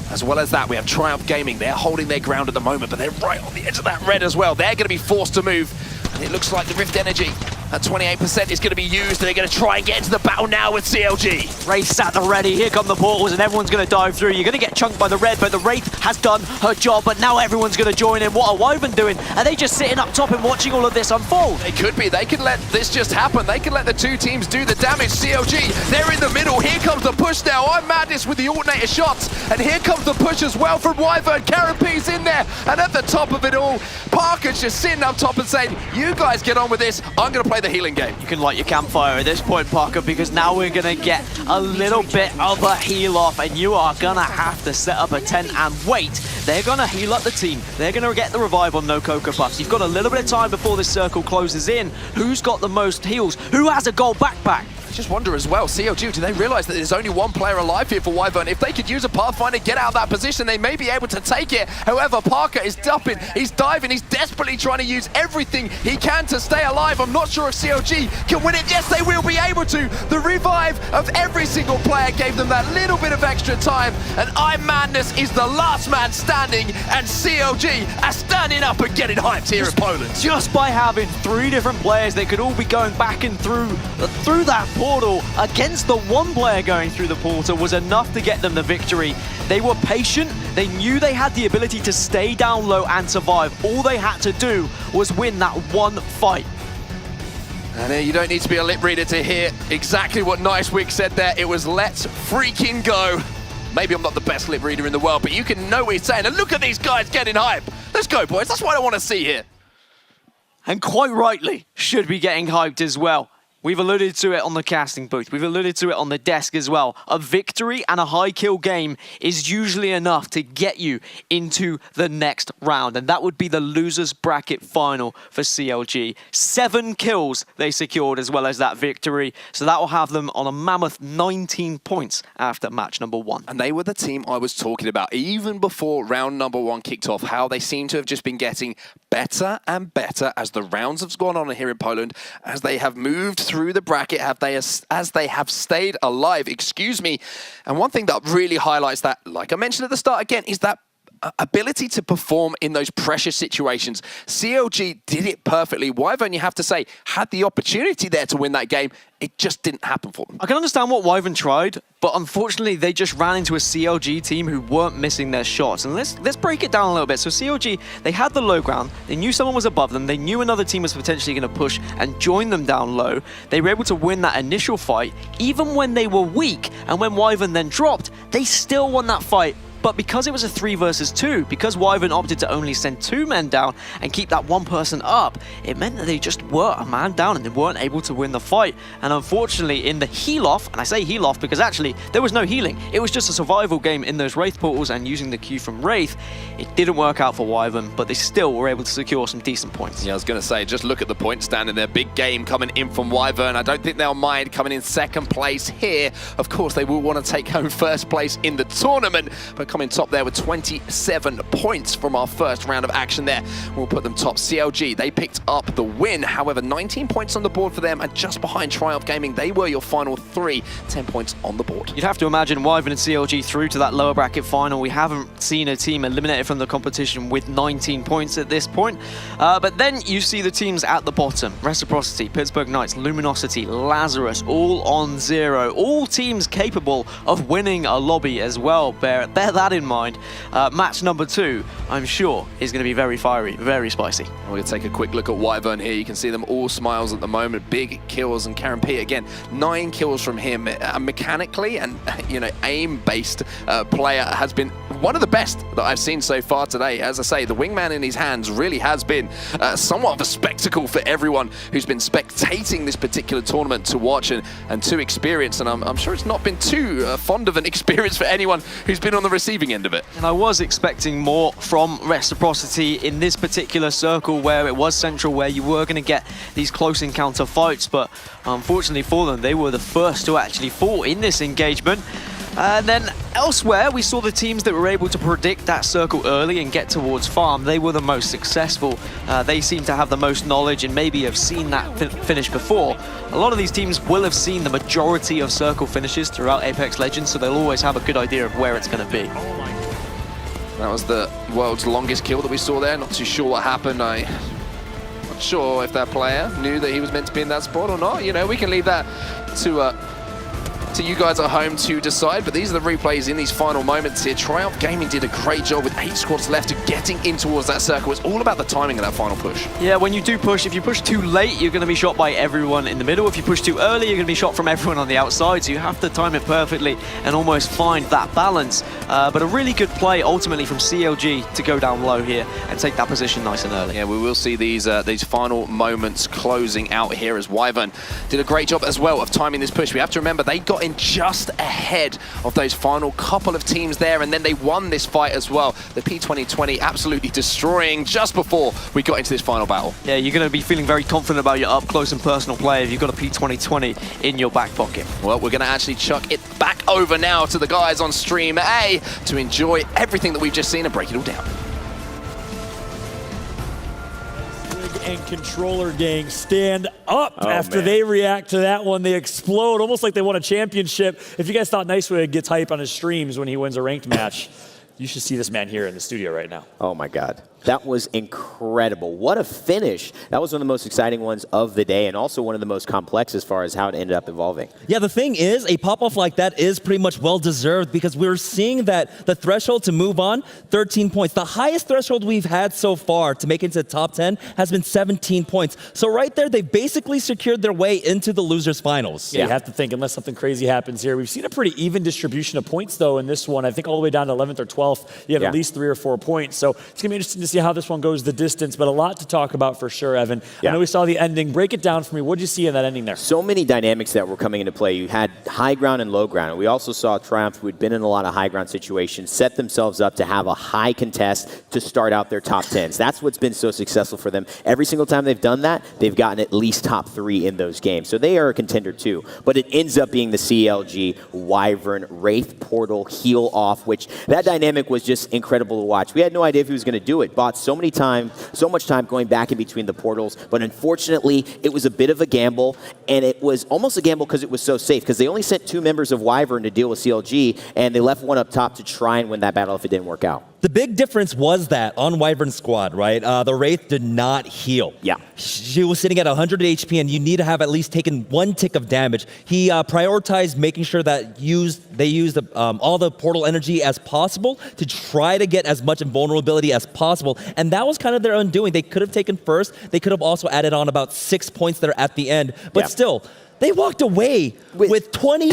As well as that, we have Triumph Gaming. They're holding their ground at the moment, but they're right on the edge of that red as well. They're going to be forced to move. And it looks like the Rift Energy at 28% is going to be used. They're going to try and get into the battle now with CLG. Wraith's at the ready. Here come the portals, and everyone's going to dive through. You're going to get chunked by the red, but the Wraith has done her job, but now everyone's going to join in. What are Wyvern doing? Are they just sitting up top and watching all of this unfold? They could be. They could let this just happen. They could let the 2 teams do the damage. CLG, they're in the middle. Here comes the push now. iMadness with the alternator shots, and here comes the push as well from Wyvern. Karen P's in there, and at the top of it all, Parker's just sitting up top and saying, you guys get on with this. I'm going to play the healing game. You can light your campfire at this point, Parker, because now we're going to get a little bit of a heal off, and you are going to have to set up a tent and wait. They're going to heal up the team. They're going to get the revive on No Cocoa Puffs. You've got a little bit of time before this circle closes in. Who's got the most heals? Who has a gold backpack? I just wonder as well, CLG, do they realize that there's only 1 player alive here for Wyvern? If they could use a Pathfinder, get out of that position, they may be able to take it. However, Parker is dumping, he's diving, he's desperately trying to use everything he can to stay alive. I'm not sure if CLG can win it. Yes, they will be able to. The revive of every single player gave them that little bit of extra time, and iMadness is the last man standing, and CLG are standing up and getting hyped here in Poland. Just by having 3 different players that could all be going back and through that portal against the 1 player going through the portal was enough to get them the victory. They were patient. They knew they had the ability to stay down low and survive. All they had to do was win that one fight. And you don't need to be a lip reader to hear exactly what Nicewig said there. It was let's freaking go. Maybe I'm not the best lip reader in the world, but you can know what he's saying. And look at these guys getting hype. Let's go, boys. That's what I want to see here. And quite rightly should be getting hyped as well. We've alluded to it on the casting booth. We've alluded to it on the desk as well. A victory and a high kill game is usually enough to get you into the next round. And that would be the losers bracket final for CLG. 7 kills they secured as well as that victory. So that will have them on a mammoth 19 points after match number 1. And they were the team I was talking about even before round number 1 kicked off, how they seem to have just been getting better and better as the rounds have gone on here in Poland, as they have moved through the bracket, as they have stayed alive, excuse me. And one thing that really highlights that, like I mentioned at the start again, is that ability to perform in those pressure situations. CLG did it perfectly. Wyvern, you have to say, had the opportunity there to win that game. It just didn't happen for them. I can understand what Wyvern tried, but unfortunately they just ran into a CLG team who weren't missing their shots. And let's break it down a little bit. So CLG, they had the low ground. They knew someone was above them. They knew another team was potentially going to push and join them down low. They were able to win that initial fight, even when they were weak. And when Wyvern then dropped, they still won that fight. But because it was a 3 versus 2, because Wyvern opted to only send 2 men down and keep that one person up, it meant that they just were a man down and they weren't able to win the fight. And unfortunately, in the heal-off, and I say heal-off because actually there was no healing, it was just a survival game in those Wraith portals and using the Q from Wraith, it didn't work out for Wyvern, but they still were able to secure some decent points. Yeah, I was going to say, just look at the point standing there. Big game coming in from Wyvern. I don't think they'll mind coming in second place here. Of course, they will want to take home first place in the tournament, but coming top there with 27 points from our first round of action there. We'll put them top. CLG, they picked up the win. However, 19 points on the board for them and just behind Triumph Gaming. They were your final 3, 10 points on the board. You'd have to imagine Wyvern and CLG through to that lower bracket final. We haven't seen a team eliminated from the competition with 19 points at this point. But then you see the teams at the bottom. Reciprocity, Pittsburgh Knights, Luminosity, Lazarus, all on 0. All teams capable of winning a lobby as well. Bear that in mind. Match number 2, I'm sure, is going to be very fiery, very spicy. We're going to take a quick look at Wyvern here. You can see them all smiles at the moment. Big kills, and Karen P, again, 9 kills from him. Mechanically and, aim-based player has been one of the best that I've seen so far today. As I say, the wingman in his hands really has been somewhat of a spectacle for everyone who's been spectating this particular tournament to watch and to experience. And I'm sure it's not been too fond of an experience for anyone who's been on the receiving end of it. And I was expecting more from Reciprocity in this particular circle where it was central, where you were going to get these close encounter fights, but unfortunately for them, they were the first to actually fall in this engagement. And then elsewhere, we saw the teams that were able to predict that circle early and get towards farm. They were the most successful. They seem to have the most knowledge and maybe have seen that finish before. A lot of these teams will have seen the majority of circle finishes throughout Apex Legends, so they'll always have a good idea of where it's going to be. That was the world's longest kill that we saw there. Not too sure what happened. I'm not sure if that player knew that he was meant to be in that spot or not. We can leave that to you guys at home to decide, but these are the replays in these final moments here. Triumph Gaming did a great job with 8 squads left to getting in towards that circle. It's all about the timing of that final push. Yeah, when you do push, if you push too late, you're going to be shot by everyone in the middle. If you push too early, you're going to be shot from everyone on the outside, so you have to time it perfectly and almost find that balance. But a really good play ultimately from CLG to go down low here and take that position nice and early. Yeah, we will see these final moments closing out here as Wyvern did a great job as well of timing this push. We have to remember they got in just ahead of those final couple of teams there, and then they won this fight as well. The P2020 absolutely destroying just before we got into this final battle. Yeah, you're going to be feeling very confident about your up close and personal play if you've got a P2020 in your back pocket. Well, we're going to actually chuck it back over now to the guys on Stream A to enjoy everything that we've just seen and break it all down. And controller gang stand up after they react to that one. They explode almost like they won a championship. If you guys thought Nicewig gets hype on his streams when he wins a ranked match, you should see this man here in the studio right now. Oh my God. That was incredible. What a finish. That was one of the most exciting ones of the day and also one of the most complex as far as how it ended up evolving. Yeah, the thing is, a pop-off like that is pretty much well-deserved because we're seeing that the threshold to move on, 13 points. The highest threshold we've had so far to make it into the top 10 has been 17 points. So right there, they basically secured their way into the losers finals. Yeah, you have to think, unless something crazy happens here. We've seen a pretty even distribution of points, though, in this one. I think all the way down to 11th or 12th, you have at least 3 or 4 points. So it's going to be interesting to see how this one goes the distance, but a lot to talk about for sure, Evan. I know we saw the ending. Break it down for me. What did you see in that ending there? So many dynamics that were coming into play. You had high ground and low ground. And we also saw Triumph, who had been in a lot of high ground situations, set themselves up to have a high contest to start out their top 10s. That's what's been so successful for them. Every single time they've done that, they've gotten at least top 3 in those games. So they are a contender too. But it ends up being the CLG, Wyvern, Wraith, Portal, Heal Off, which that dynamic was just incredible to watch. We had no idea if he was going to do it. Bought so much time going back in between the portals, but unfortunately, it was a bit of a gamble, and it was almost a gamble because it was so safe, because they only sent 2 members of Wyvern to deal with CLG, and they left one up top to try and win that battle if it didn't work out. The big difference was that on Wyvern squad, right, the Wraith did not heal. Yeah. She was sitting at 100 HP, and you need to have at least taken 1 tick of damage. He prioritized making sure that they used all the portal energy as possible to try to get as much invulnerability as possible, and that was kind of their undoing. They could have taken first. They could have also added on about 6 points there at the end, but still, they walked away with 20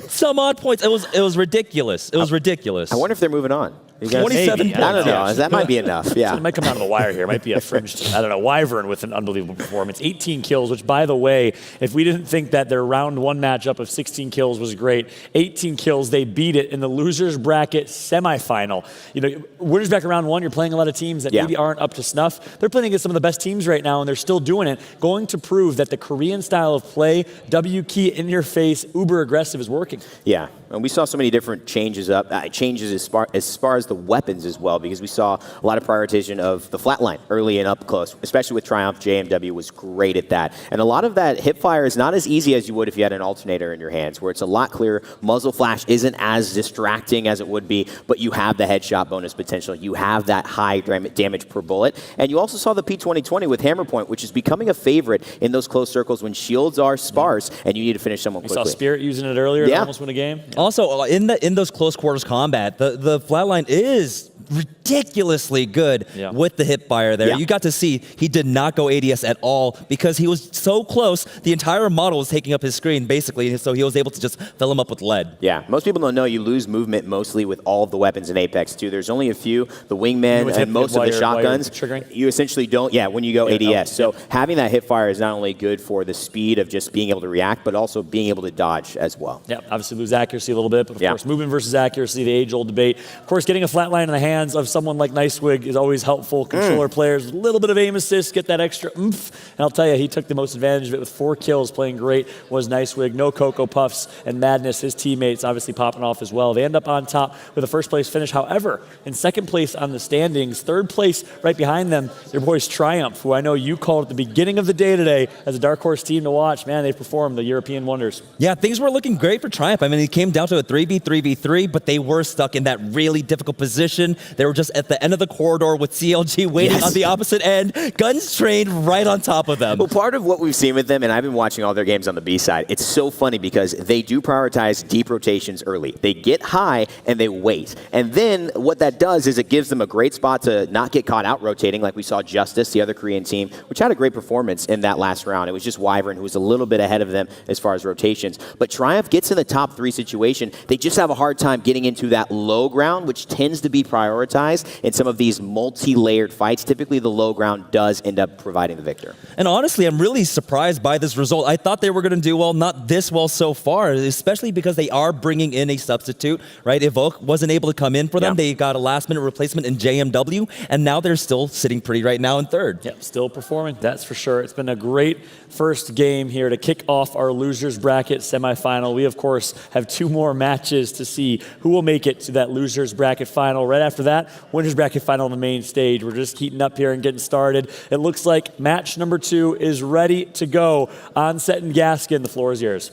some odd points. It was ridiculous. It was ridiculous. I wonder if they're moving on. 27 points. I don't know. That might be enough. Yeah. It might come down to the wire here. It might be a fringe, I don't know, Wyvern with an unbelievable performance. 18 kills, which, by the way, if we didn't think that their round 1 matchup of 16 kills was great, 18 kills, they beat it in the losers bracket semifinal. You know, winners bracket round 1, you're playing a lot of teams that maybe aren't up to snuff. They're playing against some of the best teams right now, and they're still doing it, going to prove that the Korean style of play, W key in your face, uber aggressive, is working. Yeah, and we saw so many different changes as far as the weapons as well, because we saw a lot of prioritization of the flatline early and up close, especially with Triumph. JMW was great at that. And a lot of that hip fire is not as easy as you would if you had an alternator in your hands, where it's a lot clearer. Muzzle flash isn't as distracting as it would be, but you have the headshot bonus potential. You have that high damage per bullet. And you also saw the P2020 with Hammer Point, which is becoming a favorite in those close circles when shields are sparse and you need to finish someone quickly. We saw Spirit using it earlier to almost win a game. Also, in those close quarters combat, the flatline is ridiculously good with the hip fire there. You got to see he did not go ADS at all because he was so close. The entire model was taking up his screen, basically, so he was able to just fill him up with lead. Yeah, most people don't know you lose movement mostly with all of the weapons in Apex 2. There's only a few, the wingman and most of the shotguns. You essentially don't, when you go ADS. So having that hip fire is not only good for the speed of just being able to react, but also being able to dodge as well. Yeah, obviously lose accuracy a little bit, but of course, movement versus accuracy, the age-old debate. Of course, getting a flatline in the hands of someone like Nicewig is always helpful. Controller players, a little bit of aim assist, get that extra oomph. And I'll tell you, he took the most advantage of it with 4 kills, playing great, was Nicewig. No Cocoa Puffs and Madness, his teammates obviously popping off as well. They end up on top with a first place finish. However, in second place on the standings, third place right behind them, your boys Triumph, who I know you called at the beginning of the day today as a dark horse team to watch. Man, they performed the European wonders. Yeah, things were looking great for Triumph. I mean, it came down to a 3v3v3, but they were stuck in that really difficult position. They were just at the end of the corridor with CLG waiting on the opposite end, guns trained right on top of them. Well, part of what we've seen with them, and I've been watching all their games on the B side, it's so funny because they do prioritize deep rotations early. They get high and they wait. And then what that does is it gives them a great spot to not get caught out rotating, like we saw Justice, the other Korean team, which had a great performance in that last round. It was just Wyvern who was a little bit ahead of them as far as rotations. But Triumph gets in the top 3 situation. They just have a hard time getting into that low ground, which tends to be prioritized in some of these multi-layered fights. Typically, the low ground does end up providing the victor. And honestly, I'm really surprised by this result. I thought they were going to do well, not this well so far, especially because they are bringing in a substitute, right? Evoke wasn't able to come in for them. They got a last-minute replacement in JMW, and now they're still sitting pretty right now in third. Yeah, still performing, that's for sure. It's been a great first game here to kick off our losers bracket semifinal. We, of course, have 2 more matches to see who will make it to that losers bracket final. Right after that, winners bracket final on the main stage. We're just heating up here and getting started. It looks like match number 2 is ready to go. Onset and Gaskin, the floor is yours.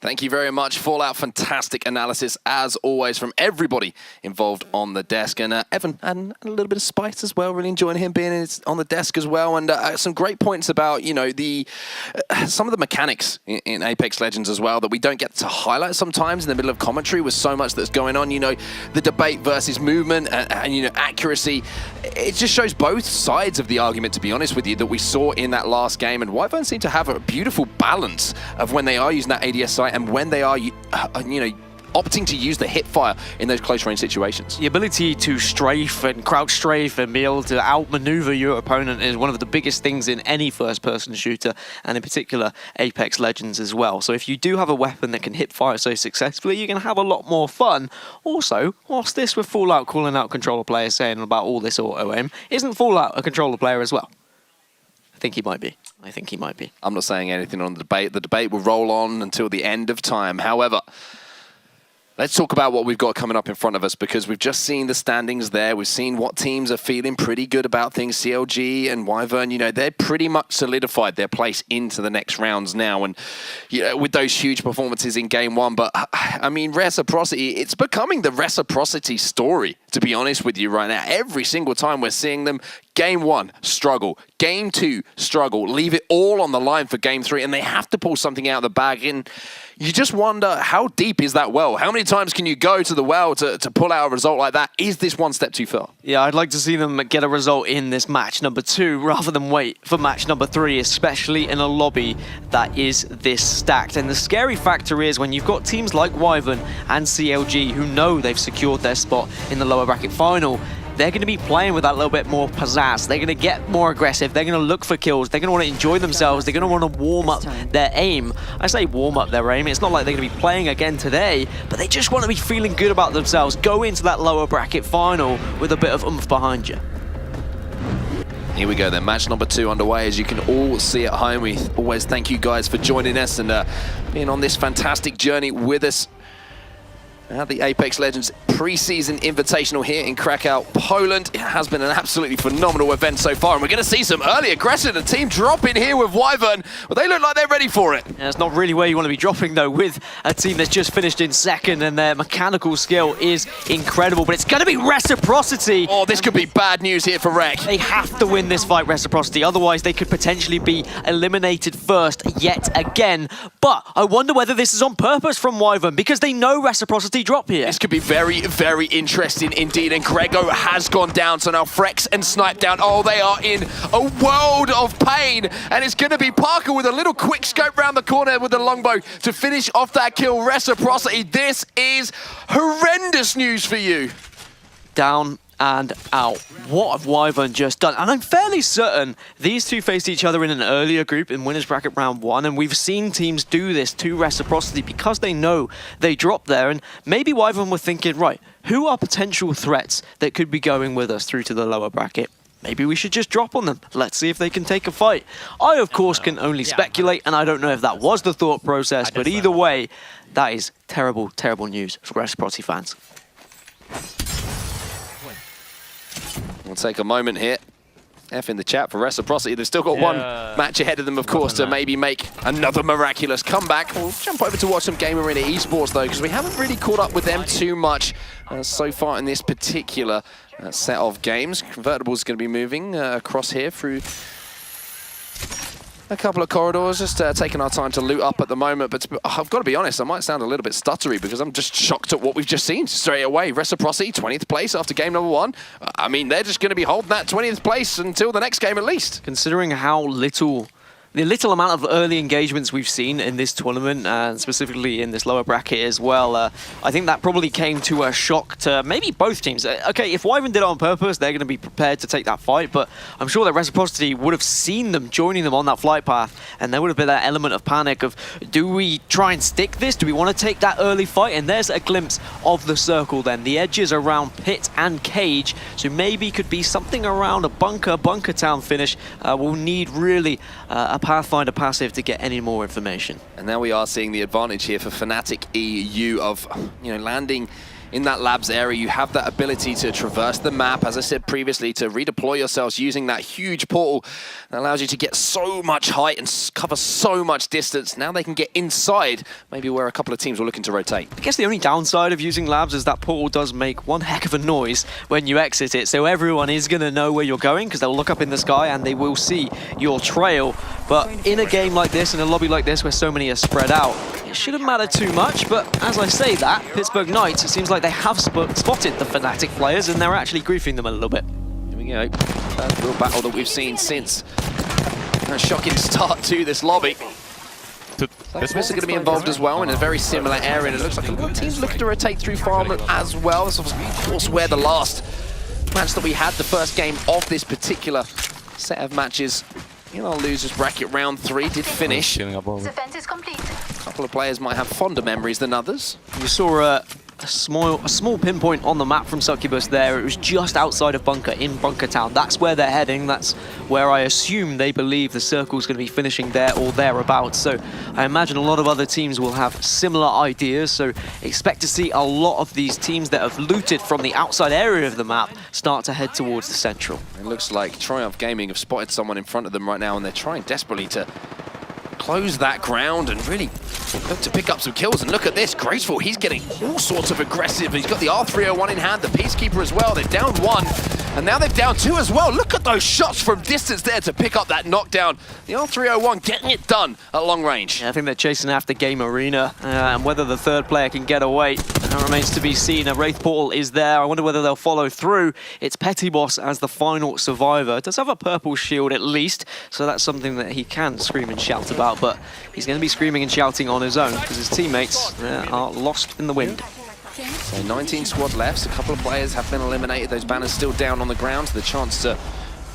Thank you very much, Fallout. Fantastic analysis, as always, from everybody involved on the desk. And Evan had a little bit of spice as well. Really enjoying him being on the desk as well. And some great points about, you know, some of the mechanics in Apex Legends as well that we don't get to highlight sometimes in the middle of commentary with so much that's going on. You know, the debate versus movement and you know, accuracy. It just shows both sides of the argument, to be honest with you, that we saw in that last game. And Wyvern seem to have a beautiful balance of when they are using that ADS sight and when they are, you know, opting to use the hip fire in those close range situations. The ability to strafe and crouch strafe and be able to outmaneuver your opponent is one of the biggest things in any first-person shooter, and in particular Apex Legends as well. So if you do have a weapon that can hip fire so successfully, you're going to have a lot more fun. Also, what's this with Fallout calling out controller players saying about all this auto-aim? Isn't Fallout a controller player as well? I think he might be. I'm not saying anything on the debate. The debate will roll on until the end of time. However, let's talk about what we've got coming up in front of us, because we've just seen the standings there. We've seen what teams are feeling pretty good about things. CLG and Wyvern, you know, they're pretty much solidified their place into the next rounds now. And, you know, with those huge performances in game one. But, I mean, Reciprocity, it's becoming the Reciprocity story, to be honest with you right now. Every single time we're seeing them, game one, struggle. Game two, struggle. Leave it all on the line for game three, and they have to pull something out of the bag. And you just wonder, how deep is that well? How many times can you go to the well to pull out a result like that? Is this one step too far? Yeah, I'd like to see them get a result in this match number 2 rather than wait for match number 3, especially in a lobby that is this stacked. And the scary factor is when you've got teams like Wyvern and CLG who know they've secured their spot in the lower bracket final, they're going to be playing with that little bit more pizzazz. They're going to get more aggressive. They're going to look for kills. They're going to want to enjoy themselves. They're going to want to warm up their aim. I say warm up their aim. It's not like they're going to be playing again today, but they just want to be feeling good about themselves. Go into that lower bracket final with a bit of oomph behind you. Here we go then, match number 2 underway. As you can all see at home, we always thank you guys for joining us and being on this fantastic journey with us. The Apex Legends Preseason Invitational here in Krakow, Poland. It has been an absolutely phenomenal event so far, and we're going to see some early aggression. The team drop in here with Wyvern, but they look like they're ready for it. Yeah, it's not really where you want to be dropping, though, with a team that's just finished in second, and their mechanical skill is incredible, but it's going to be Reciprocity. Oh, this could be bad news here for Rec. They have to win this fight, Reciprocity, otherwise they could potentially be eliminated first yet again. But I wonder whether this is on purpose from Wyvern, because they know Reciprocity drop here. This could be very, very interesting indeed. And Grego has gone down, so now Frex and Snipe down. Oh, they are in a world of pain. And it's going to be Parker with a little quick scope round the corner with the longbow to finish off that kill. Reciprocity, this is horrendous news for you. Down and out. What have Wyvern just done? And I'm fairly certain these two faced each other in an earlier group in Winners Bracket Round 1, and we've seen teams do this to Reciprocity because they know they dropped there, and maybe Wyvern were thinking, right, who are potential threats that could be going with us through to the lower bracket? Maybe we should just drop on them. Let's see if they can take a fight. I, of course, can only speculate, and I don't know if that was the thought process, but either way, that is terrible, terrible news for Reciprocity fans. We'll take a moment here. F in the chat for Reciprocity. They've still got one match ahead of them, of course, to maybe make another miraculous comeback. We'll jump over to watch some Game Arena Esports, though, because we haven't really caught up with them too much so far in this particular set of games. Convertible is going to be moving across here through a couple of corridors, just taking our time to loot up at the moment. But I've got to be honest, I might sound a little bit stuttery because I'm just shocked at what we've just seen straight away. Reciprocity, 20th place after game number 1. I mean, they're just going to be holding that 20th place until the next game at least. Considering how the little amount of early engagements we've seen in this tournament, and specifically in this lower bracket as well, I think that probably came to a shock to maybe both teams. Okay, if Wyvern did it on purpose, they're going to be prepared to take that fight, but I'm sure that Reciprocity would have seen them joining them on that flight path, and there would have been that element of panic of, do we try and stick this? Do we want to take that early fight? And there's a glimpse of the circle then. The edges around Pit and Cage, so maybe could be something around a bunker town finish. We'll need really a Pathfinder passive to get any more information. And now we are seeing the advantage here for Fnatic EU of, you know, landing in that labs area. You have that ability to traverse the map, as I said previously, to redeploy yourselves using that huge portal that allows you to get so much height and cover so much distance. Now they can get inside, maybe where a couple of teams were looking to rotate. I guess the only downside of using labs is that portal does make one heck of a noise when you exit it, so everyone is going to know where you're going because they'll look up in the sky and they will see your trail. But in a game like this, in a lobby like this where so many are spread out, it shouldn't matter too much. But as I say that, Pittsburgh Knights, it seems like they have spotted the Fnatic players and they're actually griefing them a little bit. Here we go. First real battle that we've seen since a shocking start to this lobby. This is going to be involved as well in a very similar area, and it looks like a lot of teams looking to rotate through farm as well. This was, of course, where the last match that we had, the first game of this particular set of matches in our losers bracket, round 3, did finish. A couple of players might have fonder memories than others. You saw a small pinpoint on the map from Succubus there. It was just outside of Bunker, in Bunker Town. That's where they're heading. That's where I assume they believe the circle's going to be finishing there or thereabouts. So I imagine a lot of other teams will have similar ideas. So expect to see a lot of these teams that have looted from the outside area of the map start to head towards the central. It looks like Triumph Gaming have spotted someone in front of them right now, and they're trying desperately to close that ground and really look to pick up some kills. And look at this, Graceful, he's getting all sorts of aggressive. He's got the R301 in hand, the Peacekeeper as well. They're down 1, and now they've down 2 as well. Look at those shots from distance there to pick up that knockdown. The R301 getting it done at long range. Yeah, I think they're chasing after Game Arena, and whether the third player can get away remains to be seen. A Wraith Portal is there. I wonder whether they'll follow through. It's Petty Boss as the final survivor. Does have a purple shield at least, so that's something that he can scream and shout about, but he's going to be screaming and shouting on his own because his teammates are lost in the wind. So 19 squad left, a couple of players have been eliminated. Those banners still down on the ground, so the chance to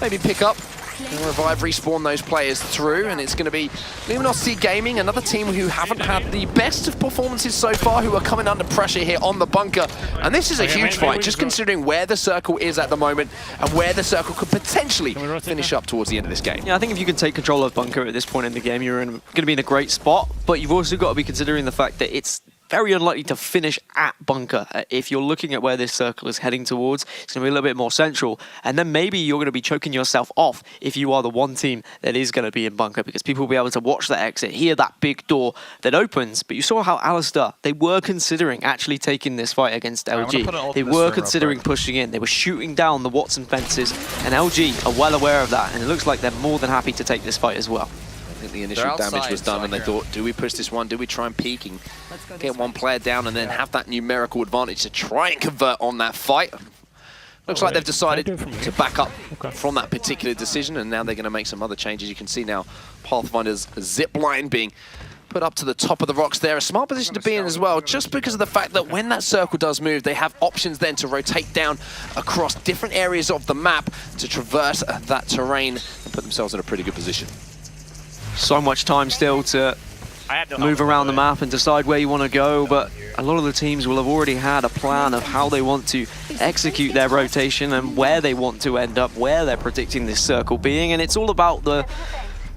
maybe pick up and revive, respawn those players through. And it's going to be Luminosity Gaming, another team who haven't had the best of performances so far, who are coming under pressure here on the bunker. And this is a huge fight, just considering where the circle is at the moment and where the circle could potentially finish up towards the end of this game. Yeah, I think if you can take control of bunker at this point in the game, you're going to be in a great spot. But you've also got to be considering the fact that it's very unlikely to finish at bunker. If you're looking at where this circle is heading towards, it's going to be a little bit more central. And then maybe you're going to be choking yourself off if you are the one team that is going to be in bunker, because people will be able to watch that exit, hear that big door that opens. But you saw how Alistair, they were considering actually taking this fight against LG. They were considering pushing in. They were shooting down the Watson fences, and LG are well aware of that. And it looks like they're more than happy to take this fight as well. I think the initial damage was done, and they thought, do we push this one? Do we try and peek and get one player down and then have that numerical advantage to try and convert on that fight? Looks like they've decided to back up from that particular decision, and now they're going to make some other changes. You can see now Pathfinder's zip line being put up to the top of the rocks there. A smart position to be in as well, just because of the fact that when that circle does move, they have options then to rotate down across different areas of the map to traverse that terrain and put themselves in a pretty good position. So much time still to move around the map and decide where you want to go, but a lot of the teams will have already had a plan of how they want to execute their rotation and where they want to end up, where they're predicting this circle being, and it's all about the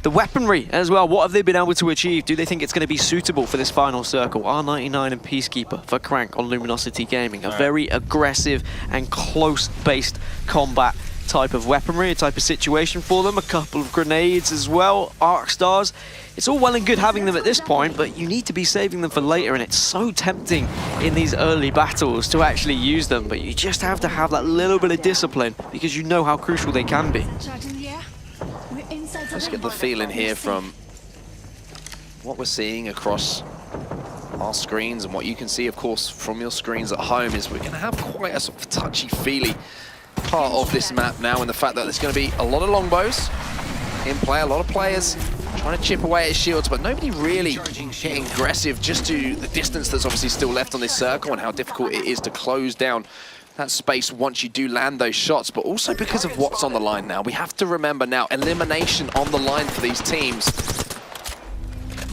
weaponry as well. What have they been able to achieve? Do they think it's going to be suitable for this final circle? R99 and Peacekeeper for Crank on Luminosity Gaming. A very aggressive and close-based combat type of weaponry, a type of situation for them. A couple of grenades as well, arc stars. It's all well and good having them at this point, but you need to be saving them for later, and it's so tempting in these early battles to actually use them, but you just have to have that little bit of discipline because you know how crucial they can be. Let's get the feeling here from what we're seeing across our screens and what you can see, of course, from your screens at home, is we're going to have quite a sort of touchy-feely part of this map now, in the fact that there's going to be a lot of longbows in play, a lot of players trying to chip away at shields, but nobody really getting aggressive, just to the distance that's obviously still left on this circle and how difficult it is to close down that space once you do land those shots, but also because of what's on the line now. We have to remember now, elimination on the line for these teams.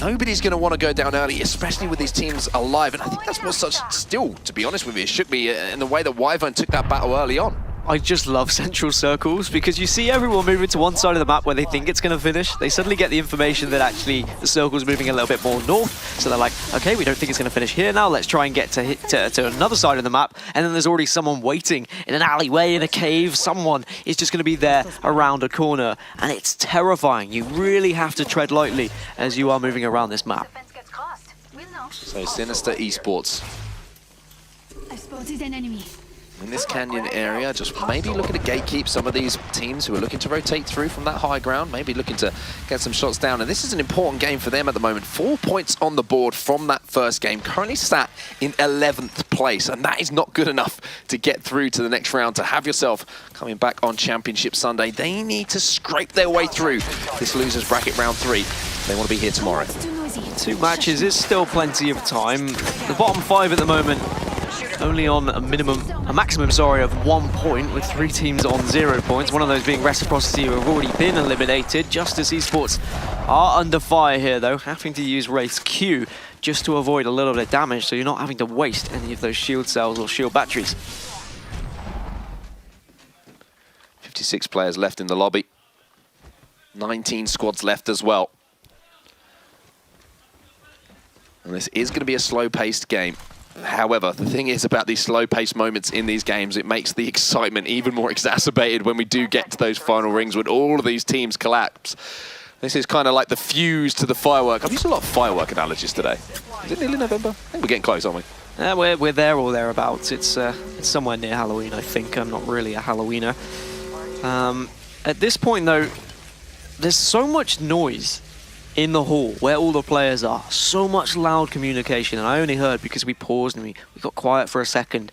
Nobody's going to want to go down early, especially with these teams alive, and I think that's what still, to be honest with you, it shook me in the way that Wyvern took that battle early on. I just love central circles because you see everyone moving to one side of the map where they think it's going to finish. They suddenly get the information that actually the circle's moving a little bit more north. So they're like, okay, we don't think it's going to finish here now. Let's try and get to another side of the map. And then there's already someone waiting in an alleyway, in a cave. Someone is just going to be there around a corner. And it's terrifying. You really have to tread lightly as you are moving around this map. So Sinister Esports I've spotted an enemy. in this canyon area, just maybe looking to gatekeep some of these teams who are looking to rotate through from that high ground, maybe looking to get some shots down. And this is an important game for them at the moment. 4 points on the board from that first game, currently sat in 11th place, and that is not good enough to get through to the next round. To have yourself coming back on Championship Sunday, they need to scrape their way through this losers bracket round 3. They want to be here tomorrow. 2 matches is still plenty of time. The bottom 5 at the moment only on a maximum, of 1 point, with 3 teams on 0 points. One of those being Reciprocity, who have already been eliminated. Justice Esports are under fire here, though, having to use Wraith's Q just to avoid a little bit of damage, so you're not having to waste any of those shield cells or shield batteries. 56 players left in the lobby. 19 squads left as well. And this is going to be a slow-paced game. However, the thing is about these slow-paced moments in these games, it makes the excitement even more exacerbated when we do get to those final rings, when all of these teams collapse. This is kind of like the fuse to the firework. I've used a lot of firework analogies today. Is it nearly November? I think we're getting close, aren't we? We're there or thereabouts. It's somewhere near Halloween, I think. I'm not really a Halloweener. At this point, though, there's so much noise in the hall where all the players are. So much loud communication, and I only heard because we paused and we got quiet for a second.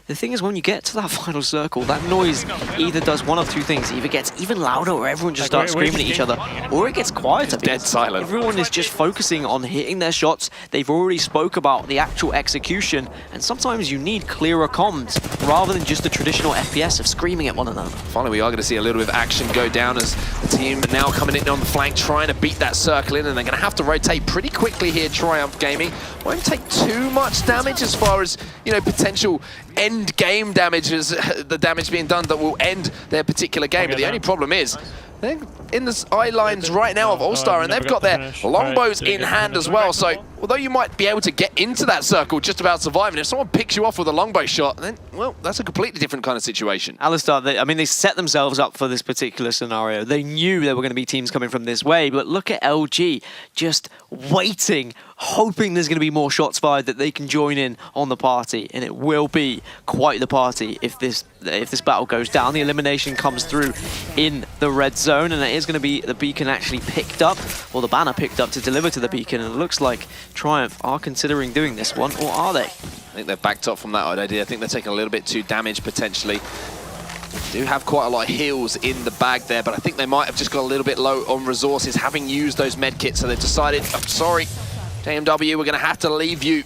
The thing is, when you get to that final circle, that noise either does one of 2 things. It either gets even louder, or everyone just starts screaming at each other, or it gets quieter. Dead silent. Everyone is just focusing on hitting their shots. They've already spoke about the actual execution, and sometimes you need clearer comms rather than just the traditional FPS of screaming at one another. Finally, we are going to see a little bit of action go down as the team now coming in on the flank, trying to beat that circle in, and they're going to have to rotate pretty quickly here. Triumph Gaming won't take too much damage as far as, you know, potential end game damage, as the damage being done that will end their particular game. But the only problem is they're in the eye lines right now of All-Star, and they've got their longbows in hand as well. So although you might be able to get into that circle just about surviving, if someone picks you off with a longbow shot, then, well, that's a completely different kind of situation. Alistar, they set themselves up for this particular scenario. They knew there were going to be teams coming from this way, but look at LG just waiting, hoping there's going to be more shots fired that they can join in on the party, and it will be quite the party if this battle goes down. The elimination comes through in the red zone, and it is going to be the beacon actually picked up, or the banner picked up to deliver to the beacon, and it looks like Triumph are considering doing this one, or are they? I think they've backed off from that idea. I think they're taking a little bit too damage potentially. They do have quite a lot of heals in the bag there, but I think they might have just got a little bit low on resources, having used those med kits, so they've decided, I'm sorry, JMW, we're going to have to leave you.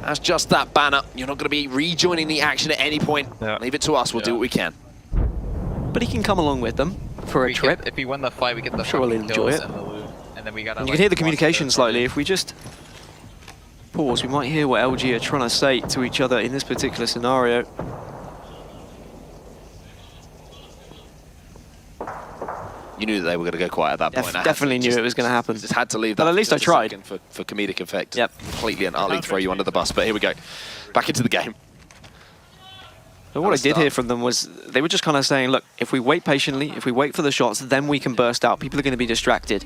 That's just that banner. You're not going to be rejoining the action at any point. Yeah. Leave it to us. We'll do what we can. But he can come along with them for a trip. If we win the fight, we get the sure we'll enjoy it. And then we gotta, you can hear the communication slightly. If we just pause, we might hear what LG are trying to say to each other in this particular scenario. You knew that they were going to go quiet at that point. Definitely knew it was going to happen. Just had to leave that. But at least I tried. For comedic effect. Yep. Completely and utterly throw you under the bus. But here we go. Back into the game. But what I did hear from them was they were just kind of saying, look, if we wait patiently, if we wait for the shots, then we can burst out. People are going to be distracted.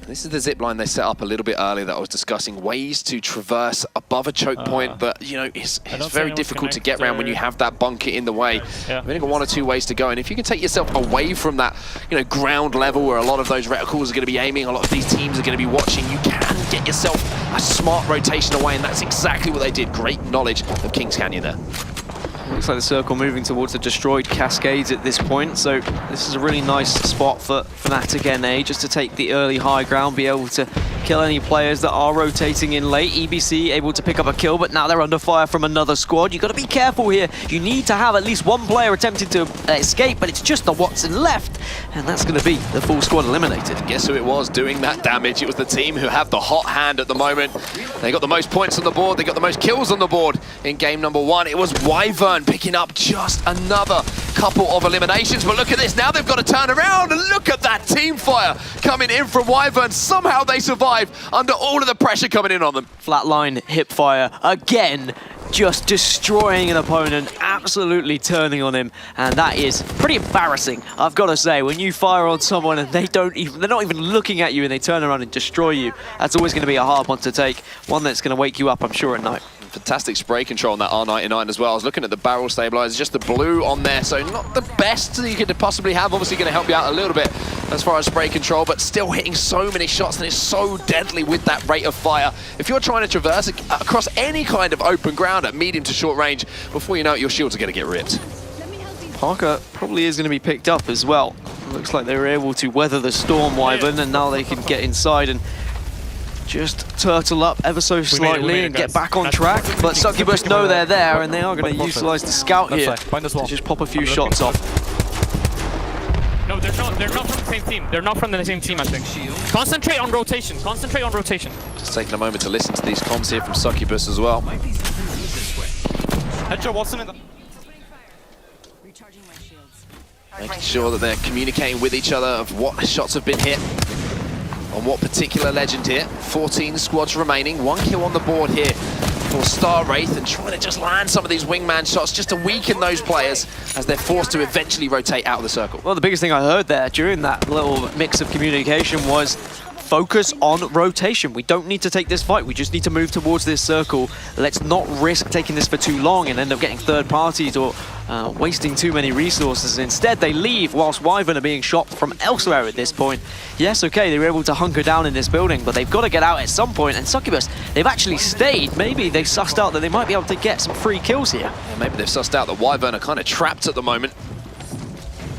This is the zip line they set up a little bit earlier that I was discussing. Ways to traverse above a choke point, but, you know, it's very difficult to get around when you have that bunker in the way. You've only got 1 or 2 ways to go, and if you can take yourself away from that, you know, ground level where a lot of those reticles are going to be aiming, a lot of these teams are going to be watching, you can get yourself a smart rotation away, and that's exactly what they did. Great knowledge of Kings Canyon there. Looks like the circle moving towards the destroyed cascades at this point, so this is a really nice spot for Fnatic NA just to take the early high ground, be able to kill any players that are rotating in late. EBC able to pick up a kill, but now they're under fire from another squad. You've got to be careful here. You need to have at least one player attempting to escape, but it's just the Watson left, and that's going to be the full squad eliminated. Guess who it was doing that damage? It was the team who have the hot hand at the moment. They got the most points on the board. They got the most kills on the board in game number 1. It was Wyvern picking up just another couple of eliminations, but look at this. Now they've got to turn around, and look at that team fire coming in from Wyvern. Somehow they survived under all of the pressure coming in on them. Flatline hip fire again, just destroying an opponent, absolutely turning on him, and that is pretty embarrassing, I've got to say. When you fire on someone and they're not even looking at you and they turn around and destroy you, that's always going to be a hard one to take, one that's going to wake you up, I'm sure, at night. Fantastic spray control on that R99 as well. I was looking at the barrel stabilizer, just the blue on there, so not the best you could possibly have. Obviously going to help you out a little bit as far as spray control, but still hitting so many shots, and it's so deadly with that rate of fire. If you're trying to traverse across any kind of open ground at medium to short range, before you know it, your shields are going to get ripped. Parker probably is going to be picked up as well. Looks like they were able to weather the storm, Wyvern, and now they can get inside and just turtle up ever so slightly and get back on track. But Succubus know they're there, and they are going to utilize the scout here to just pop a few shots off. No, they're not from the same team. They're not from the same team, I think. Concentrate on rotation. Concentrate on rotation. Just taking a moment to listen to these comms here from Succubus as well. Headshot Watson in the... Making sure that they're communicating with each other of what shots have been hit on what particular legend here. 14 squads remaining, 1 kill on the board here for Star Wraith, and trying to just land some of these wingman shots just to weaken those players as they're forced to eventually rotate out of the circle. Well, the biggest thing I heard there during that little mix of communication was focus on rotation. We don't need to take this fight. We just need to move towards this circle. Let's not risk taking this for too long and end up getting third parties or wasting too many resources. Instead, they leave whilst Wyvern are being shot from elsewhere at this point. Yes, okay, they were able to hunker down in this building, but they've got to get out at some point. And Succubus, they've actually stayed. Maybe they sussed out that they might be able to get some free kills here. Yeah, maybe they've sussed out that Wyvern are kind of trapped at the moment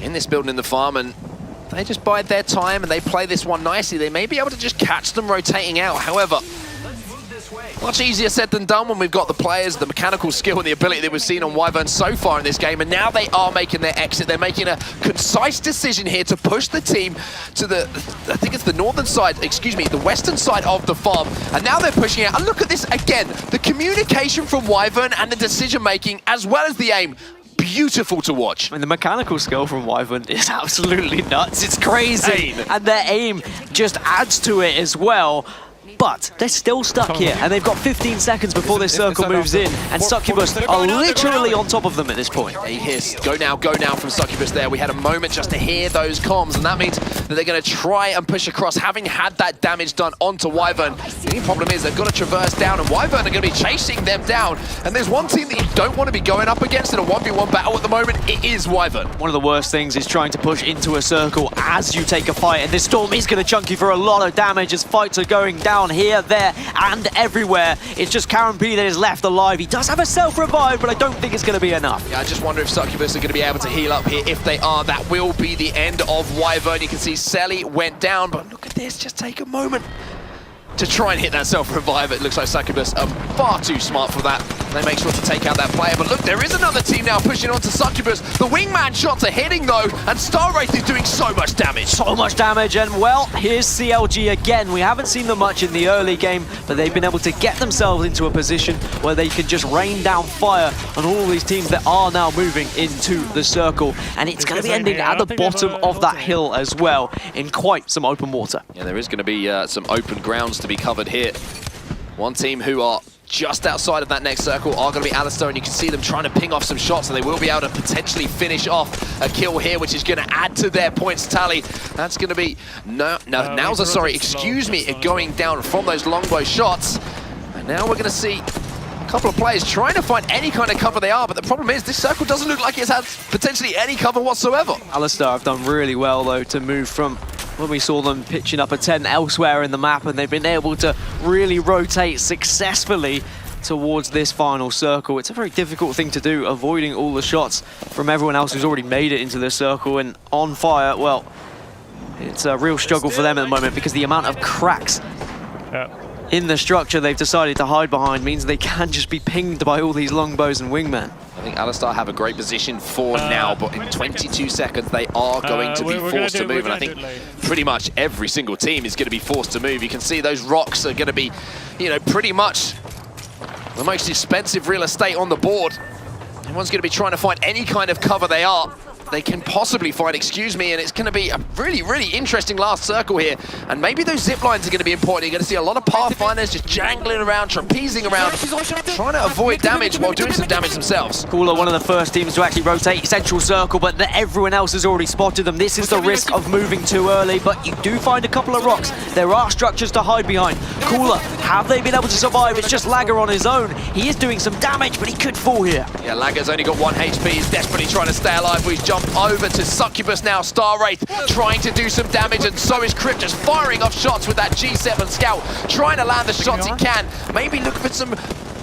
in this building in the farm, and they just bide their time and they play this one nicely. They may be able to just catch them rotating out. However, much easier said than done when we've got the players, the mechanical skill and the ability that we've seen on Wyvern so far in this game. And now they are making their exit. They're making a concise decision here to push the team to the, I think it's the northern side, excuse me, the western side of the farm. And now they're pushing out. And look at this again, the communication from Wyvern and the decision making as well as the aim. Beautiful to watch. I mean, the mechanical skill from Wyvern is absolutely nuts. It's crazy. And their aim just adds to it as well. But they're still stuck here, and they've got 15 seconds before this circle moves in, and Succubus are literally on top of them at this point. He hears go now from Succubus there. We had a moment just to hear those comms, and that means that they're going to try and push across, having had that damage done onto Wyvern. The only problem is they've got to traverse down, and Wyvern are going to be chasing them down. And there's one team that you don't want to be going up against in a 1v1 battle at the moment. It is Wyvern. One of the worst things is trying to push into a circle as you take a fight, and this storm is going to chunk you for a lot of damage as fights are going down here, there, and everywhere. It's just Karen P that is left alive. He does have a self-revive, but I don't think it's going to be enough. Yeah, I just wonder if Succubus are going to be able to heal up here. If they are, that will be the end of Wyvern. You can see Selly went down, but look at this. Just take a moment to try and hit that self-revive. It looks like Succubus are far too smart for that. They make sure to take out that player. But look, there is another team now pushing on to Succubus. The wingman shots are hitting though, and Star Wraith is doing so much damage. So much damage, and well, here's CLG again. We haven't seen them much in the early game, but they've been able to get themselves into a position where they can just rain down fire on all these teams that are now moving into the circle. And it's going to be ending at the bottom of that hill as well, in quite some open water. Yeah, there is going to be some open grounds to be covered here. One team who are just outside of that next circle are going to be Alistair, and you can see them trying to ping off some shots, and they will be able to potentially finish off a kill here, which is going to add to their points tally. That's going to be Nauza, sorry, excuse me, going down from those longbow shots. And now we're going to see a couple of players trying to find any kind of cover they are, but the problem is this circle doesn't look like it has potentially any cover whatsoever. Alistair have done really well, though, to move from when we saw them pitching up a tent elsewhere in the map, and they've been able to really rotate successfully towards this final circle. It's a very difficult thing to do, avoiding all the shots from everyone else who's already made it into the circle. And on fire, well, it's a real struggle for them at the moment because the amount of cracks in the structure they've decided to hide behind means they can just be pinged by all these longbows and wingmen. I think Alistar have a great position for now, but in 22 seconds they are going to be forced to move, and I think pretty much every single team is going to be forced to move. You can see those rocks are going to be, you know, pretty much the most expensive real estate on the board. Everyone's going to be trying to find any kind of cover they can possibly find, excuse me, and it's going to be a really, really interesting last circle here. And maybe those zip lines are going to be important. You're going to see a lot of Pathfinders just jangling around, trapezing around, trying to avoid damage while doing some damage themselves. Cooler, one of the first teams to actually rotate central circle, but everyone else has already spotted them. This is the risk of moving too early, but you do find a couple of rocks. There are structures to hide behind. Cooler, have they been able to survive? It's just Lagger on his own. He is doing some damage, but he could fall here. Yeah, Lagger's only got 1 HP. He's desperately trying to stay alive. He's jumped over to Succubus now. Star Wraith trying to do some damage, and so is Crypt, just firing off shots with that G7 Scout, trying to land the shots he can. Maybe look for some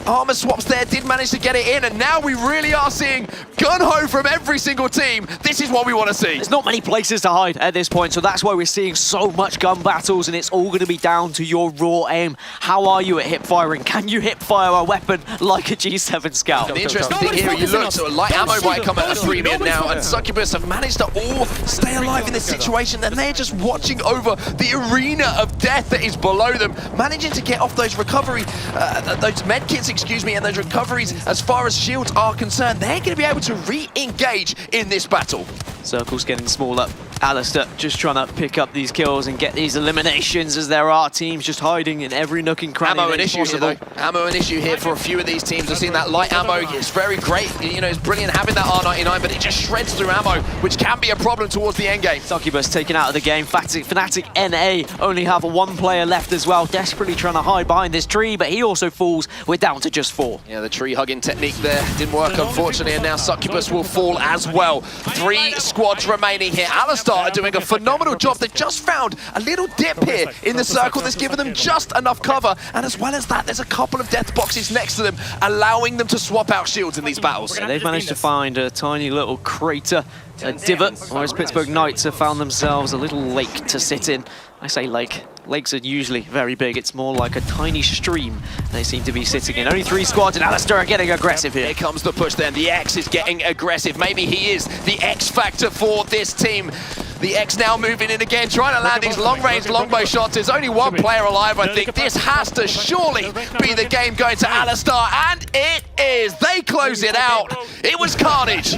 armor swaps there, did manage to get it in, and now we really are seeing gun-ho from every single team. This is what we want to see. There's not many places to hide at this point, so that's why we're seeing so much gun battles, and it's all going to be down to your raw aim. How are you at hip firing? Can you hip fire a weapon like a G7 Scout? And the interesting thing here, you look, so light ammo might come at a 3 minute now, and Succubus have managed to all stay alive in this situation, and they're just watching over the arena of death that is below them, managing to get off those recovery, those medkits, excuse me, and those recoveries as far as shields are concerned. They're going to be able to re-engage in this battle. Circle's getting smaller. Alistair just trying to pick up these kills and get these eliminations, as there are teams just hiding in every nook and cranny. Ammo an issue here, though. Ammo an issue here for a few of these teams. I've seen that light ammo. It's very great. You know, it's brilliant having that R99, but it just shreds through ammo, which can be a problem towards the end game. Succubus taken out of the game. Fnatic NA only have 1 player left as well, desperately trying to hide behind this tree, but he also falls. We're down to just 4. Yeah, the tree hugging technique there didn't work, unfortunately, and now Succubus will fall as well. 3 squads remaining here. Alistar are doing a phenomenal job. They've just found a little dip here in the circle that's given them just enough cover, and as well as that, there's a couple of death boxes next to them, allowing them to swap out shields in these battles. Yeah, they've managed to find a tiny little crater, a divot, whereas Pittsburgh Knights have found themselves a little lake to sit in. I say lake. Lakes are usually very big. It's more like a tiny stream they seem to be sitting in. Only 3 squads, and Alistair are getting aggressive here. Here comes the push then. The X is getting aggressive. Maybe he is the X factor for this team. The X now moving in again, trying to land these long-range longbow shots. There's only 1 player alive, I think. This has to surely be the game going to Alistar, and it is. They close it out. It was carnage.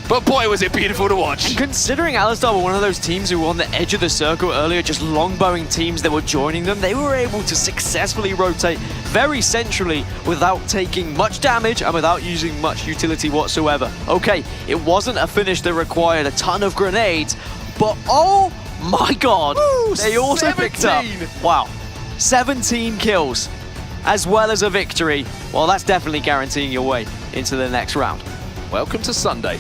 But boy, was it beautiful to watch. And considering Alistar were one of those teams who were on the edge of the circle earlier, just longbowing teams that were joining them, they were able to successfully rotate very centrally without taking much damage and without using much utility whatsoever. Okay, it wasn't a finish that required a ton of grenades, but oh my god, they also 17. picked up, wow, 17 kills, as well as a victory. Well, that's definitely guaranteeing your way into the next round. Welcome to Sunday.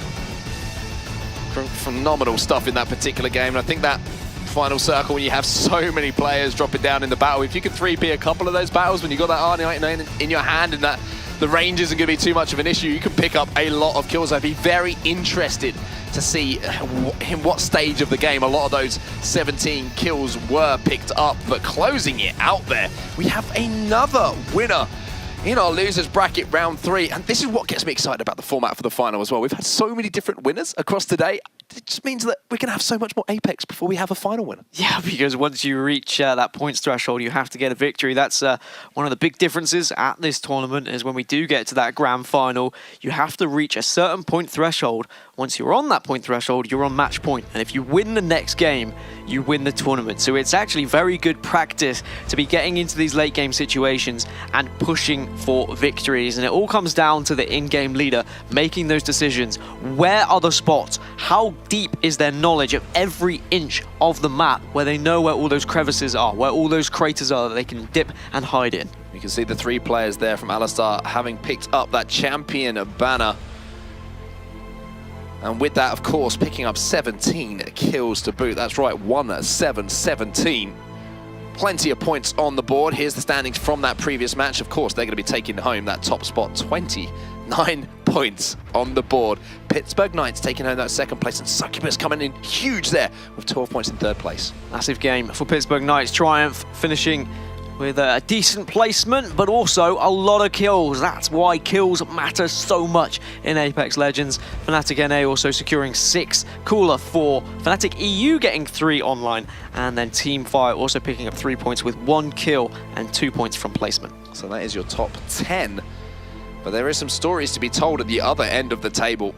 Phenomenal stuff in that particular game, and I think that final circle, when you have so many players dropping down in the battle, if you can 3P a couple of those battles when you got that R99 in your hand and that the range isn't going to be too much of an issue, you can pick up a lot of kills. I'd be very interested to see in what stage of the game a lot of those 17 kills were picked up, but closing it out there, we have another winner in our losers bracket round 3, and this is what gets me excited about the format for the final as well. We've had so many different winners across today. It just means that we're going to have so much more Apex before we have a final winner. Yeah, because once you reach that points threshold, you have to get a victory. That's one of the big differences at this tournament, is when we do get to that grand final, you have to reach a certain point threshold. Once you're on that point threshold, you're on match point. And if you win the next game, you win the tournament. So it's actually very good practice to be getting into these late game situations and pushing for victories. And it all comes down to the in-game leader making those decisions. Where are the spots? How deep is their knowledge of every inch of the map, where they know where all those crevices are, where all those craters are that they can dip and hide in? You can see the 3 players there from Alistar having picked up that champion banner. And with that, of course, picking up 17 kills to boot. That's right, 1-7-17. Plenty of points on the board. Here's the standings from that previous match. Of course, they're going to be taking home that top spot. 29 points on the board. Pittsburgh Knights taking home that 2nd place, and Succubus coming in huge there with 12 points in 3rd place. Massive game for Pittsburgh Knights. Triumph finishing with a decent placement, but also a lot of kills. That's why kills matter so much in Apex Legends. Fnatic NA also securing 6, Cooler 4, Fnatic EU getting 3 online, and then Team Fire also picking up 3 points with 1 kill and 2 points from placement. So that is your top 10. But there is some stories to be told at the other end of the table.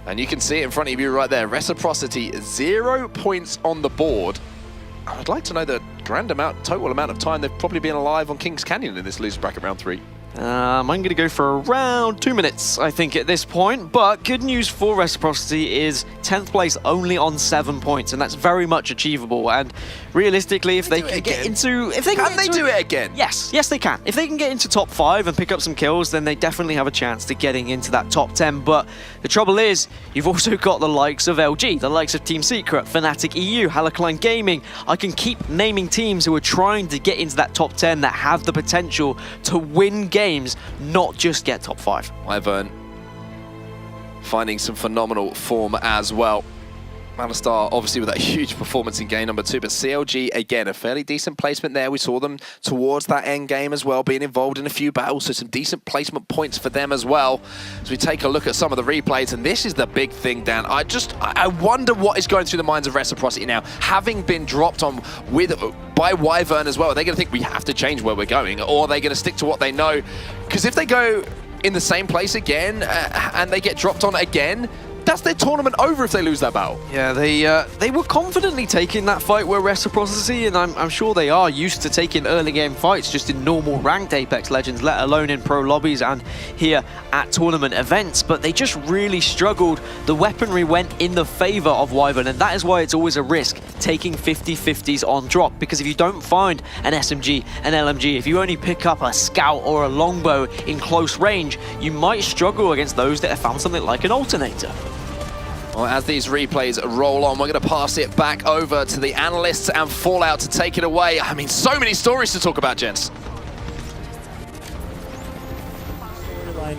And you can see it in front of you right there. Reciprocity, 0 points on the board. I'd like to know the total amount of time they've probably been alive on Kings Canyon in this loser bracket round 3. I'm going to go for around 2 minutes, I think, at this point. But good news for Reciprocity is 10th place only on 7 points, and that's very much achievable. And realistically, if they can get into... Can they do it again? Yes, they can. If they can get into top 5 and pick up some kills, then they definitely have a chance to getting into that top 10. But the trouble is, you've also got the likes of LG, the likes of Team Secret, Fnatic EU, Halakline Gaming. I can keep naming teams who are trying to get into that top 10 that have the potential to win games, not just get top 5. Wyvern finding some phenomenal form as well. Alistar obviously with that huge performance in game number 2, but CLG again a fairly decent placement there. We saw them towards that end game as well, being involved in a few battles, so some decent placement points for them as well. As we take a look at some of the replays, and this is the big thing, Dan. I wonder what is going through the minds of Reciprocity now, having been dropped on by Wyvern as well. Are they going to think we have to change where we're going, or are they going to stick to what they know? Because if they go in the same place again and they get dropped on again, that's their tournament over if they lose that battle. Yeah, they were confidently taking that fight where Reciprocity, and I'm sure they are used to taking early game fights just in normal ranked Apex Legends, let alone in pro lobbies and here at tournament events, but they just really struggled. The weaponry went in the favor of Wyvern, and that is why it's always a risk taking 50-50s on drop, because if you don't find an SMG, an LMG, if you only pick up a scout or a longbow in close range, you might struggle against those that have found something like an alternator. Well, as these replays roll on, we're going to pass it back over to the analysts and Fallout to take it away. I mean, so many stories to talk about, gents.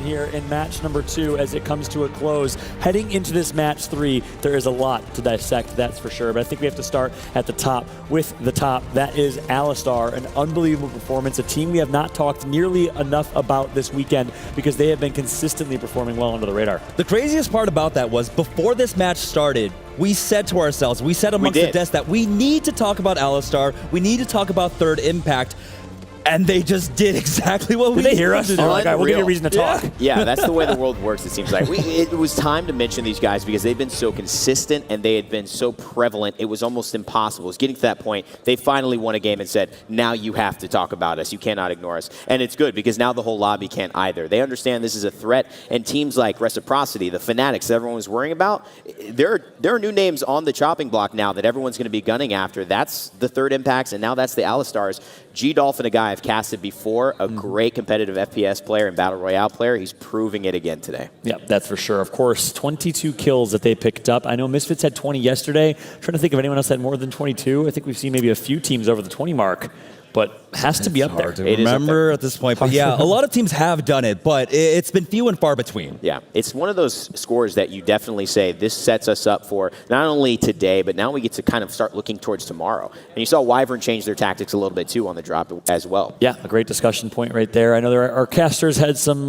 Here in match number 2 as it comes to a close. Heading into this match 3, there is a lot to dissect, that's for sure. But I think we have to start at the top with the top. That is Alistar, an unbelievable performance, a team we have not talked nearly enough about this weekend because they have been consistently performing well under the radar. The craziest part about that was before this match started, we said to ourselves, we said amongst the desk that we need to talk about Alistar, we need to talk about Third Impact. And they just did exactly what we Did they hear us? did. Like, we'll give you a reason to talk. Yeah, that's the way the world works, it seems like. It was time to mention these guys because they've been so consistent and they had been so prevalent. It was almost impossible. It was getting to that point. They finally won a game and said, now you have to talk about us. You cannot ignore us. And it's good because now the whole lobby can't either. They understand this is a threat. And teams like Reciprocity, the Fanatics that everyone was worrying about, there are new names on the chopping block now that everyone's going to be gunning after. That's the Third Impacts, and now that's the Alistars. G-Dolphin, a guy I've casted before, a great competitive FPS player and Battle Royale player. He's proving it again today. Yeah, that's for sure. Of course, 22 kills that they picked up. I know Misfits had 20 yesterday. I'm trying to think of anyone else that had more than 22. I think we've seen maybe a few teams over the 20 mark, but has to be up there. To remember at this point, but yeah, a lot of teams have done it, but it's been few and far between. Yeah, it's one of those scores that you definitely say this sets us up for not only today, but now we get to kind of start looking towards tomorrow. And you saw Wyvern change their tactics a little bit too on the drop as well. Yeah, a great discussion point right there. I know our casters had some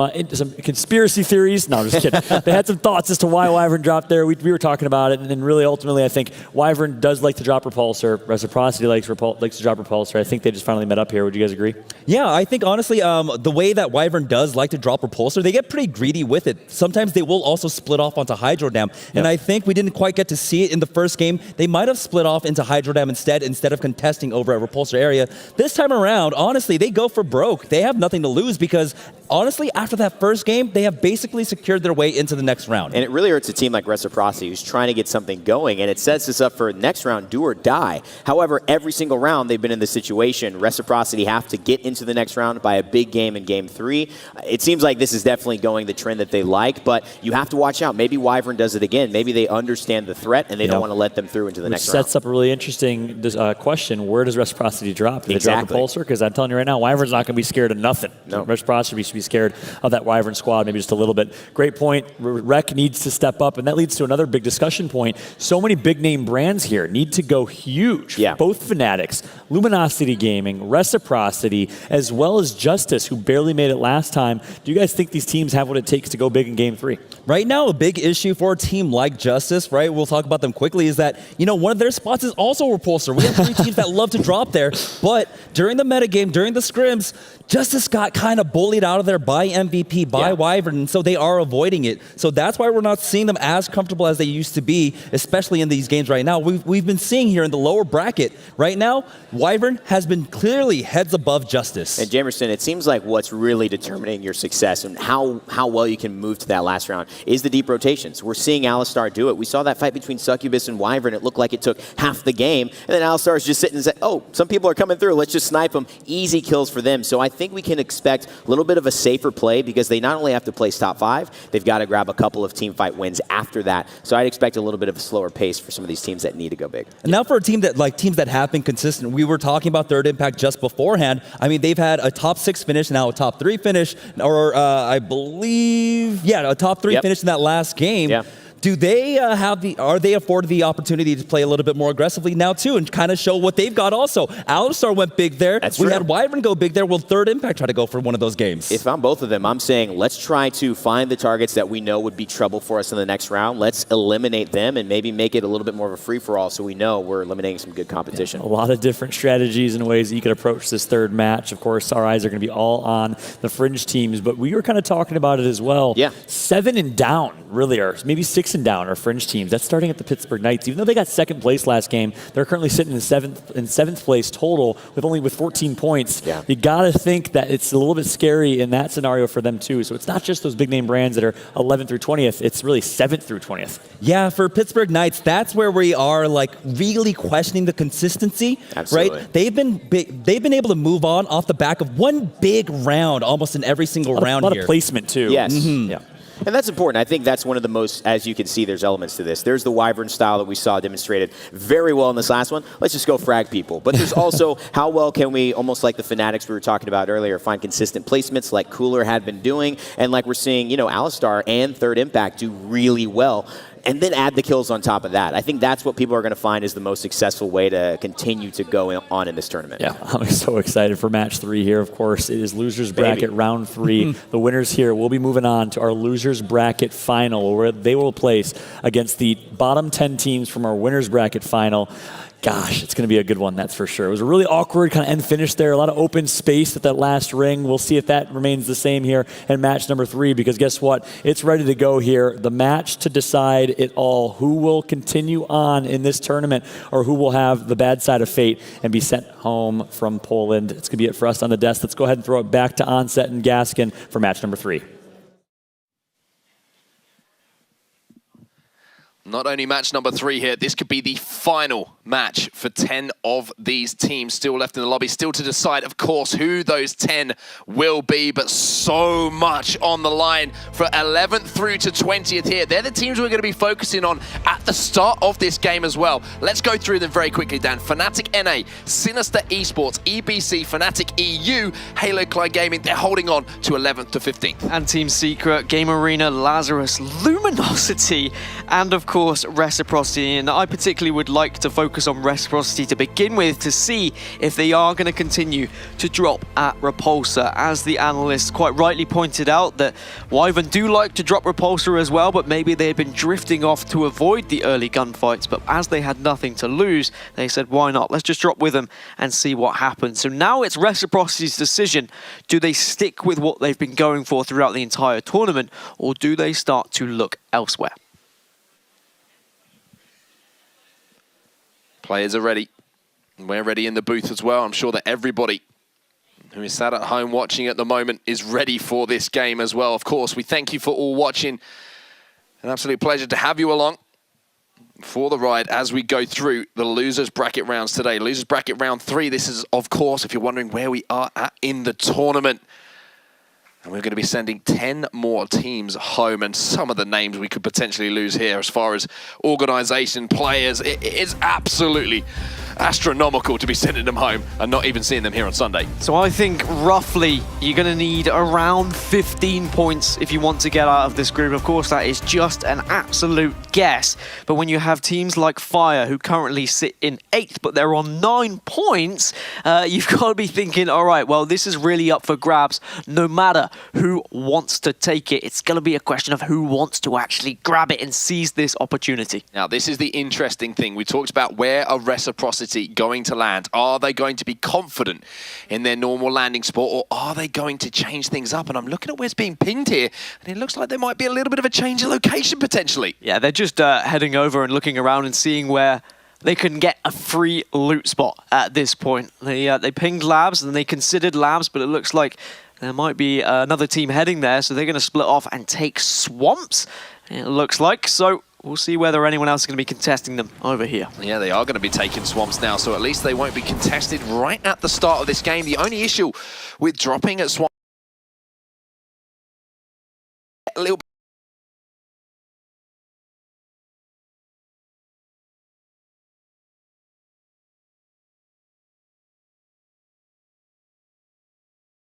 conspiracy theories. No, I'm just kidding. They had some thoughts as to why Wyvern dropped there. We were talking about it, and then really ultimately I think Wyvern does like to drop Repulsor. Reciprocity likes to drop Repulsor. I think they just finally met up here. Would you guys agree? Yeah, I think honestly, the way that Wyvern does like to drop Repulsor, they get pretty greedy with it. Sometimes they will also split off onto Hydro Dam, and I think we didn't quite get to see it in the first game. They might have split off into Hydro Dam instead of contesting over at Repulsor area. This time around, honestly, they go for broke. They have nothing to lose because honestly, after that first game, they have basically secured their way into the next round. And it really hurts a team like Reciprocity who's trying to get something going, and it sets us up for next round, do or die. However, every single round they've been in this situation, Reciprocity have to get into the next round by a big game in Game 3. It seems like this is definitely going the trend that they like, but you have to watch out. Maybe Wyvern does it again. Maybe they understand the threat and they don't want to let them through into the next round. Sets up a really interesting question. Where does Reciprocity drop? Do they drop Repulsor? Because I'm telling you right now, Wyvern's not going to be scared of nothing. No. Reciprocity should be scared of that Wyvern squad, maybe just a little bit. Great point. Rec needs to step up, and that leads to another big discussion point. So many big-name brands here need to go huge. Yeah. Both Fanatics, Luminosity Gaming, Reciprocity, as well as Justice, who barely made it last time. Do you guys think these teams have what it takes to go big in Game 3? Right now, a big issue for a team like Justice, right, we'll talk about them quickly, is that, one of their spots is also Repulsor. We have 3 teams that love to drop there, but during the metagame, during the scrims, Justice got kind of bullied out of there by MVP, by Wyvern, and so they are avoiding it. So that's why we're not seeing them as comfortable as they used to be, especially in these games right now. We've been seeing here in the lower bracket, right now, Wyvern has been clearly heads above Justice. And Jamerson, it seems like what's really determining your success and how well you can move to that last round is the deep rotations. We're seeing Alistar do it. We saw that fight between Succubus and Wyvern. It looked like it took half the game, and then Alistar is just sitting and saying, oh, some people are coming through. Let's just snipe them. Easy kills for them. So I think we can expect a little bit of a safer play because they not only have to place top 5, they've got to grab a couple of team fight wins after that. So I'd expect a little bit of a slower pace for some of these teams that need to go big. And now for a team that, teams that have been consistent, we were talking about Third Impact just beforehand. I mean, they've had a top 6 finish, now a top 3 finish, or I believe, a top 3 finish in that last game. Yeah. Do they are they afforded the opportunity to play a little bit more aggressively now too and kind of show what they've got also? Alistar went big there. We had Wyvern go big there. Will Third Impact try to go for one of those games? If I'm both of them, I'm saying let's try to find the targets that we know would be trouble for us in the next round. Let's eliminate them and maybe make it a little bit more of a free-for-all so we know we're eliminating some good competition. A lot of different strategies and ways that you could approach this third match. Of course, our eyes are going to be all on the Fringe teams, but we were kind of talking about it as well. Yeah. 7 and down really are, maybe 6 and down are Fringe teams. That's starting at the Pittsburgh Knights. Even though they got second place last game, they're currently sitting in seventh place total with 14 points. Yeah. You got to think that it's a little bit scary in that scenario for them too. So it's not just those big name brands that are 11th through 20th. It's really 7th through 20th. Yeah, for Pittsburgh Knights, that's where we are really questioning the consistency. Absolutely. Right? They've been able to move on off the back of one big round almost in every single round here. A lot of placement too. Yes. Mm-hmm. Yeah. And that's important. I think that's one of the most, as you can see, there's elements to this. There's the Wyvern style that we saw demonstrated very well in this last one. Let's just go frag people. But there's also how well can we, almost like the Fanatics we were talking about earlier, find consistent placements like Cooler had been doing, and like we're seeing, Alistar and Third Impact do really well. And then add the kills on top of that. I think that's what people are going to find is the most successful way to continue to go on in this tournament. Yeah, I'm so excited for match 3 here. Of course, it is losers bracket round 3. The winners here will be moving on to our losers bracket final, where they will place against the bottom 10 teams from our winners bracket final. Gosh, it's going to be a good one, that's for sure. It was a really awkward kind of end finish there. A lot of open space at that last ring. We'll see if that remains the same here in match number 3, because guess what? It's ready to go here. The match to decide it all. Who will continue on in this tournament, or who will have the bad side of fate and be sent home from Poland? It's going to be it for us on the desk. Let's go ahead and throw it back to Onset and Gaskin for match number 3. Not only match number 3 here, this could be the final match for 10 of these teams still left in the lobby. Still to decide, of course, who those 10 will be, but so much on the line for 11th through to 20th here. They're the teams we're going to be focusing on at the start of this game as well. Let's go through them very quickly, Dan. Fnatic NA, Sinister Esports, EBC, Fnatic EU, Halo Clyde Gaming, they're holding on to 11th to 15th. And Team Secret, Game Arena, Lazarus, Luminosity, and of course Reciprocity. And I particularly would like to focus on Reciprocity to begin with to see if they are going to continue to drop at Repulsor. As the analysts quite rightly pointed out, that Wyvern do like to drop Repulsor as well, but maybe they had been drifting off to avoid the early gunfights. But as they had nothing to lose, they said, why not? Let's just drop with them and see what happens. So now it's Reciprocity's decision. Do they stick with what they've been going for throughout the entire tournament, or do they start to look elsewhere? Players are ready. We're ready in the booth as well. I'm sure that everybody who is sat at home watching at the moment is ready for this game as well. Of course, we thank you for all watching. An absolute pleasure to have you along. for the ride as we go through the losers bracket rounds today. Losers bracket round 3. This is, of course, if you're wondering where we are at in the tournament. And we're going to be sending 10 more teams home, and some of the names we could potentially lose here as far as organization, players. It is absolutely astronomical to be sending them home and not even seeing them here on Sunday. So I think roughly you're going to need around 15 points if you want to get out of this group. Of course, that is just an absolute guess. But when you have teams like Fire, who currently sit in 8th, but they're on 9 points, you've got to be thinking, all right, well, this is really up for grabs no matter who wants to take it. It's going to be a question of who wants to actually grab it and seize this opportunity. Now, this is the interesting thing. We talked about where are Reciprocity going to land. Are they going to be confident in their normal landing spot, or are they going to change things up? And I'm looking at where it's being pinged here, and it looks like there might be a little bit of a change of location potentially. Yeah, they're just heading over and looking around and seeing where they can get a free loot spot at this point. They pinged labs and they considered labs, but it looks like there might be another team heading there, so they're going to split off and take swamps, it looks like. So we'll see whether anyone else is going to be contesting them over here. Yeah, they are going to be taking swamps now, so at least they won't be contested right at the start of this game. The only issue with dropping at swamp a little bit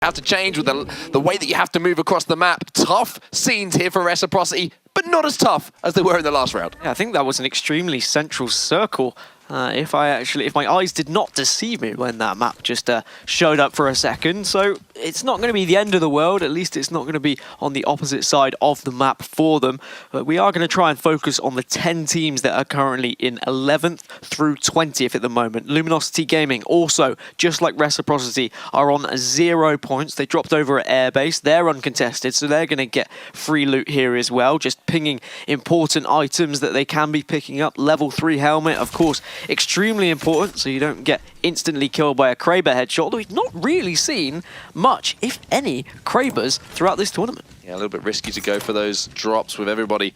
have to change with the way that you have to move across the map. Tough scenes here for Reciprocity, but not as tough as they were in the last round. Yeah, I think that was an extremely central circle. If my eyes did not deceive me when that map just showed up for a second. So it's not going to be the end of the world. At least it's not going to be on the opposite side of the map for them. But we are going to try and focus on the 10 teams that are currently in 11th through 20th at the moment. Luminosity Gaming also, just like Reciprocity, are on 0 points. They dropped over at Airbase. They're uncontested, so they're going to get free loot here as well. Just pinging important items that they can be picking up. Level 3 helmet, of course, extremely important, so you don't get instantly killed by a Kraber headshot, although we've not really seen much, if any, Krabers throughout this tournament. Yeah, a little bit risky to go for those drops with everybody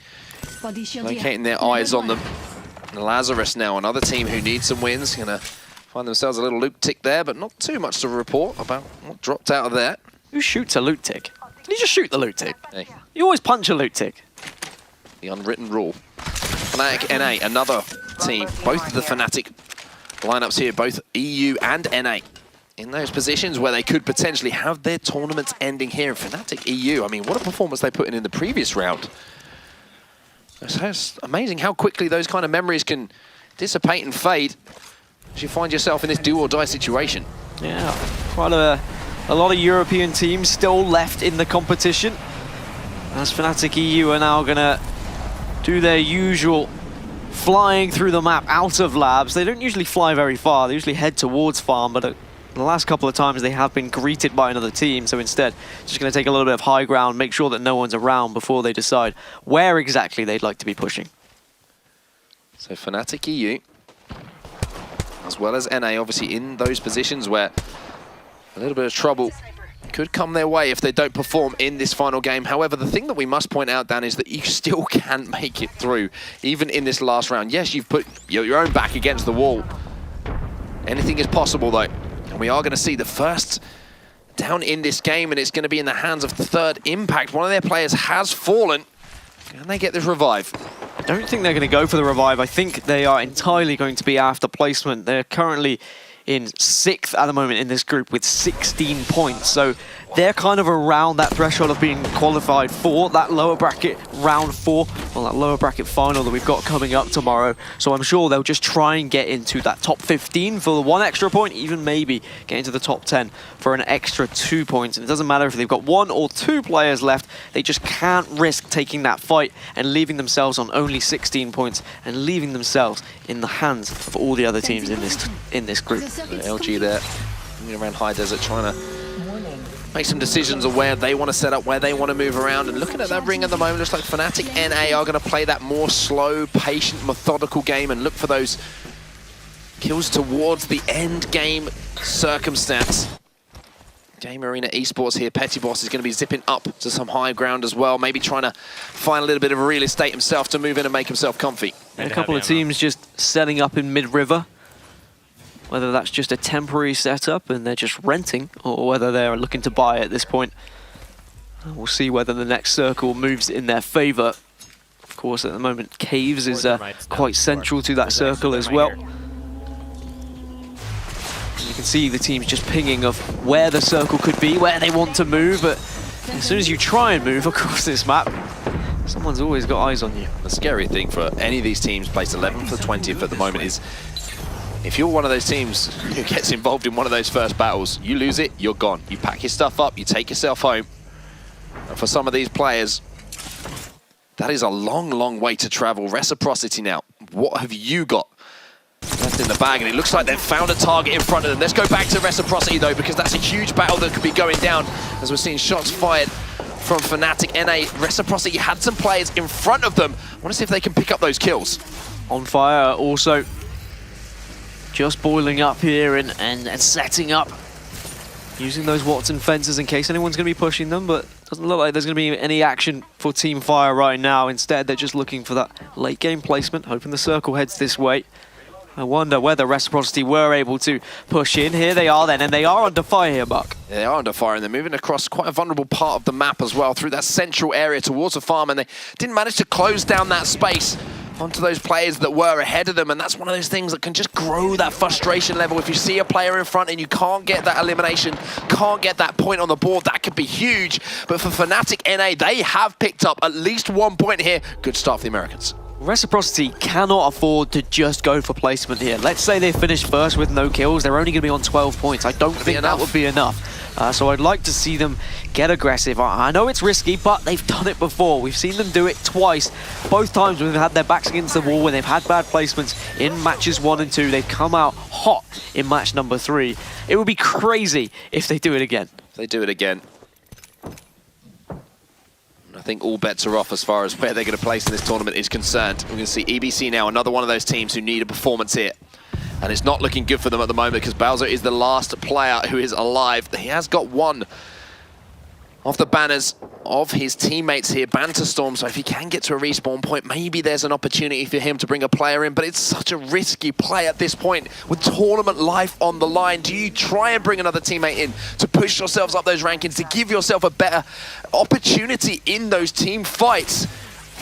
locating their eyes on them. Lazarus now, another team who needs some wins, gonna find themselves a little loot tick there, but not too much to report about what dropped out of there. Who shoots a loot tick? Can you just shoot the loot tick? Hey. You always punch a loot tick. The unwritten rule. Fnatic NA, another team. Both of the Fnatic lineups here, both EU and NA, in those positions where they could potentially have their tournaments ending here. Fnatic EU, I mean, what a performance they put in the previous round. It's amazing how quickly those kind of memories can dissipate and fade as you find yourself in this do or die situation. Yeah, quite a lot of European teams still left in the competition, as Fnatic EU are now going to do their usual flying through the map out of labs. They don't usually fly very far, they usually head towards farm, but the last couple of times they have been greeted by another team, so instead just going to take a little bit of high ground, make sure that no one's around before they decide where exactly they'd like to be pushing. So Fnatic EU, as well as NA, obviously in those positions where a little bit of trouble could come their way if they don't perform in this final game. However, the thing that we must point out, Dan, is that you still can make it through, even in this last round. Yes, you've put your own back against the wall. Anything is possible, though. And we are going to see the first down in this game, and it's going to be in the hands of the third Impact. One of their players has fallen. Can they get this revive? I don't think they're going to go for the revive. I think they are entirely going to be after placement. They're currently in 6th at the moment in this group with 16 points. So they're kind of around that threshold of being qualified for that lower bracket round 4, well, that lower bracket final that we've got coming up tomorrow. So I'm sure they'll just try and get into that top 15 for the 1 extra point, even maybe get into the top 10 for an extra 2 points. And it doesn't matter if they've got 1 or 2 players left, they just can't risk taking that fight and leaving themselves on only 16 points and leaving themselves in the hands of all the other teams in this group. LG there, moving around High Desert, trying to make some decisions of where they want to set up, where they want to move around. And looking at that ring at the moment, looks like Fnatic NA are going to play that more slow, patient, methodical game and look for those kills towards the end game circumstance. Game Arena Esports here. Petty Boss is going to be zipping up to some high ground as well, maybe trying to find a little bit of real estate himself to move in and make himself comfy. A couple of teams just setting up in mid-river. Whether that's just a temporary setup and they're just renting, or whether they're looking to buy at this point. We'll see whether the next circle moves in their favor. Of course, at the moment, Caves is quite central to that circle as well. And you can see the teams just pinging of where the circle could be, where they want to move, but as soon as you try and move across this map, someone's always got eyes on you. The scary thing for any of these teams placed 11th or 20th at the moment is if you're one of those teams who gets involved in one of those first battles, you lose it, you're gone. You pack your stuff up, you take yourself home. And for some of these players, that is a long, long way to travel. Reciprocity now. What have you got left in the bag? And it looks like they've found a target in front of them. Let's go back to Reciprocity, though, because that's a huge battle that could be going down as we're seeing shots fired from Fnatic. NA, Reciprocity had some players in front of them. I want to see if they can pick up those kills. On Fire also just boiling up here and setting up. Using those Watson fences in case anyone's going to be pushing them, but doesn't look like there's going to be any action for Team Fire right now. Instead, they're just looking for that late game placement, hoping the circle heads this way. I wonder whether Reciprocity were able to push in. Here they are then, and they are under fire here, Buck. Yeah, they are under fire, and they're moving across quite a vulnerable part of the map as well, through that central area towards the farm, and they didn't manage to close down that space onto those players that were ahead of them, and that's one of those things that can just grow that frustration level. If you see a player in front and you can't get that elimination, can't get that point on the board, that could be huge. But for Fnatic NA, they have picked up at least 1 point here. Good start for the Americans. Reciprocity cannot afford to just go for placement here. Let's say they finish first with no kills, they're only going to be on 12 points. I don't think that would be enough. So I'd like to see them get aggressive. I know it's risky, but they've done it before. We've seen them do it twice. Both times when they've had their backs against the wall, when they've had bad placements in matches 1 and 2, they've come out hot in match number 3. It would be crazy if they do it again. If they do it again, I think all bets are off as far as where they're going to place in this tournament is concerned. We're going to see EBC now, another one of those teams who need a performance here. And it's not looking good for them at the moment because Bowser is the last player who is alive. He has got one off the banners of his teammates here, Banterstorm. So if he can get to a respawn point, maybe there's an opportunity for him to bring a player in. But it's such a risky play at this point with tournament life on the line. Do you try and bring another teammate in to push yourselves up those rankings, to give yourself a better opportunity in those team fights?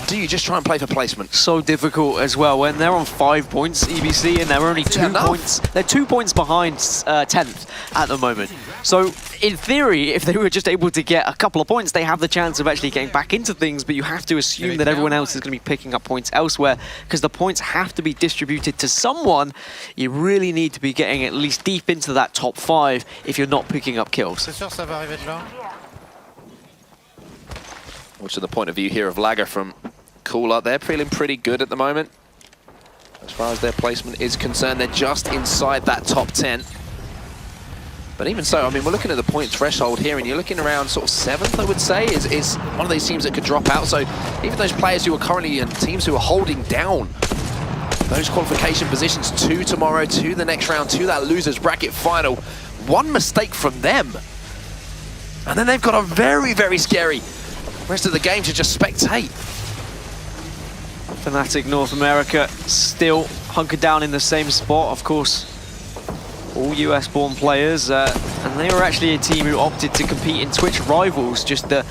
Do you just try and play for placement? So difficult as well when they're on 5 points, EBC, and they're only 2 points. They're 2 points behind 10th at the moment. So in theory, if they were just able to get a couple of points, they have the chance of actually getting back into things, but you have to assume that everyone else is going to be picking up points elsewhere because the points have to be distributed to someone. You really need to be getting at least deep into that top 5 if you're not picking up kills. Watching the point of view here of Lager from Cooler, they're feeling pretty good at the moment. As far as their placement is concerned, they're just inside that top 10. But even so, I mean, we're looking at the point threshold here, and you're looking around sort of 7th, I would say, is one of these teams that could drop out. So even those players who are currently in teams who are holding down those qualification positions to tomorrow, to the next round, to that loser's bracket final, one mistake from them, and then they've got a very, very scary rest of the game to just spectate. Fnatic North America still hunkered down in the same spot, of course. All US-born players, and they were actually a team who opted to compete in Twitch Rivals just the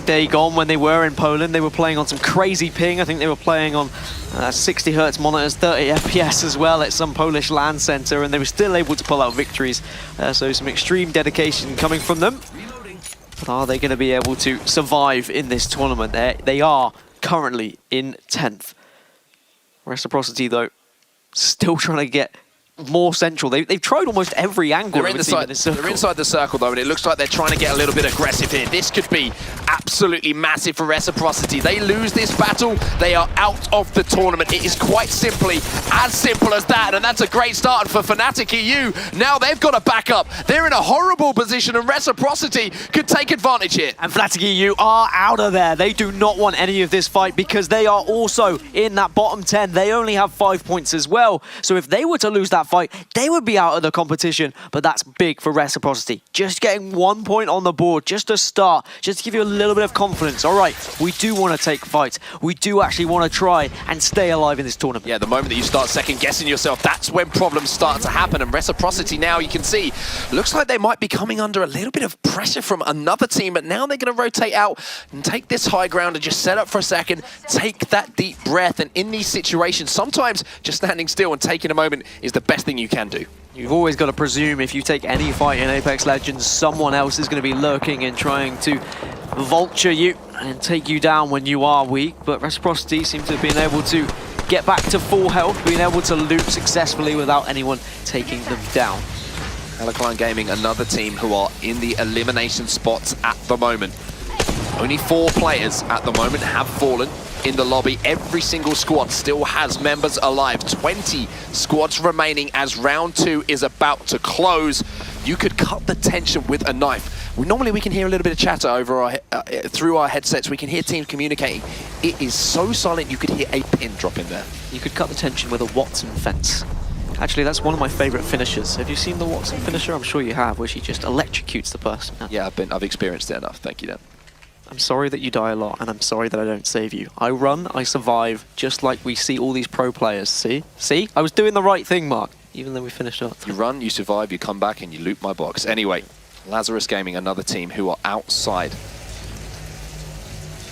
day gone when they were in Poland. They were playing on some crazy ping. I think they were playing on 60 hertz monitors, 30 FPS as well at some Polish LAN center, and they were still able to pull out victories. So some extreme dedication coming from them. But are they going to be able to survive in this tournament? They are currently in 10th. Reciprocity, though, still trying to get more central. They've tried almost every angle. They're inside the circle, though, and it looks like they're trying to get a little bit aggressive here. This could be absolutely massive for Reciprocity. They lose this battle, they are out of the tournament. It is quite simply as simple as that, and that's a great start for Fnatic EU. Now they've got a backup. They're in a horrible position, and Reciprocity could take advantage here. And Fnatic EU are out of there. They do not want any of this fight because they are also in that bottom 10. They only have 5 points as well. So if they were to lose that fight, they would be out of the competition, but that's big for Reciprocity. Just getting 1 point on the board, just to start, just to give you a little bit of confidence. All right, we do want to take fights. We do actually want to try and stay alive in this tournament. Yeah, the moment that you start second-guessing yourself, that's when problems start to happen. And Reciprocity now, you can see, looks like they might be coming under a little bit of pressure from another team, but now they're going to rotate out and take this high ground and just set up for a second, take that deep breath. And in these situations, sometimes just standing still and taking a moment is the best thing you can do. You've always got to presume if you take any fight in Apex Legends, someone else is going to be lurking and trying to vulture you and take you down when you are weak. But Reciprocity seem to have been able to get back to full health, being able to loot successfully without anyone taking them down. Helicline Gaming, another team who are in the elimination spots at the moment. Only 4 players at the moment have fallen in the lobby. Every single squad still has members alive. 20 squads remaining as round 2 is about to close. You could cut the tension with a knife. Normally we can hear a little bit of chatter over our through our headsets. We can hear teams communicating. It is so silent you could hear a pin drop in there. You could cut the tension with a Watson fence. Actually, that's one of my favorite finishers. Have you seen the Watson finisher? I'm sure you have, where she just electrocutes the person. Yeah, I've experienced it enough. Thank you, Dan. I'm sorry that you die a lot, and I'm sorry that I don't save you. I run, I survive, just like we see all these pro players. See? See? I was doing the right thing, Mark, even though we finished up. You run, you survive, you come back, and you loot my box. Anyway, Lazarus Gaming, another team who are outside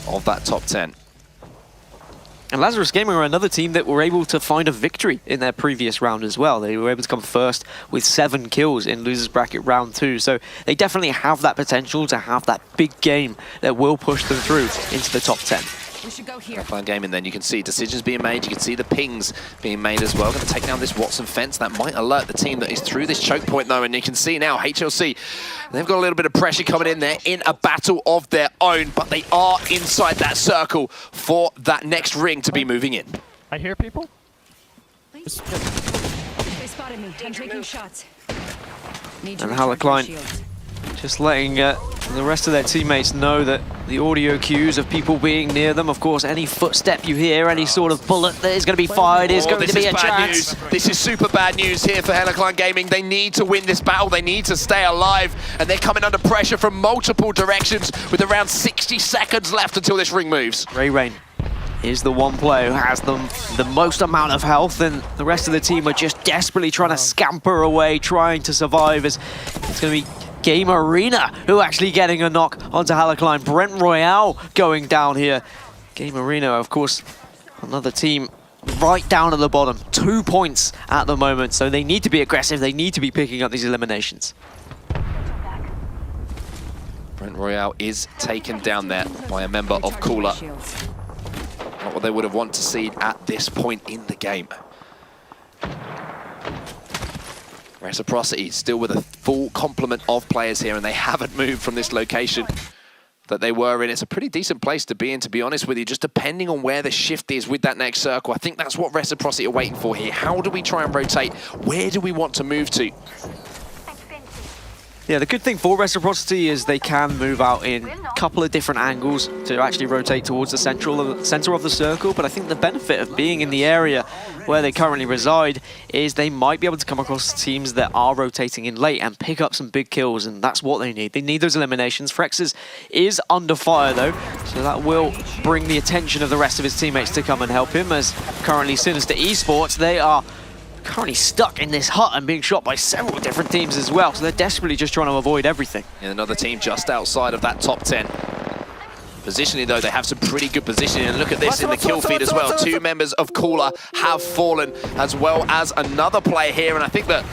of that top 10. And Lazarus Gaming are another team that were able to find a victory in their previous round as well. They were able to come first with 7 kills in Losers Bracket round 2. So they definitely have that potential to have that big game that will push them through into the top 10. We should go here. Fun gaming then. You can see decisions being made. You can see the pings being made as well. Going to take down this Watson fence. That might alert the team that is through this choke point though. And you can see now HLC, they've got a little bit of pressure coming in there in a battle of their own. But they are inside that circle for that next ring to be moving in. I hear people. They spotted me. I'm taking shots. And Helicline just letting the rest of their teammates know that the audio cues of people being near them, of course, any footstep you hear, any sort of bullet that is going to be fired is going to be a chance. This is super bad news here for Helicline Gaming. They need to win this battle. They need to stay alive. And they're coming under pressure from multiple directions with around 60 seconds left until this ring moves. Ray Rain is the one player who has the most amount of health, and the rest of the team are just desperately trying to scamper away, trying to survive, as it's going to be Game Arena who actually getting a knock onto Helicline. Brent Royale going down here. Game Arena, of course, another team right down at the bottom. 2 points at the moment, so they need to be aggressive. They need to be picking up these eliminations. Brent Royale is taken down there by a member of Cooler. Not what they would have wanted to see at this point in the game. Reciprocity still with a full complement of players here, and they haven't moved from this location that they were in. It's a pretty decent place to be in, to be honest with you, just depending on where the shift is with that next circle. I think that's what Reciprocity are waiting for here. How do we try and rotate? Where do we want to move to? Yeah, the good thing for Reciprocity is they can move out in a couple of different angles to actually rotate towards the center of the circle, but I think the benefit of being in the area where they currently reside is they might be able to come across teams that are rotating in late and pick up some big kills, and that's what they need. They need those eliminations. Frexes is under fire though, so that will bring the attention of the rest of his teammates to come and help him, as currently Sinister Esports, they are currently stuck in this hut and being shot by several different teams as well, so they're desperately just trying to avoid everything. And another team just outside of that top 10. Positioning though, they have some pretty good positioning, and look at this in the kill feed as well. 2 members of Cooler have fallen, as well as another player here, and I think that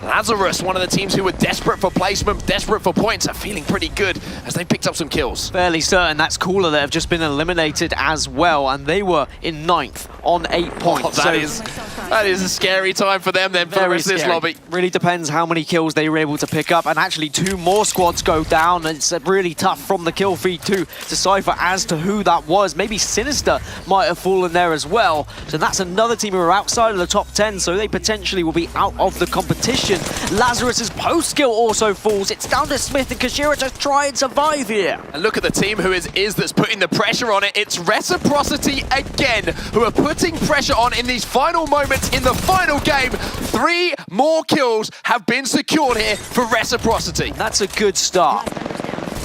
Lazarus, one of the teams who were desperate for placement, desperate for points, are feeling pretty good as they picked up some kills. Fairly certain that's Cooler that have just been eliminated as well, and they were in 9th on 8 points. That is a scary time for them then, for the rest of this lobby. Really depends how many kills they were able to pick up, and actually 2 more squads go down. It's really tough from the kill feed to decipher as to who that was. Maybe Sinister might have fallen there as well. So that's another team who are outside of the top 10, so they potentially will be out of the competition. elimination. Lazarus's post skill also falls. It's down to Smith and Kashira to try and survive here. And look at the team who is that's putting the pressure on it. It's Reciprocity again, who are putting pressure on in these final moments in the final game. 3 more kills have been secured here for Reciprocity. That's a good start.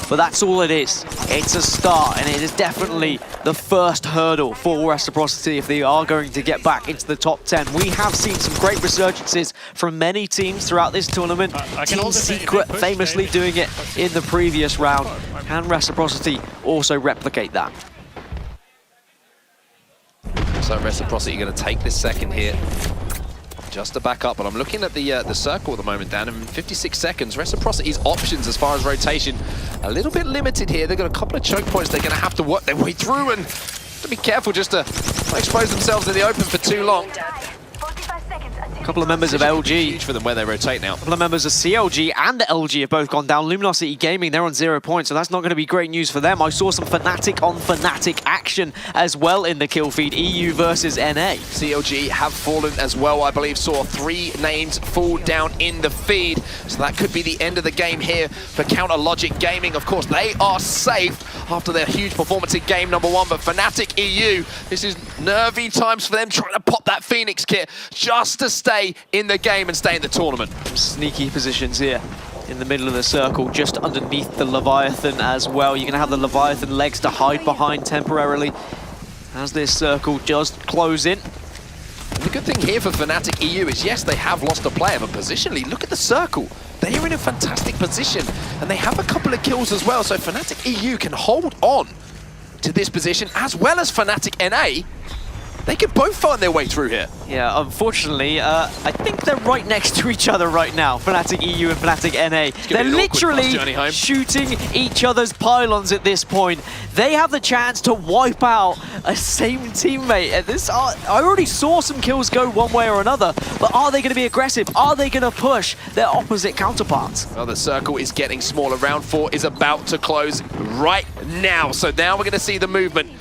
But that's all it is. It's a start, and it is definitely the first hurdle for Reciprocity if they are going to get back into the top 10. We have seen some great resurgences from many teams throughout this tournament. Team Secret famously doing it in the previous round. Can Reciprocity also replicate that? So Reciprocity going to take this second here just to back up, but I'm looking at the circle at the moment, Dan, in 56 seconds. Reciprocity's options as far as rotation a little bit limited here. They've got a couple of choke points they're going to have to work their way through, and to be careful just to not expose themselves in the open for too long. A couple of members of LG. Huge for them where they rotate now. A couple of members of CLG and LG have both gone down. Luminosity Gaming, they're on 0 points, so that's not going to be great news for them. I saw some Fnatic on Fnatic action as well in the kill feed. EU versus NA. CLG have fallen as well, I believe. Saw 3 names fall down in the feed. So that could be the end of the game here for Counter Logic Gaming. Of course, they are safe after their huge performance in game number 1. But Fnatic EU, this is nervy times for them, trying to pop that Phoenix kit just to stay in the game and stay in the tournament. Sneaky positions here in the middle of the circle, just underneath the Leviathan as well. You're going to have the Leviathan legs to hide behind temporarily as this circle does close in. And the good thing here for Fnatic EU is, yes, they have lost a player, but positionally, look at the circle. They are in a fantastic position, and they have a couple of kills as well, so Fnatic EU can hold on to this position, as well as Fnatic NA. They could both find their way through here. Yeah, unfortunately, I think they're right next to each other right now, Fnatic EU and Fnatic NA. They're literally shooting each other's pylons at this point. They have the chance to wipe out a same teammate. I already saw some kills go one way or another, but are they going to be aggressive? Are they going to push their opposite counterparts? Well, the circle is getting smaller. Round 4 is about to close right now. So now we're going to see the movement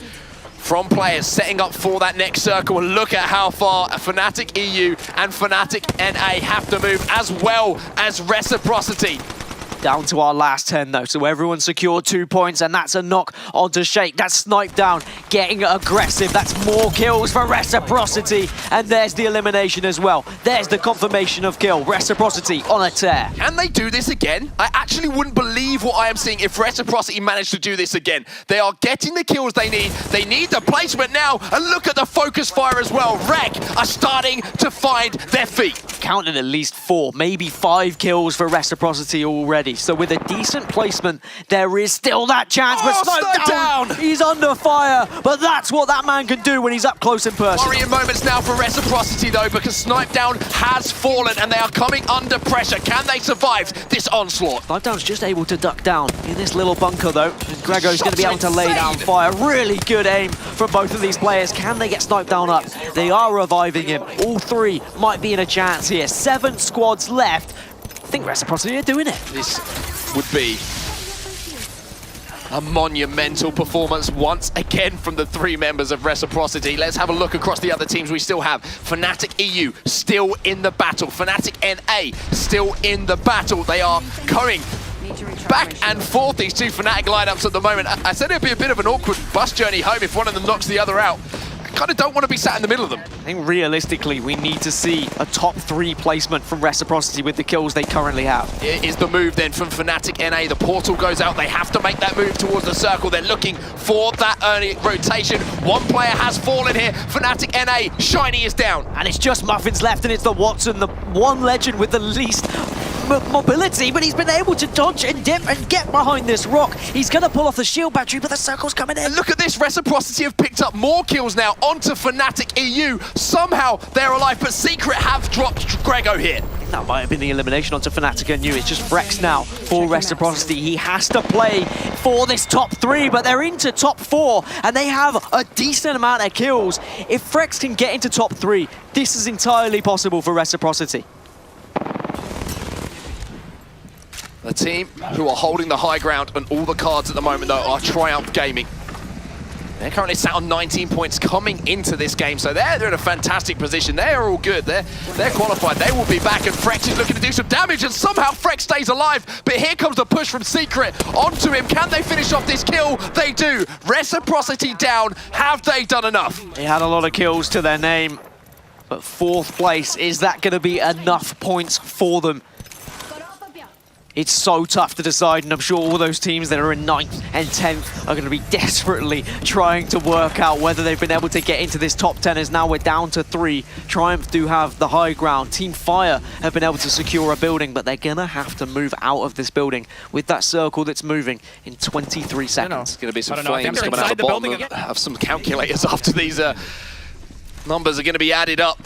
from players setting up for that next circle. And look at how far Fnatic EU and Fnatic NA have to move, as well as Reciprocity. Down to our last 10 though, so everyone secured 2 points, and that's a knock onto Shake. That's Snipe down, getting aggressive. That's more kills for Reciprocity, and there's the elimination as well. There's the confirmation of kill. Reciprocity on a tear. Can they do this again? I actually wouldn't believe what I am seeing if Reciprocity managed to do this again. They are getting the kills they need. They need the placement now, and look at the focus fire as well. Rec are starting to find their feet. Counted at least 4, maybe 5 kills for Reciprocity already. So with a decent placement, there is still that chance. But Snipe down! He's under fire, but that's what that man can do when he's up close in person. Worrying moments now for Reciprocity though, because Snipe down has fallen and they are coming under pressure. Can they survive this onslaught? Snipe down's just able to duck down in this little bunker though. And Grego's going to be able to lay down fire. Really good aim from both of these players. Can they get Snipe down up? They are reviving him. All 3 might be in a chance here. 7 squads left. I think Reciprocity are doing it. This would be a monumental performance once again from the 3 members of Reciprocity. Let's have a look across the other teams we still have. Fnatic EU still in the battle. Fnatic NA still in the battle. They are going back and forth, these 2 Fnatic lineups at the moment. I said it'd be a bit of an awkward bus journey home if one of them knocks the other out. I kind of don't want to be sat in the middle of them. I think realistically, we need to see a top 3 placement from Reciprocity with the kills they currently have. It is the move then from Fnatic NA. The portal goes out. They have to make that move towards the circle. They're looking for that early rotation. 1 player has fallen here. Fnatic NA, Shiny is down. And it's just Muffins left, and it's the Watson, the one legend with the least mobility, but he's been able to dodge and dip and get behind this rock. He's going to pull off the shield battery, but the circle's coming in. And look at this, Reciprocity have picked up more kills now onto Fnatic EU. Somehow they're alive, but Secret have dropped Grego here. That might have been the elimination onto Fnatic and EU. It's just Frex now for Reciprocity. He has to play for this top 3, but they're into top 4, and they have a decent amount of kills. If Frex can get into top 3, this is entirely possible for Reciprocity. The team who are holding the high ground on all the cards at the moment, though, are Triumph Gaming. They're currently sat on 19 points coming into this game, so they're in a fantastic position. They're all good. They're qualified. They will be back, and Frex is looking to do some damage, and somehow Frex stays alive. But here comes the push from Secret onto him. Can they finish off this kill? They do. Reciprocity down. Have they done enough? They had a lot of kills to their name, but 4th place, is that going to be enough points for them? It's so tough to decide, and I'm sure all those teams that are in 9th and 10th are going to be desperately trying to work out whether they've been able to get into this top 10, as now we're down to 3. Triumph do have the high ground. Team Fire have been able to secure a building, but they're going to have to move out of this building with that circle that's moving in 23 seconds. It's going to be some flames coming out the bottom of some calculators after these numbers are going to be added up.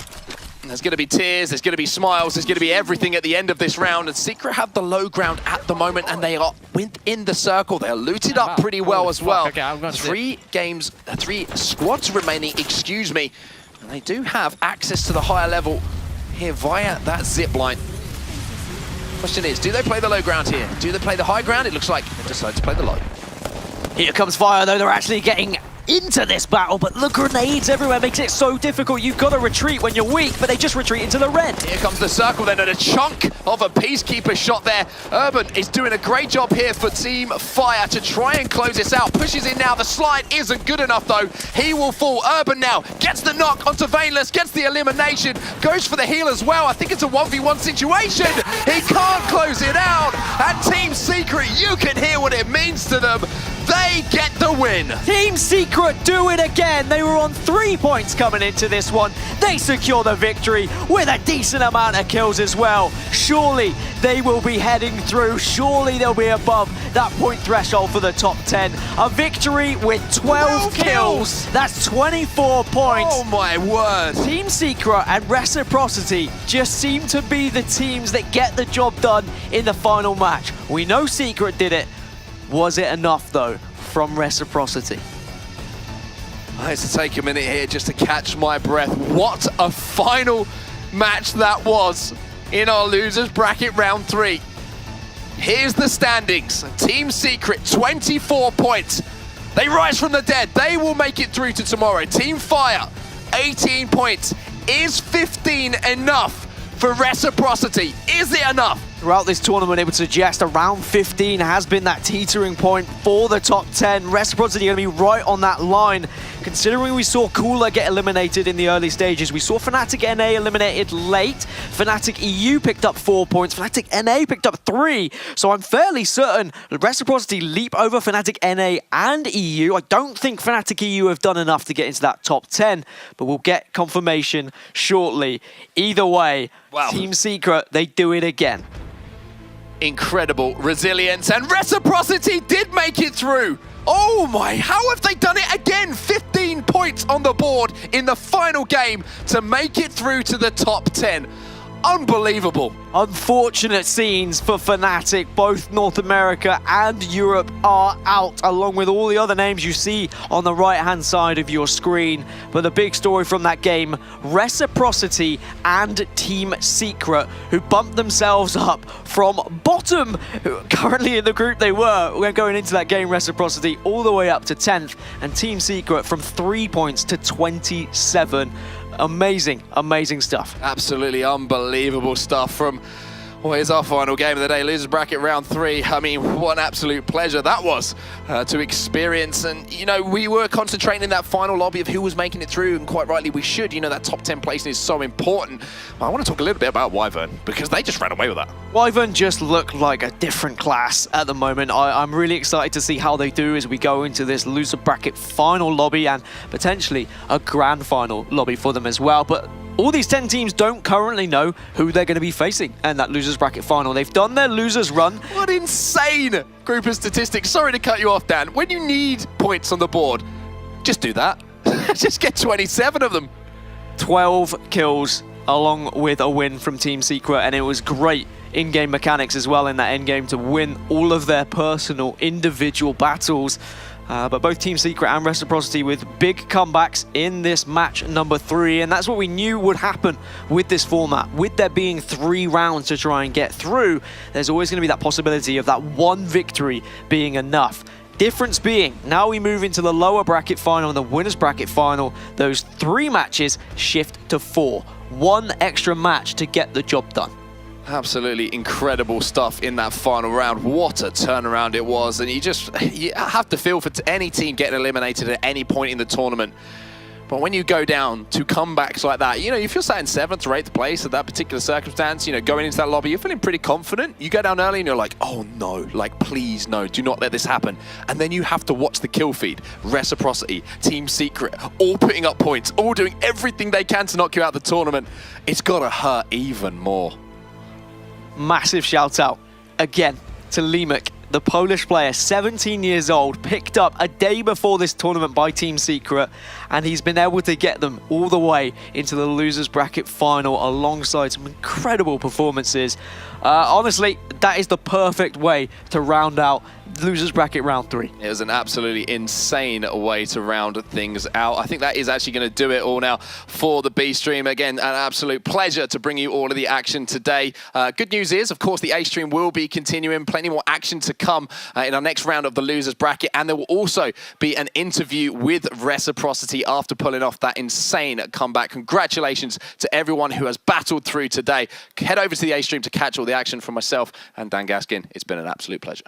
There's going to be tears, there's going to be smiles, there's going to be everything at the end of this round. And Secret have the low ground at the moment, and they are within the circle. They're looted up pretty well as well. Okay, 3 squads remaining, excuse me. And they do have access to the higher level here via that zip line. Question is, do they play the low ground here? Do they play the high ground? It looks like they decide to play the low. Here comes Fire, though. They're actually getting into this battle, but the grenades everywhere makes it so difficult. You've got to retreat when you're weak, but they just retreat into the red. Here comes the circle then, and a chunk of a Peacekeeper shot there. Urban is doing a great job here for Team Fire to try and close this out. Pushes in now. The slide isn't good enough, though. He will fall. Urban now gets the knock onto Veinless, gets the elimination, goes for the heal as well. I think it's a 1v1 situation. He can't close it out. And Team Secret, you can hear what it means to them. They get the win. Team Secret do it again. They were on 3 points coming into this one. They secure the victory with a decent amount of kills as well. Surely they will be heading through. Surely they'll be above that point threshold for the top 10. A victory with 12 kills. That's 24 points. Oh my word. Team Secret and Reciprocity just seem to be the teams that get the job done in the final match. We know Secret did it. Was it enough, though, from Reciprocity? I have to take a minute here just to catch my breath. What a final match that was in our losers bracket round 3. Here's the standings. Team Secret, 24 points. They rise from the dead. They will make it through to tomorrow. Team Fire, 18 points. Is 15 enough for Reciprocity? Is it enough? Throughout this tournament, it would suggest around 15 has been that teetering point for the top 10. Reciprocity going to be right on that line. Considering we saw Cooler get eliminated in the early stages, we saw Fnatic NA eliminated late. Fnatic EU picked up 4 points. Fnatic NA picked up 3. So I'm fairly certain Reciprocity leap over Fnatic NA and EU. I don't think Fnatic EU have done enough to get into that top 10, but we'll get confirmation shortly. Either way, wow. Team Secret, they do it again. Incredible resilience, and Reciprocity did make it through. Oh my, how have they done it again? 15 points on the board in the final game to make it through to the top 10. Unbelievable. Unfortunate scenes for Fnatic. Both North America and Europe are out, along with all the other names you see on the right-hand side of your screen. But the big story from that game, Reciprocity and Team Secret, who bumped themselves up from bottom, currently in the group they were going into that game, Reciprocity, all the way up to 10th, and Team Secret from 3 points to 27. Amazing, amazing stuff. Absolutely unbelievable stuff from, well, here's our final game of the day, losers bracket round 3. I mean, what an absolute pleasure that was to experience. And, you know, we were concentrating in that final lobby of who was making it through, and quite rightly we should. You know, that top 10 placing is so important. But I want to talk a little bit about Wyvern, because they just ran away with that. Wyvern just look like a different class at the moment. I'm really excited to see how they do as we go into this loser bracket final lobby, and potentially a grand final lobby for them as well. But all these 10 teams don't currently know who they're going to be facing in that losers bracket final. They've done their losers run. What insane group of statistics. Sorry to cut you off, Dan. When you need points on the board, just do that. Just get 27 of them. 12 kills along with a win from Team Secret, and it was great in-game mechanics as well in that endgame to win all of their personal individual battles. But both Team Secret and Reciprocity with big comebacks in this match number 3, and that's what we knew would happen with this format. With there being 3 rounds to try and get through, there's always going to be that possibility of that one victory being enough. Difference being, now we move into the lower bracket final and the winners bracket final. Those 3 matches shift to 4. 1 extra match to get the job done. Absolutely incredible stuff in that final round. What a turnaround it was. And you have to feel for any team getting eliminated at any point in the tournament. But when you go down to comebacks like that, if you're sat in 7th or 8th place at that particular circumstance, going into that lobby, you're feeling pretty confident. You go down early and you're like, oh no, please no, do not let this happen. And then you have to watch the kill feed, Reciprocity, Team Secret, all putting up points, all doing everything they can to knock you out of the tournament. It's gotta hurt even more. Massive shout out again to Limek, the Polish player, 17 years old, picked up a day before this tournament by Team Secret, and he's been able to get them all the way into the losers bracket final alongside some incredible performances. Honestly, that is the perfect way to round out losers bracket round 3. It was an absolutely insane way to round things out. I think that is actually going to do it all now for the B stream. Again, an absolute pleasure to bring you all of the action today. Good news is, of course, the A stream will be continuing. Plenty more action to come in our next round of the losers bracket, and there will also be an interview with Reciprocity after pulling off that insane comeback. Congratulations to everyone who has battled through today. Head over to the A stream to catch all the action from myself and Dan Gaskin. It's been an absolute pleasure.